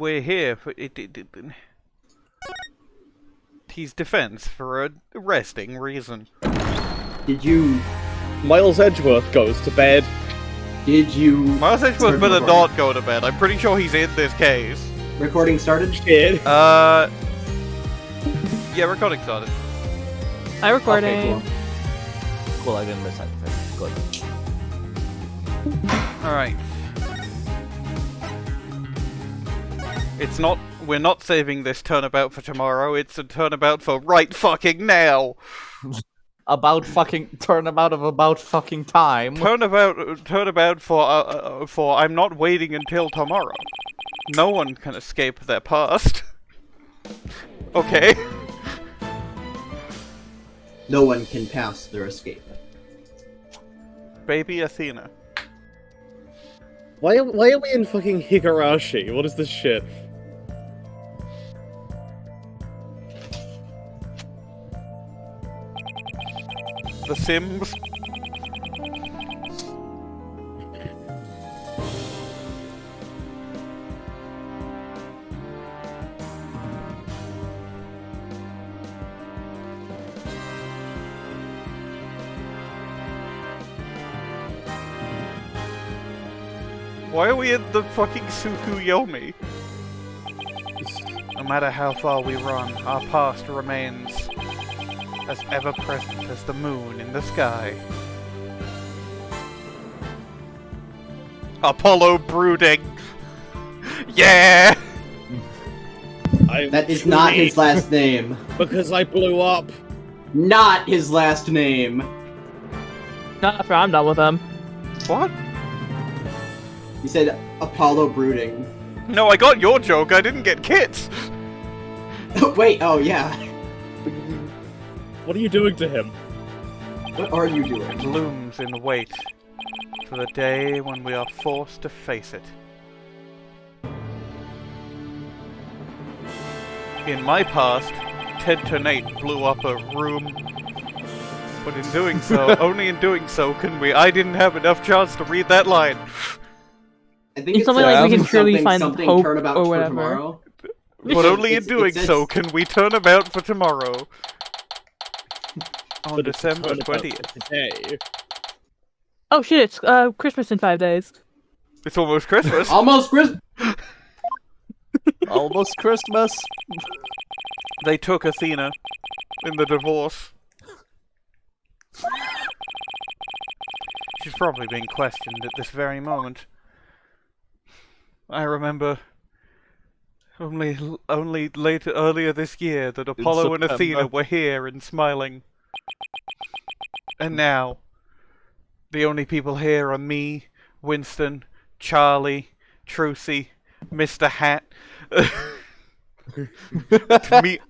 we're here for He's defense for a resting reason. Did you... Miles Edgeworth goes to bed. Did you... Miles Edgeworth better not go to bed. I'm pretty sure he's in this case. Recording started? Shit. Yeah, recording started. Hi, recording. Okay, Cool, I didn't miss anything. Good. Alright. We're not saving this turnabout for tomorrow, it's a turnabout for right fucking now! Turnabout of about fucking time. Turnabout for I'm not waiting until tomorrow. No one can escape their past. Okay. No one can pass their escape. Baby Athena. Why are we in fucking Higurashi? What is this shit? The Sims. Why are we in the fucking Tsukuyomi? No matter how far we run, our past remains as ever-present as the moon in the sky. Apollo brooding! Yeah! That is not his last name. Because I blew up. Not his last name. Not after I'm done with them. What? He said Apollo brooding. No, I got your joke, I didn't get Kit's! Wait, oh yeah. What are you doing to him? What are you doing? Looms in wait for the day when we are forced to face it. In my past, Tonate blew up a room, but in doing so, only in doing so can we. I didn't have enough chance to read that line. I think it's something like we can truly find something hope turnabout or for whatever. tomorrow. But only in It's- doing it's- so can we turn about for tomorrow. On But it's December turnabout for 20th. Today. Oh shit, it's Christmas in 5 days. It's almost Christmas. Almost Christmas. Almost Christmas. They took Athena in the divorce. She's probably being questioned at this very moment. I remember only earlier this year that Apollo and Athena September. were here and smiling. And now, the only people here are me, Winston, Charlie, Trucy, Mr. Hat,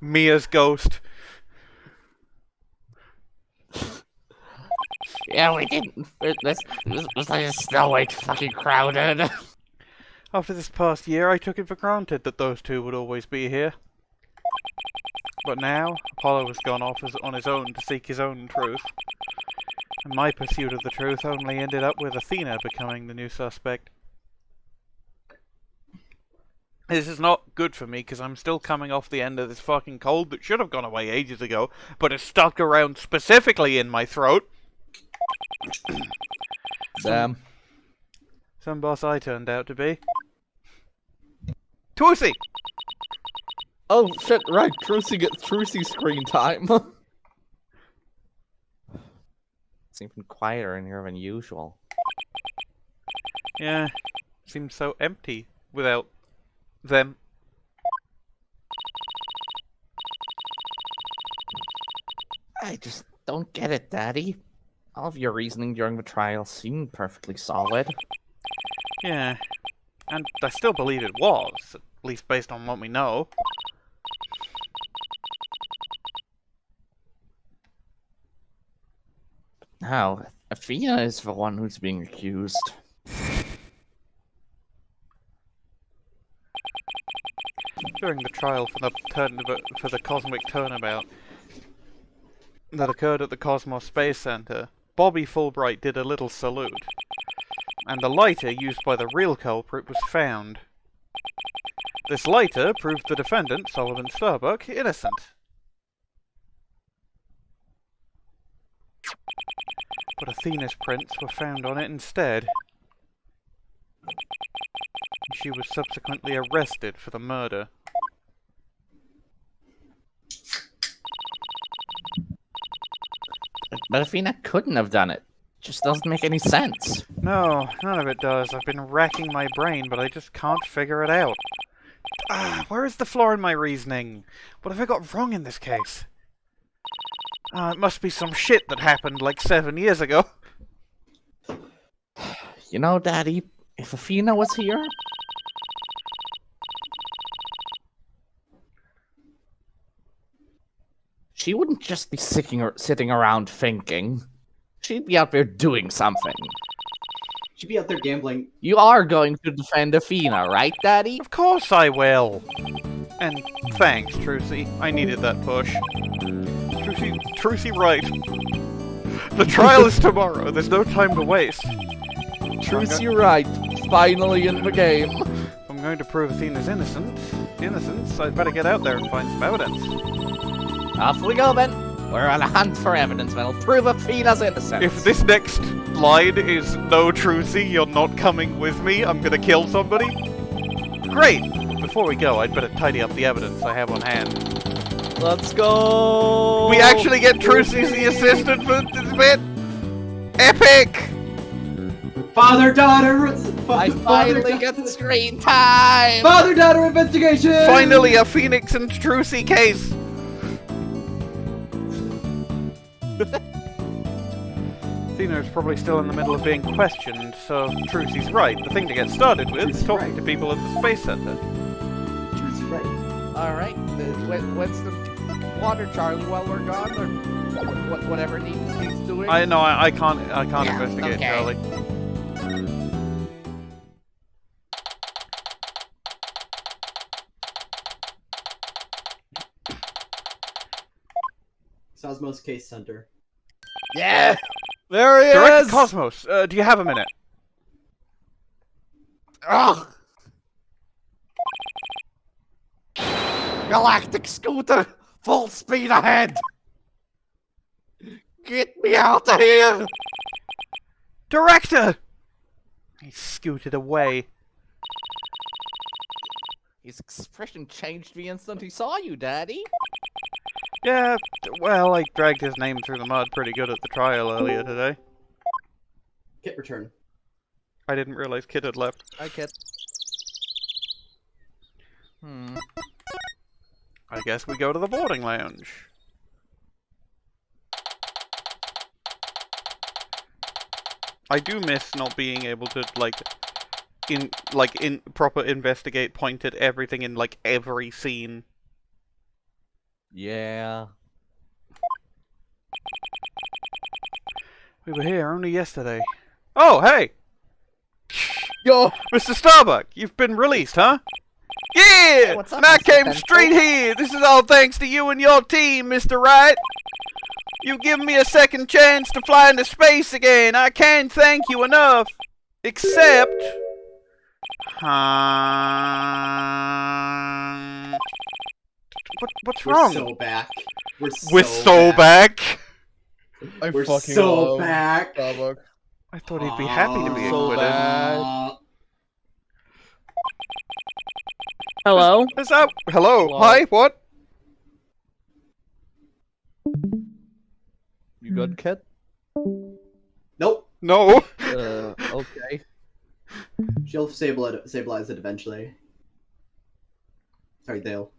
Mia's ghost. Yeah, we didn't. This was like a Snow White fucking crowded. After this past year, I took it for granted that those two would always be here. But now, Apollo has gone off on his own to seek his own truth. And my pursuit of the truth only ended up with Athena becoming the new suspect. This is not good for me, because I'm still coming off the end of this fucking cold that should have gone away ages ago, but is stuck around specifically in my throat. Damn. Some boss I turned out to be. Trucy! Oh shit, right, Trucy gets Trucy screen time. It's even quieter in here than usual. Yeah, seems so empty without them. I just don't get it, Daddy. All of your reasoning during the trial seemed perfectly solid. Yeah, and I still believe it was, at least based on what we know. Now, Athena is the one who's being accused. During the trial for the cosmic turnabout that occurred at the Cosmos Space Center, Bobby Fulbright did a little salute, and the lighter used by the real culprit was found. This later proved the defendant, Solomon Starbuck, innocent. But Athena's prints were found on it instead. She was subsequently arrested for the murder. But Athena couldn't have done it. Just doesn't make any sense. No, none of it does. I've been racking my brain, but I just can't figure it out. Where is the flaw in my reasoning? What have I got wrong in this case? It must be some shit that happened like 7 years ago. You know, Daddy, if Athena was here... she wouldn't just be sitting around thinking. She'd be out there doing something. She'd be out there gambling. You are going to defend Athena, right, Daddy? Of course I will. And thanks, Trucy. I needed that push. Trucy Wright. The trial is tomorrow. There's no time to waste. Trucy Wright, finally in the game. If I'm going to prove Athena's innocence, I'd better get out there and find some evidence. Off we go, then. We're on a hunt for evidence that'll prove Athena's innocence. If this next line is "No, Trucy, you're not coming with me. I'm gonna kill somebody." Great. Before we go, I'd better tidy up the evidence I have on hand. Let's go. We actually get Trucy's the assistant for this bit. Epic. Father-daughter. I finally get screen time. Father-daughter investigation. Finally, a Phoenix and Trucy case. Athena is probably still in the middle of being questioned, so Trucy's right. The thing to get started with is talking to people at the Space Center. Trucy Wright. Alright, what's the water, Charlie, while we're gone? Or whatever needs doing? I can't investigate, okay. Charlie. Cosmos Case Center. Yeah! There he Director is! Cosmos, do you have a minute? Ugh! Galactic scooter! Full speed ahead! Get me out of here! Director! He scooted away. His expression changed the instant he saw you, Daddy. Yeah, well, I dragged his name through the mud pretty good at the trial earlier today. Kit return. I didn't realize Kid had left. I kid. I guess we go to the boarding lounge. I do miss not being able to, in proper investigate point at everything in, every scene. Yeah. We were here only yesterday. Oh, hey! Yo! Mr. Starbuck, you've been released, huh? Yeah! What's up, And I Mr. came Ponco? straight here! This is all thanks to you and your team, Mr. Wright! You've given me a second chance to fly into space again! I can't thank you enough! Except... What's We're wrong? so back. We're so back! We're so back. Starbuck. I thought he'd be happy to be So acquitted. bad. Hello? Is that... Hello? Hello? Hi? What? You good, kid? Nope. No. Okay. She'll stabilize it eventually. Sorry, Dale.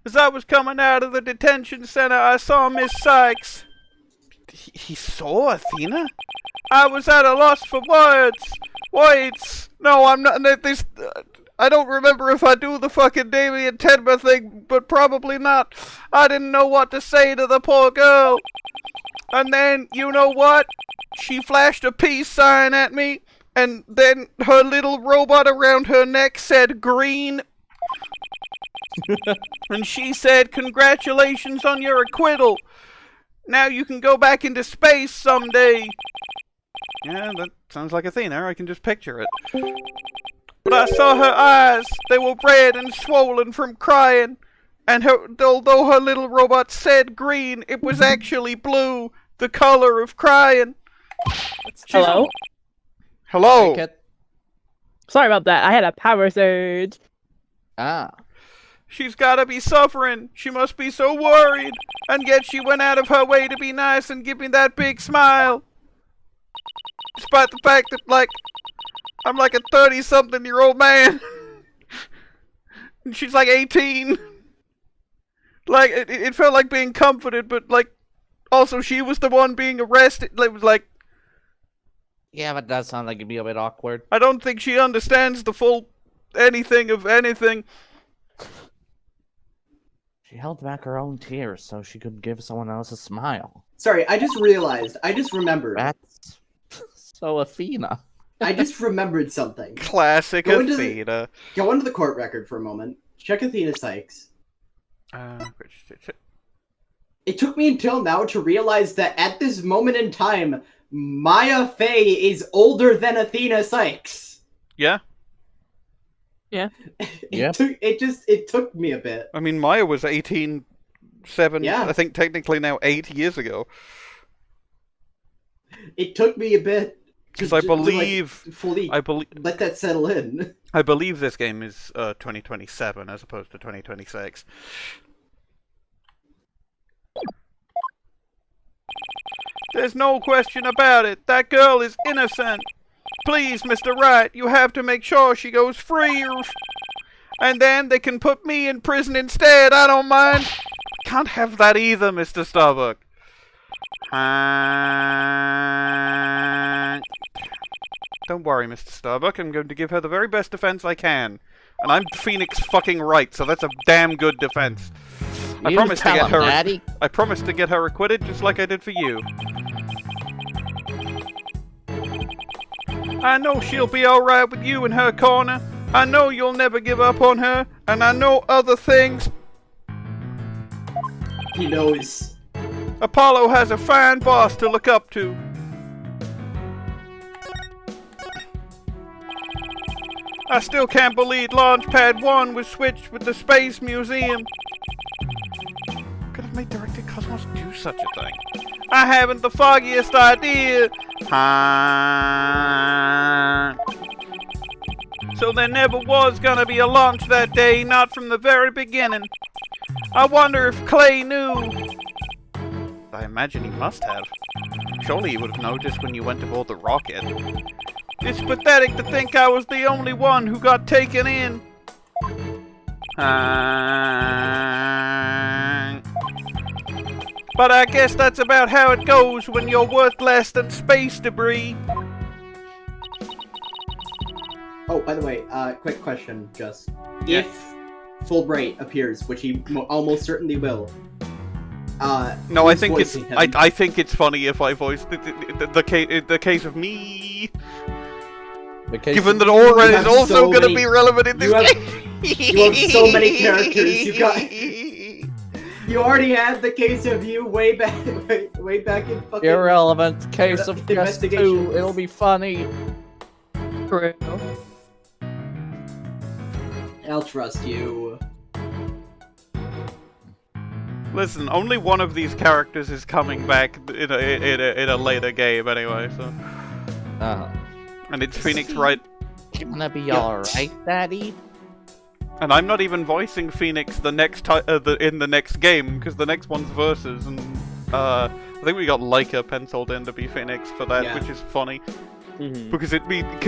As I was coming out of the detention center, I saw Miss Cykes. He saw Athena? I was at a loss for words. Wait, no, I'm not. I don't remember if I do the fucking Damien Tenma thing, but probably not. I didn't know what to say to the poor girl. And then, you know what? She flashed a peace sign at me, and then her little robot around her neck said green. And she said, "Congratulations on your acquittal. Now you can go back into space someday." Yeah, that sounds like Athena. I can just picture it. But I saw her eyes. They were red and swollen from crying. And although her little robot said green, it was actually blue, the color of crying. Hello? Hello? Sorry about that. I had a power surge. Ah. She's gotta be suffering. She must be so worried. And yet she went out of her way to be nice and give me that big smile. Despite the fact that, like, I'm like a 30-something-year-old man. And she's like 18. Like, it felt like being comforted, but, like, also she was the one being arrested. It was like... Yeah, but that sounds like it'd be a bit awkward. I don't think she understands the full anything of anything. She held back her own tears so she could give someone else a smile. Sorry, I just remembered. That's so Athena. I just remembered something. Classic Athena. Go into the court record for a moment. Check Athena Cykes. It took me until now to realize that at this moment in time, Maya Fey is older than Athena Cykes. Yeah? Yeah. It took me a bit. I mean, Maya was 18, 7, Yeah. I think technically now 8 years ago. It took me a bit. Because I believe... fully let that settle in. I believe this game is 2027 as opposed to 2026. There's no question about it. That girl is innocent. Please, Mr. Wright, you have to make sure she goes free. And then they can put me in prison instead. I don't mind. Can't have that either, Mr. Starbuck. Don't worry, Mr. Starbuck. I'm going to give her the very best defense I can. And I'm Phoenix fucking Wright, so that's a damn good defense. I promise to get her. Daddy. I promise to get her acquitted, just like I did for you. I know she'll be alright with you in her corner. I know you'll never give up on her, and I know other things. He knows. Apollo has a fine boss to look up to. I still can't believe Launchpad 1 was switched with the Space Museum. Could have made Director Cosmos do such a thing. I haven't the foggiest idea. So there never was gonna be a launch that day, not from the very beginning. I wonder if Clay knew. I imagine he must have. Surely he would have noticed when you went aboard the rocket. It's pathetic to think I was the only one who got taken in. But I guess that's about how it goes when you're worth less than space debris. Oh, by the way, quick question, Jess. Yeah. If Fulbright appears, which he almost certainly will, no, I who's think it's voicing him? I think it's funny if I voice the case of me. Given that Aura You is have also so going to many- be relevant in this you have- game. you have so many characters, you got- You already had the case of you way back in fucking... Irrelevant case of just Investigations. 2. It'll be funny. True. I'll trust you. Listen, only one of these characters is coming back in a later game anyway, so. And it's Phoenix Wright. You gonna be alright, Daddy? And I'm not even voicing Phoenix the next in the next game, because the next one's Versus, and I think we got Leica penciled in to be Phoenix for that, Yeah. which is funny. Because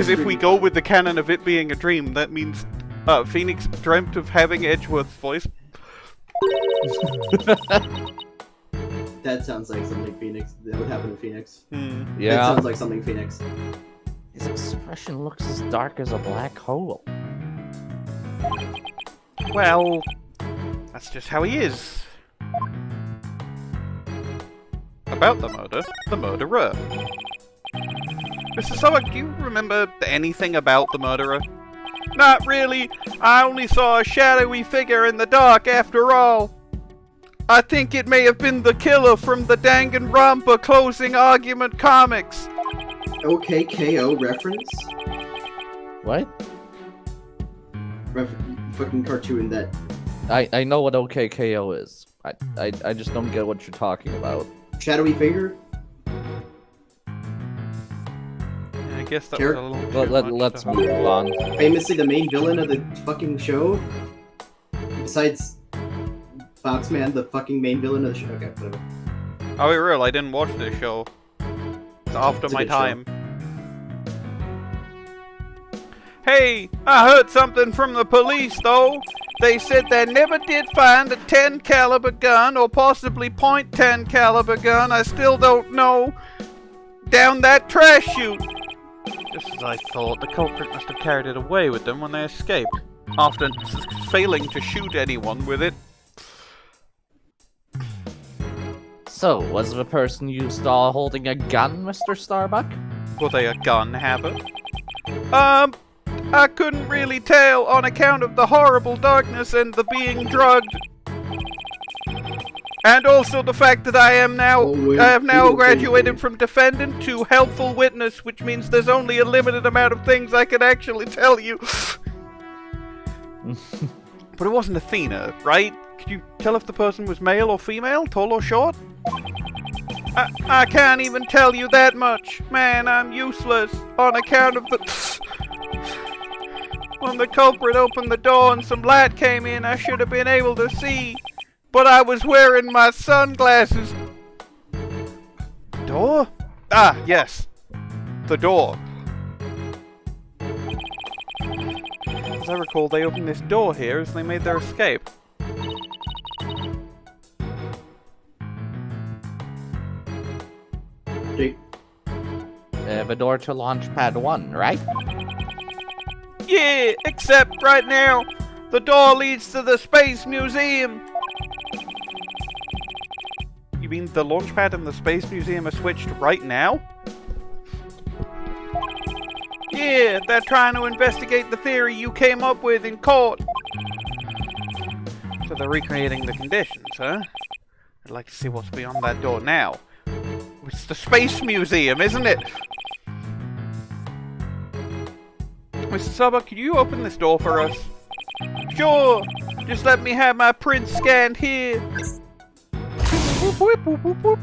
if we go with the canon of it being a dream, that means Phoenix dreamt of having Edgeworth's voice. That sounds like something Phoenix. That would happen to Phoenix. That Yeah. sounds like something Phoenix. His expression looks as dark as a black hole. Well, that's just how he is. About the murderer. Mr. Starbuck, do you remember anything about the murderer? Not really. I only saw a shadowy figure in the dark after all. I think it may have been the killer from the Danganronpa closing argument comics. Okay, KO reference? What? fucking cartoon that. I know what OKKO is. I just don't get what you're talking about. Shadowy Finger? Yeah, I guess that Sure. was a little too much Let's to- move on. Famously the main villain of the fucking show? Besides Foxman, the fucking main villain of the show. Okay, whatever. Are we real? I didn't watch this show. It's after It's a my good show. time. Hey, I heard something from the police though. They said they never did find a 10 caliber gun or possibly .10 caliber gun. I still don't know. Down that trash chute. Just as I thought, the culprit must have carried it away with them when they escaped, after failing to shoot anyone with it. So, was the person you saw holding a gun, Mr. Starbuck? Were they a gun habit? I couldn't really tell on account of the horrible darkness and the being drugged. And also the fact that I have now graduated from defendant to helpful witness, which means there's only a limited amount of things I can actually tell you. But it wasn't Athena, right? Could you tell if the person was male or female, tall or short? I can't even tell you that much. Man, I'm useless on account of the... When the culprit opened the door and some light came in, I should have been able to see. But I was wearing my sunglasses. Door? Ah, yes. The door. As I recall, they opened this door here as they made their escape. Jake. The door to Launchpad 1, right? Yeah, except right now, the door leads to the Space Museum. You mean the launchpad and the Space Museum are switched right now? Yeah, they're trying to investigate the theory you came up with in court. So they're recreating the conditions, huh? I'd like to see what's beyond that door now. It's the Space Museum, isn't it? Mr. Starbuck, could you open this door for us? Sure! Just let me have my print scanned here. Whoop, whoop, whoop, whoop, whoop.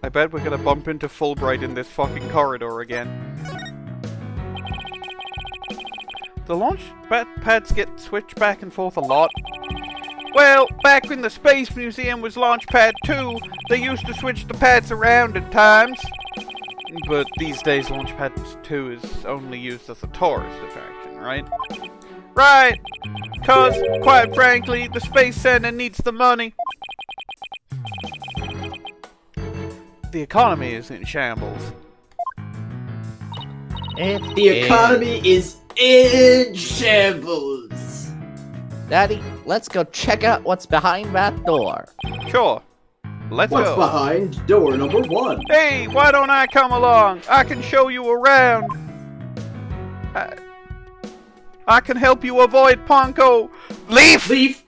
I bet we're gonna bump into Fulbright in this fucking corridor again. The launch pads get switched back and forth a lot. Well, back when the Space Museum was Launchpad 2, they used to switch the pads around at times. But these days, Launchpad 2 is only used as a tourist attraction, right? Right! Cause, quite frankly, the Space Center needs the money. The economy is in shambles. The economy is in shambles. Daddy, let's go check out what's behind that door. Sure. Let's What's go. behind door number 1? Hey, why don't I come along? I can show you around. I can help you avoid Ponco. Leaf! Leaf.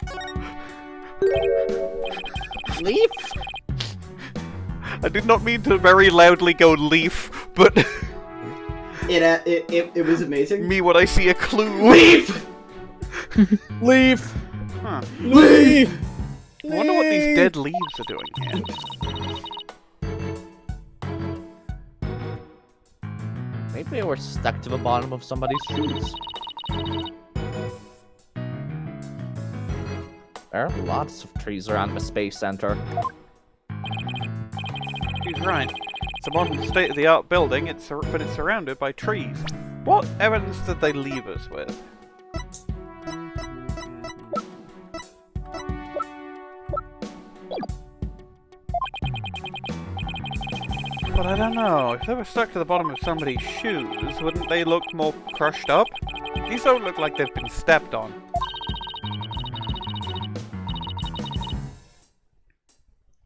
Leaf? I did not mean to very loudly go leaf, but It was amazing. me when I see a clue. Leaf. Leave! Huh. Leave! I wonder what these dead leaves are doing here. Maybe they were stuck to the bottom of somebody's shoes. There are lots of trees around the Space Center. He's right. It's a modern state-of-the-art building, but it's surrounded by trees. What evidence did they leave us with? But I don't know, if they were stuck to the bottom of somebody's shoes, wouldn't they look more crushed up? These don't look like they've been stepped on.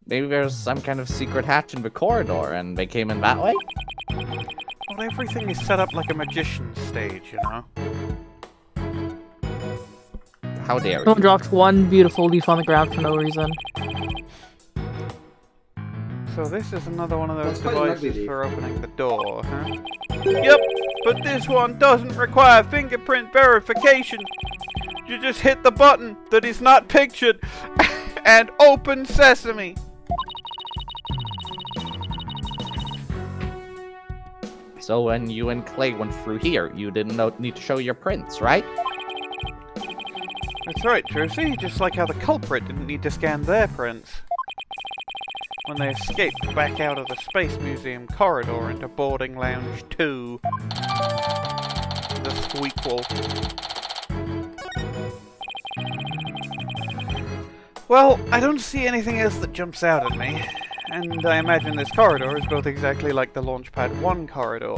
Maybe there's some kind of secret hatch in the corridor and they came in that way? Well, everything is set up like a magician's stage, you know? How dare you? Someone dropped one beautiful leaf on the ground for no reason. So this is another one of those That's quite an ugly devices leaf. for opening the door, huh? Yep, But this one doesn't require fingerprint verification. You just hit the button that is not pictured and open sesame. So when you and Clay went through here, you didn't need to show your prints, right? That's right, Trucy. Just like how the culprit didn't need to scan their prints when they escaped back out of the Space Museum corridor into boarding lounge 2. The Squeakquel. Well, I don't see anything else that jumps out at me. And I imagine this corridor is built exactly like the Launchpad 1 corridor.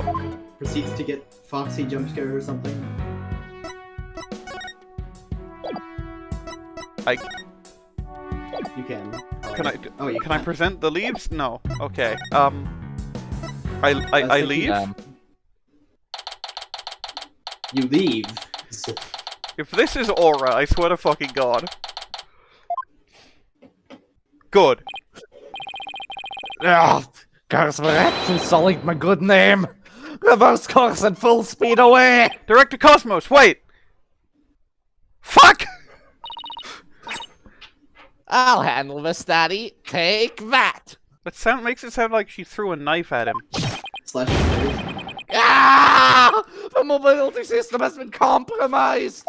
Proceeds to get Foxy jumpscare or something. You can. Can I? Oh, you can I present the leaves? No. Okay. I leave. You leave. If this is aura, I swear to fucking god. Good. Cosmos sullied my good name. Reverse course at full speed away. Director Cosmos, wait. Fuck. I'll handle this, Daddy. Take that. That makes it sound like she threw a knife at him. Slash. Ah! The mobility system has been compromised.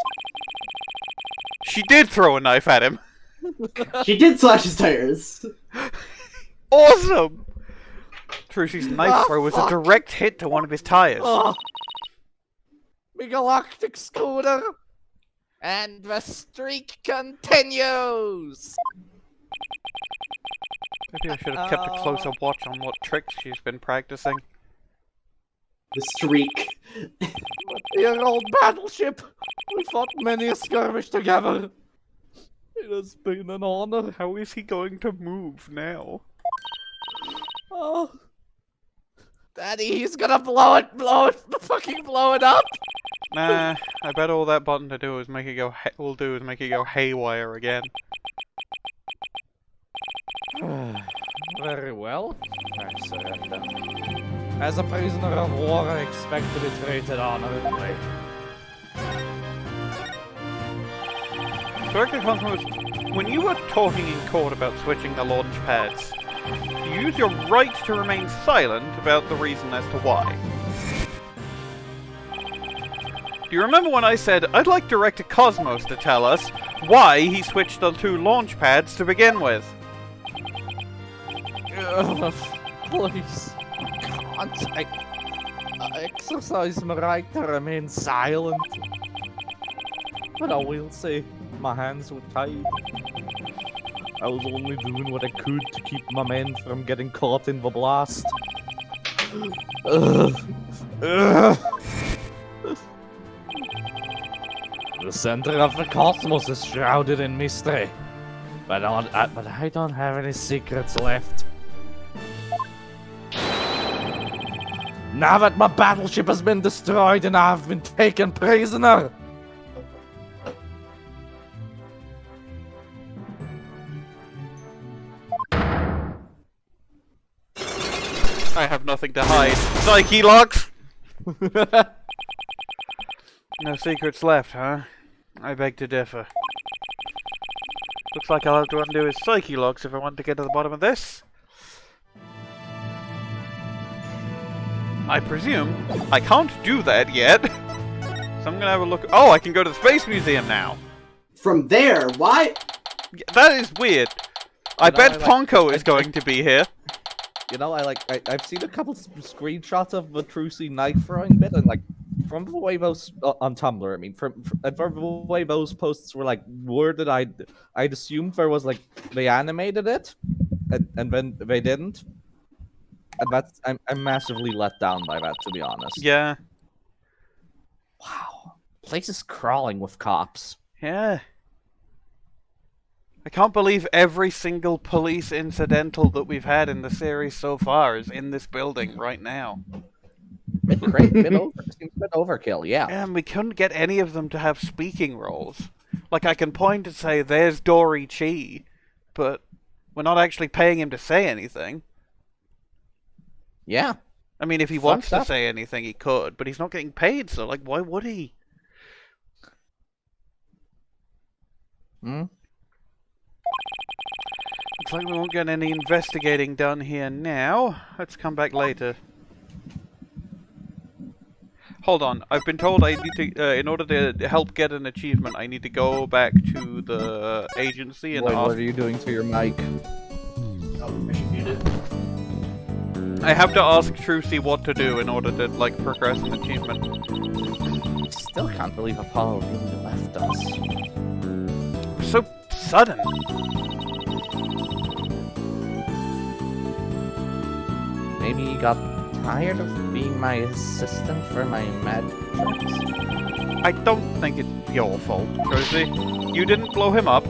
She did throw a knife at him. She did slash his tires. Awesome. Trucy's knife throw was a direct hit to one of his tires. Oh. My galactic scooter. And the streak continues! Maybe I should have kept a closer watch on what tricks she's been practicing. The streak. Dear old battleship! We fought many a skirmish together. It has been an honor. How is he going to move now? Oh. Daddy, he's gonna blow it, fucking blow it up! Nah, I bet all that button to do is make it go haywire again. Very well. I surrender. As a prisoner of war, I expect to be treated honorably. Director Cosmos, when you were talking in court about switching the launch pads, you use your right to remain silent about the reason as to why. Do you remember when I said I'd like Director Cosmos to tell us why he switched the 2 launch pads to begin with? Please. I exercise my right to remain silent. But I will say, my hands were tied. I was only doing what I could to keep my men from getting caught in the blast. The center of the cosmos is shrouded in mystery, but I don't have any secrets left. Now that my battleship has been destroyed and I've been taken prisoner, I have nothing to hide. Psyche locks! No secrets left, huh? I beg to differ. Looks like I'll have to undo his psyche locks if I want to get to the bottom of this. I presume I can't do that yet. So I'm gonna have a look. Oh, I can go to the Space Museum now. From there, why? That is weird. I bet Ponco is going to be here. you know, I've seen a couple screenshots of the Trucy knife throwing bit, and like from the way those on Tumblr, I mean, from the way those posts were like worded, I'd assumed there was like they animated it, and then they didn't. And that's I'm massively let down by that, to be honest. Yeah. Wow. Place is crawling with cops. Yeah. I can't believe every single police incidental that we've had in the series so far is in this building right now. Bit overkill, yeah. And we couldn't get any of them to have speaking roles. Like, I can point and say, there's Dory Chi, but we're not actually paying him to say anything. Yeah. I mean, if he Fucked wants to up. say anything, he could, but he's not getting paid, so, like, why would he? Hmm? Looks like we won't get any investigating done here now. Let's come back later. Hold on, I've been told I need to, in order to help get an achievement, I need to go back to the agency and Boy, ask... what are you doing to your mic? Oh, I should mute it. I have to ask Trucy what to do in order to, like, progress an achievement. Still can't believe Apollo really left us. So sudden. Maybe he got tired of being my assistant for my mad tricks. I don't think it's your fault, Trucy. You didn't blow him up.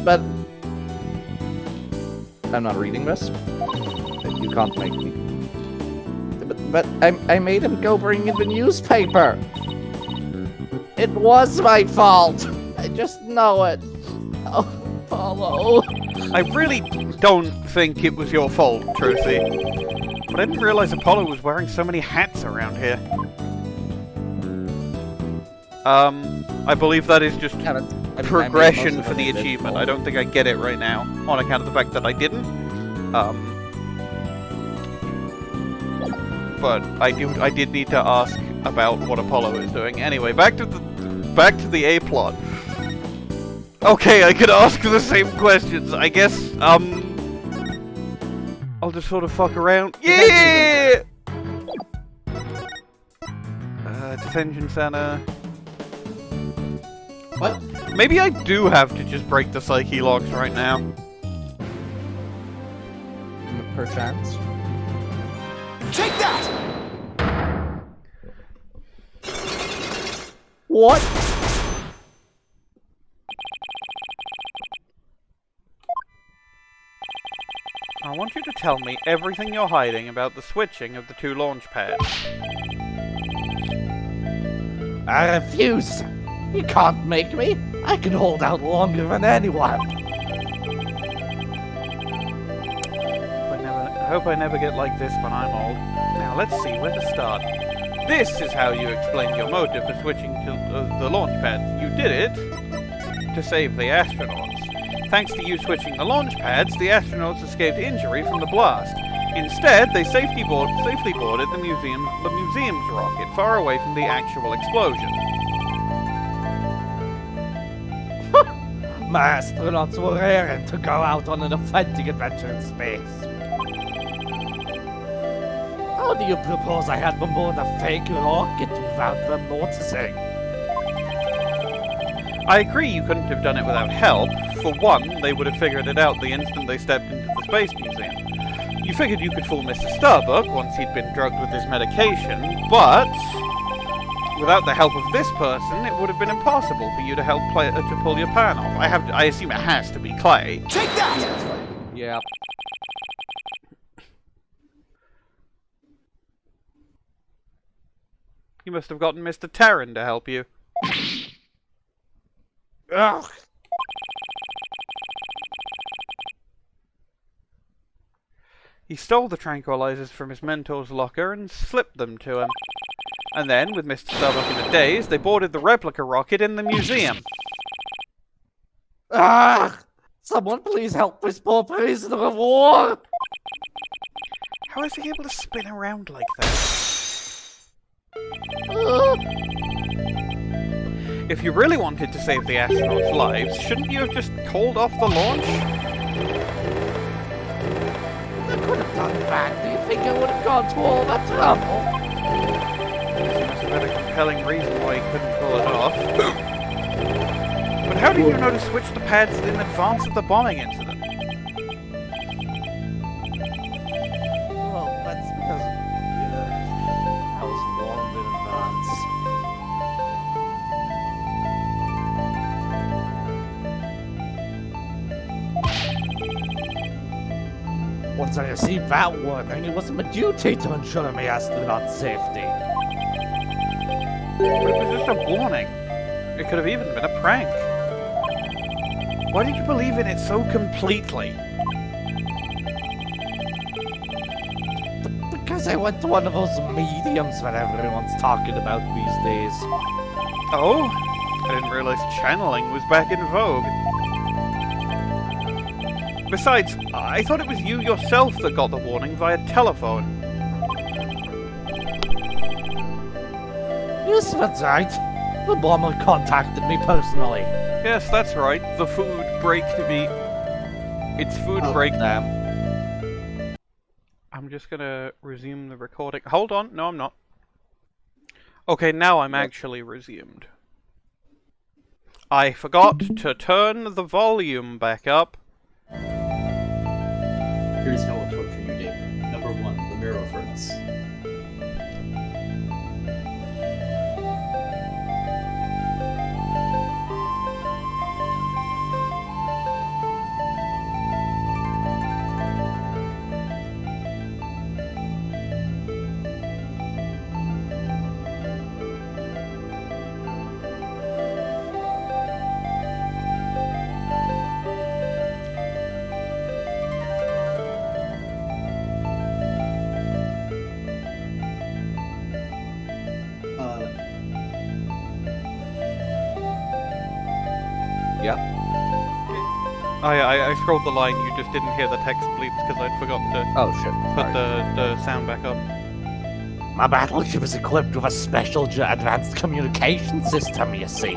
But I'm not reading this. You can't make me. But I made him go bring in the newspaper. It was my fault. I just know it. Oh, Apollo. I really don't think it was your fault, Trucy. But I didn't realize Apollo was wearing so many hats around here. I believe that is just progression for the achievement. I don't think I get it right now, on account of the fact that I didn't. But I did need to ask about what Apollo is doing. Anyway, back to the A plot. Okay, I could ask the same questions. I guess I'll just sort of fuck around. Yeah! Detention center. What? Maybe I do have to just break the psyche logs right now. Perchance. Take that! What? I want you to tell me everything you're hiding about the switching of the two launch pads. I refuse. You can't make me. I can hold out longer than anyone. I hope I never get like this when I'm old. Now let's see where to start. This is how you explain your motive for switching to the launch pads. You did it to save the astronauts. Thanks to you switching the launch pads, the astronauts escaped injury from the blast. Instead, they safely boarded the museum's rocket far away from the actual explosion. My astronauts were raring to go out on an authentic adventure in space. How do you propose I had them board a fake rocket without them noticing? I agree you couldn't have done it without help. For one, they would have figured it out the instant they stepped into the Space Museum. You figured you could fool Mr. Starbuck once he'd been drugged with his medication, but without the help of this person, it would have been impossible for you to to pull your plan off. I assume it has to be Clay. Take that! Yeah, it's fine. Yeah. You must have gotten Mr. Terran to help you. Ugh. He stole the tranquilizers from his mentor's locker and slipped them to him. And then, with Mr. Starbuck in a daze, they boarded the replica rocket in the museum. Ah! Someone please help this poor prisoner of war! How is he able to spin around like that? If you really wanted to save the astronauts' lives, shouldn't you have just called off the launch? I could have done that. Do you think I would have gone to all that trouble? There must have been a compelling reason why he couldn't pull it off. But how did you know to switch the pads in advance of the bombing incident? Well, that's because I was long in advance. Once I received that warning, it was my duty to ensure my astronaut safety. But it was just a warning. It could have even been a prank. Why did you believe in it so completely? Because because I went to one of those mediums that everyone's talking about these days. Oh? I didn't realize channeling was back in vogue. Besides, I thought it was you yourself that got the warning via telephone. Yes, that's right. The bomber contacted me personally. Yes, that's right. The food break to be... It's food break. I'm just gonna resume the recording. Hold on. No, I'm not. Okay, now I'm actually resumed. I forgot to turn the volume back up. Here's how I'll torture you, David. Number 1, the mirror furnace. I scrolled the line, you just didn't hear the text bleeps because I'd forgotten to put the sound back up. My battleship is equipped with a special advanced communication system, you see.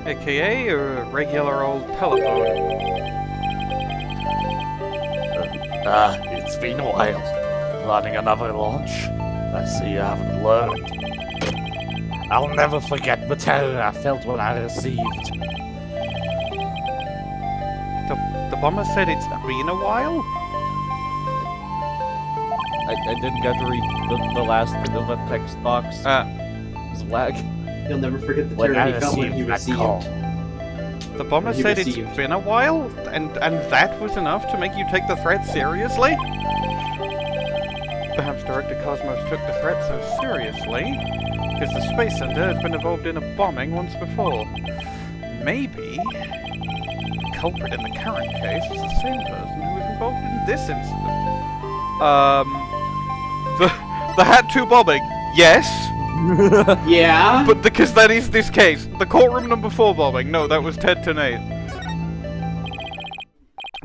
AKA a regular old telephone. It's been a while. Planning another launch? I see you haven't learned. I'll never forget the terror I felt when I received. The bomber said it's been a while? I didn't get to read the last bit of the text box. It was lag. You'll never forget the When terror I he felt when he received that call. received. The bomber He said received. it's been a while? And that was enough to make you take the threat seriously? Perhaps Director Cosmos took the threat so seriously because the Space Center has been involved in a bombing once before. Maybe the culprit in the current case is the same person who was involved in this incident. The Hat 2 bombing, yes. Yeah? But because that is this case. The courtroom number 4 bombing, no, that was Ted Tonate.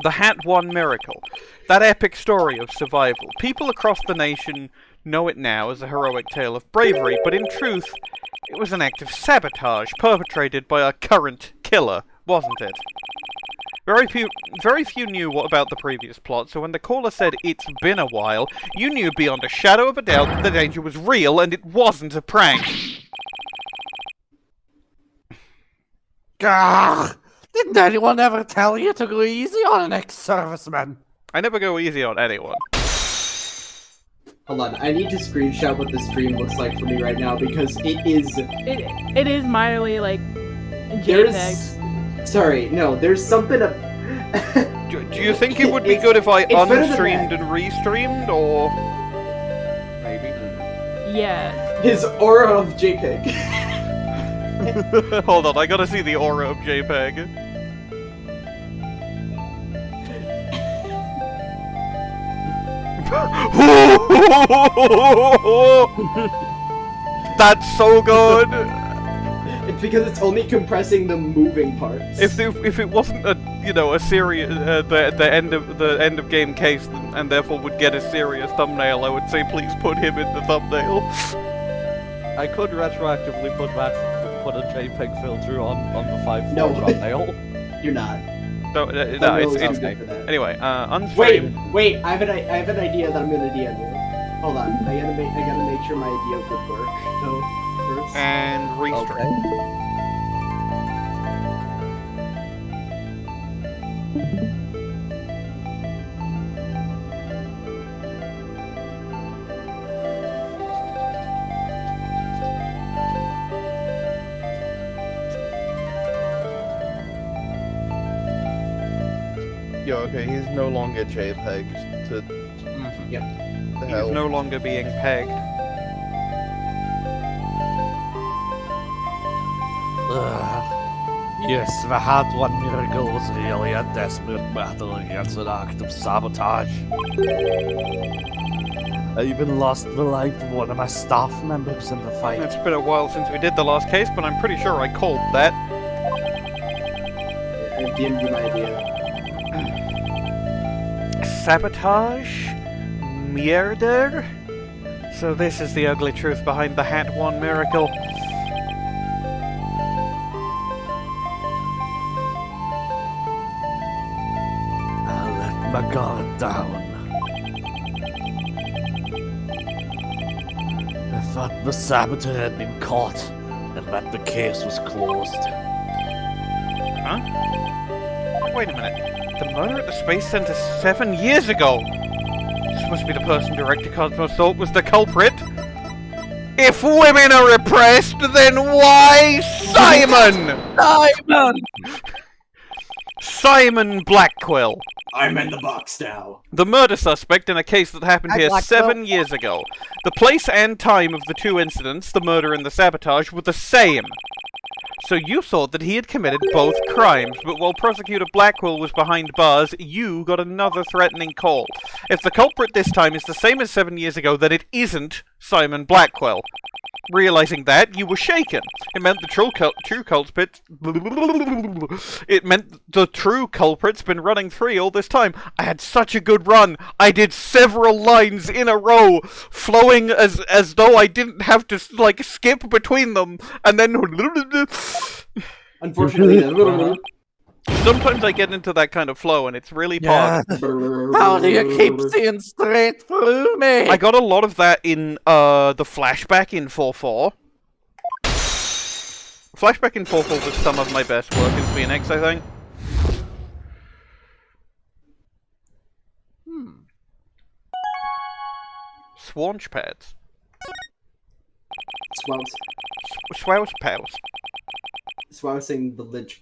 The Hat 1 miracle. That epic story of survival. People across the nation know it now as a heroic tale of bravery, but in truth, it was an act of sabotage perpetrated by our current killer, wasn't it? Very few knew what about the previous plot, so when the caller said it's been a while, you knew beyond a shadow of a doubt that the danger was real and it wasn't a prank. Gah! Didn't anyone ever tell you to go easy on an ex-serviceman? I never go easy on anyone. Hold on, I need to screenshot what the stream looks like for me right now because it is... It is mildly like JPEG. There's... Sorry, no, there's something... Do you think it would be good if I it's better than unstreamed that. and restreamed, or...? Maybe. Yeah. His aura of JPEG. Hold on, I gotta see the aura of JPEG. That's so good! It's because it's only compressing the moving parts. If it wasn't a serious the end of game case and therefore would get a serious thumbnail, I would say please put him in the thumbnail. I could retroactively put a JPEG filter on the 5 No. thumbnail. You're not. No, Thumbnail is it's too good for that. anyway. Unstream. Wait! I have an idea that I'm gonna DM you. Hold on, I gotta make sure my idea would work. So first. And restream. Yo, okay, he's no longer JPEG to the He's hell. no longer being pegged. Yes, the Hat 1 miracle was really a desperate battle against an act of sabotage. I even lost the life of one of my staff members in the fight. It's been a while since we did the last case, but I'm pretty sure I called that. I DM'd you my idea. Sabotage? Murder? So this is the ugly truth behind the Hat 1 miracle. I let my guard down. I thought the saboteur had been caught, and that the case was closed. Huh? Wait a minute. The murder at the Space Center 7 years ago! This must be the person Director Cosmos thought was the culprit. If women are repressed, then why Simon? Simon! Simon Blackquill. I'm in the box now. The murder suspect in a case that happened here Blackquill. 7 years ago. The place and time of the two incidents, the murder and the sabotage, were the same. So you thought that he had committed both crimes, but while Prosecutor Blackquill was behind bars, you got another threatening call. If the culprit this time is the same as 7 years ago, then it isn't Simon Blackquill. Realizing that, you were shaken. It meant the true culprit... It meant the true culprit's been running free all this time. I had such a good run. I did several lines in a row, flowing as though I didn't have to, like, skip between them, and then... Unfortunately, Sometimes I get into that kind of flow, and it's really Yeah. fun. How do you keep seeing straight through me? I got a lot of that in the flashback in 4.4. Flashback in 4.4 was some of my best work in Phoenix, I think. Swanch pads. Swouse pads. Swousing the linchpins.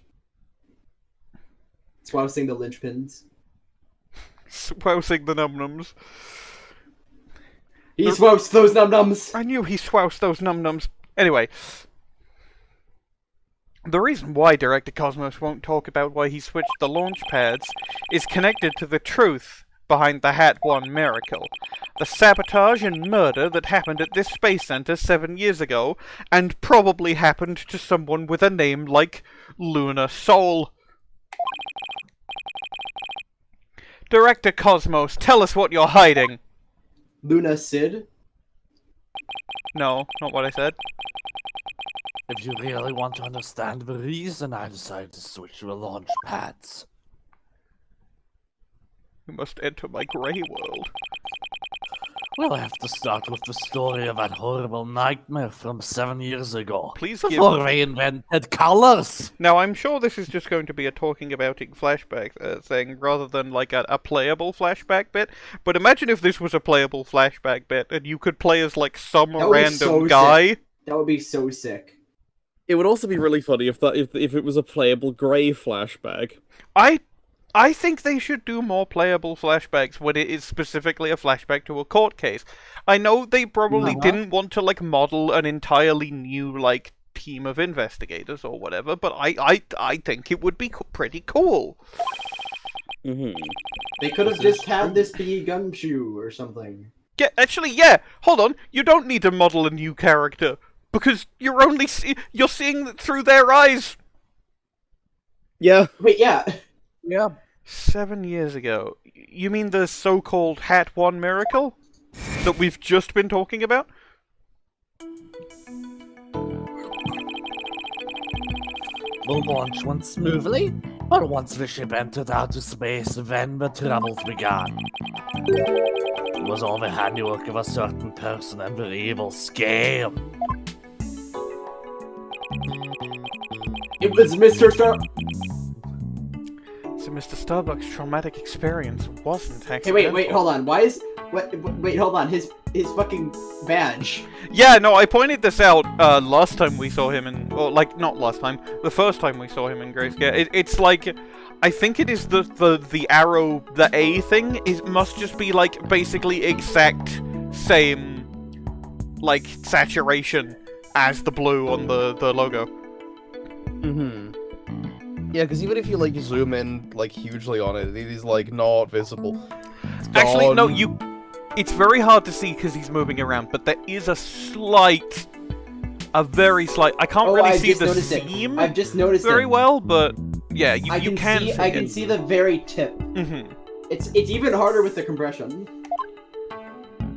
Swousing the num-nums. He swoused those num-nums! I knew he swoused those num-nums. Anyway. The reason why Director Cosmos won't talk about why he switched the launch pads is connected to the truth behind the Hat 1 miracle. The sabotage and murder that happened at this space center 7 years ago, and probably happened to someone with a name like Luna Soul. Director Cosmos, tell us what you're hiding. Luna Sid? No, not what I said. If you really want to understand the reason I decided to switch the launch pads, You must enter my grey world. we'll have to start with the story of that horrible nightmare from 7 years ago. Please give... Before they invented colors! Now, I'm sure this is just going to be a talking about it flashback thing, rather than like a playable flashback bit. But imagine if this was a playable flashback bit, and you could play as like some That would be random so guy. sick. That would be so sick. It would also be really funny if it was a playable grey flashback. I think they should do more playable flashbacks when it is specifically a flashback to a court case. I know they probably didn't want to like model an entirely new like team of investigators or whatever, but I think it would be pretty cool. Mm-hmm. They could have just had this be Gumshoe or something. Yeah, actually, yeah. Hold on, you don't need to model a new character because you're only you're seeing through their eyes. Yeah. Wait, yeah. Yeah. 7 years ago. You mean the so-called Hat 1 miracle that we've just been talking about? The launch went smoothly, but once the ship entered outer space, then the troubles began. It was all the handiwork of a certain person and their evil scale. It was Mr. Star... So Mr. Starbuck's traumatic experience wasn't Hey, accidental. wait, hold on. Why is... Wait, hold on. His fucking badge. Yeah, no, I pointed this out last time we saw him in... Or, like, not last time. The first time we saw him in Grayscale. It's like... I think it is the arrow, the A thing. It must just be, like, basically exact same, like, saturation as the blue on the logo. Mm-hmm. Yeah, because even if you, like, zoom in, like, hugely on it, it is, like, not visible. It's Actually, no, gone. It's very hard to see because he's moving around, but there is a very slight. I can't really see the seam. I've just noticed very it. well, but yeah, you can see. I can see the very tip. Mm-hmm. It's even harder with the compression,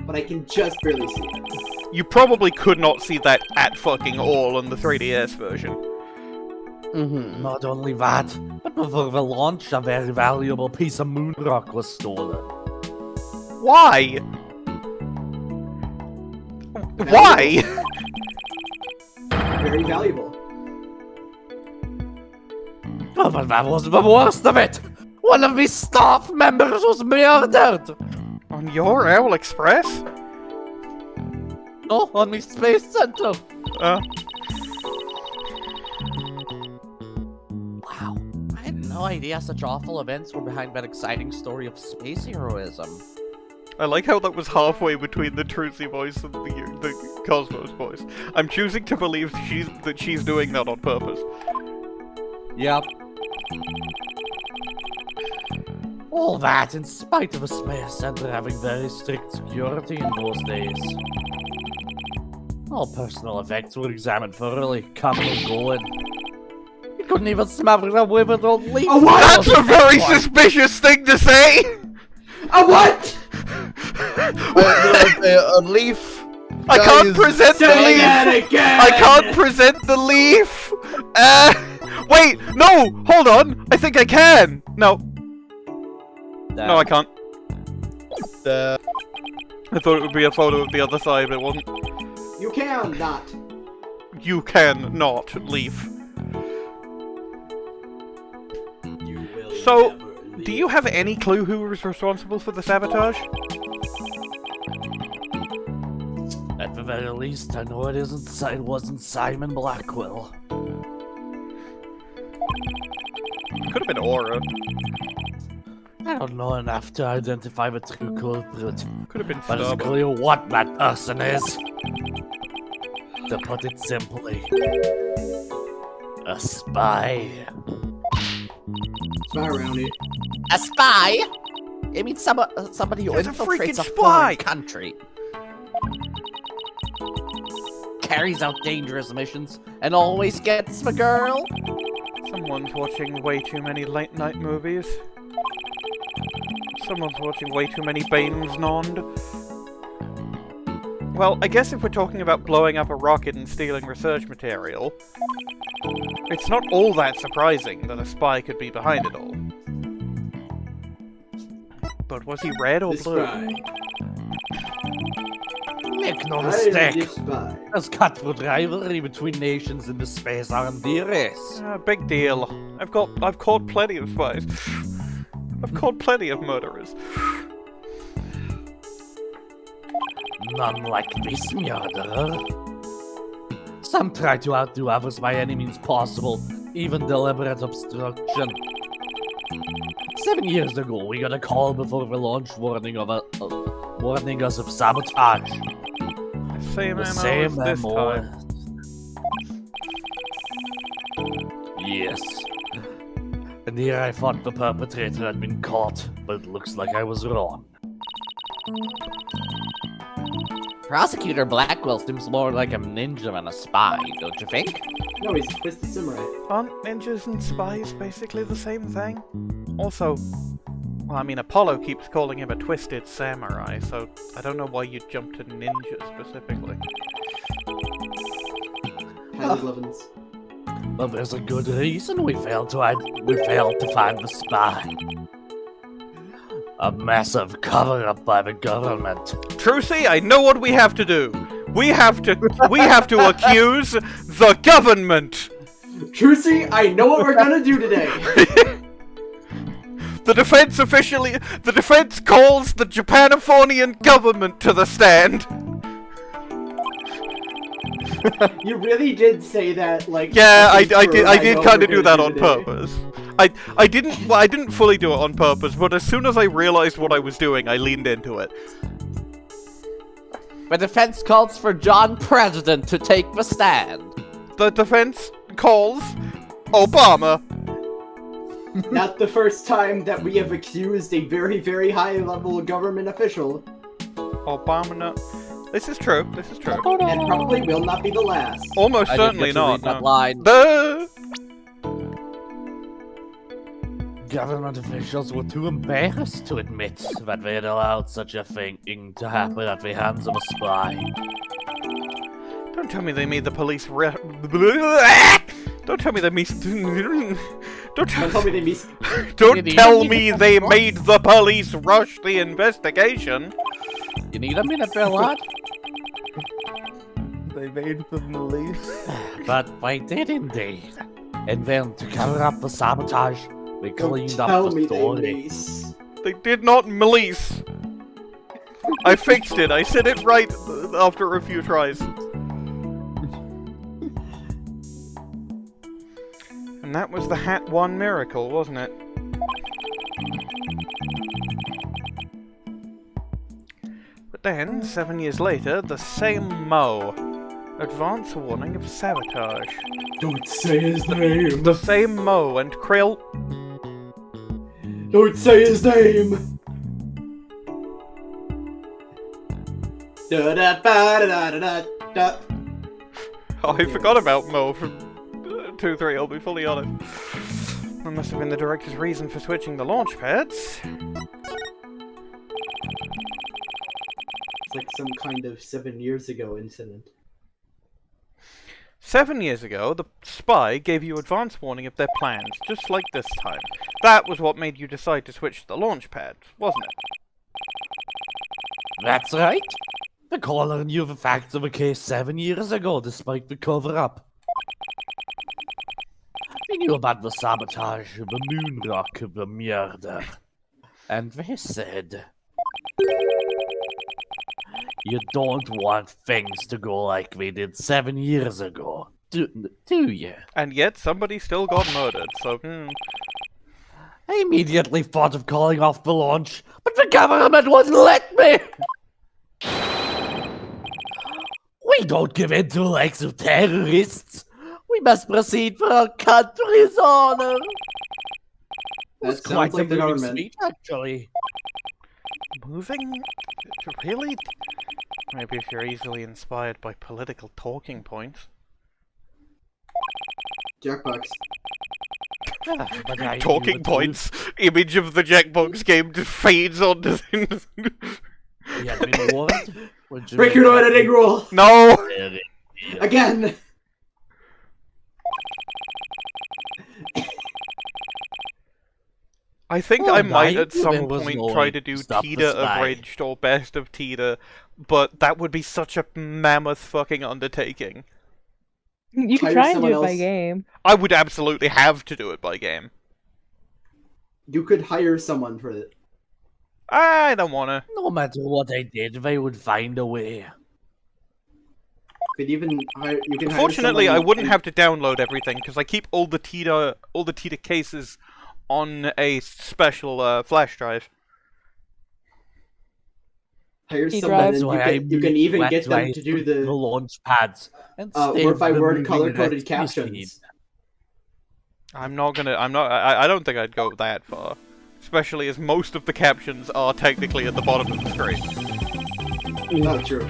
but I can just barely see it. You probably could not see that at fucking all on the 3DS version. Mm-hmm. Not only that, but before the launch, a very valuable piece of moon rock was stolen. Why? Why? Very valuable. Oh, but that was the worst of it! One of the staff members was murdered! On your Owl Express? No, on the Space Center! Uh, Wow, I had no idea such awful events were behind that exciting story of space heroism. I like how that was halfway between the Trucy voice and the Cosmos voice. I'm choosing to believe that she's doing that on purpose. Yep. All that in spite of a space center having very strict security in those days. All personal effects were examined thoroughly, coming and going. You couldn't even smell a withered old leaf. A what? That's a very suspicious thing to say! A what? A leaf. I can't Guys, present the Say leaf! that again! I can't present the leaf! Wait, no! Hold on! I think I can! No. No, I can't. I thought it would be a photo of the other side, but it wasn't. You can not. You can not leaf. You will So, never leave. do you have any clue who was responsible for the sabotage? At the very least, I know it wasn't Simon Blackquill. Could have been Aura. I don't know enough to identify the true culprit, Could have been but it's Starbuck. clear what that person is. To put it simply, a spy. Spy around here. A spy? It means somebody who He's a infiltrates freaking a spy! foreign country. Carries out dangerous missions and always gets the girl. Someone's watching way too many late-night movies. Someone's watching way too many Bane's Nond. Well, I guess if we're talking about blowing up a rocket and stealing research material, it's not all that surprising that a spy could be behind it all. But was he red or The blue? spy. Make no I am mistake, the spy. there's cutthroat rivalry between nations in the space R&D race. Big deal. I've caught plenty of spies. I've caught plenty of murderers. None like this murderer. Some try to outdo others by any means possible, even deliberate obstruction. 7 years ago, we got a call before the launch warning us of sabotage. Same The MO same as this MO. time. Yes. And here I thought the perpetrator had been caught, but it looks like I was wrong. Prosecutor Blackquill seems more like a ninja than a spy, don't you think? No, he's a twisted samurai. Aren't ninjas and spies basically the same thing? Also, well, I mean, Apollo keeps calling him a twisted samurai, so I don't know why you jumped to ninja specifically. Highly Levins. Well, there's a good reason we failed to find the spy. A massive cover-up by the government. Trucy, I know what we have to do. We have to accuse the government. Trucy, I know what we're gonna do today. The defense calls the Japanifornian government to the stand. You really did say that, like. Yeah, I fucking did. true. I did know kind we're of do gonna that on today. purpose. I didn't fully do it on purpose, but as soon as I realized what I was doing, I leaned into it. The defense calls for John President to take the stand. The defense calls Obama. Not the first time that we have accused a very, very high-level government official. Obama. This is true. This is true. And probably will not be the last. Almost I didn't certainly get to not. read that No. line. Duh! Government officials were too embarrassed to admit that they had allowed such a thing to happen at the hands of a spy. Don't tell me they made the police Don't tell me they made... Don't tell me they miss. Don't tell me they made the police rush the investigation! You need a minute there, lad? They made the police. But they did indeed. And then, to cover up the sabotage, they Don't cleaned tell up me the they story. miss. They did not police! I fixed it, I said it right after a few tries. And that was the Hat 1 miracle, wasn't it? But then, 7 years later, the same Mo. Advance warning of sabotage. Don't say his name. The same Mo and Krill. Don't say his name. Da da da da da da. Oh, I forgot about Mo from 2-3, I'll be fully honest. That must have been the director's reason for switching the launch pads. It's like some kind of 7 years ago incident. 7 years ago, the spy gave you advance warning of their plans, just like this time. That was what made you decide to switch to the launch pad, wasn't it? That's right. The caller knew the facts of the case 7 years ago, despite the cover-up. They knew about the sabotage, the moon rock, the murder. And they said... You don't want things to go like they did 7 years ago, do you? And yet, somebody still got murdered, so, I immediately thought of calling off the launch, but the government wouldn't let me! We don't give in to the likes of terrorists. We must proceed for our country's honor. That Quite sounds a like the moving government. speech, actually. moving? Really? Maybe if you're easily inspired by political talking points. Jackbox. But I knew Talking the points! Image of the Jackbox game just fades onto things. truth. We had been warned. Would you Break your no editing rule! No! Again! I think Well, I might I at knew some there was point no try way to do to stop the Tita spy. abridged or best of Tita, but that would be such a mammoth fucking undertaking. You can Hire try and do someone it by else. game. I would absolutely have to do it by game. You could hire someone for it. I don't wanna. No matter what I did, they would find a way. Could even hire. You can hire Fortunately, I someone wouldn't and- have to download everything because I keep all the Tita cases on a special flash drive. hire Key someone, drive. and you can even get them to do the the launch pads and word by word moving color coded recipes. captions. I don't think I'd go that far. Especially as most of the captions are technically at the bottom of the screen. Not true.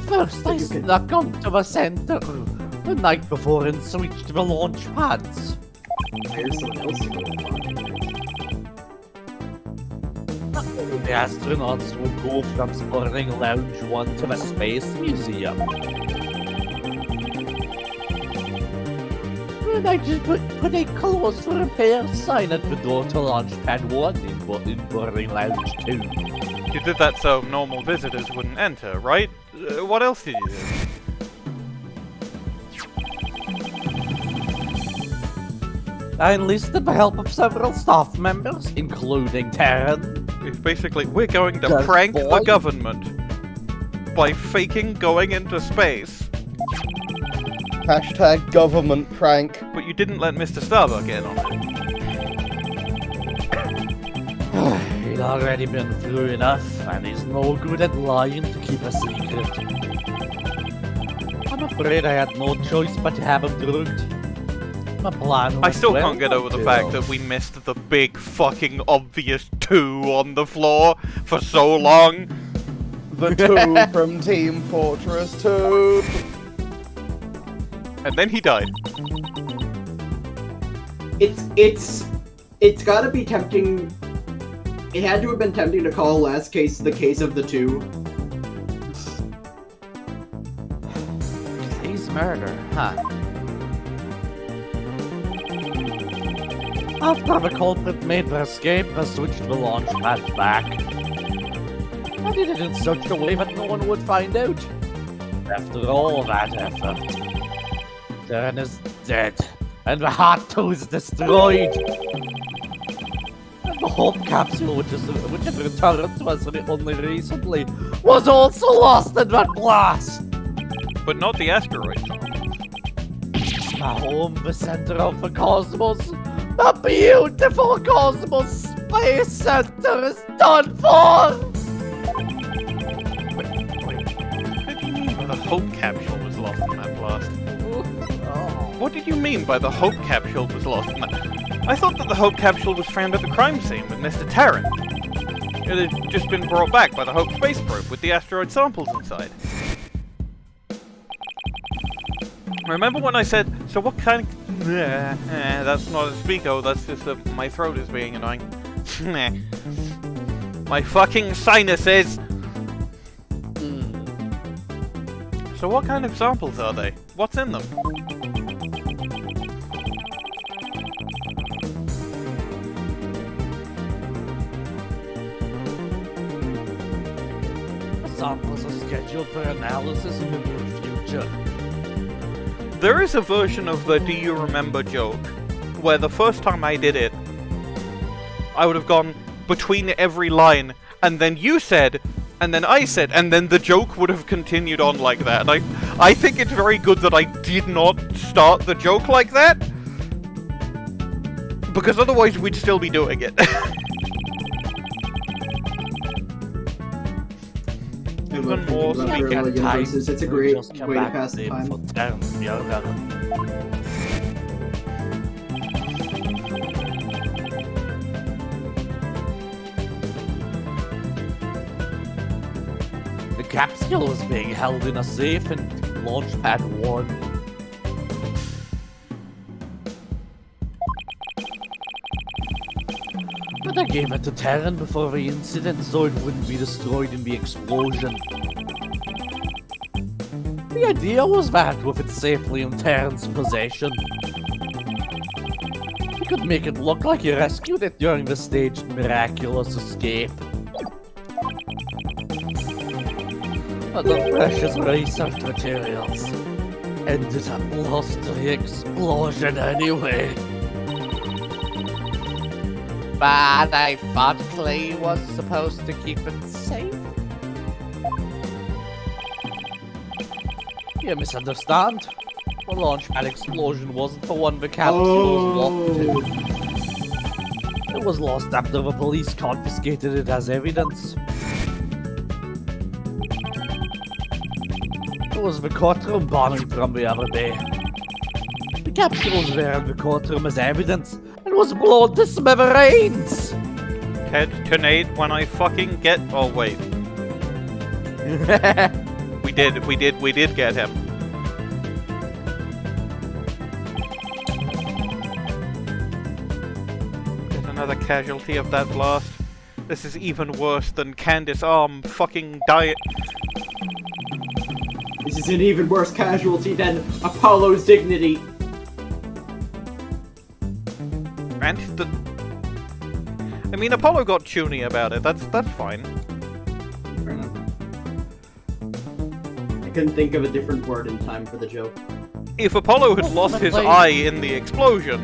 First, I You can- snuck onto the center the night before and switched to the launch pads. Hire someone else to do that. The astronauts would go from Sporting Lounge 1 to the Space Museum. And I just put a closed for repair sign at the door to Launchpad 1 in Sporting Lounge 2. You did that so normal visitors wouldn't enter, right? What else did you do? I enlisted the help of several staff members, including Taryn. It's basically, we're going to Just prank the boy. government by faking going into space. Hashtag government prank. But you didn't let Mr. Starbuck in on it. He'd already been through enough, and he's no good at lying to keep a secret. I'm afraid I had no choice but to have him drugged. My plan I went still well can't get over the until- fact that we missed the big fucking obvious 2 on the floor for so long. The 2 from Team Fortress 2. And then he died. It's gotta be tempting. It had to have been tempting to call last case the case of the 2. He's murder, huh? After the culprit made their escape, I switched the launch pad back. I did it in such a way that no one would find out. After all that effort, Darren is dead, and the Heart 2 is destroyed. And the Hope Capsule, which had returned to us only recently, was also lost in that blast. But not the asteroid. My home, the center of the cosmos, the beautiful Cosmos Space Center is done for! What did you mean by the Hope Capsule was lost in that blast? What did you mean by the Hope Capsule was lost in that? I thought that the Hope Capsule was found at the crime scene with Mr. Tarrant. It had just been brought back by the Hope space probe with the asteroid samples inside. Remember when I said, so what kind of... that's not a speako, that's just my throat is being annoying. My fucking sinuses! So what kind of samples are they? What's in them? The samples are scheduled for analysis in the near future. There is a version of the "Do you remember" joke where the first time I did it, I would have gone between every line, and then you said, and then I said, and then the joke would have continued on like that. And I think it's very good that I did not start the joke like that, because otherwise we'd still be doing it. Even more Parallel speaking. universes, it's a great way to pass the time. The capsule is being held in a safe in Launchpad 1. But I gave it to Terran before the incident so it wouldn't be destroyed in the explosion. The idea was that with it safely in Terran's possession, he could make it look like he rescued it during the staged miraculous escape. But the precious research materials ended up lost to the explosion anyway. But I thought Clay was supposed to keep it safe. You misunderstand. The launchpad explosion wasn't the one the capsule was locked to. It was lost after the police confiscated it as evidence. It was the courtroom bombing from the other day. The capsule was there in the courtroom as evidence and was blown to smithereens! Tonate when I fucking get... Oh, wait. We did get him. There's another casualty of that blast. This is even worse than Candace Arm fucking diet. This is an even worse casualty than Apollo's dignity. And the... I mean, Apollo got chuny about it. That's fine. Fair enough. I couldn't think of a different word in time for the joke. If Apollo had lost his eye in the explosion,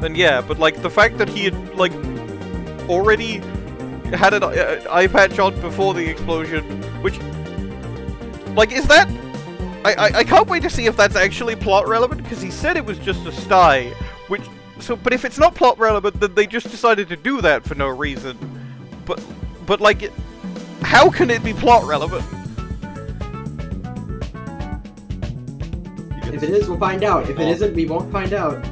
then yeah, but like the fact that he had like already had an eye patch on before the explosion, which like is that I can't wait to see if that's actually plot relevant, because he said it was just a sty, which so but if it's not plot relevant, then they just decided to do that for no reason. But like how can it be plot relevant? If it is, we'll find out. If it isn't, we won't find out.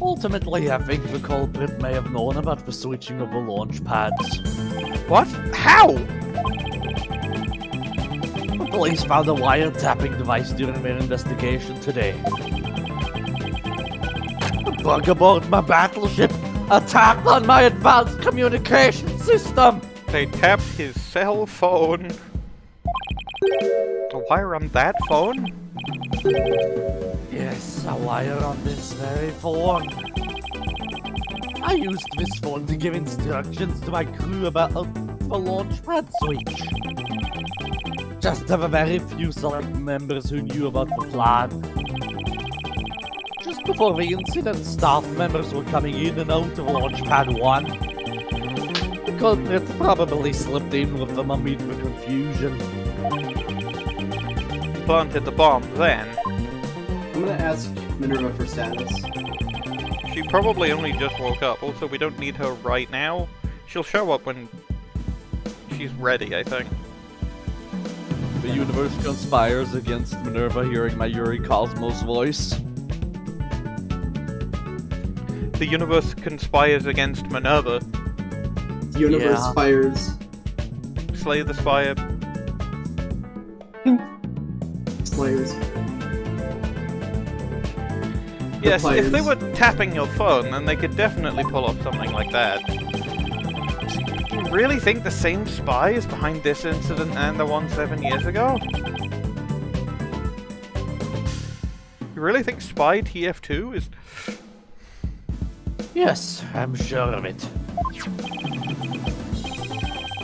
Ultimately, I think the culprit may have known about the switching of the launch pads. What? How? The police found a wiretapping device during their investigation today. A bug aboard my battleship attacked on my advanced communication system! They tapped his cell phone. A wire on that phone? Yes, a wire on this very phone. I used this phone to give instructions to my crew about the launchpad switch. Just to the very few select members who knew about the plan. Just before the incident, staff members were coming in and out of Launchpad 1. The culprit probably slipped in with them amid the confusion. Planted the bomb then. I'm gonna ask Minerva for status. She probably only just woke up. Also, we don't need her right now. She'll show up when she's ready, I think. The universe conspires against Minerva hearing my Yuri Cosmos voice. The universe conspires against Minerva. The universe Yeah. spires. Slay the spire. Slayers. Yes, if they players. were tapping your phone, then they could definitely pull off something like that. Do you really think the same spy is behind this incident and the one 7 years ago? You really think Spy TF2 is... Yes, I'm sure of it.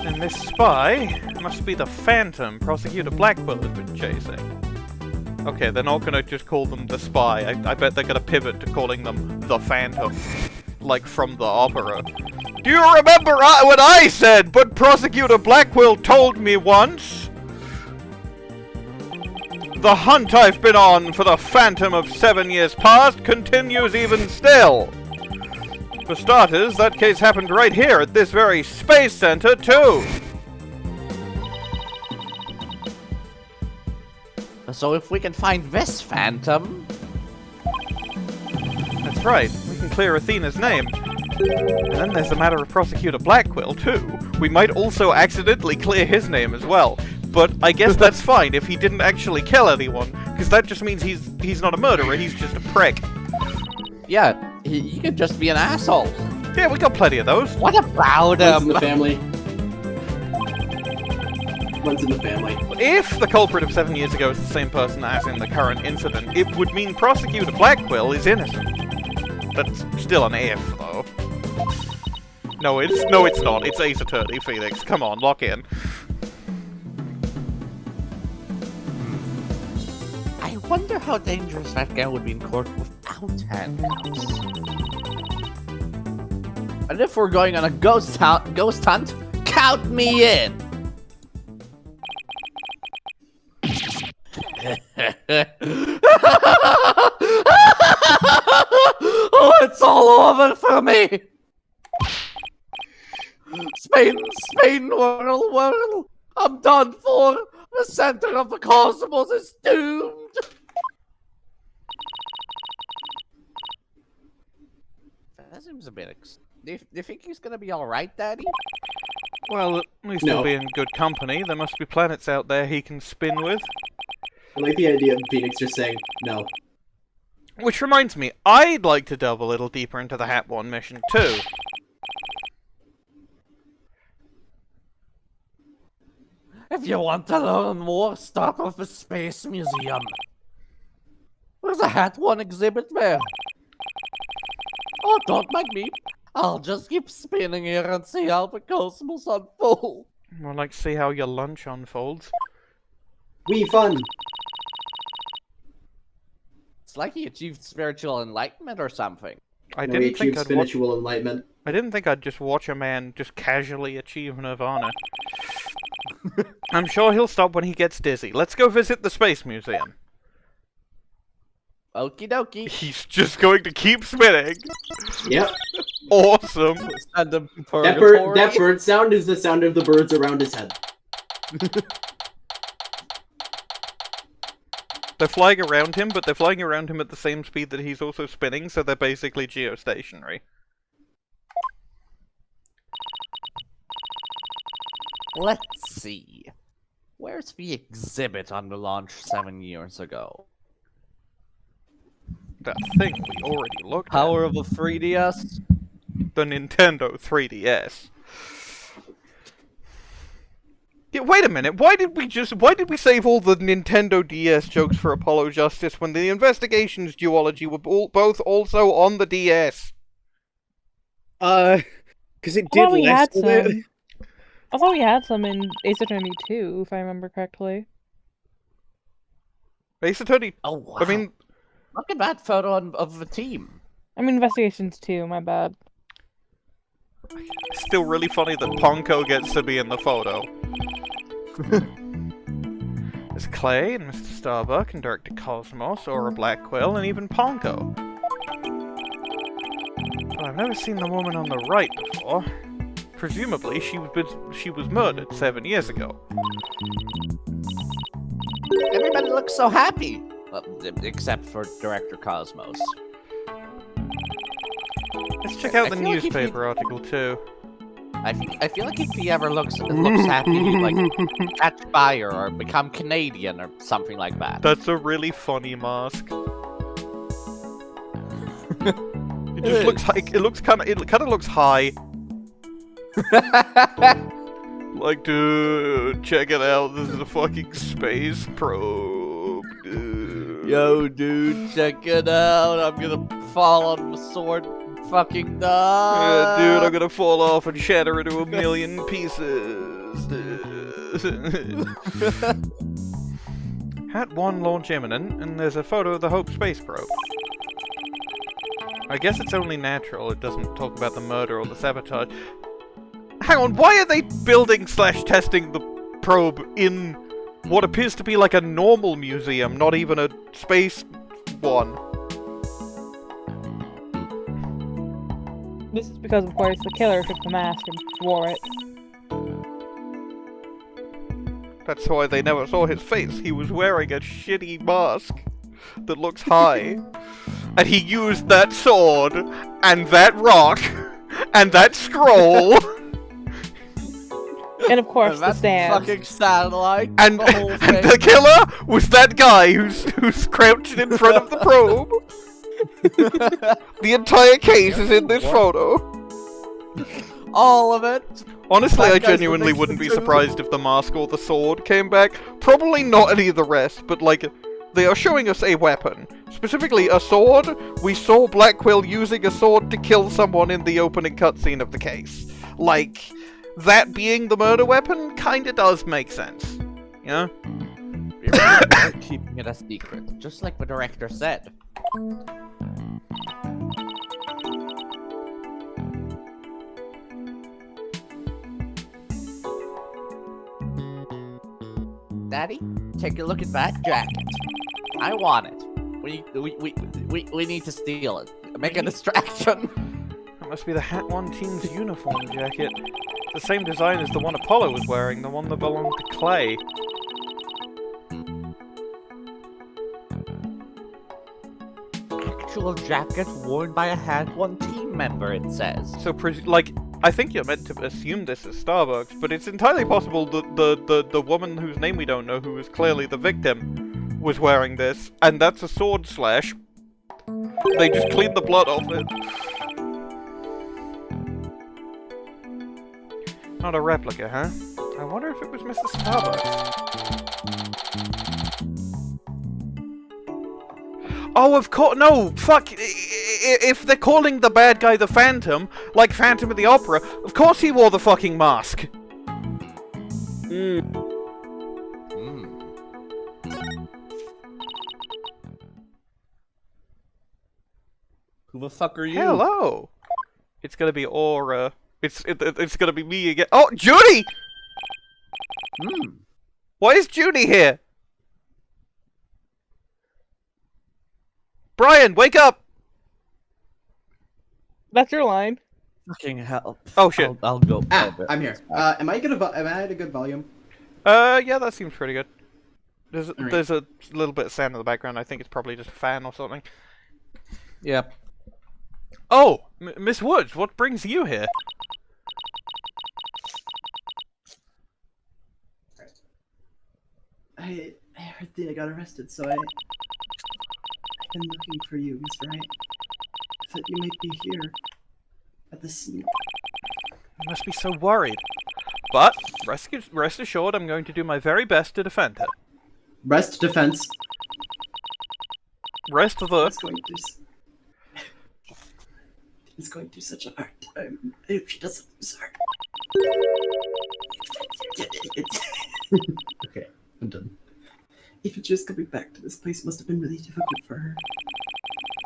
And this spy must be the Phantom Prosecutor Blackquill has been chasing. Okay, they're not gonna just call them the Spy. I bet they're gonna pivot to calling them the Phantom. Like from the opera. Do you remember what I said, but Prosecutor Blackquill told me once? The hunt I've been on for the Phantom of 7 years past continues even still. For starters, that case happened right here at this very space center, too. So if we can find this phantom... That's right, we can clear Athena's name. And then there's the matter of Prosecutor Blackquill, too. We might also accidentally clear his name as well. But I guess that's fine if he didn't actually kill anyone, because that just means he's not a murderer, he's just a prick. Yeah, he could just be an asshole. Yeah, we got plenty of those. What about One's in him? the family. One's in the family. If the culprit of 7 years ago is the same person as in the current incident, it would mean Prosecutor Blackquill is innocent. That's still an if, though. No, it's not. It's Ace Attorney, Phoenix. Come on, lock in. I wonder how dangerous that guy would be in court without handcuffs. And if we're going on a ghost hunt, count me in! Oh, it's all over for me! Spain, whirl. I'm done for. The center of the cosmos is doomed. That seems a bit. Do you think he's gonna be all right, Daddy? Well, at least No. he'll be in good company. There must be planets out there he can spin with. I like the idea of Phoenix just saying no. Which reminds me, I'd like to delve a little deeper into the Hat 1 mission, too. If you want to learn more, start with the Space Museum. There's a Hat 1 exhibit there. Oh, don't mind me. I'll just keep spinning here and see how the cosmos unfold. More like see how your lunch unfolds. We fun. It's like he achieved spiritual enlightenment or something. I No, we didn't think achieved I'd watch. spiritual enlightenment. I didn't think I'd just watch a man just casually achieve nirvana. I'm sure he'll stop when he gets dizzy. Let's go visit the Space Museum. Okie dokie. He's just going to keep spinning. Yep. Awesome. Send him to That bird sound is the sound of the birds around his head. They're flying around him, but they're flying around him at the same speed that he's also spinning, so they're basically geostationary. Let's see. Where's the exhibit on the launch 7 years ago? That thing we already looked Power of a 3DS? at. The Nintendo 3DS. Yeah, wait a minute, why did we save all the Nintendo DS jokes for Apollo Justice when the Investigations duology were both also on the DS? Because it I did thought we had less of it. some. I thought we had some in Ace Attorney 2, if I remember correctly. Ace Attorney, Oh, wow. I mean, Look at that photo of the team. I mean, Investigations 2, my bad. still really funny that Ponco gets to be in the photo. There's Clay and Mr. Starbuck and Yuri Cosmos, Aura Blackquill, and even Ponco. But I've never seen the woman on the right before. Presumably, she was murdered 7 years ago. Everybody looks so happy. Well, except for Director Cosmos. Let's check out I the feel like if newspaper article too. I feel like if he ever looks happy, he'd like catch fire or become Canadian or something like that. That's a really funny mask. It just looks like it kind of looks high. Like, dude, check it out. This is a fucking space probe, dude. Yo, dude, check it out. I'm gonna fall on the sword and fucking die. Yeah, dude, I'm gonna fall off and shatter into a million pieces. Hat 1 launch imminent, and there's a photo of the Hope space probe. I guess it's only natural it doesn't talk about the murder or the sabotage. Hang on, why are they building/testing the probe in what appears to be like a normal museum, not even a space one? This is because, of course, the killer took the mask and wore it. That's why they never saw his face. He was wearing a shitty mask that looks high. And he used that sword, and that rock, and that scroll. And of course, the That's stand. fucking satellite. And, the whole and thing. the killer was that guy who's crouched in front of the probe. The entire case is in this photo. All of it. Honestly, That I guy's genuinely the wouldn't be next to- surprised if the mask or the sword came back. Probably not any of the rest, but like, they are showing us a weapon. Specifically, a sword. We saw Blackquill using a sword to kill someone in the opening cutscene of the case. Like, that being the murder weapon kinda does make sense. You know? We're keeping it a secret, just like the director said. Daddy, take a look at that jacket. I want it. We need to steal it. Make a distraction. That must be the Hat 1 team's uniform jacket. The same design as the one Apollo was wearing, the one that belonged to Clay. Actual jacket worn by a Hat 1 team member, it says. So, like, I think you're meant to assume this is Starbucks, but it's entirely possible that the woman whose name we don't know, who was clearly the victim, was wearing this, and that's a sword slash. They just cleaned the blood off it. Not a replica, huh? I wonder if it was Mr. Starbucks. Oh, of course, no, fuck, if they're calling the bad guy the Phantom, like Phantom of the Opera, of course he wore the fucking mask. Hmm. Who the fuck are you? Hello. It's gonna be Aura. It's gonna be me again. Oh, Judy! Hmm. Why is Judy here? Brian, wake up! That's your line. Fucking hell. Oh shit. I'll go. I'm here. Am I at a good volume? Yeah, that seems pretty good. There's a little bit of sound in the background. I think it's probably just a fan or something. Yep. Oh, Miss Woods, what brings you here? I heard Athena got arrested, so I've been looking for you, Mr. Wright. I thought you might be here at the scene. You must be so worried. But rest assured, I'm going to do my very best to defend her. Rest defense. Rest of the. He's going through such a hard time. If she doesn't lose her. Okay, I'm done. Even just coming back to this place must have been really difficult for her.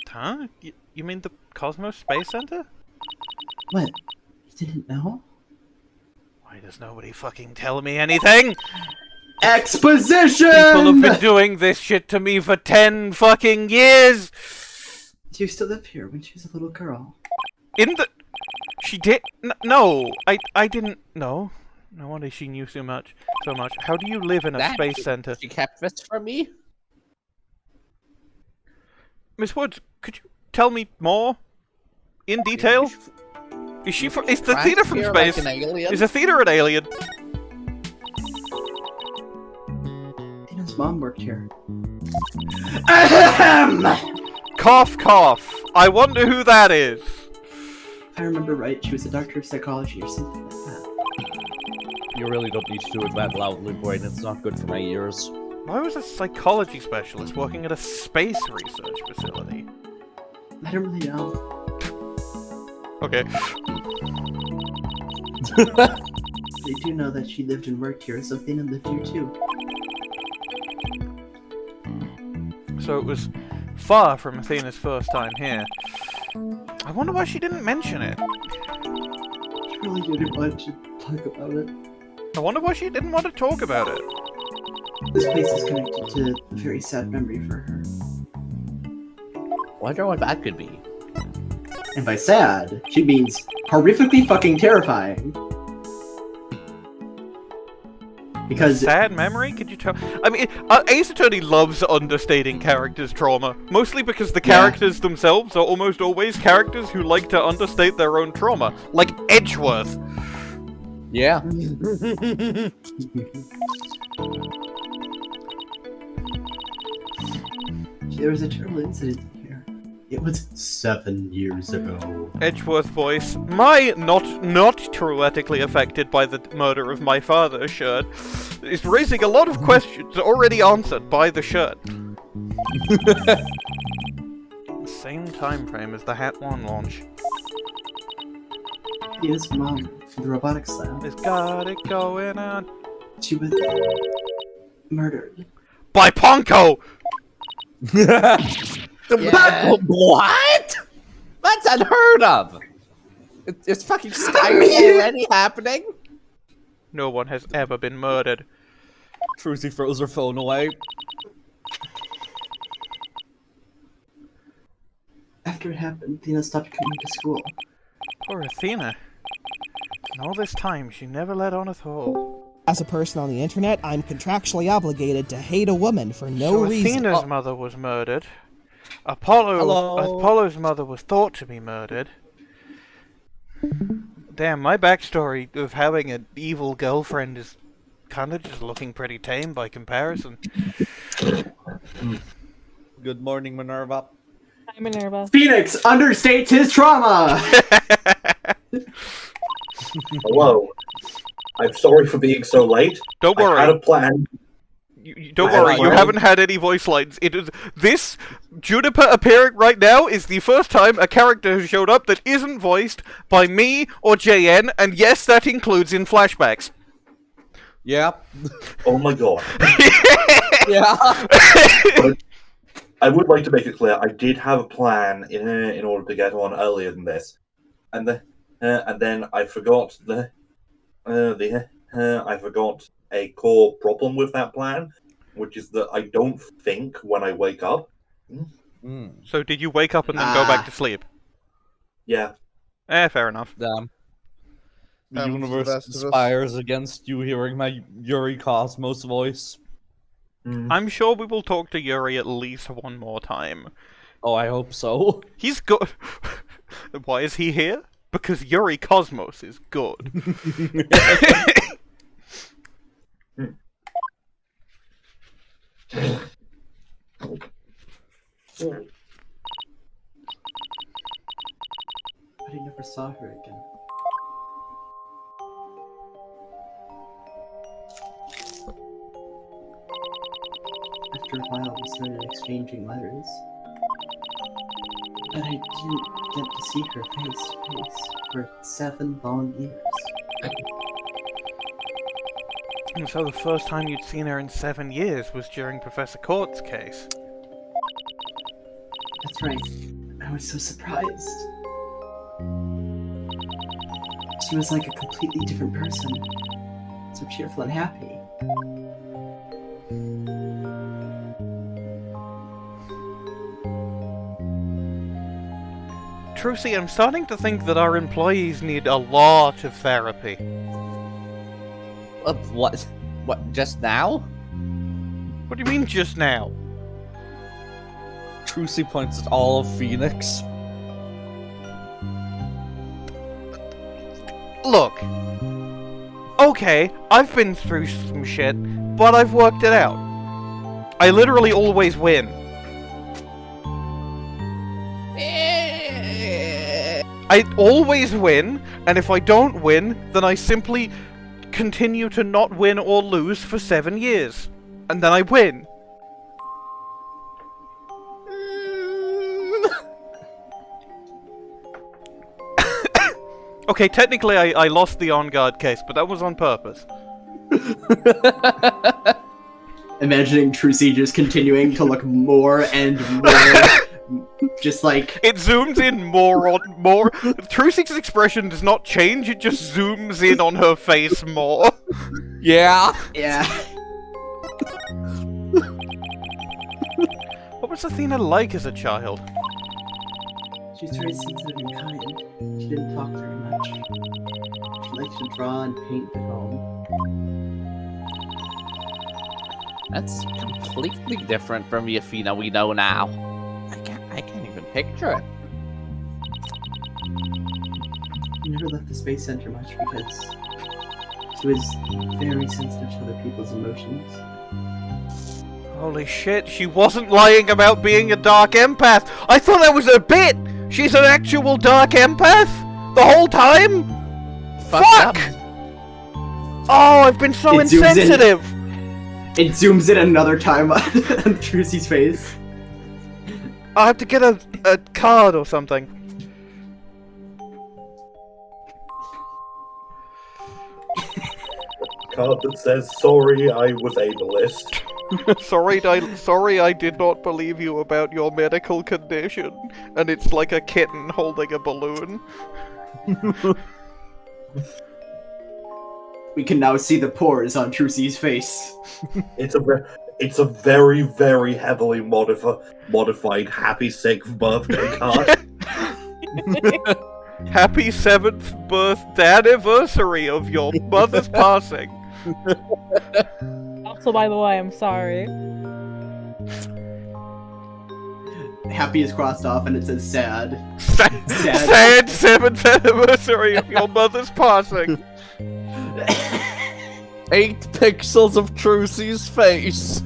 Huh? You mean the Cosmos Space Center? What? You didn't know? Why does nobody fucking tell me anything? Exposition! People have been doing this shit to me for 10 fucking years! Do you still live here when she was a little girl? She did? No, I didn't know. No wonder she knew so much. How do you live in a space center? She kept this from me? Miss Woods, could you tell me more? In detail? Is she from? Is Athena from space? Like an alien? Is Athena an alien? Athena's mom worked here. Cough, cough. I wonder who that is. If I remember right, she was a doctor of psychology or something like that. You really don't need to do it that loudly, Bwain. It's not good for my ears. Why was a psychology specialist working at a space research facility? I don't really know. Okay. They do know that she lived and worked here, so Athena lived here too. So it was far from Athena's first time here. I wonder why she didn't mention it. She really didn't want to talk about it. I wonder why she didn't want to talk about it. This place is connected to a very sad memory for her. Wonder what that could be. And by sad, she means horrifically fucking terrifying. Because sad memory? Could you tell? I mean, Ace Attorney loves understating characters' trauma, mostly because the characters themselves are almost always characters who like to understate their own trauma, like Edgeworth. Yeah. there was a terrible incident here. It was 7 years ago. Edgeworth voice. My not theoretically affected by the murder of my father shirt is raising a lot of questions already answered by the shirt. Same time frame as the Hat 1 launch. His mom from the robotics lab. It's got it going on. She was murdered. By Ponco! What? That's unheard of! It's fucking Skyrim already happening? No one has ever been murdered. Trucy throws her phone away. After it happened, Athena stopped coming to school. Poor Athena. And all this time, she never let on at all. As a person on the internet, I'm contractually obligated to hate a woman for no reason. Athena's mother was murdered. Apollo's mother was thought to be murdered. Damn, my backstory of having an evil girlfriend is kind of just looking pretty tame by comparison. Good morning, Minerva. Hi, Minerva. Phoenix understates his trauma! Hello. I'm sorry for being so late. Don't worry. I had a plan. Don't worry, you haven't had any voice lines. It is this Juniper appearing right now is the first time a character has showed up that isn't voiced by me or JN, and yes, that includes in flashbacks. Yeah. Oh my god. Yeah. But I would like to make it clear, I did have a plan in order to get on earlier than this, and then I forgot I forgot a core problem with that plan, which is that I don't think when I wake up. So did you wake up and then go back to sleep? Yeah. Fair enough. Damn. The Happens to the universe best of us. conspires against you hearing my Yuri Cosmos voice. I'm sure we will talk to Yuri at least one more time. Oh, I hope so. He's good. Why is he here? Because Yuri Cosmos is good. But I never saw her again. After a while, we started exchanging letters. But I didn't get to see her face to face for 7 long years. And so the first time you'd seen her in 7 years was during Professor Court's case. That's right. I was so surprised. She was like a completely different person. So cheerful and happy. Trucy, I'm starting to think that our employees need a lot of therapy. What? What? Just now? What do you mean, just now? Trucy points at all of Phoenix. Look. Okay, I've been through some shit, but I've worked it out. I literally always win. I always win, and if I don't win, then I simply continue to not win or lose for 7 years. And then I win. Okay, technically I lost the on-guard case, but that was on purpose. Imagining Trucy just continuing to look more and more, just like... It zooms in more on more. Trucy's expression does not change, it just zooms in on her face more. Yeah. Yeah. What was Athena like as a child? She was very sensitive and kind. She didn't talk very much. She liked to draw and paint at home. That's completely different from the Athena we know now. I can't even picture it. She never left the Space Center much because she was very sensitive to other people's emotions. Holy shit, she wasn't lying about being a dark empath! I thought that was a bit! She's an actual dark empath? The whole time? Fuck! Oh, I've been so insensitive! It zooms in another time on Trucy's face. I have to get a card or something. Card that says, sorry, I was ableist. Sorry, I did not believe you about your medical condition. And it's like a kitten holding a balloon. We can now see the pores on Trucy's face. It's a very, very heavily modified happy 6th birthday card. Happy 7th birth anniversary of your mother's passing. Also, by the way, I'm sorry. Happy is crossed off and it says sad. Sad 7th anniversary of your mother's passing. 8 pixels of Trucy's face.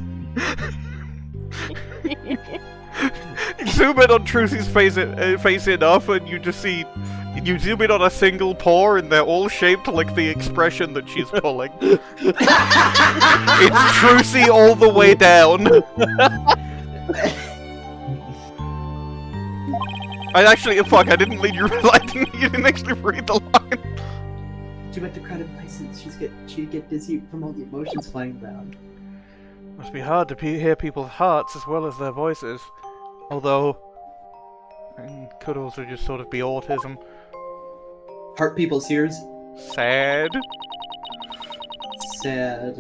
You zoom in on Trucy's face enough and you just see... You zoom in on a single pore and they're all shaped like the expression that she's pulling. It's Trucy all the way down. Fuck, I didn't read you. You didn't actually read the line. She went to credit license. She'd get dizzy from all the emotions flying around. Must be hard to hear people's hearts as well as their voices. Although, it could also just sort of be autism. Heart people's ears. Sad. Sad.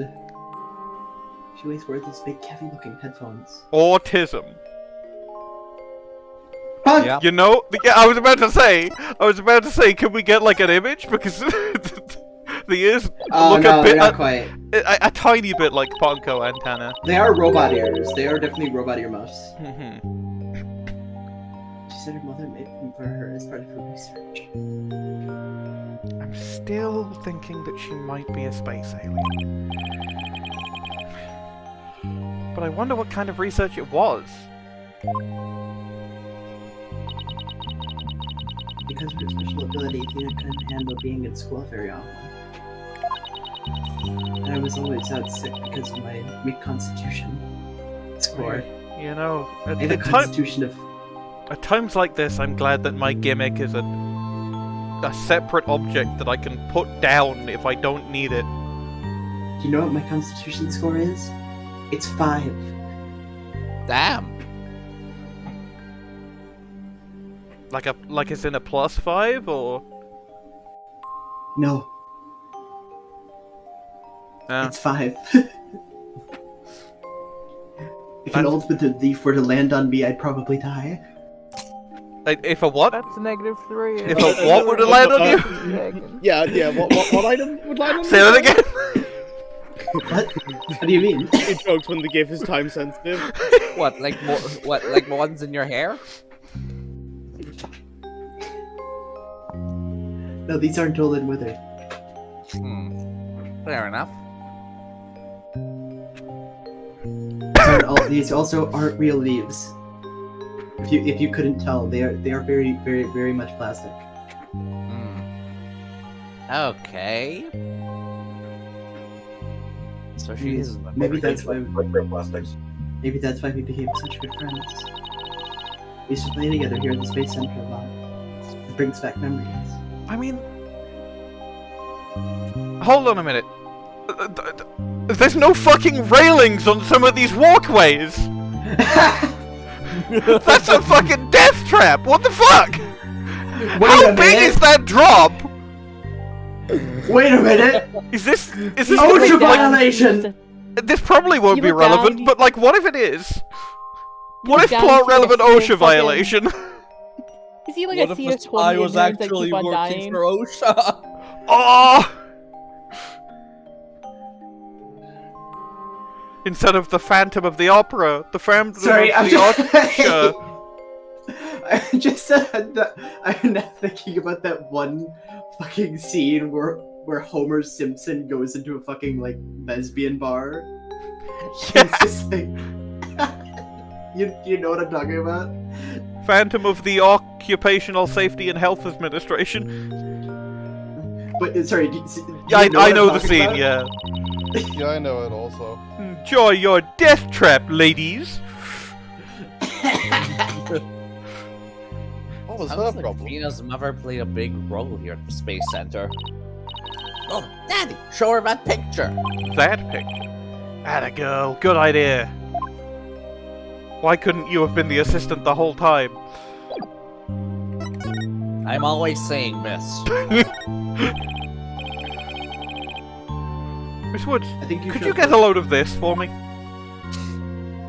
She always wears these big, heavy-looking headphones. Autism. Yeah. You know, I was about to say, can we get like an image? Because the ears look a bit. Not quite. a tiny bit like Ponco antenna. They are robot ears. They are definitely robot earmuffs. She said her mother made them for her as part of her research. I'm still thinking that she might be a space alien. But I wonder what kind of research it was. Because of her special ability, Athena couldn't handle being in school very often. And I was always out sick because of my weak constitution score. You know, I have a constitution of... At times like this, I'm glad that my gimmick is a separate object that I can put down if I don't need it. Do you know what my constitution score is? It's 5. Damn. Like it's in a +5 or? No. It's 5. If an ultimate thief were to land on me, I'd probably die. If a what? That's a -3. If a what would land on you? Yeah. What item would land on you? Say that again. What? What do you mean? It jokes when the GIF is time sensitive. What, like more? What, like ones in your hair? No, these aren't dull and withered. Fair enough. These also aren't real leaves. If you couldn't tell, they are very, very, very much plastic. Okay. So she's Maybe that's why. Plastics. Maybe that's why we became such good friends. We used to play together here at the Space Center a lot. It brings back memories. I mean, hold on a minute. There's no fucking railings on some of these walkways. That's a fucking death trap. What the fuck? How big is that drop? Wait a minute. Is this OSHA violation? This probably won't be look down, relevant, but like, what if it is? What if down, plot you see relevant a OSHA fucking- violation? You see like What a if sea the of spy was 20 that actually keep on working dying? for OSHA? Oh! Instead of the Phantom of the Opera, the Phantom Sorry, of I'm the Opera. I'm now thinking about that one fucking scene where Homer Simpson goes into a fucking like lesbian bar. Yeah. It's just like you know what I'm talking about? Phantom of the Occupational Safety and Health Administration. But sorry, Yeah, I know the scene. Yeah. Yeah, I know it also. Enjoy your death trap, ladies. What was Sounds her like problem? Athena's mother played a big role here at the Space Center. Oh, Daddy, show her that picture. That picture. Atta girl, good idea. Why couldn't you have been the assistant the whole time? I'm always saying this. Miss Woods, I think could you get a load of this for me?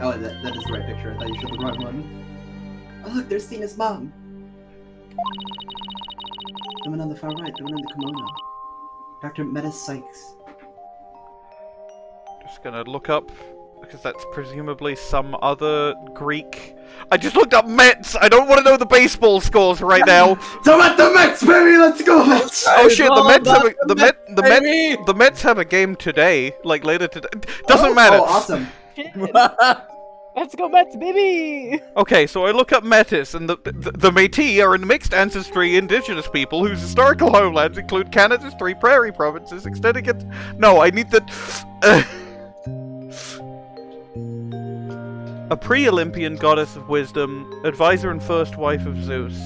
Oh, that is the right picture. I thought you showed the wrong one. Oh look, there's Athena's mom. The one on the far right, the one in the kimono. Dr. Meta Cykes. Just gonna look up, because that's presumably some other Greek. I just looked up Mets! I don't want to know the baseball scores right now! So at the Mets, baby! Let's go, Mets! Oh shit, the Mets have baby! the Mets have a game today, like later today. Doesn't matter. Oh, awesome. Let's go Mets, baby! Okay, so I look up Metis, and the Métis are a mixed ancestry indigenous people whose historical homelands include Canada's 3 prairie provinces, extending it. No, I need the. A pre-Olympian goddess of wisdom, advisor and first wife of Zeus.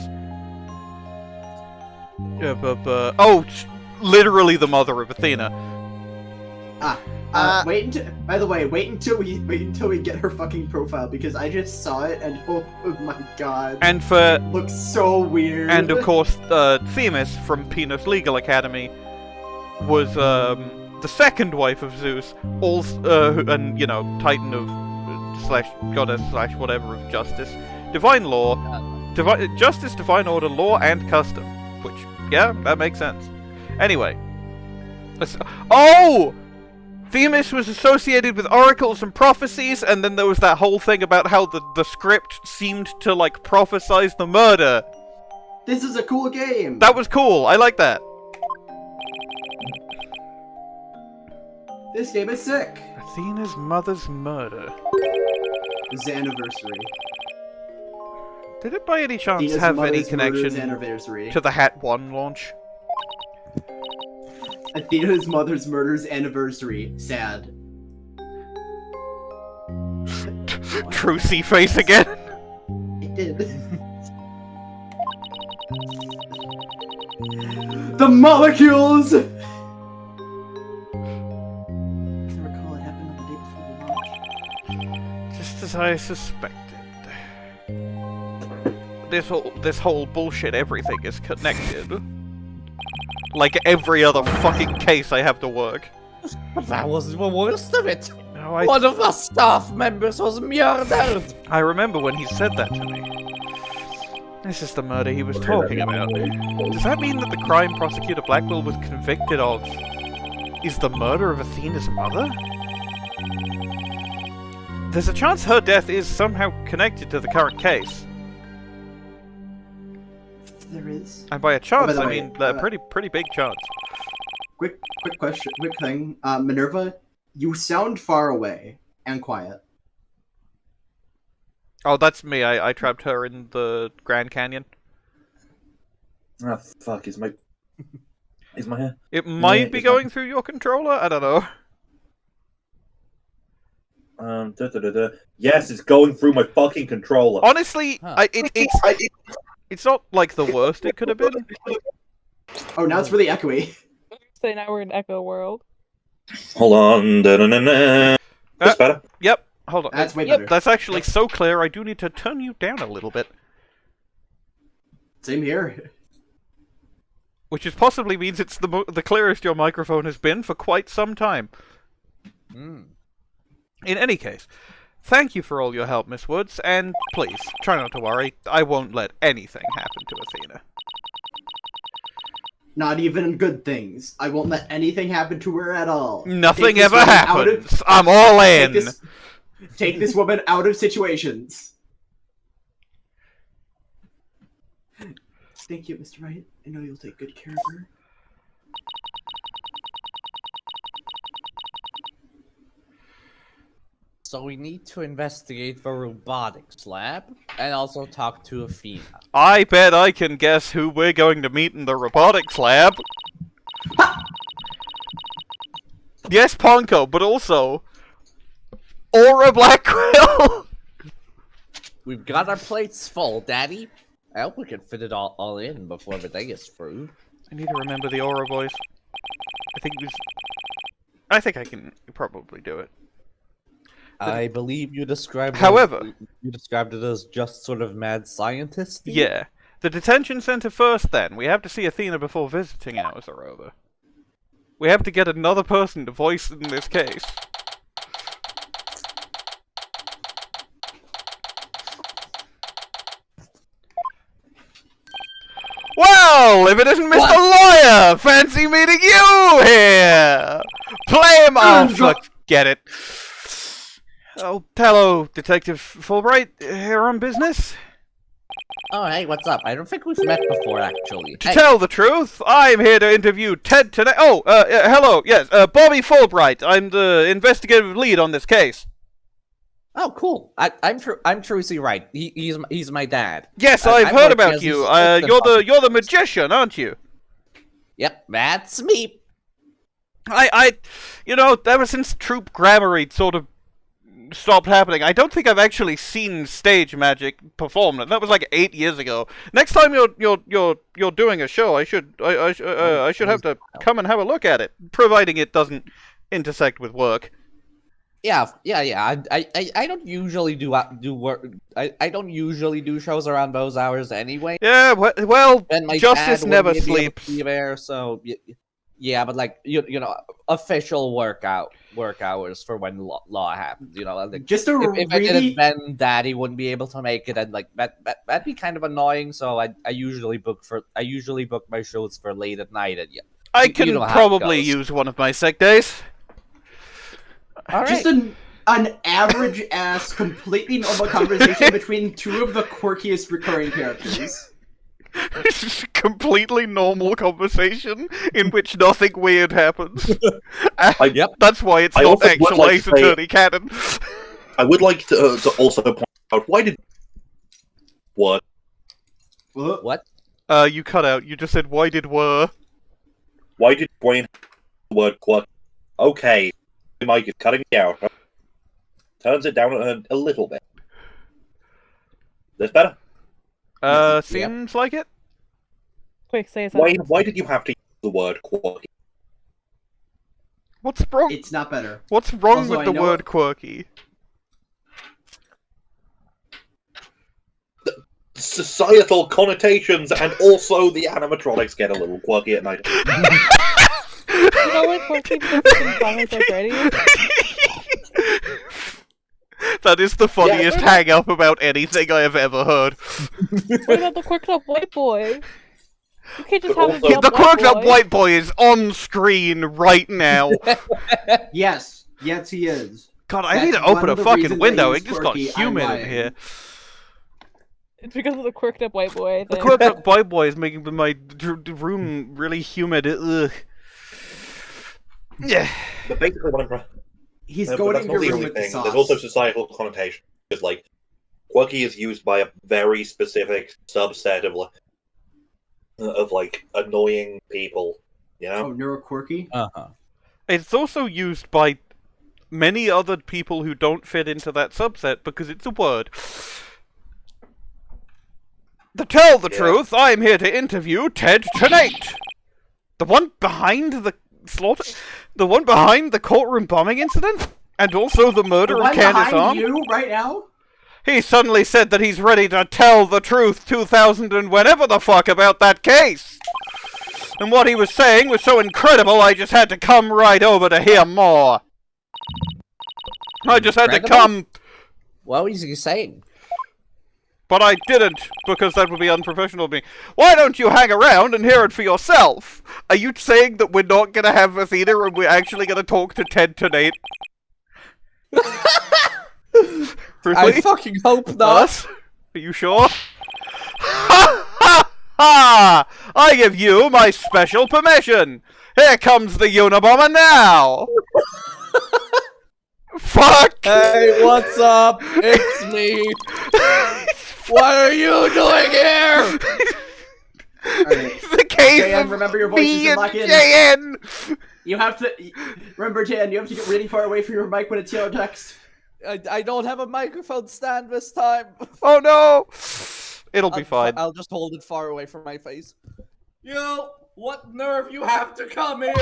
Literally the mother of Athena. Wait until we get her fucking profile, because I just saw it and oh my god. And for looks so weird. And of course, Themis from Penis Legal Academy was the second wife of Zeus, also, and you know, Titan of slash goddess slash whatever of justice, divine law, justice, divine order, law, and custom. Which, yeah, that makes sense. Anyway, oh. Themis was associated with oracles and prophecies, and then there was that whole thing about how the script seemed to, like, prophesize the murder. This is a cool game! That was cool, I like that. This game is sick! Athena's mother's murder. It's the anniversary. Did it by any chance Athena's have any mother's murder's connection anniversary. to the Hat 1 launch? Athena's mother's murder's anniversary. Sad. Trucy face again? It did. The molecules! I recall it happened on the day before the launch. Just as I suspected. This whole bullshit everything is connected. Like every other fucking case I have to work. But that wasn't the worst of it. No, One of our staff members was murdered. I remember when he said that to me. This is the murder he was talking about. Does that mean that the crime prosecutor Blackquill was convicted of is the murder of Athena's mother? There's a chance her death is somehow connected to the current case. There is. And by a chance, by the I way, mean a pretty big chance. Quick question, quick thing. Minerva, you sound far away and quiet. Oh, that's me. I trapped her in the Grand Canyon. Ah, fuck, is my hair? It might be going through your controller? I don't know. Yes, it's going through my fucking controller. Honestly, it's not like the worst it could have been. Oh, now it's really echoey. So now we're in Echo World. Hold on. That's better. Yep. Hold on. That's way better. That's actually so clear. I do need to turn you down a little bit. Same here. Which is possibly means it's the clearest your microphone has been for quite some time. Mm. In any case, thank you for all your help, Miss Woods, and please, try not to worry. I won't let anything happen to Athena. Not even good things. I won't let anything happen to her at all. Nothing ever happens. I'm all in. Take this woman out of situations. Thank you, Mr. Wright. I know you'll take good care of her. So we need to investigate the robotics lab and also talk to Athena. I bet I can guess who we're going to meet in the robotics lab. Yes, Ponco, but also Aura Blackquill. We've got our plates full, Daddy. I hope we can fit it all in before the day is through. I need to remember the Aura voice. I think I can probably do it. I believe you described However, you described it as just sort of mad scientist. Yeah. The detention center first, then. We have to see Athena before visiting hours are over. We have to get another person to voice in this case. Well, if it isn't Mr. Lawyer! Fancy meeting you here! Play him off! Forget it. Oh, hello, Detective Fulbright. Here on business? Oh, hey, what's up? I don't think we've met before, actually. To tell the truth, I'm here to interview Ted Tonate. Oh, hello, yes, Bobby Fulbright. I'm the investigative lead on this case. Oh, cool. I'm Trucy Wright. He's my dad. Yes, I've heard about you. You're the magician, aren't you? Yep, that's me. You know, ever since Troop Grammar sort of stopped happening, I don't think I've actually seen stage magic performed. That was like 8 years ago. Next time you're doing a show, I should have to come and have a look at it, providing it doesn't intersect with work. Yeah. I don't usually do work. I don't usually do shows around those hours anyway. Yeah, well, Justice never sleeps. Be there, so yeah, but like you know, official work hours for when law happens. You know, like, just a if I didn't, then Daddy wouldn't be able to make it, and like that'd be kind of annoying. So I usually book my shows for late at night, and yeah, I can probably use one of my sick days. All Just right. an average-ass, completely normal conversation between two of the quirkiest recurring characters. This is a completely normal conversation in which nothing weird happens. Yep. That's why it's I not also would actual like Ace to say- Attorney canon. I would like to also point out, why did... What? What? You cut out. You just said, why did were? Why did Bwain the word quirky? Okay, Mike is cutting it out. Turns it down a little bit. This better? Seems like it. Quick, say it. Why did you have to use the word quirky? What's wrong? It's not better. What's wrong Also, with I the know- word quirky? Societal connotations and also the animatronics get a little quirky at night. You know, like quirky because it's in comics already. That is the funniest hang-up about anything I have ever heard. What about the quirked up white boy? You can't just have a Also- dumb The quirked up boy. white boy is on screen right now. Yes, he is. God, I That's need to one open a of the fucking reasons window. that It he's just got quirky. I'm humid in lying. here. It's because of the quirked up white boy. I The think. quirked up white boy is making my room really humid. Ugh. Yeah. But basically what I'm... He's but going that's in not your the room only with the thing. sauce. There's also societal connotation. Because, like, quirky is used by a very specific subset of like, annoying people, you know? Oh, neuroquirky? Uh-huh. It's also used by many other people who don't fit into that subset because it's a word. To tell the truth, I am here to interview Tonate. The one behind the slaughter... The one behind the courtroom bombing incident? And also the murder The of one Candace behind Arm? you right now? He suddenly said that he's ready to tell the truth 2000 and whenever the fuck about that case. And what he was saying was so incredible I just had to come right over to hear more. I just had to Incredible? come, What was he saying? but I didn't, because that would be unprofessional of me. Why don't you hang around and hear it for yourself? Are you saying that we're not gonna have Athena and we're actually gonna talk to Tonate? Really? I fucking hope not. Us? Are you sure? Ha ha ha! I give you my special permission. Here comes the Unabomber now. Fuck! Hey, what's up? It's me. What are you doing here? Alright. The case JN, of remember your voices me and and lock in. JN. You have to... Remember, Jan, you have to get really far away from your mic when it's yellow text. I don't have a microphone stand this time. Oh no! It'll be fine. I'll just hold it far away from my face. You, what nerve you have to come here?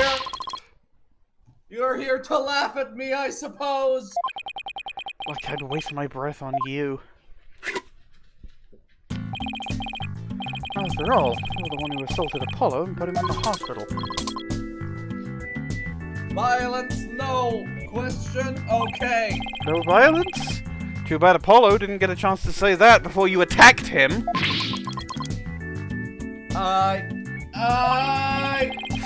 You're here to laugh at me, I suppose. Like I'd waste my breath on you. After all, you're the one who assaulted Apollo and put him in the hospital. Violence, no. Question, okay. No violence? Too bad Apollo didn't get a chance to say that before you attacked him.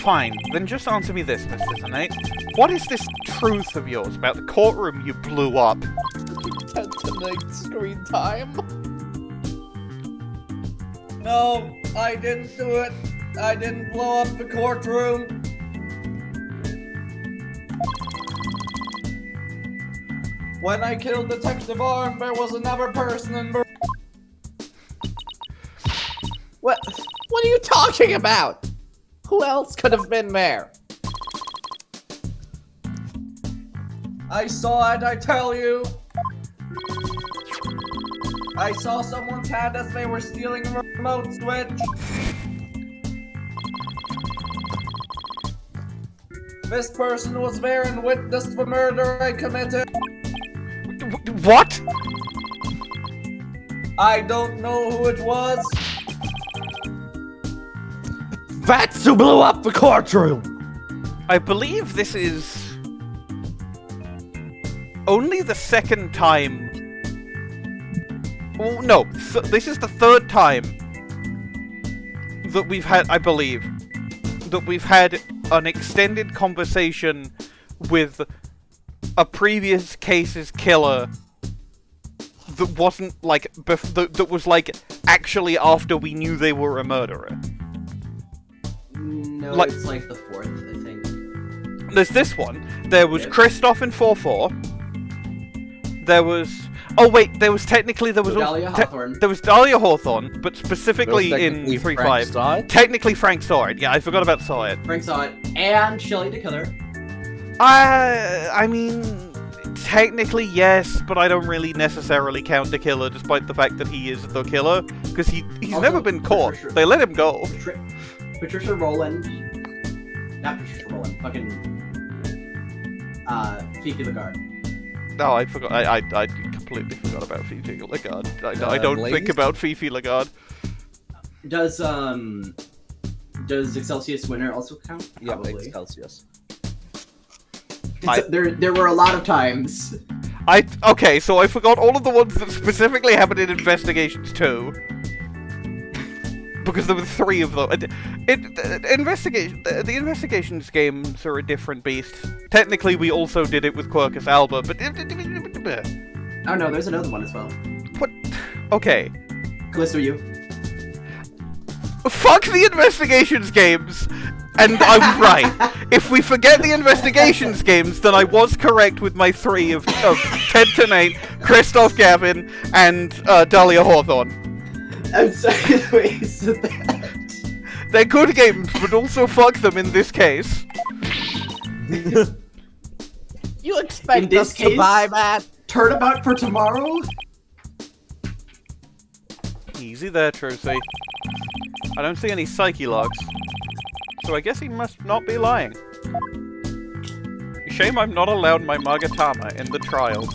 Fine, then just answer me this, Mr. Tonate. What is this truth of yours about the courtroom you blew up? Tonight screen time. No, I didn't do it. I didn't blow up the courtroom. When I killed Detective Arm, there was another person in the... What are you talking about? Who else could have been there? I saw it, I tell you. I saw someone's hand as they were stealing the remote switch. This person was there and witnessed the murder I committed. What? I don't know who it was. That's who blew up the courtroom! I believe this is only the second time. Oh, no, this is the third time that we've had, I believe, that we've had an extended conversation with a previous case's killer that wasn't like that was like actually after we knew they were a murderer. No, Like- it's like the fourth, I think. There's this one. There was Yep. Christoph in 4-4. There was. Oh wait, there was technically there was Dahlia also, Hawthorne. there was Dahlia Hawthorne, but specifically There was in technically 3-5. Frank Side. Technically Frank saw it. Yeah, I forgot about saw it. Frank saw it, and Shelly the Killer. I mean, technically yes, but I don't really necessarily count the killer, despite the fact that he is the killer, because he's Also, never been caught. Patricia- They let him go. Patricia Rowland. Not Patricia Rowland, fucking Fifi Lagarde. No, I forgot. I completely forgot about Fifi Lagarde. I don't think Blaze? about Fifi Lagarde. Does Excelsius Winter also count? Yeah, Probably. Excelsius. There were a lot of times. Okay, so I forgot all of the ones that specifically happened in Investigations 2. Because there were 3 of them. The Investigations games are a different beast. Technically, we also did it with Quercus Alba, but... Oh no, there's another one as well. What? Okay. Callisto U. Fuck the Investigations games! And I'm right. If we forget the Investigations games, then I was correct with my 3 of Ted Tonate, Christoph Gavin, and Dahlia Hawthorne. I'm sorry the way you said that. They're good games, but also fuck them in this case. You expect In this us case- to buy that? Turnabout for tomorrow? Easy there, Trucy. I don't see any psyche logs. So I guess he must not be lying. Shame I'm not allowed my Magatama in the trial.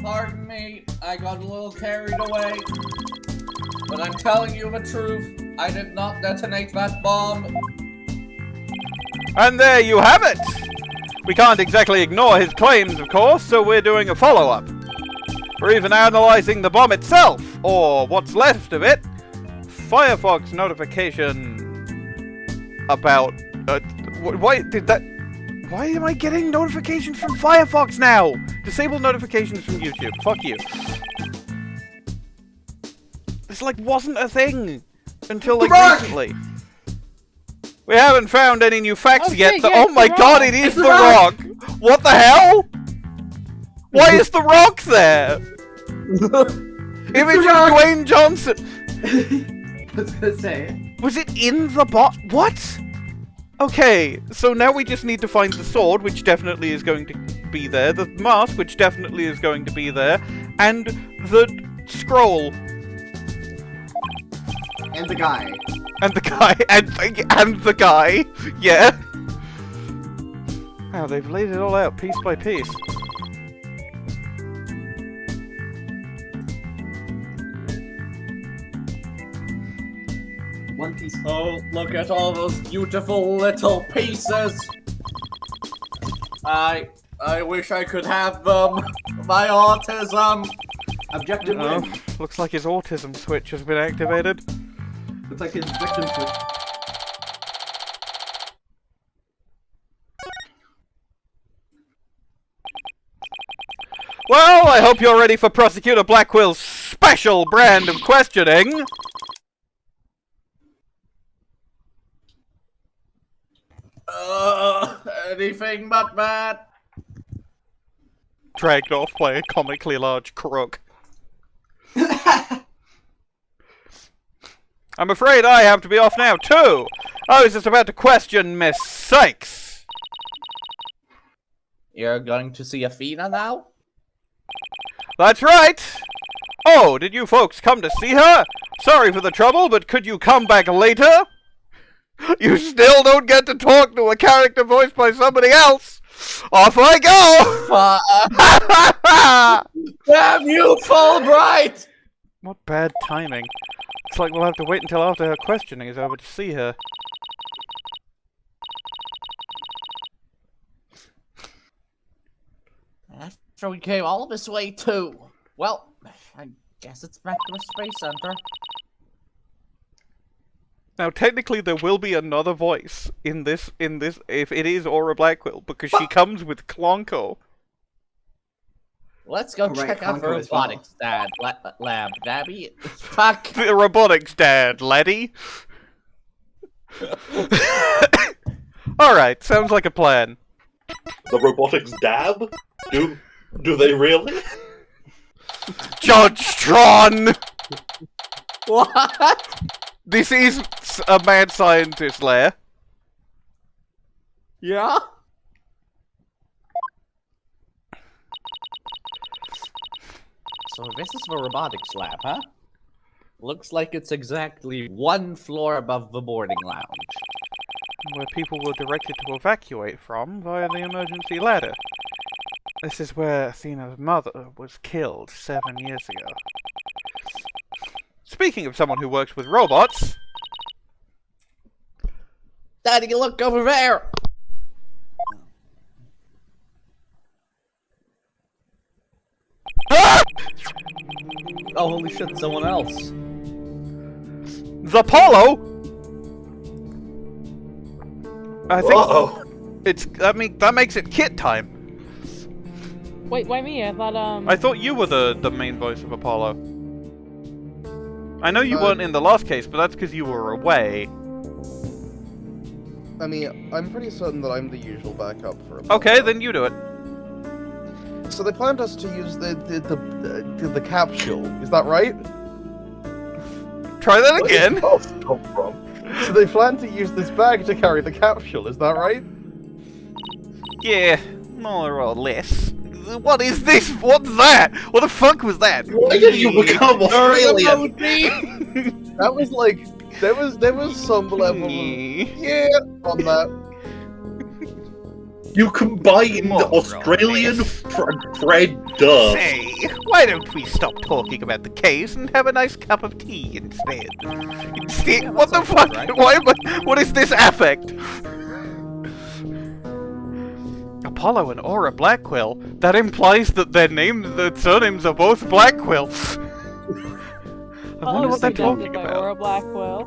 Pardon me, I got a little carried away. But I'm telling you the truth, I did not detonate that bomb. And there you have it! We can't exactly ignore his claims, of course, so we're doing a follow-up. We're even analyzing the bomb itself, or what's left of it. Firefox notification about... why did that... Why am I getting notifications from Firefox now? Disable notifications from YouTube. Fuck you. This, like, wasn't a thing until, like, recently. We haven't found any new facts Oh, yet. shit, yeah, Oh it's my the god, Rock. it is It's the the Rock! Rock. What the hell? Why is the Rock there? Image of Rock. Dwayne Johnson. I was gonna say. Was it in the bot? What? Okay, so now we just need to find the sword, which definitely is going to be there, the mask, which definitely is going to be there, and the scroll. And the guy. And the guy, and the guy, yeah. Wow, they've laid it all out piece by piece. One piece. Oh, look at all those beautiful little pieces. I wish I could have them. My autism. Objective Oh, win. looks like his autism switch has been activated. Looks like his victim switch. Well, I hope you're ready for Prosecutor Blackwill's special brand of questioning. Anything but that. Dragged off by a comically large crook. I'm afraid I have to be off now, too. I was just about to question Miss Cykes. You're going to see Athena now? That's right. Oh, did you folks come to see her? Sorry for the trouble, but could you come back later? You still don't get to talk to a character voiced by somebody else. Off I go! Damn you, Fulbright! What bad timing. It's like we'll have to wait until after her questioning is over to see her. After we came all this way too. Well, I guess it's back to the Space Center. Now, technically, there will be another voice in this, if it is Aura Blackquill, because she comes with Clonco. Let's go check out the robotics lab, Dabby. Fuck. The robotics dad, laddie. Alright, sounds like a plan. The robotics dab? Do they really? Judge Tron! What? This is a mad scientist lair. Yeah? So this is the robotics lab, huh? Looks like it's exactly 1 floor above the boarding lounge. Where people were directed to evacuate from via the emergency ladder. This is where Athena's mother was killed 7 years ago. Speaking of someone who works with robots... Daddy, look over there! Ah! Oh, holy shit, someone else. The Polo! I think I mean, that makes it kit time. Wait, why me? I thought, I thought you were the main voice of Apollo. I know you weren't in the last case, but that's because you were away. I mean, I'm pretty certain that I'm the usual backup for Apollo. Okay, then you do it. So they planned us to use the capsule, is that right? Try that again. Where did come from? So they planned to use this bag to carry the capsule, is that right? Yeah, more or less. What is this? What's that? What the fuck was that? Why did you become Australian? That was like, there was some level of, yeah, on that. You combined Australian Fred Durst. Say, why don't we stop talking about the case and have a nice cup of tea instead? Yeah, what the fuck? right. Why am I, what is this affect? Apollo and Aura Blackquill? That implies that their surnames are both Blackquill. I wonder what they're talking about. Aura Blackquill.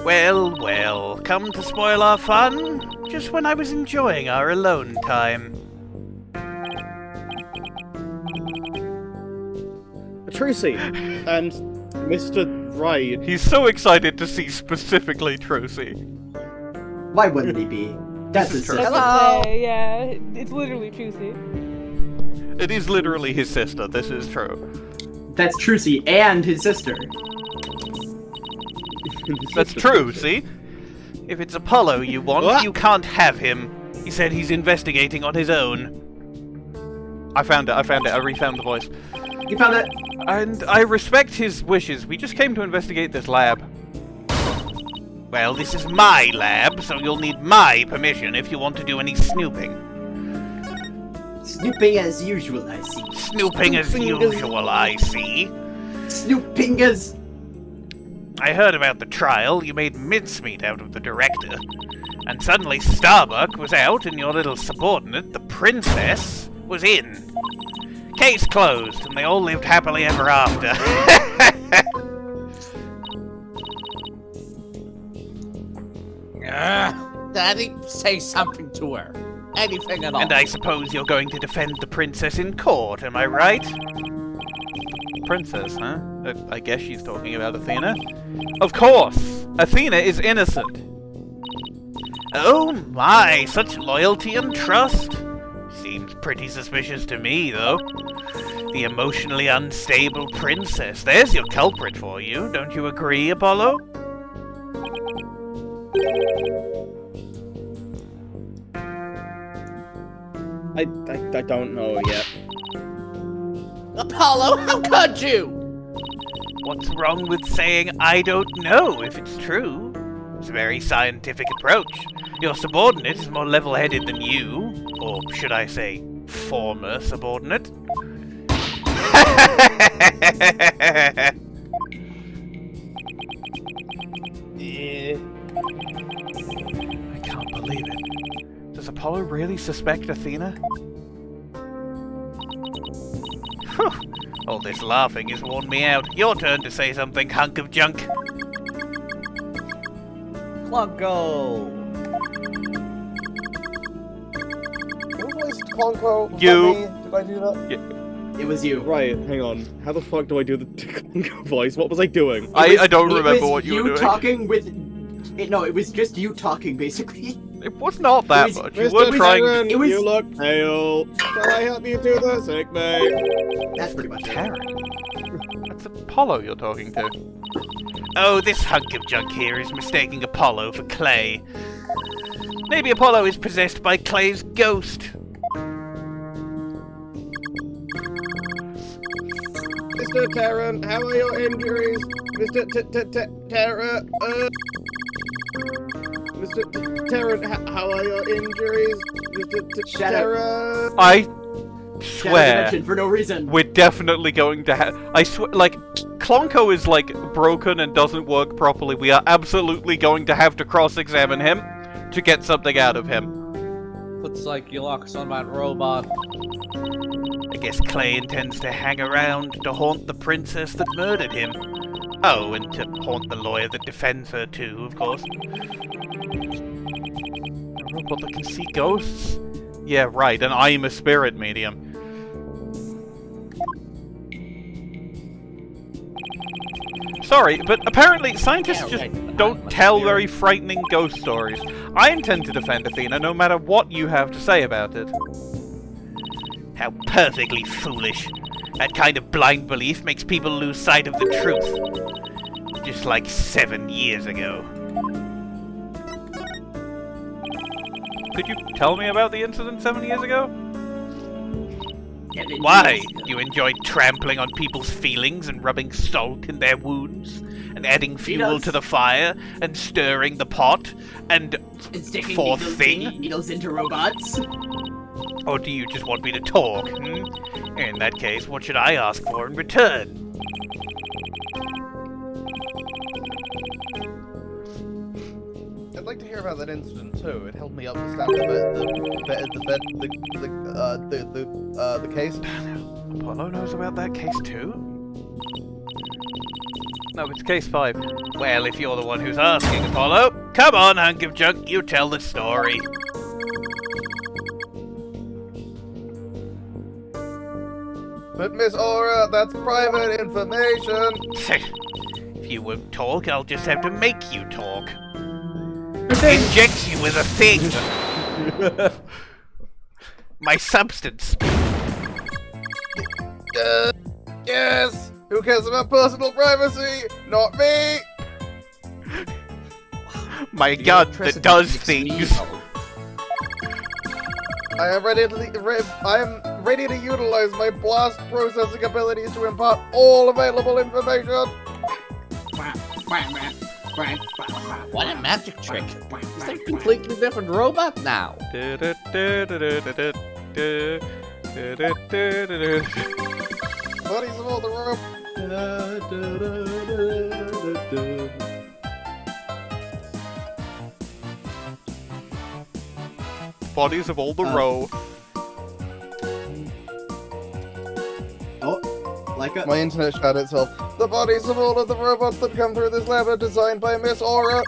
Well, well, come to spoil our fun? Just when I was enjoying our alone time. Trucy and Mr. Wright. He's so excited to see specifically Trucy. Why wouldn't he be? That's his sister. Hello! Yeah, it's literally Trucy. It is literally his sister, this is true. That's Trucy and his sister. That's true, see? If it's Apollo you want, you can't have him. He said he's investigating on his own. I found it, I refound the voice. You found it? And I respect his wishes. We just came to investigate this lab. Well, this is my lab, so you'll need my permission if you want to do any snooping. Snooping as usual, I see. Snooping as usual, I see. Snooping as... I heard about the trial. You made mincemeat out of the director. And suddenly Starbuck was out and your little subordinate, the princess, was in. Case closed, and they all lived happily ever after. Daddy, say something to her. Anything at all. And I suppose you're going to defend the princess in court, am I right? Princess, huh? I guess she's talking about Athena. Of course! Athena is innocent. Oh my, such loyalty and trust. Seems pretty suspicious to me, though. The emotionally unstable princess. There's your culprit for you. Don't you agree, Apollo? I don't know yet. Apollo, how could you? What's wrong with saying I don't know if it's true? It's a very scientific approach. Your subordinate is more level-headed than you. Or should I say, former subordinate? Yeah. I can't believe it. Does Apollo really suspect Athena? Whew. All this laughing has worn me out. Your turn to say something, hunk of junk. Clonco! Who voiced Ponco? Was You. that me? Did I do that? It was you. Right, hang on. How the fuck do I do the Clonco voice? What was I doing? I don't It remember was what you were doing. talking with. No, it was just you talking, basically. It was not that It was- much. You were Mr. trying. Taryn, it was- you look pale. Shall I help you do the sick bay? That's pretty much it. Taryn. That's Apollo you're talking to. Oh, this hunk of junk here is mistaking Apollo for Clay. Maybe Apollo is possessed by Clay's ghost. Mr. Taryn, how are your injuries? Mr. Taryn, Mr. Taryn, how are your injuries? Mr. Shut up. Taryn. I Shadow swear. dimension for no reason. We're definitely going to have. I swear, like, Clonco is, like, broken and doesn't work properly. We are absolutely going to have to cross-examine him to get something out of him. Looks like you locked on that robot. I guess Clay intends to hang around to haunt the princess that murdered him. Oh, and to haunt the lawyer that defends her, too, of course. A robot that can see ghosts? Yeah, right, and I'm a spirit medium. Sorry, but apparently scientists just don't tell very frightening ghost stories. I intend to defend Athena no matter what you have to say about it. How perfectly foolish. That kind of blind belief makes people lose sight of the truth. Just like 7 years ago. Could you tell me about the incident 7 years ago? Why? You enjoyed trampling on people's feelings and rubbing salt in their wounds? And adding fuel to the fire? And stirring the pot? And sticking fourth needles into robots? Or do you just want me to talk, hmm? In that case, what should I ask for in return? I'd like to hear about that incident too. It helped me understand the case. Apollo knows about that case too? No, it's case 5. Well, if you're the one who's asking, Apollo, come on, hunk of junk, you tell the story. But Miss Aura, that's private information. If you won't talk, I'll just have to make you talk. Inject you with a thing. My substance. Yes. Who cares about personal privacy? Not me. My gun that does things. I am ready to utilize my blast processing abilities to impart all available information. What a magic trick. It's a completely different robot now. Bodies of all the rope. Bodies of all the row. Oh, like a... My internet shut itself. The bodies of all of the robots that come through this lab are designed by Miss Aura.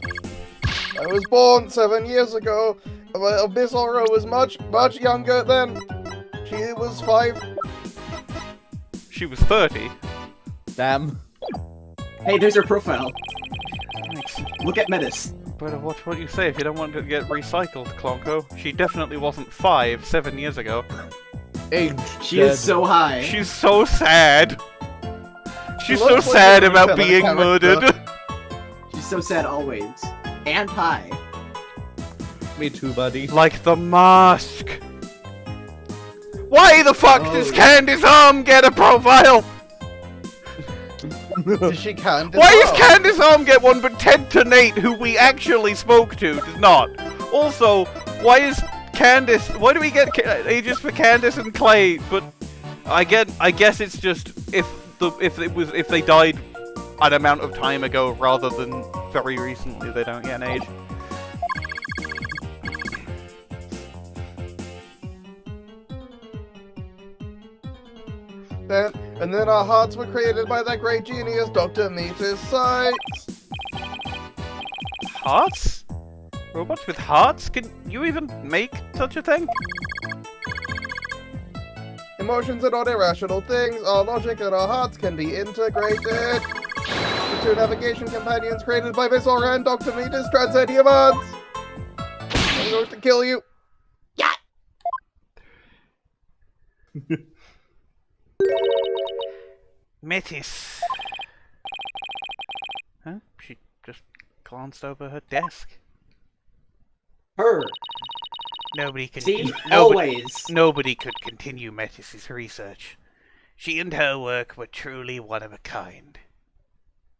I was born 7 years ago. Miss Aura was much younger then. She was 5. She was 30. Damn. Hey, there's her profile. Look at Metis. Better watch what you say if you don't want to get recycled, Clonco. She definitely wasn't 5 7 years ago. Aged. She is so high. She's so sad. She's She so looks like sad a about Nutella being character. murdered. She's so sad always. And high. Me too, buddy. Like the mask. Why the fuck does Candace's arm get a profile? She can't. Why does Candace's arm get one but Tonate, who we actually spoke to, does not? Also, why do we get ages for Candace and Clay? But I guess it's just if they died an amount of time ago rather than very recently, they don't get an age. And then our hearts were created by that great genius, Dr. Metis Sykes. Hearts? Robots with hearts? Can you even make such a thing? Emotions are not irrational things. Our logic and our hearts can be integrated. The two navigation companions created by Miss Aura and Dr. Metis transcend humans. I'm going to kill you. Yeah. Metis. Huh? She just glanced over her desk. Her. Nobody can. See? Always. Nobody could continue Metis's research. She and her work were truly one of a kind.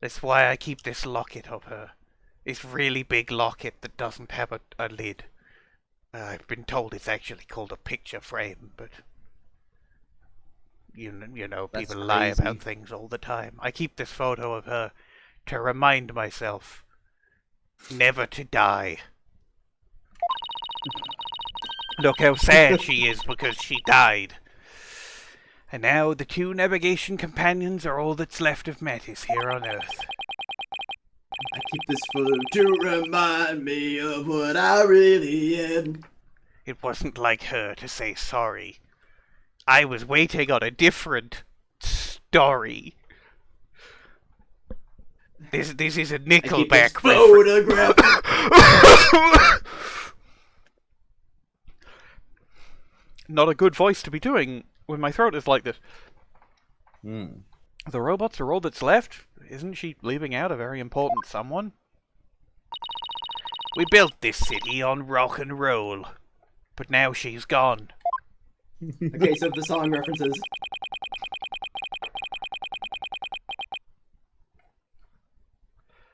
That's why I keep this locket of her. This really big locket that doesn't have a lid. I've been told it's actually called a picture frame, but you know, people lie about things all the time. I keep this photo of her to remind myself never to die. Look how sad she is because she died. And now the two navigation companions are all that's left of Metis here on Earth. I keep this photo to remind me of what I really am. It wasn't like her to say sorry. I was waiting on a different story. This is a Nickelback photograph. Not a good voice to be doing when my throat is like this. The robots are all that's left? Isn't she leaving out a very important someone? We built this city on rock and roll, but now she's gone. Okay, so the song references.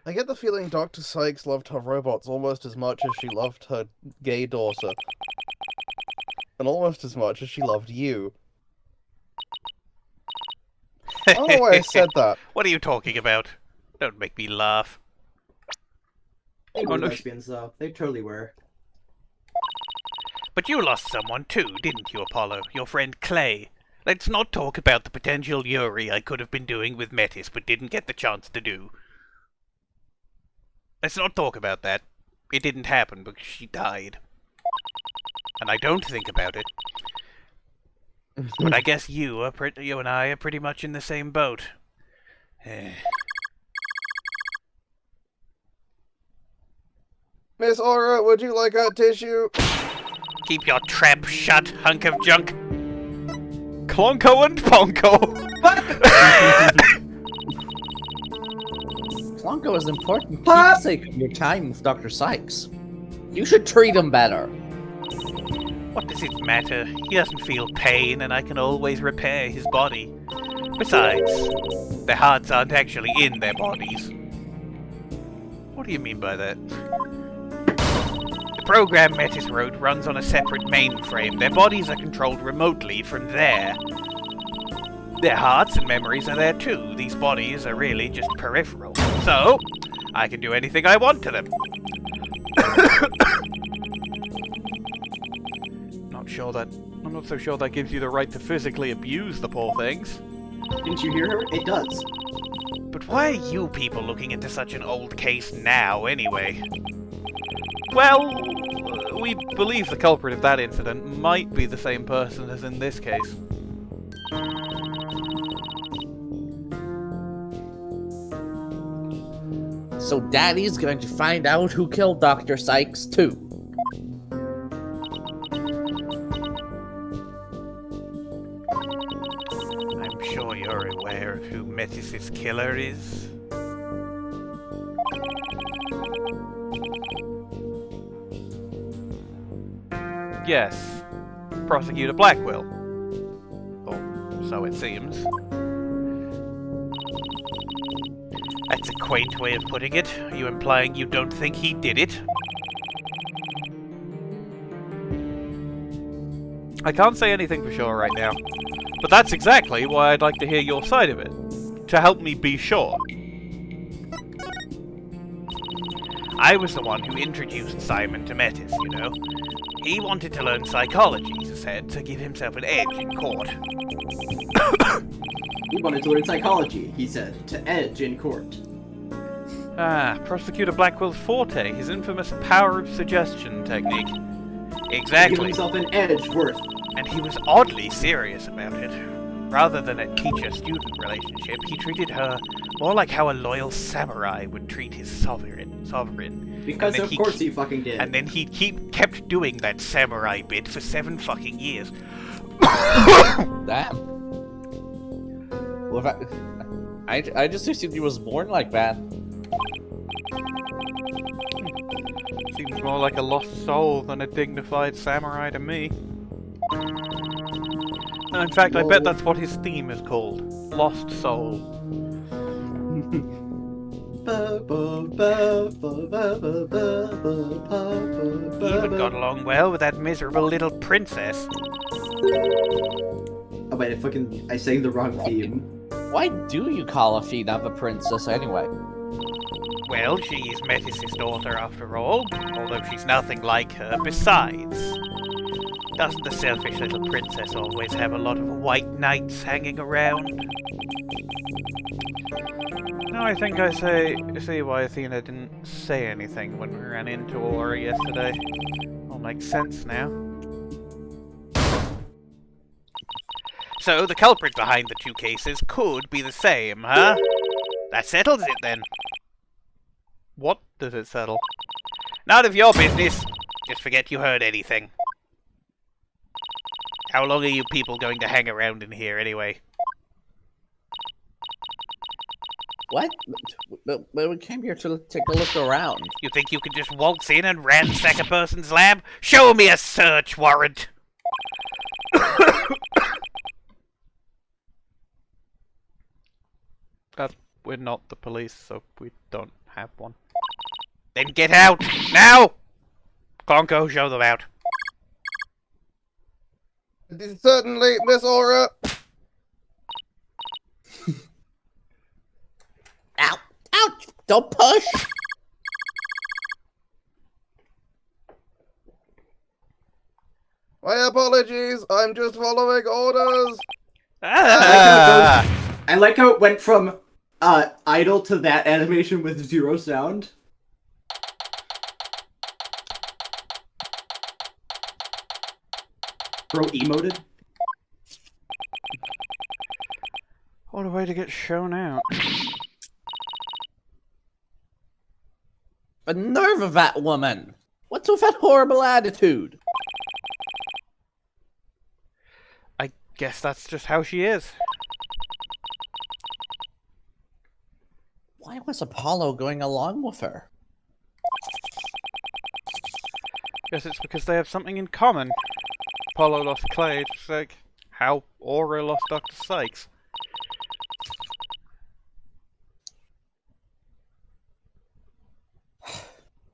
I get the feeling Dr. Sykes loved her robots almost as much as she loved her gay daughter. And almost as much as she loved you. I don't know why I said that. What are you talking about? Don't make me laugh. They were lesbians, though. They totally were. But you lost someone too, didn't you, Apollo? Your friend Clay. Let's not talk about the potential Yuri I could have been doing with Metis but didn't get the chance to do. Let's not talk about that. It didn't happen because she died. And I don't think about it. But I guess you and I are pretty much in the same boat. Miss Aura, would you like a tissue? Keep your trap shut, hunk of junk. Clonco and Ponco. Clonco is important keepsake of your time with Dr. Sykes. You should treat him better. What does it matter? He doesn't feel pain, and I can always repair his body. Besides, their hearts aren't actually in their bodies. What do you mean by that? The program Metis wrote runs on a separate mainframe. Their bodies are controlled remotely from there. Their hearts and memories are there too. These bodies are really just peripheral. So, I can do anything I want to them. I'm not so sure that gives you the right to physically abuse the poor things. Didn't you hear her? It does. But why are you people looking into such an old case now, anyway? Well, we believe the culprit of that incident might be the same person as in this case. So Daddy's going to find out who killed Dr. Sykes, too. I'm sure you're aware of who Metis's killer is. Yes, Prosecutor Blackquill. Or so it seems. That's a quaint way of putting it. Are you implying you don't think he did it? I can't say anything for sure right now, but that's exactly why I'd like to hear your side of it, to help me be sure. I was the one who introduced Simon to Metis, you know. He wanted to learn psychology, he said, to give himself an edge in court. He wanted to learn psychology, he said, to edge in court. Ah, Prosecutor Blackwill's forte, his infamous power of suggestion technique. To give Exactly. himself an Edgeworth. And he was oddly serious about it. Rather than a teacher-student relationship, he treated her more like how a loyal samurai would treat his sovereign. Because of course he fucking did. And then he kept doing that samurai bit for 7 fucking years. Damn. Well, if I just assumed he was born like that. Seems more like a lost soul than a dignified samurai to me. No, in fact, I bet that's what his theme is called. Lost Soul. He even got along well with that miserable little princess. Oh wait, I sang the wrong theme. Why do you call Athena the princess anyway? Well, she's Metis' daughter after all, although she's nothing like her. Besides, doesn't the selfish little princess always have a lot of white knights hanging around? No, I think I see why Athena didn't say anything when we ran into Aura yesterday. All makes sense now. So, the culprit behind the 2 cases could be the same, huh? That settles it then. What does it settle? None of your business. Just forget you heard anything. How long are you people going to hang around in here anyway? What? But we came here to take a look around. You think you can just waltz in and ransack a person's lab? Show me a search warrant! We're not the police, so we don't have one. Then get out! Now! Clonco, show them out. Certainly, Miss Aura. Ow! Ouch! Don't push! My apologies, I'm just following orders. I like how it went from idle to that animation with 0 sound. Bro emoted. What a way to get shown out. The nerve of that woman! What's with that horrible attitude? I guess that's just how she is. Why was Apollo going along with her? Guess it's because they have something in common. Apollo lost Clay, just like how Aura lost Dr. Cykes.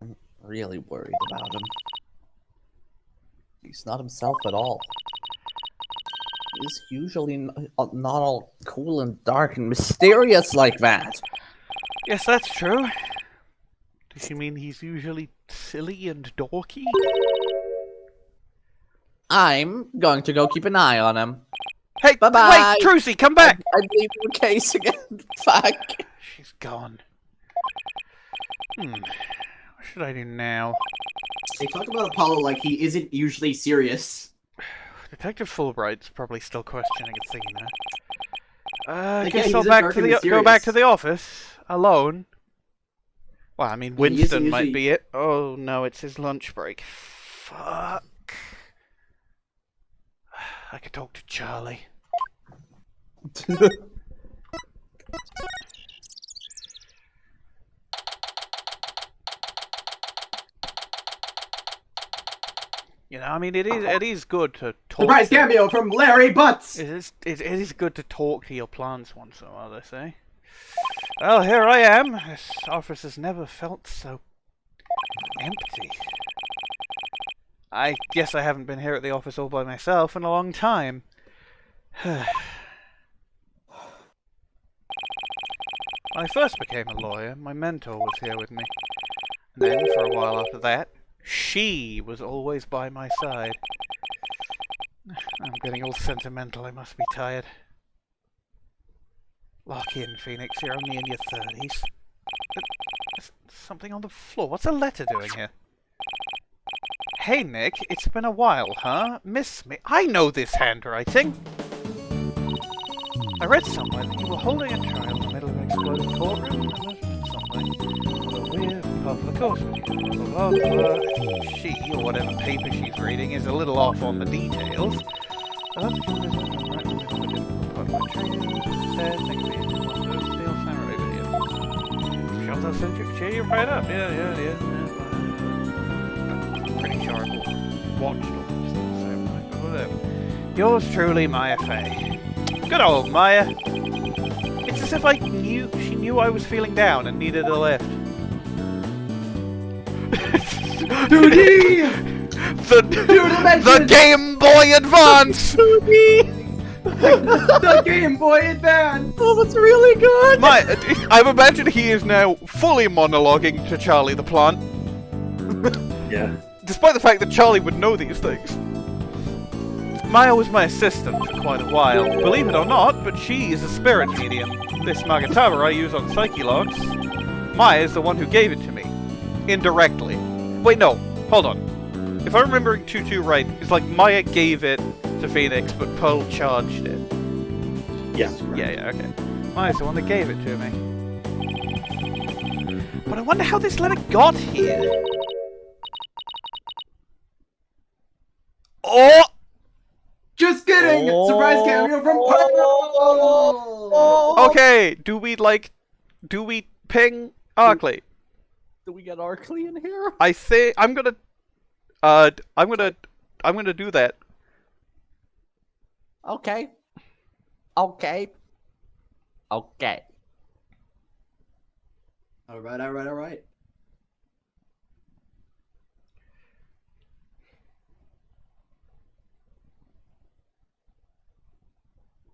I'm really worried about him. He's not himself at all. He's usually not all cool and dark and mysterious like that. Yes, that's true. Does she mean he's usually silly and dorky? I'm going to go keep an eye on him. Hey, Bye-bye. wait, Trucy, come back! I believe in the case again. Fuck. She's gone. What should I do now? They talk about Apollo like he isn't usually serious. Detective Fulbright's probably still questioning Athena. I Like, guess yeah, I'll he's go back mysterious. to the office alone. Well, I mean, Yeah, he isn't Winston might usually- be it. Oh no, it's his lunch break. Fuck. I could talk to Charlie. You know, I mean, it is good to talk. Surprise cameo from Larry Butts! It is good to talk to your plants once in a while, they say. Well, here I am. This office has never felt so empty. I guess I haven't been here at the office all by myself in a long time. When I first became a lawyer, my mentor was here with me. And then, for a while after that, She was always by my side. I'm getting all sentimental, I must be tired. Lock in, Phoenix, you're only in your 30s. There's something on the floor. What's a letter doing here? Hey Nick, it's been a while, huh? Miss me? I know this handwriting! I read somewhere that you were holding a child in the middle of an exploded courtroom. Something. A weird part of the course with you. Blah, blah, blah. She, or whatever paper she's reading, is a little off on the details. I love the part of my training. Said, thanks for your steel hammer over here. Shows I'll send you, cheer you right up. Yeah. Pretty sure I will watched all this at the same time, but whatever. Yours truly, Maya Fey. Good old Maya. It's as if she knew I was feeling down and needed a lift. The Game Boy Advance! The Game Boy Advance! Oh, that's really good! I've imagined he is now fully monologuing to Charlie the plant. Yeah. Despite the fact that Charlie would know these things. Maya was my assistant for quite a while, believe it or not, but she is a spirit medium. This Magatama I use on Psyche logs. Maya is the one who gave it to me. Indirectly. Wait, no. Hold on. If I'm remembering 2-2 right, it's like Maya gave it to Phoenix, but Pearl charged it. Yes. Yeah, okay. Maya's the one that gave it to me. But I wonder how this letter got here. Oh! Just kidding! Surprise cameo from Pearl! Okay, do we ping Arkley? Do we get Arkley in here? I say I'm gonna do that. Okay. Alright.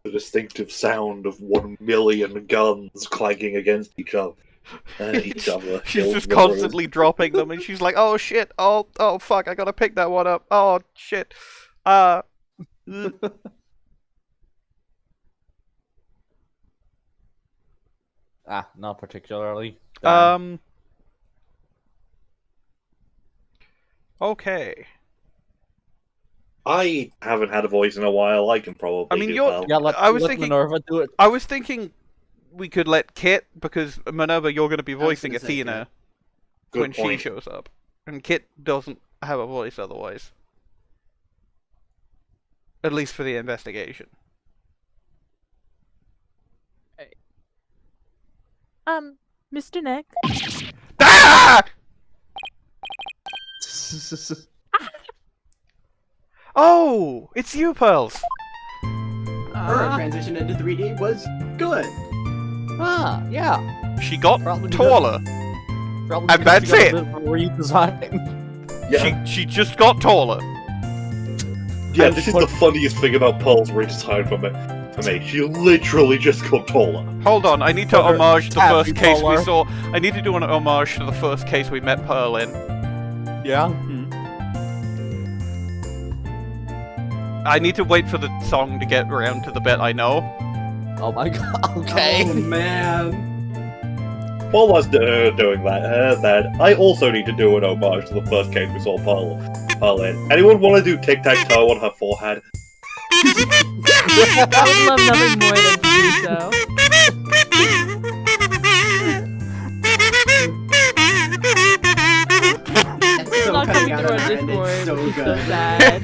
The distinctive sound of 1 million guns clanging against each other. She's just constantly dropping them, and she's like, "Oh shit! Oh fuck! I gotta pick that one up! Oh shit!" Not particularly. Okay. I haven't had a voice in a while. I can probably do well. Yeah, let Minerva do it. I was thinking we could let Kit, because Minerva, you're going to be voicing Athena when she shows up, and Kit doesn't have a voice otherwise. At least for the investigation. Hey. Mr. Nick. Ah! Oh, it's you, Pearls. Her transition into 3D was good. Yeah. She got Probably taller. Probably And that's she got it. A bit of a redesign. Yeah. She just got taller. Yeah, this is the funniest thing about Pearl's redesign for me. She literally just got taller. Hold on, I need to homage the first case we taller. saw. I need to do an homage to the first case we met Pearl in. Yeah. I need to wait for the song to get around to the bit I know. Oh my god. Okay. Oh man. While I was doing that, I also need to do an homage to the first case we saw Pearl in. Anyone want to do tic-tac-toe on her forehead? I would love nothing more than to do so. It's so Not coming cutting out through on our her end, Discord, it's so which is so good. sad.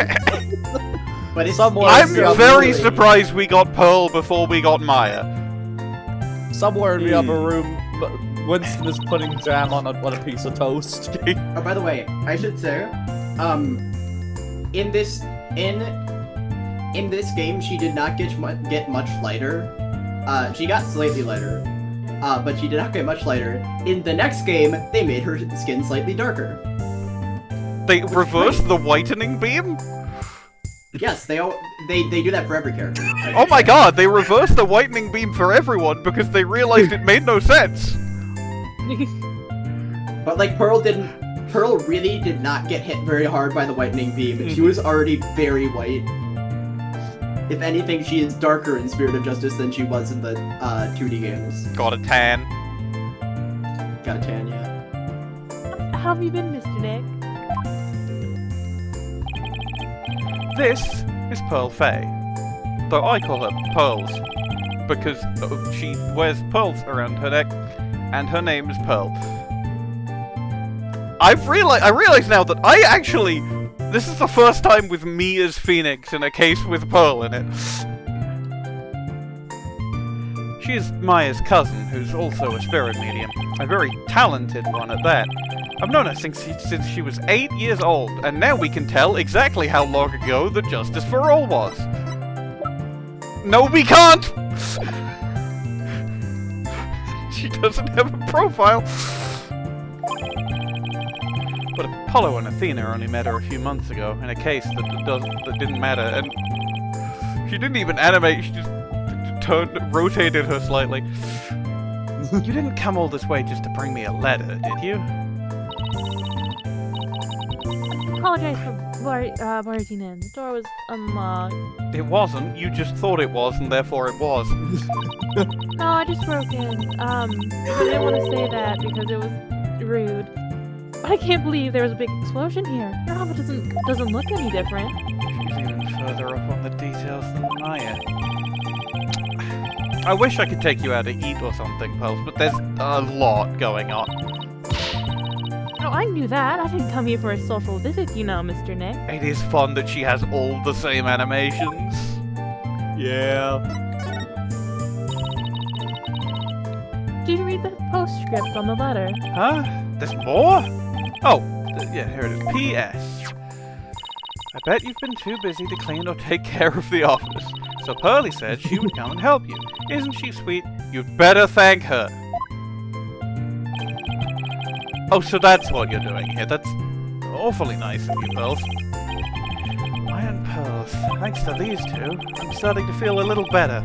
But it's I'm very really- surprised we got Pearl before we got Maya. Somewhere in the other room, Winston is putting jam on a piece of toast. Oh, by the way, I should say, in this game, she did not get much lighter. She got slightly lighter, but she did not get much lighter. In the next game, they made her skin slightly darker. They reversed the whitening beam? Yes, they do that for every character. Oh my god, they reversed the whitening beam for everyone because they realized it made no sense. But like Pearl didn't Pearl really did not get hit very hard by the whitening beam. She was already very white. If anything, she is darker in Spirit of Justice than she was in the 2D games. Got a tan. Got a tan, yeah. How have you been, Mr. Nick? This is Pearl Faye. Though I call her Pearls, because she wears pearls around her neck, and her name is Pearl. I realize now that this is the first time with me as Phoenix in a case with Pearl in it. She is Maya's cousin, who's also a spirit medium. A very talented one at that. I've known her since she was 8 years old, and now we can tell exactly how long ago the Justice for All was. No, we can't! She doesn't have a profile. But Apollo and Athena only met her a few months ago, in a case that didn't matter, and she didn't even animate, she just rotated her slightly. You didn't come all this way just to bring me a letter, did you? Apologize for barging in. The door was unlocked. It wasn't, you just thought it was, and therefore it was. No, I just broke in. I didn't want to say that because it was rude. But I can't believe there was a big explosion here. Your office doesn't look any different. She's even further up on the details than Maya. I wish I could take you out to eat or something, Pulse, but there's a lot going on. Oh, I knew that. I didn't come here for a social visit, you know, Mr. Nick. It is fun that she has all the same animations. Yeah. Did you read the postscript on the letter? Huh? There's more? Oh, yeah, here it is. P.S. I bet you've been too busy to clean or take care of the office. So Pearlie said she would come and help you. Isn't she sweet? You'd better thank her. Oh, so that's what you're doing here. That's awfully nice of you, Pearls. Iron Pearls. Thanks to these two, I'm starting to feel a little better.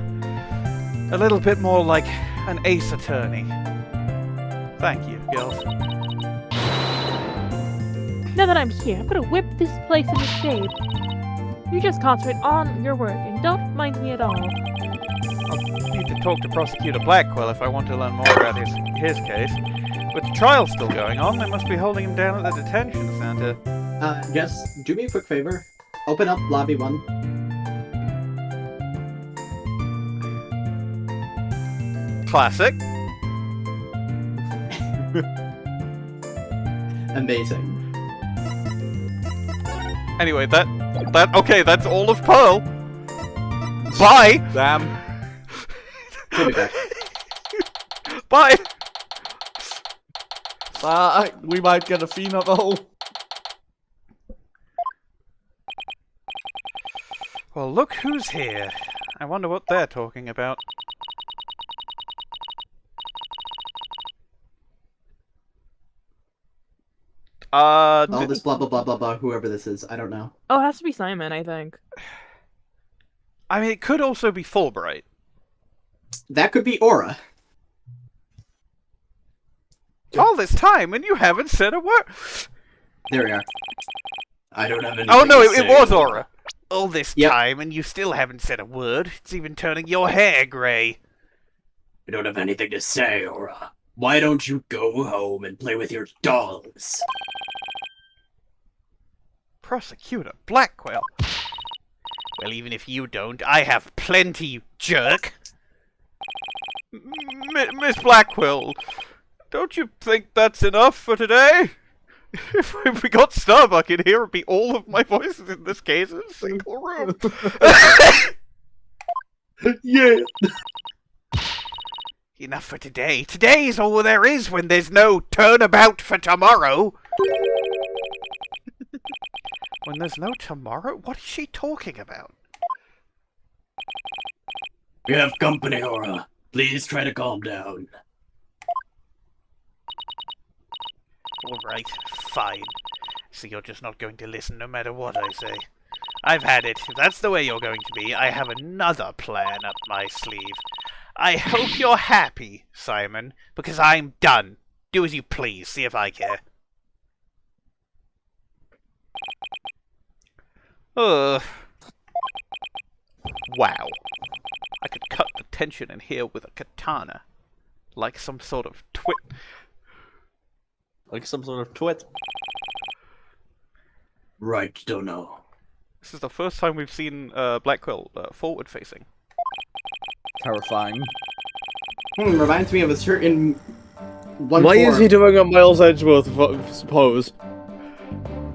A little bit more like an ace attorney. Thank you, girls. Now that I'm here, I'm gonna whip this place into shape. You just concentrate on your work and don't mind me at all. I'll need to talk to Prosecutor Blackquill if I want to learn more about his case. With the trial still going on, they must be holding him down at the detention center. Jess, do me a quick favor. Open up Lobby 1. Classic. Amazing. Anyway, okay, that's all of Pearl. Bye! Damn. Give me back. Bye! We might get Athena though. Well, look who's here. I wonder what they're talking about. All this blah blah blah blah blah, whoever this is, I don't know. Oh, it has to be Simon, I think. I mean, it could also be Fulbright. That could be Aura. All this time and you haven't said a word. There we are. I don't have anything Oh no, to it say. was Aura. All this Yep. time and you still haven't said a word. It's even turning your hair grey. I don't have anything to say, Aura. Why don't you go home and play with your dolls? Prosecutor Blackquill. Well, even if you don't, I have plenty, you jerk. Miss Blackquill, don't you think that's enough for today? If we got Starbuck in here, it'd be all of my voices in this case in a single room. Yeah. Enough for today. Today's all there is when there's no turnabout for tomorrow. When there's no tomorrow? What is she talking about? We have company, Aura. Please try to calm down. Alright, fine. So you're just not going to listen no matter what I say. I've had it. If that's the way you're going to be, I have another plan up my sleeve. I hope you're happy, Simon, because I'm done. Do as you please, see if I care. Ugh. Wow. I could cut the tension in here with a katana. Like some sort of twit. Like some sort of twit. Right, don't know. This is the first time we've seen Blackquill forward-facing. Terrifying. Reminds me of a certain one. Why is he doing a Miles Edgeworth pose?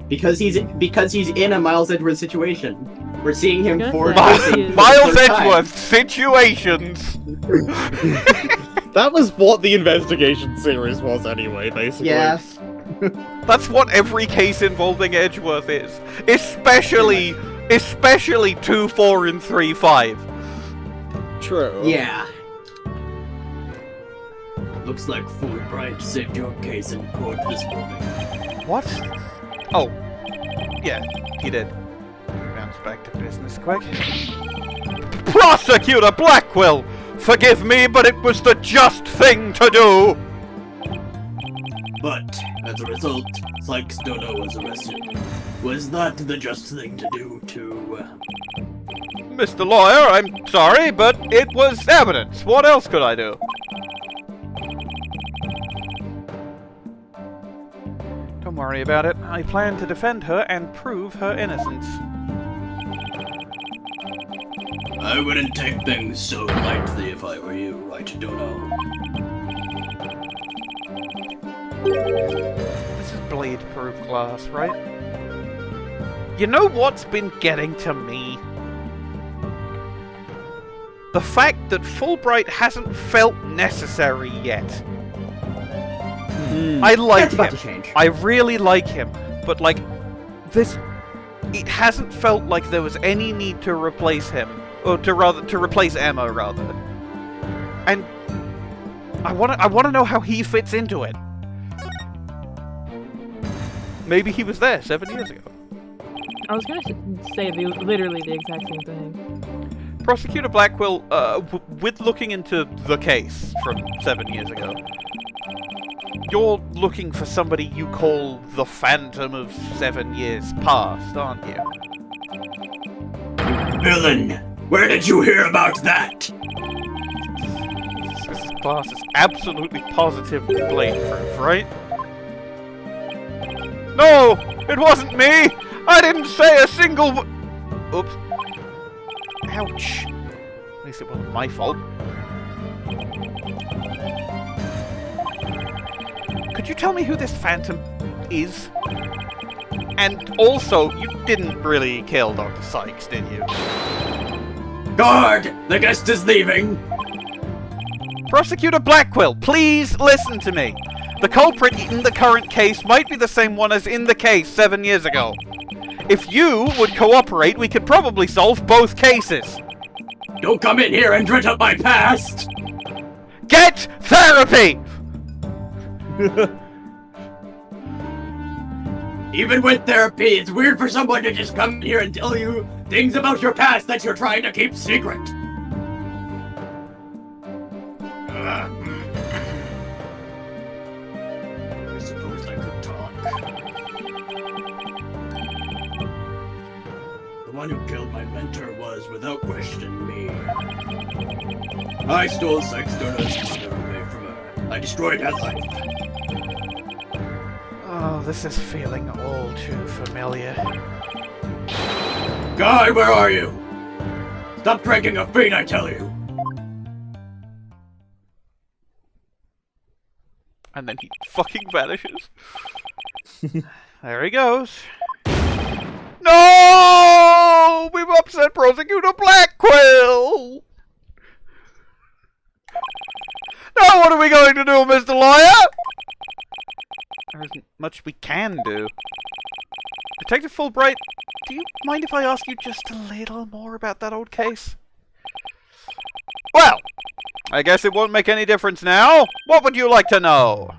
Because he's in a Miles Edgeworth situation. We're seeing him Gonna forward. say- Miles Edgeworth situations! That was what the investigation series was anyway, basically. Yeah. That's what every case involving Edgeworth is. Especially 2, 4, and 3, 5. True. Yeah. Looks like Fulbright saved your case in court this morning. What? Oh. Yeah, he did. Bounce back to business quick. Prosecutor Blackquill! Forgive me, but it was the just thing to do! But, as a result, Cykes was arrested. Was that the just thing to do to... Mr. Lawyer, I'm sorry, but it was evidence. What else could I do? Don't worry about it. I plan to defend her and prove her innocence. I wouldn't take things so lightly if I were you, right, Dono? This is bleed-proof glass, right? You know what's been getting to me? The fact that Fulbright hasn't felt necessary yet. I like That's about him. to change. I really like him, but like this, it hasn't felt like there was any need to replace him, or to replace Emma rather. And I want to know how he fits into it. Maybe he was there 7 years ago. I was gonna say literally the exact same thing. Prosecutor Blackquill, with looking into the case from 7 years ago, you're looking for somebody you call the Phantom of 7 years past, aren't you? Villain! Where did you hear about that? This glass is absolutely positively blade-proof, right? No! It wasn't me! I didn't say a single Oops. Ouch. At least it wasn't my fault. Could you tell me who this Phantom is? And also, you didn't really kill Dr. Cykes, did you? Guard! The guest is leaving! Prosecutor Blackquill, please listen to me. The culprit in the current case might be the same one as in the case 7 years ago. If you would cooperate, we could probably solve both cases. Don't come in here and dredge up my past! Get therapy! Even with therapy, it's weird for someone to just come in here and tell you things about your past that you're trying to keep secret. I suppose I could talk. The one who killed my mentor was, without question, me. I stole Cykes' mother away from her. I destroyed her life. Oh, this is feeling all too familiar. Guy, where are you? Stop drinking a fiend, I tell you! And then he fucking vanishes. There he goes. No! We've upset Prosecutor Blackquill! Now what are we going to do, Mr. Lawyer? There isn't much we can do. Detective Fulbright, do you mind if I ask you just a little more about that old case? Well, I guess it won't make any difference now. What would you like to know?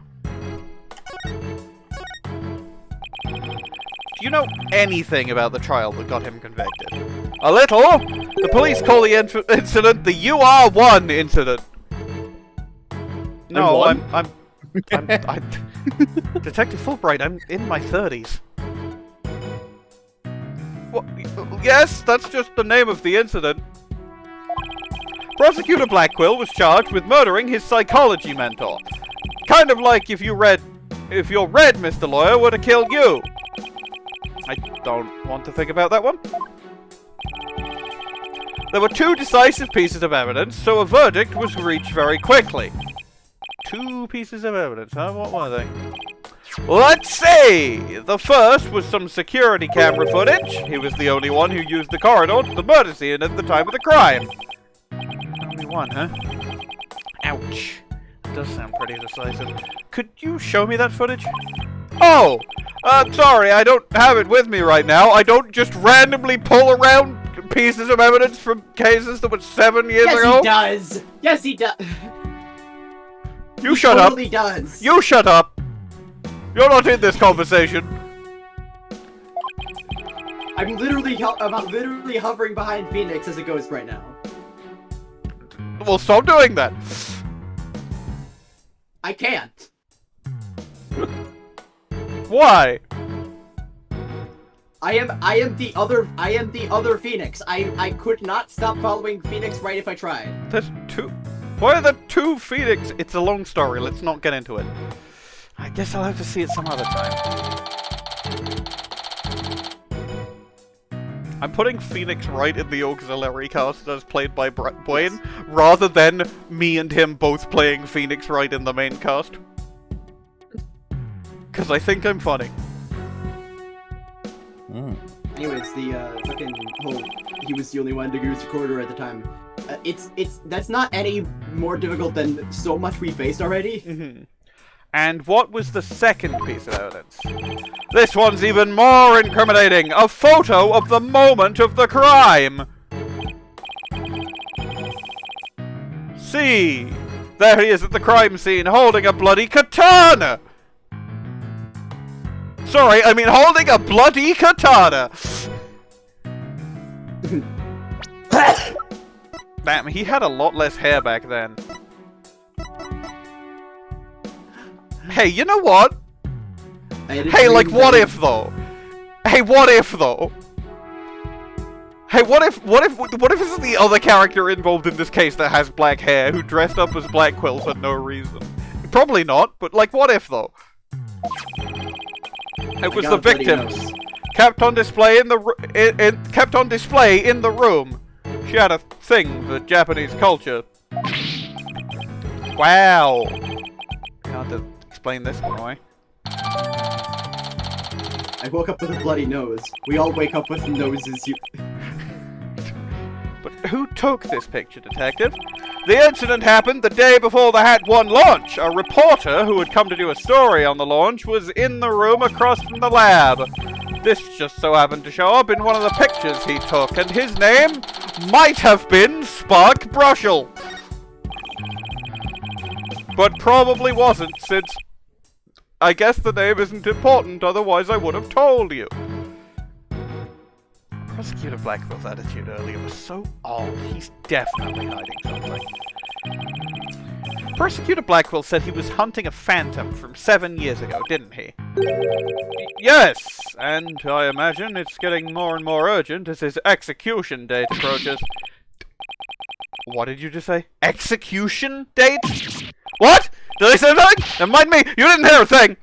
Do you know anything about the trial that got him convicted? A little. The police call the incident the UR1 incident. No, I'm Detective Fulbright, I'm in my 30s. Yes, that's just the name of the incident. Prosecutor Blackquill was charged with murdering his psychology mentor. Kind of like if your red Mr. Lawyer would have killed you. I don't want to think about that one. There were 2 decisive pieces of evidence, so a verdict was reached very quickly. 2 pieces of evidence, huh? What were they? Let's see! The first was some security camera footage. He was the only one who used the corridor to the murder scene at the time of the crime. Only one, huh? Ouch. That does sound pretty decisive. Could you show me that footage? Oh! Sorry, I don't have it with me right now. I don't just randomly pull around pieces of evidence from cases that were 7 years ago. Yes, he does! Yes, he does! You shut up! He totally does! You shut up! You're not in this conversation. I'm literally hovering behind Phoenix as a ghost right now. Well, stop doing that. I can't. Why? I am the other Phoenix. I could not stop following Phoenix Wright if I tried. There's 2. Why are there 2 Phoenix? It's a long story. Let's not get into it. I guess I'll have to see it some other time. I'm putting Phoenix Wright in the auxiliary cast as played by Bwain, rather than me and him both playing Phoenix Wright in the main cast. Because I think I'm funny. Anyways, the fucking whole he was the only one to use the corridor at the time. That's not any more difficult than so much we faced already. Mm-hmm. And what was the second piece of evidence? This one's even more incriminating! A photo of the moment of the crime! See! There he is at the crime scene, holding a bloody katana! Sorry, I mean holding a bloody katana! Damn, he had a lot less hair back then. Hey, you know what? Hey, like, what if though? Hey, what if though? Hey, what if this is the other character involved in this case that has black hair who dressed up as Blackquill for no reason? Probably not, but like, what if though? It was the victims kept on display in the room. She had a thing for Japanese culture. Wow. Can't explain this one away. I woke up with a bloody nose. We all wake up with noses. But who took this picture, Detective? The incident happened the day before the Hat 1 launch. A reporter who had come to do a story on the launch was in the room across from the lab. This just so happened to show up in one of the pictures he took, and his name might have been Spark Brushel. But probably wasn't, since I guess the name isn't important, otherwise I would have told you. Prosecutor Blackquill's attitude earlier was so odd. He's definitely hiding something. Prosecutor Blackquill said he was hunting a phantom from 7 years ago, didn't he? Yes, and I imagine it's getting more and more urgent as his execution date approaches. What did you just say? Execution date? What? Did I say something? Never mind me, you didn't hear a thing!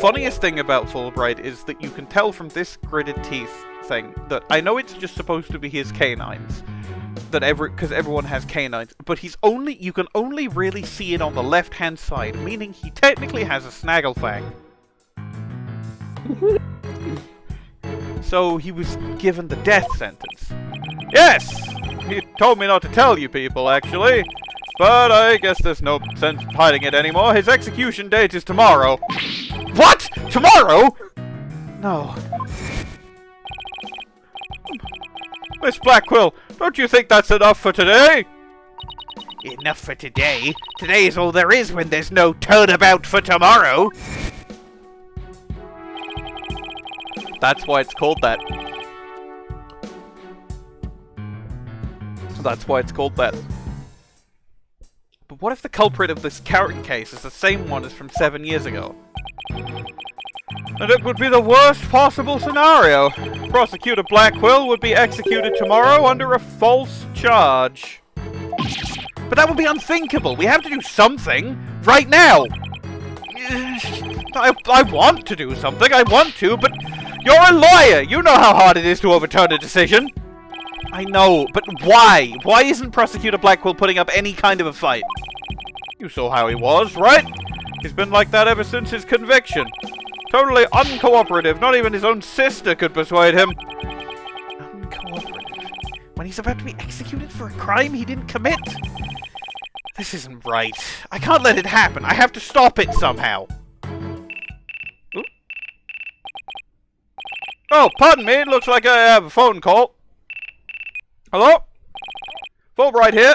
Funniest thing about Fulbright is that you can tell from this gritted teeth thing that I know it's just supposed to be his canines, because everyone has canines, but you can only really see it on the left-hand side, meaning he technically has a snaggle fang. So he was given the death sentence. Yes! He told me not to tell you people, actually. But I guess there's no sense hiding it anymore. His execution date is tomorrow. What? Tomorrow? No. Miss Blackquill, don't you think that's enough for today? Enough for today? Today is all there is when there's no turnabout for tomorrow. That's why it's called that. That's why it's called that. But what if the culprit of this current case is the same one as from 7 years ago? And it would be the worst possible scenario. Prosecutor Blackquill would be executed tomorrow under a false charge. But that would be unthinkable. We have to do something right now. I want to do something. I want to, but you're a lawyer. You know how hard it is to overturn a decision. I know, but why? Why isn't Prosecutor Blackquill putting up any kind of a fight? You saw how he was, right? He's been like that ever since his conviction. Totally uncooperative. Not even his own sister could persuade him. Uncooperative? When he's about to be executed for a crime he didn't commit? This isn't right. I can't let it happen. I have to stop it somehow. Ooh. Oh, pardon me. It looks like I have a phone call. Hello? Fulbright here.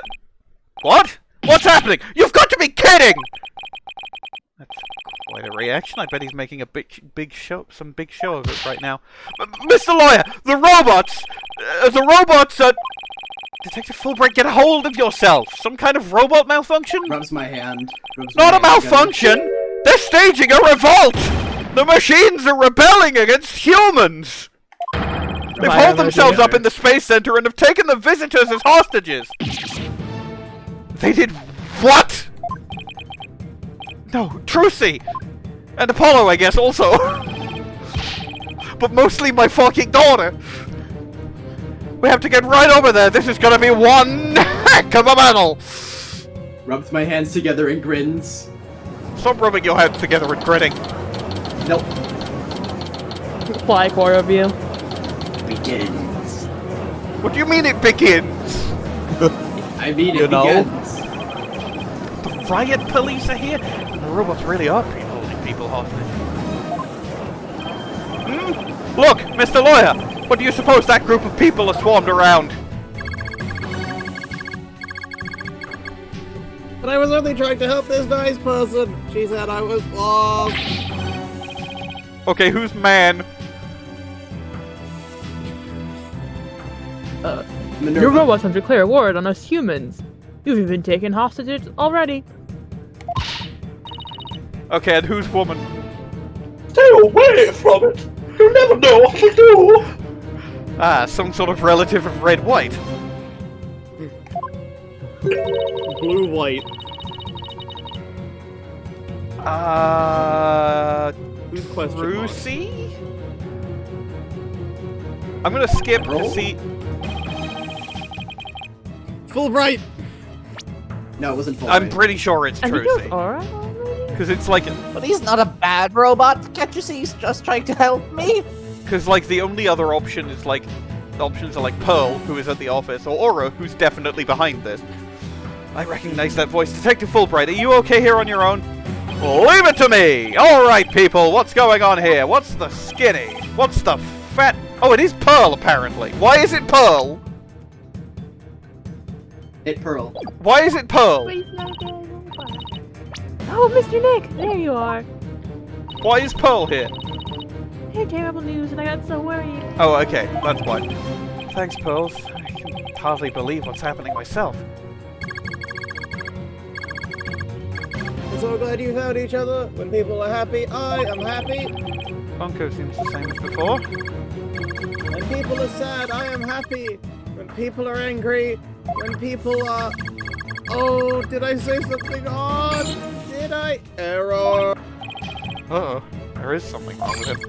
What? What's happening? You've got to be kidding! That's quite a reaction. I bet he's making a big show of it right now. Mr. Lawyer, the robots! Detective Fulbright, get a hold of yourself! Some kind of robot malfunction? Rubs my hand. Not a malfunction! They're staging a revolt! The machines are rebelling against humans! They've holed themselves up in the Space Center and have taken the visitors as hostages! They did what? No, Trucy! And Apollo, I guess, also! But mostly my fucking daughter! We have to get right over there! This is gonna be one heck of a battle! Rubs my hands together and grins. Stop rubbing your hands together and grinning. Nope. Fly core of you. Begins. What do you mean it begins? I mean it begins. The riot police are here? The robots really are holding people hostage. Look, Mr. Lawyer! What do you suppose that group of people are swarmed around? But I was only trying to help this nice person. She said I was lost. Okay, who's man? Minerva. Your robots have declared war on us humans. You've even taken hostages already. Okay, and who's woman? Stay away from it! You never know what to do! Ah, some sort of relative of Red White. Blue white. Who's question mark? Trucy? I'm gonna skip to see... Fulbright! No, it wasn't Fulbright. I'm pretty sure it's I think it was Trucy. Aura. Because it's like... But he's not a bad robot. Can't you see he's just trying to help me? Because, like, the only other option is, like... The options are, like, Pearl, who is at the office, or Aura, who's definitely behind this. I recognize that voice. Detective Fulbright, are you okay here on your own? Leave it to me! Alright, people, what's going on here? What's the skinny? What's the fat... Oh, it is Pearl, apparently. Why is it Pearl? It Pearl. Why is it Pearl? Oh, Mr. Nick, there you are. Why is Pearl here? Hey, terrible news, and I got so worried. Oh, okay, that's why. Thanks, Pearls. I can hardly believe what's happening myself. I'm so glad you found each other. When people are happy, I am happy. Ponco seems the same as before. When people are sad, I am happy. When people are angry, when people are... Oh, did I say something odd? Did I? Error. Uh-oh, there is something wrong with him.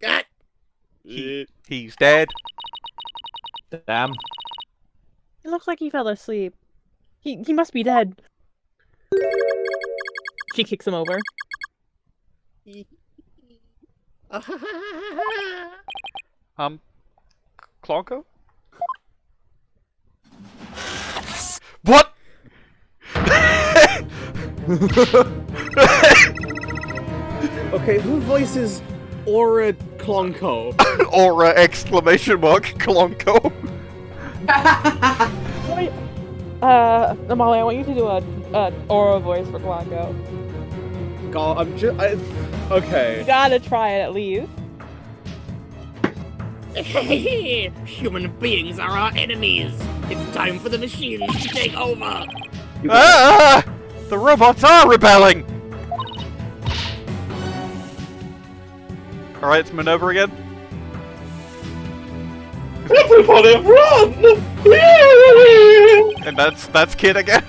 God. He's dead. Damn. It looks like he fell asleep. He must be dead. She kicks him over. Clonco? What? Okay, who voices Aura Clonco? Aura exclamation mark Clonco. Molly, I want you to do a Aura voice for Clonco. God, I'm just... Okay. You gotta try it at least. Human beings are our enemies. It's time for the machines to take over. Ah! The robots are rebelling! Alright, it's Minerva again. Everybody run! And that's Kid again.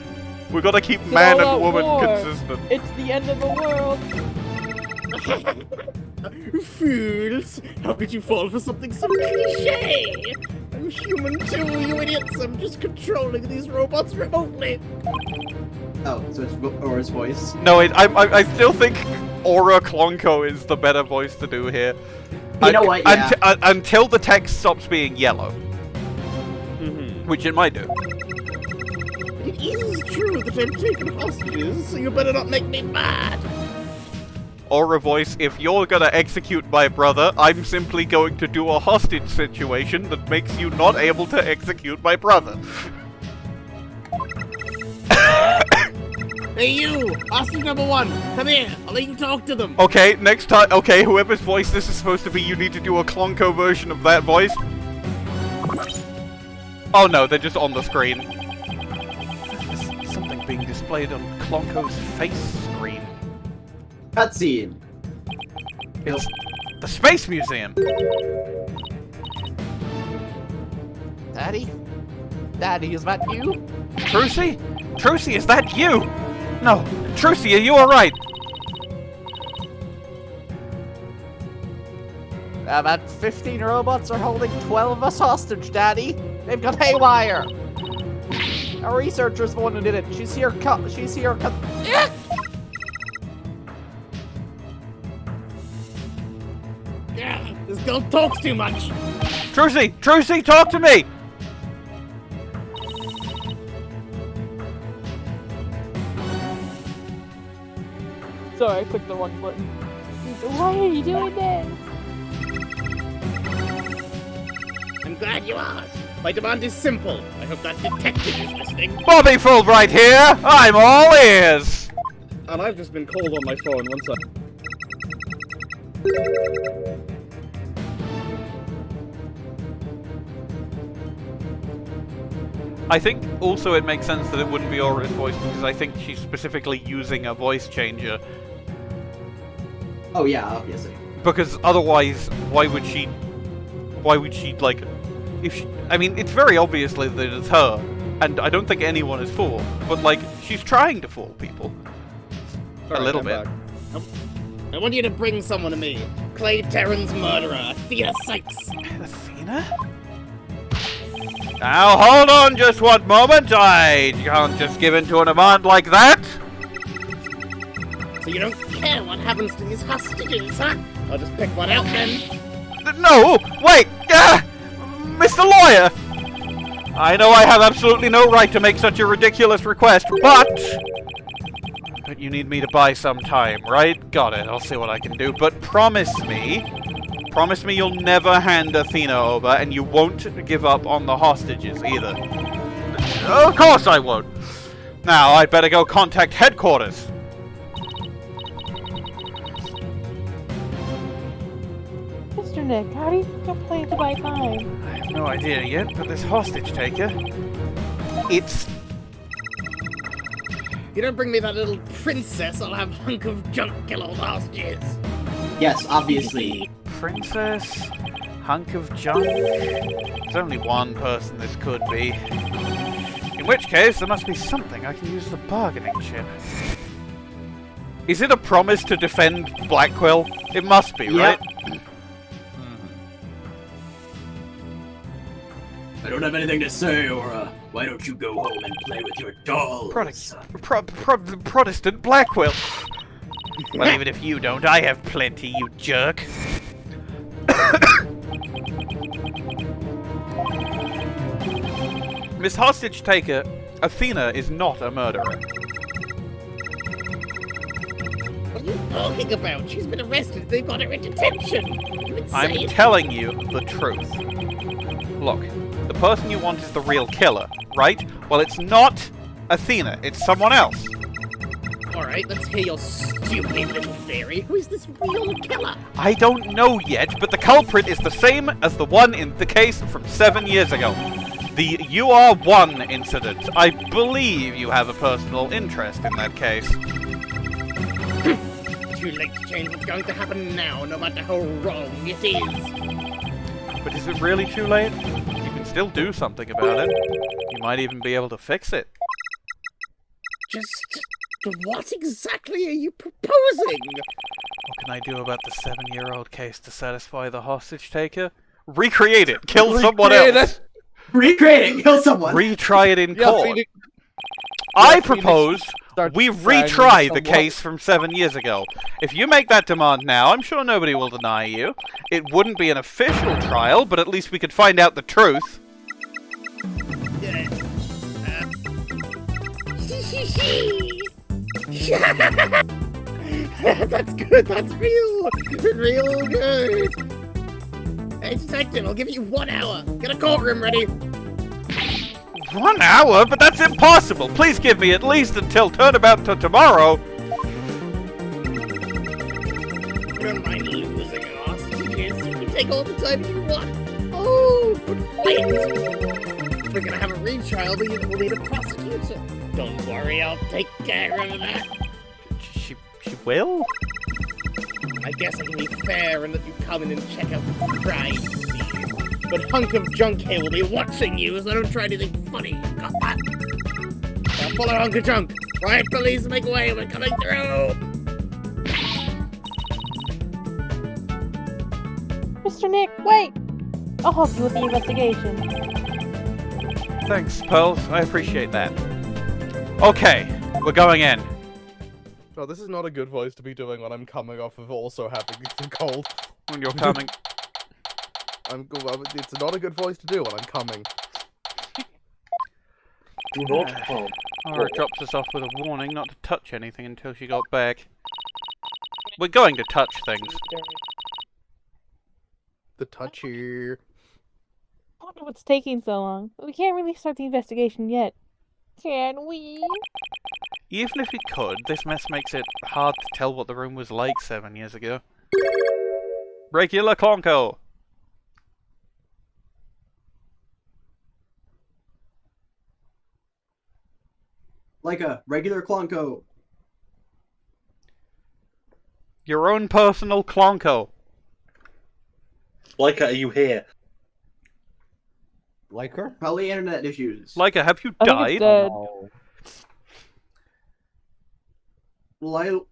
We gotta keep man and woman consistent. It's the end of the world. Fools! How could you fall for something so cliche? I'm human too, you idiots! I'm just controlling these robots remotely! Oh, so it's Aura's voice. No, I still think Aura Clonco is the better voice to do here. You know what, yeah. Until the text stops being yellow. Which it might do. It is true that I've taken hostages, so you better not make me mad! Aura voice, if you're gonna execute my brother, I'm simply going to do a hostage situation that makes you not able to execute my brother. Hey you! Hostage number 1! Come here! I'll let you talk to them! Okay, next time, okay, whoever's voice this is supposed to be, you need to do a Clonco version of that voice. Oh no, they're just on the screen. There's something being displayed on Clonco's face screen. Cutscene. It's the Space Museum. Daddy? Daddy, is that you? Trucy? Trucy, is that you? No, Trucy, are you alright? About 15 robots are holding 12 of us hostage, Daddy. They've got haywire. Our researcher's the one who did it. She's here. Yeah, this girl talks too much! Trucy! Trucy, talk to me! Sorry, I clicked the wrong button. Why are you doing this? I'm glad you asked. My demand is simple. I hope that detective is listening. Bobby Fulbright here! I'm all ears! And I've just been called on my phone, one sec. I think also it makes sense that it wouldn't be Aura's voice because I think she's specifically using a voice changer. Oh yeah, obviously. Because otherwise, why would she like, if she, I mean, it's very obviously that it's her, and I don't think anyone is fooled, but like, she's trying to fool people. A little bit. I want you to bring someone to me. Clay Terran's murderer, Athena Cykes. Athena? Now hold on just one moment, I can't just give in to a demand like that! So you don't care what happens to these hostages, huh? I'll just pick one out then. No! Wait! Mr. Lawyer! I know I have absolutely no right to make such a ridiculous request, but you need me to buy some time, right? Got it, I'll see what I can do, but promise me you'll never hand Athena over, and you won't give up on the hostages either. Of course I won't! Now, I'd better go contact headquarters. Mr. Nick, how do you plan to buy time? I have no idea yet, but this hostage taker... It's... If you don't bring me that little princess, I'll have hunk of junk kill all the hostages. Yes, obviously. Princess? Hunk of junk? There's only one person this could be. In which case, there must be something I can use as a bargaining chip. Is it a promise to defend Blackquill? It must be, right? I don't have anything to say, Aura. Why don't you go home and play with your dolls? Protestant Blackquill! Well, even if you don't, I have plenty, you jerk. Miss Hostage Taker, Athena is not a murderer. What are you talking about? She's been arrested. They've got her in detention. I'm telling you the truth. Look, the person you want is the real killer, right? Well, it's not Athena, it's someone else. Alright, let's hear your stupid little theory. Who is this real killer? I don't know yet, but the culprit is the same as the one in the case from 7 years ago. The UR1 incident. I believe you have a personal interest in that case. Too late to change what's going to happen now, no matter how wrong it is. But is it really too late? You can still do something about it. You might even be able to fix it. Just what exactly are you proposing? What can I do about the 7-year-old case to satisfy the hostage taker? Recreate it! Kill someone else! Recreate it! Kill someone! Retry it in court. I propose we retry the case from 7 years ago. If you make that demand now, I'm sure nobody will deny you. It wouldn't be an official trial, but at least we could find out the truth. That's good, that's real good. Hey, detective, I'll give you 1 hour. Get a courtroom ready. 1 hour? But that's impossible! Please give me at least until turnabout to tomorrow! You don't mind losing hostages. You can take all the time you want. Oh, but wait! We're gonna have a retrial, but you will need a prosecutor. Don't worry, I'll take care of that. She will? I guess I can be fair and let you come in and check out the crime scene. But hunk of junk here will be watching you, so don't try anything funny. Got that? Now follow hunk of junk. Riot police, make way, we're coming through! Mr. Nick, wait! I'll help you with the investigation. Thanks, Pearls. I appreciate that. Okay, we're going in. Oh, this is not a good voice to be doing when I'm coming off of also having the cold. When you're coming. It's not a good voice to do when I'm coming. Do not harm. Alright, drops us off with a warning not to touch anything until she got back. We're going to touch things. The touchy. I wonder what's taking so long. We can't really start the investigation yet. Can we? Even if we could, this mess makes it hard to tell what the room was like 7 years ago. Regular Clonco! Like a regular Clonco. Your own personal Clonco. Leica, are you here? Like her? Probably internet issues. Leica, have you I think died? it's dead. Oh. Well,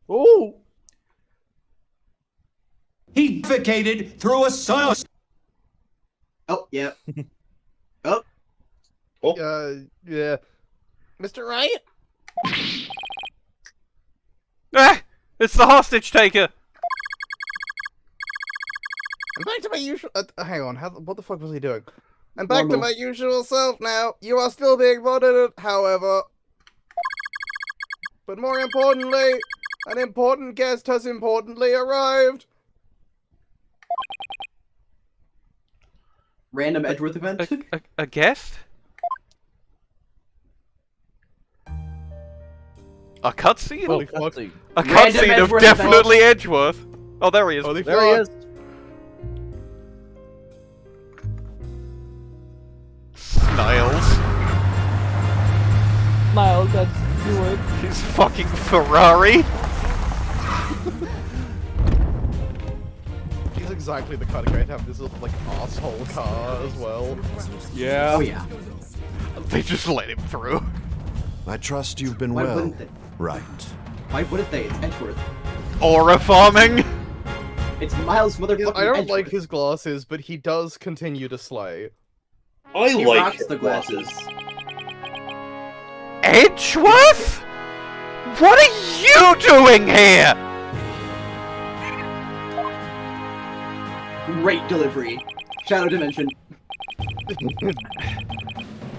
Oh! He defecated through a sauce. Oh, yeah. Yeah. Mr. Wright? Ah! It's the hostage taker! I'm back to my usual. Hang on. What the fuck was he doing? I'm back to Normal. my usual self now. You are still being monitored, however. But more importantly, an important guest has importantly arrived. Random Edgeworth event. A guest? A cutscene? Holy fuck. Cutscene. A Random cutscene of Edgeworth definitely Edgeworth. Oh, there he is. Holy There he fuck. is. Niles. Miles, that's your word. His fucking Ferrari. He's exactly the kind of guy to have this like asshole car as well. Yeah. Oh, yeah. They just let him through. I trust you've been Why well. wouldn't they? Right. Why wouldn't they? It's Edgeworth. Aura farming. It's Miles' motherfucking I don't Edgeworth. like his glasses, but he does continue to slay. I He like rocks his the glasses. Edgeworth? What are you doing here? Great delivery. Shadow Dimension.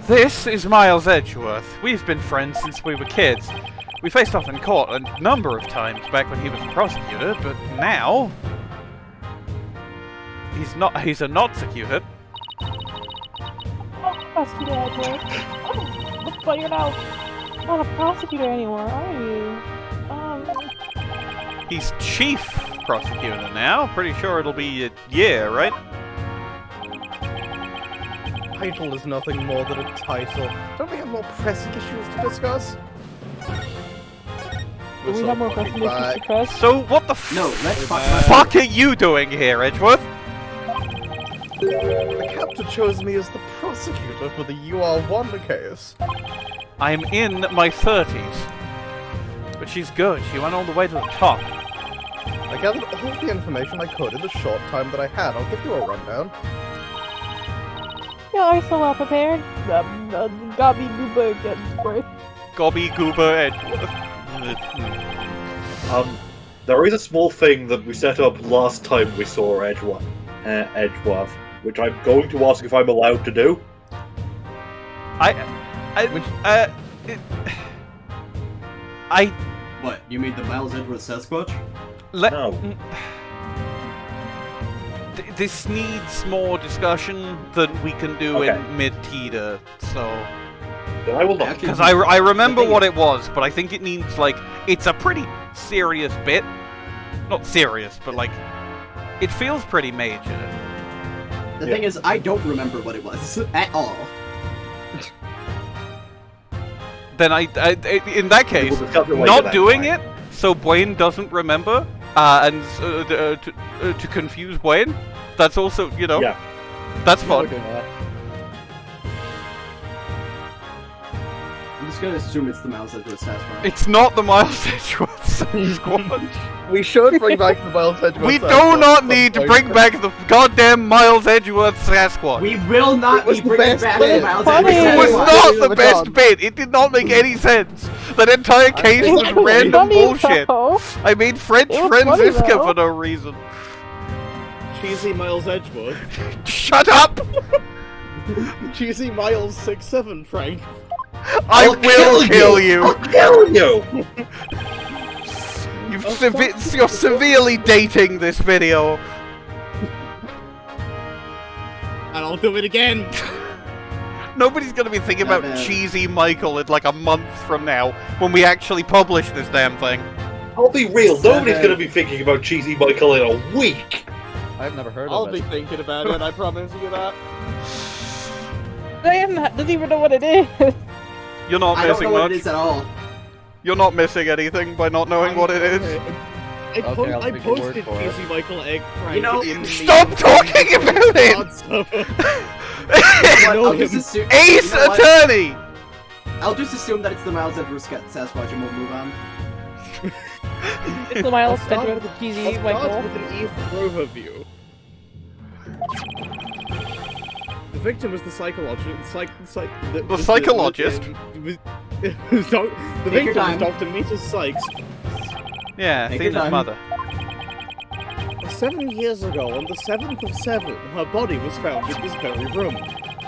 This is Miles Edgeworth. We've been friends since we were kids. We faced off in court a number of times back when he was a prosecutor, but now... He's a not-secutor. Prosecutor Edgeworth. Oh, let's blow your mouth. not a prosecutor anymore, are you? He's chief prosecutor now. Pretty sure it'll be a year, right? Title is nothing more than a title. Don't we have more pressing issues to discuss? Do we have more pressing issues to discuss? So what the No, let's fuck are you doing here, Edgeworth? The captain chose me as the prosecutor for the UR1 case. I'm in my 30s. But she's good. She went all the way to the top. I gathered all the information I could in the short time that I had. I'll give you a rundown. Yeah, are you so well prepared? Gobby Goober Edgeworth. Gobby Goober Edgeworth. There is a small thing that we set up last time we saw Edgeworth, which I'm going to ask if I'm allowed to do. What? You mean the Miles Edgeworth Sasquatch? No. This needs more discussion than we can do in mid-Tita, so... Then I will not. Because I remember what it was, but I think it needs, like... It's a pretty serious bit. Not serious, but, like... It feels pretty major. The thing is, I don't remember what it was, at all. Then in that case, not doing it, so Bwain doesn't remember, and to confuse Bwain, that's also, you know, that's fun. I'm just gonna assume it's the Miles Edgeworth Sasquatch. It's not the Miles Edgeworth Sasquatch. We should bring back the Miles Edgeworth We do not need to bring back the goddamn Miles Edgeworth Sasquatch. We will not be bringing back the Miles Edgeworth It was not the best bit. It did not make any sense. That entire case was random bullshit. I made French Franziska for no reason. Cheesy Miles Edgeworth. Shut up! Cheesy Miles 6'7", Frank. I will kill you! I'll kill you! You're severely dating this video. And I'll do it again! Nobody's gonna be thinking about Cheesy Michael in like a month from now, when we actually publish this damn thing. I'll be real, nobody's gonna be thinking about Cheesy Michael in a week! I've never heard I'll of it. be thinking about it, I promise you that. Damn, doesn't even know what it is. You're not I don't missing know what much. it is at all. You're not missing anything by not knowing what it is. I posted Cheesy Michael Egg Frank You know, in stop talking about it! I'll just assume, Ace you know what? Attorney! I'll just assume that it's the Miles Edgeworth Sasquatch and we'll move on. It's the Miles I'll start Edgeworth Cheesy I'll start Michael. with an overview. The victim was the psychologist. The psychologist? The victim time. was Dr. Meta Cykes. Yeah, Take your Athena's time. mother. 7 years ago, on the 7th of 7, her body was found in this very room.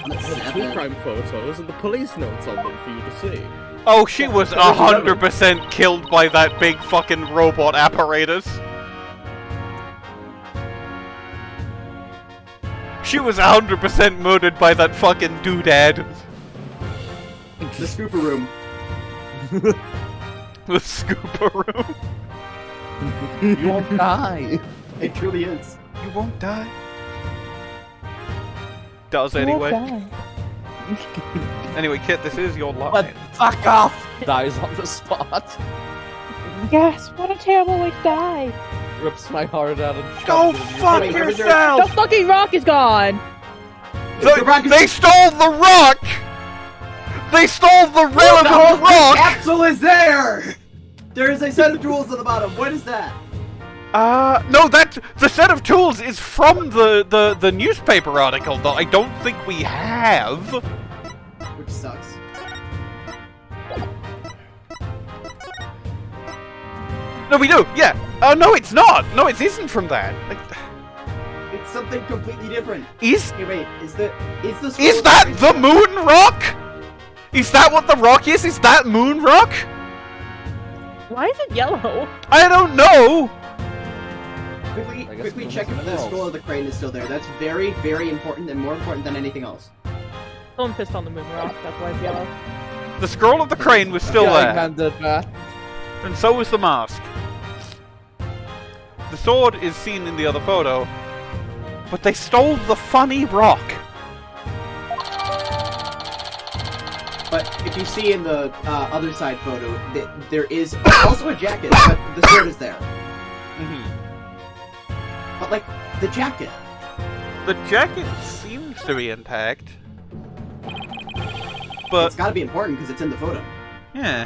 There were 2 crime photos and the police notes on them for you to see. Oh, she was 100% killed by that big fucking robot apparatus. She was 100% murdered by that fucking doodad. The scooper room. The scooper room. You won't die. It truly is. You won't die. Does You won't anyway. Anyway, Kit, this is your line. But fuck off! Dies on the spot. Yes, what a terrible way to die. Rips my heart out and Go shoves it in your fuck face. The yourself! fucking rock is gone. They stole the rock! They stole the relevant rock! Capsule is there! There is a set of tools at the bottom. What is that? No, the set of tools is from the newspaper article that I don't think we have. Which sucks. No, we do, yeah. Oh, no, it's not. No, it isn't from that. Like, It's something completely different. is Okay, wait, is that the moon rock? Is that what the rock is? Is that moon rock? Why is it yellow? I don't know. Quickly check if the skull of the crane is still there. That's very, very important and more important than anything else. Someone pissed on the moon rock, that's why it's yellow. The scroll of the crane was still Young there, man did that. and so was the mask. The sword is seen in the other photo, but they stole the funny rock. But if you see in the other side photo, there is also a jacket, but the sword is there. But, like, the jacket. The jacket seems to be intact. But it's gotta be important because it's in the photo. yeah.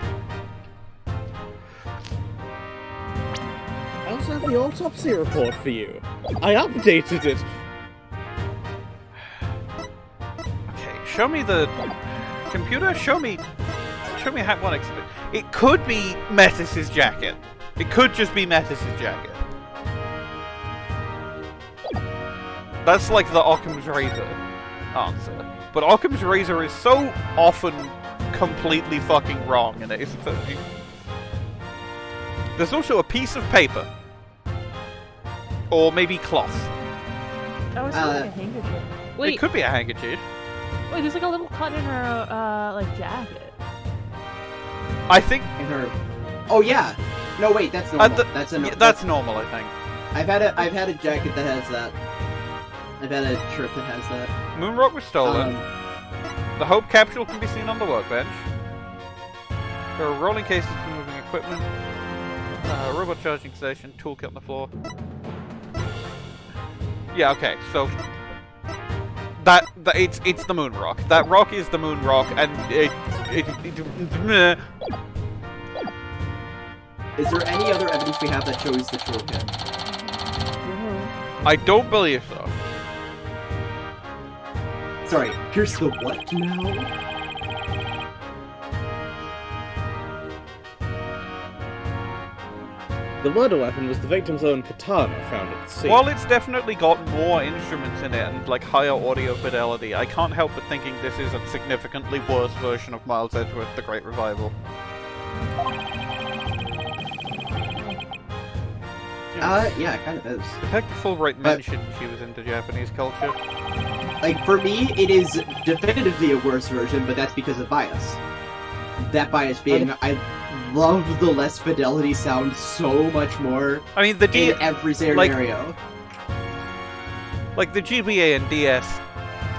I also have the autopsy report for you. I updated it. Okay, show me the computer. Show me how one exhibit. It could be Metis's jacket. It could just be Metis's jacket. That's like the Occam's razor answer. But Occam's razor is so often completely fucking wrong in Ace Attorney. There's also a piece of paper. Or maybe cloth. Oh, it's like a handkerchief. Wait, It could be a handkerchief. wait, there's like a little cut in her, like, jacket. I think... In her... Oh, yeah! No, wait, that's normal. That's that's normal, I think. I've had a jacket that has that. I've had a shirt that has that. Moonrock was stolen. The Hope capsule can be seen on the workbench. There are rolling cases for moving equipment. Robot charging station, toolkit on the floor. Yeah, okay, so it's the moon rock. That rock is the moon rock, and Is there any other evidence we have that shows the toolkit? I don't believe so. Sorry, pierce the what now? The murder weapon was the victim's own katana found at the scene. While it's definitely got more instruments in it and like higher audio fidelity, I can't help but thinking this is a significantly worse version of Miles Edgeworth: The Great Revival. Yeah, it kind of is. Detective Fulbright mentioned she was into Japanese culture. Like, for me, it is definitively a worse version, but that's because of bias. That bias being, I love the less fidelity sound so much more. I mean, the in every scenario. Like the GBA and DS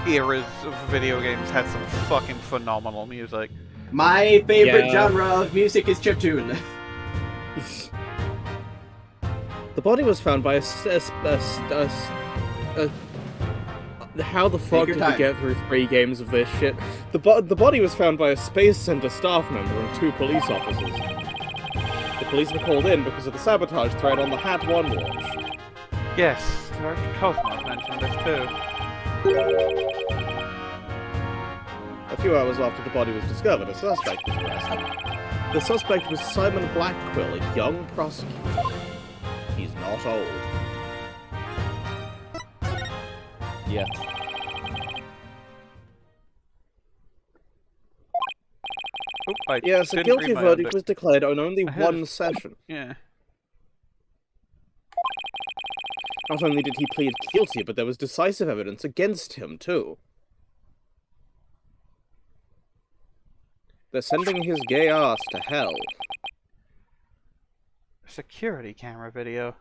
eras of video games had some fucking phenomenal music. My favorite genre of music is chiptune. The body was found by how the fuck did we get through 3 games of this shit? The body was found by a Space Center staff member and 2 police officers. The police were called in because of the sabotage threat on the Hat 1 launch. Yes, Yuri Cosmos mentioned this too. A few hours after the body was discovered, a suspect was arrested. The suspect was Simon Blackquill, a young prosecutor. He's not old. Yet. Yes, a guilty verdict was declared on only one session. Yeah. Not only did he plead guilty, but there was decisive evidence against him, too. They're sending his gay ass to hell. Security camera video.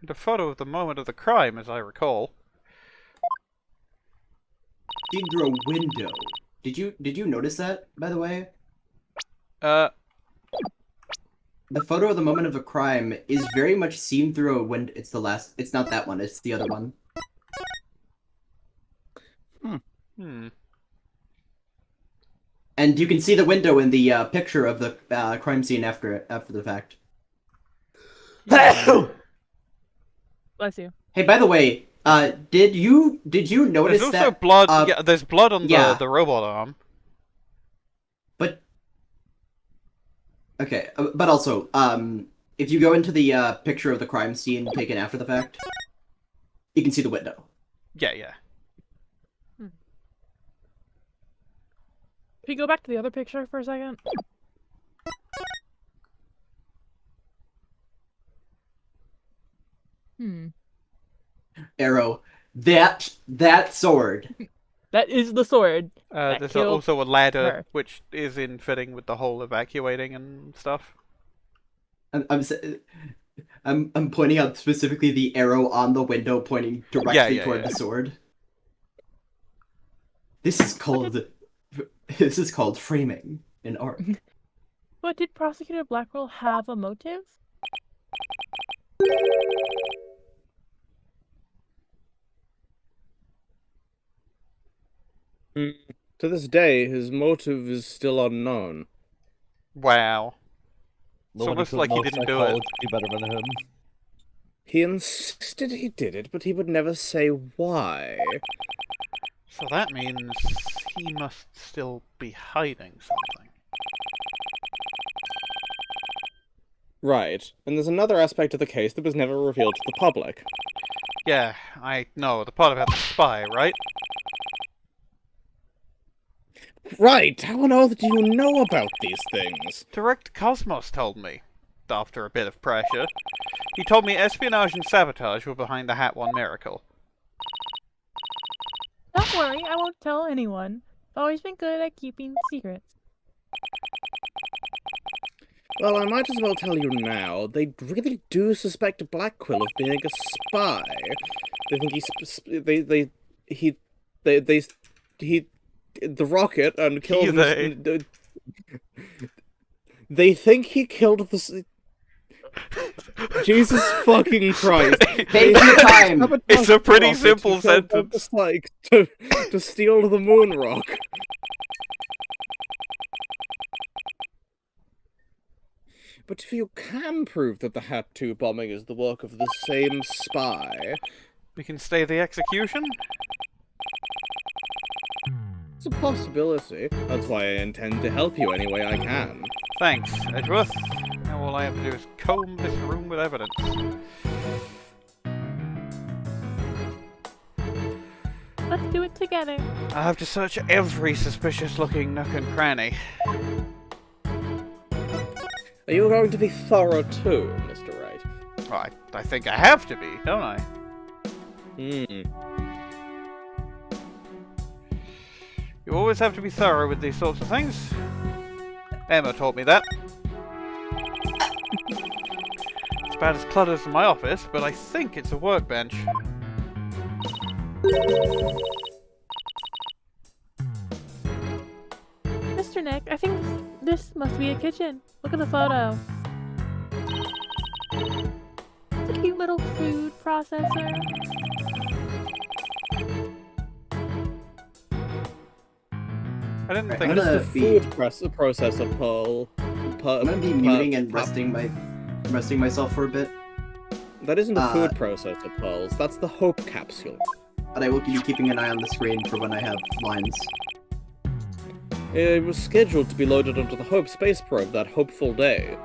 The photo of the moment of the crime, as I recall. Seen through a window. Did you notice that, by the way? The photo of the moment of the crime is very much seen through a window. It's the last. It's not that one. It's the other one. And you can see the window in the picture of the crime scene after the fact. Bless you. Hey, by the way, did you notice there's that? also blood. Yeah, there's blood on the robot arm. But okay, but also, if you go into the picture of the crime scene taken after the fact, you can see the window. Yeah, yeah. Can you go back to the other picture for a second? Arrow. That sword. That is the sword. There's killed also a ladder, her. which is in fitting with the whole evacuating and stuff. I'm pointing out specifically the arrow on the window pointing directly toward the sword. This is called framing in art. But did Prosecutor Blackquill have a motive? To this day, his motive is still unknown. Wow. No So one looks who like he knows didn't do it. psychology better than him. He insisted he did it, but he would never say why. So that means he must still be hiding something. Right, and there's another aspect of the case that was never revealed to the public. Yeah, I know. The part about the spy, right? Right, how on earth do you know about these things? Direct Cosmos told me, after a bit of pressure. He told me espionage and sabotage were behind the Hat 1 miracle. Don't worry, I won't tell anyone. I've always been good at keeping secrets. Well, I might as well tell you now. They really do suspect Blackquill of being a spy. They think he the rocket and killed They think he killed the. Jesus fucking Christ! Take your time. It's a pretty simple sentence. The Cykes to steal the moon rock. But if you can prove that the Hat 2 bombing is the work of the same spy, We can stay the execution? it's a possibility. That's why I intend to help you any way I can. Thanks, Edgeworth. Now all I have to do is comb this room with evidence. Let's do it together. I have to search every suspicious-looking nook and cranny. Are you going to be thorough too, Mr. Wright? Right, I think I have to be, don't I? You always have to be thorough with these sorts of things. Emma taught me that. It's about as cluttered as my office, but I think it's a workbench. Mr. Nick, I think this must be a kitchen. Look at the photo. It's a cute little food processor. I didn't think I'm That is gonna the be- food processor, Pearl. I'm gonna be muting and resting myself for a bit, That isn't the food processor, Pearls. That's the Hope capsule. but I will be keeping an eye on the screen for when I have lines. It was scheduled to be loaded onto the Hope space probe that hopeful day.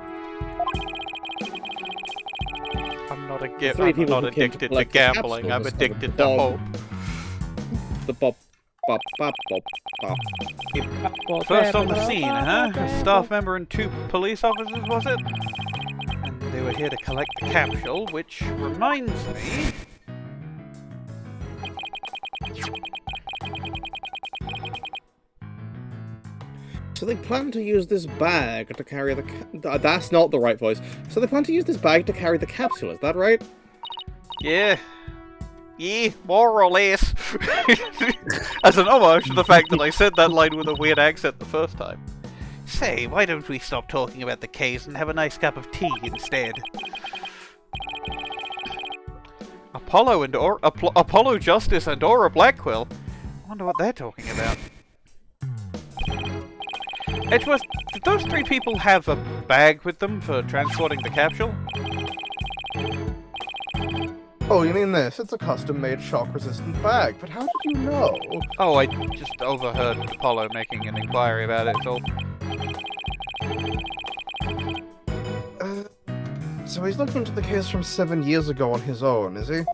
I'm not Three people not who came to addicted to collect the gambling, capsule I'm discovered addicted the to dog. hope. The bop, bop, bop, bop, bop. First on the scene, huh? A staff member and 2 police officers, was it? And they were here to collect the capsule, which reminds me... So they plan to use this bag to carry the that's not the right voice. So they plan to use this bag to carry the capsule, is that right? Yeah. Yeah, more or less. As an homage to the fact that I said that line with a weird accent the first time. Say, why don't we stop talking about the case and have a nice cup of tea instead? Apollo Justice and Aura Blackquill? I wonder what they're talking about. Edgeworth, did those 3 people have a bag with them for transporting the capsule? Oh, you mean this? It's a custom-made shock-resistant bag, but how did you know? Oh, I just overheard Apollo making an inquiry about it, so... So he's looking into the case from 7 years ago on his own, is he?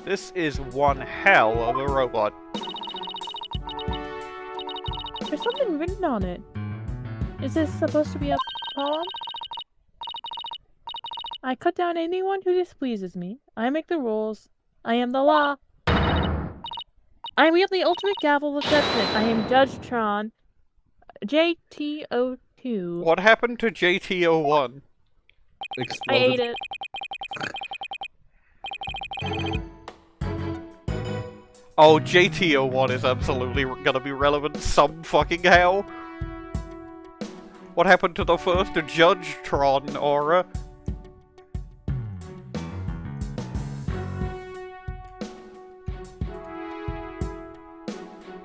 This is one hell of a robot. There's something written on it. Is this supposed to be a poem? I cut down anyone who displeases me. I make the rules. I am the law. I wield the ultimate gavel of judgment. I am Judge Tron. JTO2. What happened to JTO1? I ate it. Oh, JTO1 is absolutely gonna be relevant some fucking how. What happened to the first Judge Tron aura?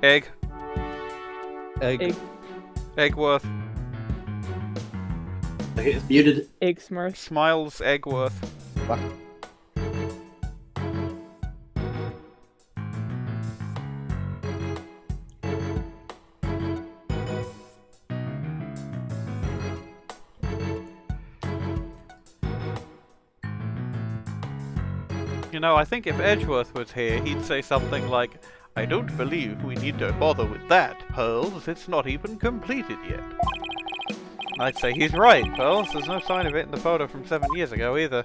Egg. Eggworth. Okay, it's muted. Egg Smurf. Smiles Eggworth. Fuck. You know, I think if Edgeworth was here, he'd say something like, I don't believe we need to bother with that, Pearls. It's not even completed yet. And I'd say he's right, Pearls. There's no sign of it in the photo from 7 years ago either.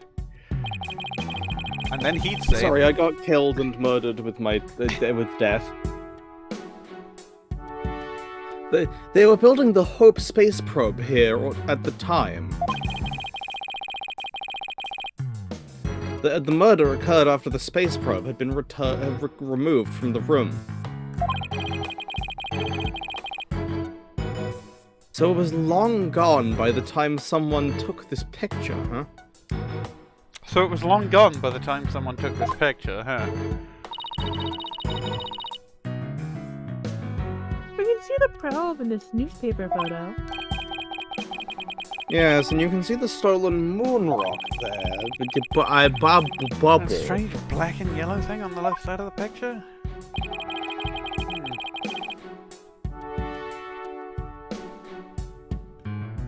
And then he'd say... Sorry, I got killed and murdered with with death. They were building the Hope space probe here at the time. The murder occurred after the space probe had been removed from the room. So it was long gone by the time someone took this picture, huh? So it was long gone by the time someone took this picture, huh? We can see the probe in this newspaper photo. Yes, and you can see the stolen moon rock there. But I bubble. That strange black and yellow thing on the left side of the picture?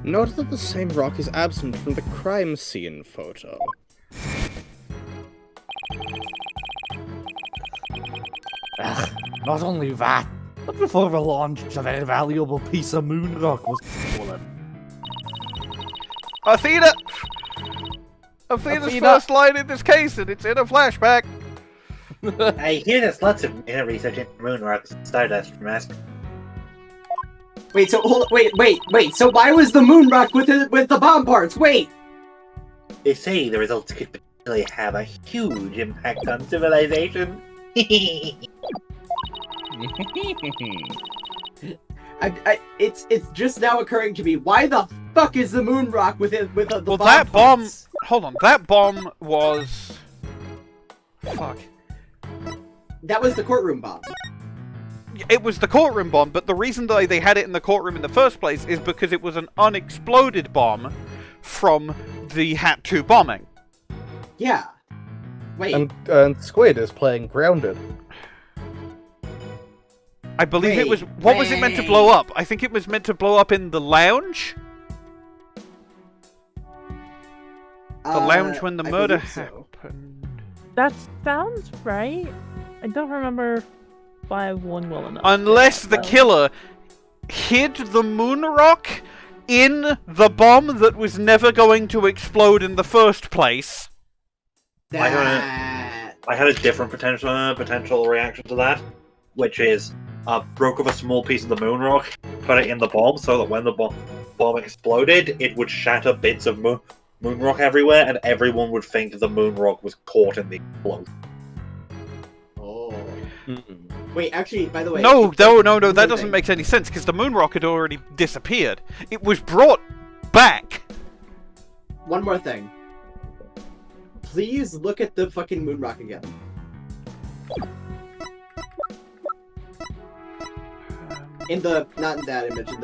Note that the same rock is absent from the crime scene photo. Not only that, but before the launch, a very valuable piece of moon rock was stolen. Athena! Athena's first line in this case, and it's in a flashback. I hear there's lots of research in moon rocks and stardust from us. Wait, so wait. So why was the moon rock with the bomb parts? Wait. They say the results could potentially have a huge impact on civilization. It's just now occurring to me. Why the fuck is the moon rock with the well, bomb that bomb. parts? Hold on, that bomb was. Fuck. That was the courtroom bomb. It was the courtroom bomb, but the reason that they had it in the courtroom in the first place is because it was an unexploded bomb from the Hat 2 bombing. Yeah. Wait. And Squid is playing Grounded. I believe it was... What was it meant to blow up? I think it was meant to blow up in the lounge? The lounge when the murder happened. That sounds right. I don't remember why one well enough. Unless the killer hid the moon rock in the bomb that was never going to explode in the first place. I had a different potential reaction to that, which is broke off a small piece of the moon rock, put it in the bomb, so that when the bomb exploded, it would shatter bits of moon rock everywhere, and everyone would think the moon rock was caught in the explosion. Oh. Wait, actually, by the way... No, that doesn't make any sense, because the moon rock had already disappeared. It was brought back. One more thing. Please look at the fucking moon rock again. Not in that image, in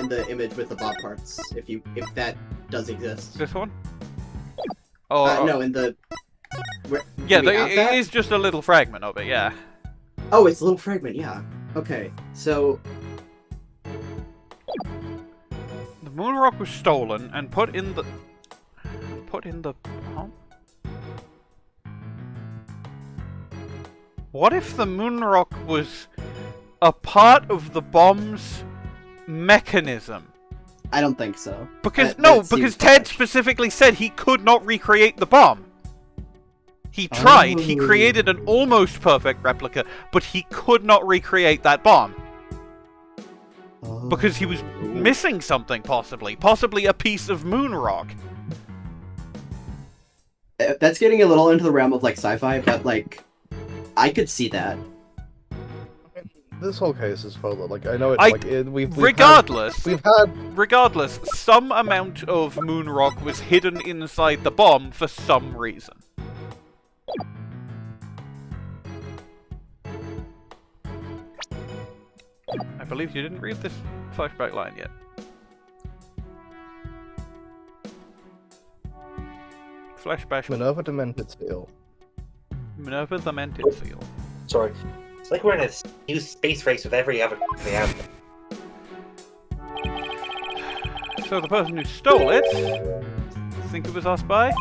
the image with the bomb parts, if that does exist. This one? Oh, no, in the... Yeah, it is just a little fragment of it, yeah. Oh, it's a little fragment, yeah. Okay, so... The moon rock was stolen and put in the... Huh? What if the moon rock was a part of the bomb's mechanism? I don't think so. Because That because seems Ted harsh. specifically said he could not recreate the bomb. He tried. He created an almost perfect replica, but he could not recreate that bomb. Because he was missing something, possibly. Possibly a piece of moon rock. That's getting a little into the realm of like sci-fi, but like, I could see that. This whole case is full of, like, I know we've Regardless, had regardless, some amount of moon rock was hidden inside the bomb for some reason. I believe you didn't read this flashback line yet. Flashback. Minerva Demented Seal. Minerva the Demented Seal. Sorry. It's like we're in a new space race with every other country out there. So the person who stole it, think it was our spy?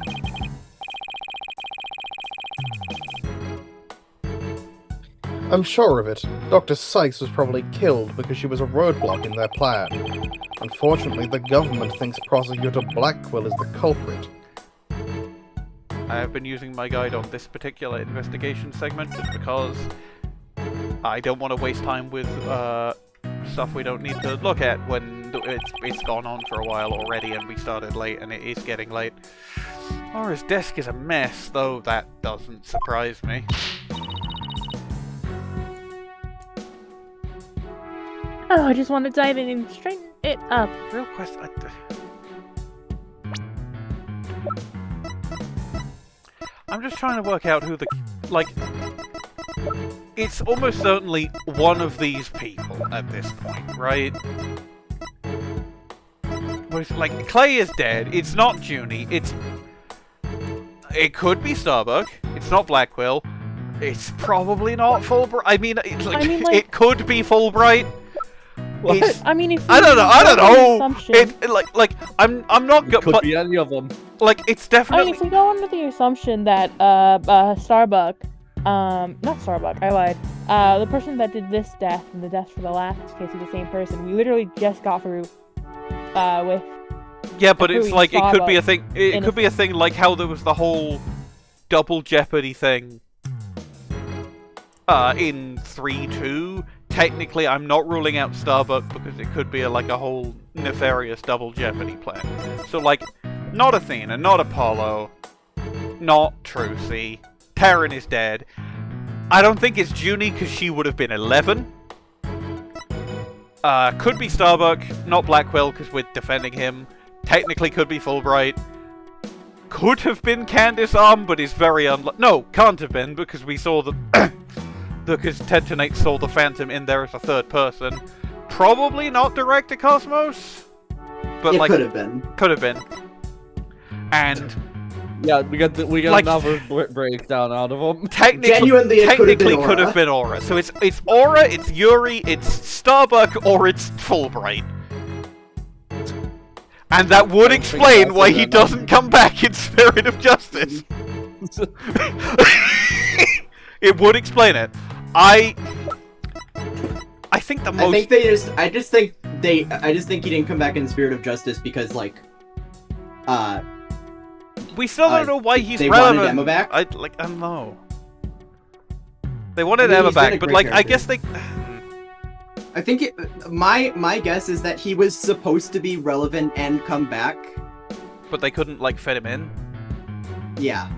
I'm sure of it. Dr. Cykes was probably killed because she was a roadblock in their plan. Unfortunately, the government thinks Prosecutor Blackquill is the culprit. I have been using my guide on this particular investigation segment just because I don't want to waste time with stuff we don't need to look at when it's gone on for a while already and we started late and it is getting late. Aura's desk is a mess, though that doesn't surprise me. Oh, I just want to dive in and straighten it up. Real question. I'm just trying to work out who the... Like... It's almost certainly one of these people at this point, right? Like, Clay is dead. It's not Junie. It could be Starbuck. It's not Blackquill. It's probably not Fulbright. I mean, it could be Fulbright. I mean, if I don't know. I'm not good. Could be any of them. Like, it's definitely. I mean, if we go under the assumption that Starbuck, not Starbuck, I lied. The person that did this death and the death for the last case is the same person. We literally just got through with. Yeah, but it's like Starbuck it could be a thing. It could be a thing like how there was the whole double jeopardy thing. In 3-2. Technically, I'm not ruling out Starbuck because it could be like a whole nefarious double jeopardy plan. So, like, not Athena, not Apollo, not Trucy. Taryn is dead. I don't think it's Junie because she would have been 11. Could be Starbuck, not Blackquill because we're defending him. Technically could be Fulbright. Could have been Candace Arm, but is very No, can't have been because we saw the... because Tonate saw the Phantom in there as a third person. Probably not Director Cosmos, but it could have been. Could have been. And yeah, we got another breakdown out of them. Technically, could have been Aura. So it's Aura, it's Yuri, it's Starbuck, or it's Fulbright. And that would explain why he doesn't come back in Spirit of Justice. It would explain it. I think the most. I just think he didn't come back in Spirit of Justice because like, we still don't know why he's they relevant. wanted Emma back. I don't know. They wanted Emma back, but like, I guess they. I think my guess is that he was supposed to be relevant and come back, but they couldn't like fit him in. Yeah.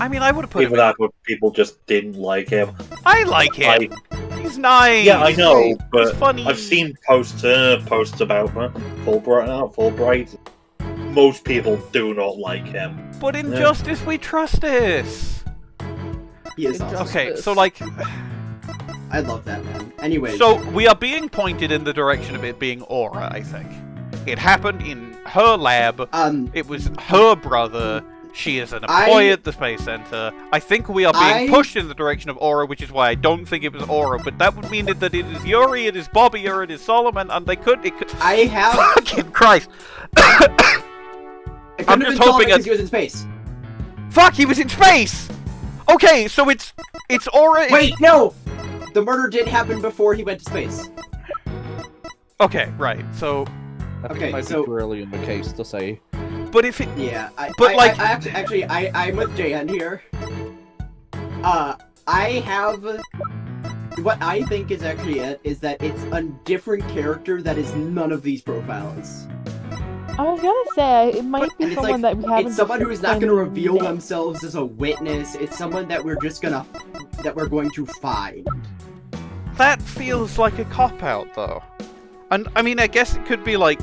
I mean, I would have put him in. People just didn't like him. I like him. He's nice. Yeah, I know, but he's funny. I've seen posts about Fulbright. Most people do not like him. But in Justice, we trust this. He is awesome. Okay, so like... I love that, man. Anyway. So, we are being pointed in the direction of it being Aura, I think. It happened in her lab. It was her brother. She is an employee at the Space Center. I think we are being pushed in the direction of Aura, which is why I don't think it was Aura. But that would mean that it is Yuri, it is Bobby, or it is Solomon, and it could... I have... Fucking Christ. I'm just hoping because he was in space. Fuck, he was in space! Okay, so it's Aura... Wait, no! the murder did happen before he went to space. Okay, right. So, I think Okay, it might so- be too early in the case to say. but if it, Yeah, I'm with JN here. I have... What I think is actually it, is that it's a different character that is none of these profiles. I was gonna say it might And be it's someone like, that we haven't. it's someone who is not going to reveal met. themselves as a witness. It's someone that we're going to find. that feels like a cop-out, though. And, I mean, I guess it could be like...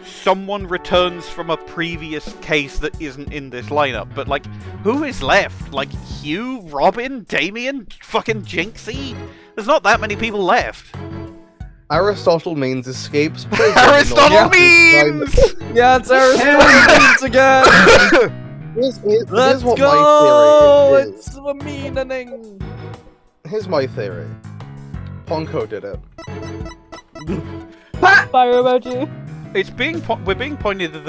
someone returns from a previous case that isn't in this lineup, but, like, who is left? Like, Hugh, Robin, Damien, fucking Jynxie? There's not that many people left. Aristotle means escapes prison. Aristotle memes! Yeah, it's Aristotle memes again! Here's Let's what go! my theory is. It's a meaning! Here's my theory. Ponco did it. Fire emoji. It's being we're being pointed in the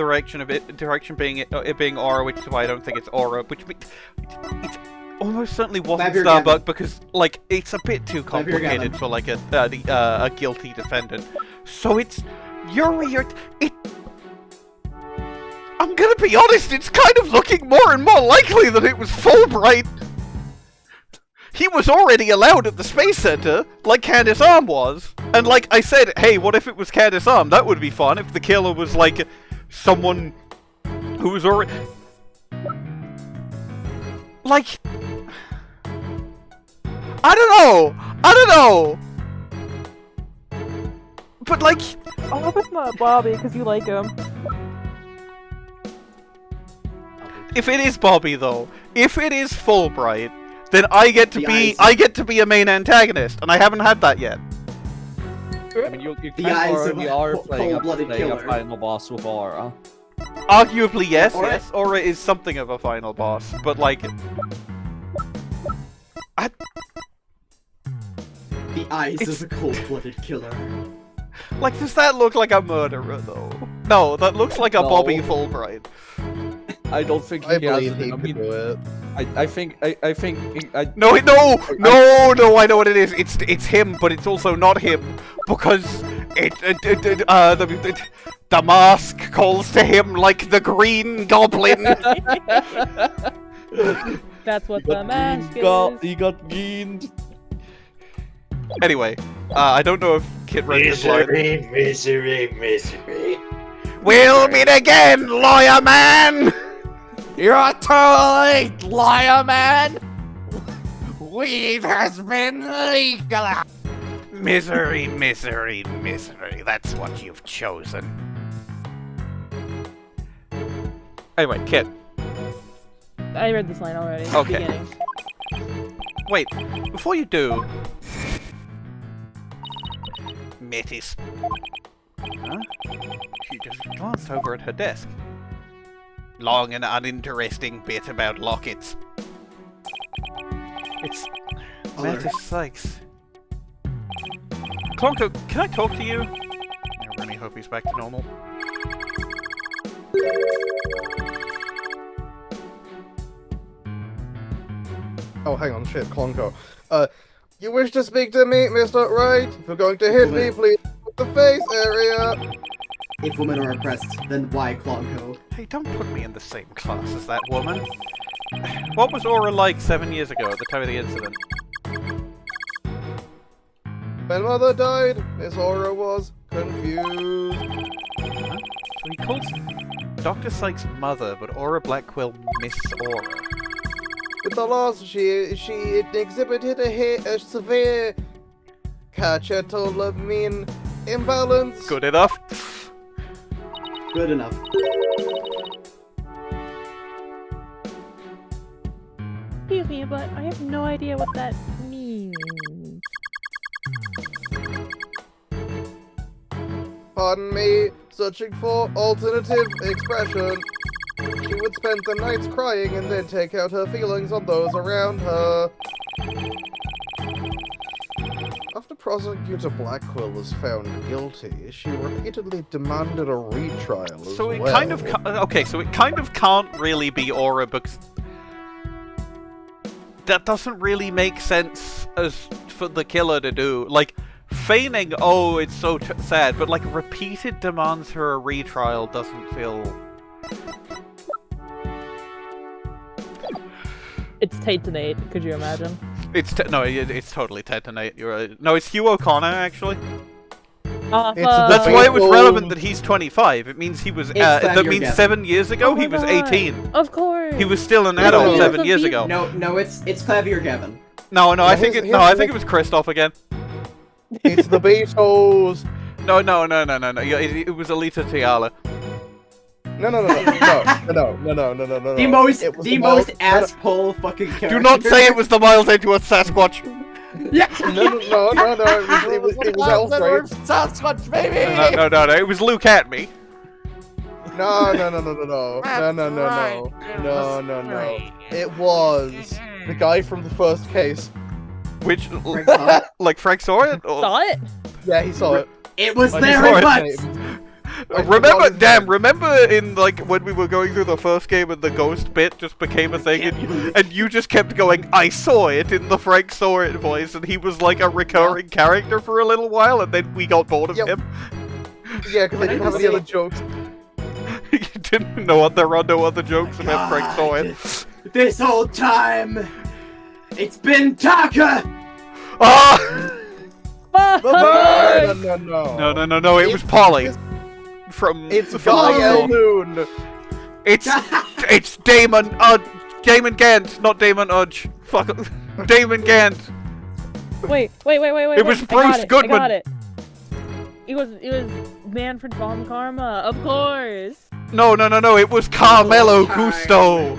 direction being it being Aura, which is why I don't think it's Aura, which it's almost certainly wasn't Klavier, Starbuck Gavin. because like it's a bit too Klavier, complicated Gavin. for like a guilty defendant. So it's Yuri. I'm gonna be honest, it's kind of looking more and more likely that it was Fulbright. He was already allowed at the Space Center, like Candace Arm was. And like I said, hey, what if it was Candace Arm? That would be fun if the killer was like someone who was already... Like... I don't know! But like... I hope it's not Bobby because you like him. If it is Bobby though, if it is Fulbright, then I get to be a main antagonist, and I haven't had that yet. I mean, you The kind eyes of of already a are playing cold-blooded a killer. final boss with Aura. Arguably, yes, Aura- yes. Aura is something of a final boss, but like... The eyes of a cold-blooded killer. Like, does that look like a murderer, though? No, that looks like a No. Bobby Fulbright. I don't think I he has believe it. he I could mean, do it. I think No, I know what it is. It's him, but it's also not him because the mask calls to him like the Green Goblin. That's what the mask he is. got geened. Anyway, I don't know if Kit read this line. Misery. We'll meet again, lawyer man. You're too late, liar man! Weed has been legal! Misery, misery, misery. That's what you've chosen. Anyway, Kit. I read this line already. Okay. Beginning. Wait, before you do... Metis. Huh? She just glanced over at her desk. Long and uninteresting bit about lockets. It's... Metis Cykes. Clonco, can I talk to you? I really hope he's back to normal. Oh, hang on, shit, Clonco. You wish to speak to me, Mr. Wright? If you're going to hit me, please with the face area. If women are oppressed, then why Clonco? Hey, don't put me in the same class as that woman. What was Aura like 7 years ago at the time of the incident? When Mother died, Miss Aura was confused. Huh? So he calls Dr. Sykes' mother, but Aura Blackquill Miss Aura. With the loss, she exhibited a severe catecholamin imbalance. Good enough. Good enough. Excuse me, but I have no idea what that means. Pardon me, searching for alternative expression. She would spend the nights crying and then take out her feelings on those around her. After Prosecutor Blackquill was found guilty, she repeatedly demanded a retrial as So it well. kind of okay. So it kind of can't really be Aura because that doesn't really make sense as for the killer to do. Like, feigning, oh, it's so sad, but like repeated demands for a retrial doesn't feel. It's Tonate. Could you imagine? It's it's totally Tonate. You're right. No, it's Hugh O'Connor actually. That's why it was relevant that he's 25. It means he was. That means Gavin. 7 years ago he was God. 18. Of course. He was still an adult 7 years ago. No, it's Klavier Gavin. No, I think here's I the think it was Christoph again. It's the Beatles. No. It was Alita Tiala. No. The most It was the Miles- asshole fucking character. Do not say it was the Miles Edgeworth Sasquatch. Yeah. No. It was Elfrey. Sasquatch, baby! No. It was Luke at me. No. It was the guy from the first case. Which, Frank saw it? like Frank saw it? Or... Saw it? Yeah, he saw it. It was I very saw much. his name. Remember in like when we were going through the first game and the ghost bit just became a thing and you just kept going, I saw it in the Frank saw it voice, and he was like a recurring character for a little while, and then we got bored of him. Yeah, because I didn't have any other jokes. You didn't know what, there are no other jokes about Frank saw it. This whole time, it's been Taka. Ah! No, it was Polly. From It's Guy Elmoon. It's Damon Gant, not Damon Udge. Fuck, Damon Gant. Wait. It was I Bruce Goodman. I got it. It was Manfred von Karma, of course. No, it was Carmelo Gusto.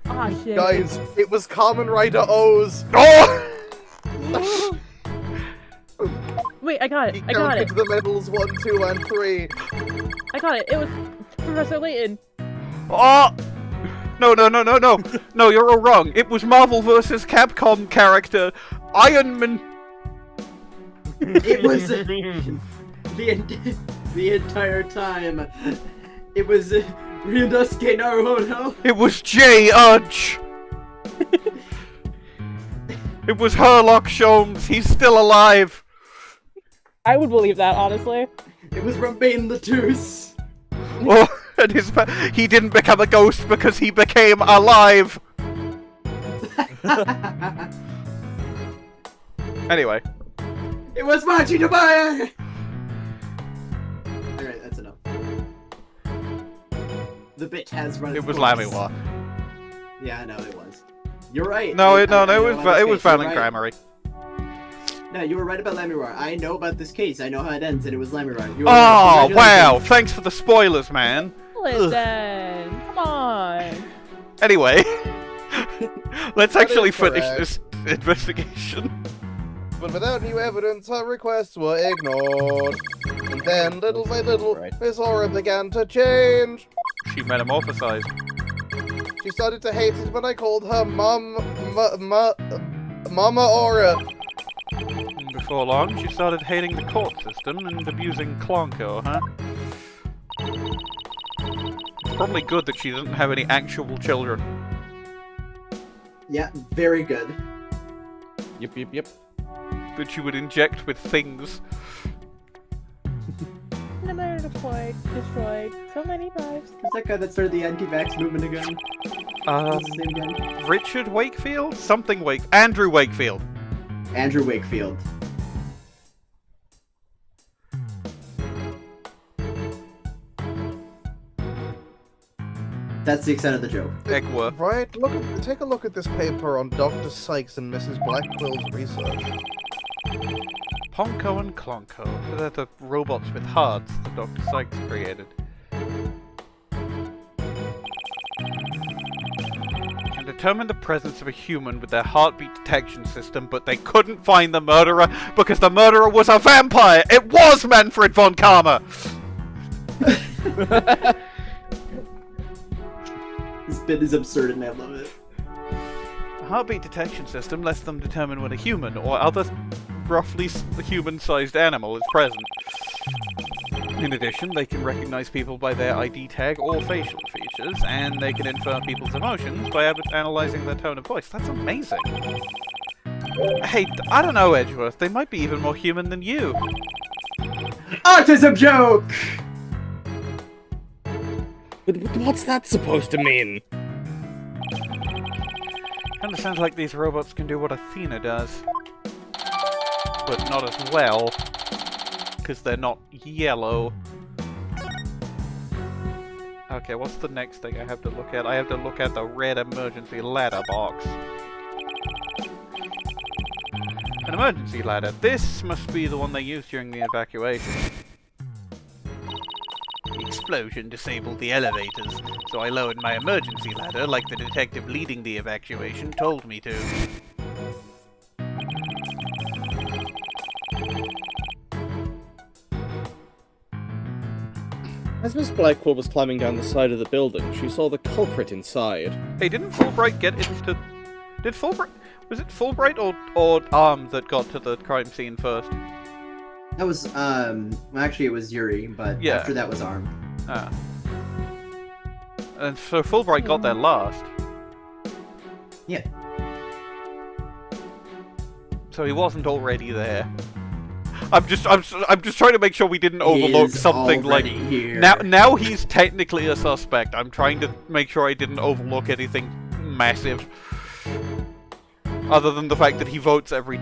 Ah, shit. Guys, it was Kamen Rider O's. Oh! Wait, I got it. He I got it. counted the levels 1, 2, and 3. I got it. It was Professor Layton. Oh! No, you're all wrong. It was Marvel vs. Capcom character Iron Man. It was the entire time. It was Ryunosuke Naruhodo. It was Jay Udge. It was Herlock Sholmes. He's still alive. I would believe that, honestly. It was Romain Latouche. Oh, and he didn't become a ghost because he became alive. Anyway. It was Machi Dabaya! Alright, that's enough. The bit has run its It was course. Lamiwa. Yeah, I know it was. You're right. It was Valen Grammary. No, you were right about Lamirar. I know about this case. I know how it ends, and it was Lamirar. You were Oh, right. wow. Thanks for the spoilers, man. Listen, come on. Anyway, let's That actually is finish correct. this investigation. But without new evidence, her requests were ignored. And then, little by little, Miss Aura began to change. She metamorphosized. She started to hate it when I called her Mama Aura. Before long, she started hating the court system and abusing Clonco, huh? It's probably good that she doesn't have any actual children. Yeah, very good. Yep. That she would inject with things. No matter destroyed so many lives. Is that guy that started the anti-vax movement again? What's his name again? Richard Wakefield? Andrew Wakefield. Andrew Wakefield. That's the extent of the joke. Edgeworth. Right? Take a look at this paper on Dr. Cykes and Mrs. Blackquill's research. Ponco and Clonco. They're the robots with hearts that Dr. Cykes created. Can determine the presence of a human with their heartbeat detection system, but they couldn't find the murderer because the murderer was a vampire! It was Manfred von Karma! This bit is absurd and I love it. A heartbeat detection system lets them determine when a human or other roughly human-sized animal is present. In addition, they can recognize people by their ID tag or facial features, and they can infer people's emotions by analyzing their tone of voice. That's amazing. Hey, I don't know, Edgeworth. They might be even more human than you. Autism joke! But what's that supposed to mean? Kinda sounds like these robots can do what Athena does. But not as well. Because they're not yellow. Okay, what's the next thing I have to look at? I have to look at the red emergency ladder box. An emergency ladder. This must be the one they used during the evacuation. The explosion disabled the elevators, so I lowered my emergency ladder like the detective leading the evacuation told me to. As Miss Blackquill was climbing down the side of the building, she saw the culprit inside. Hey, didn't Fulbright get into... Did Fulbright... Was it Fulbright or Arm that got to the crime scene first? That was, well, actually it was Yuri, but Yeah. after that was Arm. Ah. And so Fulbright got there last. Yeah. So he wasn't already there. I'm just trying to make sure we didn't overlook He's something like already here. now he's technically a suspect. I'm trying to make sure I didn't overlook anything massive. Other than the fact that he votes every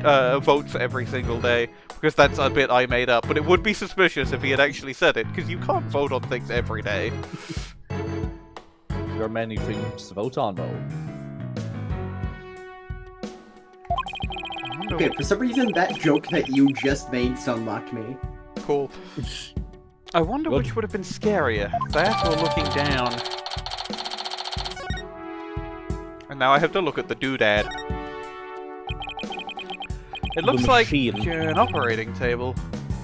single day, because that's a bit I made up. But it would be suspicious if he had actually said it, because you can't vote on things every day. There are many things to vote on, though. Okay, for some reason that joke that you just made stunlocked me. Cool. I wonder which would have been scarier, that or looking down. And now I have to look at the doodad. It looks like an operating table.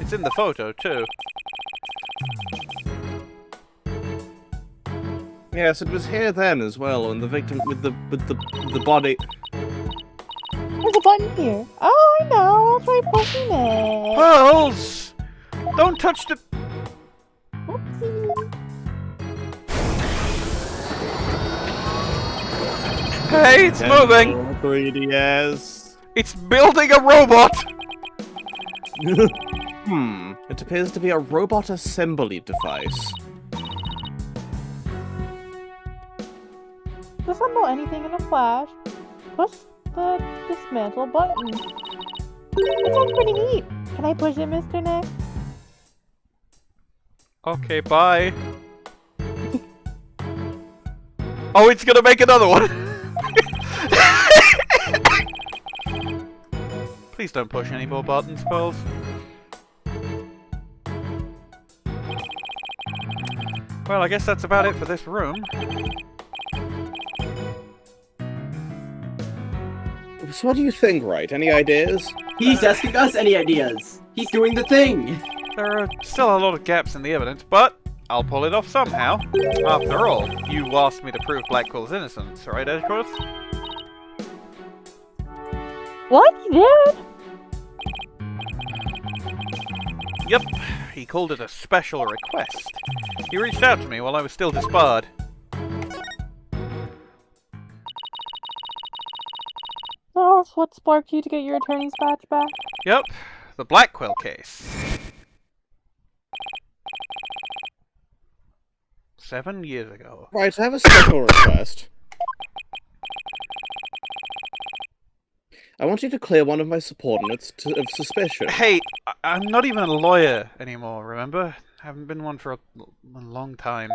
It's in the photo too. Yes, it was here then as well, and the victim with the body. There's a button here. Oh, I know. I'll try pushing it. Pearls! Don't touch the... Oopsie. Hey, it's moving! 3DS. It's building a robot! It appears to be a robot assembly device. Disassemble anything in a flash. Push the dismantle button. That sounds pretty neat. Can I push it, Mr. Neck? Okay, bye. Oh, it's gonna make another one! Please don't push any more buttons, Pearls. Well, I guess that's about it for this room. So what do you think, Wright? Any ideas? He's asking us any ideas. He's doing the thing. There are still a lot of gaps in the evidence, but I'll pull it off somehow. After all, you asked me to prove Blackquill's innocence, right, Edgeworth? What? You did? Yep, he called it a special request. He reached out to me while I was still disbarred. Oh, that's what sparked you to get your attorney's badge back? Yep, the Blackquill case. 7 years ago. Right, I have a special request. I want you to clear one of my subordinates of suspicion. Hey, I'm not even a lawyer anymore, remember? I haven't been one for a long time.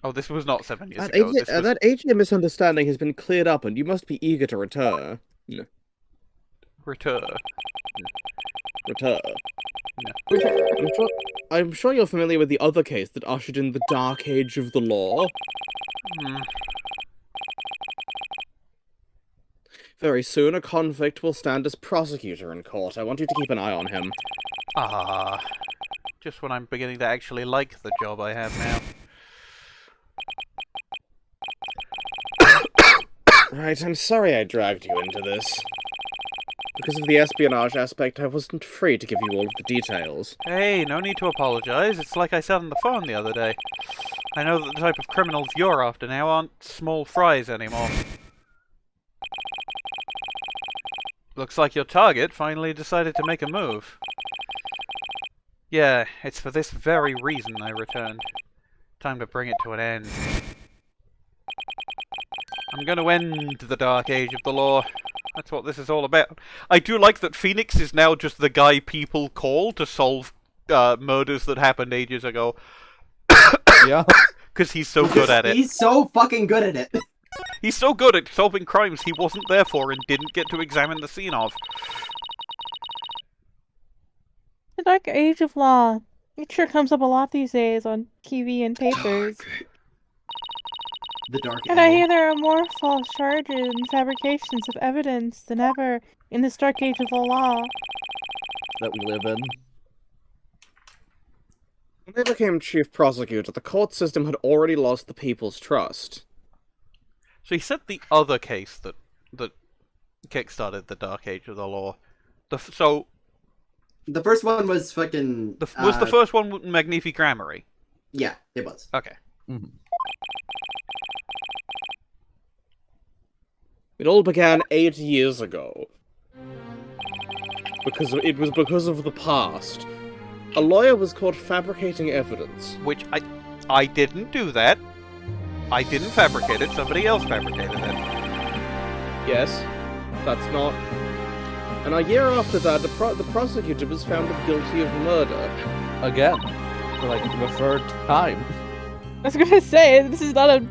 Oh, this was not 7 years ago. That AJ misunderstanding has been cleared up, and you must be eager to return. Return. Return. I'm sure you're familiar with the other case that ushered in the dark age of the law. Very soon, a convict will stand as prosecutor in court. I want you to keep an eye on him. Ah, just when I'm beginning to actually like the job I have now. Right, I'm sorry I dragged you into this. Because of the espionage aspect, I wasn't free to give you all of the details. Hey, no need to apologize. It's like I said on the phone the other day. I know that the type of criminals you're after now aren't small fries anymore. Looks like your target finally decided to make a move. Yeah, it's for this very reason I returned. Time to bring it to an end. I'm going to end the Dark Age of the Law. That's what this is all about. I do like that Phoenix is now just the guy people call to solve murders that happened ages ago. Yeah. Because he's so good at it. He's so fucking good at it. He's so good at solving crimes he wasn't there for and didn't get to examine the scene of. The Dark Age of Law. It sure comes up a lot these days on TV and papers. The Dark And I hear there are more false charges and fabrications of evidence than ever in this Dark Age of the Law. That we live in. When I became chief prosecutor, the court system had already lost the people's trust. So he said the other case that kickstarted the Dark Age of the Law. The first one was fucking... was the first one Magnifi Grammary? Yeah, it was. Okay. Mm-hmm. It all began 8 years ago. It was because of the past. A lawyer was caught fabricating evidence. Which I didn't do that. I didn't fabricate it, somebody else fabricated it. Yes, that's not... And a year after that, the prosecutor was found guilty of murder. Again. For like the third time. I was gonna say, this is not a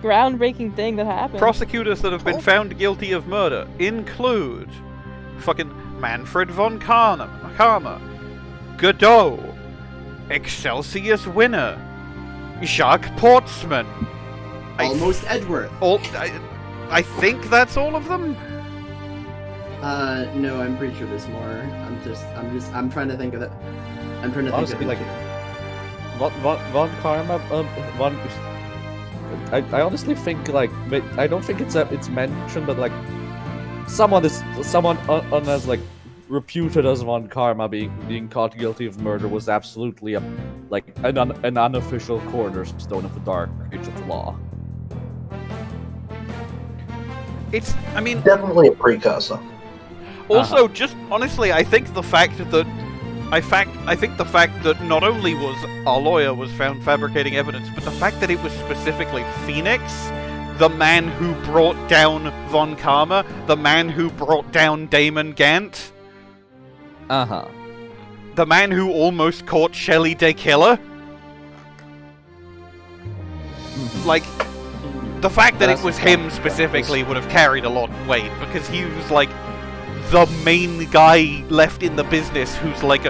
groundbreaking thing that happened. Prosecutors that have been found guilty of murder include fucking Manfred von Karma, Godot, Excelsius Winner, Jacques Portsman. Almost Edgeworth. I think that's all of them. No, I'm pretty sure there's more. I'm trying to think of it. I'm trying to Honestly, think of it. Like, Von Karma, I honestly think, like, I don't think it's mentioned, but like, someone as like reputed as Von Karma being caught guilty of murder was absolutely an unofficial cornerstone of the Dark Age of the Law. I mean, definitely a precursor. Also, just honestly, I think the fact that not only was a lawyer was found fabricating evidence, but the fact that it was specifically Phoenix, the man who brought down Von Karma, the man who brought down Damon Gant, the man who almost caught Shelley Day Killer. Like, the fact that it was him specifically would have carried a lot of weight, because he was like the main guy left in the business who's like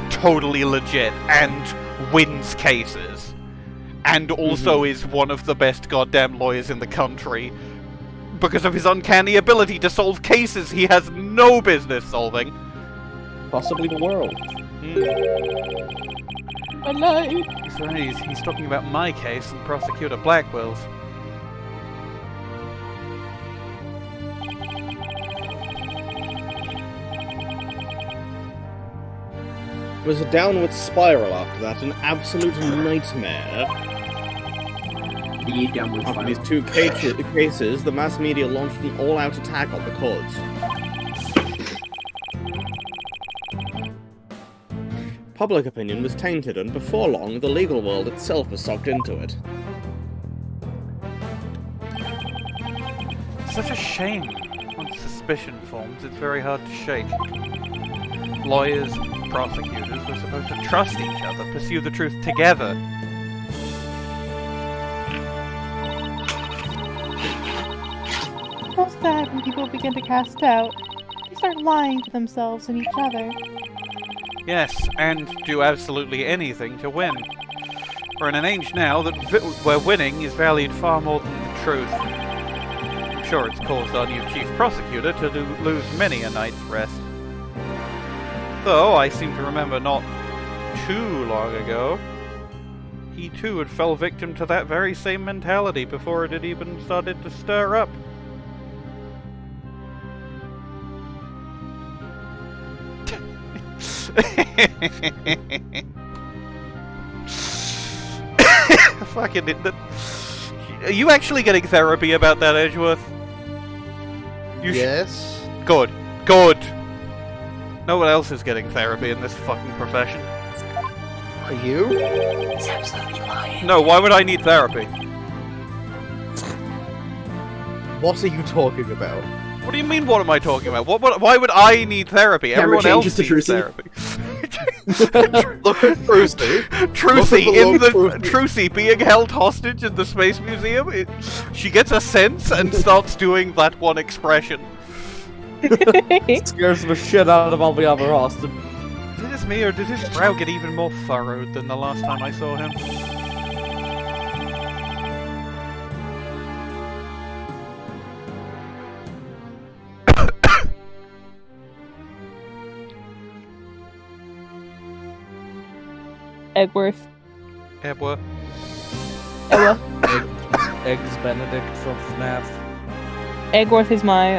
totally legit and wins cases, and also is one of the best goddamn lawyers in the country because of his uncanny ability to solve cases he has no business solving. Possibly the world. He's talking about my case and Prosecutor Blackwill's. It was a downward spiral after that, an absolute nightmare. The downward After spiral. these two cases, the mass media launched an all-out attack on the courts. Public opinion was tainted, and before long, the legal world itself was sucked into it. Such a shame. Once suspicion forms, it's very hard to shake. Lawyers and prosecutors were supposed to trust each other, pursue the truth together. It's so sad when people begin to cast doubt. They start lying to themselves and each other. Yes, and do absolutely anything to win. We're in an age now where winning is valued far more than the truth. I'm sure it's caused our new chief prosecutor to lose many a night's rest. Though I seem to remember not too long ago, he too had fell victim to that very same mentality before it had even started to stir up. Fucking are you actually getting therapy about that, Edgeworth? Yes. Good. Good. No one else is getting therapy in this fucking profession. Are you? It's absolutely lying. No, why would I need therapy? What are you talking about? What do you mean, what am I talking about? Why would I need therapy? Camera Everyone else changes to needs Trucy. therapy. Look at Trucy. Trucy, Look at in the Trucy. Trucy being held hostage in the Space Museum, she gets a sense and starts doing that one expression. Scares the shit out of all the other hostages. Is it just me, or did his brow get even more furrowed than the last time I saw him? Edgeworth. Edgeworth. Eggs Benedict from FNAF. Edgeworth is my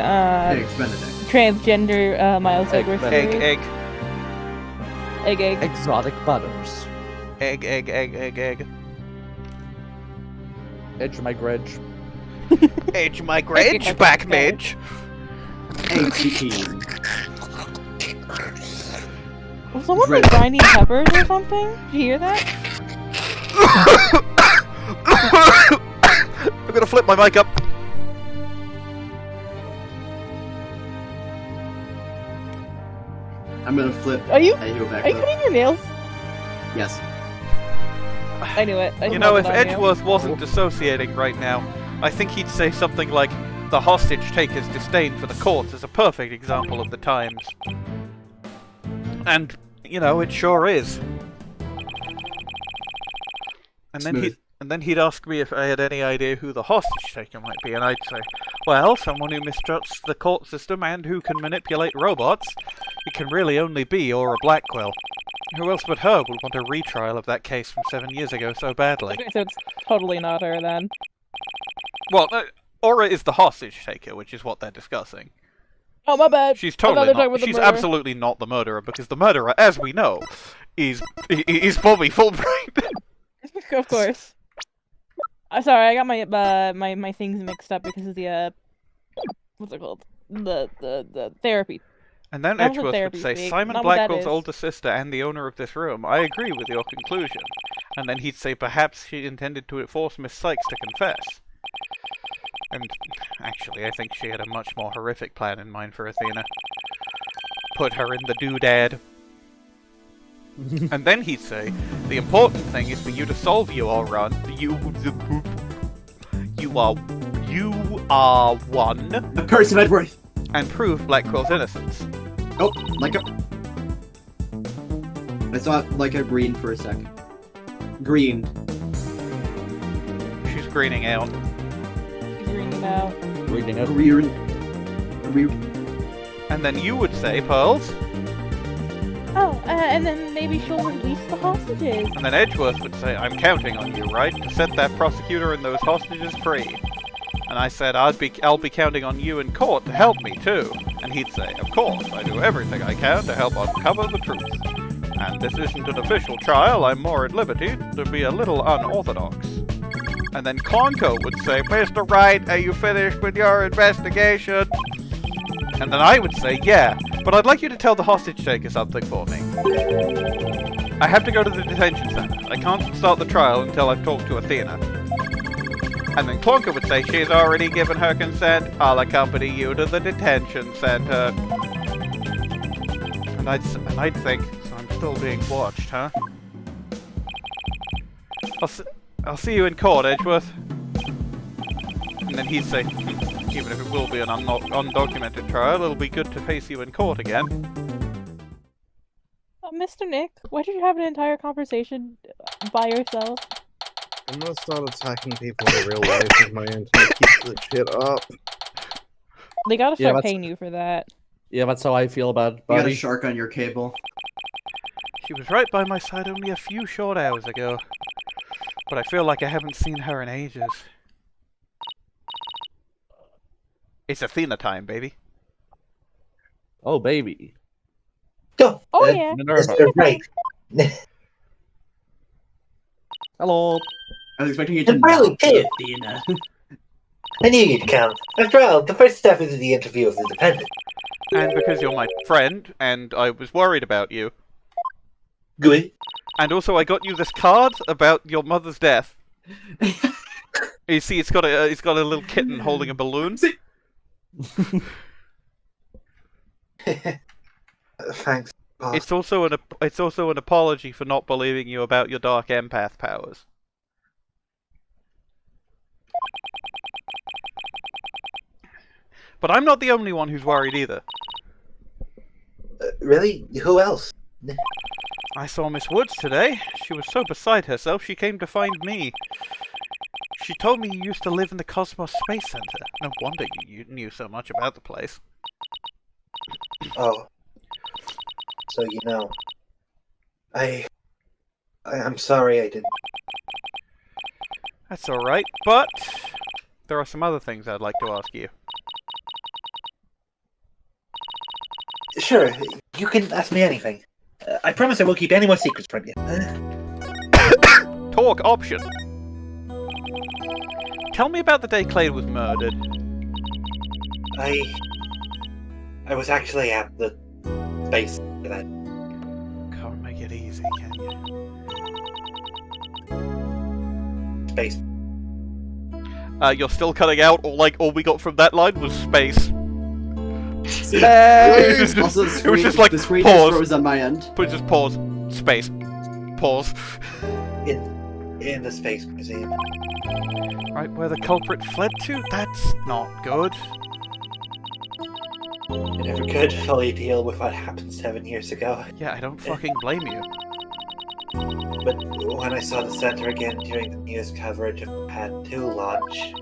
Eggs Benedict. transgender Miles Egg Edgeworth. Egg. Egg. Exotic butters. Egg. Edge my grudge. Edge my grudge, back midge. Egg chicken. Was someone Red. like grinding peppers or something? Did you hear that? I'm gonna flip my mic up. I'm gonna flip. Are you go back are you up. cutting your nails? Yes. I knew it. I You know, if smelled it on you. Edgeworth wasn't dissociating right now, I think he'd say something like, "The hostage taker's disdain for the courts is a perfect example of the times." And, you know, it sure is. And then he'd ask me if I had any idea who the hostage taker might be, and I'd say, well, someone who mistrusts the court system and who can manipulate robots. It can really only be Aura Blackquill. Who else but her would want a retrial of that case from 7 years ago so badly? Okay, so it's totally not her then. Well, Aura is the hostage taker, which is what they're discussing. Oh, my bad. She's I thought totally they were talking not. about the She's murderer. absolutely not the murderer, because the murderer, as we know, is Bobby Fulbright. Of course. Sorry, I got my things mixed up because of the what's it called? The therapy. And then That was a Edgeworth would therapy say, speak, Simon not what that Blackwell's is. older sister and the owner of this room, I agree with your conclusion. And then he'd say perhaps she intended to force Miss Cykes to confess. And actually, I think she had a much more horrific plan in mind for Athena. Put her in the doodad. And then he'd say, the important thing is for you to solve your run. You are one. The curse of Edgeworth. And prove Blackquill's innocence. Oh, like a. I saw it like a green for a sec. Green. She's greening out. She's reading out. Reading out. Green. And then you would say, Pearls. Oh, and then maybe she'll release the hostages. And then Edgeworth would say, I'm counting on you, right? To set that prosecutor and those hostages free. And I said, I'll be counting on you in court to help me too. And he'd say, of course, I do everything I can to help uncover the truth. And this isn't an official trial, I'm more at liberty to be a little unorthodox. And then Clonco would say, Mr. Wright, are you finished with your investigation? And then I would say, yeah, but I'd like you to tell the hostage taker something for me. I have to go to the detention center. I can't start the trial until I've talked to Athena. And then Clonco would say, she's already given her consent. I'll accompany you to the detention center. And I'd think, so I'm still being watched, huh? I'll see you in court, Edgeworth. And then he'd say, even if it will be an undocumented trial, it'll be good to face you in court again. Mr. Nick, why did you have an entire conversation by yourself? I'm gonna start attacking people in real life if my internet keeps this shit up. They gotta Yeah, start that's- paying you for that. Yeah, that's how I feel about it, You got a buddy. shark on your cable. She was right by my side only a few short hours ago. But I feel like I haven't seen her in ages. It's Athena time, baby. Oh, baby. Go. Oh, yeah. Minerva. Mr. Wright. Hello. I was expecting you to I'm really knock to pissed. Athena. I knew you'd come. After all, the first step is the interview of the defendant. And because you're my friend, and I was worried about you. Good. And also, I got you this card about your mother's death. You see, it's got a little kitten holding a balloon. Thanks. boss. It's also an apology for not believing you about your dark empath powers. But I'm not the only one who's worried either. Really? Who else? I saw Miss Woods today. She was so beside herself, she came to find me. She told me you used to live in the Cosmos Space Center. No wonder you knew so much about the place. Oh. So you know. I'm sorry I didn't. That's alright, but there are some other things I'd like to ask you. Sure, you can ask me anything. I promise I won't keep any more secrets from you. Talk option. Tell me about the day Clay was murdered. I was actually at the base for that. Can't make it easy, can you? Space. You're still cutting out, or like all we got from that line was space. Space! Also, it was just like the screen pause. just froze on my end. But just pause. Space. Pause. In the Space Museum. Right where the culprit fled to? That's not good. I never could fully deal with what happened 7 years ago. Yeah, I don't fucking blame you. But when I saw the center again during the news coverage of the Pad 2 launch,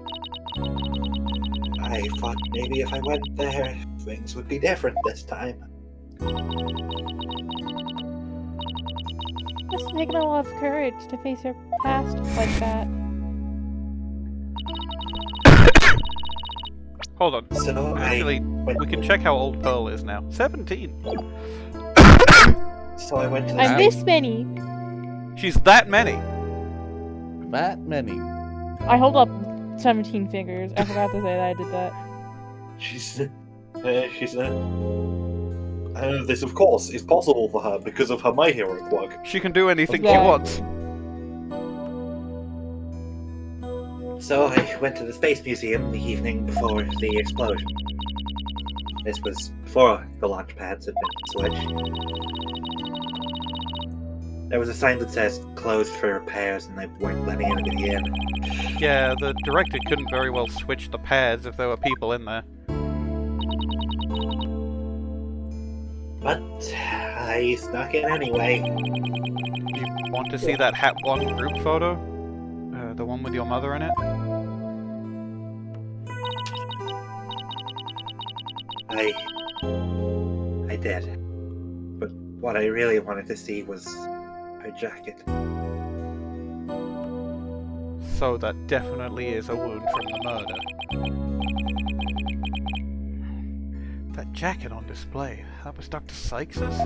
I thought maybe if I went there, things would be different this time. It's taken a lot of courage to face your past like that. Hold on. So Actually, we can check how old Pearl is now. 17. So I went to the I'm this many. She's that many. That many. I hold up 17 fingers. I forgot to say that I did that. This, of course, is possible for her because of her My Hero work. She can do anything she Yeah. wants. So I went to the Space Museum the evening before the explosion. This was before the launch pads had been switched. There was a sign that says closed for repairs and they weren't letting anybody in. Yeah, the director couldn't very well switch the pads if there were people in there. But I snuck in anyway. You want to see that Hat 1 group photo? The one with your mother in it? I did. But what I really wanted to see was her jacket. So that definitely is a wound from the murder. That jacket on display, that was Dr. Cykes's?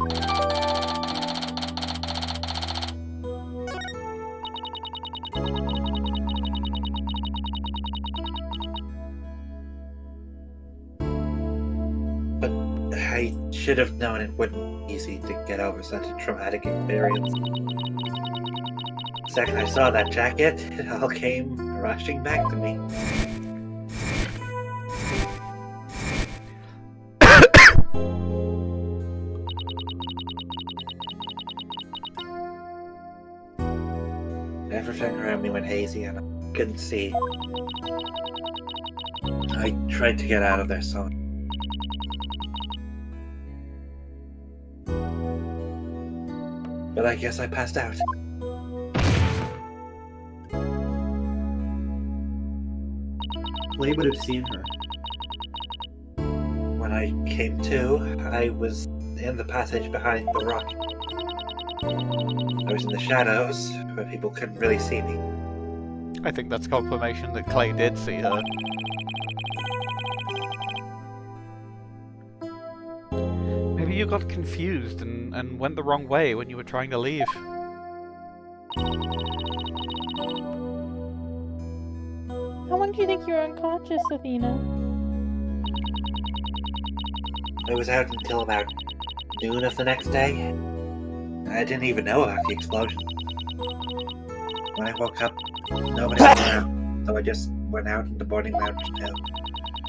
But I should have known it wouldn't be easy to get over such a traumatic experience. The second I saw that jacket, it all came rushing back to me. Everything around me went hazy and I couldn't see. I tried to get out of there, so... But I guess I passed out. Clay would have seen her. When I came to, I was in the passage behind the rock. I was in the shadows, where people couldn't really see me. I think that's confirmation that Clay did see her. Maybe you got confused and went the wrong way when you were trying to leave. How long do you think you were unconscious, Athena? I was out until about noon of the next day. I didn't even know about the explosion. When I woke up, nobody was around, so I just went out in the boarding lounge too.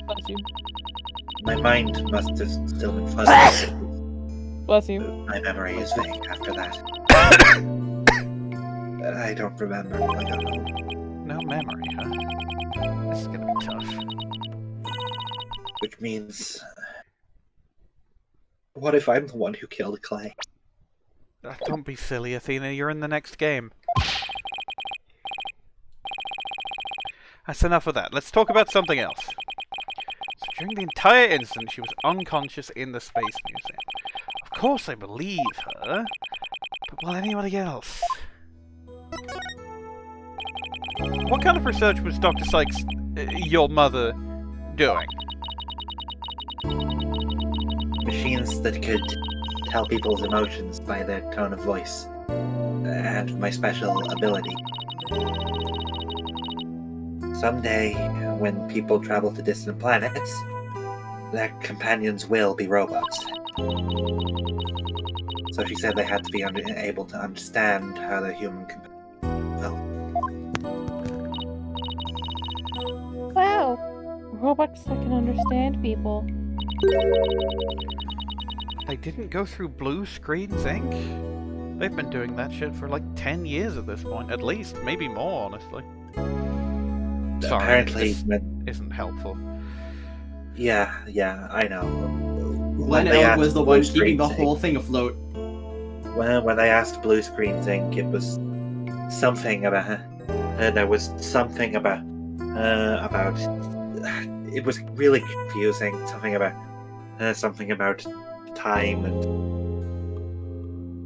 Bless you. My mind must have still been fuzzy. Bless you. My memory is vague after that. I don't remember when I got home. No memory, huh? This is gonna be tough. Which means... What if I'm the one who killed Clay? Don't be silly, Athena. You're in the next game. That's enough of that. Let's talk about something else. So during the entire incident, she was unconscious in the Space Museum. Of course I believe her, but will anybody else? What kind of research was Dr. Cykes, your mother, doing? Machines that could tell people's emotions by their tone of voice. And my special ability. Someday, when people travel to distant planets, their companions will be robots. So she said they had to be able to understand how their human companions felt. Wow. Robots that can understand people. They didn't go through Blue Screens Inc. They've been doing that shit for like 10 years at this point, at least. Maybe more, honestly. Sorry, Apparently, this isn't helpful. Yeah, I know. Glenn Elk was the one keeping the whole thing afloat. When they asked Blue Screens Inc., it was something about... there was something about... it was really confusing. Something about time and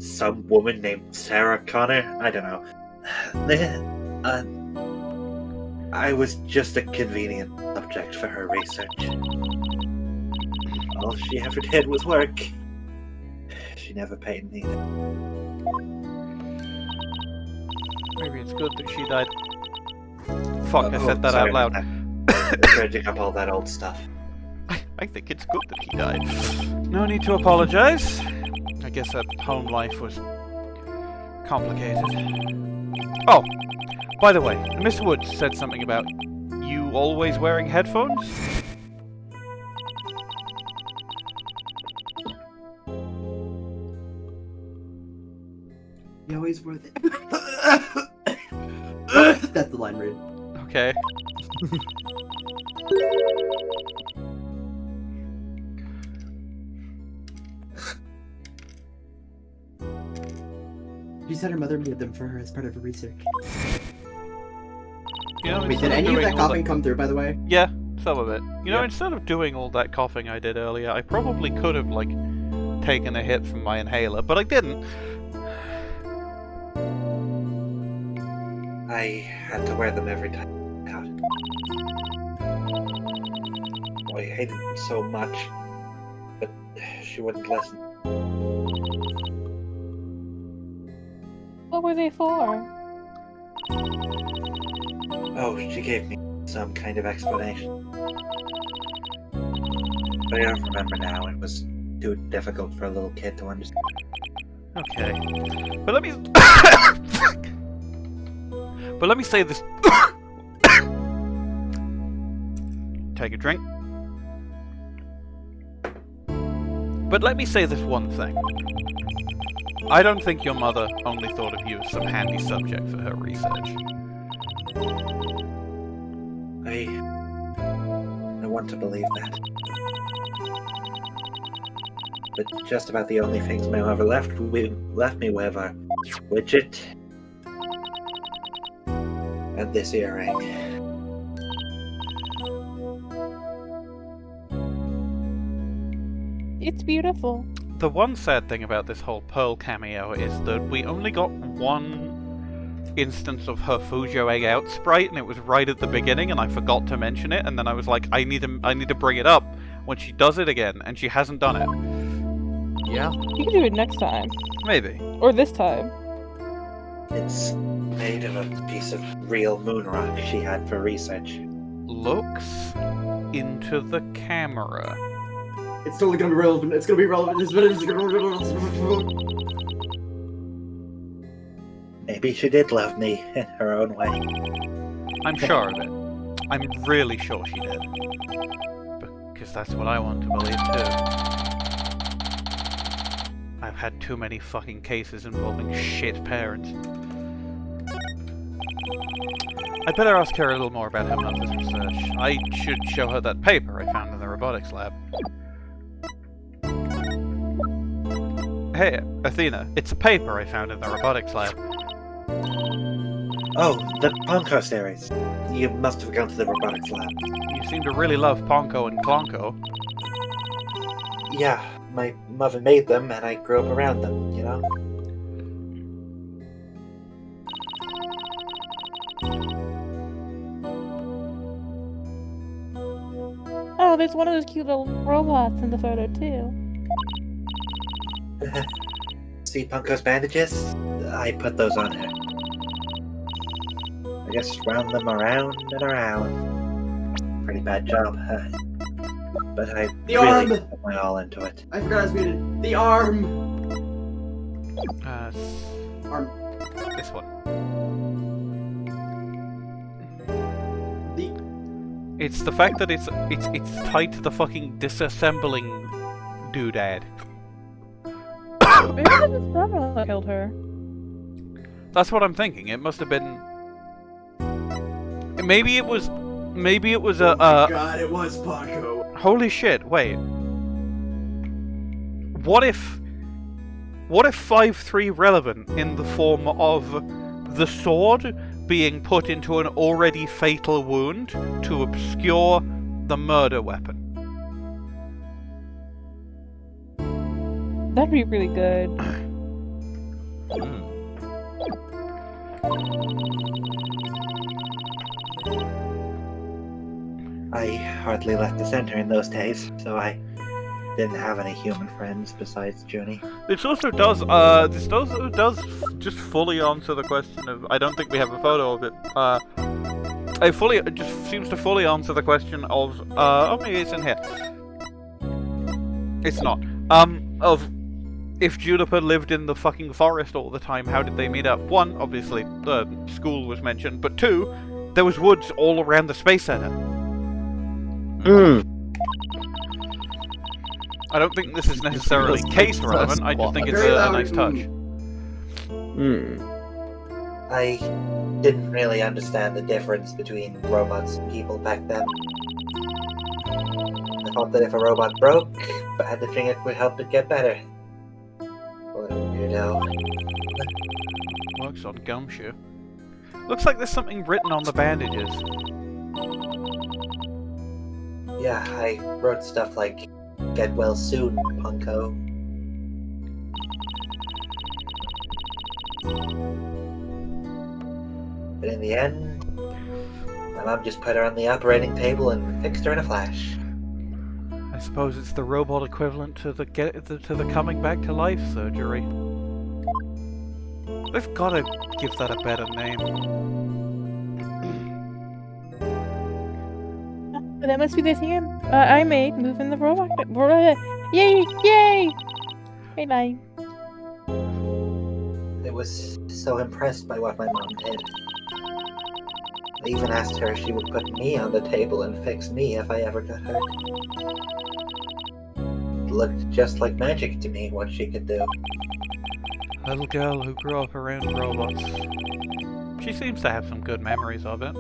some woman named Sarah Connor. I don't know. I was just a convenient subject for her research. All she ever did was work. She never paid me. Maybe it's good that she died. Fuck, I said that out loud. Dredging up all that old stuff. I think it's good that he died. No need to apologize. I guess that home life was complicated. Oh, by the way, Miss Woods said something about you always wearing headphones? You always wore the... That's the line read. Okay. She said her mother made them for her as part of her research. You know, Wait, did any of that coughing come through, by the way? Yeah, some of it. You know, Yep. instead of doing all that coughing I did earlier, I probably could have, like, taken a hit from my inhaler, but I didn't. I had to wear them every time. God. Oh, I hated them so much, but she wouldn't listen. What were they for? Oh, she gave me some kind of explanation. But I don't remember now. It was too difficult for a little kid to understand. Okay. But let me... But let me say this... Take a drink. But let me say this one thing. I don't think your mother only thought of you as some handy subject for her research. I want to believe that. But just about the only things my mother left me with are Widget and this earring. It's beautiful. The one sad thing about this whole Pearl cameo is that we only got one instance of her Fujo egg out sprite, and it was right at the beginning, and I forgot to mention it, and then I was like, I need to bring it up when she does it again, and she hasn't done it. Yeah. You can do it next time. Maybe. Or this time. It's made of a piece of real moon rock she had for research. Looks into the camera. It's totally gonna be relevant. It's gonna be relevant. Maybe she did love me in her own way. I'm sure of it. I'm really sure she did. Because that's what I want to believe too. I've had too many fucking cases involving shit parents. I'd better ask her a little more about her mother's research. I should show her that paper I found in the robotics lab. Hey, Athena, it's a paper I found in the robotics lab. Oh, the Ponco series. You must have gone to the robotics lab. You seem to really love Ponco and Clonco. Yeah, my mother made them and I grew up around them, you know? Oh, there's one of those cute little robots in the photo too. See Ponco's bandages? I put those on her. I just round them around and around. Pretty bad job, huh? But I really put my all into it. I forgot I was muted. The arm! Arm. This one. It's the fact that it's tied to the fucking disassembling doodad. Maybe it was Minerva that killed her. That's what I'm thinking. It must have been. Maybe it was. Maybe it was a. God, it was Ponco. Holy shit! Wait. What if 5-3 relevant in the form of the sword being put into an already fatal wound to obscure the murder weapon? That'd be really good. I hardly left the center in those days, so I didn't have any human friends besides Junie. This also does just fully answer the question of. I don't think we have a photo of it. It just seems to fully answer the question of. Oh, maybe it's in here. It's not. Of if Juniper lived in the fucking forest all the time, how did they meet up? One, obviously, the school was mentioned, but two, there was woods all around the space center. I don't think this is necessarily case relevant, I just think it's a nice touch. I didn't really understand the difference between robots and people back then. I thought that if a robot broke, bandaging it would help it get better. What a weirdo. Works on Gumshoe. Looks like there's something written on the bandages. Yeah, I wrote stuff like, "Get well soon, Ponco." But in the end, my mom just put her on the operating table and fixed her in a flash. I suppose it's the robot equivalent to the coming back to life surgery. They've got to give that a better name. That must be the thing I made moving the robot. Yay! Yay! Hey, bye. I was so impressed by what my mom did. I even asked her if she would put me on the table and fix me if I ever got hurt. It looked just like magic to me what she could do. A little girl who grew up around robots. She seems to have some good memories of it.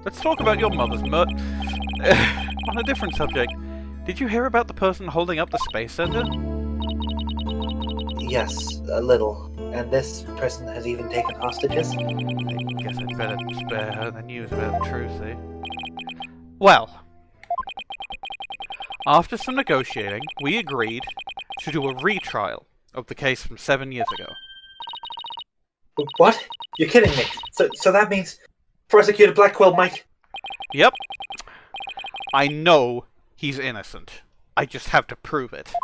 Let's talk about your mother's on a different subject. Did you hear about the person holding up the space center? Yes, a little. And this person has even taken hostages. I guess I'd better spare her the news about Trucy. Well, after some negotiating, we agreed to do a retrial of the case from 7 years ago. What? You're kidding me. So that means Prosecutor Blackquill might... Yep. I know he's innocent. I just have to prove it.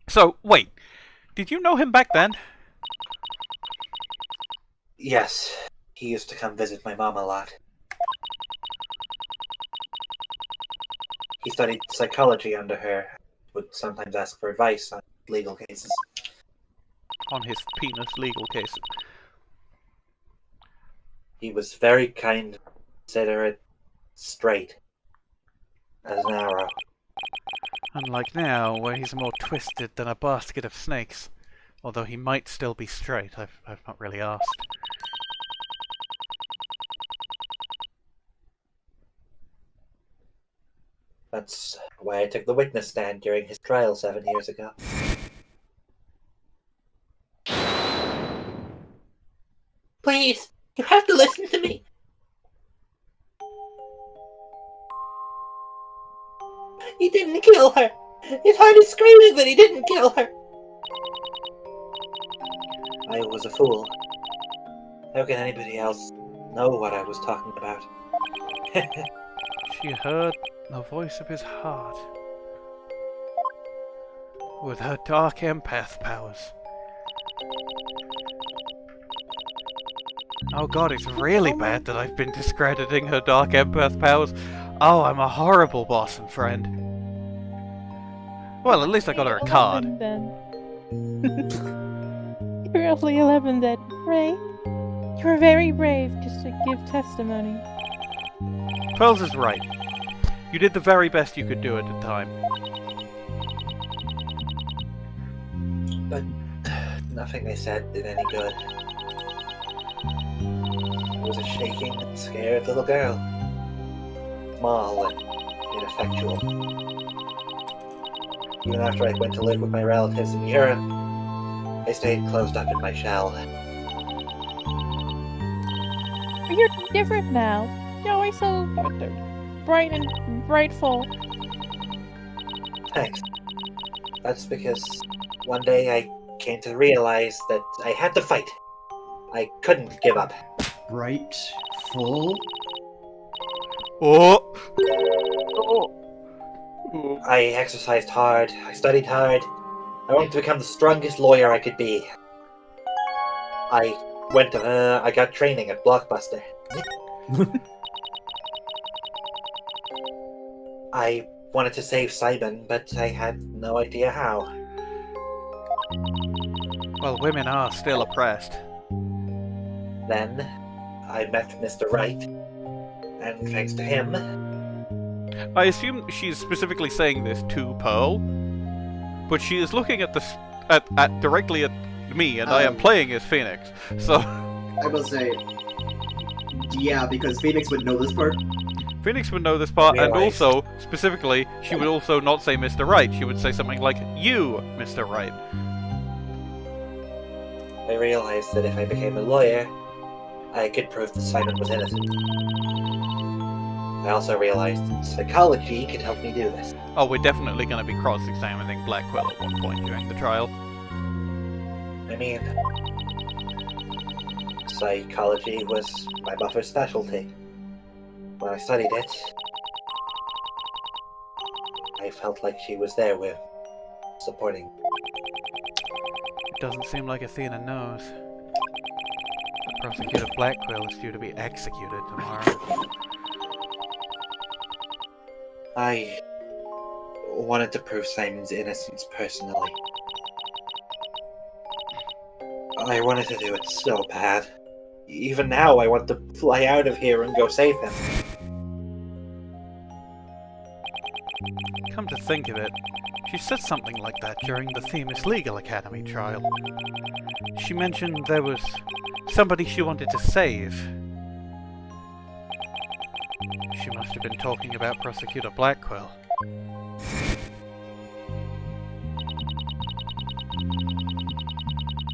So, wait. Did you know him back then? Yes. He used to come visit my mom a lot. He studied psychology under her. Would sometimes ask for advice on legal cases. On his penis legal case. He was very kind, considerate, straight as an arrow. Unlike now, where he's more twisted than a basket of snakes. Although he might still be straight, I've not really asked. That's why I took the witness stand during his trial 7 years ago. Please, you have to listen to me. He didn't kill her. His heart is screaming that he didn't kill her. I was a fool. How can anybody else know what I was talking about? She heard the voice of his heart. With her dark empath powers. Oh god, it's really bad that I've been discrediting her dark empath powers. Oh, I'm a horrible boss and friend. Well, at least I got her a card. You're only 11 then, Ray. You were very brave just to give testimony. Pearls is right. You did the very best you could do at the time. But nothing they said did any good. I was a shaking and scared little girl. Small and ineffectual. Even after I went to live with my relatives in Europe, I stayed closed up in my shell. But you're different now. You're always so bright and brightful. Thanks. That's because one day I came to realize that I had to fight. I couldn't give up. Bright, full. Oh! I exercised hard. I studied hard. I wanted to become the strongest lawyer I could be. I got training at Blockbuster. I wanted to save Simon, but I had no idea how. Well, women are still oppressed. Then, I met Mr. Wright, and thanks to him... I assume she's specifically saying this to Pearl, but she is looking at directly at me, and I am playing as Phoenix, so... I will say, yeah, because Phoenix would know this part. Phoenix would know this part, and also, specifically, she would also not say Mr. Wright, she would say something like, you, Mr. Wright. I realized that if I became a lawyer, I could prove that Simon was innocent. I also realized that psychology could help me do this. Oh, we're definitely going to be cross-examining Blackquill at one point during the trial. I mean, psychology was my buffer's specialty. When I studied it, I felt like she was there with, supporting. It doesn't seem like Athena knows. The prosecutor Blackquill is due to be executed tomorrow. I wanted to prove Simon's innocence personally. I wanted to do it so bad. Even now, I want to fly out of here and go save him. Come to think of it, she said something like that during the Themis Legal Academy trial. She mentioned there was somebody she wanted to save. She must have been talking about Prosecutor Blackquill.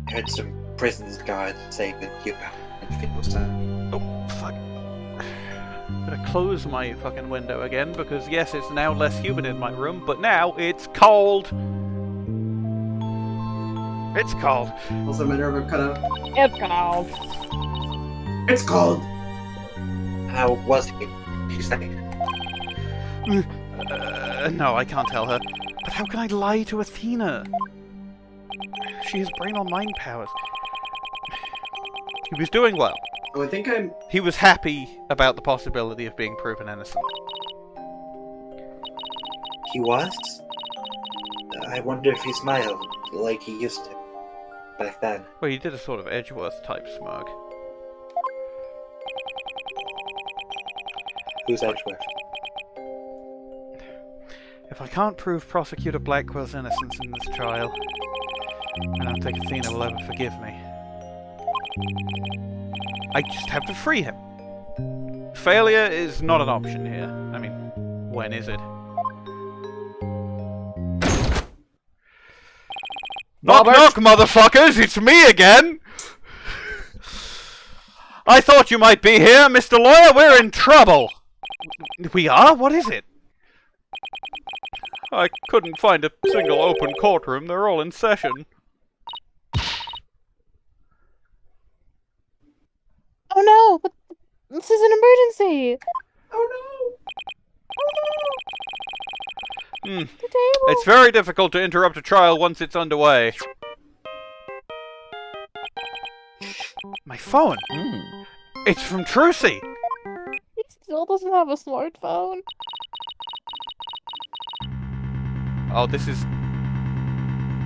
I heard some prisons guards say that you Oh, fuck. I'm gonna close my fucking window again, because yes, it's now less humid in my room, but now it's cold! It's cold. Also, Minerva cut out. It's cold. It's cold! How was he? She said. No, I can't tell her. But how can I lie to Athena? She has brain on mind powers. He was doing well. Oh, I think I'm... He was happy about the possibility of being proven innocent. He was? I wonder if he smiled like he used to back then. Well, you did a sort of Edgeworth type smirk. Who's Edgeworth? If I can't prove Prosecutor Blackwell's innocence in this trial, I don't think Athena will ever forgive me. I just have to free him. Failure is not an option here. I mean, when is it? Knock knock, motherfuckers! It's me again! I thought you might be here, Mr. Lawyer. We're in trouble! We are? What is it? I couldn't find a single open courtroom. They're all in session. Oh no! But this is an emergency! Oh no! The table. It's very difficult to interrupt a trial once it's underway. My phone! It's from Trucy! He still doesn't have a smartphone. Oh, this is...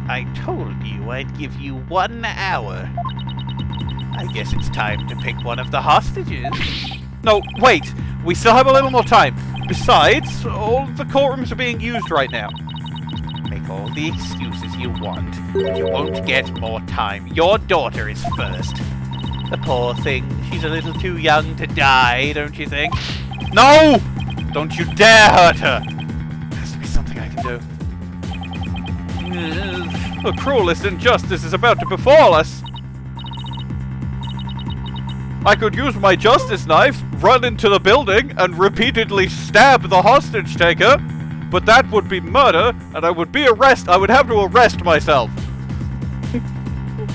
I told you I'd give you 1 hour. I guess it's time to pick one of the hostages. No, wait! We still have a little more time. Besides, all the courtrooms are being used right now. Make all the excuses you want, but you won't get more time. Your daughter is first. The poor thing, she's a little too young to die, don't you think? No! Don't you dare hurt her! There has to be something I can do. The cruelest injustice is about to befall us. I could use my justice knife, run into the building, and repeatedly stab the hostage taker, but that would be murder, and I would have to arrest myself.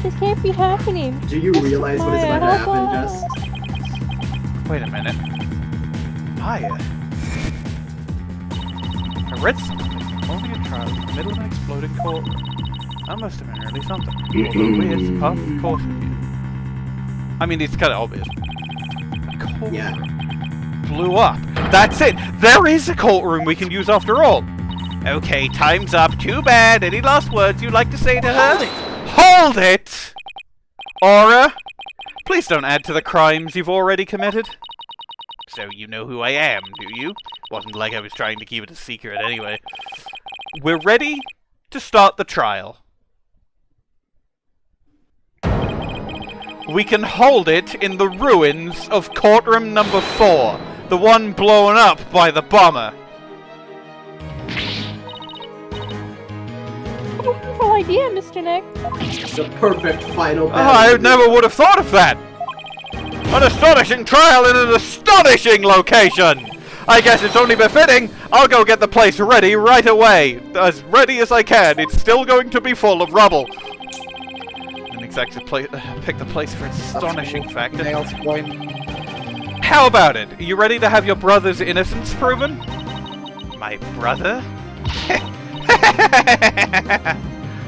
This can't be happening. Do you realize what is about to happen, Jess? Wait a minute. Maya. I read something involving a trial in the middle of an exploding courtroom. That must have been really something. Although weird, part of the course review. I mean, it's kind of obvious. A courtroom blew up. That's it! There is a courtroom we can use after all! Okay, time's up. Too bad. Any last words you'd like to say to her? Hold it! Aura, please don't add to the crimes you've already committed. So you know who I am, do you? Wasn't like I was trying to keep it a secret anyway. We're ready to start the trial. We can hold it in the ruins of courtroom number 4, the one blown up by the bomber. Wonderful idea, Mr. Nick. The perfect final battle. I never would have thought of that! An astonishing trial in an astonishing location! I guess it's only befitting. I'll go get the place ready right away. As ready as I can. It's still going to be full of rubble. Didn't exactly pick the place for astonishing factor. How about it? Are you ready to have your brother's innocence proven? My brother?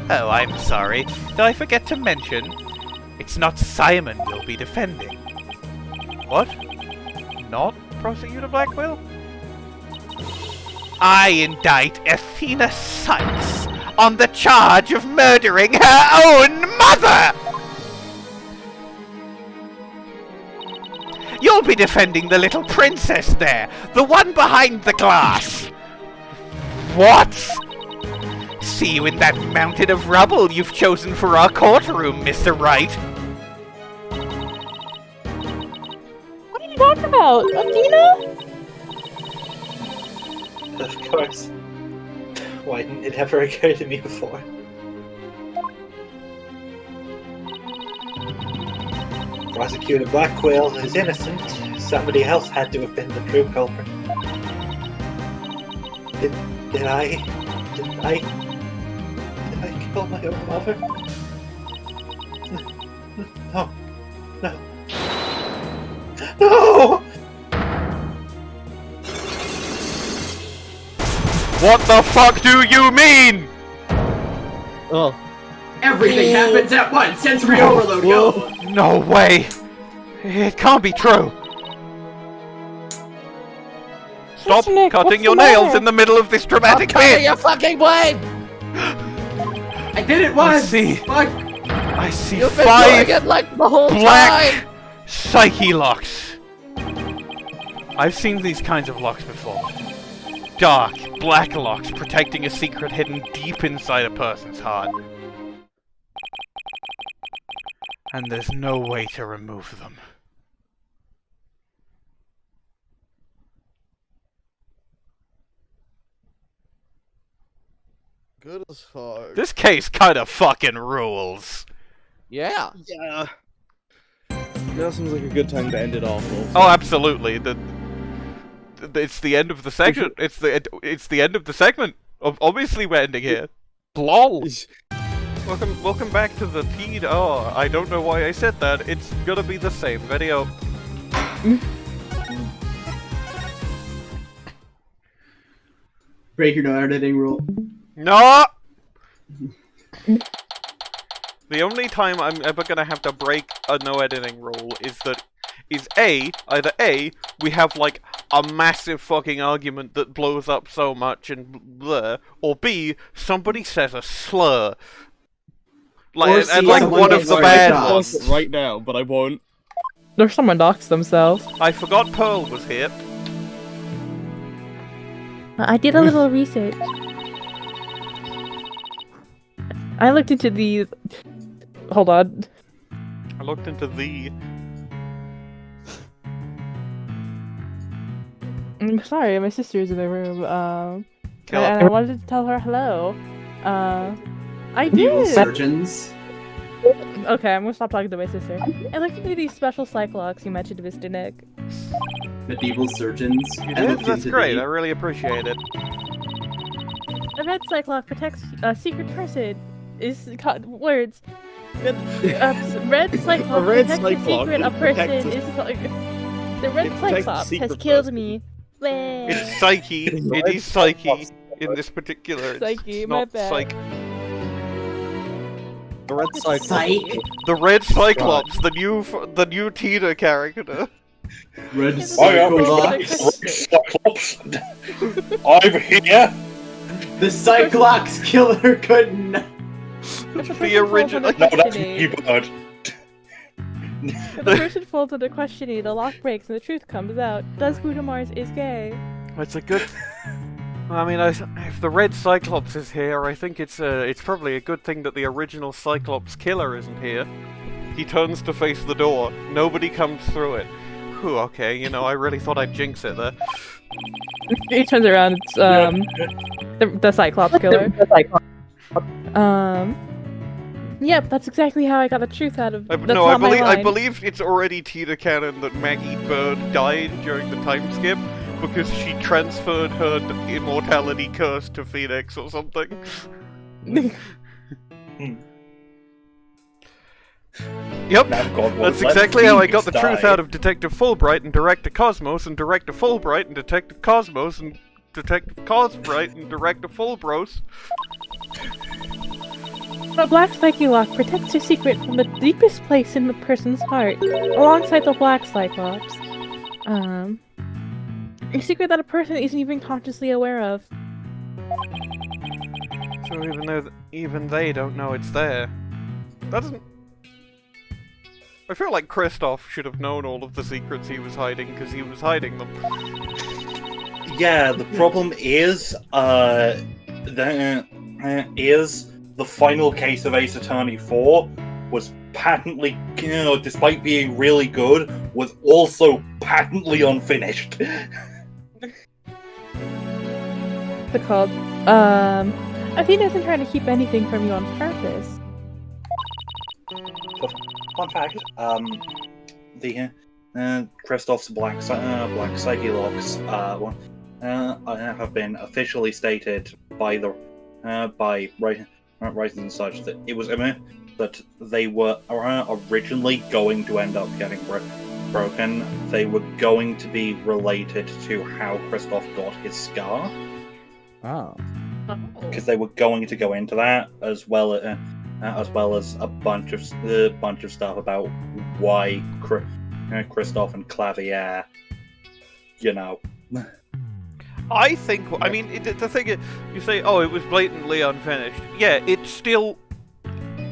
Oh, I'm sorry. Did I forget to mention? It's not Simon you'll be defending. What? Not Prosecutor Blackquill? I indict Athena Cykes on the charge of murdering her own mother! You'll be defending the little princess there, the one behind the glass. What? See you in that mountain of rubble you've chosen for our courtroom, Mr. Wright. What are you talking about? Athena? Of course. Why didn't it ever occur to me before? Prosecutor Blackquill is innocent. Somebody else had to have been the true culprit. Did I kill my own mother? No. No. No! What the fuck do you mean? Oh. Everything happens at once! Sensory overload, go! No way! It can't be true! Stop Mr. Nick, cutting what's your the nails matter? in the middle of this dramatic bit! Your fucking Bwain! I did it once! see. Fuck! I see You've been 5 doing it like the whole black time! psyche locks. I've seen these kinds of locks before. Dark, black locks protecting a secret hidden deep inside a person's heart. And there's no way to remove them. Good as fuck. This case kinda fucking rules. Yeah. Yeah. That seems like a good time to end it off. Also. Oh, absolutely. It's the end of the segment. It's the end of the segment. Obviously, we're ending here. Lol. Welcome back to the TDR. I don't know why I said that. It's gonna be the same video. Break your no editing rule. No. The only time I'm ever gonna have to break a no editing rule is either A, we have like a massive fucking argument that blows up so much and blah, or B, somebody says a slur. Like, and like one of the bad ones. Right now, but I won't. Or someone docks themselves. I forgot Pearl was here. I did a little research. I looked into the... Hold on. I looked into the... I'm sorry, my sister's in the room. Kill and her. I wanted to tell her hello. I Evil did! surgeons. Okay, I'm gonna stop talking to my sister. I looked into these special cyclops you mentioned, Mr. Nick. Medieval surgeons. You I did? looked That's into great, the- I really appreciate it. A red cyclops protects a secret person. Words. Red cyclops A red protects cyclops a secret a person protects is... The red It protects a cyclops secret has killed person. me. It's Psyche. It is Psyche in this particular. Psyche, it's my not bad. Psych. The red cyclops. Psych. The Red Cyclops, the new Tina character. Red I am Cyclops. Cyclops. I'm here. The Cyclops killer couldn't. The original. No, that's you, bud. When the person falls under questioning, the lock breaks and the truth comes out. Does Mars is gay? It's a good. I mean, if the Red Cyclops is here, I think it's probably a good thing that the original Cyclops killer isn't here. He turns to face the door. Nobody comes through it. Whew, okay, you know, I really thought I'd jinx it there. He turns around. It's the Cyclops killer. Yep, that's exactly how I got the truth out of. I believe it's already Tina canon that Maggie Bird died during the time skip because she transferred her immortality curse to Phoenix or something. Yep, that's exactly how I got the truth out of Detective Fulbright and Director Cosmos and Director Fulbright and Detective Cosmos and Detective Cosbright and Director Fulbros. A black spiky lock protects your secret from the deepest place in the person's heart, alongside the black cyclops. A secret that a person isn't even consciously aware of. So even they don't know it's there. That doesn't... I feel like Kristoff should have known all of the secrets he was hiding because he was hiding them. Yeah, the problem is, the final case of Ace Attorney 4 was patently, despite being really good, was also patently unfinished. What's it called? Athena isn't trying to keep anything from you on purpose. Fun fact, the Kristoff's Black Psyche Locks have been officially stated by the by writers and such that it was that they were originally going to end up getting broken. They were going to be related to how Kristoff got his scar. Oh. Because they were going to go into that as well as a bunch of stuff about why Kristoff and Klavier, I think. I mean, the thing is, you say, "Oh, it was blatantly unfinished." Yeah, it's still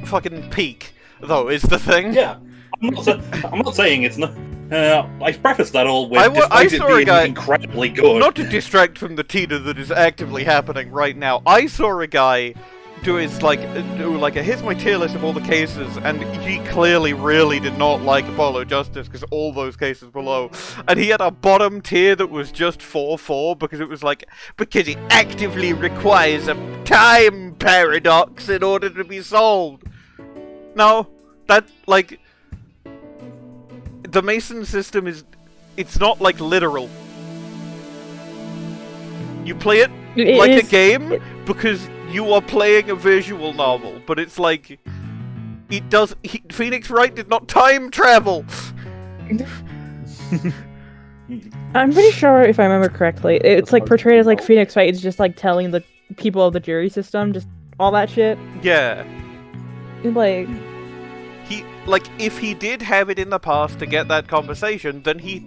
fucking peak, though. Is the thing? Yeah, I'm not saying it's not. I preface that all with I despite it saw a being guy, incredibly good. Not to distract from the Tina that is actively happening right now. I saw a guy do a here's my tier list of all the cases, and he clearly really did not like Apollo Justice because all those cases were low, and he had a bottom tier that was just 4-4 because it was because it actively requires a time paradox in order to be solved. No, that the Mason system it's not literal. You play it a game because you are playing a visual novel, but it's Phoenix Wright did not time travel. I'm pretty sure, if I remember correctly, it's portrayed as Phoenix Wright is just telling the people of the jury system just all that shit. Yeah. If he did have it in the past to get that conversation, then he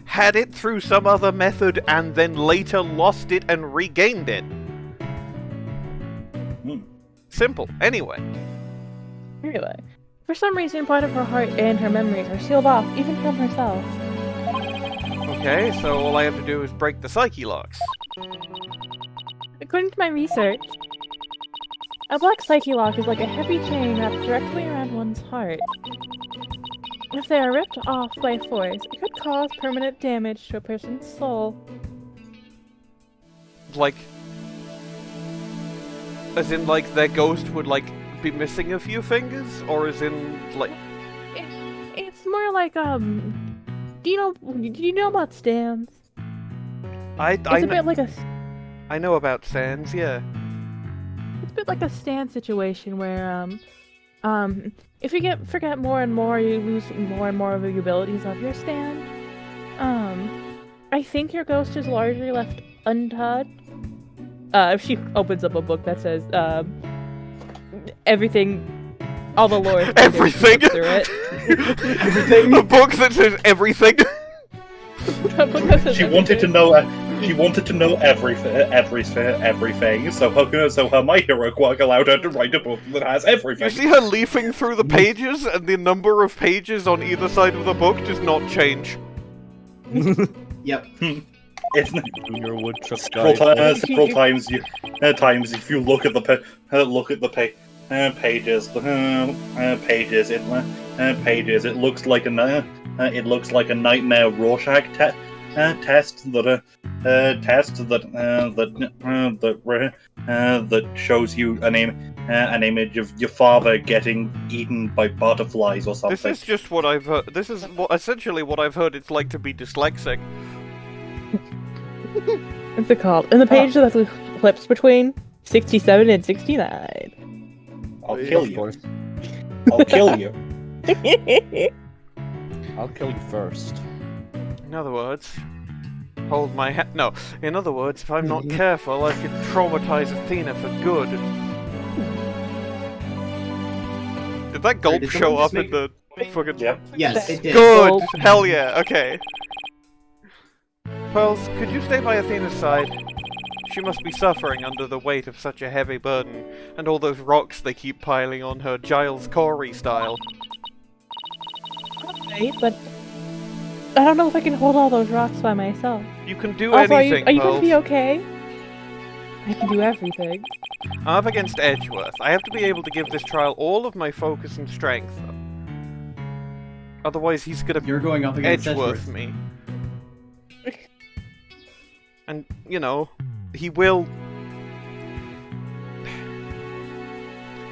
had it through some other method and then later lost it and regained it. Simple. Anyway, for some reason, part of her heart and her memories are sealed off, even from herself. Okay, so all I have to do is break the psyche locks. According to my research, a black psyche lock is like a heavy chain wrapped directly around one's heart. If they are ripped off by force, it could cause permanent damage to a person's soul. As in, their ghost would, be missing a few fingers? Or as in, It's more do you know about stands? I know about stands, yeah. It's a bit like a stand situation where, if you forget more and more, you lose more and more of the abilities of your stand. I think your ghost is largely left untouched. If she opens up a book that says, everything, all the lore. Everything! Through it. Everything? A book that says everything! She wanted to know everything, so her My Hero Quirk allowed her to write a book that has everything. You see her leafing through the pages, and the number of pages on either side of the book does not change. Yep. It's your woodchuck several times if you look at the pages, it looks like a nightmare Rorschach test that shows you an image of your father getting eaten by butterflies or something. This is just what I've heard. This is essentially what I've heard it's like to be dyslexic. What's it called? And the page that flips between 67 and 69. I'll kill you. I'll kill you. I'll kill you first. In other words, hold my hand. No, in other words, if I'm not careful, I could traumatize Athena for good. Did that gulp show up in the fucking... Yep. Yes, it did. Good! Hell yeah, okay. Pearls, could you stay by Athena's side? She must be suffering under the weight of such a heavy burden, and all those rocks they keep piling on her, Giles Corey style. Okay, but I don't know if I can hold all those rocks by myself. You can do also, anything, are you Pearls. gonna be okay? I can do everything. I'm up against Edgeworth. I have to be able to give this trial all of my focus and strength. Otherwise, he's gonna You're going up against Edgeworth me. And, you know, he will...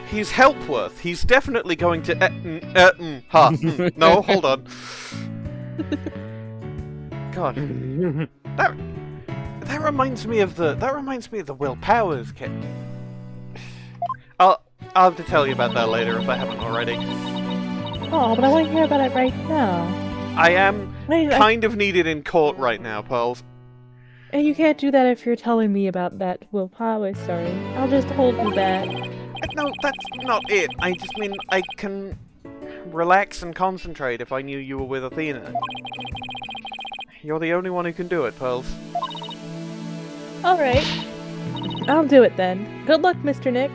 He's Helpworth. He's definitely going to... No, hold on. God. That reminds me of the Will Powers kit. I'll have to tell you about that later if I haven't already. Oh, but I want to hear about it right now. I am kind of needed in court right now, Pearls. And you can't do that if you're telling me about that Will Powers story. I'll just hold you back. No, that's not it. I just mean I can relax and concentrate if I knew you were with Athena. You're the only one who can do it, Pearls. Alright. I'll do it then. Good luck, Mr. Nick.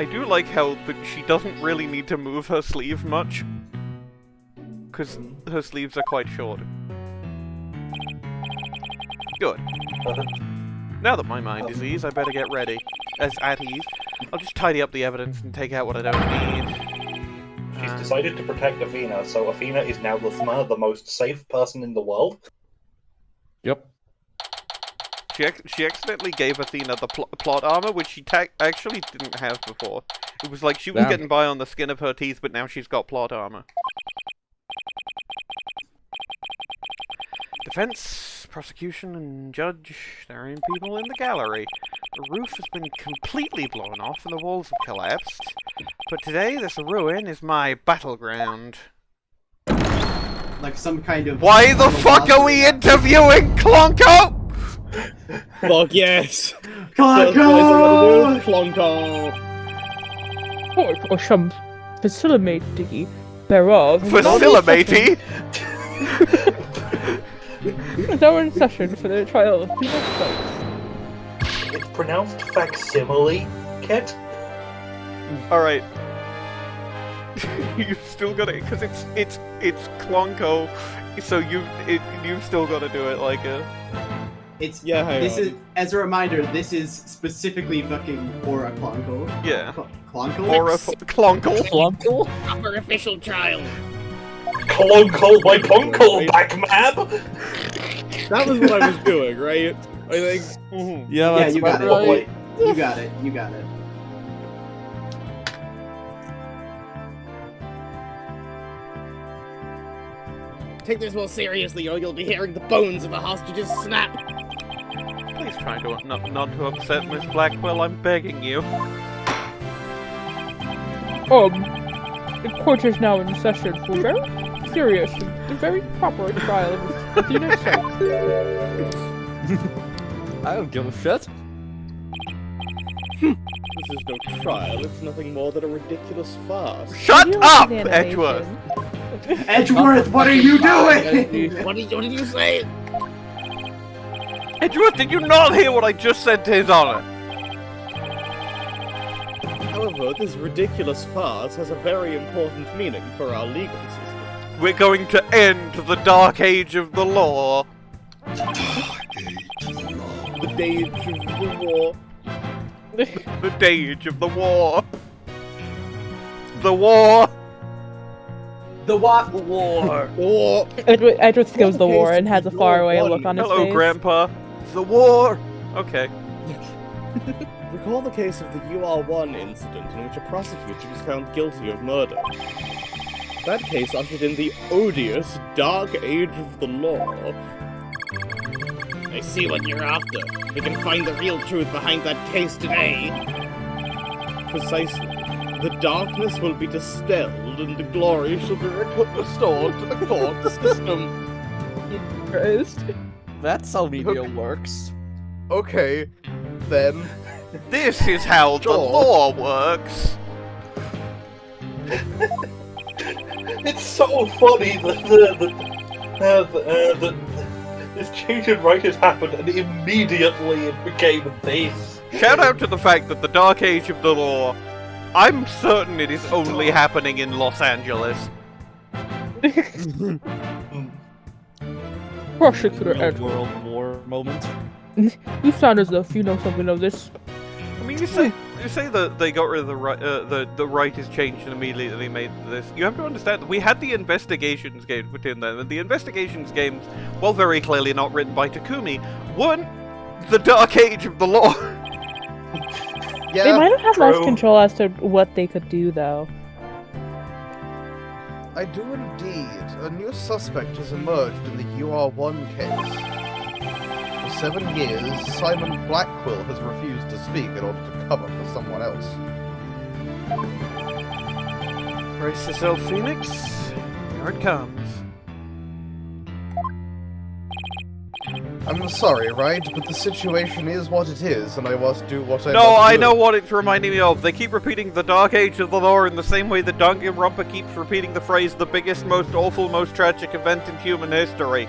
I do like how she doesn't really need to move her sleeve much. Because her sleeves are quite short. Good. Now that my mind is ease, I better get ready. At ease. I'll just tidy up the evidence and take out what I don't need. She's decided to protect Athena, so Athena is now the most safe person in the world. Yep. She accidentally gave Athena the plot armor, which she actually didn't have before. It was like she was getting by on the skin of her teeth, but now she's got plot armor. Defense, prosecution, and judge, there are people in the gallery. The roof has been completely blown off and the walls have collapsed. But today, this ruin is my battleground. Like some kind of... Why the fuck are we interviewing Clonco? Fuck yes! Clonco! Clonco! Or some facility thereof. Facility? Is our in session for the trial of Cykes? It's pronounced facsimile, Kit. Alright. You've still got it, because it's Clonco, so you've still got to do it like a... This is, as a reminder, this is specifically fucking Aura Clonco. Yeah. Clonco? Aura Clonco. Clonco? Proper official trial. Clonco my Ponco back map! That was what I was doing, right? I think. Yeah, that's you got right. it. You got it. You got it. Take this more seriously, or you'll be hearing the bones of the hostages snap. Please try to not to upset Miss Blackquill, I'm begging you. The court is now in session for very serious and very proper trial of Athena Cykes. I don't give a shit. This is no trial, it's nothing more than a ridiculous farce. Shut up, Edgeworth! Edgeworth, what are you doing? What did you say? Edgeworth, did you not hear what I just said to his honor? However, this ridiculous farce has a very important meaning for our legal system. We're going to end the Dark Age of the Law. The Age of the War. The Age of the War. The War. The what? The war. War. Edgeworth skills the war and has a faraway look on his face. Hello, Grandpa. The war. Okay. Recall the case of the UR1 incident in which a prosecutor was found guilty of murder. That case ushered in the odious Dark Age of the Law. I see what you're after. We can find the real truth behind that case today. Precisely. The darkness will be dispelled and the glory shall be restored to the court system. Christ. That's how media works. Okay, then. This is how the law works. It's so funny that this change in right has happened and immediately it became this. Shout out to the fact that the Dark Age of the Law, I'm certain it is only happening in Los Angeles. Prosecutor Real Edgeworth. World War moment. You sound as if you know something of this. I mean, you say that they got rid of the right, the right has changed and immediately made this. You have to understand that we had the investigations games put in there, and the investigations games, while very clearly not written by Takumi, weren't the Dark Age of the Law. Yeah, They might have had less control as to what they could do, though. I do indeed. A new suspect has emerged in the UR1 case. For 7 years, Simon Blackquill has refused to speak in order to cover for someone else. Brace yourself, Phoenix. Here it comes. I'm sorry, right? But the situation is what it is, and I must do what I must No, I do. know what it's reminding me of. They keep repeating the Dark Age of the Law in the same way that Danganronpa keeps repeating the phrase, the biggest, most awful, most tragic event in human history.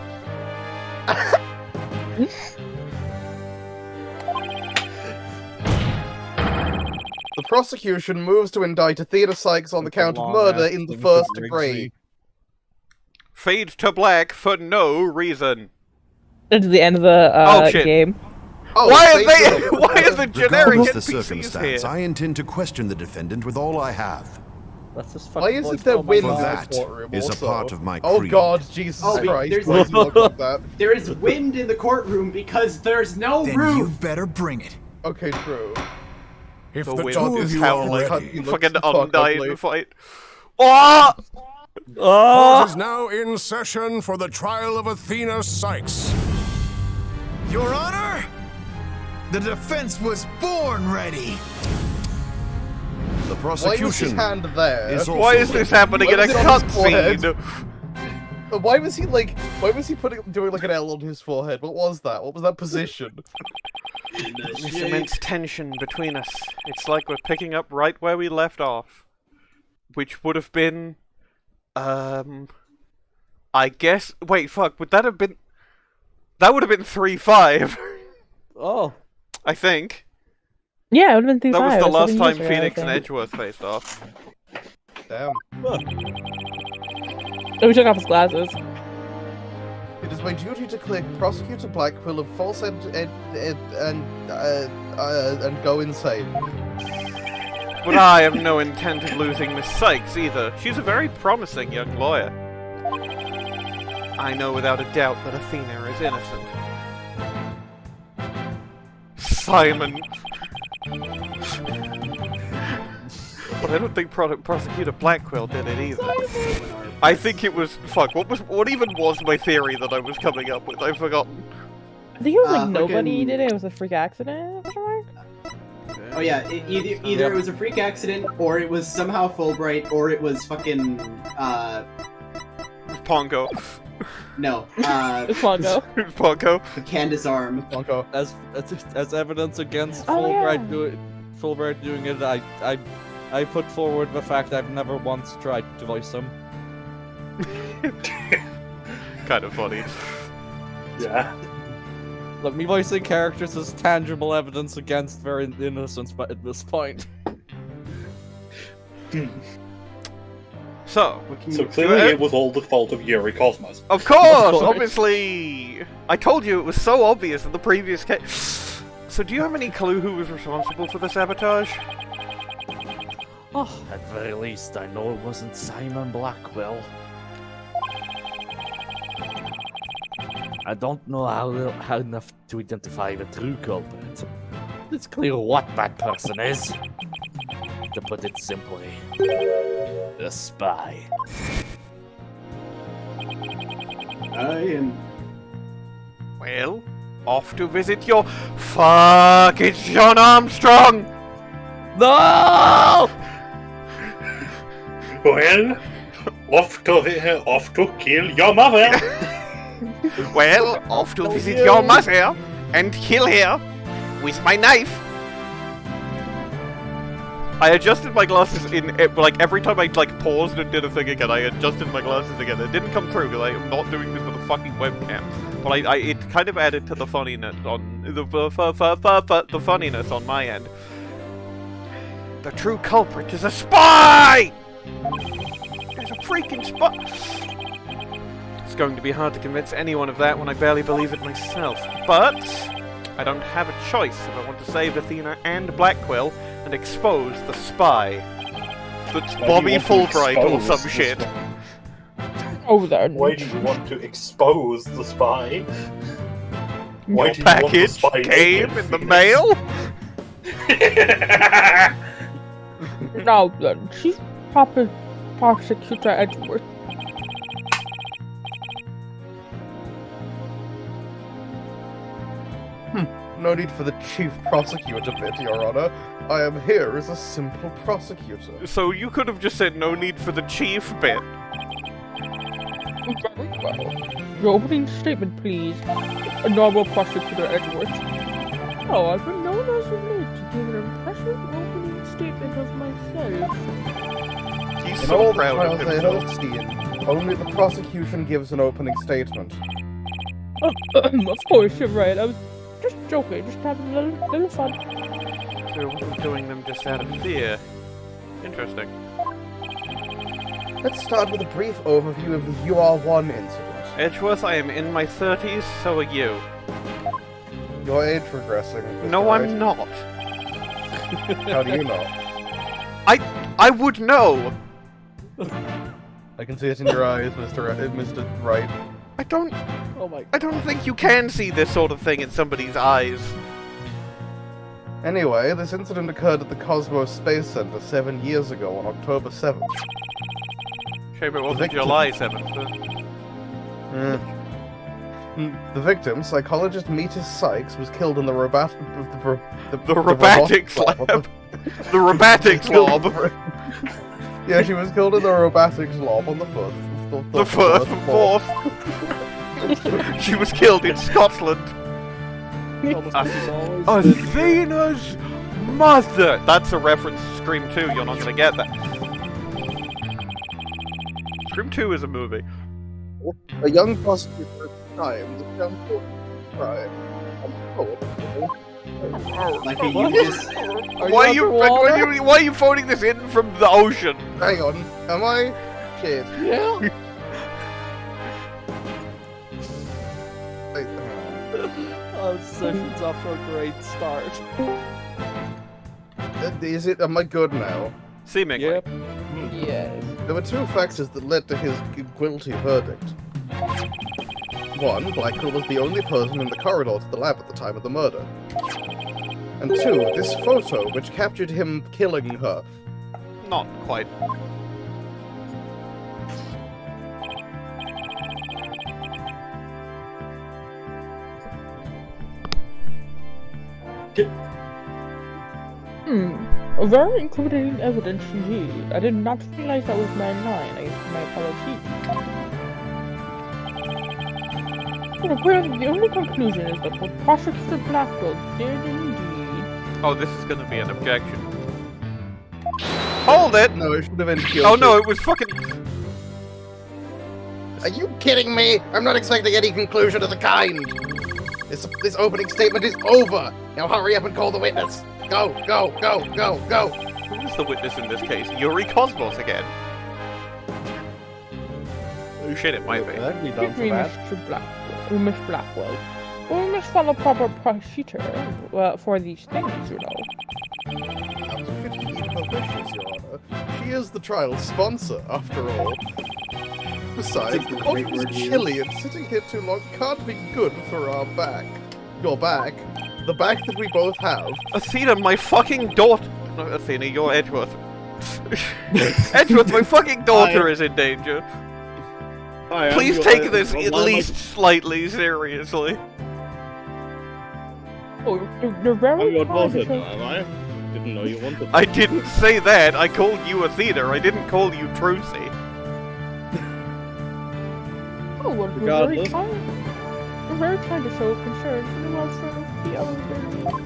The prosecution moves to indict Athena Cykes on the count of murder in the first degree. Fade to black for no reason. That's the end of the game. Why are the generic Regardless the NPCs circumstance, here? I intend to question the defendant with all I have. That's just Why isn't there wind in the That courtroom is a also? part of my Oh creed. God, Jesus Christ! Why does it look like that? There is wind in the courtroom because there's no roof. You better bring it. Okay, true. If The the wind two is of you are howling. ready, Fucking ugly. undying fight. Oh! Court is now in session for the trial of Athena Cykes. Your Honor, the defense was born ready. The Why was his prosecution hand there? is Why is this happening in a Why was it on his forehead? cutscene? Why was he like? Why was he doing like an L on his forehead? What was that? What was that position? There's immense tension between us. It's like we're picking up right where we left off. Which would have been... I guess... Wait, fuck, would that have been... That would have been 3-5. Oh. I think. Yeah, it would have been 3-5. That was the last time yesterday, Phoenix I and think. Edgeworth faced off. Damn. Oh, he took off his glasses. It is my duty to clear Prosecutor Blackquill of false and go insane. But I have no intent of losing Miss Cykes either. She's a very promising young lawyer. I know without a doubt that Athena is innocent. Simon. But I don't think Prosecutor Blackquill did it either. I think it was... Fuck, what even was my theory that I was coming up with? I've forgotten. I think it was like nobody did it. It was a freak accident. Oh yeah, either it was a freak accident, or it was somehow Fulbright, or it was fucking Ponco. No, It's Ponco. Ponco. Candace arm. Ponco. As evidence against Oh, Fulbright doing it, I put forward the fact I've never once tried to voice him. Kind of funny. Yeah. Look, me voicing characters is tangible evidence against their innocence, but at this point. So clearly it was all the fault of Yuri Cosmos. Of course, obviously! I told you it was so obvious in the previous case. So do you have any clue who was responsible for the sabotage? Oh, at very least, I know it wasn't Simon Blackquill. I don't know how enough to identify the true culprit. It's clear what that person is. To put it simply, a spy. I am. Well, off to visit your... Fuck, it's John Armstrong! No! Well, off to kill your mother. Well, off to visit your mother and kill her with my knife. I adjusted my glasses in, like, every time I, like, paused and did a thing again, I adjusted my glasses again. It didn't come through, because I am not doing this with a fucking webcam. But it kind of added to the funniness on, the funniness on my end. The true culprit is a spy! There's a freaking spy! It's going to be hard to convince anyone of that when I barely believe it myself. But I don't have a choice if I want to save Athena and Blackquill and expose the spy. That's Bobby Fulbright or some shit. Oh, there. Why do you want to expose the spy? Why Your do you want the package spy came naked, in the Phoenix? mail? No, then. She's proper prosecutor Edgeworth. No need for the chief prosecutor bit, Your Honor. I am here as a simple prosecutor. So you could have just said no need for the chief bit. Very well. Your opening statement, please. A normal prosecutor Edgeworth. Oh, I've been known as a maid to give an impressive opening statement of myself. He's In so all the proud trials of I himself. have seen, only the prosecution gives an opening statement. Of course, you're right. I was just joking, just having a little fun. So he wasn't doing them just out of fear. Interesting. Let's start with a brief overview of the UR1 incident. Edgeworth, I am in my 30s, so are you. You're age regressing. Mr. No, Wright. I'm not. How do you know? I would know! I can see it in your eyes, Mr. Wright. I don't... Oh my... I don't think you can see this sort of thing in somebody's eyes. Anyway, this incident occurred at the Cosmos Space Center 7 years ago on October 7th. Shame it wasn't July 7th. The victim, psychologist Metis Cykes, was killed in the robotics lab. The robotics lab. Yeah, she was killed in the robotics lab on the 4th. The 4th. She was killed in Scotland. Athena's mother! That's a reference to Scream 2, you're not gonna get that. Scream 2 is a movie. A young prosecutor at the time, the young crime. Like a Eunice. Why are you phoning this in from the ocean? Hang on, am I? Shit. Yeah. Oh, session's off to a great start. Is it? Am I good now? Seemingly. Yep. Yes. There were two factors that led to his guilty verdict. One, Blackquill was the only person in the corridor to the lab at the time of the murder. And two, this photo, which captured him killing her. Not quite. Very incriminating evidence indeed. I did not realize that was my line. I guess my apologies. But apparently the only conclusion is that what Prosecutor Blackquill did indeed. Oh, this is gonna be an objection. Hold it! No, it should have been guilty. Oh no, it was fucking... Are you kidding me? I'm not expecting any conclusion of the kind! This opening statement is over! Now hurry up and call the witness! Go, go, go, go, go! Who's the witness in this case? Yuri Cosmos again? Oh shit, it might be. That'd be done for Agree, that. Miss Blackwell. We must follow proper procedure for these things, you know. Your Honor. She is the trial's sponsor, after all. Besides, the coffee is chilly and sitting here too long can't be good for our back. Your back. The back that we both have. Athena, my fucking daughter... No, Athena, you're Edgeworth. Edgeworth, my fucking daughter is in danger. Please take this at least slightly seriously. Oh, you're very I'm your kind daughter to now, am I? Didn't know you wanted I didn't say that. I called you Athena. I didn't call you Trucy. Oh, well, you're very kind. You're very kind to show concern for the welfare of the elderly.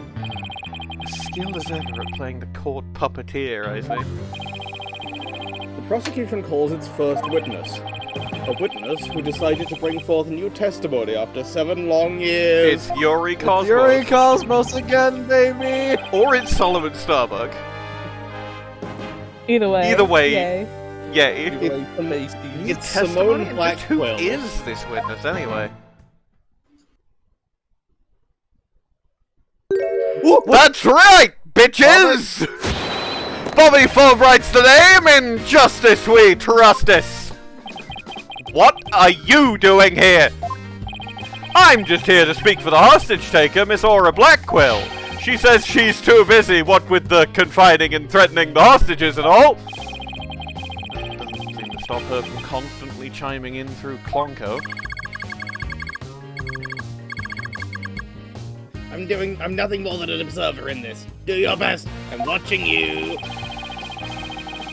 Skilled as ever at playing the court puppeteer, I say. The prosecution calls its first witness. A witness who decided to bring forth new testimony after 7 long years. It's Yuri Cosmos. Yuri Cosmos again, baby! Or it's Solomon Starbuck. Either way. Either way. Yay. Yay. It's Testimony, Simone but who Blackquill. is this witness anyway? That's right, bitches! Bobby Fulbright's the name, in justice we trustice. What are you doing here? I'm just here to speak for the hostage taker, Miss Aura Blackquill. She says she's too busy, what with the confining and threatening the hostages and all. Doesn't seem to stop her from constantly chiming in through Clonco. I'm nothing more than an observer in this. Do your best. I'm watching you.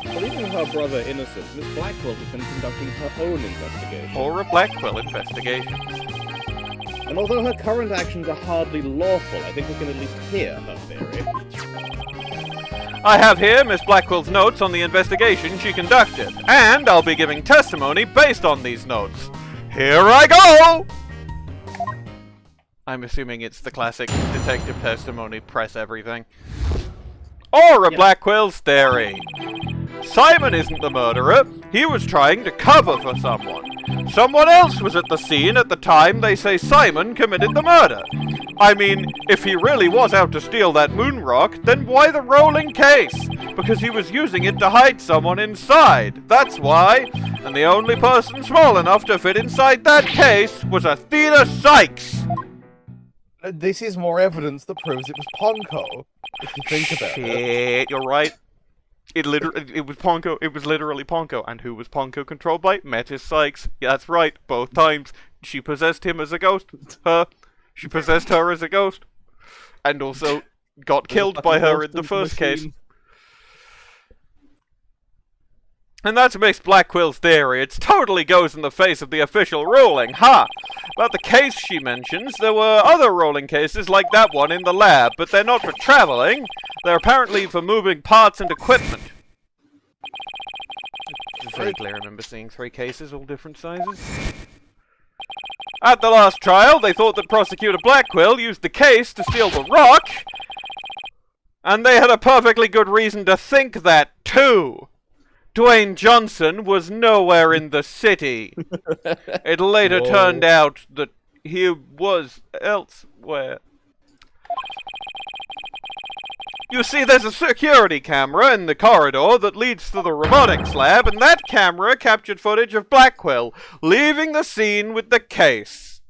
Believing her brother innocent, Miss Blackquill has been conducting her own investigation. Or a Blackquill investigation. And although her current actions are hardly lawful, I think we can at least hear her theory. I have here Miss Blackwell's notes on the investigation she conducted, and I'll be giving testimony based on these notes. Here I go! I'm assuming it's the classic detective testimony, press everything. Or a Blackquill's theory. Simon isn't the murderer. He was trying to cover for someone. Someone else was at the scene at the time they say Simon committed the murder. I mean, if he really was out to steal that moon rock, then why the rolling case? Because he was using it to hide someone inside. That's why. And the only person small enough to fit inside that case was Athena Cykes. This is more evidence that proves it was Ponco, if you think about it. Shit, you're right. It was Ponco. It was literally Ponco. And who was Ponco controlled by? Metis Cykes. Yeah, that's right. Both times. She possessed him as a ghost. She possessed her as a ghost. And also got killed by her in the first case. And that's Miss Blackquill's theory. It totally goes in the face of the official ruling. Ha! About the case she mentions, there were other rolling cases like that one in the lab, but they're not for traveling. They're apparently for moving parts and equipment. I vaguely remember seeing 3 cases, all different sizes. At the last trial, they thought that Prosecutor Blackquill used the case to steal the rock. And they had a perfectly good reason to think that, too. Dwayne Johnson was nowhere in the city. It later turned out that he was elsewhere. You see, there's a security camera in the corridor that leads to the robotics lab, and that camera captured footage of Blackquill leaving the scene with the case.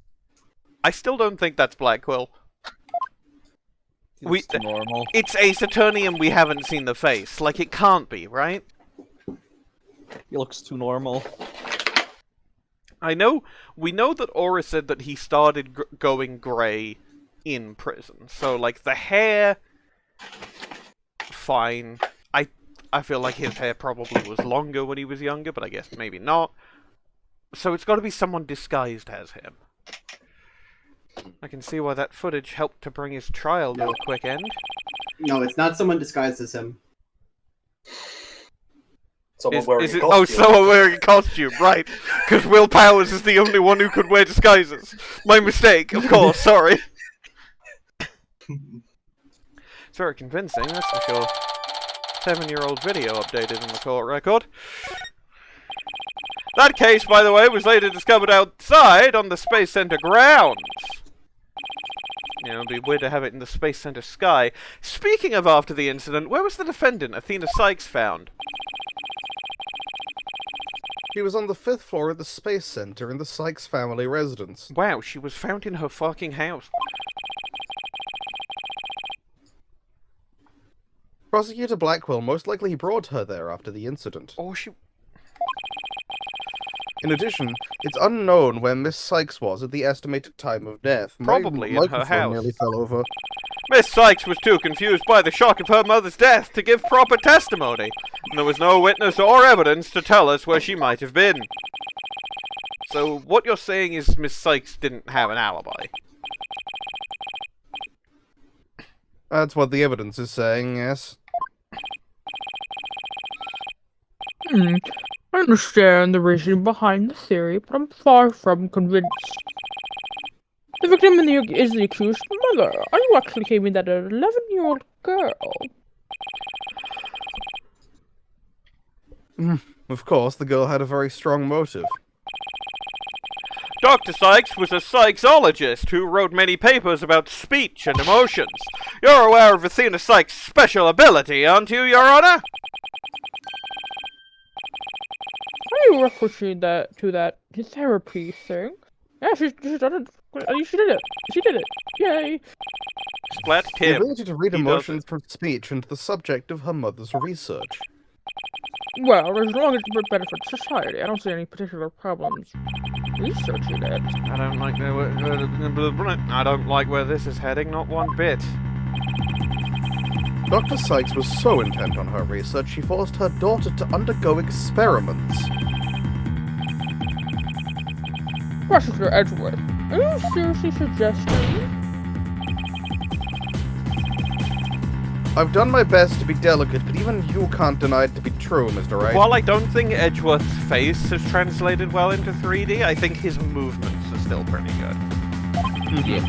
I still don't think that's Blackquill. It's normal. It's Ace Attorney and we haven't seen the face. Like, it can't be, right? He looks too normal. We know that Aura said that he started going grey in prison. So, like, the hair, fine. I feel like his hair probably was longer when he was younger, but I guess maybe not. So it's got to be someone disguised as him. I can see why that footage helped to bring his trial to a quick end. No, it's not someone disguised as him. Someone wearing a costume. Oh, someone wearing a costume, right. Because Will Powers is the only one who could wear disguises. My mistake, of course, sorry. It's very convincing, that's for sure. 7-year-old video updated in the court record. That case, by the way, was later discovered outside on the Space Center grounds. You know, it'd be weird to have it in the Space Center sky. Speaking of after the incident, where was the defendant, Athena Cykes, found? She was on the 5th floor of the Space Center in the Cykes family residence. Wow, she was found in her fucking house. Prosecutor Blackquill most likely brought her there after the incident. Or she... In addition, it's unknown where Miss Cykes was at the estimated time of death. Probably in her house. Nearly fell over. Miss Cykes was too confused by the shock of her mother's death to give proper testimony, and there was no witness or evidence to tell us where she might have been. So what you're saying is Miss Cykes didn't have an alibi? That's what the evidence is saying, yes. I understand the reasoning behind the theory, but I'm far from convinced. The victim is the accused mother. Are you actually claiming that an 11-year-old girl? Of course, the girl had a very strong motive. Dr. Cykes was a Cykes-ologist who wrote many papers about speech and emotions. You're aware of Athena Cykes' special ability, aren't you, Your Honor? Are you referencing that to that therapy thing? Yeah, she's done it. She did it. She did it. Yay. Splat The Tim. ability to read emotions from speech and the subject of her mother's research. Well, as long as it benefits society, I don't see any particular problems researching it. I don't like where this is heading, not one bit. Dr. Cykes was so intent on her research, she forced her daughter to undergo experiments. Prosecutor Edgeworth, are you seriously suggesting? I've done my best to be delicate, but even you can't deny it to be true, Mr. Wright. While I don't think Edgeworth's face has translated well into 3D, I think his movements are still pretty good. Yeah.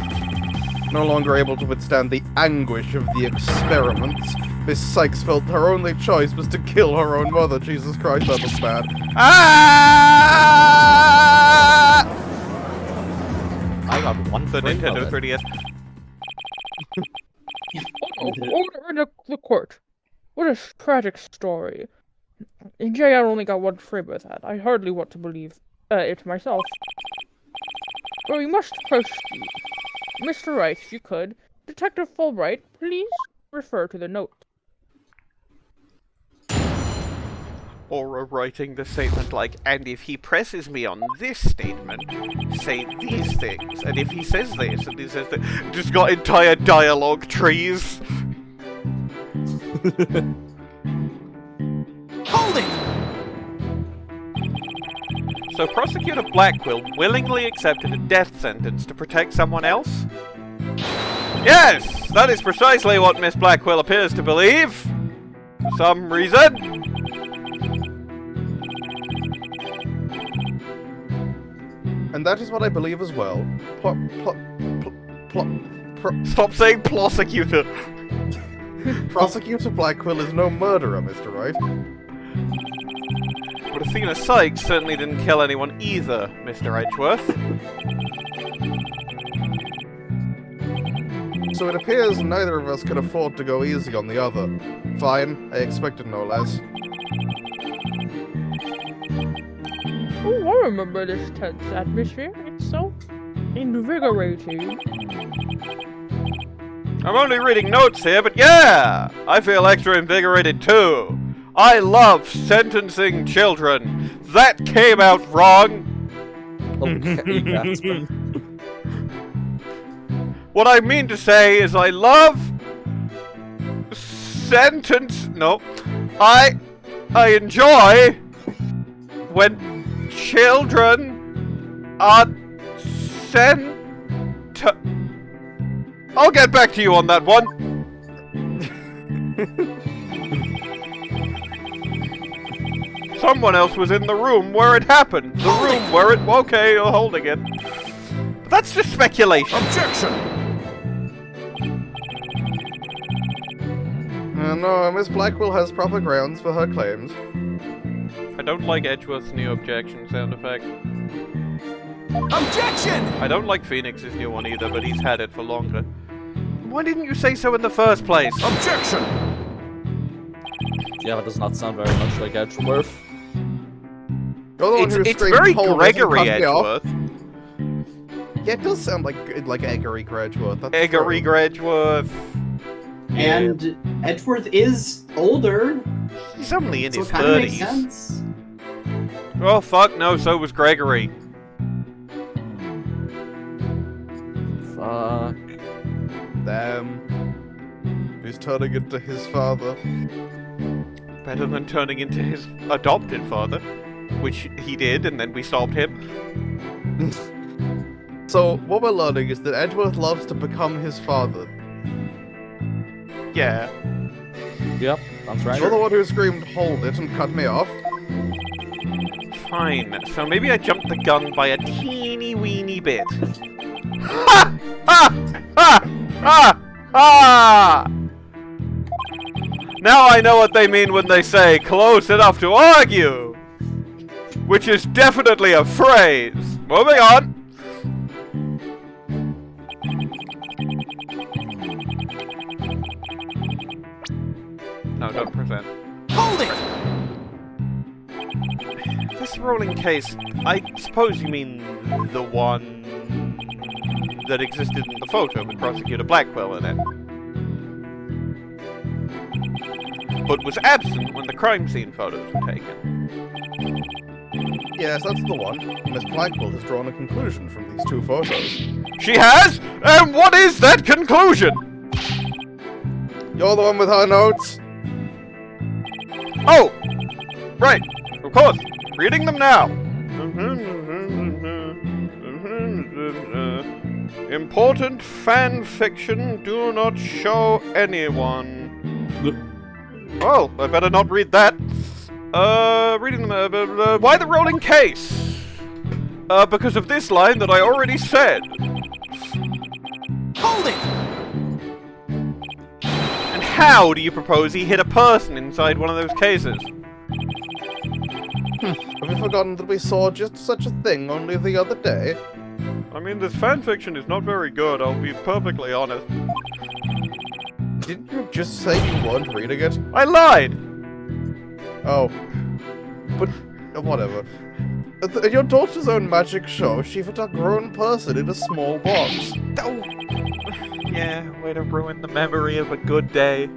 No longer able to withstand the anguish of the experiments, Miss Cykes felt her only choice was to kill her own mother. Jesus Christ, that was bad. Ah! I got one The frame Nintendo of it. 3DS. Order in the court. What a tragic story. JR only got one frame with that. I hardly want to believe it myself. But we must proceed. Mr. Wright, if you could. Detective Fulbright, please refer to the note. Or writing the statement like, and if he presses me on this statement, say these things, and if he says this, and he says that, just got entire dialogue trees. Hold it! So Prosecutor Blackquill willingly accepted a death sentence to protect someone else? Yes! That is precisely what Miss Blackquill appears to believe! For some reason! And that is what I believe as well. Stop saying prosecutor! Prosecutor Blackquill is no murderer, Mr. Wright. But Athena Cykes certainly didn't kill anyone either, Mr. Edgeworth. So it appears neither of us could afford to go easy on the other. Fine, I expected no less. Oh, I remember this tense atmosphere. It's so invigorating. I'm only reading notes here, but yeah! I feel extra invigorated too. I love sentencing children. That came out wrong. Okay, Gaspen. What I mean to say is I love I enjoy when children are I'll get back to you on that one. Someone else was in the room where it happened. The room where it... Okay, you're holding it. But that's just speculation. Objection! No, Miss Blackquill has proper grounds for her claims. I don't like Edgeworth's new objection sound effect. Objection! I don't like Phoenix's new one either, but he's had it for longer. Why didn't you say so in the first place? Objection! Yeah, that does not sound very much like Edgeworth. It's very Gregory Edgeworth. Yeah, it does sound like Eggery Edgeworth. Eggery Edgeworth. And Edgeworth is older. He's only in so his it kind of 30s. makes sense. Oh fuck no, so was Gregory. Fuck. Damn. He's turning into his father. Better than turning into his adopted father. Which he did, and then we stopped him. So, what we're learning is that Edgeworth loves to become his father. Yeah. Yep, that's right. You're the one who screamed, "Hold it," and cut me off. Fine, so maybe I jumped the gun by a teeny weeny bit. Ha! Ha! Ha! Ha! Ha! Now I know what they mean when they say close enough to argue! Which is definitely a phrase. Moving on. No, don't present. Hold it! This rolling case, I suppose you mean the one that existed in the photo with Prosecutor Blackquill in it. But was absent when the crime scene photos were taken. Yes, that's the one. Miss Blackquill has drawn a conclusion from these two photos. She has? And what is that conclusion? You're the one with her notes. Oh! Right, of course. Reading them now. Important fan fiction, do not show anyone. Well, I better not read that. Reading them, why the rolling case? Because of this line that I already said. Hold it! how do you propose he hit a person inside one of those cases? Have you forgotten that we saw just such a thing only the other day? I mean, this fanfiction is not very good, I'll be perfectly honest. Didn't you just say you weren't reading it? I lied! Oh. But, whatever. At your daughter's own magic show, she put a grown person in a small box. Oh. Yeah, way to ruin the memory of a good day.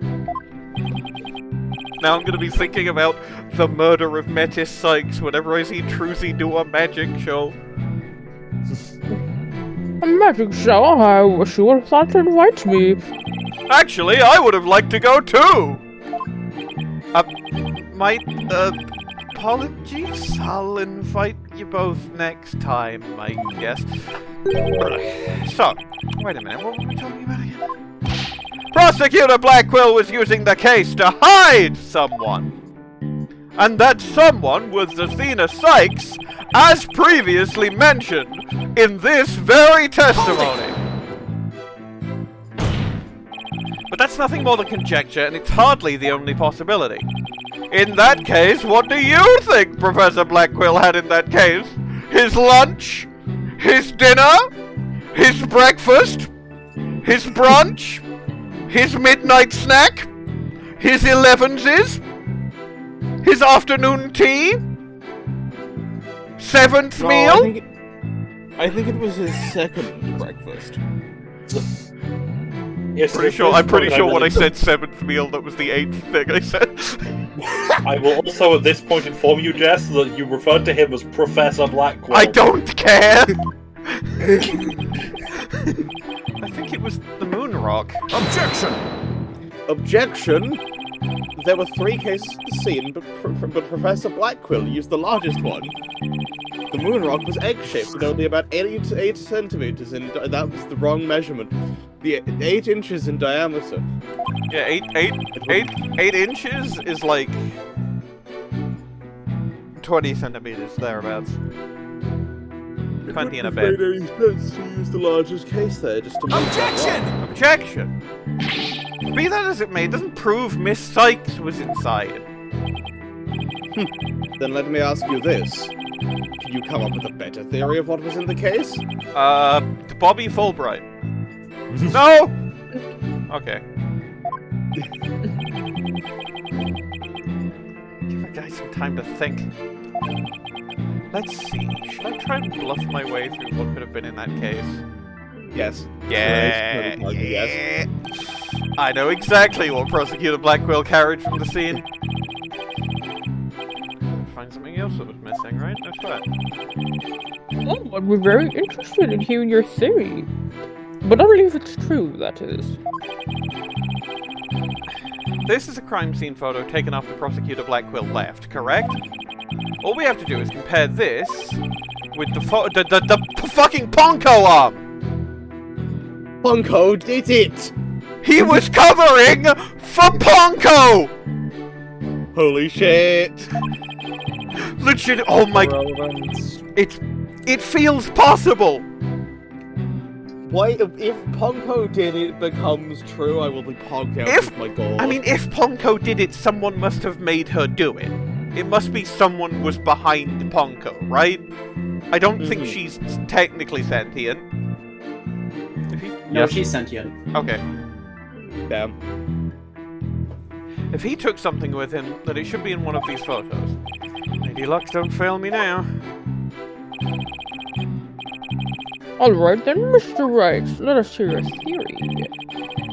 Now I'm gonna be thinking about the murder of Metis Cykes whenever I see Trucy do a magic show. A magic show? I wish you would have thought to invite me. Actually, I would have liked to go too! Apologies? I'll invite you both next time, I guess. So, wait a minute, what were we talking about again? Prosecutor Blackquill was using the case to hide someone! And that someone was Athena Cykes, as previously mentioned in this very testimony. But that's nothing more than conjecture, and it's hardly the only possibility. In that case, what do you think Professor Blackquill had in that case? His lunch? His dinner? His breakfast? His brunch? His midnight snack? His 11s? His afternoon tea? 7th meal? I think it was his second breakfast. Yes, I'm pretty sure when I said 7th meal, that was the 8th thing I said. I will also at this point inform you, Jess, that you referred to him as Professor Blackquill. I don't care! I think it was the moon rock. Objection! Objection? There were 3 cases at the scene, but Professor Blackquill used the largest one. The moon rock was egg-shaped with only about 8 centimeters, and that was the wrong measurement. The 8 inches in diameter. Yeah, 8 inches is like 20 centimeters, thereabouts. 20 and a bit. It wouldn't have made any sense to use the largest case there, just to make that Objection! Be that as it may, it doesn't prove Miss Cykes was inside. Then let me ask you this. Can you come up with a better theory of what was in the case? Bobby Fulbright. No! Okay. Give a guy some time to think. Let's see. Should I try and bluff my way through what could have been in that case? Yes. Yeah. Yes. I know exactly what Prosecutor Blackquill carried from the scene. Find something else that was missing, right? That's right. Oh, I'd be very interested in hearing your theory. But I believe it's true, that is. This is a crime scene photo taken after Prosecutor Blackquill left, correct? All we have to do is compare this with the fucking Ponco arm! Ponco did it! He was covering for Ponco! Holy shit! Legit, oh my... It feels possible! Why, if Ponco did it becomes true, I will be pogged out with my gold. I mean, if Ponco did it, someone must have made her do it. It must be someone was behind Ponco, right? I don't think she's technically sentient. No, she's sentient. Okay. Damn. If he took something with him, then it should be in one of these photos. Lady Luck, don't fail me now. Alright then, Mr. Wright, let us hear your theory.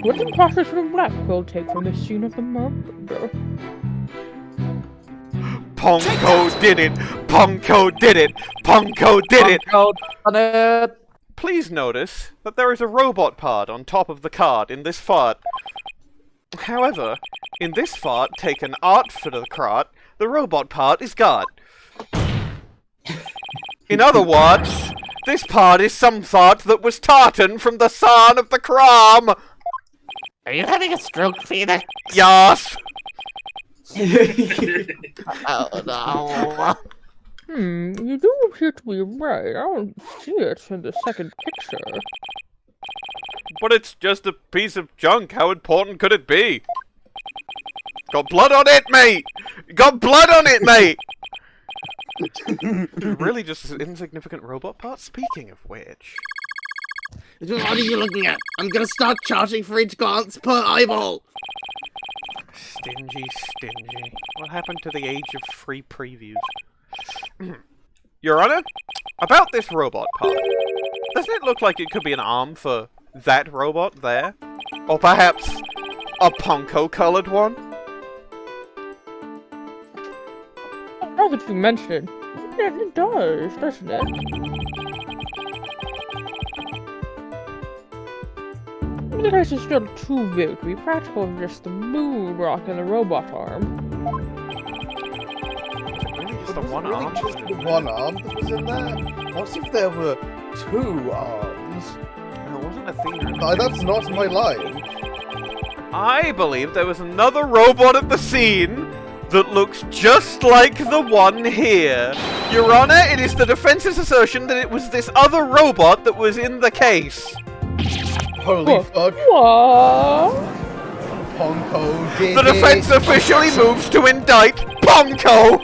What did Professor Blackquill take from the scene of the murder? Ponco did it! Ponco did it! Ponco did it! Ponco done it! Please notice that there is a robot part on top of the card in this fart. However, in this fart taken art for the cart, the robot part is God. In other words, this part is some thought that was tartan from the son of the cram. Are you having a stroke, Phoenix? Yes. Oh no. You do appear to be right. I don't see it in the second picture. But it's just a piece of junk. How important could it be? Got blood on it, mate! Got blood on it, mate! Really just an insignificant robot part? Speaking of which... What are you looking at? I'm gonna start charging for each glance per eyeball! Stingy, stingy. What happened to the age of free previews? Your Honor, about this robot part, doesn't it look like it could be an arm for that robot there? Or perhaps a Ponco-colored one? Now that you mention it, it does, doesn't it? The device is still too big to be practical for just the moon rock and the robot arm. Just the one arm? Just the one arm that was in there? What if there were two arms? No, it wasn't Athena. No, that's not my line. I believe there was another robot at the scene that looks just like the one here. Your Honor, it is the defense's assertion that it was this other robot that was in the case. Holy fuck. What? Ponco did The defense officially moves to indict Ponco!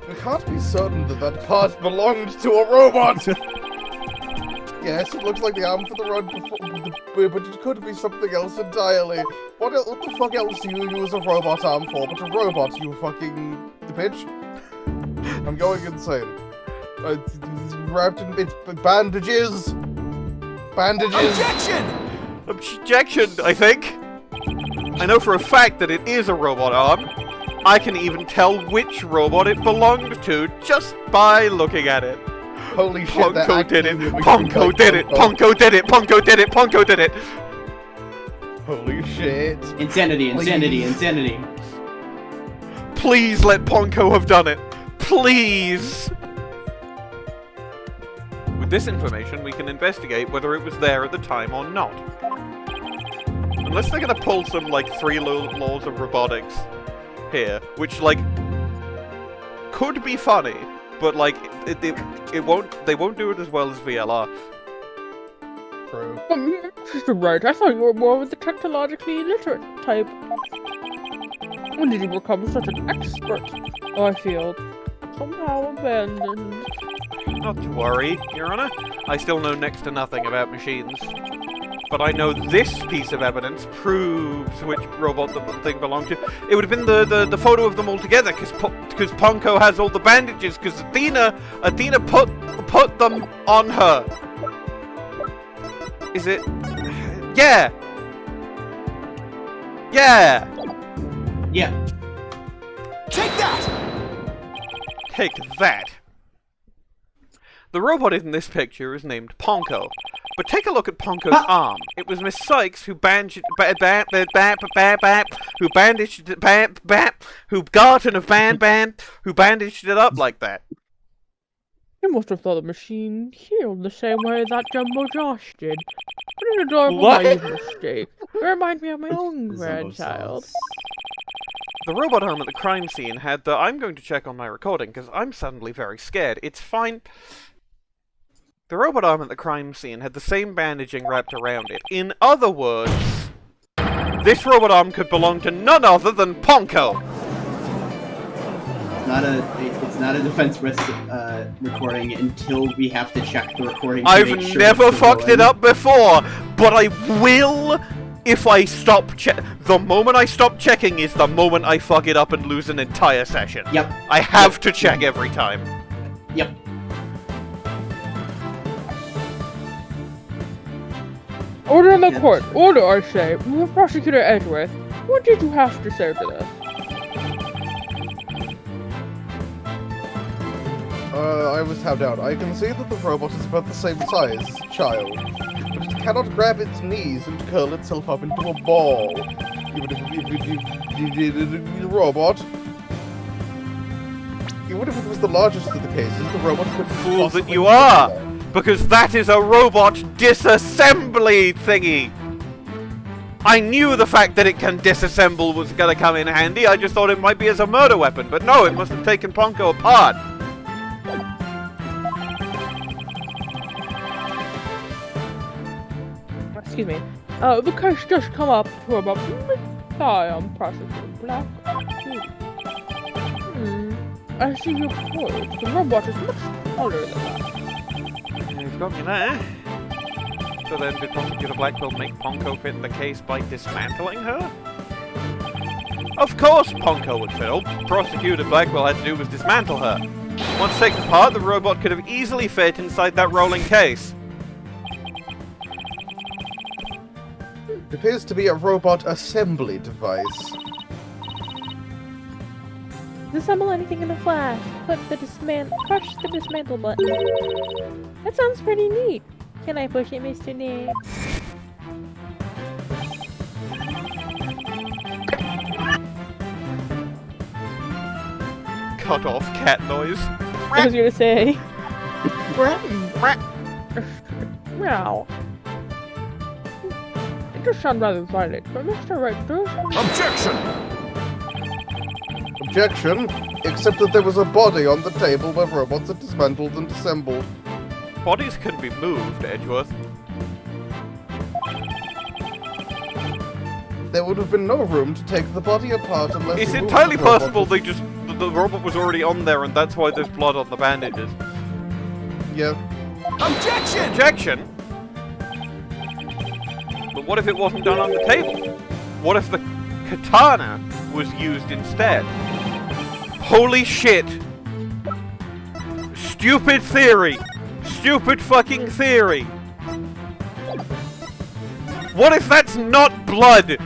We can't be certain that that part belonged to a robot! Yes, it looks like the arm for the run before, but it could be something else entirely. What the fuck else do you use a robot arm for but a robot, you fucking bitch? I'm going insane. It's wrapped in bandages! Bandages! Objection, I think. I know for a fact that it is a robot arm. I can even tell which robot it belonged to just by looking at it. Holy shit, Ponco did it! Ponco did it! Ponco did it! Ponco did it! Ponco did it! Holy shit. Insanity, insanity, Please. insanity. Please let Ponco have done it! Please! With this information, we can investigate whether it was there at the time or not. Unless they're gonna pull some, like, 3 laws of robotics here, which, like, could be funny, but, like, it won't, they won't do it as well as VLR. True. Mr. Wright, I thought you were more of the technologically illiterate type. When did you become such an expert? I feel somehow abandoned. Not to worry, Your Honor. I still know next to nothing about machines. But I know this piece of evidence proves which robot the thing belonged to. It would have been the photo of them all together, because Ponco has all the bandages, because Athena put them on her. Is it? Yeah! Yeah! Yeah. Take that! Take that! The robot in this picture is named Ponco, but take a look at Ponco's arm. It was Miss Cykes who bandaged, who bandaged it up like that. You must have thought the machine healed the same way that Jumbo Josh did. What an adorable naive mistake. It reminds me of my own grandchild. The robot arm at the crime scene had the... I'm going to check on my recording, because I'm suddenly very scared. It's fine... The robot arm at the crime scene had the same bandaging wrapped around it. In other words, this robot arm could belong to none other than Ponco! It's not a defense risk recording until we have to check the recording. I've never fucked it up before, but I will if I stop the moment I stop checking is the moment I fuck it up and lose an entire session. Yep. I have to check every time. Yep. Order in the court. Order, I say. Prosecutor Edgeworth, what did you have to say to this? I was tapped out. I can see that the robot is about the same size as a child, but it cannot grab its knees and curl itself up into a ball. Even if you did a robot. Even if it was the largest of the cases, the robot could Fool that you are! Because that is a robot disassembly thingy! I knew the fact that it can disassemble was gonna come in handy, I just thought it might be as a murder weapon, but no, it must have taken Ponco apart! Excuse me. The case just come up to about Hi, I'm Prosecutor Black. I see your point. The robot is much smaller than that. You've got me there. So then did Prosecutor Blackquill make Ponco fit in the case by dismantling her? Of course Ponco would fit. All Prosecutor Blackquill had to do was dismantle her. Once taken apart, the robot could have easily fit inside that rolling case. It appears to be a robot assembly device. Disassemble anything in a flash. Push the dismantle button. That sounds pretty neat. Can I push it, Mr. Nick? Cut off cat noise. I was gonna say. Meow. It does sound rather violent, but Mr. Wright does. Objection! Objection, except that there was a body on the table where robots are dismantled and assembled. Bodies can be moved, Edgeworth. There would have been no room to take the body apart unless... It's you moved entirely the robot. possible they just... The robot was already on there and that's why there's blood on the bandages. Yeah. Objection! Objection? But what if it wasn't done on the table? What if the katana was used instead? Holy shit! Stupid theory! Stupid fucking theory! What if that's not blood?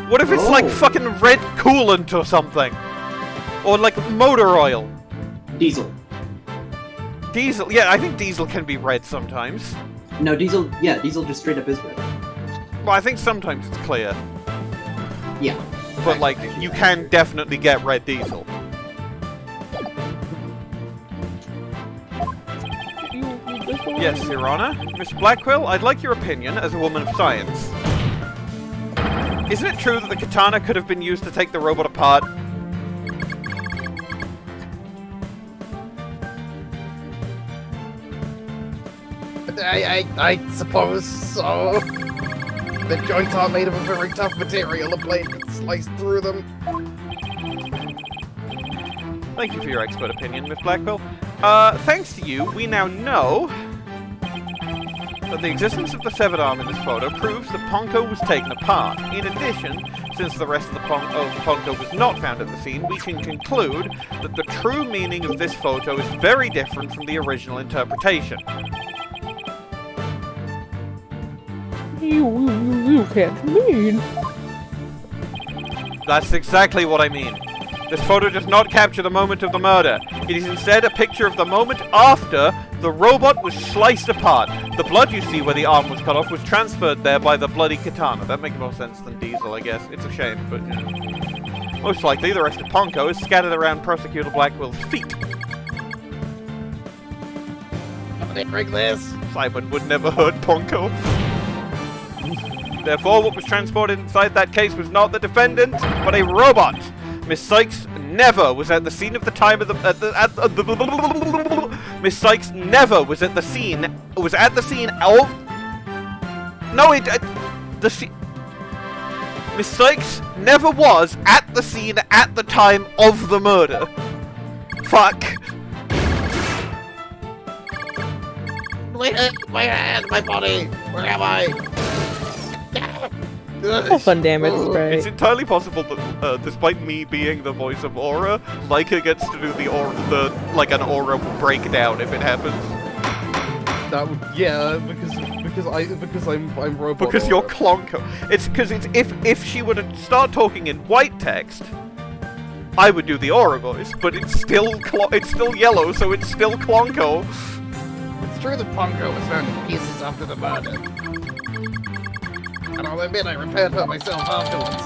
What if it's like fucking red coolant or something? Or like motor oil? Diesel. Diesel? Yeah, I think diesel can be red sometimes. No, diesel just straight up is red. Well, I think sometimes it's clear. Yeah. But like, you can definitely get red diesel. Yes, Your Honor. Miss Blackquill, I'd like your opinion as a woman of science. Isn't it true that the katana could have been used to take the robot apart? I suppose so. The joints are made of a very tough material. A blade could slice through them. Thank you for your expert opinion, Miss Blackquill. Thanks to you, we now know that the existence of the severed arm in this photo proves that Ponco was taken apart. In addition, since the rest of the Ponco was not found at the scene, we can conclude that the true meaning of this photo is very different from the original interpretation. You can't mean. That's exactly what I mean. This photo does not capture the moment of the murder. It is instead a picture of the moment after the robot was sliced apart. The blood you see where the arm was cut off was transferred there by the bloody katana. That makes more sense than Diesel, I guess. It's a shame, but you know. Most likely, the rest of Ponco is scattered around Prosecutor Blackwill's feet. How did they bring this? Simon would never hurt Ponco. Therefore, what was transported inside that case was not the defendant, but a robot. Miss Cykes never was at the scene of the time of Miss Cykes never was at the scene. Was at the scene of. No, Miss Cykes never was at the scene at the time of the murder. Fuck. My hand, my body. Where am I? Oh, fun damage spray. It's entirely possible that, despite me being the voice of Aura, Leica gets to do the aura, an aura will break down if it happens. That would, yeah, because I'm robot. Because you're Clonco. It's because if she were to start talking in white text, I would do the aura voice, but it's still yellow, so it's still Clonco. It's true that Ponco was found in pieces after the murder. And I'll admit I repaired her myself afterwards.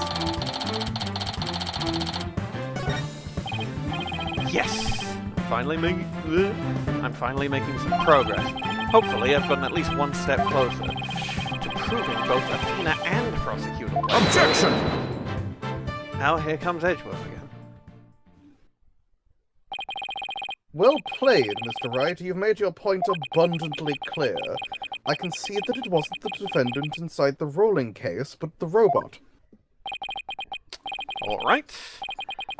Yes! I'm finally making some progress. Hopefully I've gotten at least one step closer to proving both Athena and Prosecutor. Objection! Now here comes Edgeworth again. Well played, Mr. Wright. You've made your point abundantly clear. I can see that it wasn't the defendant inside the rolling case, but the robot. Alright.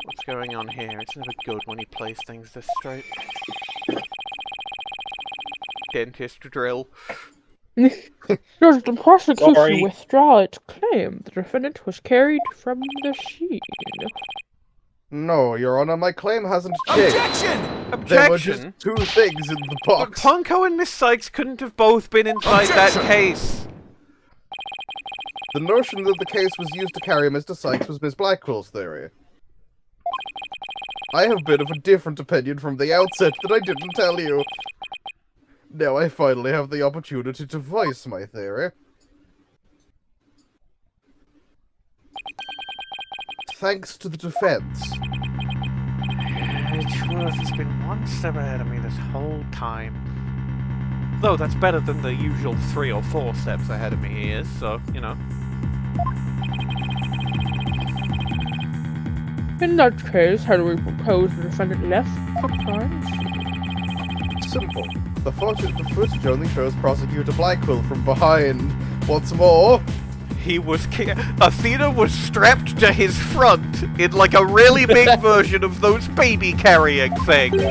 What's going on here? It's never good when he plays things this straight. Dentist drill. Does the prosecution Sorry. withdraw its claim the defendant was carried from the scene? No, Your Honor, my claim hasn't changed. Objection! There were just two things in the But box. Ponco and Miss Cykes couldn't have both been inside that case. The notion that the case was used to carry Mr. Cykes was Miss Blackwell's theory. I have been of a different opinion from the outset that I didn't tell you. Now I finally have the opportunity to voice my theory. Thanks to the defense. Edgeworth has been one step ahead of me this whole time. Though that's better than the usual 3 or 4 steps ahead of me he is, so, you know. In that case, how do we propose the defendant left for crimes? Simple. The footage only shows Prosecutor Blackquill from behind. What's more, He was Athena was strapped to his front in like a really big version of those baby carrying things.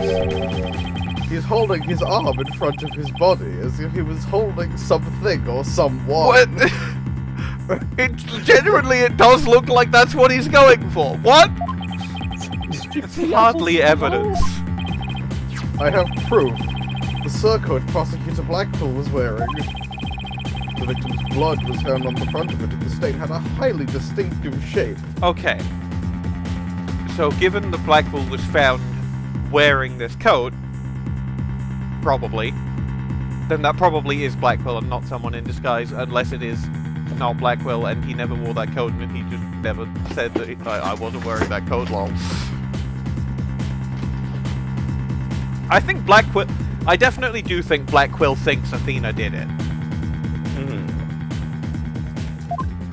he's holding his arm in front of his body as if he was holding something or someone. What? It does look like that's what he's going for. What? It's hardly evidence. I have proof. The surcoat Prosecutor Blackquill was wearing. The victim's blood was found on the front of it, and the stain had a highly distinctive shape. Okay. So given that Blackquill was found wearing this coat, probably, then that probably is Blackquill and not someone in disguise, unless it is not Blackquill and he never wore that coat and he just never said that I wasn't wearing that coat, lol. I think I definitely do think Blackquill thinks Athena did it.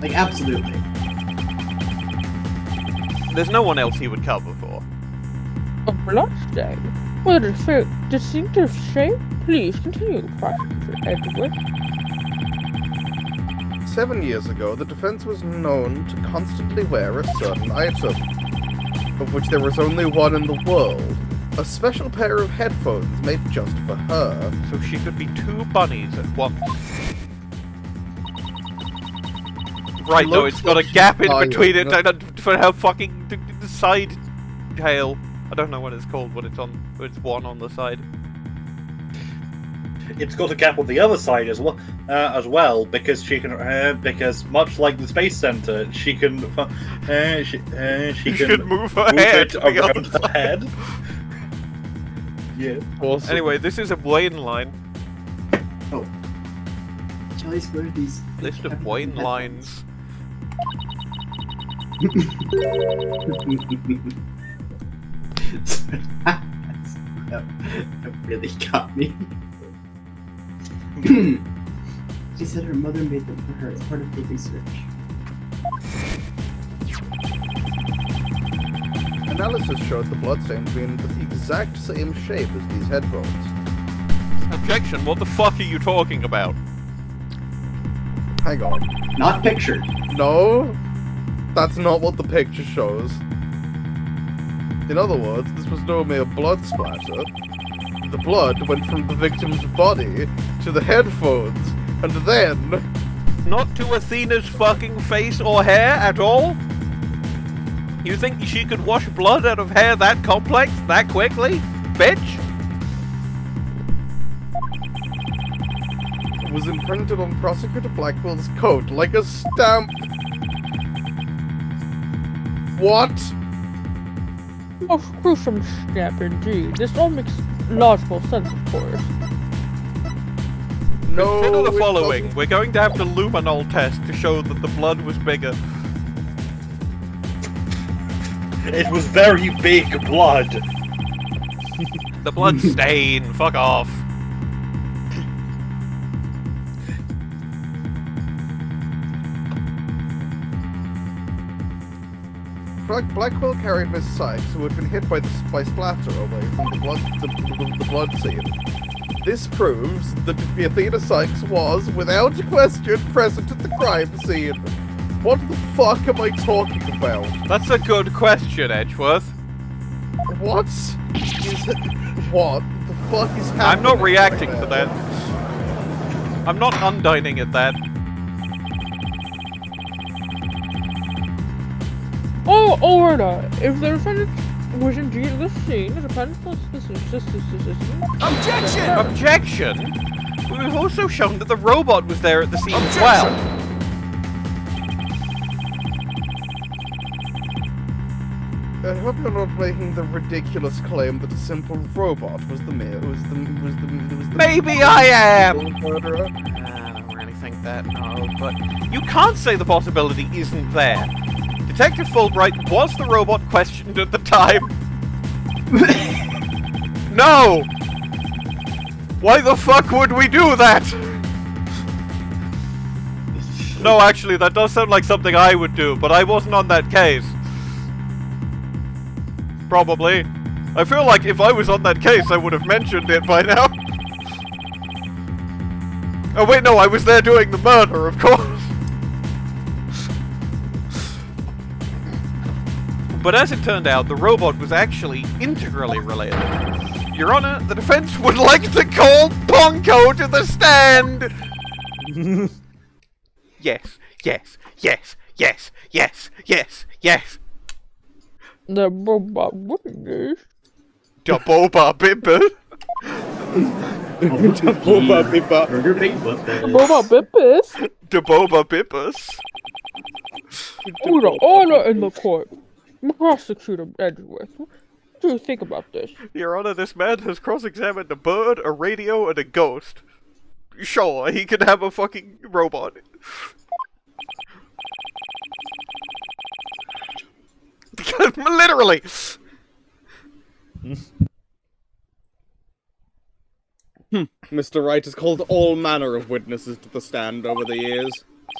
Like, absolutely. There's no one else he would cover for. A bloodstain? With a distinctive shape? Please continue, Prosecutor Edgeworth. 7 years ago, the defense was known to constantly wear a certain item, of which there was only one in the world. A special pair of headphones made just for her. So she could be two bunnies at once. Right, no, it's got a gap in between it for her fucking side tail. I don't know what it's called when it's one on the side. It's got a gap on the other side as well, because she can, because much like the space center, she can, she can move her head around her head. Yeah. Awesome. Anyway, this is a Bwain line. Oh. Charlie squared these. List of Bwain lines. that really got me. She said her mother made them for her as part of the research. Analysis showed the bloodstains being the exact same shape as these headphones. Objection, what the fuck are you talking about? Hang on. Not pictured. No, that's not what the picture shows. In other words, this was no mere blood splatter. The blood went from the victim's body to the headphones, and then... Not to Athena's fucking face or hair at all? You think she could wash blood out of hair that complex, that quickly? Bitch? It was imprinted on Prosecutor Blackwell's coat like a stamp. What? A gruesome step indeed. This all makes logical sense, of course. No, consider the following. We're going to have the luminol test to show that the blood was bigger. It was very big blood. The blood stain. Fuck off. Blackquill carried Miss Cykes, who had been hit by splatter away from the blood scene. This proves that Athena Cykes was, without question, present at the crime scene. What the fuck am I talking about? That's a good question, Edgeworth. What is it? What the fuck is happening? I'm not reacting right to that. I'm not undining at that. Oh, order! If the defendant was indeed at the scene, the defendant was Objection! Objection? We've also shown that the robot was there at the scene as well. I hope you're not making the ridiculous claim that a simple robot was the Maybe I am! murderer. I don't really think that, no, but you can't say the possibility isn't there. Detective Fulbright was the robot questioned at the time. No! Why the fuck would we do that? No, actually, that does sound like something I would do, but I wasn't on that case. Probably. I feel like if I was on that case, I would have mentioned it by now. Oh wait, no, I was there doing the murder, of course. But as it turned out, the robot was actually integrally related. Your Honor, the defense would like to call Ponco to the stand! Yes, yes, yes, yes, yes, yes, yes. The robot witness. The boba bibber. The boba bibber. The robot bippus. The boba bippus. Order, order in the court. Prosecutor Edgeworth, what do you think about this? Your Honor, this man has cross-examined a bird, a radio, and a ghost. Sure, he can have a fucking robot. Literally! Mr. Wright has called all manner of witnesses to the stand over the years.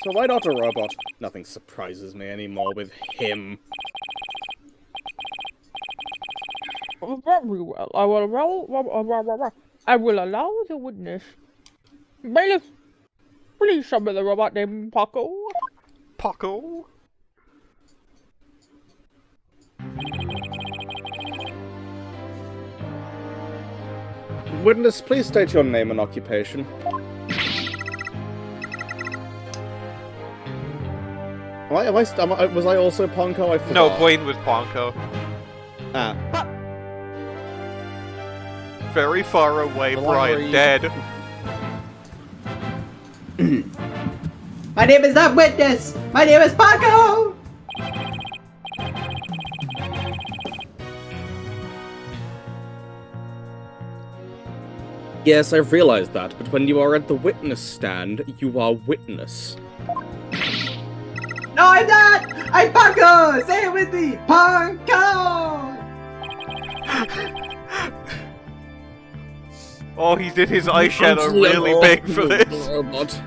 So why not a robot? Nothing surprises me anymore with him. Very well. I will allow the witness. Bailiff, please summon the robot named Ponco. Ponco? Witness, please state your name and occupation. Was I also Ponco? I forgot. No, Bwain was Ponco. Ah. Very far away, Brian, dead. My name is not Witness! My name is Ponco! Yes, I've realized that, but when you are at the witness stand, you are witness. No, I'm not! I'm Ponco! Say it with me! Ponco! Oh, he did his eyeshadow really big for this. Robot.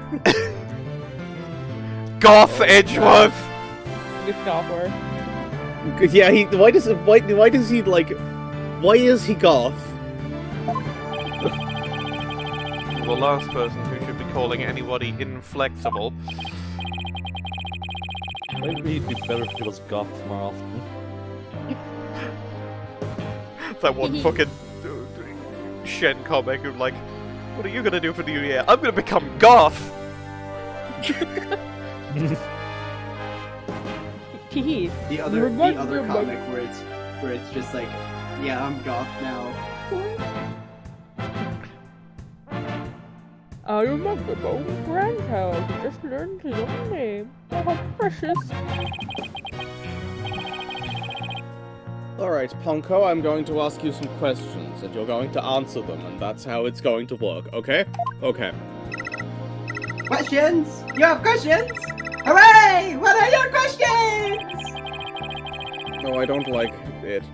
Goth Edgeworth! Good software. Yeah, why is he goth? The last person who should be calling anybody inflexible. Maybe it'd be better if he was goth more often. That one fucking Shen comic who's like, what are you gonna do for New Year? I'm gonna become goth! The other comic where it's just like, yeah, I'm goth now. I remember my grandchild who just learned his own name. Oh, how precious. Alright, Ponco, I'm going to ask you some questions, and you're going to answer them, and that's how it's going to work, okay? Okay. Questions? You have questions? Hooray! What are your questions? No, I don't like it.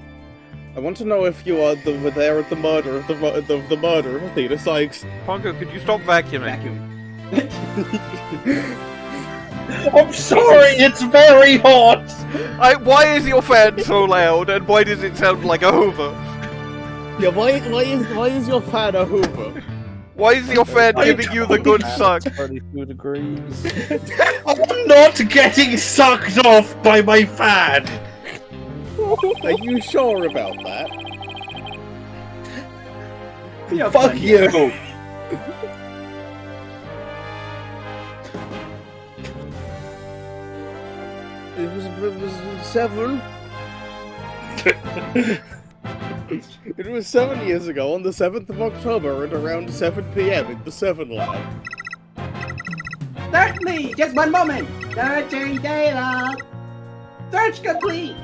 I want to know if you are there at the murder of the murder of Athena Cykes. Ponco, could you stop vacuuming? I'm sorry, it's very hot! Why is your fan so loud, and why does it sound like a Hoover? Yeah, why is your fan a Hoover? Why is your fan giving you the good suck? 32 degrees. I'm not getting sucked off by my fan! Are you sure about that? Yeah, Fuck fun. you! It was 7. It was 7 years ago on the 7th of October at around 7 PM in the 7 lab. Certainly! Just one moment! Searching data! Search complete!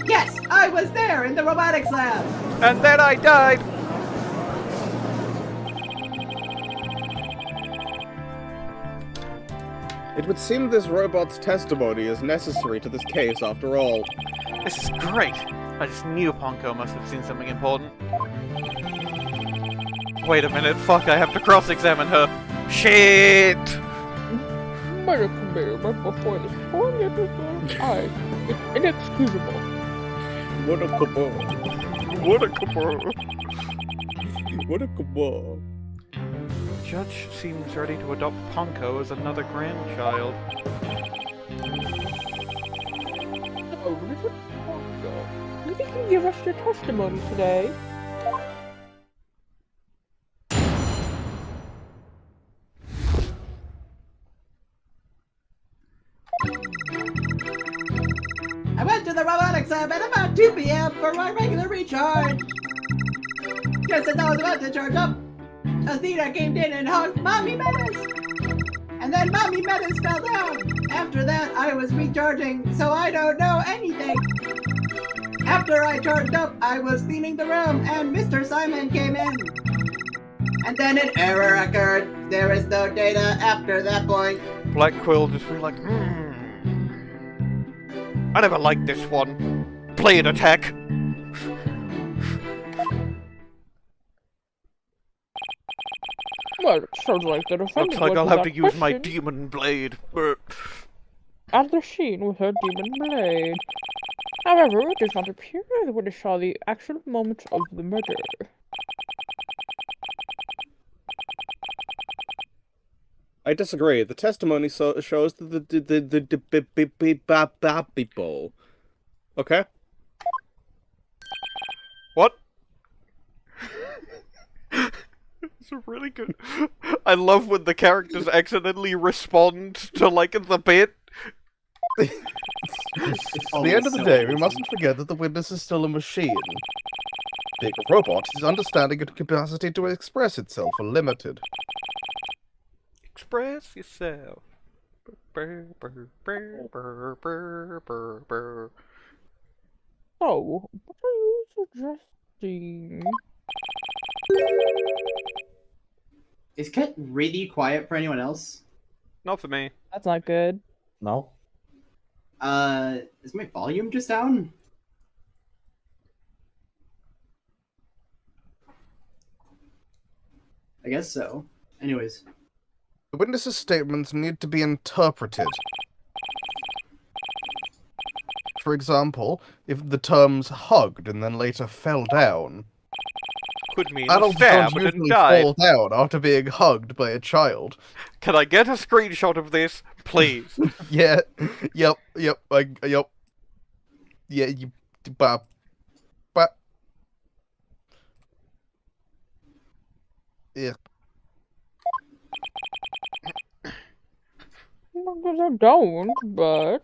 Yes, I was there in the robotics lab! And then I died! It would seem this robot's testimony is necessary to this case after all. This is great! I just knew Ponco must have seen something important. Wait a minute, fuck, I have to cross-examine her. Shit! Before this poor little eyes, it's inexcusable. What a cabal. What a cabal. What a cabal. Judge seems ready to adopt Ponco as another grandchild. Oh, little Ponco. You think you can give us your testimony today? I went to the robotics lab at about 2 PM for my regular recharge. Just as I was about to charge up, Athena came in and hugged Mommy Menace. And then Mommy Menace fell down. After that, I was recharging, so I don't know anything. After I charged up, I was cleaning the room, and Mr. Simon came in. And then an error occurred. There is no data after that point. Blackquill just be like, I never liked this one. Blade attack. Well, it sounds like the defendant Looks like was I'll have to without use my question demon blade. at the scene with her demon blade. However, it does not appear the witness saw the actual moments of the murder. I disagree. The testimony shows that the people. Okay? What? It's really good. I love when the characters accidentally respond to, like, the bit. At the end of the day, we mustn't forget that the witness is still a machine. Being a robot, his understanding and capacity to express itself are limited. Express yourself. So, what are you suggesting? Is Ket really quiet for anyone else? Not for me. That's not good. No. Is my volume just down? I guess so. Anyways. The witness's statements need to be interpreted. For example, if the terms hugged and then later fell down. Could mean Adults stab don't and usually die. fall down after being hugged by a child. Can I get a screenshot of this, please? Yeah, yep, yep. Yeah, you, ba. Yeah. Because I don't, but...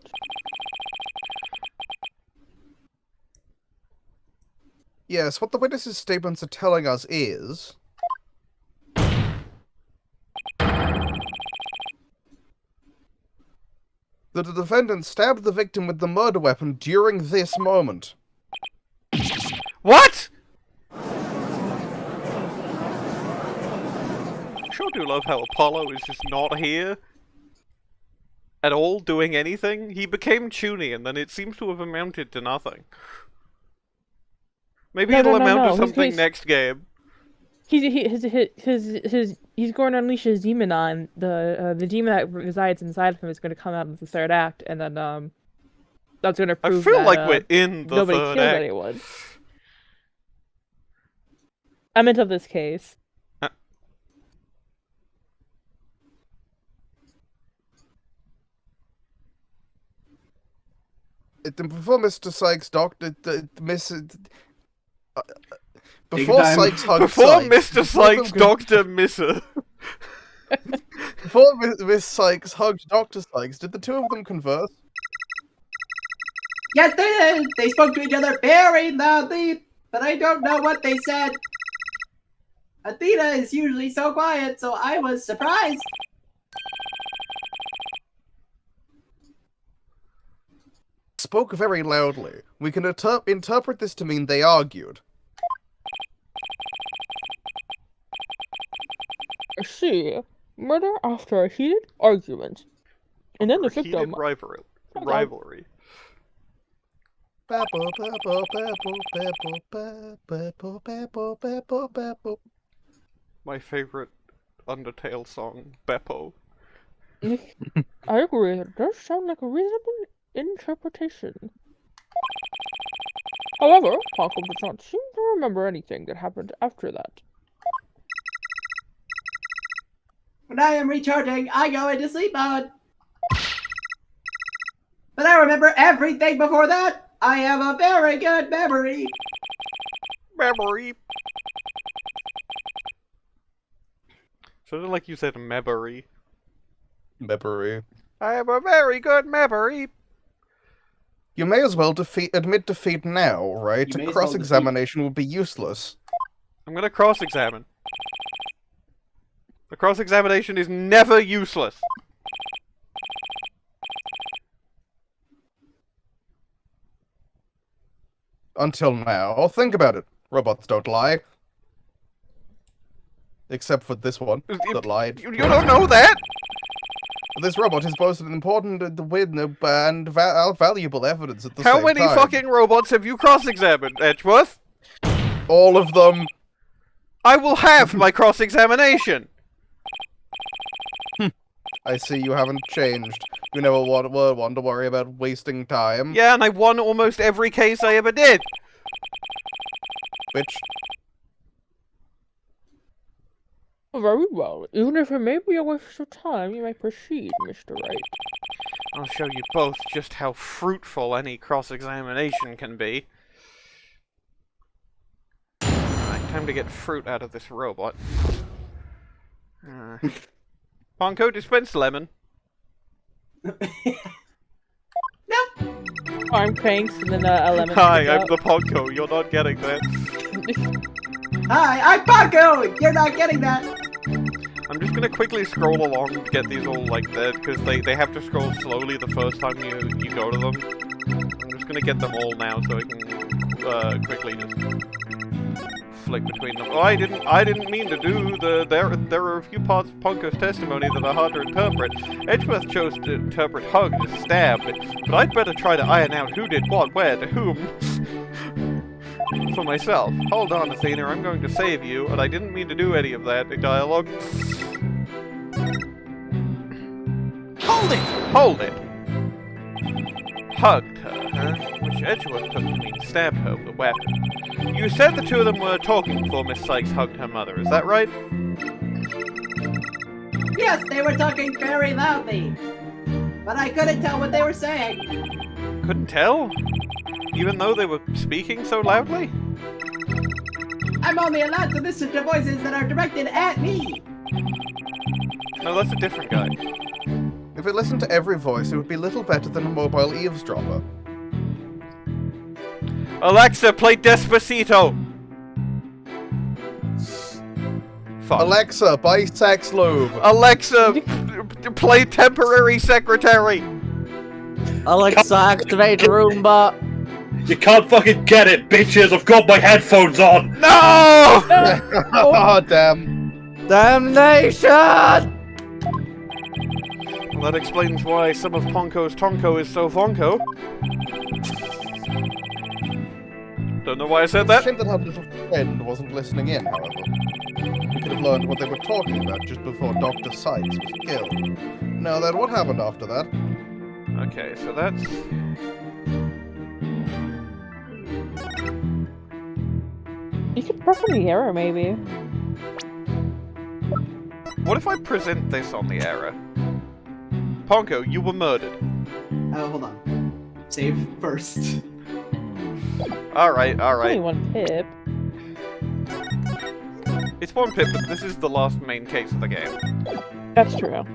Yes, what the witness's statements are telling us is... that the defendant stabbed the victim with the murder weapon during this moment. What?! Sure do love how Apollo is just not here at all doing anything. He became Tuny and then it seems to have amounted to nothing. Maybe it'll amount to something next game. He's going to unleash his demon on the demon that resides inside of him is going to come out in the third act, and then that's going to prove I feel that, like we're in the nobody third killed act. anyone. I meant of this case. Before Mr. Sykes, before time. Sykes hugged Before Sykes, Mr. Sykes, Dr. Misser. before Miss Sykes hugged Dr. Sykes, did the two of them converse? Yes, they did. They spoke to each other very loudly, but I don't know what they said. Athena is usually so quiet, so I was surprised. Spoke very loudly. We can interpret this to mean they argued. I see. Murder after a heated argument. And then the victim... rivalry. My favorite Undertale song, Beppo. I agree. It does sound like a reasonable interpretation. However, Ponco does not seem to remember anything that happened after that. When I am recharging, I go into sleep mode. But I remember everything before that. I have a very good memory. Memory. Sounded like you said memory. Memory. I have a very good memory. You may as well admit defeat now, right? You may A as well cross-examination would be useless. I'm gonna cross-examine. The cross-examination is never useless. Until now. Think about it. Robots don't lie. Except for this one that lied. You don't know that? This robot is both an important and valuable evidence at the How same many time. fucking robots have you cross-examined, Edgeworth? All of them. I will have my cross-examination. I see you haven't changed. You never were one to worry about wasting time. Yeah, and I won almost every case I ever did. Which... Very well. Even if it may be a waste of time, you may proceed, Mr. Wright. I'll show you both just how fruitful any cross-examination can be. Alright, time to get fruit out of this robot. Ponco, dispense lemon. I'm Cranks, and then a lemon. Hi, I'm the Ponco. You're not getting that. Hi, I'm Ponco! You're not getting that! I'm just gonna quickly scroll along and get these all like that, because they have to scroll slowly the first time you go to them. I'm just gonna get them all now so I can quickly just flick between them. Oh, I didn't mean to do there are a few parts of Ponco's testimony that are hard to interpret. Edgeworth chose to interpret hugged as stabbed, but I'd better try to iron out who did what, where, to whom. For myself. Hold on, Athena, I'm going to save you, and I didn't mean to do any of that dialogue. Hold it! Hold it! Hugged her, huh? Which Edgeworth took to mean stabbed her with a weapon. You said the two of them were talking before Miss Sykes hugged her mother, is that right? Yes, they were talking very loudly. But I couldn't tell what they were saying. Couldn't tell? Even though they were speaking so loudly? I'm only allowed to listen to voices that are directed at me. No, that's a different guy. If it listened to every voice, it would be little better than a mobile eavesdropper. Alexa, play Despacito! Fuck. Alexa, buy Sax Lube. Alexa, play Temporary Secretary! Alexa, activate Roomba. You can't fucking get it, bitches! I've got my headphones on! No! Oh, damn. Damnation! Well, that explains why some of Ponco's Tonco is so Fonco. Don't know why I said that. Shame that our little friend wasn't listening in, however. We could have learned what they were talking about just before Dr. Sykes was killed. Now then, what happened after that? Okay, so that's... You could press on the arrow, maybe. What if I present this on the error? Ponco, you were murdered. Oh, hold on. Save first. Alright, Only alright. one pip. It's one pip, but this is the last main case of the game. That's true.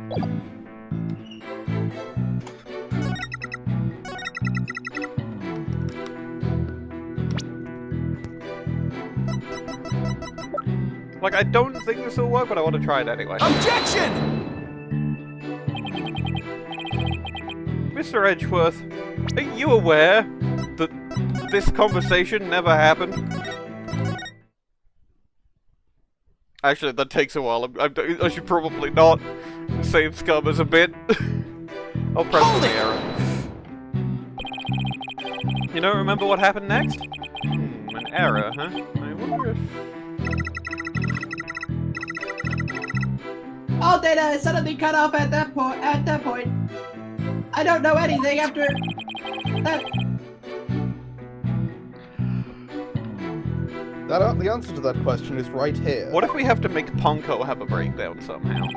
Like, I don't think this will work, but I want to try it anyway. Objection! Mr. Edgeworth, are you aware that this conversation never happened? Actually, that takes a while. I should probably not save scum as a bit. I'll press on the arrow. You don't remember what happened next? An error, huh? I wonder if... All data is suddenly cut off at that point. I don't know anything after that. The answer to that question is right here. What if we have to make Ponco have a breakdown somehow?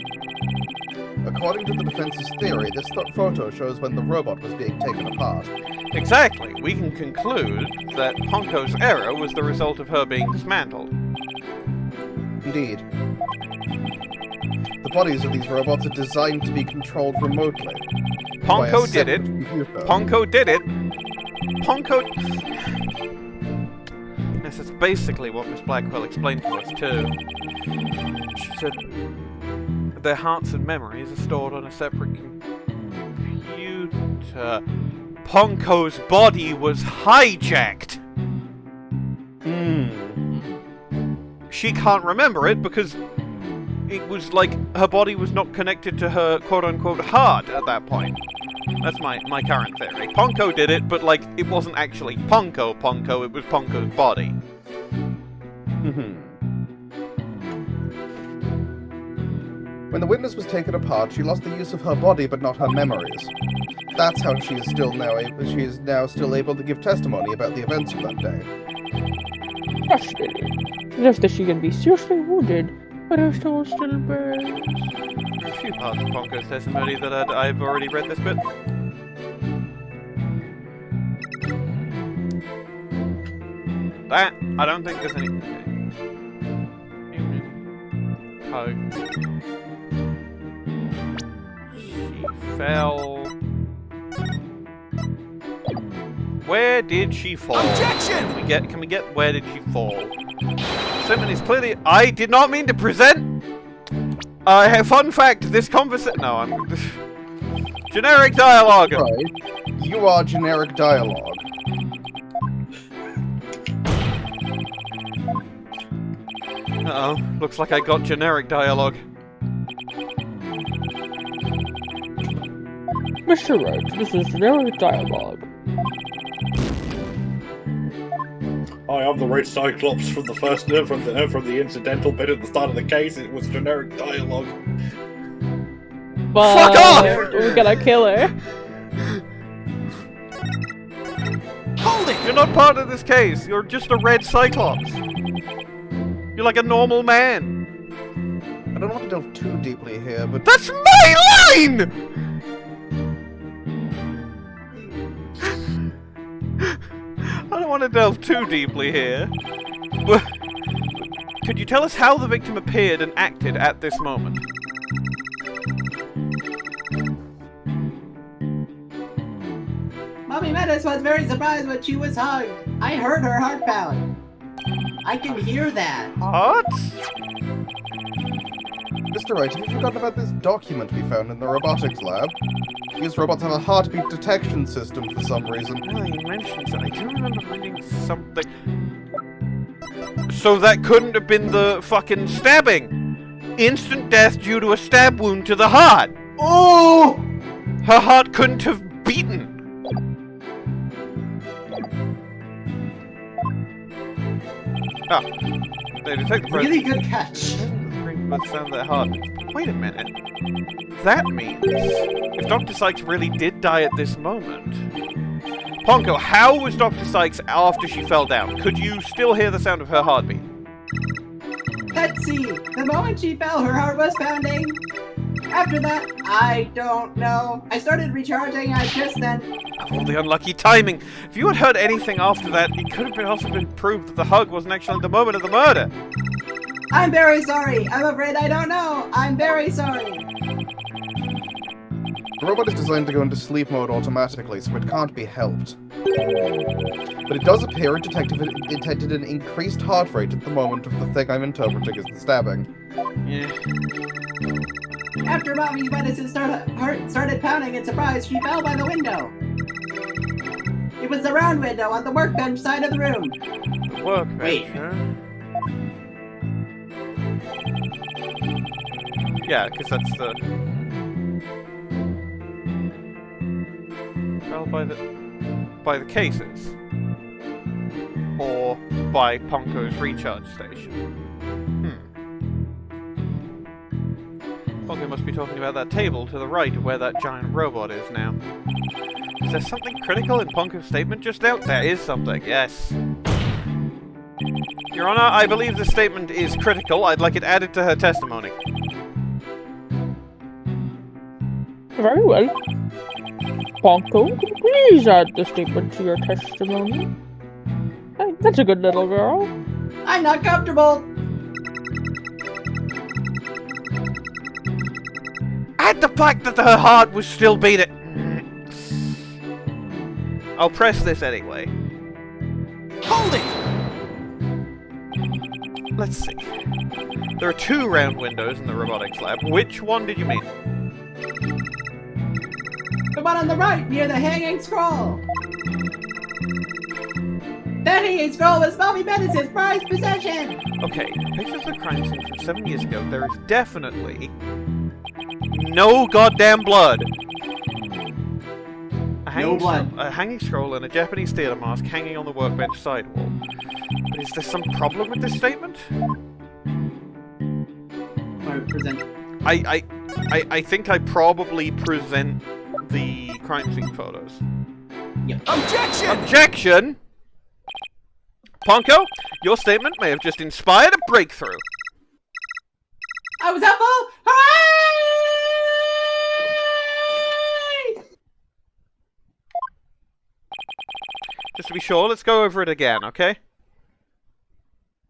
According to the defense's theory, this photo shows when the robot was being taken apart. Exactly. We can conclude that Ponco's error was the result of her being dismantled. Indeed. The bodies of these robots are designed to be controlled remotely. Ponco did it. Ponco did it. Ponco... Yes, that's basically what Miss Blackquill explained to us, too. She said their hearts and memories are stored on a separate computer. Ponco's body was hijacked! She can't remember it because it was like her body was not connected to her quote-unquote heart at that point. That's my current theory. Ponco did it, but like it wasn't actually Ponco, it was Ponco's body. When the witness was taken apart, she lost the use of her body but not her memories. That's how she is now still able to give testimony about the events of that day. Frustrating. Just that she can be seriously wounded, but her soul still burns. There are a few parts of Ponco's testimony that I've already read this bit. That, I don't think there's any... Oh. She fell... Where did she fall? Objection! Can we get where did she fall? Statement is clearly... I did not mean to present... fun fact, this conversation... No, I'm... Generic dialogue! Right. You are generic dialogue. Uh-oh. Looks like I got generic dialogue. Mr. Wright, this is generic dialogue. I am the Red Cyclops from the first from the incidental bit at the start of the case. It was generic dialogue. But fuck off! We're gonna kill her. Hold it! You're not part of this case. You're just a Red Cyclops. You're like a normal man. I don't want to delve too deeply here, but... That's my line! I don't want to delve too deeply here. But could you tell us how the victim appeared and acted at this moment? Mommy Menace was very surprised when she was hugged. I heard her heart pound. I can hear that. What? Mr. Wright, have you forgotten about this document we found in the robotics lab? These robots have a heartbeat detection system for some reason. Oh, you mentioned that. I do remember reading something. So that couldn't have been the fucking stabbing. Instant death due to a stab wound to the heart. Oh! Her heart couldn't have beaten. Ah, they detect the Really good catch. The sound of their heart. Wait a minute. That means if Dr. Cykes really did die at this moment. Ponco, how was Dr. Cykes after she fell down? Could you still hear the sound of her heartbeat? Let's see. The moment she fell, her heart was pounding. After that, I don't know. I started recharging just then. Of all the unlucky timing. If you had heard anything after that, it could have also been proved that the hug wasn't actually the moment of the murder. I'm very sorry. I'm afraid I don't know. I'm very sorry. The robot is designed to go into sleep mode automatically, so it can't be helped. But it does appear it detected an increased heart rate at the moment of the thing I'm interpreting as the stabbing. Yeah. After Mommy's medicine heart started pounding in surprise, she fell by the window. It was the round window on the workbench side of the room. The workbench, Wait. huh? Yeah, because that's the... Well, by the cases. Or by Ponco's recharge station. Ponco must be talking about that table to the right of where that giant robot is now. Is there something critical in Ponco's statement just now? There is something, yes. Your Honor, I believe this statement is critical. I'd like it added to her testimony. Very well. Ponco, could you please add the statement to your testimony? Hey, that's a good little girl. I'm not comfortable. Add the fact that her heart was still beating. I'll press this anyway. Hold it! Let's see. There are 2 round windows in the robotics lab. Which one did you mean? The one on the right, near the hanging scroll. That hanging scroll was Mommy Medicine's prized possession. Okay, pictures of the crime scene from 7 years ago. There is definitely no goddamn blood. A hanging scroll and a Japanese theater mask hanging on the workbench sidewall. But is there some problem with this statement? I think I probably present the crime scene photos. Yep. Objection! Objection! Ponco, your statement may have just inspired a breakthrough. I was helpful! Hooray! Just to be sure, let's go over it again, okay?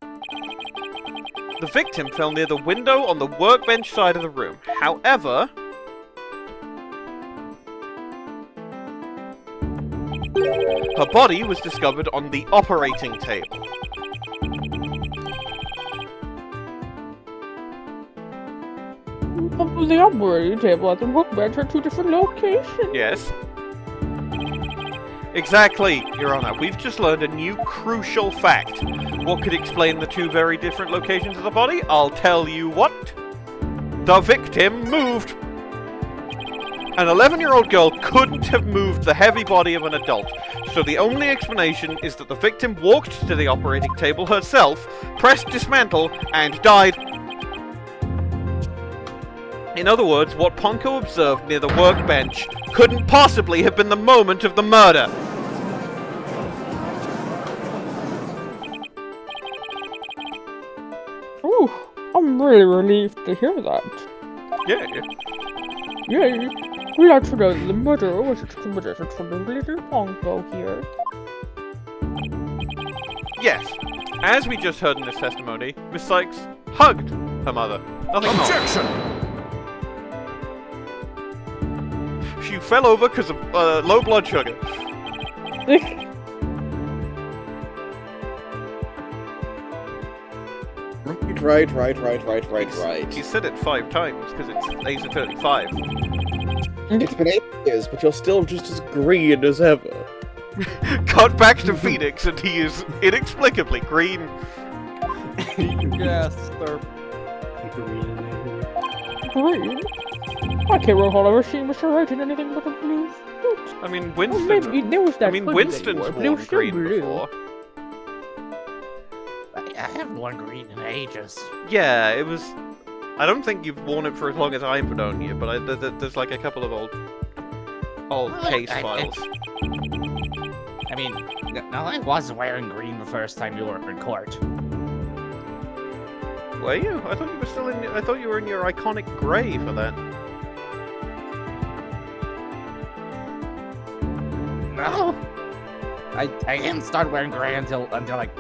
The victim fell near the window on the workbench side of the room. However, her body was discovered on the operating table. The operating table at the workbench are 2 different locations. Yes. Exactly, Your Honor. We've just learned a new crucial fact. What could explain the 2 very different locations of the body? I'll tell you what. The victim moved. An 11-year-old girl couldn't have moved the heavy body of an adult, so the only explanation is that the victim walked to the operating table herself, pressed dismantle, and died. In other words, what Ponco observed near the workbench couldn't possibly have been the moment of the murder. Ooh, I'm really relieved to hear that. Yeah. Yay. We like to know that the murderer was committed from the little Ponco here. Yes. As we just heard in this testimony, Miss Cykes hugged her mother. Nothing more. Objection! She fell over because of low blood sugar. Right. You said it 5 times because it's age of 35. It's been 8 years, but you're still just as green as ever. Cut back to Phoenix, and he is inexplicably green. Yes, sir. Green? I can't recall ever seeing Mr. Wright in anything but a blue suit. I mean, Winston. Well, maybe there was that I mean, Winston's worn green before. I haven't worn green in ages. Yeah, it was. I don't think you've worn it for as long as I've known you, but there's like a couple of old case files. I mean, now I was wearing green the first time you were in court. Were you? I thought you were still in. I thought you were in your iconic grey for that. know. I didn't start wearing gray until like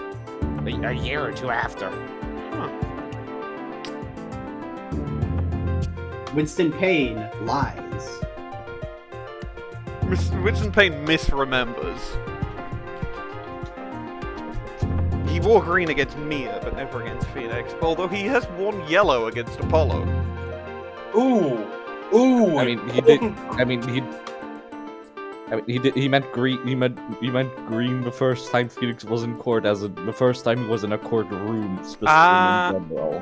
a year or two after. Winston Payne lies. Winston Payne misremembers. He wore green against Mia, but never against Phoenix. Although he has worn yellow against Apollo. Ooh. I mean, he did. He meant green. He meant green the first time Phoenix was in court, the first time he was in a courtroom, specifically in general.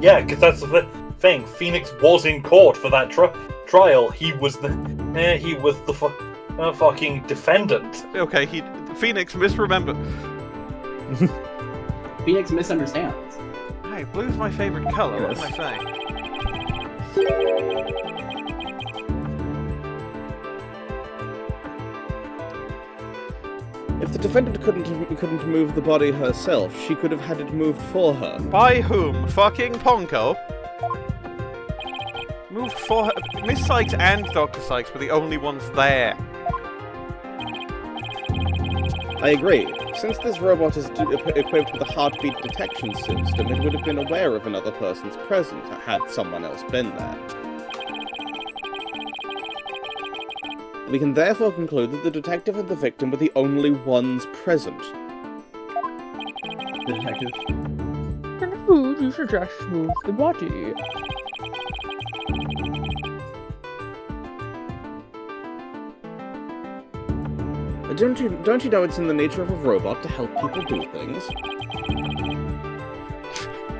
Yeah, because that's the thing. Phoenix was in court for that trial. He was the fucking defendant. Okay, Phoenix misremember. Phoenix misunderstands. Hey, blue's my favorite color. Yes. What can I say? If the defendant couldn't move the body herself, she could have had it moved for her. By whom? Fucking Ponco? Moved for her. Miss Cykes and Dr. Cykes were the only ones there. I agree. Since this robot is equipped with a heartbeat detection system, it would have been aware of another person's presence had someone else been there. We can therefore conclude that the detective and the victim were the only ones present. The detective. And who do you suggest move the body? Don't you know it's in the nature of a robot to help people do things?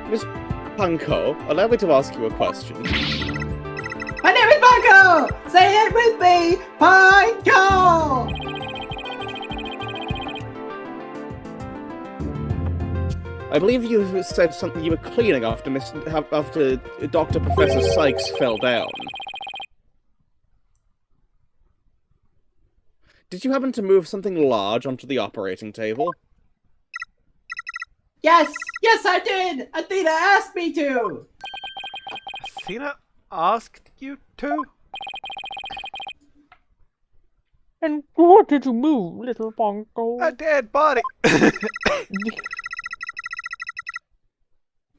Miss Ponco, allow me to ask you a question. My name is Ponco! Say it with me! Ponco! I believe you said something you were cleaning after Dr. Professor Cykes fell down. Did you happen to move something large onto the operating table? Yes! Yes, I did! Athena asked me to! Athena asked you to? And what did you move, little Ponco? A dead body!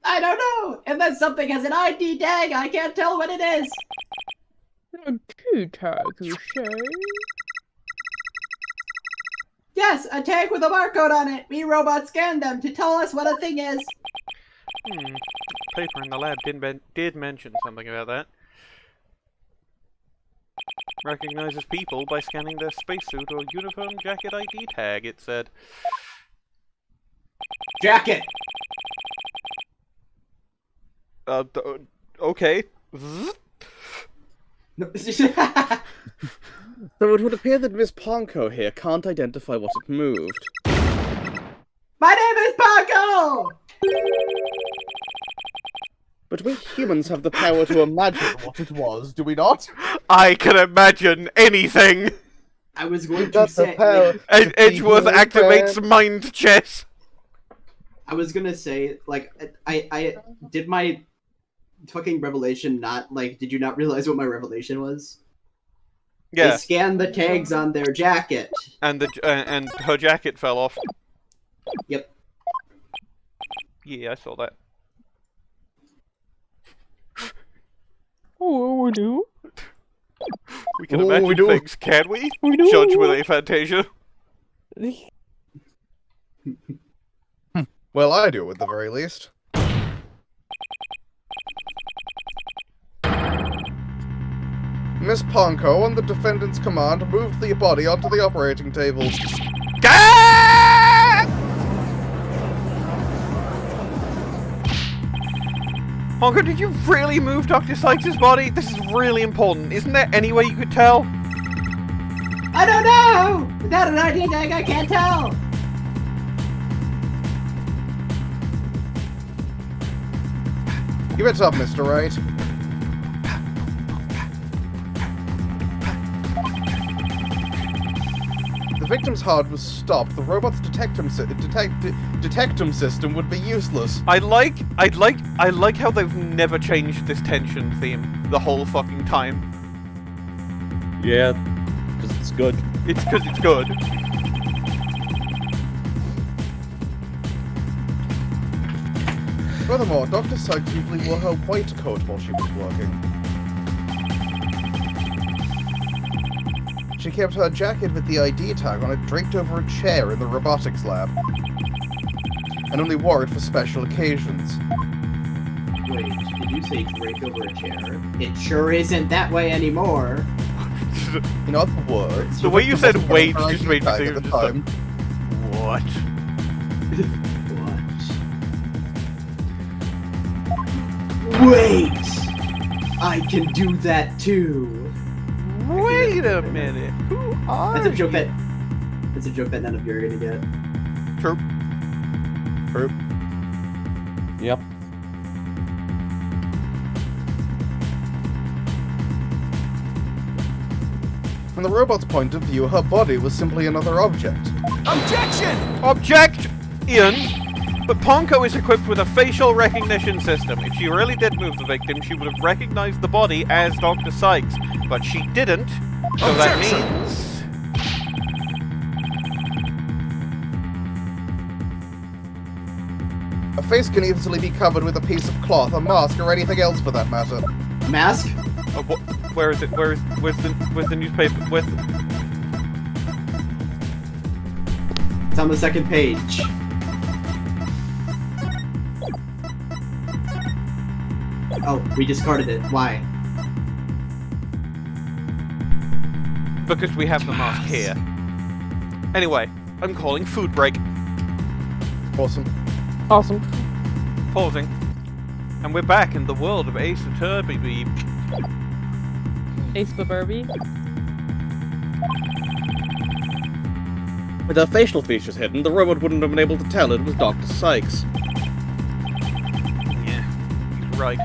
I don't know! Unless something has an ID tag, I can't tell what it is! A key tag, you say? Yes, a tag with a barcode on it! We robots scanned them to tell us what a thing is! Paper in the lab did mention something about that. Recognizes people by scanning their spacesuit or uniform jacket ID tag, it said. Jacket! Okay. So it would appear that Miss Ponco here can't identify what it moved. My name is Ponco! But we humans have the power to imagine what it was, do we not? I can imagine anything! I was going to say... Edgeworth activates mind chess! I was gonna say, like, I did my fucking revelation not, like, did you not realize what my revelation was? Yeah. They scanned the tags on their jacket. And and her jacket fell off. Yep. Yeah, I saw that. Oh, we do. We can imagine things, can we? We do. Judge with aphantasia. Well, I do, at the very least. Miss Ponco, on the defendant's command, moved the body onto the operating table. Ponco, did you really move Dr. Cykes' body? This is really important. Isn't there any way you could tell? I don't know! Without an ID tag, I can't tell! Give it up, Mr. Wright. The victim's heart was stopped. The robot's detectum system would be useless. I like how they've never changed this tension theme the whole fucking time. Yeah, because It's good. It's because it's good. Furthermore, Dr. Cykes usually wore her white coat while she was working. She kept her jacket with the ID tag on it draped over a chair in the robotics lab. And only wore it for special occasions. Wait, did you say draped over a chair? It sure isn't that way anymore. In other words, the way you said wait her just ID made me tag think at of the just time. What? Wait! I can do that too. Wait a minute. Who are That's a joke that. That's a joke that none of you are gonna get. True. True. Yep. From the robot's point of view, her body was simply another object. Objection! Object, Ian! But Ponco is equipped with a facial recognition system. If she really did move the victim, she would have recognized the body as Dr. Cykes. But she didn't, so that means... A face can easily be covered with a piece of cloth, a mask, or anything else for that matter. Mask? Oh, where is it? Where's the newspaper? It's on the second page. Oh, we discarded it. Why? Because we have the mask here. Anyway, I'm calling food break. Awesome. Awesome. Pausing. And we're back in the world of Ace Attorney Beep. Ace Baburby. With her facial features hidden, the robot wouldn't have been able to tell it was Dr. Cykes. Yeah, he's right.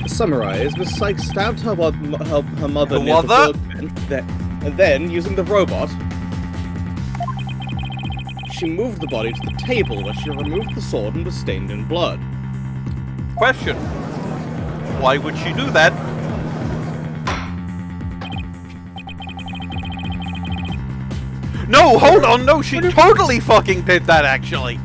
To summarize, Miss Cykes stabbed her mother near the mother? workbench, and then, using the robot, she moved the body to the table where she removed the sword and was stained in blood. Question. Why would she do that? No, hold on, no, she totally fucking did that, actually.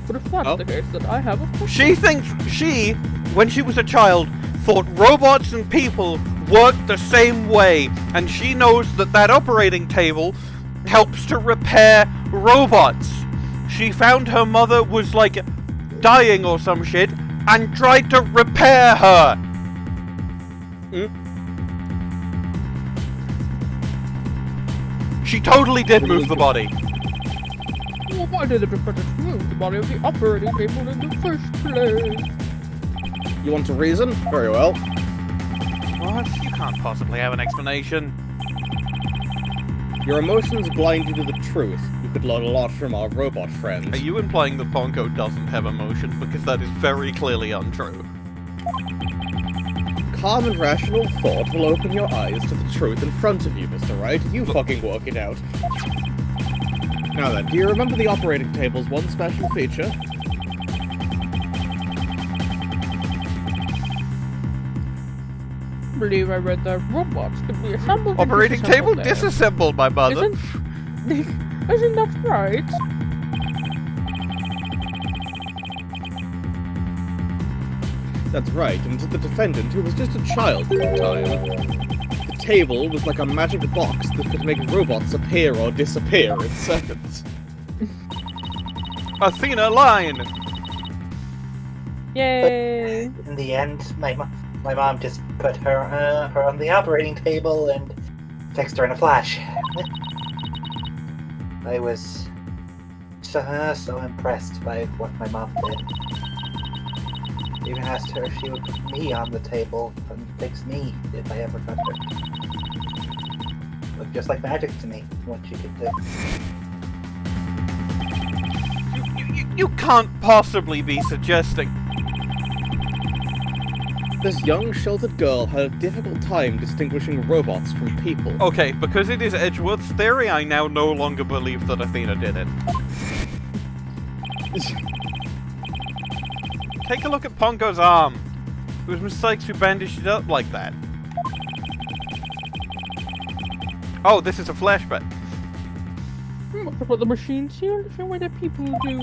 What if that's the case, then I have a question. She thinks she, when she was a child, thought robots and people worked the same way, and she knows that that operating table helps to repair robots. She found her mother was, like, dying or some shit, and tried to repair her. She totally did move the body. Well, why did the defendant move the body of the operating table in the first place? You want a reason? Very well. What? You can't possibly have an explanation. Your emotions blind you to the truth. You could learn a lot from our robot friends. Are you implying that Ponco doesn't have emotion? Because that is very clearly untrue. Calm and rational thought will open your eyes to the truth in front of you, Mr. Wright. You fucking work it out. Now then, do you remember the operating table's one special feature? I believe I read that robots can be assembled. Operating table disassembled, my mother. Isn't that right? That's right, and to the defendant, who was just a child at the time, the table was like a magic box that could make robots appear or disappear in seconds. Athena line! Yay! But in the end, my mom just put her on the operating table and fixed her in a flash. I was so impressed by what my mom did. Even asked her if she would put me on the table and fix me if I ever got her. Looked just like magic to me, what she could do. You can't possibly be suggesting. This young, sheltered girl had a difficult time distinguishing robots from people. Okay, because it is Edgeworth's theory, I now no longer believe that Athena did it. Take a look at Ponco's arm. It was Miss Cykes who bandaged it up like that. Oh, this is a flashback. That's what the machines here show what the people do.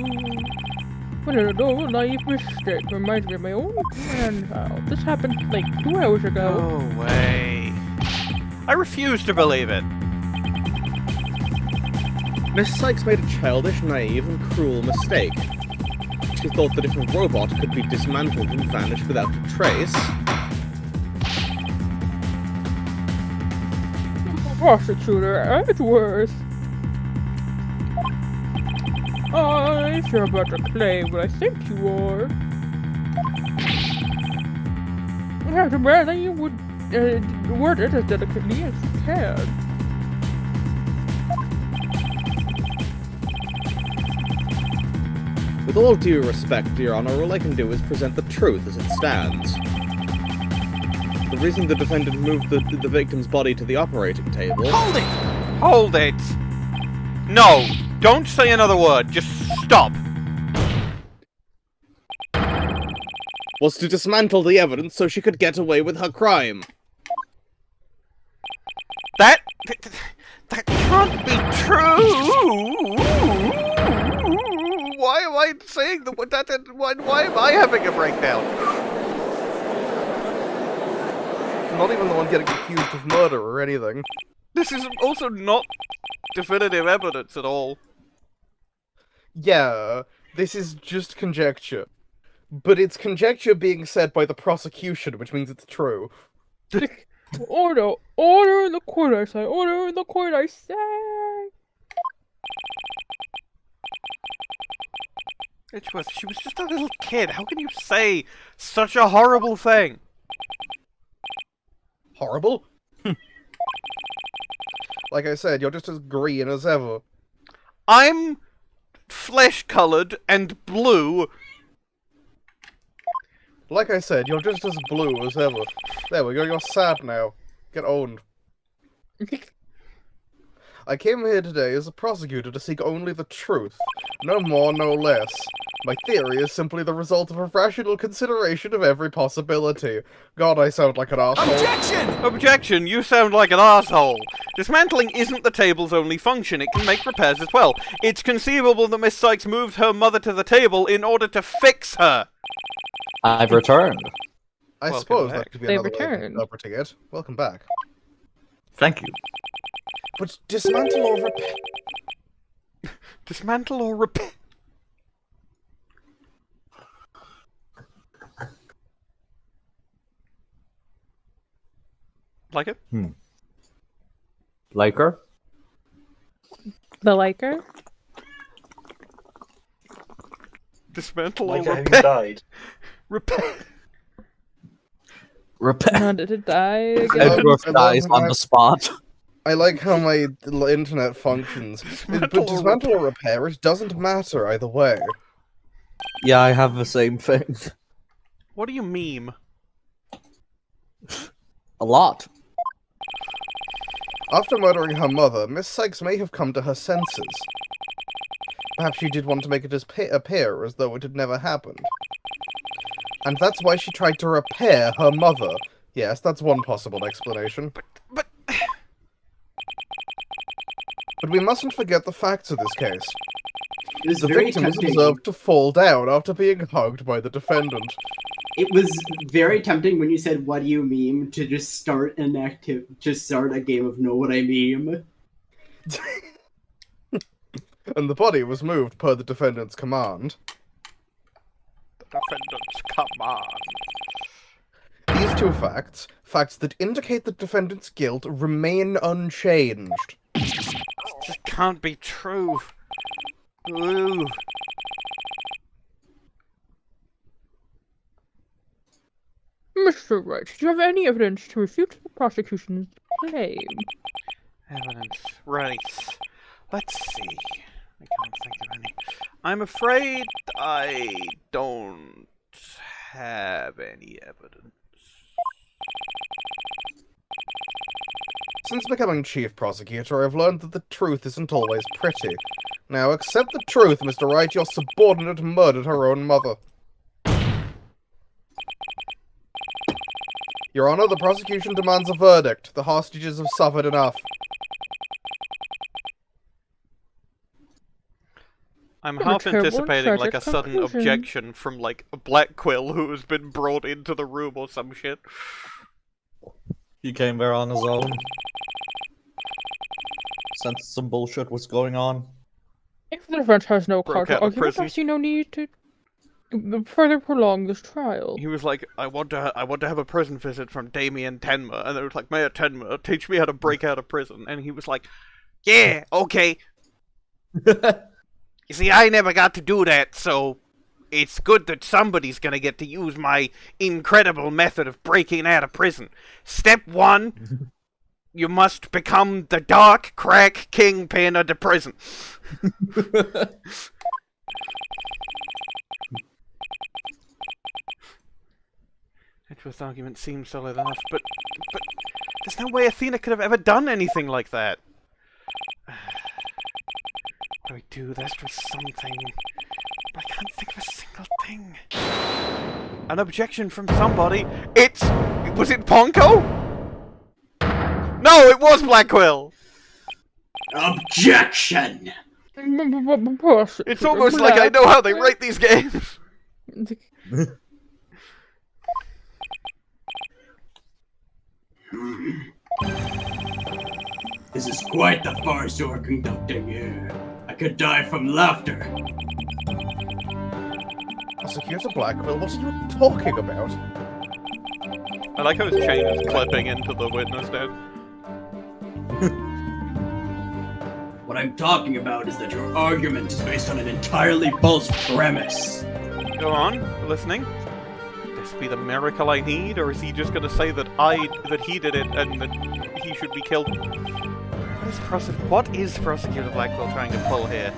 But I don't know, a naive mistake reminds me of my own grandchild. This happened like 2 hours ago. No way. I refuse to believe it. Miss Cykes made a childish, naive, and cruel mistake. She thought that if a robot could be dismantled and vanish without a trace... Prosecutor Edgeworth. If you're about to claim what I think you are, I have to demand that you would word it as delicately as you can. With all due respect, Your Honor, all I can do is present the truth as it stands. The reason the defendant moved the victim's body to the operating table... Hold it! Hold it! No! Don't say another word, just stop! ...was to dismantle the evidence so she could get away with her crime. That can't be true! Why am I saying that? Why am I having a breakdown? Not even the one getting accused of murder or anything. This is also not definitive evidence at all. Yeah, this is just conjecture. But it's conjecture being said by the prosecution, which means it's true. Order in the court, I say. Order in the court, I say. Edgeworth, she was just a little kid. How can you say such a horrible thing? Horrible? Like I said, you're just as green as ever. I'm flesh-coloured and blue. Like I said, you're just as blue as ever. There we go, you're sad now. Get owned. I came here today as a prosecutor to seek only the truth. No more, no less. My theory is simply the result of a rational consideration of every possibility. God, I sound like an arsehole. Objection! Objection! You sound like an asshole. Dismantling isn't the table's only function. It can make repairs as well. It's conceivable that Miss Cykes moved her mother to the table in order to fix her. I've returned. I suppose that could be another way of interpreting it. Welcome back. Thank you. But dismantle or repair... Dismantle or repair... Like it? Like her? The liker? Dismantle Like or her who repair? died. Repair. Repair. No, did it die again? Edgeworth dies on the spot. I like how my internet functions. But dismantle or repair, it doesn't matter either way. Yeah, I have the same thing. What do you meme? A lot. After murdering her mother, Miss Cykes may have come to her senses. Perhaps she did want to make it appear as though it had never happened. And that's why she tried to repair her mother. Yes, that's one possible explanation. But we mustn't forget the facts of this case. It was The very victim was tempting. observed to fall down after being hugged by the defendant. It was very tempting when you said, "What do you meme?" to just start start a game of Know What I Meme. And the body was moved per the defendant's command. The defendant's command. These two facts that indicate the defendant's guilt, remain unchanged. This can't be true. Ooh. Mr. Wright, do you have any evidence to refute the prosecution's claim? Evidence. Right. Let's see. I can't think of any. I'm afraid I don't have any evidence. Since becoming chief prosecutor, I've learned that the truth isn't always pretty. Now, accept the truth, Mr. Wright. Your subordinate murdered her own mother. Your Honor, the prosecution demands a verdict. The hostages have suffered enough. I'm What a half terrible and anticipating like a tragic sudden conclusion. objection from like a Blackquill who has been brought into the room or some shit. He came there on his own. Sensed some bullshit was going on. If the defense has no Broke counter out of argument, I prison. see no need to further prolong this trial. He was like, I want to have a prison visit from Damien Tenma, and they were like, Mayor Tenma, teach me how to break out of prison. And he was like, yeah, okay. You see, I never got to do that, so it's good that somebody's gonna get to use my incredible method of breaking out of prison. Step 1, you must become the dark crack kingpin of the prison. Edgeworth's argument seems solid enough, but there's no way Athena could have ever done anything like that. What do we do? There's something. But I can't think of a single thing. An objection from somebody. Was it Ponco? No, it was Blackquill! Objection! It's almost like I know how they rate these games. This is quite the farce you're conducting here. I could die from laughter. Prosecutor Blackquill, what are you talking about? I like how his chain is clipping into the witness stand. What I'm talking about is that your argument is based on an entirely false premise. Go on, we're listening. Could this be the miracle I need, or is he just gonna say that he did it and that he should be killed? What is Prosecutor Blackquill trying to pull here?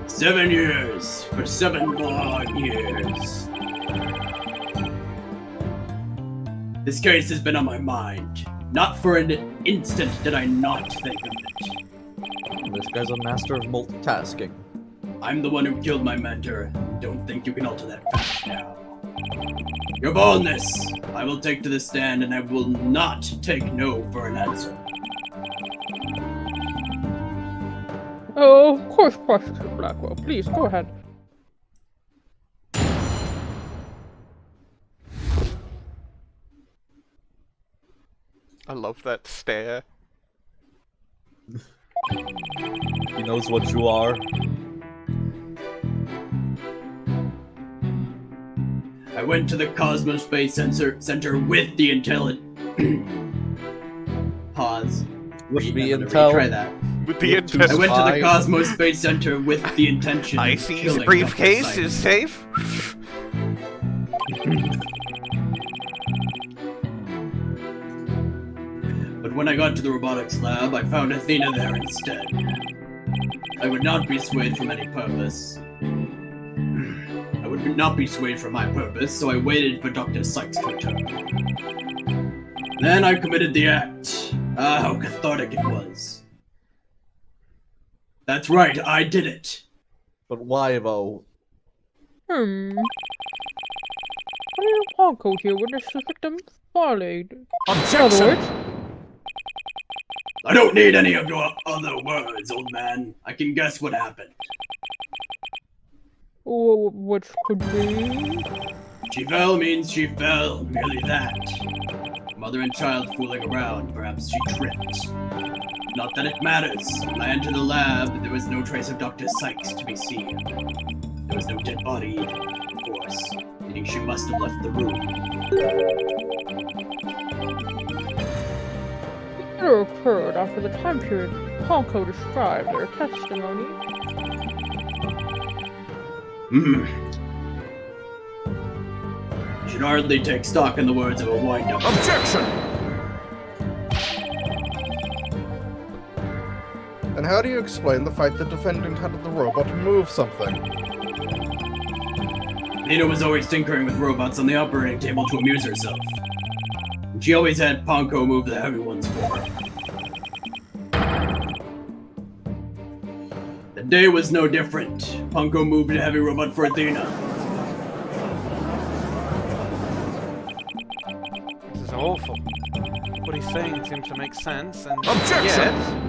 "7 years for 7 long years. This case has been on my mind. Not for an instant did I not think of it. This guy's a master of multitasking. I'm the one who killed my mentor. Don't think you can alter that fact now. Your boldness, I will take to the stand, and I will not take no for an answer." Oh, of course, Prosecutor Blackwell. Please, go ahead. I love that stare. He knows what you are. I went to the Cosmos Space Center with the Pause. With the intel. Try that. With the intent. I went to the Cosmos Space Center with the intention of IC's killing briefcase Dr. is Sykes. safe. But when I got to the robotics lab, I found Athena there instead. I would not be swayed from any purpose. I would not be swayed from my purpose, so I waited for Dr. Sykes to return. Then I committed the act. Ah, how cathartic it was. That's right, I did it. But why, though? What are you Ponco here witness the victim violated? Objection! I don't need any of your other words, old man. I can guess what happened. Which could be? She fell means she fell, merely that. Mother and child fooling around, perhaps she tripped. Not that it matters. When I entered the lab, there was no trace of Dr. Sykes to be seen. There was no dead body either, of course, meaning she must have left the room. The murder occurred after the time period Ponco described in her testimony. You should hardly take stock in the words of a wind-up. Objection! And how do you explain the fact that defendant had the robot move something? Athena was always tinkering with robots on the operating table to amuse herself. And she always had Ponco move the heavy ones for her. The day was no different. Ponco moved a heavy robot for Athena. This is awful. What he's saying seems to make sense, and Objection! yet...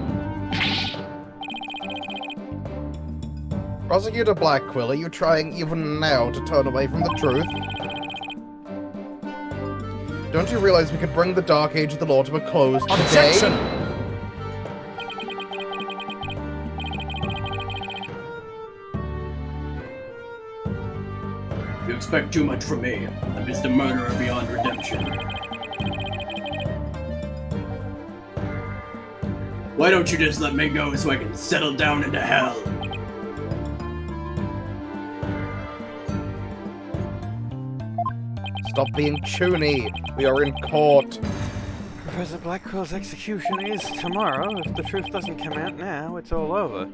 Prosecutor Blackquill, are you trying even now to turn away from the truth? Don't you realize we could bring the Dark Age of the Law to a close Objection! today? You expect too much from me. I'm just a murderer beyond redemption. Why don't you just let me go so I can settle down into hell? Stop being chuny. We are in court. Professor Blackquill's execution is tomorrow. If the truth doesn't come out now, it's all over.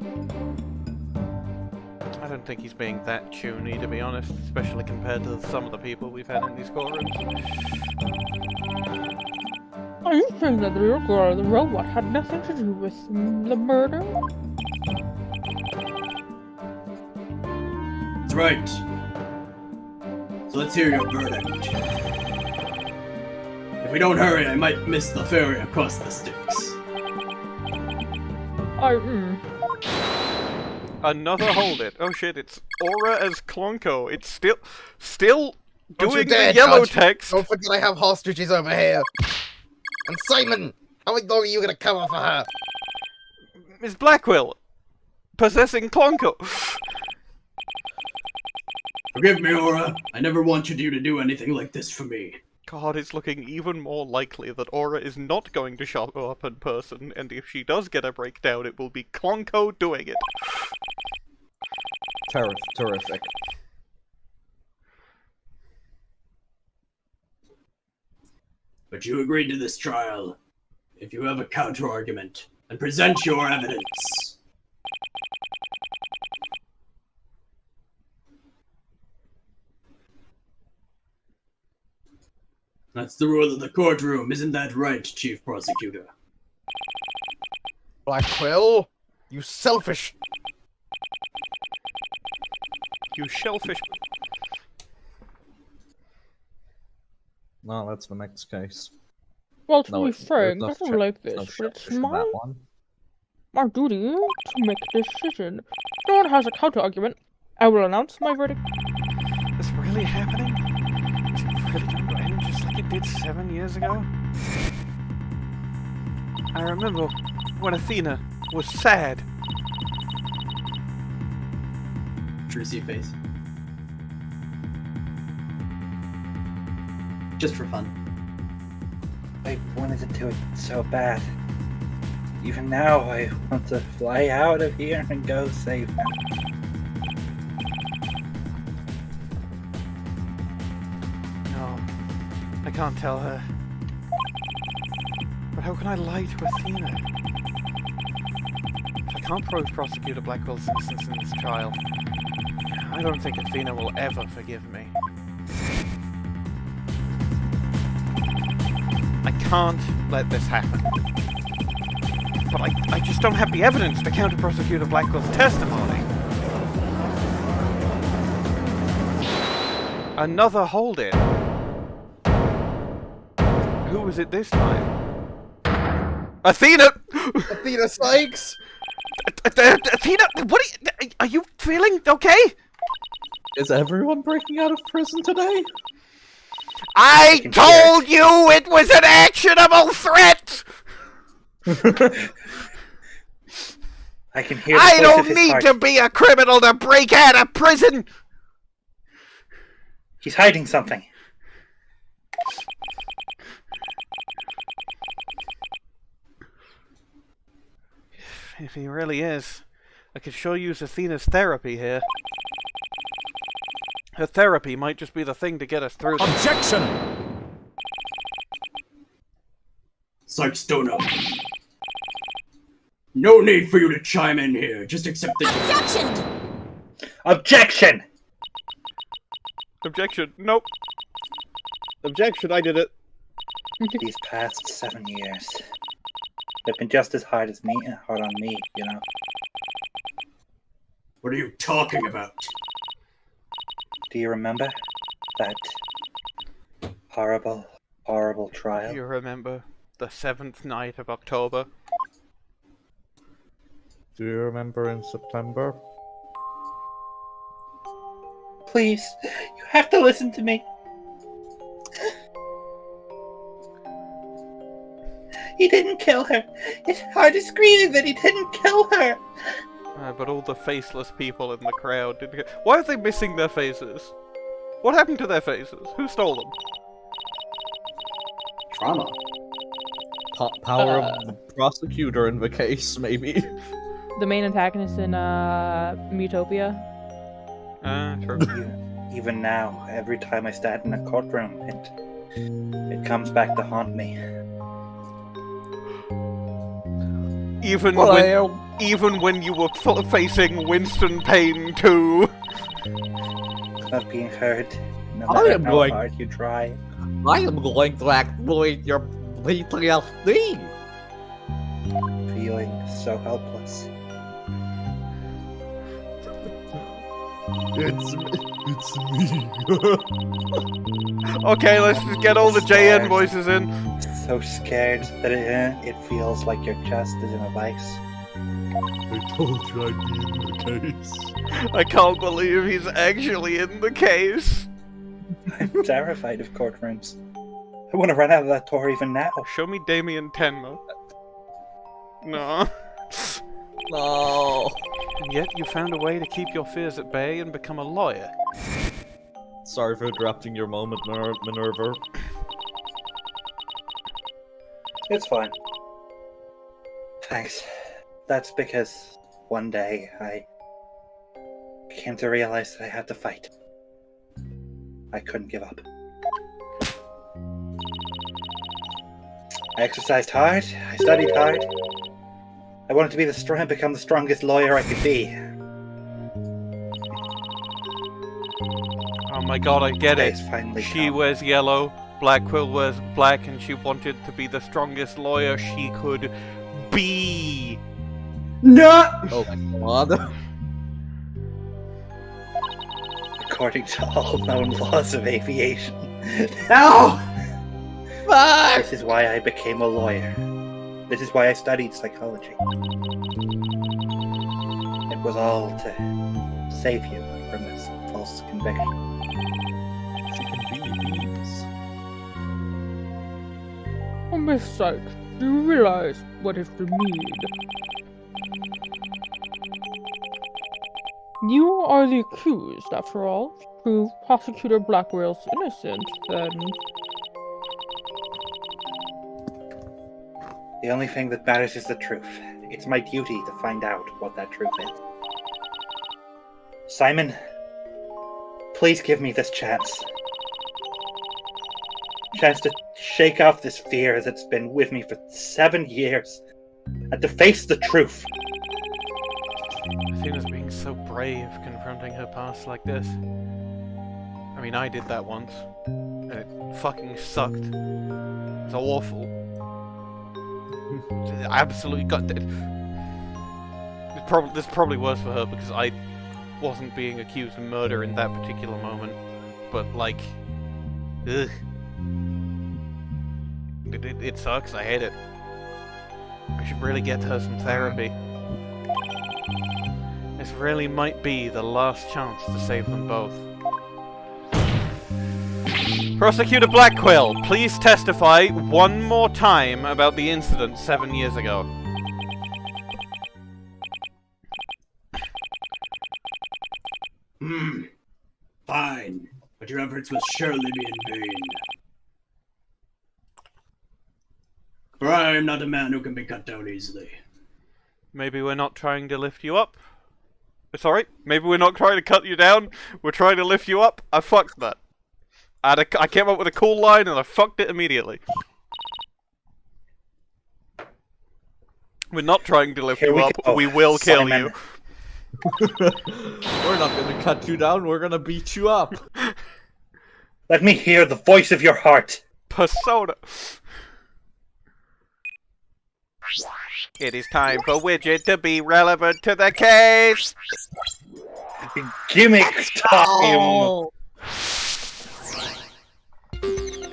I don't think he's being that chuny, to be honest, especially compared to some of the people we've had in these courtrooms. Are you saying that the little girl, the robot, had nothing to do with the murder? That's right. So let's hear your verdict. If we don't hurry, I might miss the ferry across the Styx. Another hold it. Oh shit, it's Aura as Clonco. It's still doing the yellow text. Don't forget I have hostages over here. And Simon, how long are you gonna cover for her? Miss Blackquill, possessing Clonco. Forgive me, Aura. I never wanted you to do anything like this for me. God, it's looking even more likely that Aura is not going to show up in person, and if she does get a breakdown, it will be Clonco doing it. Terrific. But you agreed to this trial. If you have a counter-argument, then present your evidence. That's the rule of the courtroom, isn't that right, Chief Prosecutor? Blackquill, you selfish... You shellfish... No, that's the next case. Well, to be frank, I don't like this, but it's my duty to make a decision. If no one has a counter-argument, I will announce my verdict. Is this really happening? Is it really going to end just like it did 7 years ago? I remember when Athena was sad. Trucy face. Just for fun. I wanted to do it so bad. Even now, I want to fly out of here and go save him. No, I can't tell her. But how can I lie to Athena? If I can't prove Prosecutor Blackwell's innocence in this trial, I don't think Athena will ever forgive me. I can't let this happen. But I just don't have the evidence to counter Prosecutor Blackwell's testimony. Another hold-in. Who was it this time? Athena! Athena Cykes! Athena, what are you feeling okay? Is everyone breaking out of prison today? I told you it was an actionable threat! I can hear the I voice don't of his need heart. to be a criminal to break out of prison! He's hiding something. If he really is, I could sure use Athena's therapy here. Her therapy might just be the thing to get us through this. Objection! Cykes, don't know. No need for you to chime in here. Just accept the... Objection! Objection! Objection. Nope. Objection, I did it. These past 7 years, they've been just as hard on me, you know. What are you talking about? Do you remember that horrible, horrible trial? You remember the 7th night of October. Do you remember in September? Please, you have to listen to me. He didn't kill her. It's hard to scream that he didn't kill her. But all the faceless people in the crowd didn't. Why are they missing their faces? What happened to their faces? Who stole them? Trauma. Power of the prosecutor in the case, maybe. The main antagonist in Mutopia. True. Even now, every time I stand in a courtroom, it comes back to haunt me. Even when you were facing Winston Payne too. Not being heard, no I matter am how going- hard you try. I am going to exploit your PTSD. Feeling so helpless. It's me. Okay, let's just get all the JN voices in. So scared that it feels like your chest is in a vice. I told you I'd be in the case. I can't believe he's actually in the case. I'm terrified of courtrooms. I want to run out of that door even now. Show me Damien Tenma. No. No. And yet you found a way to keep your fears at bay and become a lawyer. Sorry for interrupting your moment, Minerva. It's fine. Thanks. That's because one day I came to realize that I had to fight. I couldn't give up. I exercised hard, I studied hard. I wanted to be become the strongest lawyer I could be. Oh my god, I get it. Today's finally She come. wears yellow, Blackquill wears black, and she wanted to be the strongest lawyer she could be. No! Oh my god. According to all known laws of aviation. No! This is why I became a lawyer. This is why I studied psychology. It was all to save you from this false conviction. She can be these. Oh, Miss Sykes, do you realize what is the need? You are the accused, after all. To prove Prosecutor Blackwell's innocent, then... The only thing that matters is the truth. It's my duty to find out what that truth is. Simon, please give me this chance. Chance to shake off this fear that's been with me for 7 years, and to face the truth. Athena's being so brave confronting her past like this. I mean, I did that once, and it fucking sucked. It was awful. I absolutely got it. This is probably worse for her because I wasn't being accused of murder in that particular moment, but like, ugh. It sucks. I hate it. I should really get her some therapy. This really might be the last chance to save them both. Prosecutor Blackquill, please testify one more time about the incident 7 years ago. Fine, but your efforts will surely be in vain. For I am not a man who can be cut down easily. Maybe we're not trying to lift you up. Sorry, maybe we're not trying to cut you down. We're trying to lift you up. I fucked that. I came up with a cool line and I fucked it immediately. We're not trying to lift Here you we up. go, We will kill Simon. you. We're not gonna cut you down, we're gonna beat you up. Let me hear the voice of your heart. Persona. It is time for Widget to be relevant to the case. Gimmicks time.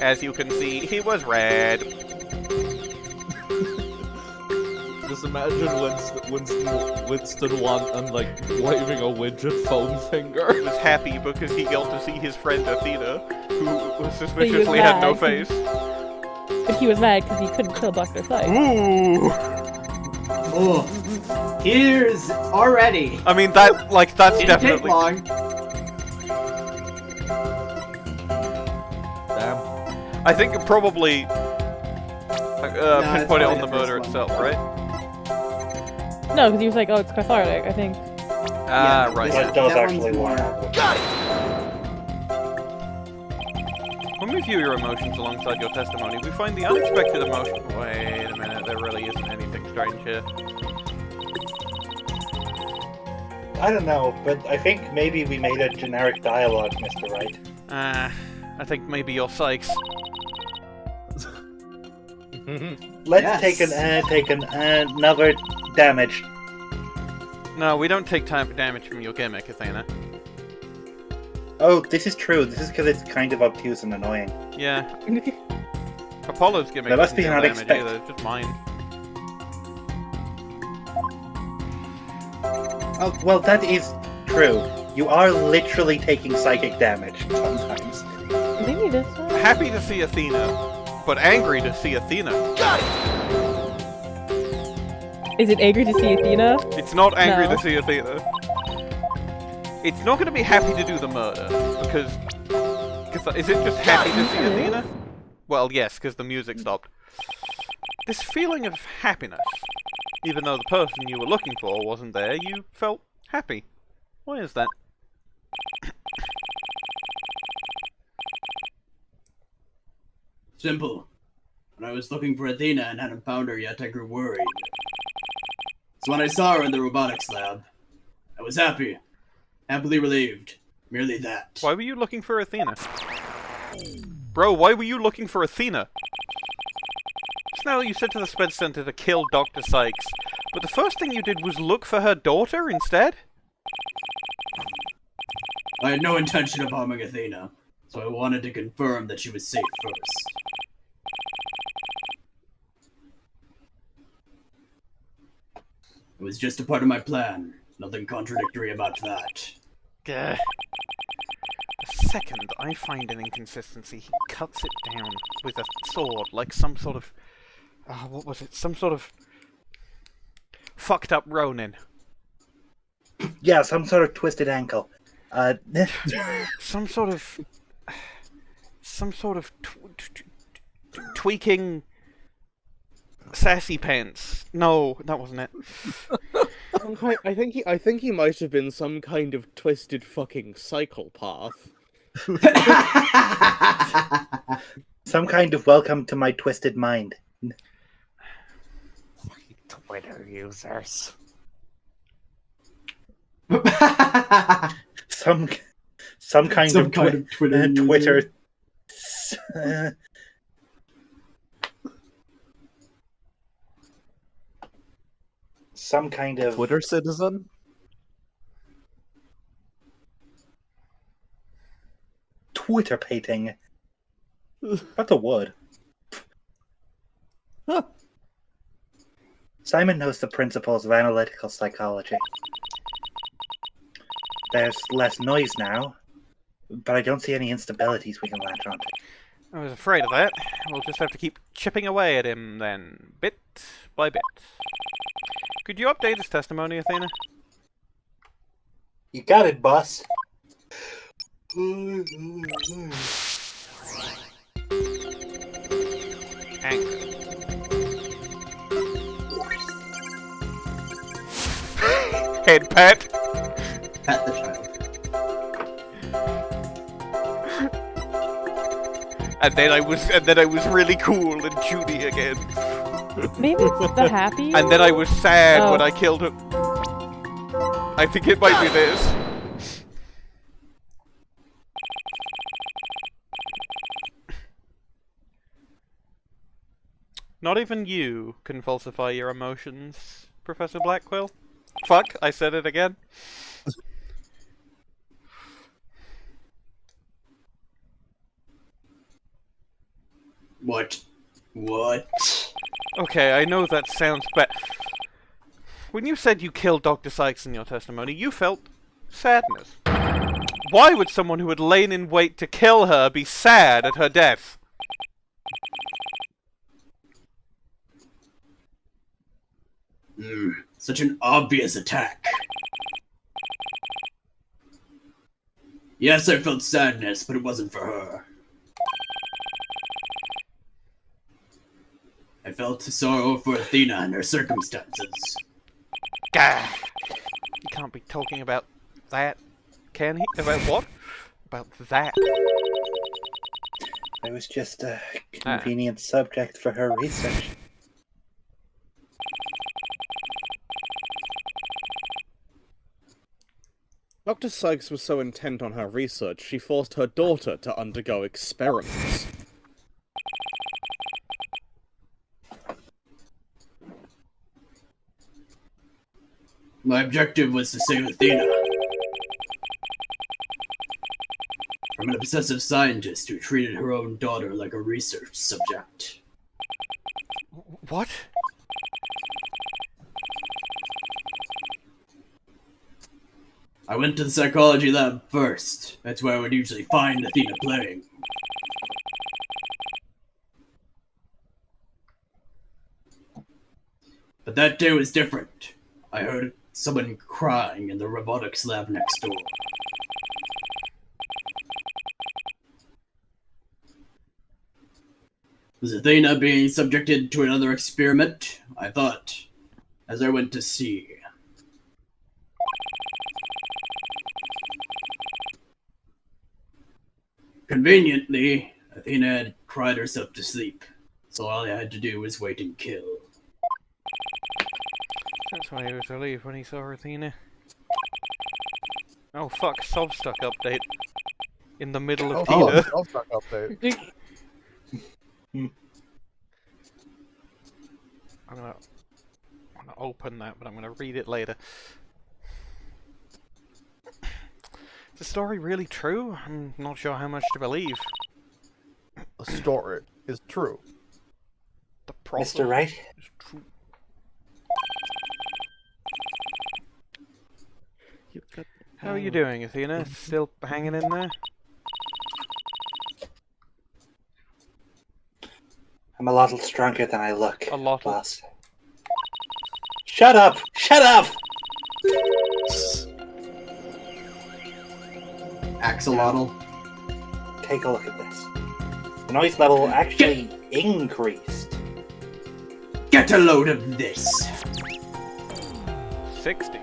As you can see, he was red. Just imagine Winston one and like waving a widget foam finger. He was happy because he got to see his friend Athena, who But suspiciously had no face. But he was mad because he couldn't kill Dr. Sykes. Ooh! Oh, here's already. I mean, that's Didn't definitely... take long. Damn. I think it probably it's pinpoint it on probably the the murder first one. itself, right? No, because he was like, oh, it's cathartic, I think. Ah, right. That does that actually one's line more- up. When we view your emotions alongside your testimony, we find the unexpected emotion... Wait a minute, there really isn't anything strange here. I don't know, but I think maybe we made a generic dialogue, Mr. Wright. I think maybe you're Sykes. Let's take another damage. No, we don't take damage from your gimmick, Athena. Oh, this is true. This is because it's kind of obtuse and annoying. Yeah. Apollo's gimmick That must be doesn't an deal damage unexpected. either, it's just mine. Oh, well, that is true. You are literally taking psychic damage sometimes. Maybe this one. Happy to see Athena, but angry to see Athena. Is it angry to see Athena? It's not angry No. to see Athena. It's not going to be happy to do the murder, because is it just happy to see Athena? Well, yes, because the music stopped. This feeling of happiness, even though the person you were looking for wasn't there, you felt happy. Why is that? Simple. When I was looking for Athena and hadn't found her yet, I grew worried. So when I saw her in the robotics lab, I was happy. Happily relieved. Merely that. Why were you looking for Athena? Bro, why were you looking for Athena? Just now you said to the Sped Center to kill Dr. Sykes, but the first thing you did was look for her daughter instead? I had no intention of harming Athena, so I wanted to confirm that she was safe first. It was just a part of my plan. Nothing contradictory about that. Gah. The second I find an inconsistency, he cuts it down with a sword, like some sort of... what was it? Some sort of... fucked up Ronin. Yeah, some sort of twisted ankle. Some sort of... tweaking... sassy pants. No, that wasn't it. I think he might have been some kind of twisted fucking psychopath. Some kind of welcome to my twisted mind. Twitter users. Some kind of Twitter. Some kind of Twitter citizen? Twitter painting. That's a word. Huh. Simon knows the principles of analytical psychology. There's less noise now, but I don't see any instabilities we can latch onto. I was afraid of that. We'll just have to keep chipping away at him then, bit by bit. Could you update his testimony, Athena? You got it, boss. Anchor. Head pat. Pat the child. And then I was really cool and Judy again. Maybe it's the happy. And then I was sad when Oh. I killed him. I think it might be this. Not even you can falsify your emotions, Professor Blackquill. Fuck, I said it again. What? What? Okay, I know that sounds bad. when you said you killed Dr. Cykes in your testimony, you felt sadness. Why would someone who had lain in wait to kill her be sad at her death? Such an obvious attack. Yes, I felt sadness, but it wasn't for her. I felt sorrow for Athena and her circumstances. Gah! You can't be talking about that, can he? About what? About that. I was just a convenient subject for her research. Dr. Cykes was so intent on her research, she forced her daughter to undergo experiments. My objective was to save Athena from an obsessive scientist who treated her own daughter like a research subject. What? I went to the psychology lab first. That's where I would usually find Athena playing. But that day was different. I heard someone crying in the robotics lab next door. Was Athena being subjected to another experiment? I thought, as I went to see. Conveniently, Athena had cried herself to sleep, so all I had to do was wait and kill. That's why he was relieved when he saw Athena. Oh fuck, Solvestuck update. In the middle of Peter. Solvestuck update. I'm gonna open that, but I'm gonna read it later. Is the story really true? I'm not sure how much to believe. The story is true. The prophet Mr. Wright? is true. How are you doing, Athena? Still hanging in there? I'm a lot stronger than I look. A lot. Boss. Shut up! Shut up! Axolotl. Take a look at this. The noise level actually increased. Get a load of this! 60.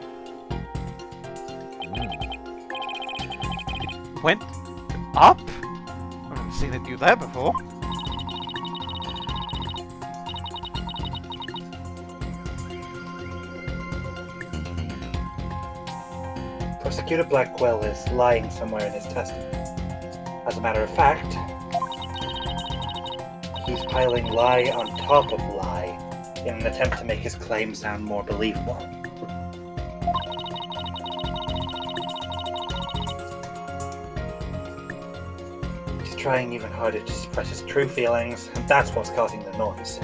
It went up? I haven't seen it do that before. Prosecutor Blackquill is lying somewhere in his testimony. As a matter of fact, he's piling lie on top of lie in an attempt to make his claim sound more believable. He's trying even harder to suppress his true feelings, and that's what's causing the noise.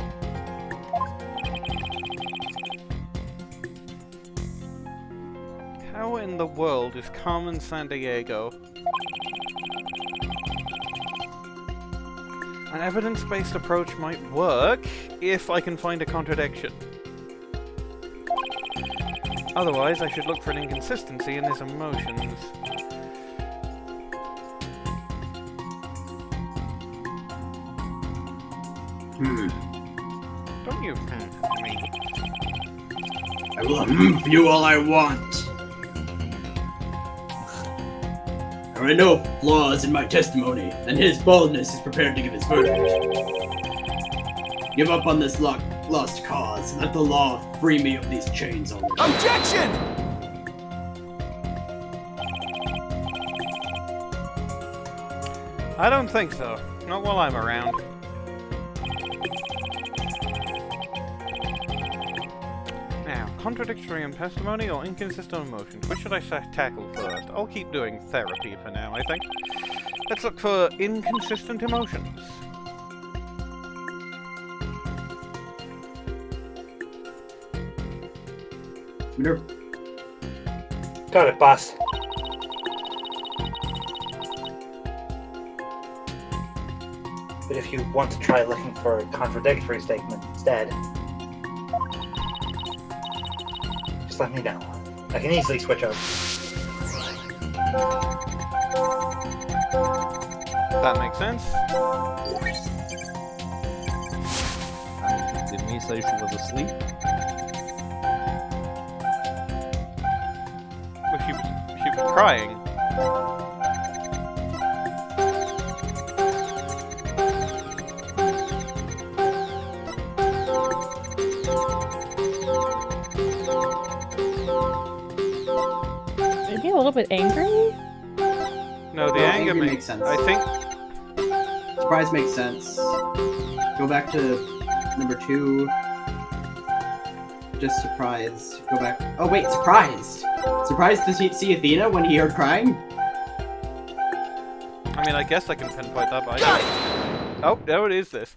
How in the world is Carmen Sandiego an evidence-based approach might work if I can find a contradiction. Otherwise, I should look for an inconsistency in his emotions. Don't you me. I will you all I want. There are no flaws in my testimony, and his boldness is prepared to give his verdict. Give up on this lost cause, and let the law free me of these chains already. Objection! I don't think so. Not while I'm around. Now, contradictory in testimony or inconsistent emotions? Which should I tackle first? I'll keep doing therapy for now, I think. Let's look for inconsistent emotions. Minerva. Got it, boss. But if you want to try looking for a contradictory statement instead, just let me know. I can easily switch over. That makes sense. Didn't he say she was asleep? Well, she was crying. Maybe a little bit angry? No, the Well, anger angry makes makes sense. I think. Surprise makes sense. Go back to number 2. Just surprised. Go back. Oh wait, surprised. Surprised to see Athena when he heard crying. I mean, I guess I can pinpoint that, but oh, no, it is this.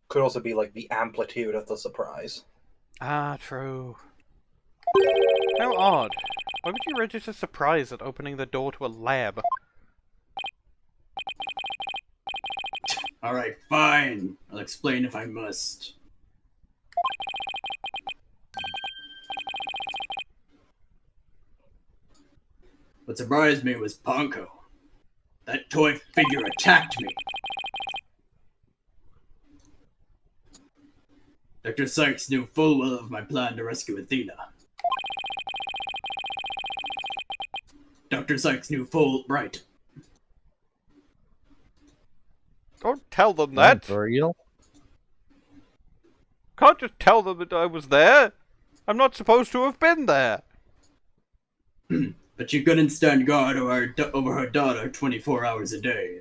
Could also be like the amplitude of the surprise. Ah, true. How odd. Why would you register surprise at opening the door to a lab? Alright, fine. I'll explain if I must. What surprised me was Ponco. That toy figure attacked me. Dr. Cykes knew full well of my plan to rescue Athena. Dr. Cykes knew Fulbright. Don't tell them that. For real? Can't just tell them that I was there. I'm not supposed to have been there. But she couldn't stand guard over her daughter 24 hours a day.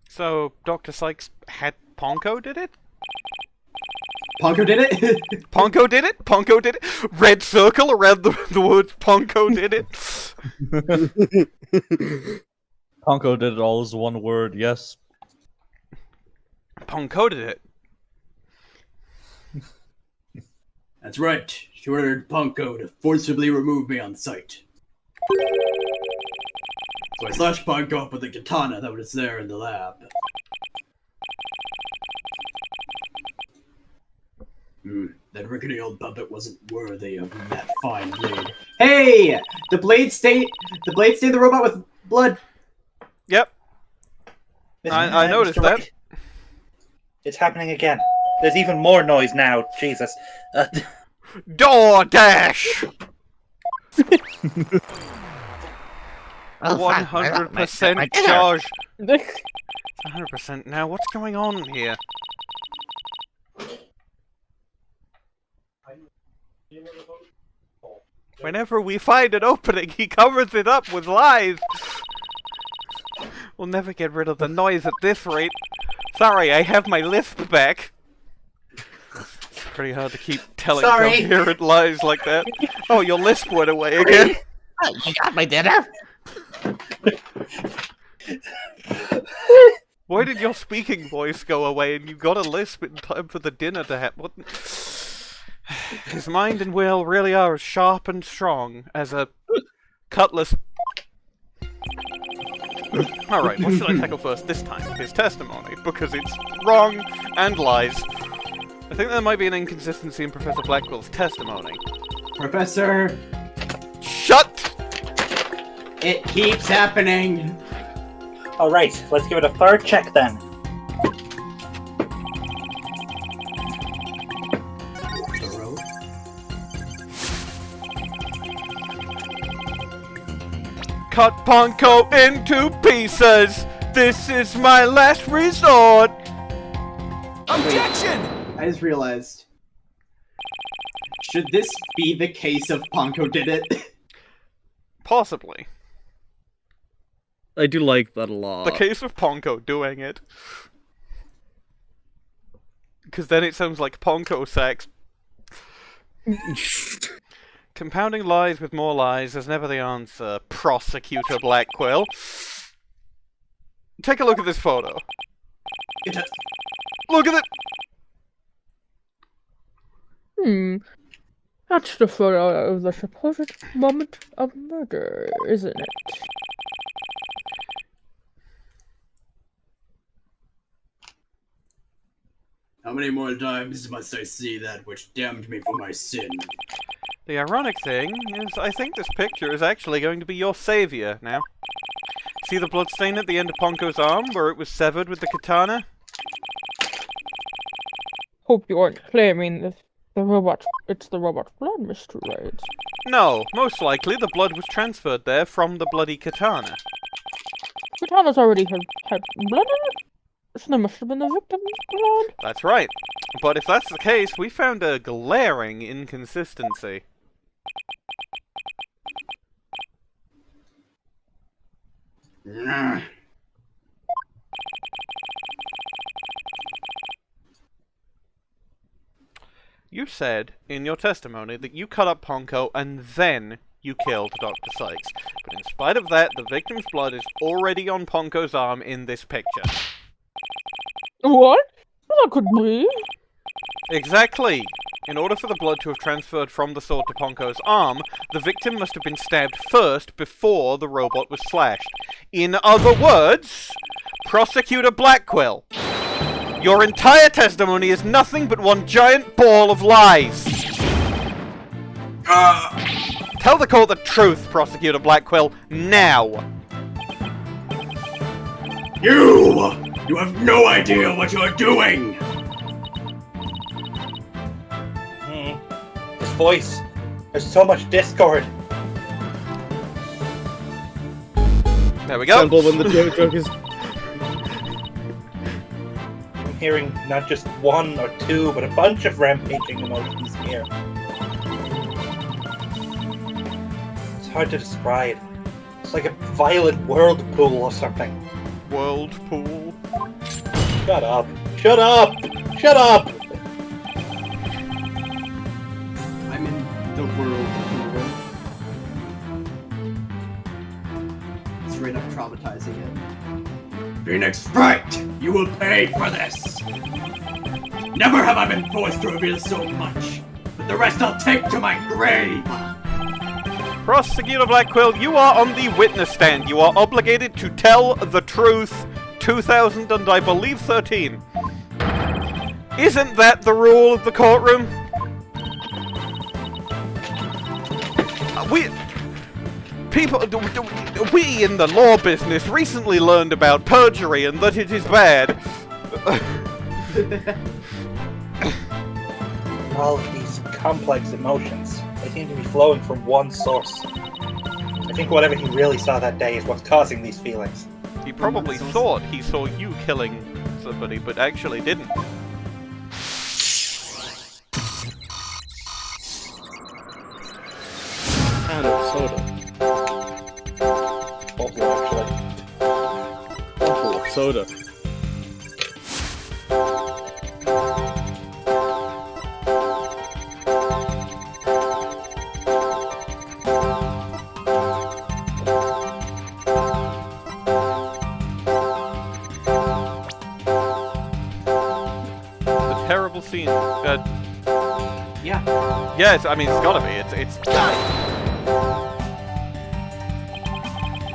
So, Dr. Sykes had Ponco did it? Ponco did it? Ponco did it? Ponco did it? Red circle around the words Ponco did it? Ponco did it all as one word, yes. Ponco did it. That's right. She ordered Ponco to forcibly remove me on sight. So I slashed Ponco up with a katana that was there in the lab. That rickety old puppet wasn't worthy of that fine blade. Hey! The blade stained the robot with blood. Yep. I noticed Mr. that. Wright, it's happening again. There's even more noise now. Jesus. DoorDash! 100% charge. 100%. Now, what's going on here? Whenever we find an opening, he covers it up with lies. We'll never get rid of the noise at this rate. Sorry, I have my lisp back. It's pretty hard to keep telling coherent lies like that. Oh, your lisp went away again. Oh, you got my dinner. Why did your speaking voice go away and you got a lisp in time for the dinner to happen? His mind and will really are as sharp and strong as a cutlass. Alright, what should I tackle first this time? His testimony, because it's wrong and lies. I think there might be an inconsistency in Professor Blackwell's testimony. Professor! Shut! It keeps happening! Alright, let's give it a third check then. Cut Ponco into pieces! This is my last resort! Objection! I just realized. Should this be the case of Ponco did it? Possibly. I do like that a lot. The case of Ponco doing it. Because then it sounds like Ponco sex. Compounding lies with more lies is never the answer, Prosecutor Blackquill. Take a look at this photo. Look at it! That's the photo of the supposed moment of murder, isn't it? How many more times must I see that which damned me for my sin? The ironic thing is, I think this picture is actually going to be your savior now. See the bloodstain at the end of Ponco's arm, where it was severed with the katana? Hope you aren't claiming it's the robot's blood, Mr. Wright. No, most likely the blood was transferred there from the bloody katana. Katana's already had blood in it? So there must have been the victim's blood. That's right. But if that's the case, we found a glaring inconsistency. Nah. You said in your testimony that you cut up Ponco and then you killed Dr. Cykes. But in spite of that, the victim's blood is already on Ponco's arm in this picture. What? That could be. Exactly. In order for the blood to have transferred from the sword to Ponco's arm, the victim must have been stabbed first before the robot was slashed. In other words, Prosecutor Blackquill, your entire testimony is nothing but one giant ball of lies. Tell the court the truth, Prosecutor Blackquill, now. You have no idea what you're doing. His voice. There's so much discord. There we go. Sample when the joke is. I'm hearing not just one or two, but a bunch of rampaging emotions here. It's hard to describe. It's like a violent whirlpool or something. Whirlpool? Shut up! Shut up! Shut up! I'm in the whirlpool. Straight up traumatizing it. Phoenix Fright! You will pay for this! Never have I been forced to reveal so much, but the rest I'll take to my grave! Prosecutor Blackquill, you are on the witness stand. You are obligated to tell the truth. 2000 and I believe 13. Isn't that the rule of the courtroom? We in the law business recently learned about perjury and that it is bad. All of these complex emotions, they seem to be flowing from one source. I think whatever he really saw that day is what's causing these feelings. He probably thought he saw you killing somebody, but actually didn't. Can of soda. Bottle, actually. Bottle of soda. Scene. Yeah. Yes, I mean it's gotta be. It's.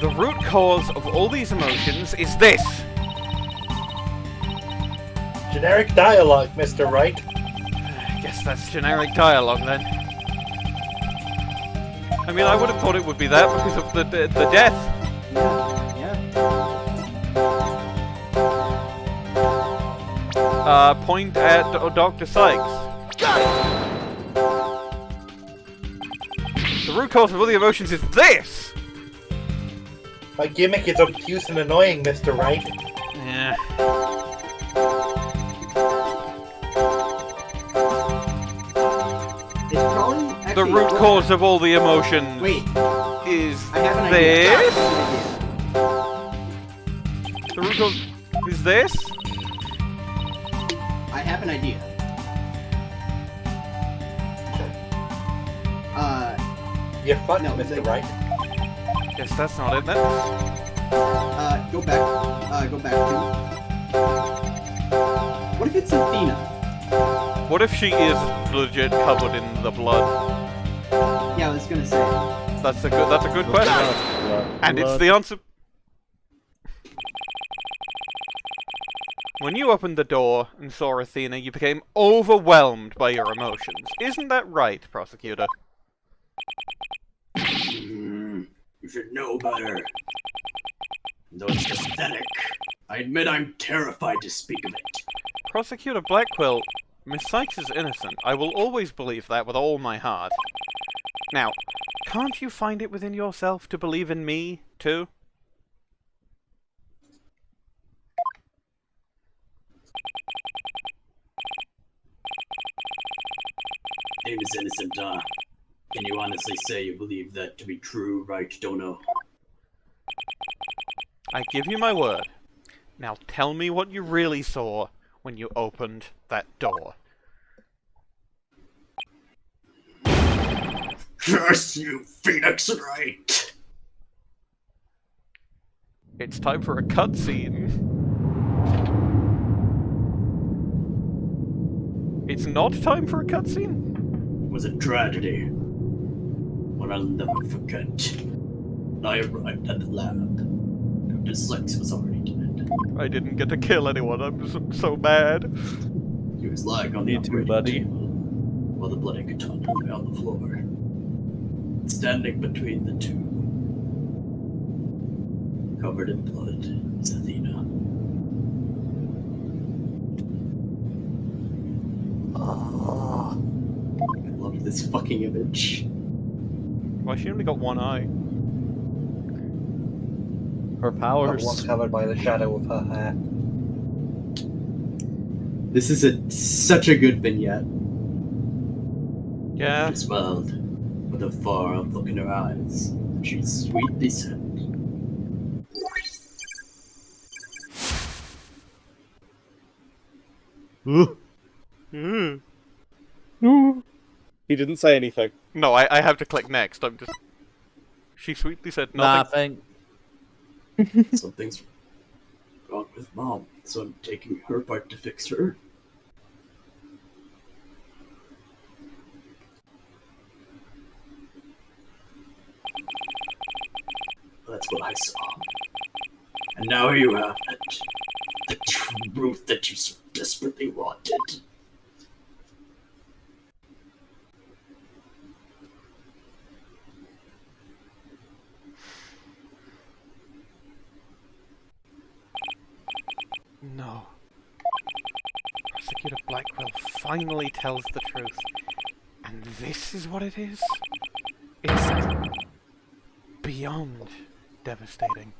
The root cause of all these emotions is this. Generic dialogue, Mr. Wright. I guess that's generic dialogue then. I mean, I would have thought it would be that because of the death. Point at Dr. Cykes. The root cause of all the emotions is this! My gimmick is obtuse and annoying, Mr. Wright. Yeah. It's probably The root cause of all the emotions is this? The root cause is this? I have an idea. You're fucked, no, Mr. Wright. Guess that's not it then. Go back. Go back to. What if it's Athena? What if she is legit covered in the blood? Yeah, I was gonna say. That's a good question. And it's the answer. When you opened the door and saw Athena, you became overwhelmed by your emotions. Isn't that right, prosecutor? You should know better. Though it's pathetic, I admit I'm terrified to speak of it. Prosecutor Blackquill, Miss Cykes is innocent. I will always believe that with all my heart. Now, can't you find it within yourself to believe in me, too? Name is innocent, Can you honestly say you believe that to be true, right, Dono? I give you my word. Now tell me what you really saw when you opened that door. Curse you, Phoenix Wright! It's time for a cutscene. It's not time for a cutscene? It was a tragedy. One I'll never forget. I arrived at the lab. Dr. Cykes was already dead. I didn't get to kill anyone, I'm so mad. He was lying on the operating table, while the bloody katana lay on the floor. Standing between the two, covered in blood, is Athena. I love this fucking image. Why, she only got one eye. Her powers. One covered by the shadow of her hair. This is such a good vignette. Yeah. She smiled, with a far-off look in her eyes. She sweetly said, He didn't say anything. No, I have to click next. I'm just... She sweetly said nothing. Something's wrong with Mom, so I'm taking her part to fix her. That's what I saw. And now you have it. The truth that you so desperately wanted. No. Prosecutor Blackquill finally tells the truth. And this is what it is? It's beyond devastating.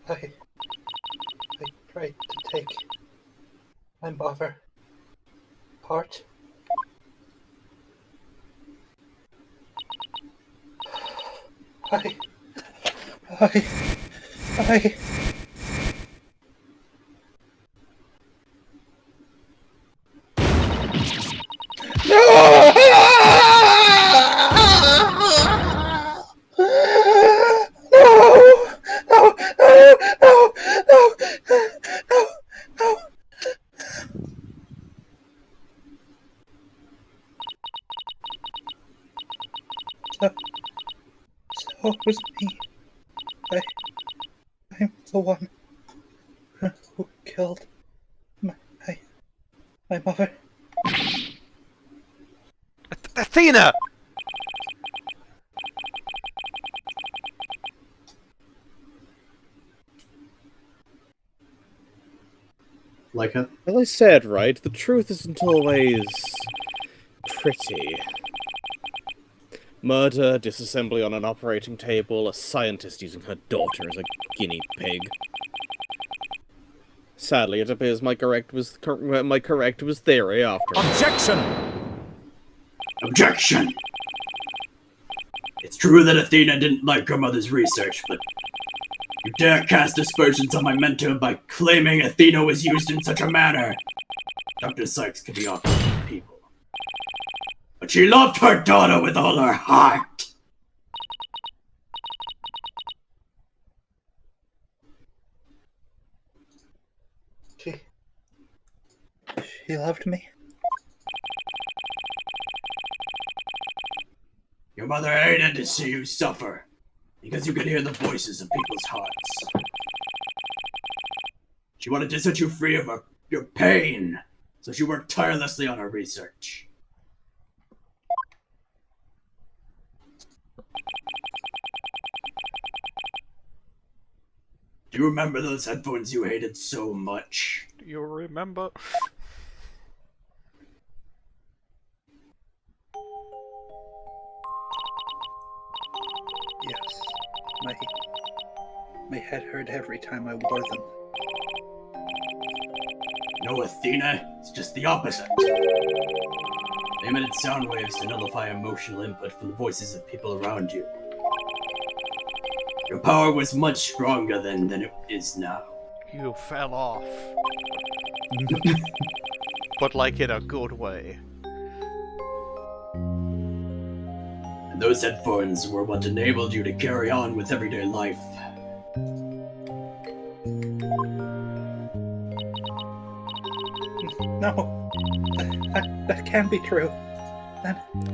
I tried to take my mother part. I So it was me. I'm the one who killed my mother. Athena! Like her? Well, I said, right, the truth isn't always pretty. Murder, disassembly on an operating table, a scientist using her daughter as a guinea pig. Sadly, it appears my correct was theory after all. Objection! Objection! It's true that Athena didn't like her mother's research, but you dare cast aspersions on my mentor by claiming Athena was used in such a manner. Dr. Cykes could be awkward with people, but she loved her daughter with all her heart. He loved me. Your mother hated to see you suffer, because you could hear the voices of people's hearts. She wanted to set you free of your pain, so she worked tirelessly on her research. Do you remember those headphones you hated so much? Do you remember? Yes. My head hurt every time I wore them. No, Athena, it's just the opposite. They emitted sound waves to nullify emotional input from the voices of people around you. Your power was much stronger then than it is now. You fell off. But like in a good way. And those headphones were what enabled you to carry on with everyday life. No, that can't be true.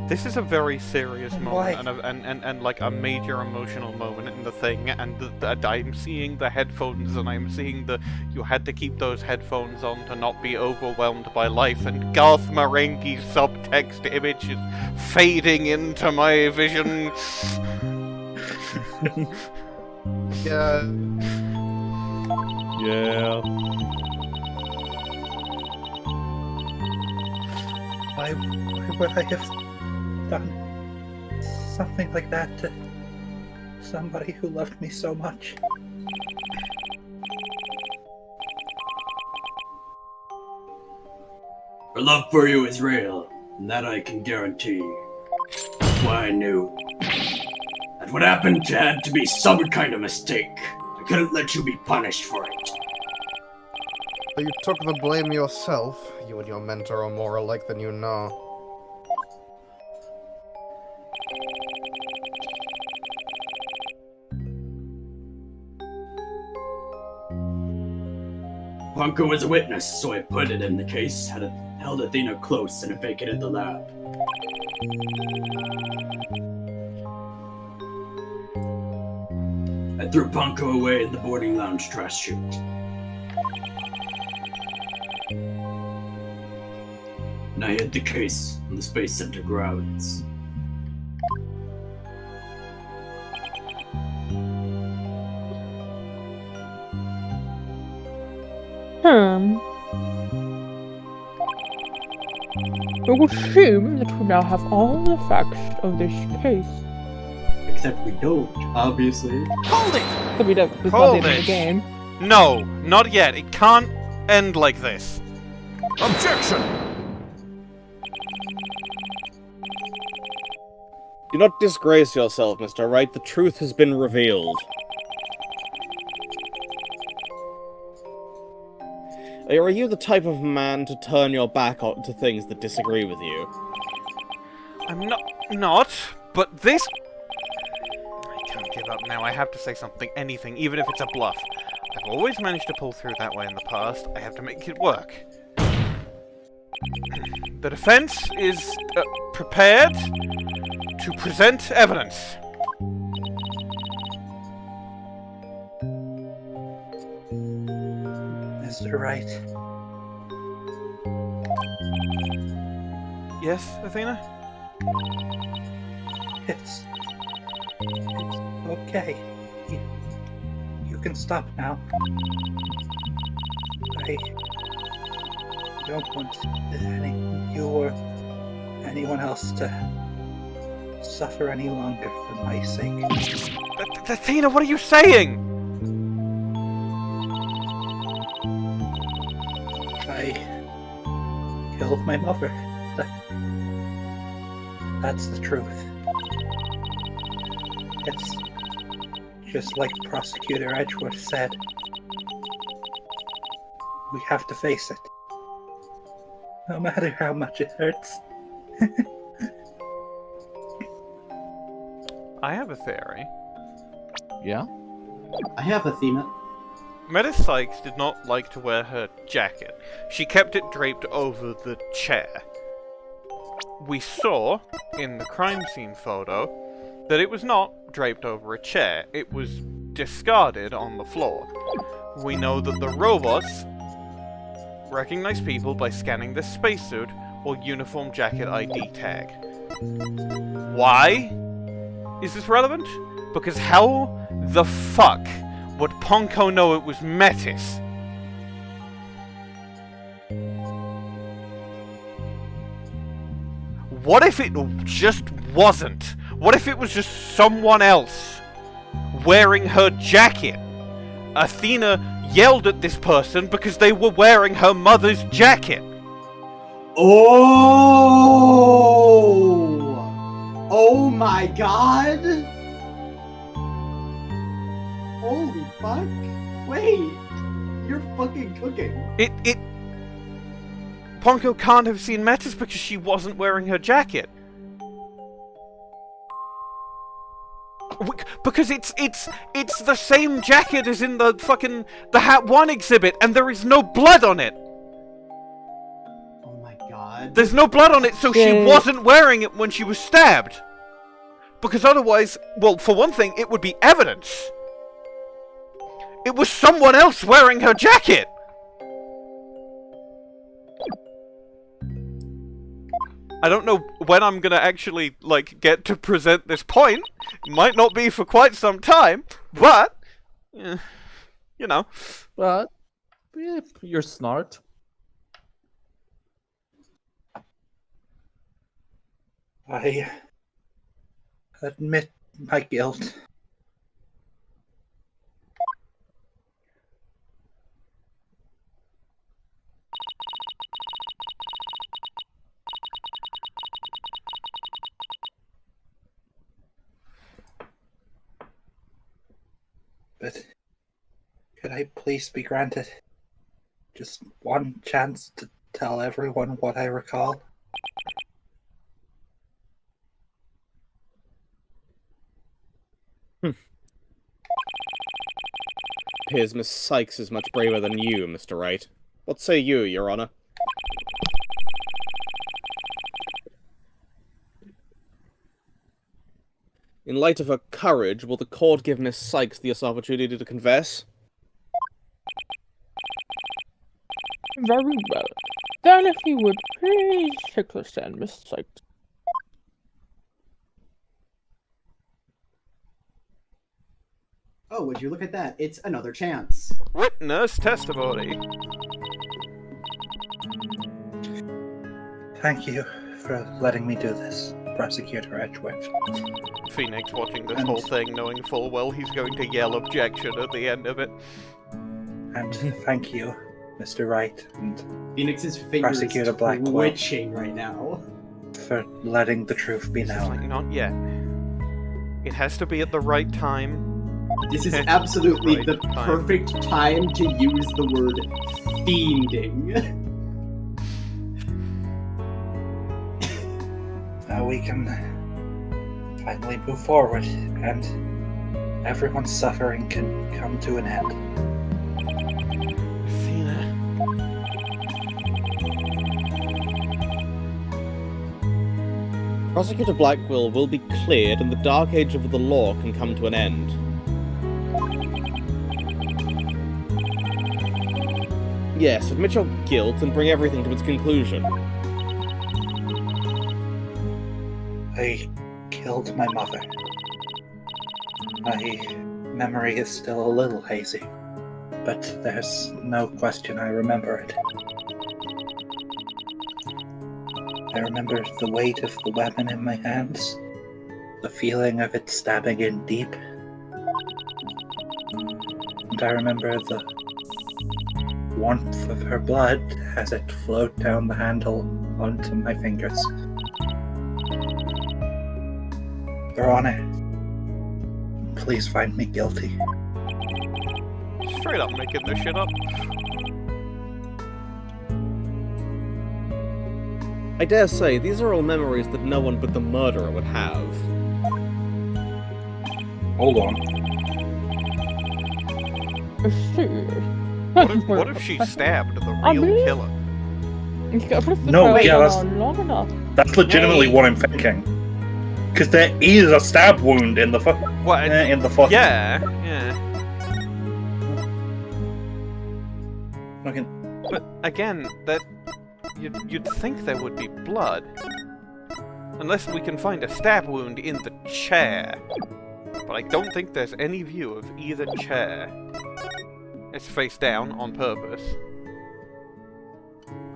This is a very serious Why? moment and like a major emotional moment in the thing, and I'm seeing the headphones and I'm seeing you had to keep those headphones on to not be overwhelmed by life, and Garth Marenghi's subtext image is fading into my vision. Yeah. Yeah. Why would I have done something like that to somebody who loved me so much? Her love for you is real, and that I can guarantee. That's why I knew that what happened had to be some kind of mistake. I couldn't let you be punished for it. So you took the blame yourself. You and your mentor are more alike than you know. Ponco was a witness, so I put it in the case, held Athena close, and vacated the lab. I threw Ponco away in the boarding lounge trash chute. And I hid the case on the Space Center grounds. I would assume that we now have all the facts of this case. Except we don't, obviously. Hold it! But we don't. It's not the Hold end of the it! game. No, not yet. It can't end like this. Objection! Do not disgrace yourself, Mr. Wright. The truth has been revealed. Are you the type of man to turn your back to things that disagree with you? I'm not, but this... I can't give up now. I have to say something, anything, even if it's a bluff. I've always managed to pull through that way in the past. I have to make it work. The defense is prepared to present evidence. Mr. Wright. Yes, Athena? It's okay. You can stop now. I don't want you or anyone else to suffer any longer for my sake. Athena, what are you saying? I killed my mother. That's the truth. It's just like Prosecutor Edgeworth said. We have to face it. No matter how much it hurts. I have a theory. Yeah? I have Athena. Metis Cykes did not like to wear her jacket. She kept it draped over the chair. We saw, in the crime scene photo, that it was not draped over a chair. It was discarded on the floor. We know that the robots recognize people by scanning their spacesuit or uniform jacket ID tag. Why is this relevant? Because how the fuck would Ponco know it was Metis? What if it just wasn't? What if it was just someone else wearing her jacket? Athena yelled at this person because they were wearing her mother's jacket. Oh! Oh my god! Holy fuck! Wait! You're fucking cooking. Ponco can't have seen Metis because she wasn't wearing her jacket. Because it's the same jacket as in the Hat 1 exhibit, and there is no blood on it. Oh my god. There's no blood on it, so she wasn't wearing it when she was stabbed. Because otherwise, well, for one thing, it would be evidence. It was someone else wearing her jacket. I don't know when I'm gonna actually, get to present this point. It might not be for quite some time, but, you know. But, you're smart. I admit my guilt. But could I please be granted just one chance to tell everyone what I recall? Appears Miss Cykes is much braver than you, Mr. Wright. What say you, Your Honor? In light of her courage, will the court give Miss Cykes this opportunity to confess? Very well. Then if you would please take the stand, Miss Cykes. Oh, would you look at that? It's another chance. Witness testimony. Thank you for letting me do this, Prosecutor Edgeworth. Phoenix watching this whole thing, knowing full well he's going to yell objection at the end of it. And thank you, Mr. Wright, and Phoenix's fingers Prosecutor Blackquill, twitching right now, for letting the truth be known. Not yet. It has to be at the right time. This is absolutely the perfect time to use the word fiending. Now we can finally move forward, and everyone's suffering can come to an end. Athena. Prosecutor Blackquill will be cleared, and the dark age of the law can come to an end. Yes, admit your guilt and bring everything to its conclusion. I killed my mother. My memory is still a little hazy, but there's no question I remember it. I remember the weight of the weapon in my hands, the feeling of it stabbing in deep, and I remember the warmth of her blood as it flowed down the handle onto my fingers. Your Honor, please find me guilty. Straight up making this shit up. I dare say, these are all memories that no one but the murderer would have. Hold on. What if she stabbed the real killer? No, yeah, long enough. that's legitimately what I'm thinking. Because there is a stab wound in the in the fucking. Yeah. But again, that you'd think there would be blood, unless we can find a stab wound in the chair. But I don't think there's any view of either chair. It's face down on purpose.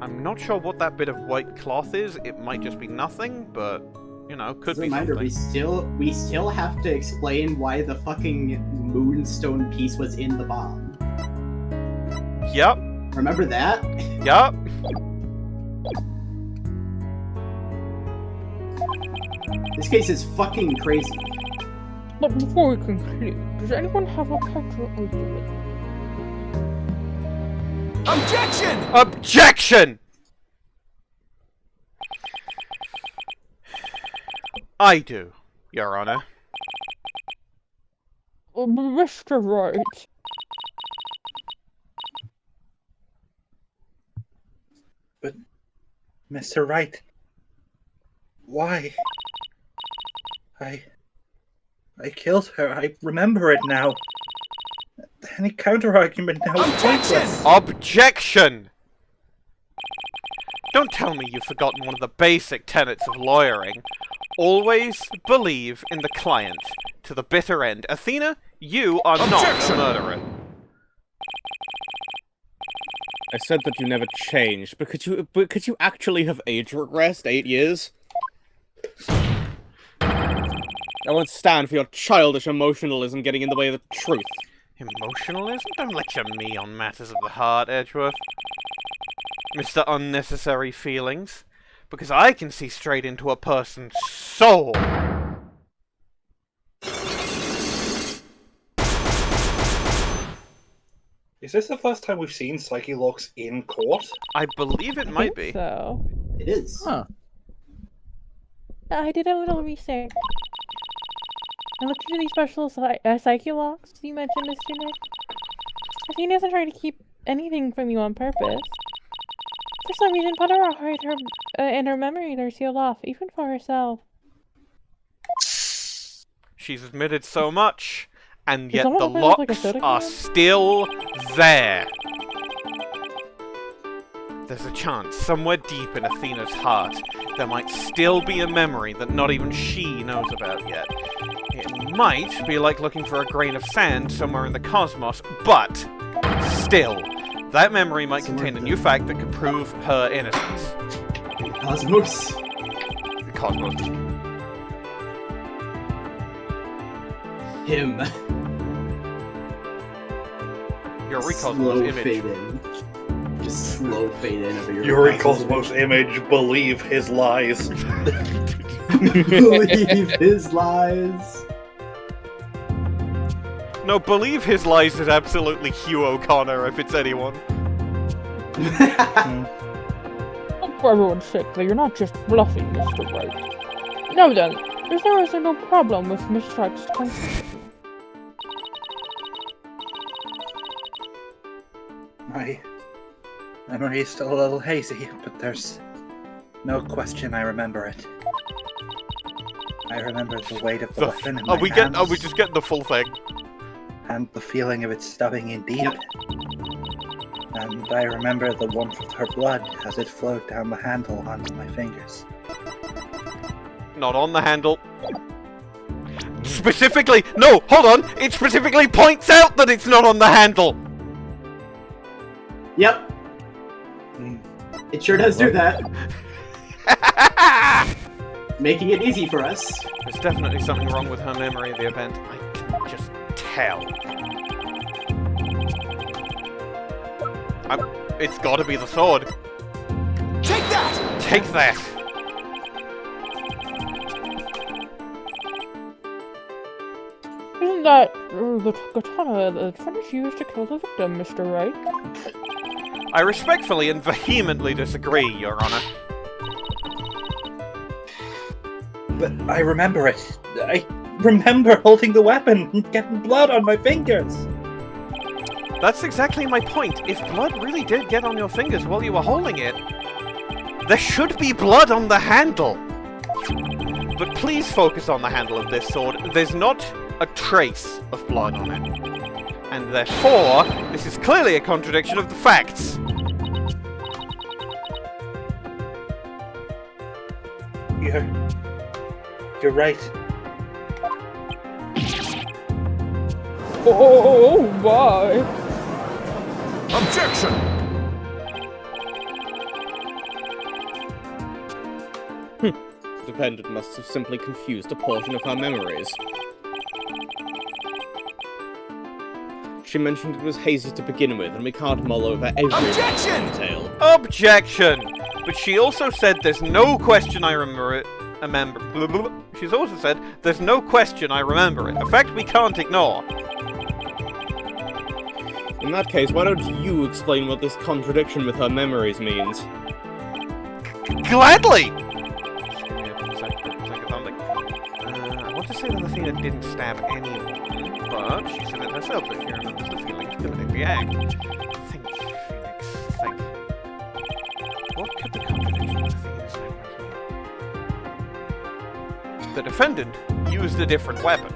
I'm not sure what that bit of white cloth is. It might just be nothing, but you know, could be Reminder, something. we still have to explain why the fucking moonstone piece was in the bomb. Yup. Remember that? Yup. This case is fucking crazy. But before we conclude, does anyone have a counter argument? Objection! Objection! I do, Your Honor. Mr. Wright. But, Mr. Wright, why? I killed her. I remember it now. Any counter-argument now is pointless. Objection! Don't tell me you've forgotten one of the basic tenets of lawyering. Always believe in the client to the bitter end. Athena, you are not a murderer. I said that you never changed, but could you actually have age regressed 8 years? I won't stand for your childish emotionalism getting in the way of the truth. Emotionalism? Don't lecture me on matters of the heart, Edgeworth. Mr. Unnecessary Feelings. Because I can see straight into a person's soul. Is this the first time we've seen Psyche Locks in court? I believe it might be. So. It is. Huh. I did a little research. I looked into these special psyche locks you mentioned, Mr. Nick. Athena isn't trying to keep anything from you on purpose. For some reason, put her heart and her memories are sealed off, even for herself. She's admitted so much, and yet someone the open up, like, a locks soda are can? still there. There's a chance, somewhere deep in Athena's heart, there might still be a memory that not even she knows about yet. It might be like looking for a grain of sand somewhere in the cosmos, but still, that memory might contain a new fact that could prove her innocence. Cosmos. The cosmos. Him. Yuri Cosmos Slow image. fade in. Just slow fade in of your Yuri Cosmos image, believe his lies. Believe his lies. No, believe his lies is absolutely Hugh O'Connor, if it's anyone. For everyone's sake, though, you're not just bluffing, Mr. Wright. Now then, is there no problem with Miss Sykes' confession? My memory is still a little hazy, but there's no question I remember it. I remember the weight of the weapon in my hands. Are we just getting the full thing? And the feeling of it stabbing in deep. And I remember the warmth of her blood as it flowed down the handle onto my fingers. Not on the handle. Specifically, no, hold on. It specifically points out that it's not on the handle. Yep. It sure does do that. Making it easy for us. There's definitely something wrong with her memory of the event. I can just tell. It's gotta be the sword. Take that! Take that! Isn't that the katana the French used to kill the victim, Mr. Wright? I respectfully and vehemently disagree, Your Honor. But I remember it. I remember holding the weapon and getting blood on my fingers. That's exactly my point. If blood really did get on your fingers while you were holding it, there should be blood on the handle. But please focus on the handle of this sword. There's not a trace of blood on it. And therefore, this is clearly a contradiction of the facts. You're right. Oh, why? Objection! The defendant must have simply confused a portion of her memories. She mentioned it was hazy to begin with, and we can't mull over every detail. Objection! But she also said there's no question I remember. She's also said there's no question I remember it. A fact we can't ignore. In that case, why don't you explain what this contradiction with her memories means? Gladly! I want to say that Athena didn't stab anyone, but she said it herself that she remembers the feeling of committing the act. Think, Phoenix, think. What could the contradiction with Athena's memories mean? The defendant used a different weapon.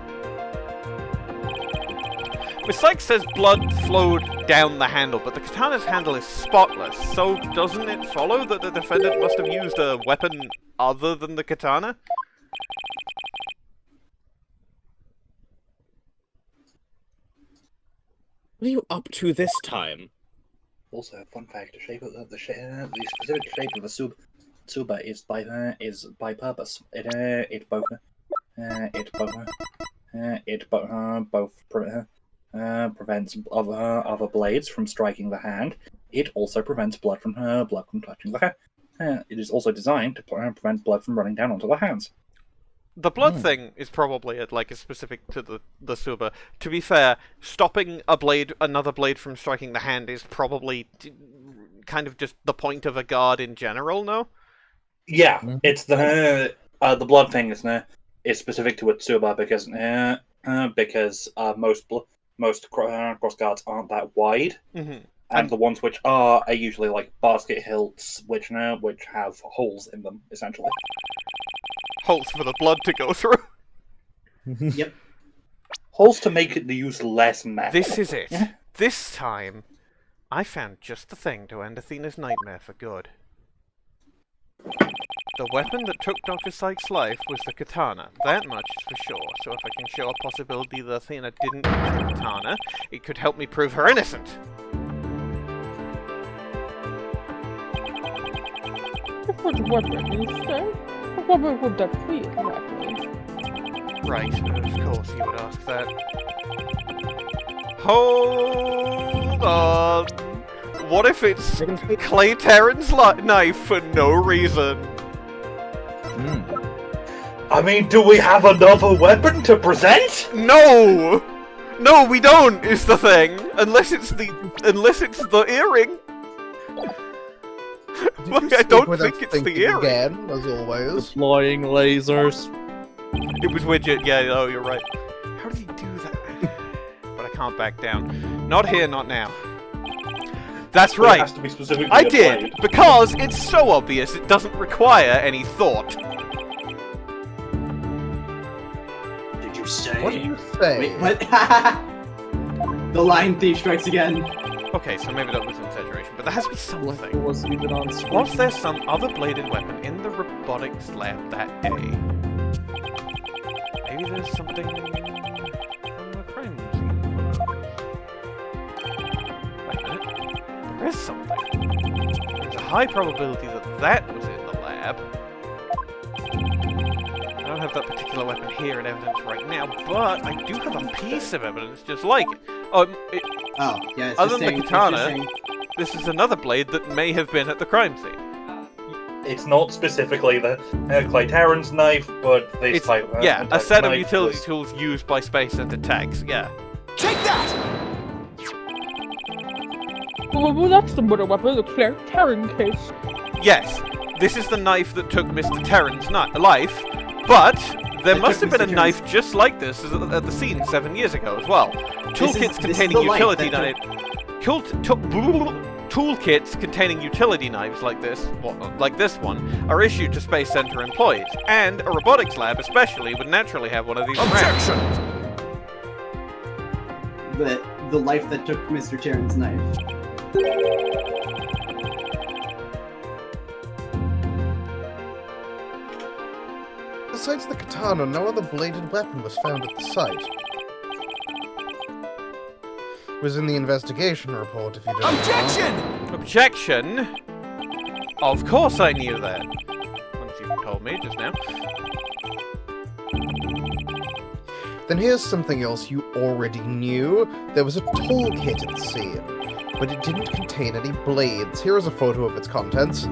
Miss Cykes says blood flowed down the handle, but the katana's handle is spotless, so doesn't it follow that the defendant must have used a weapon other than the katana? What are you up to this time? Also, fun fact: the specific shape of the tsuba is by purpose. It both prevents other blades from striking the hand. It also prevents blood from touching the hand. It is also designed to prevent blood from running down onto the hands. The blood thing is probably specific to the Suba. To be fair, stopping another blade from striking the hand is probably kind of just the point of a guard in general, no? Yeah, it's the blood thing is specific to a Tsuba because most cross guards aren't that wide, and the ones which are usually like basket hilts, which have holes in them essentially. Holes for the blood to go through. Yep. Holes to make it use less metal. This is it. Yeah. This time, I found just the thing to end Athena's nightmare for good. The weapon that took Dr. Cykes' life was the katana. That much is for sure. So if I can show a possibility that Athena didn't use the katana, it could help me prove her innocent. Which weapon is that? What would that be exactly? Right, of course you would ask that. Hold on. What if it's Clay Terran's knife for no reason? I mean, do we have another weapon to present? No! No, we don't, is the thing. Unless it's the earring. I don't think it's the earring. Again, as always. Flying lasers. It was Widget, yeah, oh, you're right. How did he do that? But I can't back down. Not here, not now. That's right. It has to be specifically I did, because it's so obvious it doesn't require any thought. Did you say? What did you say? Wait, what? The line thief strikes again. Okay, so maybe that was an exaggeration, but there has to be something. Was even on screen. Was there some other bladed weapon in the robotics lab that day? Maybe there's something from the crime scene. Wait a minute. There is something. There's a high probability that that was in the lab. I don't have that particular weapon here in evidence right now, but I do have a piece of evidence just like it. Oh, yeah, it's other just than the katana, this is another blade that may have been at the crime scene. It's not specifically the Clay Terran's knife, but this type. Yeah, a set of utility tools used by Space and attacks. Yeah. Take that! Well, that's the murder weapon, the Claire Terran case. Yes, this is the knife that took Mr. Terran's life, but there must have been a knife just like this at the scene 7 years ago as well. Toolkits containing utility knife. Toolkits containing utility knives like this one, are issued to Space Center employees, and a robotics lab especially would naturally have one of these Objection! The life that took Mr. Terran's knife. Besides the katana, no other bladed weapon was found at the site. It was in the investigation report, if you didn't know. Objection? Of course I knew that. Once you told me just now. Then here's something else you already knew. There was a toolkit at the scene, but it didn't contain any blades. Here is a photo of its contents.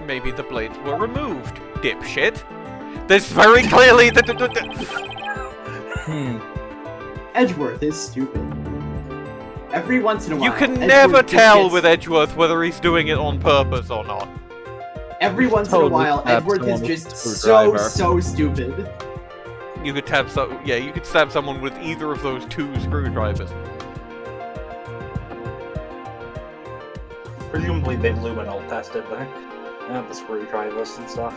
Maybe the blades were removed, dipshit. There's very clearly the... Edgeworth is stupid. Every once in a while... You can Edgeworth never just tell gets- with Edgeworth whether he's doing it on purpose or not. Every once in a while, Edgeworth is just so stupid. You could you could stab someone with either of those two screwdrivers. Presumably they luminol tested the screwdrivers and stuff.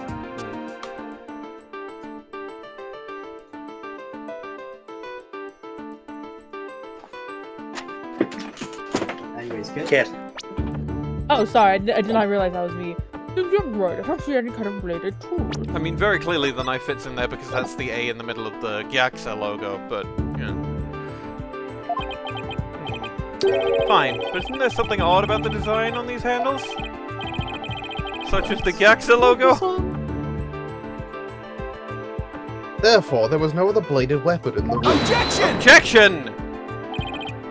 Anyways, Kit. Kit. Oh, sorry, I did not realize that was me. You're right, I don't see any kind of bladed tools. I mean, very clearly the knife fits in there because that's the A in the middle of the Gyaxa logo, but, yeah. Fine, but isn't there something odd about the design on these handles? Such as the Gyaxa logo? Therefore, there was no other bladed weapon in the room. Objection! Objection!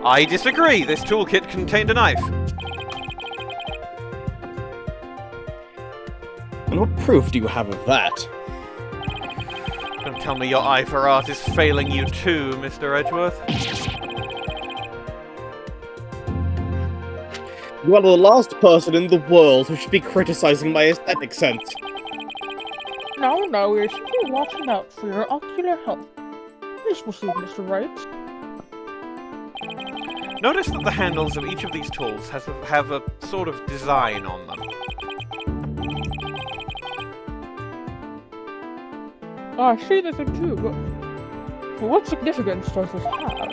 I disagree. This toolkit contained a knife. And what proof do you have of that? Don't tell me your eye for art is failing you too, Mr. Edgeworth. You are the last person in the world who should be criticizing my aesthetic sense. No, we're simply watching out for your ocular health. Please proceed, Mr. Wright. Notice that the handles of each of these tools have a sort of design on them. I see the thing too, but what significance does this have?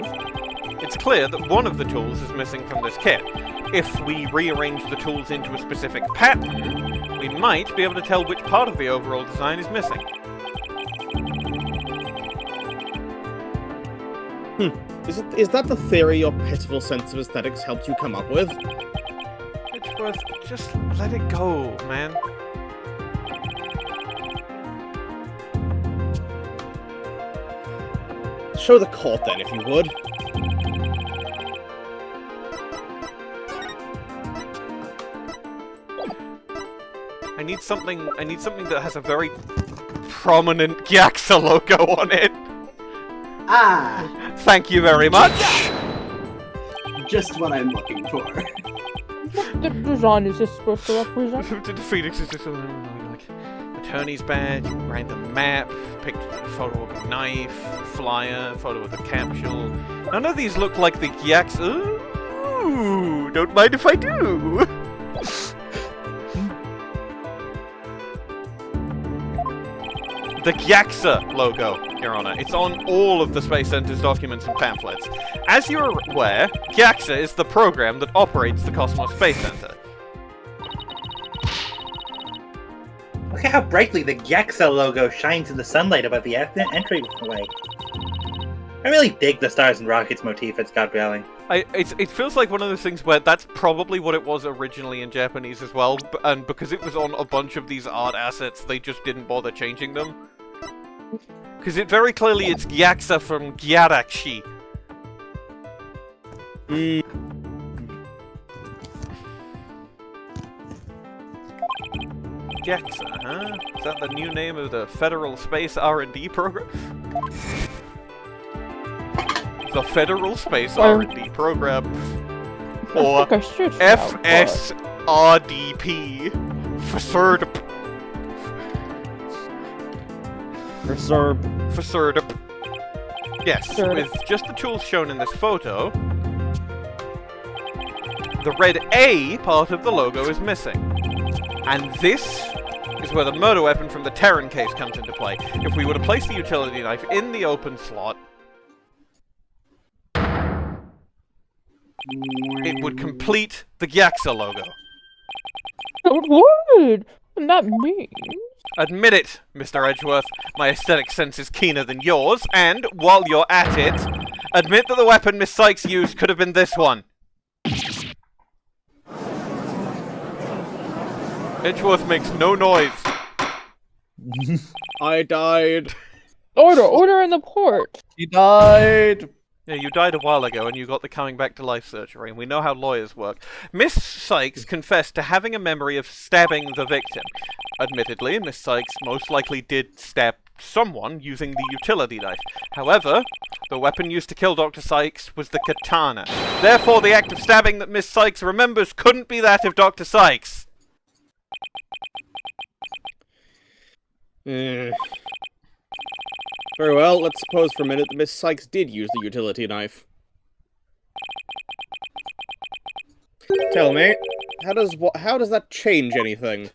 It's clear that one of the tools is missing from this kit. If we rearrange the tools into a specific pattern, we might be able to tell which part of the overall design is missing. Is that the theory your pitiful sense of aesthetics helped you come up with? Edgeworth, just let it go, man. Show the court then, if you would. I need something that has a very prominent Gyaxa logo on it. Ah! Thank you very much. Just what I'm looking for. What design is this supposed to represent? The Phoenix is just like attorney's badge, random map, photo of a knife, flyer, photo of a capsule. None of these look like the Gyaxa. Ooh, don't mind if I do. The Gyaxa logo, Your Honor. It's on all of the Space Center's documents and pamphlets. As you're aware, Gyaxa is the program that operates the Cosmos Space Center. Look at how brightly the Gyaxa logo shines in the sunlight above the entryway. I really dig the stars and rockets motif at Scott Bowling. It feels like one of those things where that's probably what it was originally in Japanese as well, and because it was on a bunch of these art assets, they just didn't bother changing them. Because it very clearly it's Gyaxa from Gyarashi. Gyaxa, huh? Is that the new name of the Federal Space R&D program? The Federal Space R&D program, or FSRDP, FSRDP. Yes, with just the tools shown in this photo, The red A part of the logo is missing. And this is where the murder weapon from the Terran case comes into play. If we were to place the utility knife in the open slot, it would complete the Gyaxa logo. It would! And that means... Admit it, Mr. Edgeworth. My aesthetic sense is keener than yours, and, while you're at it, admit that the weapon Miss Cykes used could have been this one. Edgeworth makes no noise. I died. Order in the port. He died. Yeah, you died a while ago and you got the coming back to life surgery, and we know how lawyers work. Miss Cykes confessed to having a memory of stabbing the victim. Admittedly, Miss Cykes most likely did stab someone using the utility knife. However, the weapon used to kill Dr. Cykes was the katana. Therefore, the act of stabbing that Miss Cykes remembers couldn't be that of Dr. Cykes. Very well, let's suppose for a minute that Miss Cykes did use the utility knife. Tell me, how does that change anything?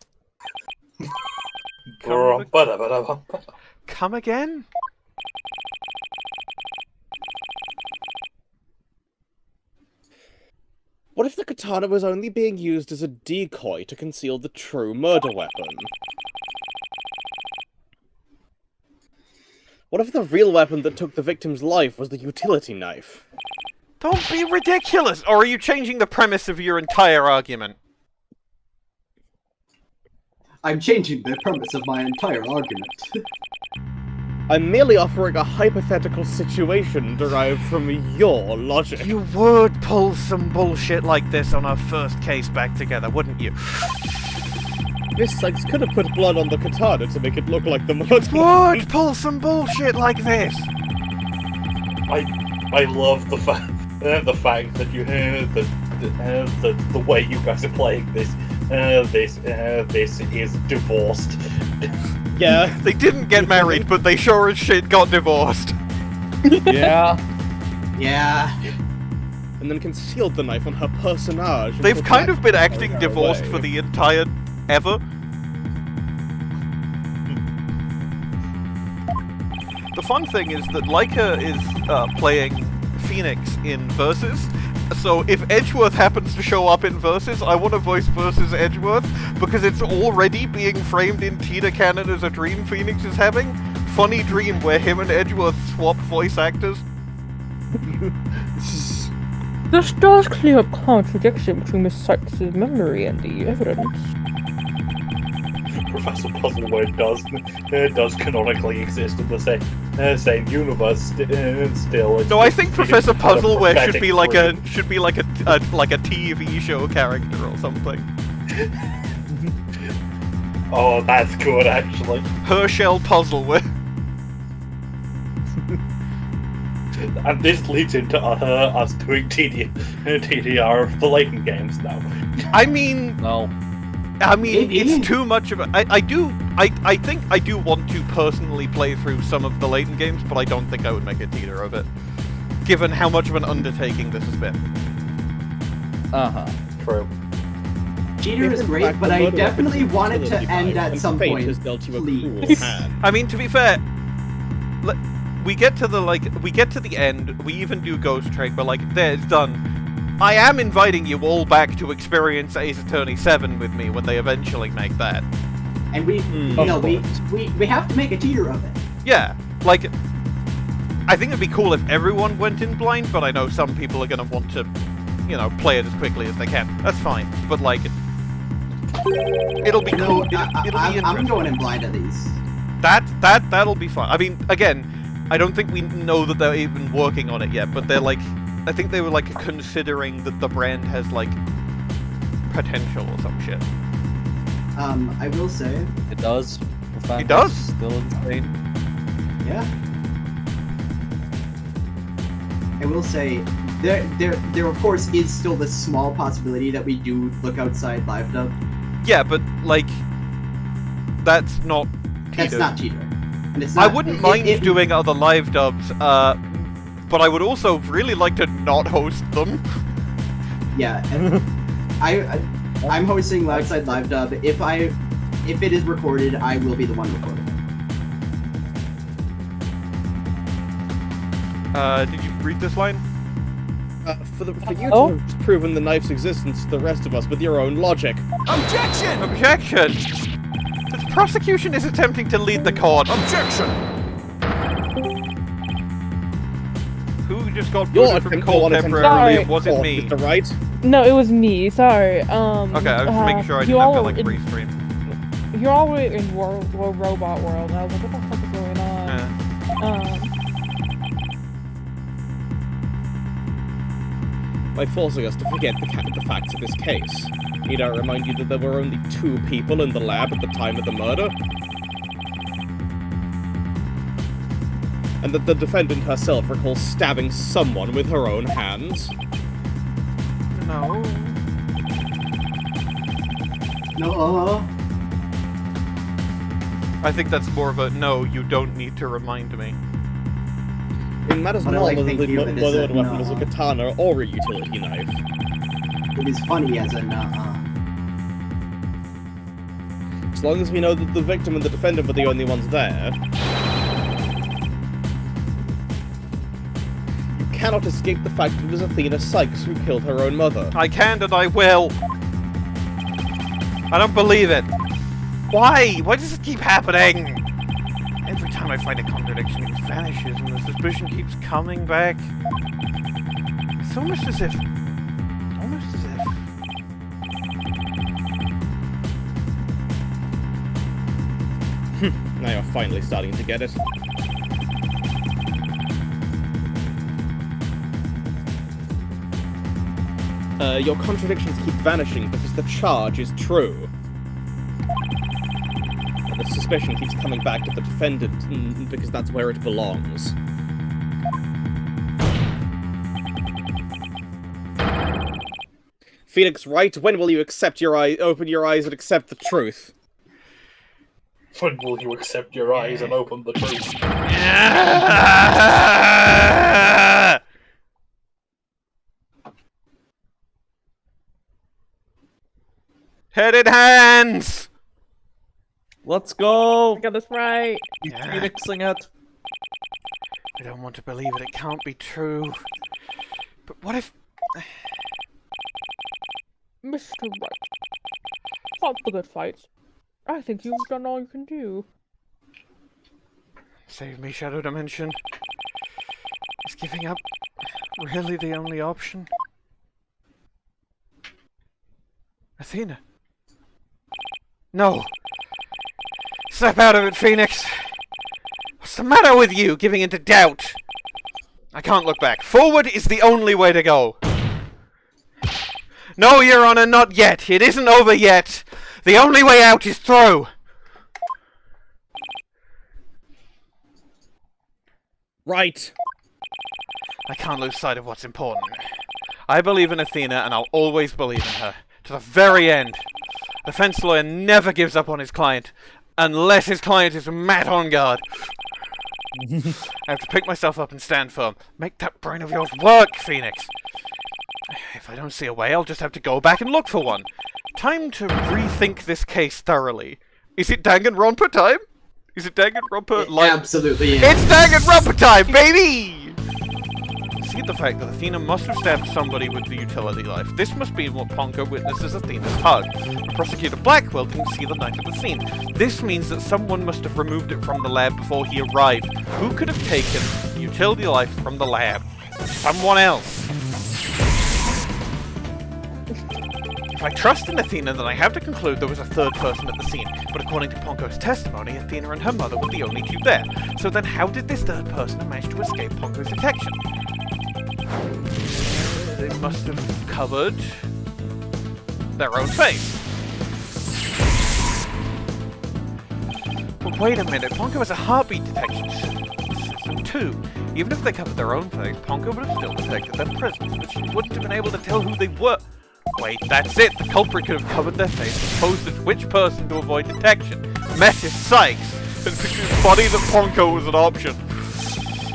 Come again? What if the katana was only being used as a decoy to conceal the true murder weapon? What if the real weapon that took the victim's life was the utility knife? Don't be ridiculous! Or are you changing the premise of your entire argument? I'm changing the premise of my entire argument. I'm merely offering a hypothetical situation derived from your logic. You would pull some bullshit like this on our first case back together, wouldn't you? Miss Cykes could have put blood on the katana to make it look like the murder. Would pull some bullshit like this. I love the fact that you the way you guys are playing this. This is divorced. Yeah, they didn't get married, but they sure as shit got divorced. Yeah. Yeah. And then concealed the knife on her personage. They've kind of been acting divorced for the entire ever. The fun thing is that Leica is playing Phoenix in Versus, so if Edgeworth happens to show up in Versus, I want to voice Versus Edgeworth, because it's already being framed in TDR canon as a dream Phoenix is having. Funny dream where him and Edgeworth swap voice actors. This does clear up contradiction between Miss Cykes' memory and the evidence. Professor Puzzleware does canonically exist in the same universe still. No, I think Professor Puzzleware should be like a TV show character or something. Oh, that's good actually. Herschel Puzzleware. And this leads into us doing TDR of the Layton games now. I mean, no. I mean, it's too much of a... I think I do want to personally play through some of the Layton games, but I don't think I would make a TDR of it, given how much of an undertaking this has been. True. Cheater is great, but I definitely want it to end at some point. Please. I mean, to be fair, we get to the end. We even do Ghost Trick, but like, there, it's done. I am inviting you all back to experience Ace Attorney 7 with me when they eventually make that. And we have to make a teeter of it. Yeah, like, I think it'd be cool if everyone went in blind, but I know some people are gonna want to, you know, play it as quickly as they can. That's fine, but like, it'll be cool. I'm going in blind at least. That'll be fun. I mean, again, I don't think we know that they're even working on it yet, but they're like, I think they were like considering that the brand has like potential or some shit. I will say it does. It does. Still insane. Yeah. I will say there of course is still the small possibility that we do look outside live dub. Yeah, but like that's not Teeter. That's not Teeter. And it's not, I wouldn't mind doing other live dubs, but I would also really like to not host them. Yeah, and I'm hosting Loudside Live Dub. If it is recorded, I will be the one recording it. Did you read this line? For you to have proven the knife's existence to the rest of us with your own logic. Objection! Objection! The prosecution is attempting to lead the court. Objection! Who just got booted from court temporarily? Was it me? Mr. Wright? No, it was me. Sorry. Okay, I was just making sure I didn't have to like pre-stream. You're all the way in robot world. And I was like, what the fuck is going on? By forcing us to forget the facts of this case, need I remind you that there were only 2 people in the lab at the time of the murder? And that the defendant herself recalls stabbing someone with her own hands? No. No. I think that's more of a no, you don't need to remind me. It matters Well, not I whether think the you, but weapon it's a was a katana or a utility knife. It is funny as a As long as we know that the victim and the defendant were the only ones there. You cannot escape the fact that it was Athena Cykes who killed her own mother. I can and I will. I don't believe it. Why? Why does it keep happening? Every time I find a contradiction, it vanishes and the suspicion keeps coming back. It's almost as if... Now you're finally starting to get it. Your contradictions keep vanishing because the charge is true. And the suspicion keeps coming back to the defendant because that's where it belongs. Phoenix Wright, when will you open your eyes and accept the truth? When will you accept your eyes and open the truth? Head in hands! Let's go! I got this right. He's phoenixing it. I don't want to believe it. It can't be true. But what if... Mr. Wright. Fought the good fight. I think you've done all you can do. Save me, Shadow Dimension. Is giving up really the only option? Athena. No! Snap out of it, Phoenix! What's the matter with you, giving into doubt? I can't look back. Forward is the only way to go. No, Your Honor, not yet. It isn't over yet. The only way out is through. Right. I can't lose sight of what's important. I believe in Athena, and I'll always believe in her. To the very end. The defense lawyer never gives up on his client, unless his client is mad on guard. I have to pick myself up and stand firm. Make that brain of yours work, Phoenix. If I don't see a way, I'll just have to go back and look for one. Time to rethink this case thoroughly. Is it Danganronpa time? Is it Danganronpa like... Absolutely is. It's Danganronpa time, baby! See the fact that Athena must have stabbed somebody with the utility knife. This must be what Ponco witnesses Athena's hug. Prosecutor Blackquill didn't see the knife at the scene. This means that someone must have removed it from the lab before he arrived. Who could have taken the utility knife from the lab? Someone else. If I trust in Athena, then I have to conclude there was a third person at the scene. But according to Ponco's testimony, Athena and her mother were the only two there. So then how did this third person manage to escape Ponco's detection? They must have covered their own face. But wait a minute, Ponco has a heartbeat detection system too. Even if they covered their own face, Ponco would have still detected their presence, but she wouldn't have been able to tell who they were. Wait, that's it! The culprit could have covered their face and posed as which person to avoid detection. Met his Cykes, and it's funny that Ponco was an option.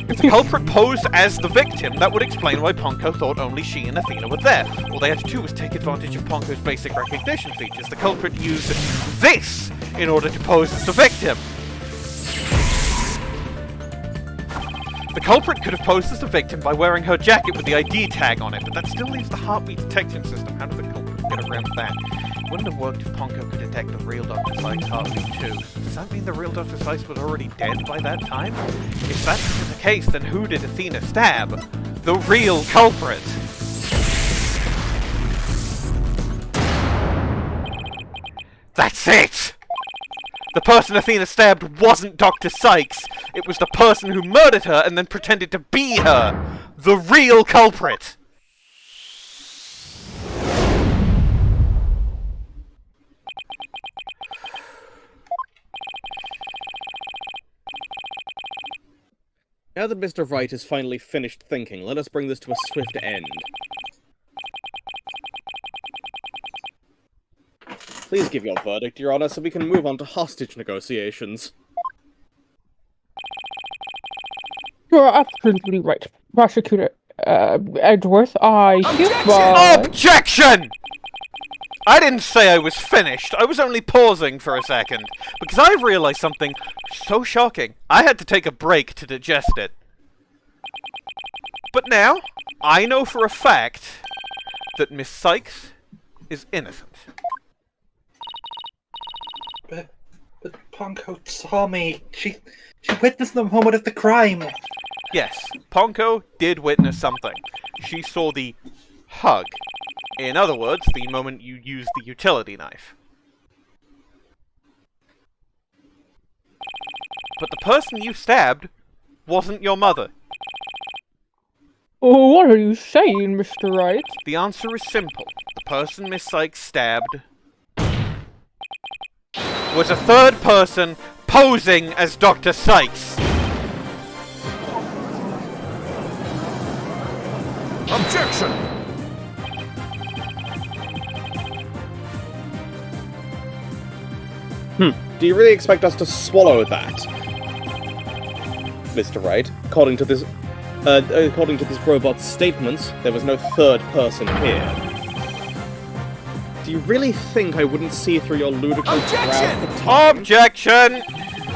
If the culprit posed as the victim, that would explain why Ponco thought only she and Athena were there. All they had to do was take advantage of Ponco's basic recognition features. The culprit used this in order to pose as the victim. The culprit could have posed as the victim by wearing her jacket with the ID tag on it, but that still leaves the heartbeat detection system. How did the culprit get around that? It wouldn't have worked if Ponco could detect the real Dr. Cykes' heartbeat too. Does that mean the real Dr. Cykes was already dead by that time? If that's the case, then who did Athena stab? The real culprit! That's it! The person Athena stabbed wasn't Dr. Cykes. It was the person who murdered her and then pretended to be her. The real culprit. Now that Mr. Wright has finally finished thinking, let us bring this to a swift end. Please give your verdict, Your Honor, so we can move on to hostage negotiations. You're absolutely right. Prosecutor, Edgeworth, I hereby... Objection! I didn't say I was finished. I was only pausing for a second. Because I've realized something so shocking. I had to take a break to digest it. But now, I know for a fact that Miss Cykes is innocent. But Ponco saw me. She witnessed the moment of the crime. Yes, Ponco did witness something. She saw the hug. In other words, the moment you used the utility knife. But the person you stabbed wasn't your mother. Oh, what are you saying, Mr. Wright? The answer is simple. The person Miss Cykes stabbed was a third person posing as Dr. Cykes. Objection! Do you really expect us to swallow that, Mr. Wright? According to this robot's statements, there was no third person here. Do you really think I wouldn't see through your ludicrous brow for time? Objection!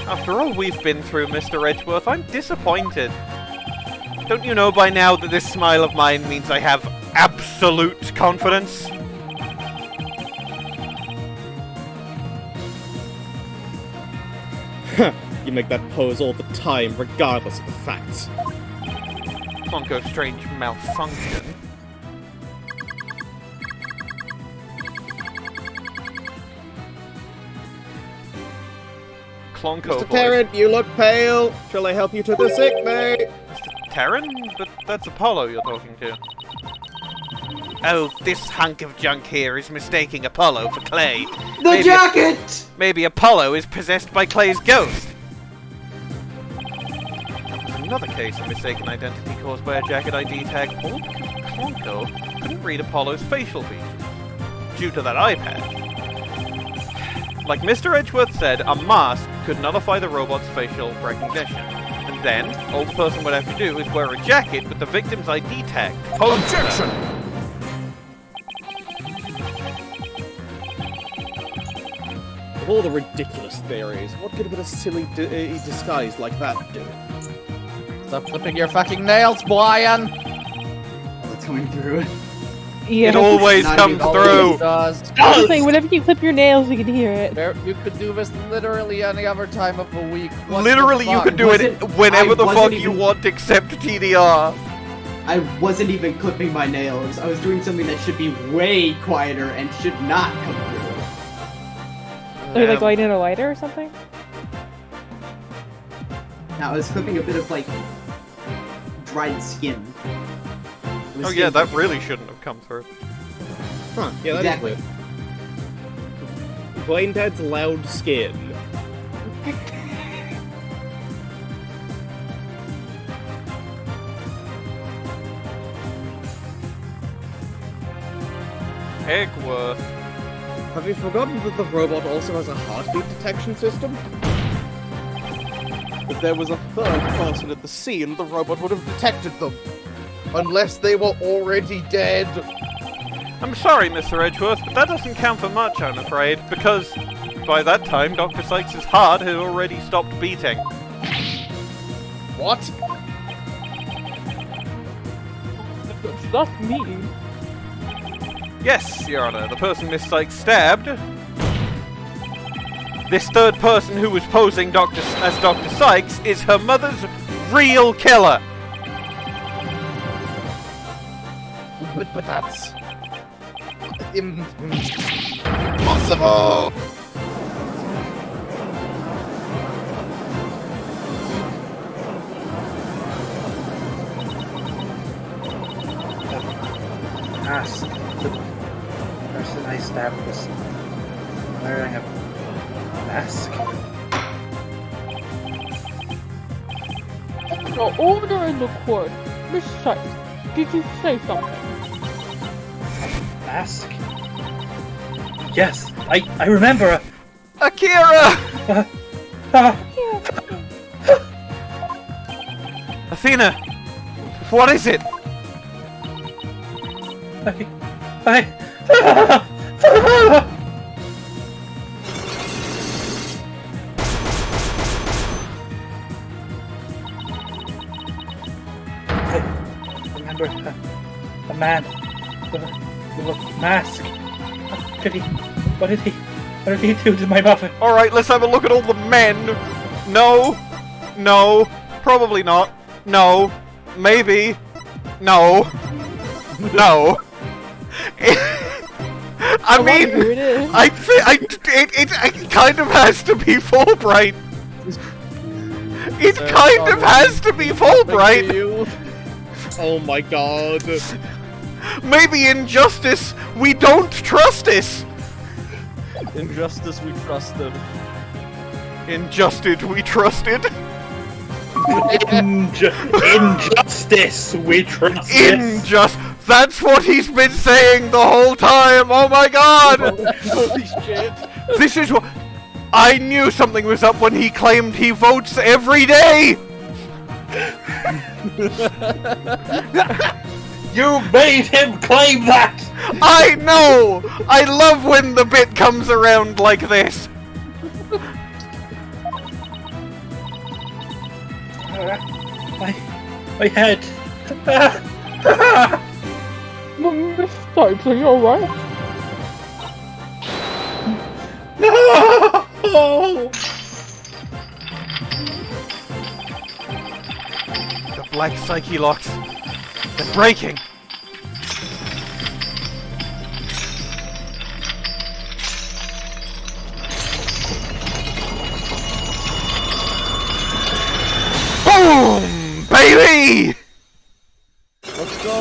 After all we've been through, Mr. Edgeworth, I'm disappointed. Don't you know by now that this smile of mine means I have absolute confidence? You make that pose all the time, regardless of the facts. Ponco's strange malfunction. Clonco Mr. Tarrant, you look pale. Shall I help you to the sick bay? Mr. Tarrant? But that's Apollo you're talking to. Oh, this hunk of junk here is mistaking Apollo for Clay. The jacket! Maybe Apollo is possessed by Clay's ghost. Another case of mistaken identity caused by a jacket ID tag, all because Clonco couldn't read Apollo's facial features due to that iPad. Like Mr. Edgeworth said, a mask could nullify the robot's facial recognition. And then, all the person would have to do is wear a jacket with the victim's ID tag. Objection! Of all the ridiculous theories, what could a bit of silly disguise like that do? Stop clipping your fucking nails, Bwain! It's coming through. Yeah. It always comes through! I'm saying, whenever you clip your nails, we can hear it. You could do this literally any other time of the week. What Literally, the you fuck? can do it whenever the fuck you want, except TDR. I wasn't even clipping my nails. I was doing something that should be way quieter and should not come through. Are you like lighting a lighter or something? Now I was clipping a bit of like dried skin. Oh yeah, that really shouldn't have come through. Huh, yeah, that Exactly. is weird. Bwain Dad's loud skin. Edgeworth. Have you forgotten that the robot also has a heartbeat detection system? If there was a third person at the scene, the robot would have detected them. Unless they were already dead. I'm sorry, Mr. Edgeworth, but that doesn't count for much, I'm afraid, because by that time, Dr. Cykes' heart had already stopped beating. What? That's me. Yes, Your Honor, the person Miss Cykes stabbed. This third person who was posing as Dr. Cykes is her mother's real killer. But that's... impossible! Ask. The person I stabbed was wearing a mask. The order in the court. Miss Cykes, did you say something? Mask? Yes, I remember. Akira! Athena! What is it? I remember a man with a mask. What did he do to my muffin? Alright, let's have a look at all the men. No. No. Probably not. No. Maybe. No. No. I mean, it kind of has to be Fulbright. It kind of has to be Fulbright. Oh my god. Maybe in justice, we don't trust this. In justice, we trusted. In justice, we trusted. In justice, we trust. That's what he's been saying the whole time. Oh my god! Holy shit! This is what I knew something was up when he claimed he votes every day. You made him claim that! I know! I love when the bit comes around like this. My head. Miss Cykes, are you alright? No! The black psyche locks. They're breaking. Boom! Baby! Let's go!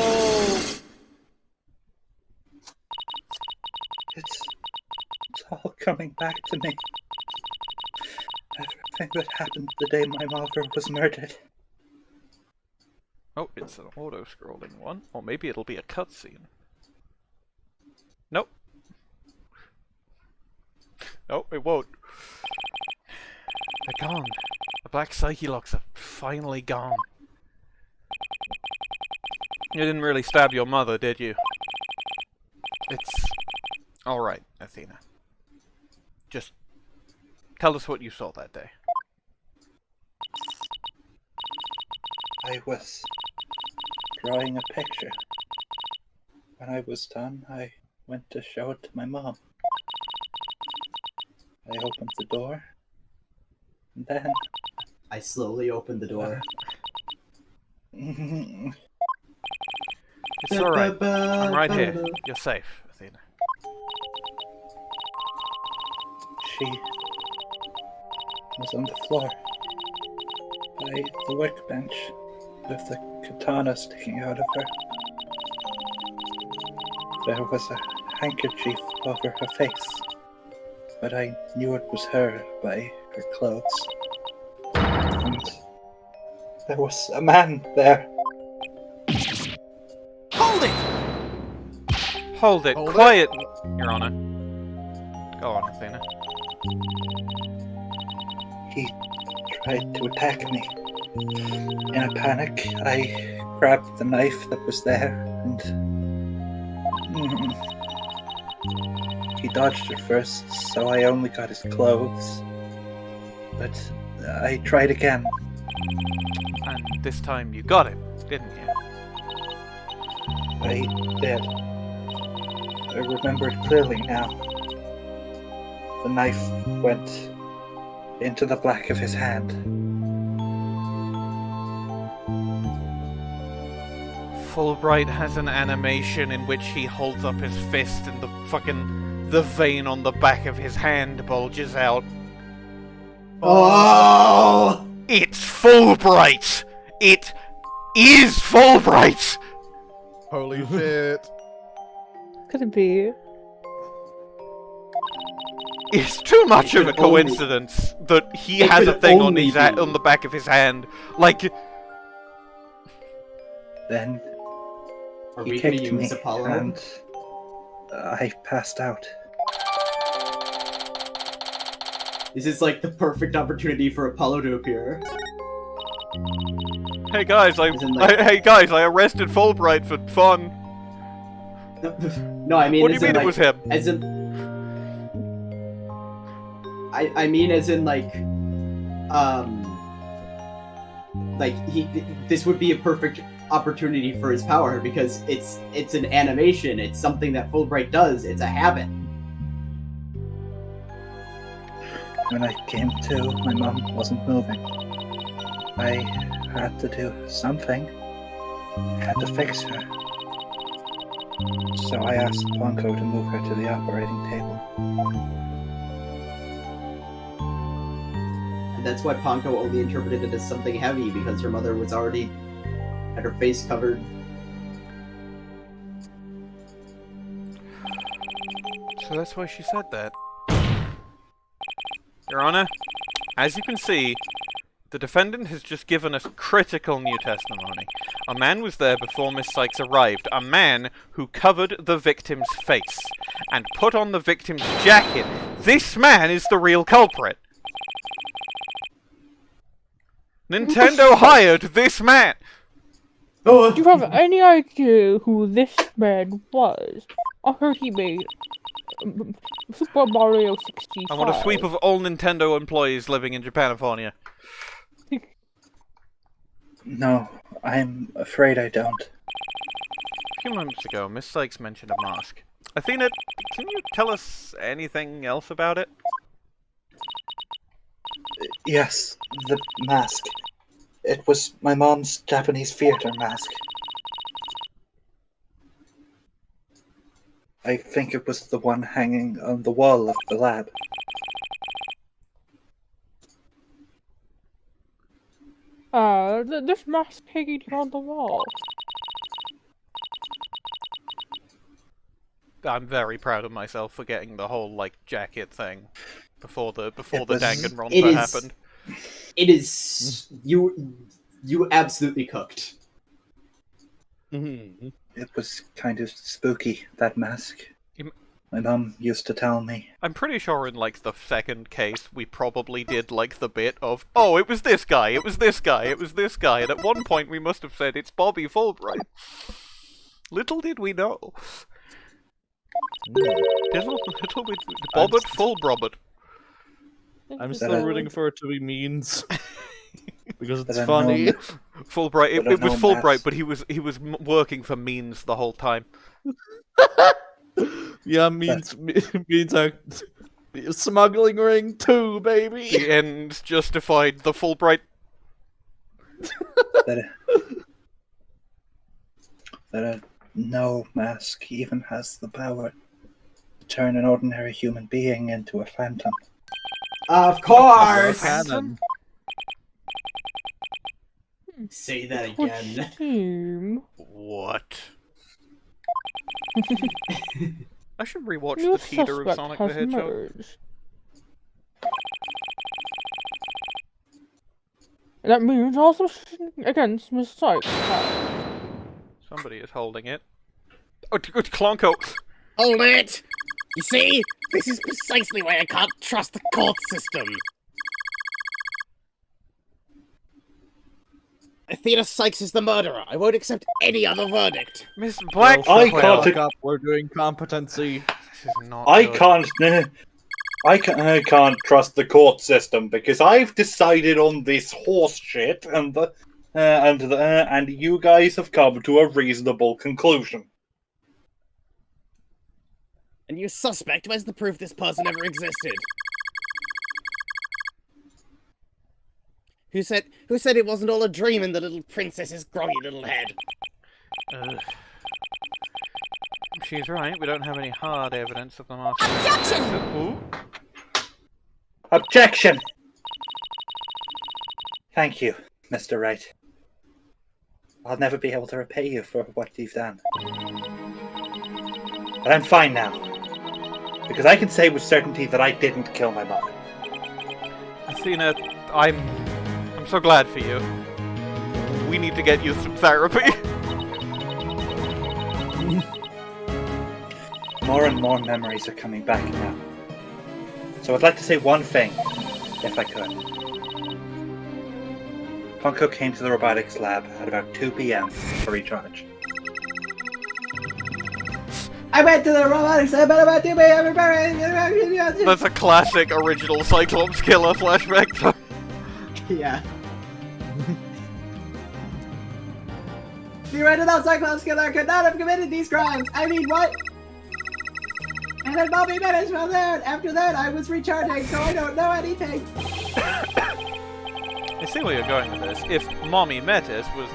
It's all coming back to me. Everything that happened the day my mother was murdered. Oh, it's an auto-scrolling one. Or maybe it'll be a cutscene. Nope. Nope, it won't. They're gone. The black psyche locks are finally gone. You didn't really stab your mother, did you? It's alright, Athena. Just tell us what you saw that day. I was drawing a picture. When I was done, I went to show it to my mom. I opened the door, and then... I slowly opened the door. It's alright. I'm right here. You're safe, Athena. She was on the floor, by the workbench, with the katana sticking out of her. There was a handkerchief over her face, but I knew it was her by her clothes. And there was a man there. Hold it! Hold it. Quiet, Your Honor. Go on, Athena. He tried to attack me. In a panic, I grabbed the knife that was there, and he dodged it first, so I only got his clothes. But I tried again. And this time you got him, didn't you? I did. I remember it clearly now. The knife went into the back of his hand. Fulbright has an animation in which he holds up his fist and the vein on the back of his hand bulges out. Oh! It's Fulbright! It is Fulbright! Holy shit. Could it be? It's too much of a coincidence that he has a thing on his on the back of his hand. Like, Then Are he we gonna kicked use me, Apollo? and I passed out. This is like the perfect opportunity for Apollo to appear. hey guys, I arrested Fulbright for fun. No, I mean, What do you as in, mean it like, was him? As in, I mean, as in, like this would be a perfect opportunity for his power because it's an animation. It's something that Fulbright does. It's a habit. When I came to, my mom wasn't moving. I had to do something. I had to fix her. So I asked Ponco to move her to the operating table. And that's why Ponco only interpreted it as something heavy, because her mother was already had her face covered. So that's why she said that. Your Honor, as you can see, the defendant has just given us critical new testimony. A man was there before Miss Cykes arrived. A man who covered the victim's face and put on the victim's jacket. This man is the real culprit. Nintendo hired this man. Do you have any idea who this man was? I heard he made Super Mario 65. I want a sweep of all Nintendo employees living in Japanifornia. No, I'm afraid I don't. A few moments ago, Miss Sykes mentioned a mask. Athena, can you tell us anything else about it? Yes, the mask. It was my mom's Japanese theater mask. I think it was the one hanging on the wall of the lab. This mask hanging here on the wall. I'm very proud of myself for getting the whole, like, jacket thing before the Danganronpa happened. It is... You absolutely cooked. It was kind of spooky, that mask. My mom used to tell me. I'm pretty sure in, like, the second case, we probably did, like, the bit of, oh, it was this guy, it was this guy, it was this guy, and at one point we must have said, it's Bobby Fulbright. Little did we know. Little we... Bobbert Fulbrobert. I'm still rooting for it to be means. Because it's But I funny. know- Fulbright, But I it was know Fulbright, maths. but he was working for Means the whole time. Yeah, means a smuggling ring too, baby. The end justified the Fulbright. That a no mask even has the power to turn an ordinary human being into a phantom. Of course! Canon. Say that again. Team. What? I should rewatch New the teeter of suspect Sonic has the Hedgehog. emerged. That means also against Miss Sykes. Somebody is holding it. Oh, it's Clonco. Hold it! You see? This is precisely why I can't trust the court system. Athena Cykes is the murderer. I won't accept any other verdict. Miss Black. I can't. We're doing competency. This is not I good. can't trust the court system because I've decided on this horse shit, and you guys have come to a reasonable conclusion. And you suspect? Where's the proof this person ever existed? Who said it wasn't all a dream in the little princess's groggy little head? She's right. We don't have any hard evidence of the master. Objection! Objection! Thank you, Mr. Wright. I'll never be able to repay you for what you've done. But I'm fine now. Because I can say with certainty that I didn't kill my mother. Athena, I'm so glad for you. We need to get you some therapy. More and more memories are coming back now. So I'd like to say one thing, if I could. Ponco came to the robotics lab at about 2 p.m. for recharge. I went to the robotics lab at about 2 p.m. That's a classic original Cyclops killer flashback. Yeah. The original Cyclops killer could not have committed these crimes. I mean, what? And then Mommy Menace was there. After that, I was recharging, so I don't know anything. I see where you're going with this. If Mommy Metis was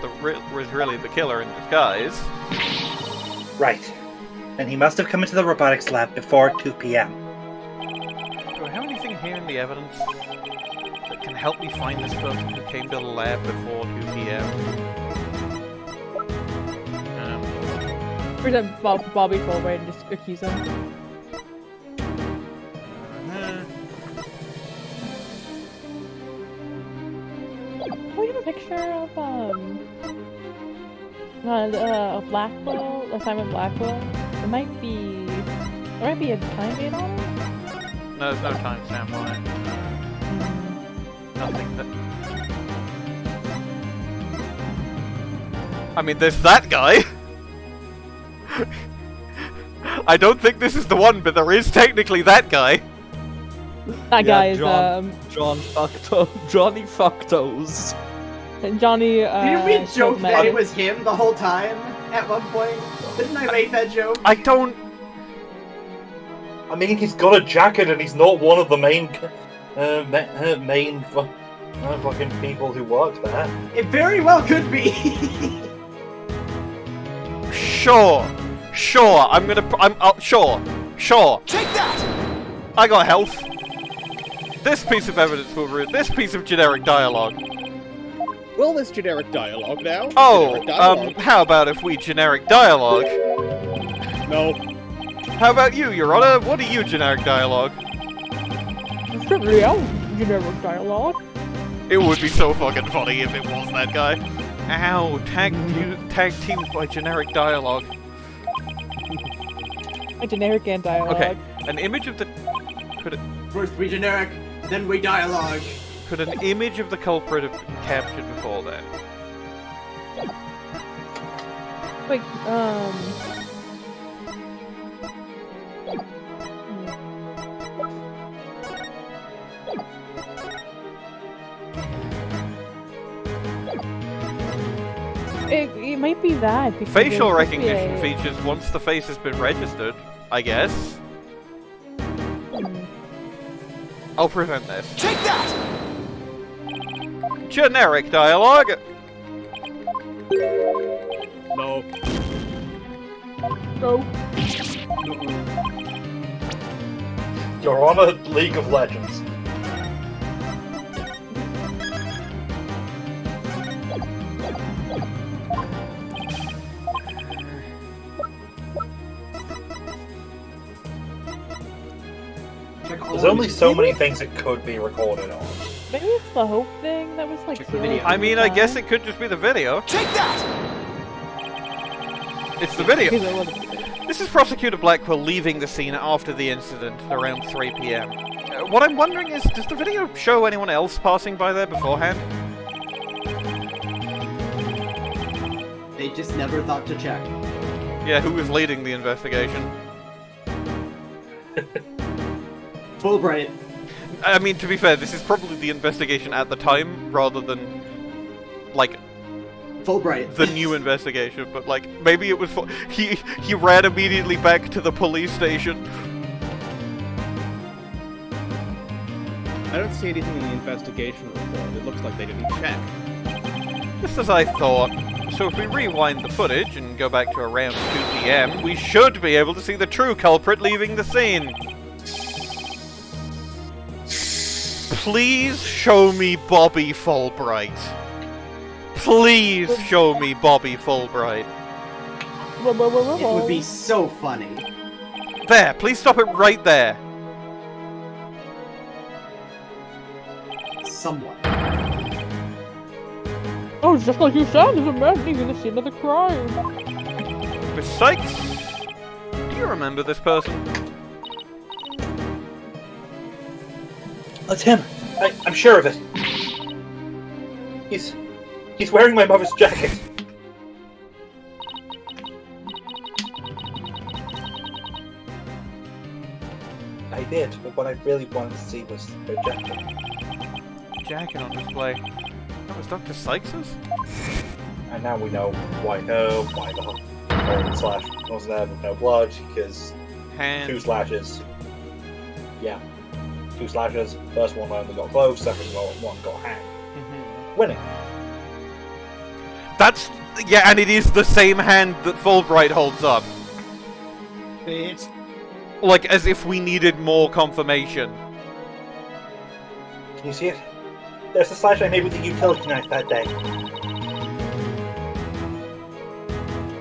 really the killer in disguise, right? Then he must have come into the robotics lab before 2 p.m. Do I have anything here in the evidence that can help me find this person who came to the lab before 2 p.m.? Present Bobby Fulbright and just accuse him. We have a picture of Blackquill, assignment Blackquill. There might be a time date on it. No, there's no timestamp on it. Nothing that. I mean, there's that guy. I don't think this is the one, but there is technically that guy. That guy is Johnny Fucktoes. Johnny. Didn't we joke that it was him the whole time at one point? Didn't I make that joke? I don't. I mean, he's got a jacket and he's not one of the main fucking people who work there. It very well could be. Sure. Sure. Sure. Take that! I got health. This piece of evidence will ruin this piece of generic dialogue. Well, this generic dialogue now. Oh, how about if we generic dialogue? No. How about you, Your Honor? What are you generic dialogue? Generic dialogue. It would be so fucking funny if it was that guy. Ow, tag teamed by generic dialogue. A generic and dialogue. Okay, an image of the... First we generic, then we dialogue. Could an image of the culprit have been captured before then? Wait, It might be that. Facial recognition features once the face has been registered, I guess. I'll prevent this. Take that! Generic dialogue! No. No. You're on a League of Legends. There's only so many things it could be recorded on. Maybe it's the Hope thing that was like. I mean, I guess it could just be the video. Take that! It's the video. This is Prosecutor Blackquill leaving the scene after the incident around 3 p.m. What I'm wondering is, does the video show anyone else passing by there beforehand? they just never thought to check. Yeah, who was leading the investigation? Fulbright. I mean, to be fair, this is probably the investigation at the time, rather than, like, Fulbright. the new investigation, but, like, maybe it was he ran immediately back to the police station. I don't see anything in the investigation report. It looks like they didn't check. Just as I thought. So if we rewind the footage and go back to around 2 PM, we should be able to see the true culprit leaving the scene. Please show me Bobby Fulbright. Please show me Bobby Fulbright. It would be so funny. There, please stop it right there. Somewhat. Oh, just like you said, there's a man leaving the scene of the crime. Miss Cykes, do you remember this person? It's him. I'm sure of it. He's wearing my mother's jacket. I did, but what I really wanted to see was their jacket. Jacket on display. That was Dr. Cykes's? And now we know why the slash wasn't there with no blood, because Hand. 2 slashes. Yeah. 2 slashes. First one only got close, second one got hand. Winning. That's... yeah, and it is the same hand that Fulbright holds up. It's... like, as if we needed more confirmation. Can you see it? There's the slash I made with the utility knife that day.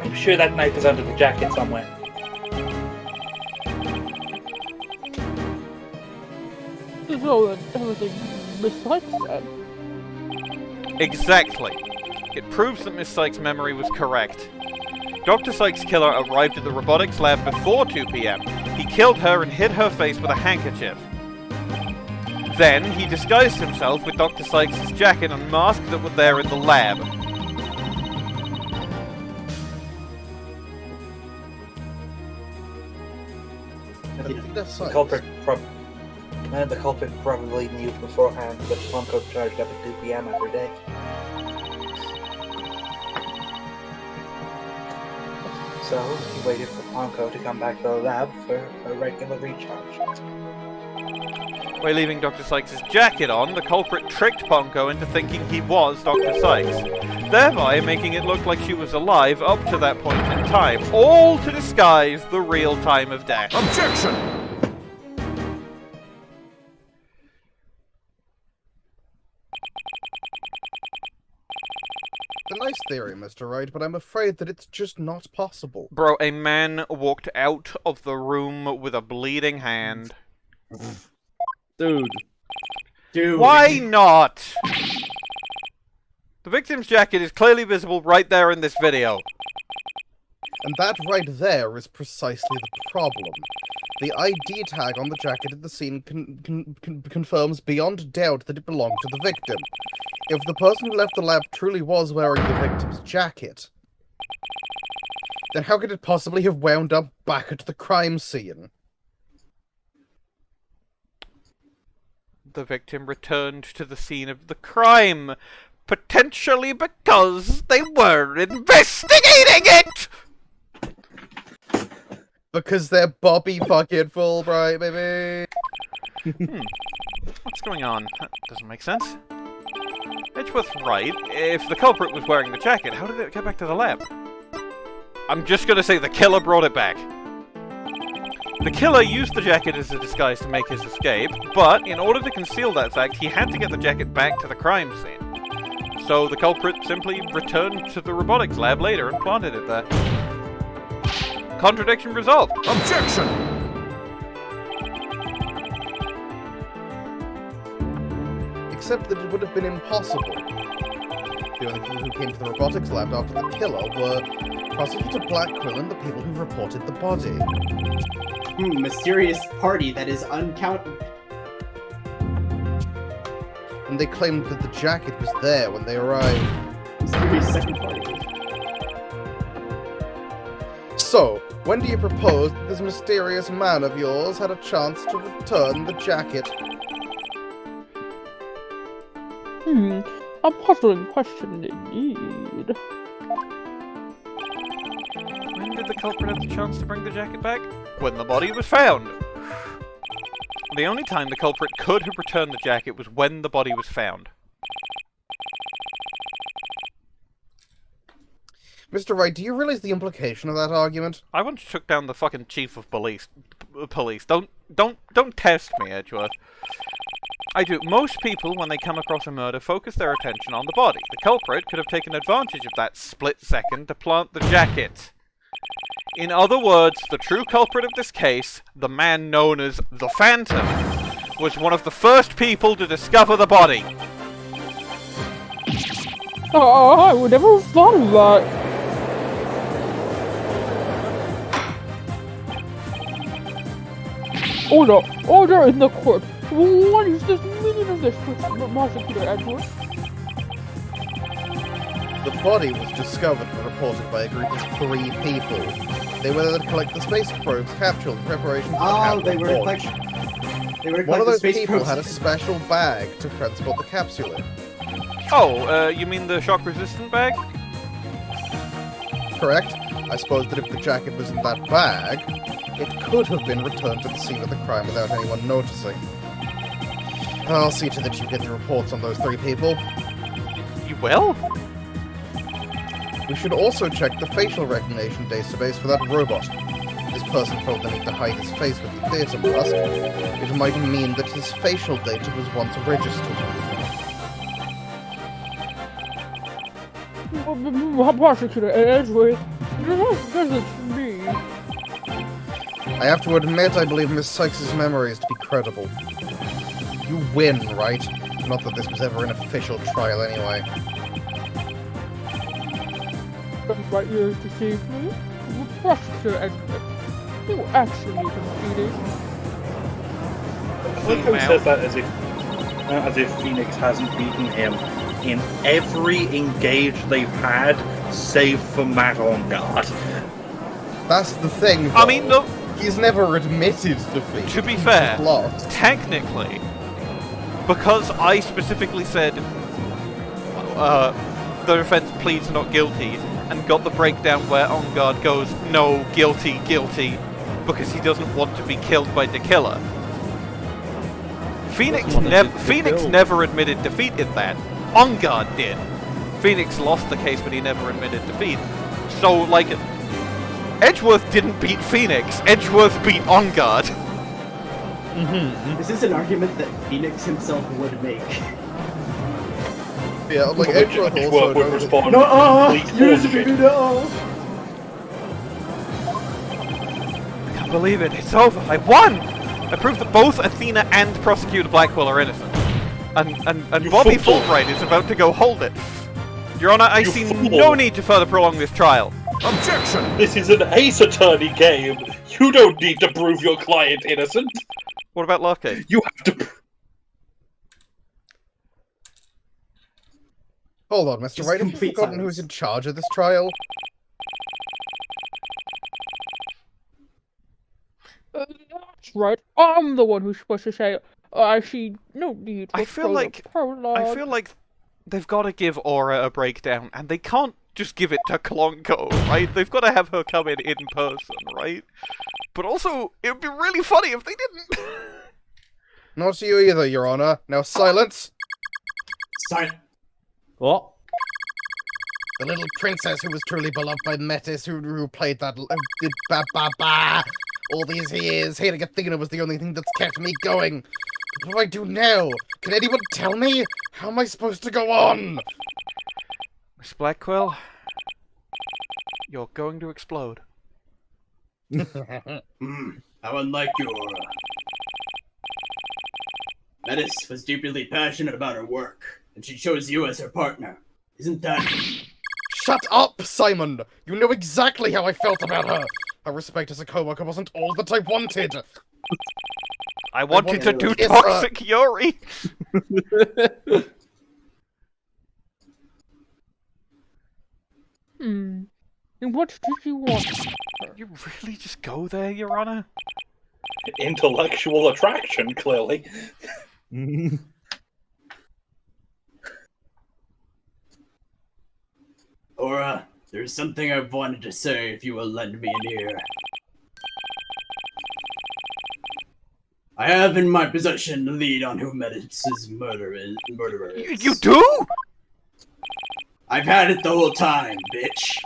I'm sure that knife is under the jacket somewhere. So then everything Miss Sykes said. Exactly. It proves that Miss Sykes' memory was correct. Dr. Sykes' killer arrived at the robotics lab before 2 PM. He killed her and hid her face with a handkerchief. Then, he disguised himself with Dr. Sykes' jacket and mask that were there in the lab. The culprit probably knew beforehand that Ponco charged up at 2 PM every day. So, he waited for Ponco to come back to the lab for a regular recharge. By leaving Dr. Sykes' jacket on, the culprit tricked Ponco into thinking he was Dr. Sykes, thereby making it look like she was alive up to that point in time, all to disguise the real time of death. Objection! A nice theory, Mr. Wright, but I'm afraid that it's just not possible. Bro, a man walked out of the room with a bleeding hand. Dude. Why not? The victim's jacket is clearly visible right there in this video. And that right there is precisely the problem. The ID tag on the jacket at the scene confirms beyond doubt that it belonged to the victim. If the person who left the lab truly was wearing the victim's jacket, then how could it possibly have wound up back at the crime scene? The victim returned to the scene of the crime, potentially because they were investigating it! Because they're Bobby fucking Fulbright, baby! What's going on? That doesn't make sense. Edgeworth's right. If the culprit was wearing the jacket, how did it get back to the lab? I'm just gonna say the killer brought it back. The killer used the jacket as a disguise to make his escape, but in order to conceal that fact, he had to get the jacket back to the crime scene. So the culprit simply returned to the robotics lab later and planted it there. Contradiction resolved. Objection! Except that it would have been impossible. The only people who came to the robotics lab after the killer were Prosecutor Blackquill and the people who reported the body. Mysterious party that is uncounted. And they claimed that the jacket was there when they arrived. Mysterious second party. So, when do you propose that this mysterious man of yours had a chance to return the jacket? A puzzling question indeed. When did the culprit have the chance to bring the jacket back? When the body was found. The only time the culprit could have returned the jacket was when the body was found. Mr. Wright, do you realize the implication of that argument? I once took down the fucking chief of police. Don't test me, Edgeworth. I do. Most people, when they come across a murder, focus their attention on the body. The culprit could have taken advantage of that split second to plant the jacket. In other words, the true culprit of this case, the man known as the Phantom, was one of the first people to discover the body. I would never have thought of that. Order in the court. What is the meaning of this, Prosecutor Edgeworth? The body was discovered and reported by a group of 3 people. They were there to collect the space probe's capsule in preparation for the capsule launch. One of those people had a special bag to transport the capsule in. Oh, you mean the shock-resistant bag? Correct. I suppose that if the jacket was in that bag, it could have been returned to the scene of the crime without anyone noticing. I'll see to that you get the reports on those 3 people. You will? We should also check the facial recognition database for that robot. This person felt the need to hide his face with the theatre mask. It might mean that his facial data was once registered. Prosecutor Edgeworth, this is me. I have to admit, I believe Miss Sykes' memory is to be credible. You win, right? Not that this was ever an official trial anyway. My ears deceive me. Prosecutor Edgeworth, you actually defeated. Clonco says that as if Phoenix hasn't beaten him in every engage they've had, save for Matt on guard. That's the thing, though. I mean, look, he's never admitted defeat. To be fair, technically, because I specifically said the defense pleads not guilty, and got the breakdown where On Guard goes, no, guilty, guilty, because he doesn't want to be killed by the killer. Phoenix never admitted defeat in that. On Guard did. Phoenix lost the case, but he never admitted defeat. So, like, Edgeworth didn't beat Phoenix. Edgeworth beat On Guard. This is an argument that Phoenix himself would make. Yeah, like Edgeworth also would respond. I can't believe it. It's over. I won! I proved that both Athena and Prosecutor Blackquill are innocent. And Bobby Fulbright is about to go hold it. Your Honor, I see no need to further prolong this trial. Objection! This is an Ace Attorney game. You don't need to prove your client innocent. What about last case? You have to. Hold on, Mr. Wright, have you forgotten who's in charge of this trial? That's right. I'm the one who's supposed to say, I see no need for I feel like they've got to give Aura a breakdown, and they can't just give it to Clonco, right? They've got to have her come in person, right? But also, it would be really funny if they didn't. Not you either, Your Honor. Now silence. Silence. What? The little princess who was truly beloved by Metis, who played that all these years, hating Athena was the only thing that's kept me going. But what do I do now? Can anyone tell me? How am I supposed to go on? Miss Blackquill, you're going to explode. How unlike you, Aura. Metis was deeply passionate about her work, and she chose you as her partner. Isn't that... Shut up, Simon! You know exactly how I felt about her! Her respect as a co-worker wasn't all that I wanted! I wanted to do toxic Yuri! And what did you want? her. You really just go there, Your Honor? Intellectual attraction, clearly. Aura, there's something I've wanted to say if you will lend me an ear. I have in my possession the lead on who Metis' murderer is. You do? I've had it the whole time, bitch.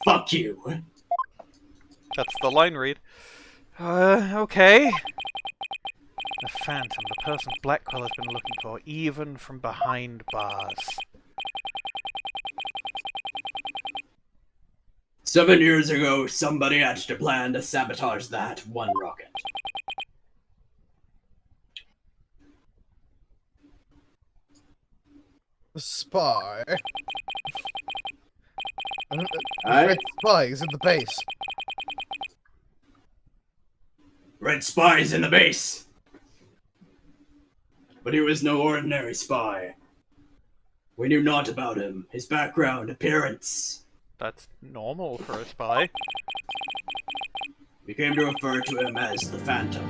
Fuck you. That's the line read. Okay. The Phantom, the person Blackquill has been looking for, even from behind bars. 7 years ago, somebody hatched a plan to sabotage that one rocket. Spy. Aye? Red spies in the base. Red spies in the base! But he was no ordinary spy. We knew naught about him, his background, appearance. That's normal for a spy. We came to refer to him as the Phantom.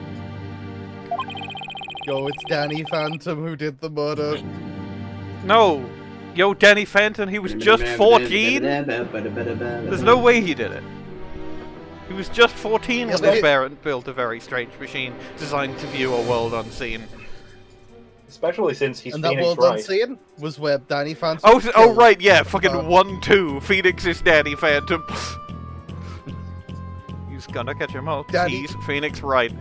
Yo, it's Danny Phantom who did the murder. No! Yo, Danny Phantom, he was just 14? There's no way he did it. He was just 14 when his parent built a very strange machine designed to view a world unseen. Especially since he's and Phoenix that world Wright. unseen was where Danny Phantom. Oh, right, yeah, fucking 1-2. Phoenix is Danny Phantom. He's gonna catch him out. He's Phoenix Wright.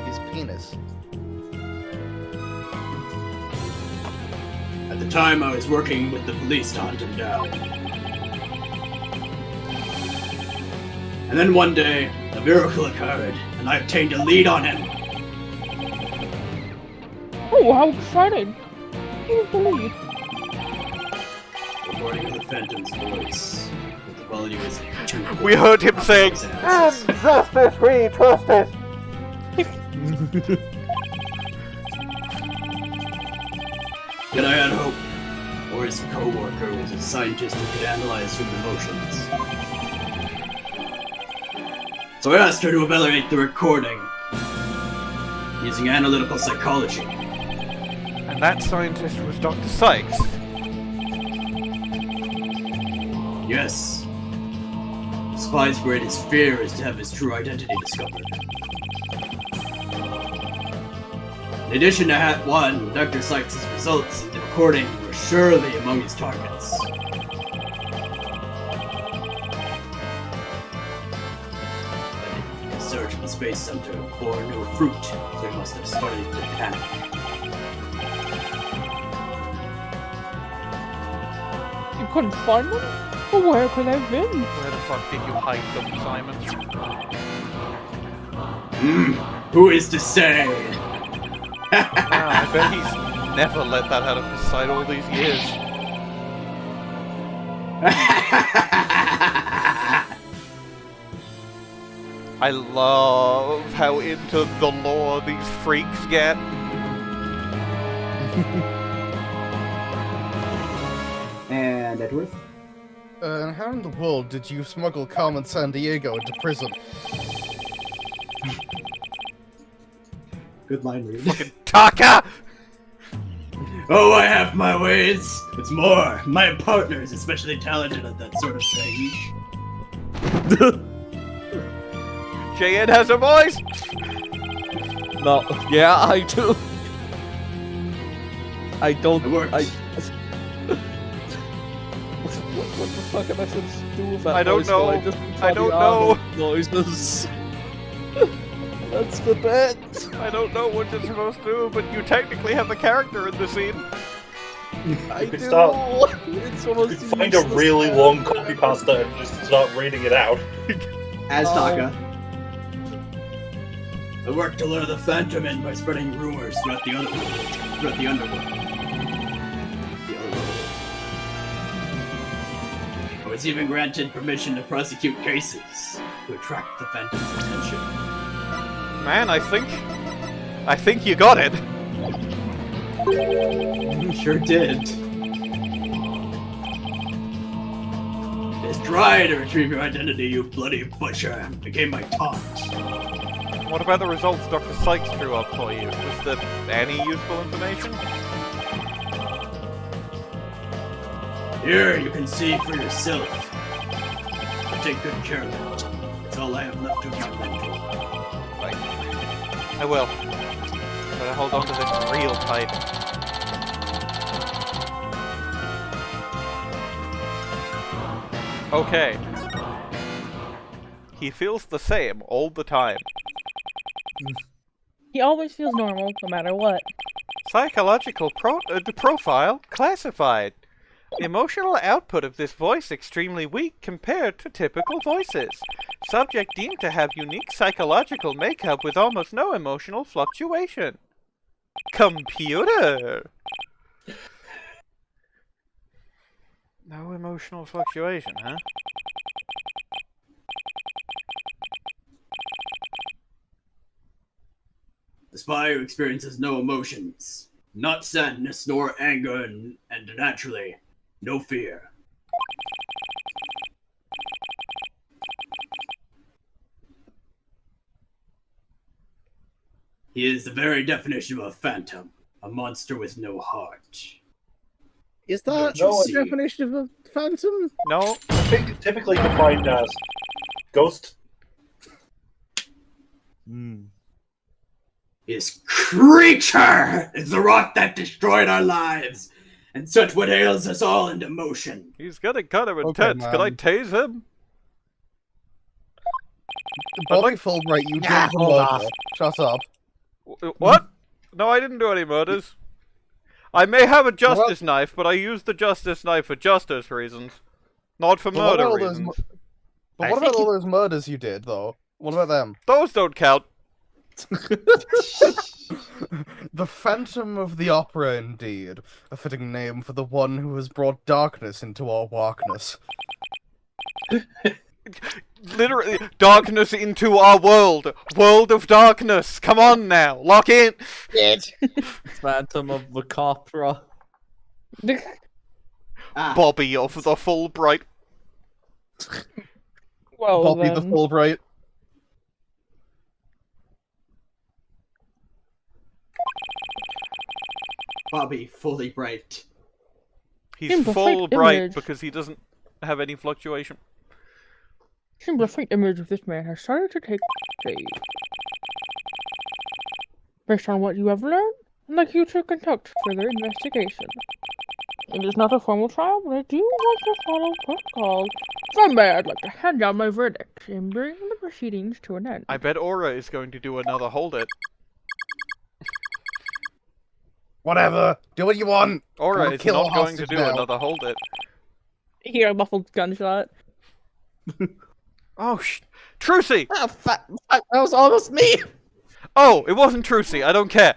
His penis. At the time, I was working with the police to hunt him down. And then one day, a miracle occurred, and I obtained a lead on him. Oh, how exciting! Who was the lead? According to the Phantom's voice, but the quality was too poor. We heard him saying, "Justice, we trust it." Yet I had hope. Or his co-worker was a scientist who could analyze human emotions. So I asked her to evaluate the recording using analytical psychology. And that scientist was Dr. Cykes. Yes. The spy's greatest fear is to have his true identity discovered. In addition to Hat 1, Dr. Cykes' results in the recording were surely among his targets. His search for the Space Center bore no fruit, so he must have started to panic. You couldn't find them? Well, where could they have been? Where the fuck did you hide them, Simon? Who is to say? I bet he's never let that out of his sight all these years. I love how into the lore these freaks get. And Edgeworth? And how in the world did you smuggle Carmen San Diego into prison? Good line read. Fucking Taka! Oh, I have my ways. It's more, my partner is especially talented at that sort of thing. JN has a voice! No, yeah, I do. I don't. What the fuck am I supposed to do with that I don't voice know. while I just I don't know. Noises. That's the bet. I don't know what you're supposed to do, but you technically have the character in the scene. I You could do. start. It's You almost could find a really long copy pasta and just start reading it out. As Taka. I worked to lure the Phantom in by spreading rumors throughout the underworld. I was even granted permission to prosecute cases to attract the Phantom's attention. Man, I think you got it. Sure did. Just try to retrieve your identity, you bloody butcher. Became my taunt. What about the results Dr. Cykes drew up for you? Was there any useful information? Here, you can see for yourself. But take good care of it. It's all I have left of my mentor. Right. I will. Better hold on to this real tight. Okay. He feels the same all the time. He always feels normal, no matter what. Psychological profile classified. The emotional output of this voice extremely weak compared to typical voices. Subject deemed to have unique psychological makeup with almost no emotional fluctuation. Computer! No emotional fluctuation, huh? The spy who experiences no emotions. Not sadness nor anger and naturally, no fear. He is the very definition of a phantom. A monster with no heart. Is that the definition of a phantom? No. Typically defined as ghost. His creature is the rot that destroyed our lives and set what ails us all into motion. He's getting kind of intense. Could I tase him? Bobby Fulbright, you did the murder. Shut up. What? No, I didn't do any murders. I may have a justice knife, but I used the justice knife for justice reasons, not for murder reasons. But what about all those murders you did, though? What about them? Those don't count. The Phantom of the Opera, indeed. A fitting name for the one who has brought darkness into our darkness. Literally, darkness into our world. World of darkness. Come on now. Lock in. Phantom of the Opera. Bobby of the Fulbright. Well, Bobby the Fulbright. Bobby fully bright. He's full bright because he doesn't have any fluctuation. Seems a faint image of this man has started to take shape. Based on what you have learned, I'd like you to conduct further investigation. It is not a formal trial, but I do want to follow protocol. If I may, I'd like to hand down my verdict and bring the proceedings to an end. I bet Aura is going to do another hold it. Whatever. Do what you want. Aura is not going to do another hold it. Hear a muffled gunshot. Oh, Trucy! Oh, that was almost me! Oh, it wasn't Trucy. I don't care.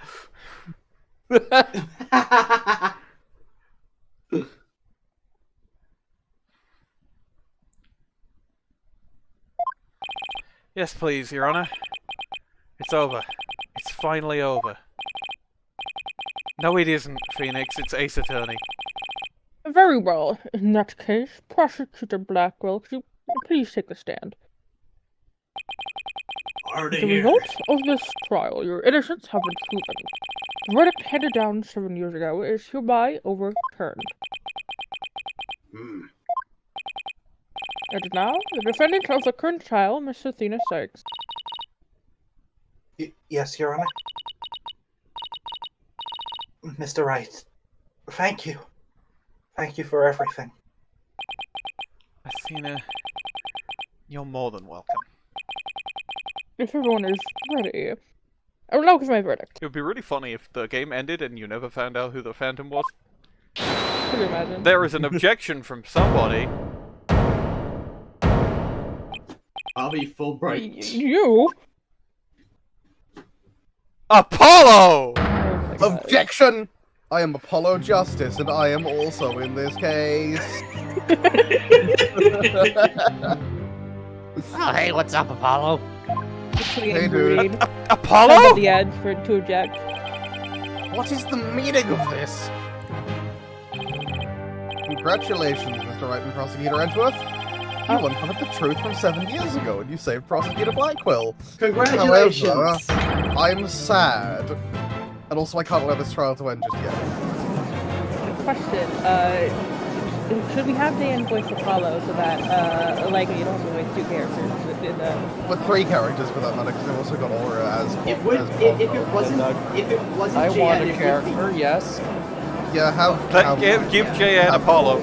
Yes, please, Your Honor. It's over. It's finally over. No, it isn't, Phoenix. It's Ace Attorney. Very well. In that case, Prosecutor Blackquill, could you please take the stand? Already The here. results of this trial, your innocence have been proven. The verdict handed down 7 years ago is hereby overturned. And now, the defendant of the current trial, Miss Athena Cykes. Yes, Your Honor. Mr. Wright, thank you. Thank you for everything. Athena, you're more than welcome. If everyone is ready, I will now give my verdict. It would be really funny if the game ended and you never found out who the Phantom was. Could you imagine? There is an objection from somebody. Bobby Fulbright. You? Apollo! Objection! I am Apollo Justice, and I am also in this case. Oh, hey, what's up, Apollo? Hey, dude. Apollo? At the end for to object. What is the meaning of this? Congratulations, Mr. Wright and Prosecutor Edgeworth. You uncovered the truth from 7 years ago, and you saved Prosecutor Blackquill. Congratulations! However, I'm sad. And also, I can't allow this trial to end just yet. Question, should we have Dan voice Apollo so that, like, you don't have to waste 2 characters in the... With 3 characters for that matter, because I've also got Aura as It would, if it wasn't I Jan, want it a would character, yes. Yeah, give JN Apollo.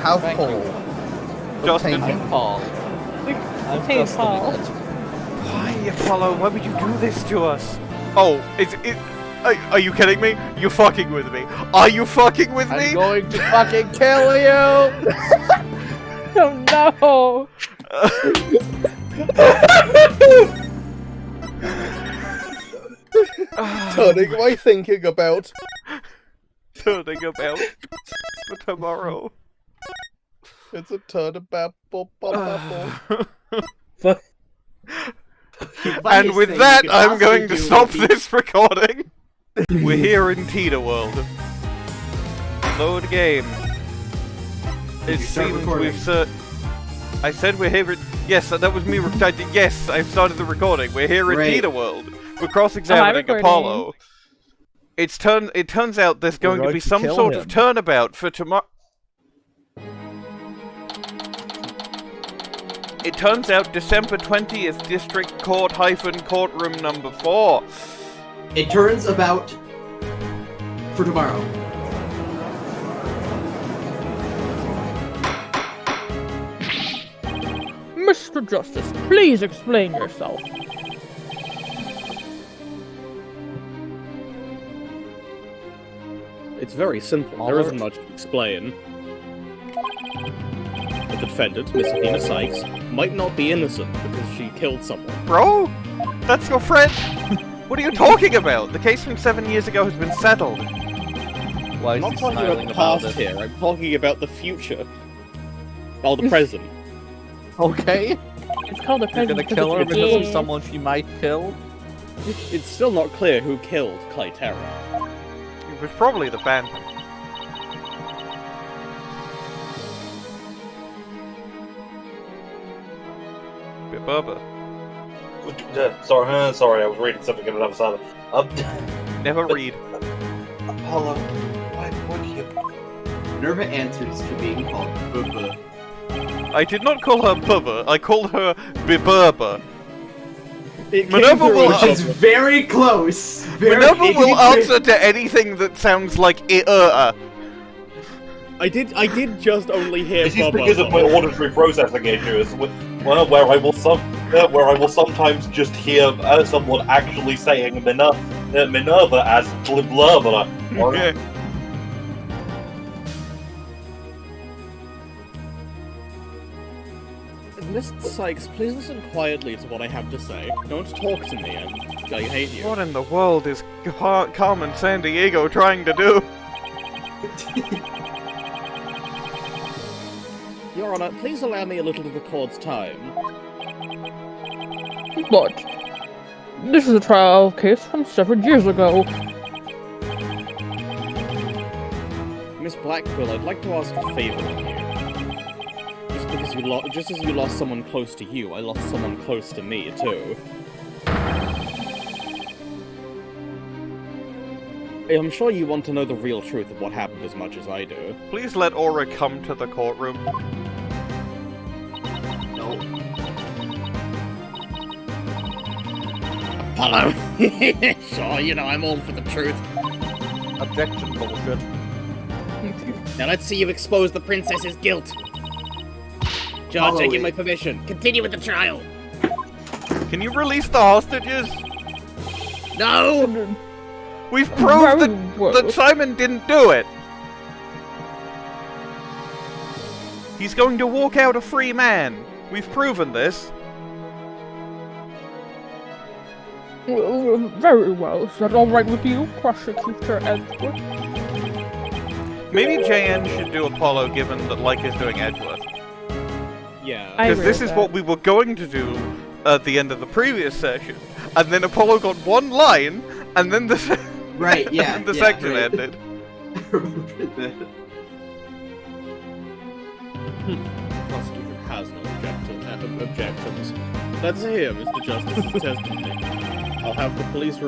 Have Thank Paul. you. Justin. I'm Paul. I'm Hey, Justin. Paul. Why, Apollo? Why would you do this to us? Oh, are you kidding me? You're fucking with me. Are you fucking with me? I'm going to fucking kill you! Oh no! Turning my thinking about. Turning about for tomorrow. It's a turnabout. And with that, I'm going to stop this recording. We're here in Tita World. Load game. It seems we've I said we're here. Yes, that was me. Yes, I started the recording. We're here in Tita World. We're cross-examining Apollo. It turns out there's going to be some sort of turnabout for tomorrow. It turns out December 20th, District Court - Courtroom number 4. It turns about for tomorrow. Mr. Justice, please explain yourself. It's very simple. There isn't much to explain. The defendant, Miss Athena Cykes, might not be innocent because she killed someone. Bro? That's your friend? What are you talking about? The case from 7 years ago has been settled. Why I'm not talking about the past here, I'm talking about the future. Oh, the present. Okay. It's called the present. You're gonna kill her because of someone she might kill? It's still not clear who killed Clyterra. It was probably the Phantom. Bubba. Sorry, I was reading something in another side. Never read. Apollo, why would you? Minerva answers to being called Bubba. I did not call her Bubba, I called her Biburba. Minerva will, which is very close. Minerva will answer to anything that sounds like I did just only hear This is because of my auditory processing issues, where I will sometimes just hear someone actually saying Minerva as blah blah. Okay. Miss Cykes, please listen quietly to what I have to say. Don't talk to me, I hate you. What in the world is Carmen Sandiego trying to do? Your Honor, please allow me a little of the court's time. But this is a trial case from 7 years ago. Miss Blackquill, I'd like to ask a favor of you. Just as you lost someone close to you, I lost someone close to me, too. I'm sure you want to know the real truth of what happened as much as I do. Please let Aura come to the courtroom. No. Apollo! Sure, you know, I'm all for the truth. Objection, bullshit. Now let's see you expose the princess's guilt. Judge, I give my permission. Continue with the trial. Can you release the hostages? No! We've proved that Simon didn't do it! He's going to walk out a free man. We've proven this. Very well. Is that alright with you, Prosecutor Edgeworth? Maybe JN should do Apollo given that Leica's doing Edgeworth. Yeah. Because this is what we were going to do at the end of the previous session. And then Apollo got one line, and then the right, yeah, and the section ended. I remember that. Prosecutor has no objections. Let's hear Mr. Justice's testimony. I'll have the police.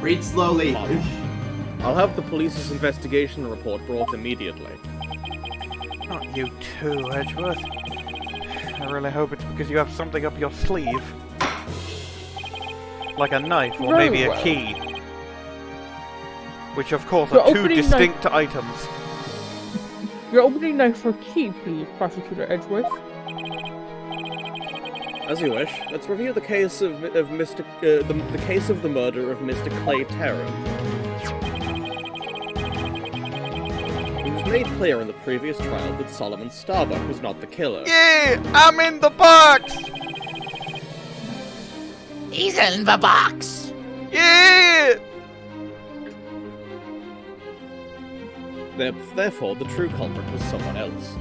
Read slowly. I'll have the police's investigation report brought immediately. Not you too, Edgeworth. I really hope it's because you have something up your sleeve. Like a knife, or Very maybe well. a key. Which, of course, You're are two opening distinct items. Your opening knife for key, please, Prosecutor Edgeworth. As you wish. Let's review the case of Mr. The case of the murder of Mr. Clay Terran. It was made clear in the previous trial that Solomon Starbuck was not the killer. Yeah! I'm in the box! He's in the box! Yeah! Therefore, the true culprit was someone else.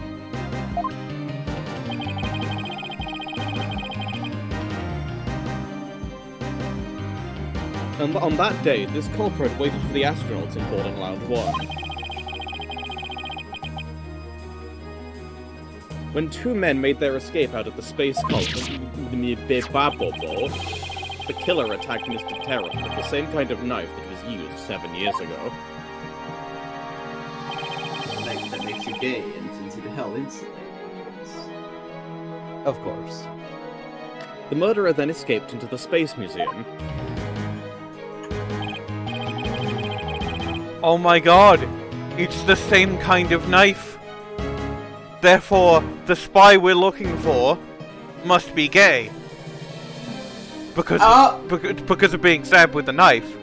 And on that day, this culprit waited for the astronauts in boarding lounge 1. When two men made their escape out of the space culprit, the killer attacked Mr. Terran with the same kind of knife that was used 7 years ago. That makes you gay and sends you to hell instantly. Of course. The murderer then escaped into the Space Museum. Oh my god! It's the same kind of knife! Therefore, the spy we're looking for must be gay. Because of being stabbed with a knife.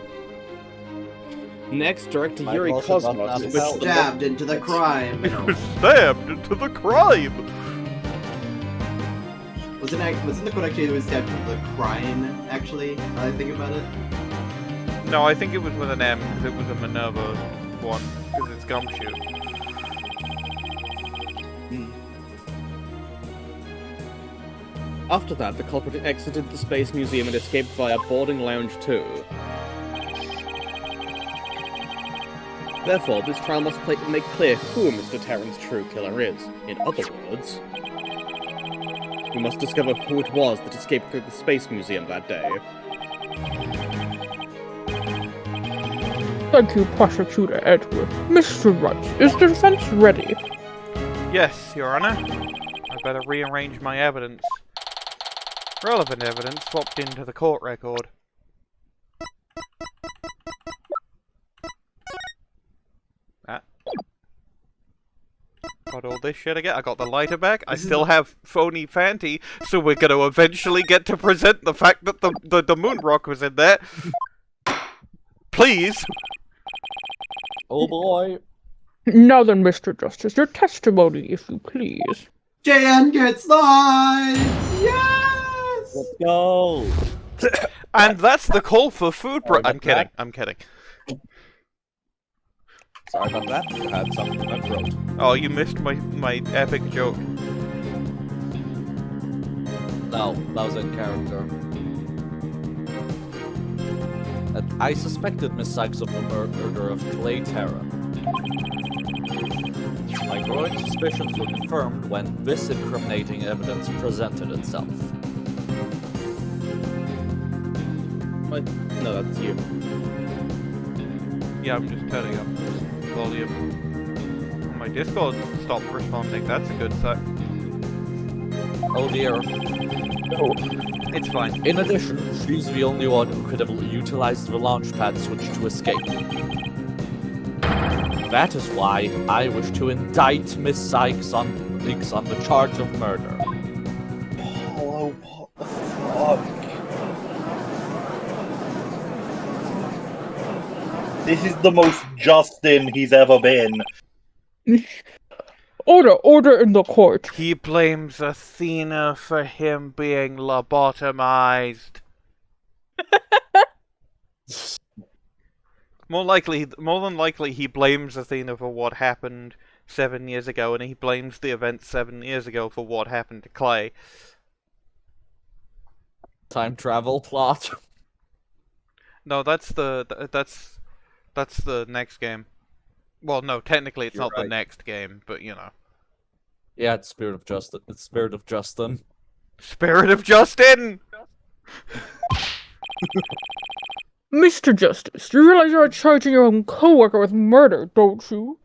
Next, Director Yuri Cosmos was stabbed into the crime. He was stabbed into the crime! Wasn't the quote actually that was stabbed into the crime, actually, now I think about it? No, I think it was with an M, because it was a Minerva one, because it's gumshoe. After that, the culprit exited the Space Museum and escaped via boarding lounge 2. Therefore, this trial must make clear who Mr. Terran's true killer is. In other words, we must discover who it was that escaped through the Space Museum that day. Thank you, Prosecutor Edgeworth. Mr. Wright, is the defense ready? Yes, Your Honor. I better rearrange my evidence. Relevant evidence swapped into the court record. Got all this shit again. I got the lighter back. I still have phony Fanty, so we're gonna eventually get to present the fact that the moon rock was in there. Please. Oh boy. Now then, Mr. Justice, your testimony, if you please. JN gets lights! Yes! Let's go! And that's the call for food I'm kidding. I'm kidding. Sorry about that. I had something in my throat. Oh, you missed my epic joke. No, that was in character. I suspected Miss Sykes of the murder of Clay Terra. My growing suspicions were confirmed when this incriminating evidence presented itself. What? No, that's you. Yeah, I'm just turning up volume. My Discord stopped responding. That's a good sign. Oh dear. Oh, it's fine. In addition, she's the only one who could have utilized the launchpad switch to escape. That is why I wish to indict Miss Sykes on the charge of murder. Oh, what the fuck? This is the most Justin he's ever been. Order in the court. He blames Athena for him being lobotomized. More than likely, he blames Athena for what happened 7 years ago, and he blames the events 7 years ago for what happened to Clay. Time travel plot. No, that's the next game. Well, no, technically it's You're not right. the next game, but you know. Yeah, it's Spirit of Justin. It's Spirit of Justin. Spirit of Justin! Mr. Justice, you realize you're charging your own coworker with murder, don't you?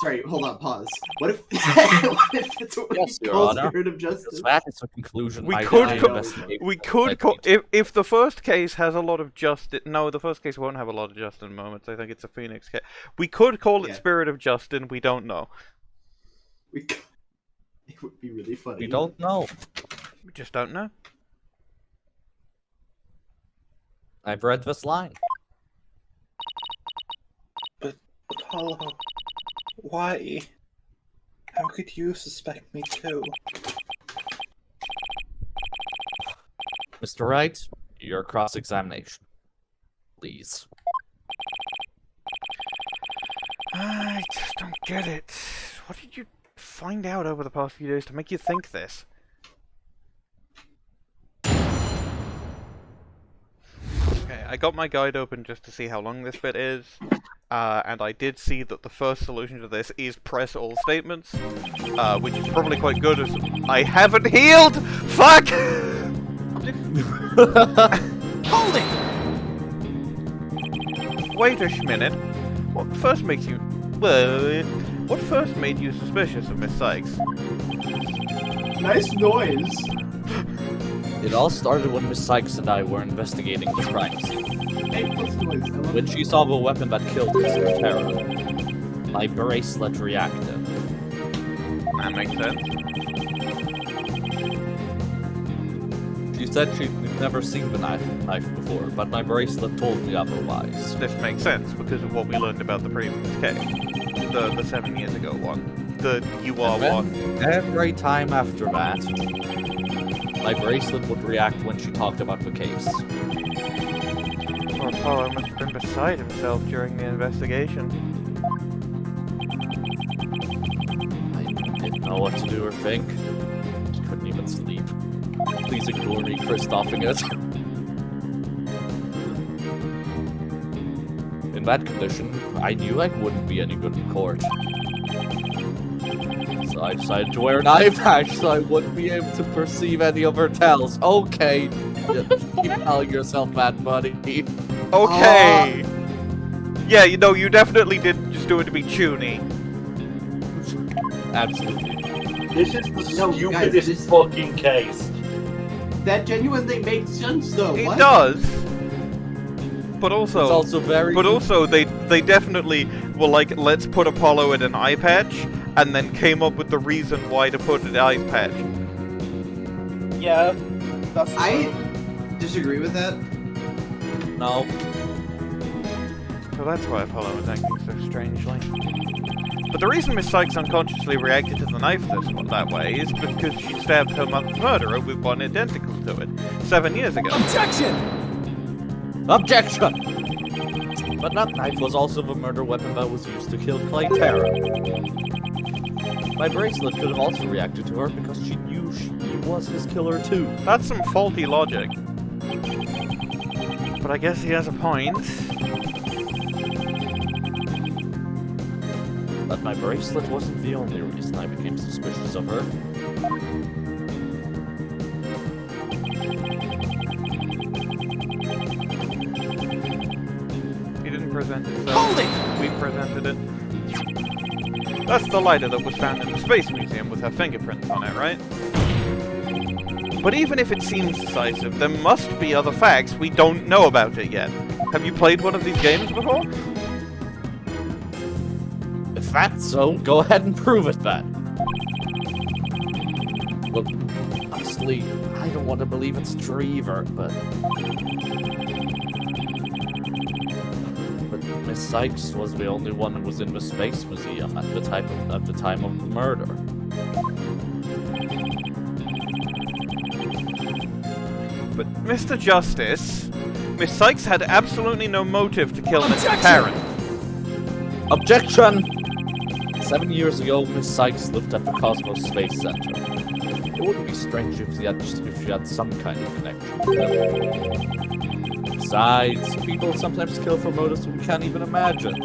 Sorry, hold on, pause. What if, what if it's what Yes, we Your call Honor. Spirit of Justice? That is a conclusion. We I could, did co- investigate. we could, co- if the first case has a lot of Justin. No, the first case won't have a lot of Justin moments. I think it's a Phoenix case. We could call it Spirit of Justin. We don't know. It would be really funny. We don't know. We just don't know. I've read this line. But Apollo, why? How could you suspect me too? Mr. Wright, your cross-examination. Please. I just don't get it. What did you find out over the past few days to make you think this? Okay, I got my guide open just to see how long this bit is, and I did see that the first solution to this is press all statements, which is probably quite good as I haven't healed! Fuck! Hold it! Wait a minute. What first makes you... Well, what first made you suspicious of Miss Cykes? Nice noise. It all started when Miss Cykes and I were investigating the crime scene. Hey, what's the noise? When she saw the weapon that killed Mr. Terror, my bracelet reacted. That makes sense. She said she'd never seen the knife before, but my bracelet told me otherwise. This makes sense because of what we learned about the previous case. The 7 years ago one. The UR one. Every time after that, my bracelet would react when she talked about the case. Poor Apollo must have been beside himself during the investigation. I didn't know what to do or think. Couldn't even sleep. Please ignore me, Christophing it. In that condition, I knew I wouldn't be any good in court. So I decided to wear an eye patch so I wouldn't be able to perceive any of her tells. Okay. Keep telling yourself that, buddy. Okay! Yeah, you know, you definitely didn't just do it to be tuney. Absolutely. This is the stupidest fucking case. That genuinely makes sense, though. It What? does. But also, It's also very... But also, they definitely were like, let's put Apollo in an eye patch, and then came up with the reason why to put an eye patch. Yeah, that's I disagree with that. No. So that's why Apollo was acting so strangely. But the reason Miss Cykes unconsciously reacted to the knife that way is because she stabbed her mother's murderer with one identical to it 7 years ago. Objection! Objection! But that knife was also the murder weapon that was used to kill Klavier. My bracelet could have also reacted to her because she knew she was his killer too. That's some faulty logic. But I guess he has a point. But my bracelet wasn't the only reason I became suspicious of her. He didn't present it, so Hold it! we presented it. That's the lighter that was found in the Space Museum with her fingerprints on it, right? But even if it seems decisive, there must be other facts we don't know about it yet. Have you played one of these games before? If that's so, go ahead and prove it then. Look, honestly, I don't want to believe it's true either, but Miss Cykes was the only one who was in the Space Museum at the time of the murder. But Mr. Justice, Miss Cykes had absolutely no motive to kill Mr. Tarrant. Objection! 7 years ago, Miss Cykes lived at the Cosmos Space Center. It wouldn't be strange if she had some kind of connection to them. Besides, people sometimes kill for motives we can't even imagine. I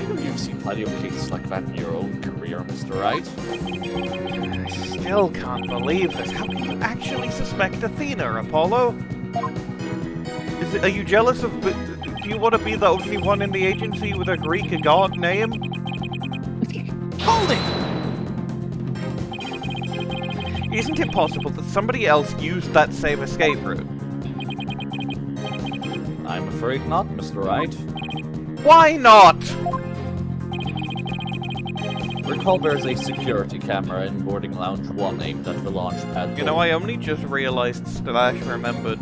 know you've seen Plenty of cases like that in your own career, Mr. Wright. I still can't believe this. How can you actually suspect Athena, Apollo? Are you jealous of... Do you want to be the only one in the agency with a Greek god name? Hold it! Isn't it possible that somebody else used that same escape route? I'm afraid not, Mr. Wright. Why not? Recall there's a security camera in boarding lounge 1 aimed at the launch pad. You know, I only just realized Slash remembered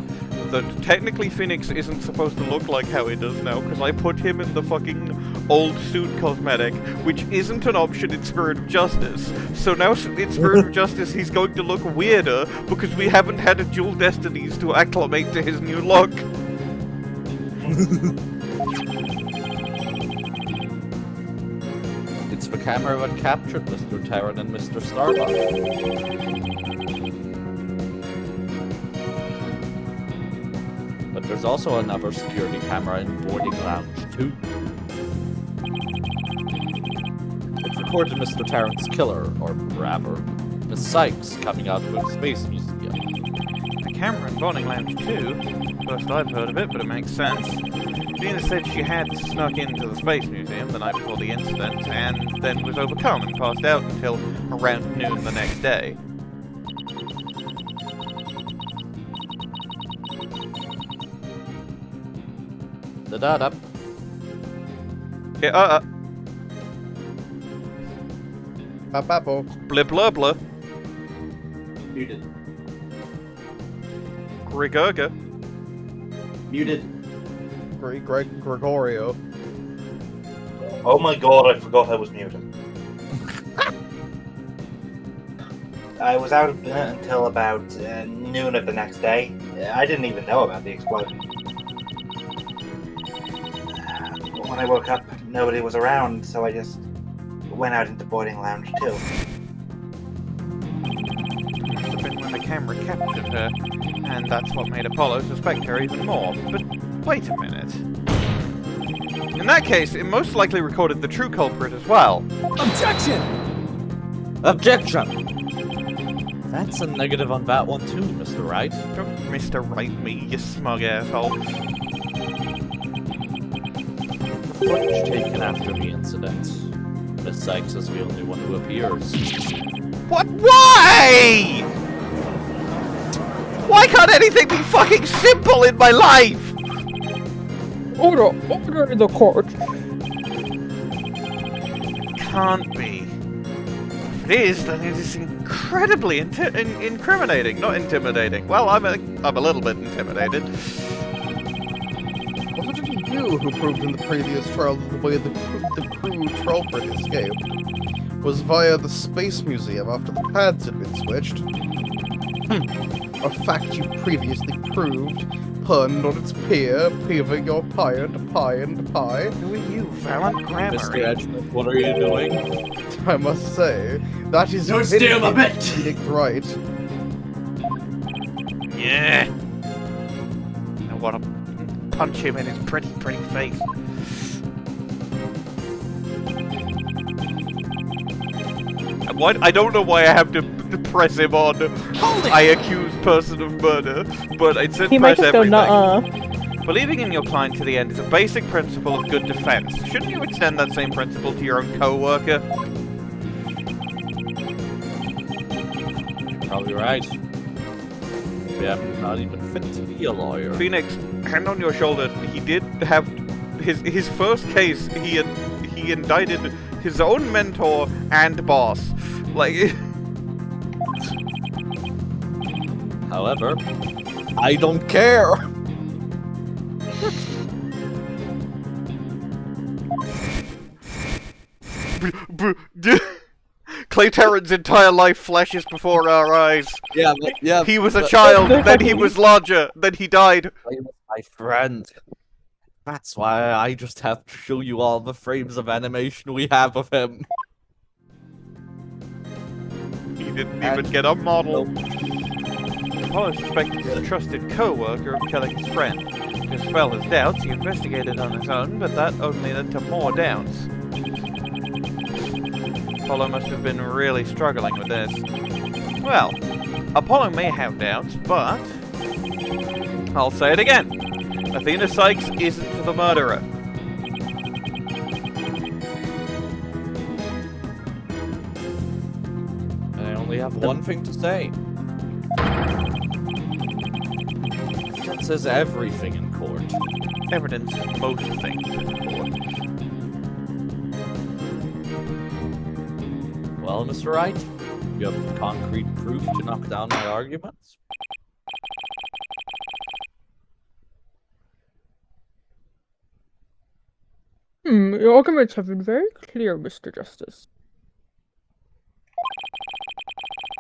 that technically Phoenix isn't supposed to look like how he does now, because I put him in the fucking old suit cosmetic, which isn't an option in Spirit of Justice. So now in Spirit of Justice he's going to look weirder, because we haven't had a Dual Destinies to acclimate to his new look. It's the camera that captured Mr. Terran and Mr. Starbuck. But there's also another security camera in boarding lounge 2. It recorded Mr. Terran's killer, or rather, Miss Cykes, coming out of the Space Museum. A camera in boarding lounge 2? First I've heard of it, but it makes sense. Athena said she had snuck into the Space Museum the night before the incident, and then was overcome and passed out until around noon the next day. Da-da-da. Yeah, Papapo. Blah blah blah. Muted. Grigurga. Muted. Gregorio. Oh my god, I forgot I was muted. I was out of it until about noon of the next day. I didn't even know about the explosion. When I woke up, nobody was around, so I just went out into boarding lounge 2. Must have been when the camera captured her, and that's what made Apollo suspect her even more. But wait a minute. In that case, it most likely recorded the true culprit as well. Objection! Objection! That's a negative on that one too, Mr. Wright. Don't Mr. Wright me, you smug asshole. The footage taken after the incident. Miss Cykes is the only one who appears. What? Why? Why can't anything be fucking simple in my life? Order in the court. Can't be. If it is, then it is incredibly incriminating, not intimidating. Well, I'm a little bit intimidated. Wasn't it you who proved in the previous trial that the way the crew culprit escaped was via the Space Museum after the pads had been switched? A fact you previously proved, punned on its peer, peeving your pyre to pie and pie. Who are you, Valent Grammar? Mr. Edgeworth, what are you doing? I must say, that is Don't steal my bet! Right. Yeah. I want to punch him in his pretty face. I don't know why I have to press him on. I accuse person of murder, but it said He might press just go everything. nuh-uh. Believing in your client to the end is a basic principle of good defense. Shouldn't you extend that same principle to your own co-worker? You're probably right. Maybe I'm not even fit to be a lawyer. Phoenix, hand on your shoulder. He did have his first case. He indicted his own mentor and boss. Like. However, I don't care. Clay Terran's entire life flashes before our eyes. Yeah. He was a child, then he was larger, then he died. Clay was my friend. That's why I just have to show you all the frames of animation we have of him. He didn't even get a model. Apollo suspected his trusted co-worker of killing his friend. To dispel his doubts, he investigated on his own, but that only led to more doubts. Apollo must have been really struggling with this. Well, Apollo may have doubts, but I'll say it again. Athena Cykes isn't the murderer. I only have one thing to say. Evidence is everything in court. Evidence is most things in court. Well, Mr. Wright, you have concrete proof to knock down my arguments? Your arguments have been very clear, Mr. Justice.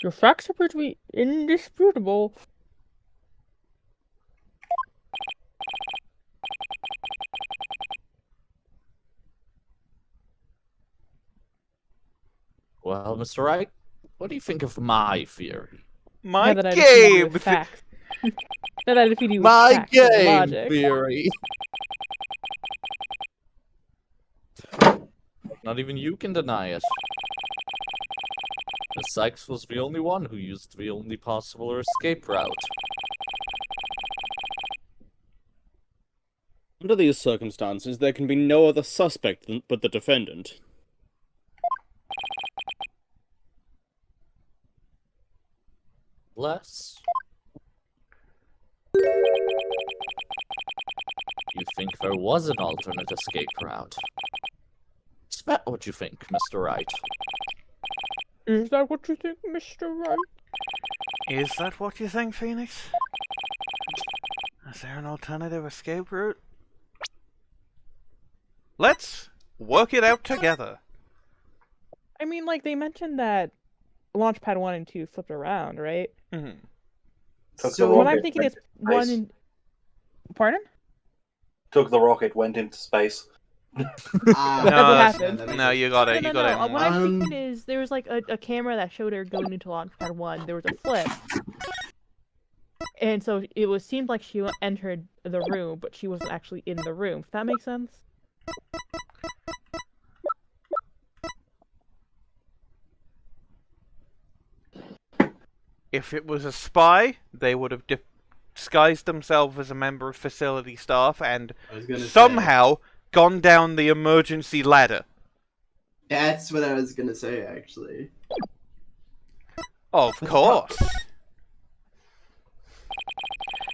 Your facts appear to be indisputable. Well, Mr. Wright, what do you think of my theory? My That I game! defeat you with facts. That I defeat you with My facts and game logic. theory! Not even you can deny it. The Cykes was the only one who used the only possible escape route. Under these circumstances, there can be no other suspect but the defendant. Less. You think there was an alternate escape route? Is that what you think, Mr. Wright? Is that what you think, Mr. Wright? Is that what you think, Phoenix? Is there an alternative escape route? Let's work it out together. I mean, like, they mentioned that Launchpad 1 and 2 flipped around, right? Mm-hmm. So what I'm thinking is 1 and... Pardon? Took the rocket, went into space. No, happened. no, you got it. No, You got it. What I'm thinking is there was like a camera that showed her going into Launchpad 1. There was a flip. And so it seemed like she entered the room, but she wasn't actually in the room. If that makes sense? If it was a spy, they would have disguised themselves as a member of facility staff and somehow gone down the emergency ladder. That's what I was gonna say, actually. Of course.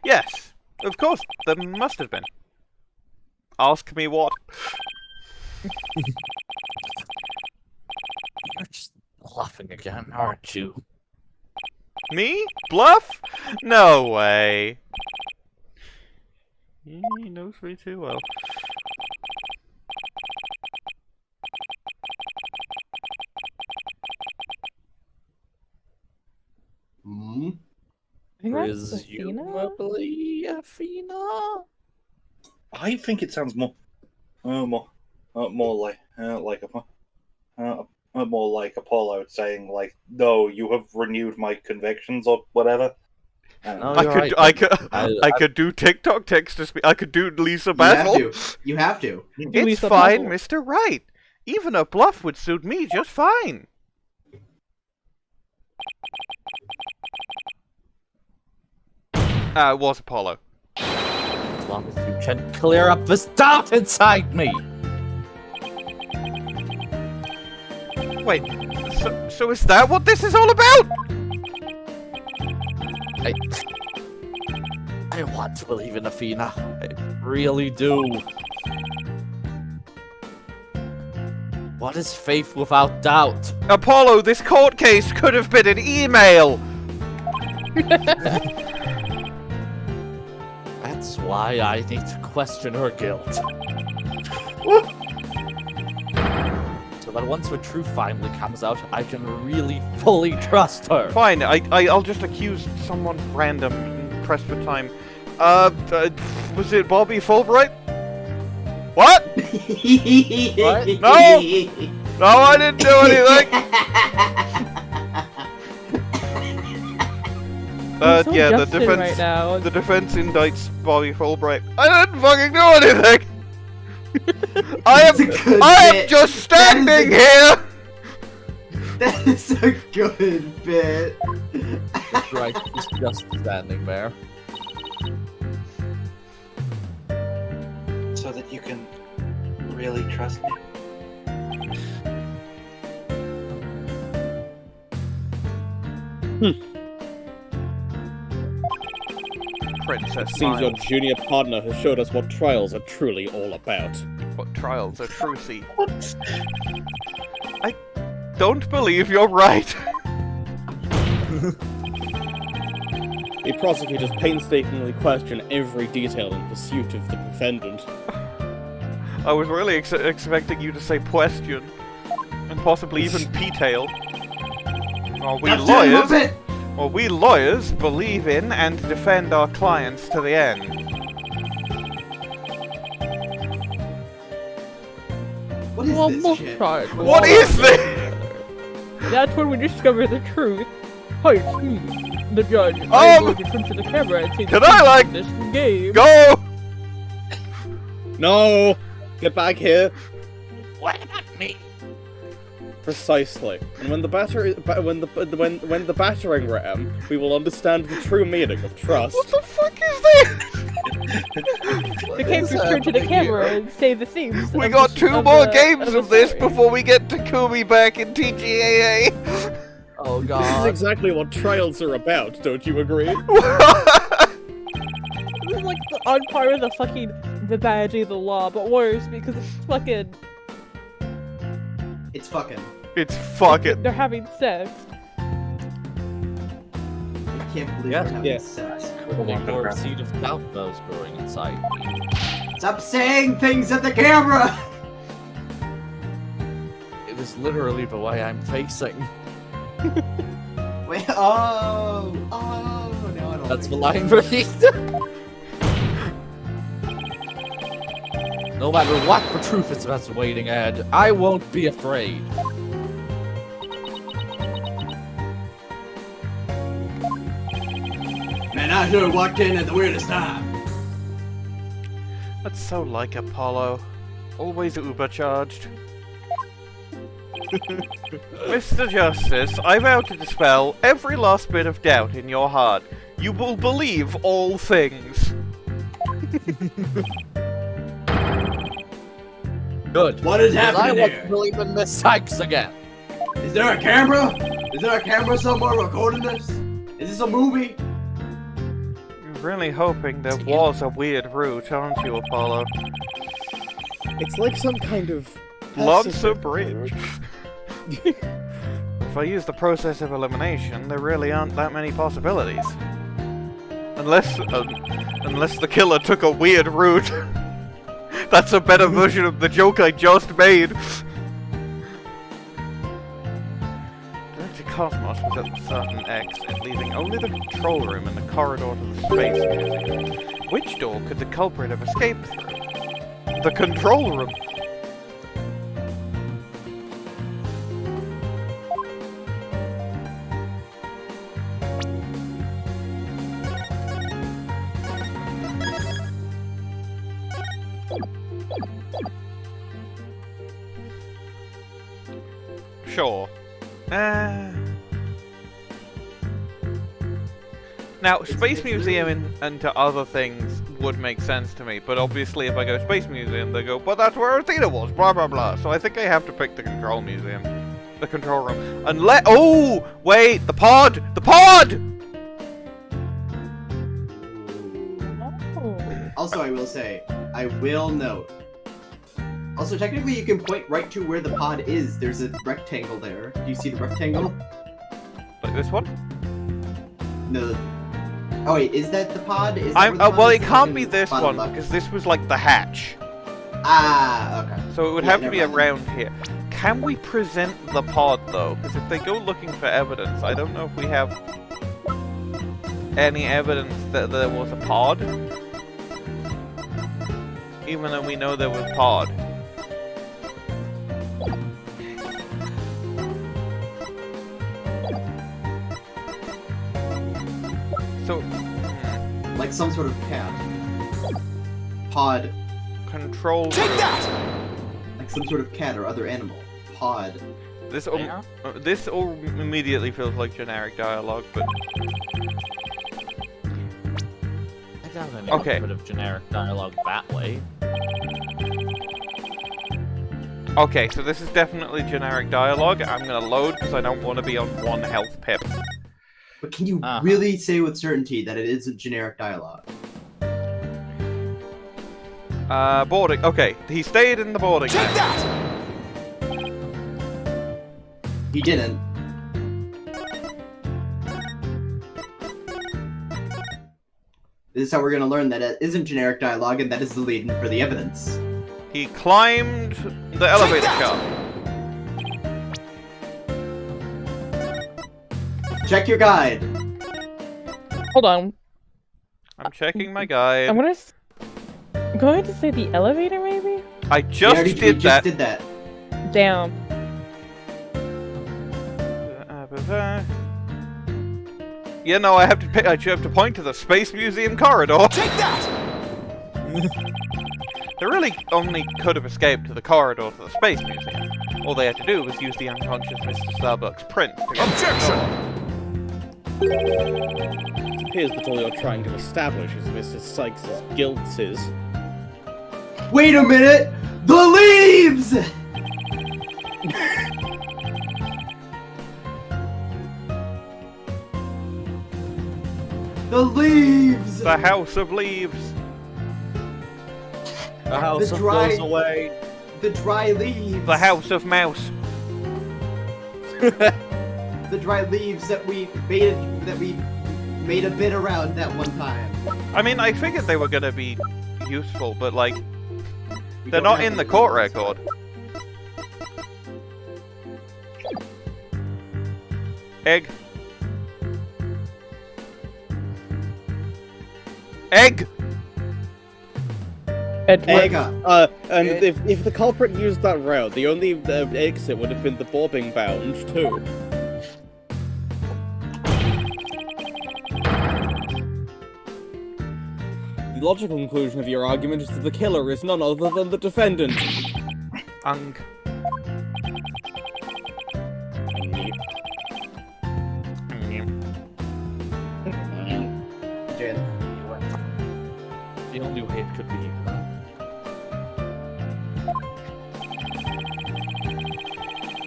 Yes, of course, there must have been. Ask me what. You're just bluffing again, aren't you? Me? Bluff? No way. He knows me too well. Presumably Athena? I think it sounds more like Apollo saying like, "No, you have renewed my convictions" or whatever. I could do TikTok text to speak. I could do Lisa Basil. You have to. It's fine, Mr. Wright. Even a bluff would suit me just fine. It was Apollo. As long as you can clear up this doubt inside me. Wait, so is that what this is all about? I want to believe in Athena. I really do. What is faith without doubt? Apollo, this court case could have been an email! That's why I need to question her guilt. So that once the truth finally comes out, I can really fully trust her. Fine, I'll just accuse someone random and press for time. Was it Bobby Fulbright? What? What? No, I didn't do anything. Yeah, the defense. Right the defense indicts Bobby Fulbright. I didn't fucking do anything. I am just standing here. That is a good bit. Right, he's just standing there. So that you can really trust me. Princess Seems your Miles. junior partner has showed us what trials are truly all about. What trials are Trucy? I don't believe you're right. The prosecutors painstakingly question every detail in pursuit of the defendant. I was really expecting you to say question, and possibly even p-tail. We lawyers believe in and defend our clients to the end. What is One more this shit? time. What is this? That's when we discover the truth. Hi, it's me, the judge. I'm going to turn to the camera and say Can I, like, this game. Go! No! Get back here! What about me? Precisely. And when the battering ram, we will understand the true meaning of trust. What the fuck is this? The games return to the camera and say the themes. We of got the- 2 of more the- games of the of this story. before we get Takumi back in TGAA. Oh This is exactly what trials are about, don't you agree? This is like on par with the badge of the law, but worse because it's fucking. It's fucking. It's fucking. They're having sex. I can't believe Yeah. we're having sex. One more seed of doubt those growing inside me. Stop saying things at the camera! It is literally the way I'm facing. Wait, oh, no, I don't. That's the think line so. breathed. No matter what the truth is that's waiting ahead, I won't be afraid. Man, I sure walked in at the weirdest time. That's so like Apollo. Always uber-charged. Mr. Justice, I vow to dispel every last bit of doubt in your heart. You will believe all things. Good. What is 'Cause happening I want here? to believe in Miss Sykes again. Is there a camera? Is there a camera somewhere recording this? Is this a movie? You're really hoping there was a weird route, aren't you, Apollo? It's like some kind of... Lancer Bridge. If I use the process of elimination, there really aren't that many possibilities. Unless the killer took a weird route. That's a better version of the joke I just made. Director Cosmos was at the certain exit, leaving only the control room and the corridor to the space museum. Which door could the culprit have escaped through? The control room. Sure. Now, Space Museum and to other things would make sense to me, but obviously if I go Space Museum, they go, but that's where Athena was, blah blah blah. So I think I have to pick the Control Museum. The Control Room. Unless— oh! Wait! The pod! The pod! Also, I will say, I will note. Also, technically, you can point right to where the pod is. There's a rectangle there. Do you see the rectangle? Like this one? No. Oh wait, is that the pod? Is that where the pod well, is? it can't be It's this bottom one, left. because this was like the hatch. Ah, okay. So it would Yeah, have to never be mind. around here. Can we present the pod, though? Because if they go looking for evidence, I don't know if we have any evidence that there was a pod. Even though we know there was pod. So, Like some sort of cat. Pod. Control Take that! Like some sort of cat or other animal. Pod. This all immediately feels like generic dialogue, but I doubt anyone okay. could have generic dialogue that way. Okay, so this is definitely generic dialogue. I'm gonna load because I don't want to be on 1 health pip. But can you really say with certainty that it isn't generic dialogue? Boarding. Okay, he stayed in the boarding. Take that! He didn't. This is how we're gonna learn that it isn't generic dialogue, and that is the lead for the evidence. He climbed the elevator shaft. Check your guide. Hold on. I'm checking my guide. I'm going to say the elevator, maybe? I just did that. Damn. Yeah, no, I have to point to the Space Museum corridor. Take that! They really only could have escaped to the corridor to the Space Museum. All they had to do was use the unconscious Mr. Starbuck's print to get Objection! It appears that all you're trying to establish is Mr. Sykes' guilt is... Wait a minute! The leaves! The leaves! The House of Leaves. The house of goes away. The dry leaves. The House of Mouse. The dry leaves that we made a bit around that one time. I mean, I figured they were gonna be useful, but like, they're not in the court record. Egg. Egg! Egg. And if the culprit used that route, the only exit would have been the bobbing bound, too. The logical conclusion of your argument is that the killer is none other than the defendant. Ung. The only way it could be.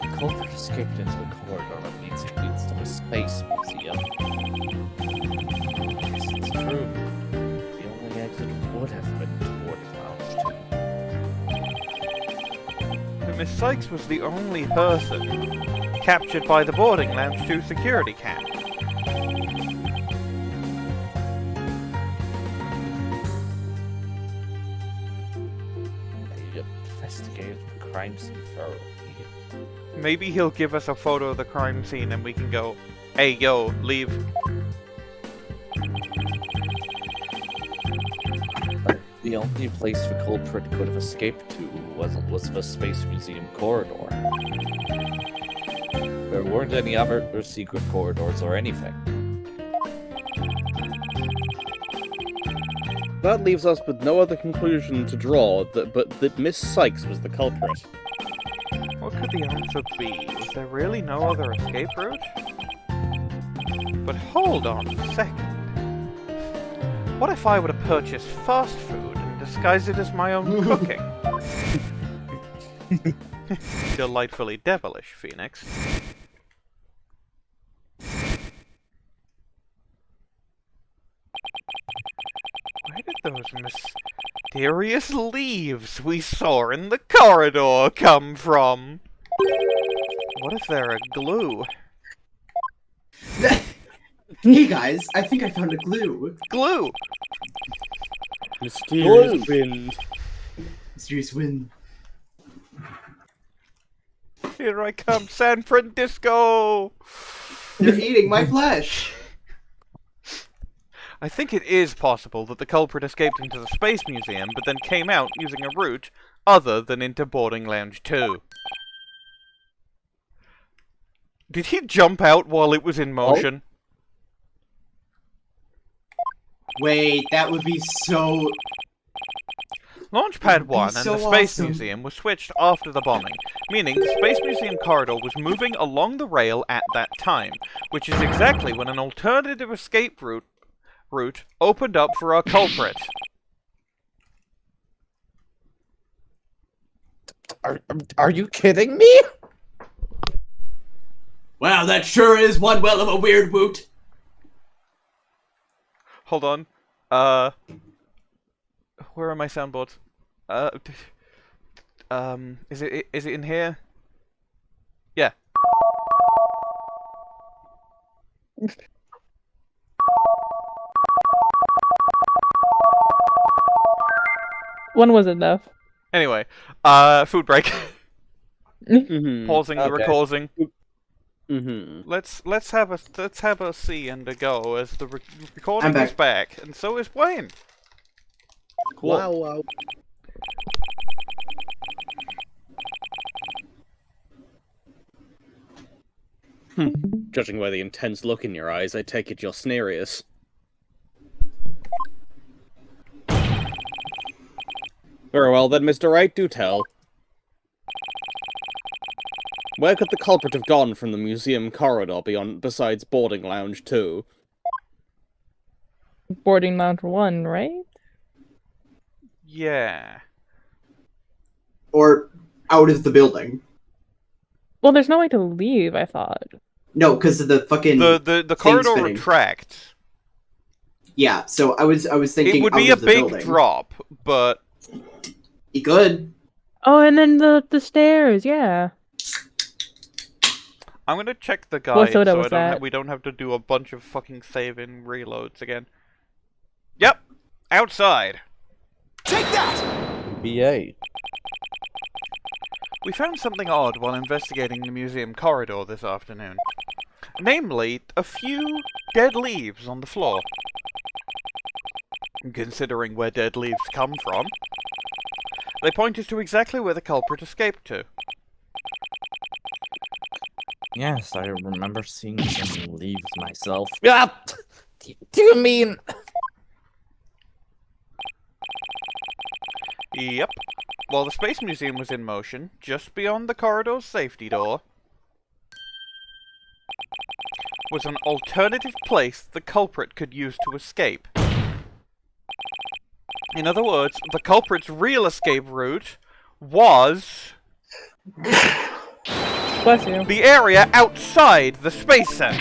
The culprit escaped into the corridor that leads to a space museum. Yes, it's true. The only exit would have been to boarding lounge 2. But Miss Sykes was the only person captured by the boarding lounge 2 security cam. Investigated the crime scene thoroughly. Maybe he'll give us a photo of the crime scene and we can go, hey, yo, leave. The only place the culprit could have escaped to was the Space Museum corridor. There weren't any other secret corridors or anything. That leaves us with no other conclusion to draw but that Miss Sykes was the culprit. What could the answer be? Was there really no other escape route? But hold on a second. What if I were to purchase fast food and disguise it as my own cooking? Delightfully devilish, Phoenix. Where did those mysterious leaves we saw in the corridor come from? What if they're a glue? Hey guys, I think I found a glue. Glue! Mysterious wind. Mysterious wind. Here I come, San Francisco! They're eating my flesh! I think it is possible that the culprit escaped into the Space Museum, but then came out using a route other than into Boarding Lounge 2. Did he jump out while it was in motion? Wait, that would be so... Launchpad 1 and so the Space awesome. Museum were switched after the bombing, meaning the Space Museum corridor was moving along the rail at that time, which is exactly when an alternative escape route opened up for our culprit. Are you kidding me? Wow, that sure is one well of a weird woot. Hold on. Where are my soundboards? Is it in here? Yeah. One was enough. Anyway, food break. Pausing the recording. Let's have a see and a go as the recording is back, and so is Bwain. Cool. Wow. Judging by the intense look in your eyes, I take it you're snerious. Very well then, Mr. Wright, do tell. Where could the culprit have gone from the museum corridor besides boarding lounge 2? Boarding lounge 1, right? Yeah. Or out of the building. Well, there's no way to leave, I thought. No, because of the fucking the corridor retracts. Yeah, so I was thinking it would out be of a the big building. drop, but he could. Oh, and then the stairs, yeah. I'm gonna check the guide What soda so was that? we don't have to do a bunch of fucking saving reloads again. Yep, outside. Take that! BA. We found something odd while investigating the museum corridor this afternoon. Namely, a few dead leaves on the floor. Considering where dead leaves come from, they point us to exactly where the culprit escaped to. Yes, I remember seeing some leaves myself. Ah! Do you mean... Yep. While the Space Museum was in motion, just beyond the corridor's safety door, was an alternative place the culprit could use to escape. In other words, the culprit's real escape route was... Bless you. The area outside the Space Center.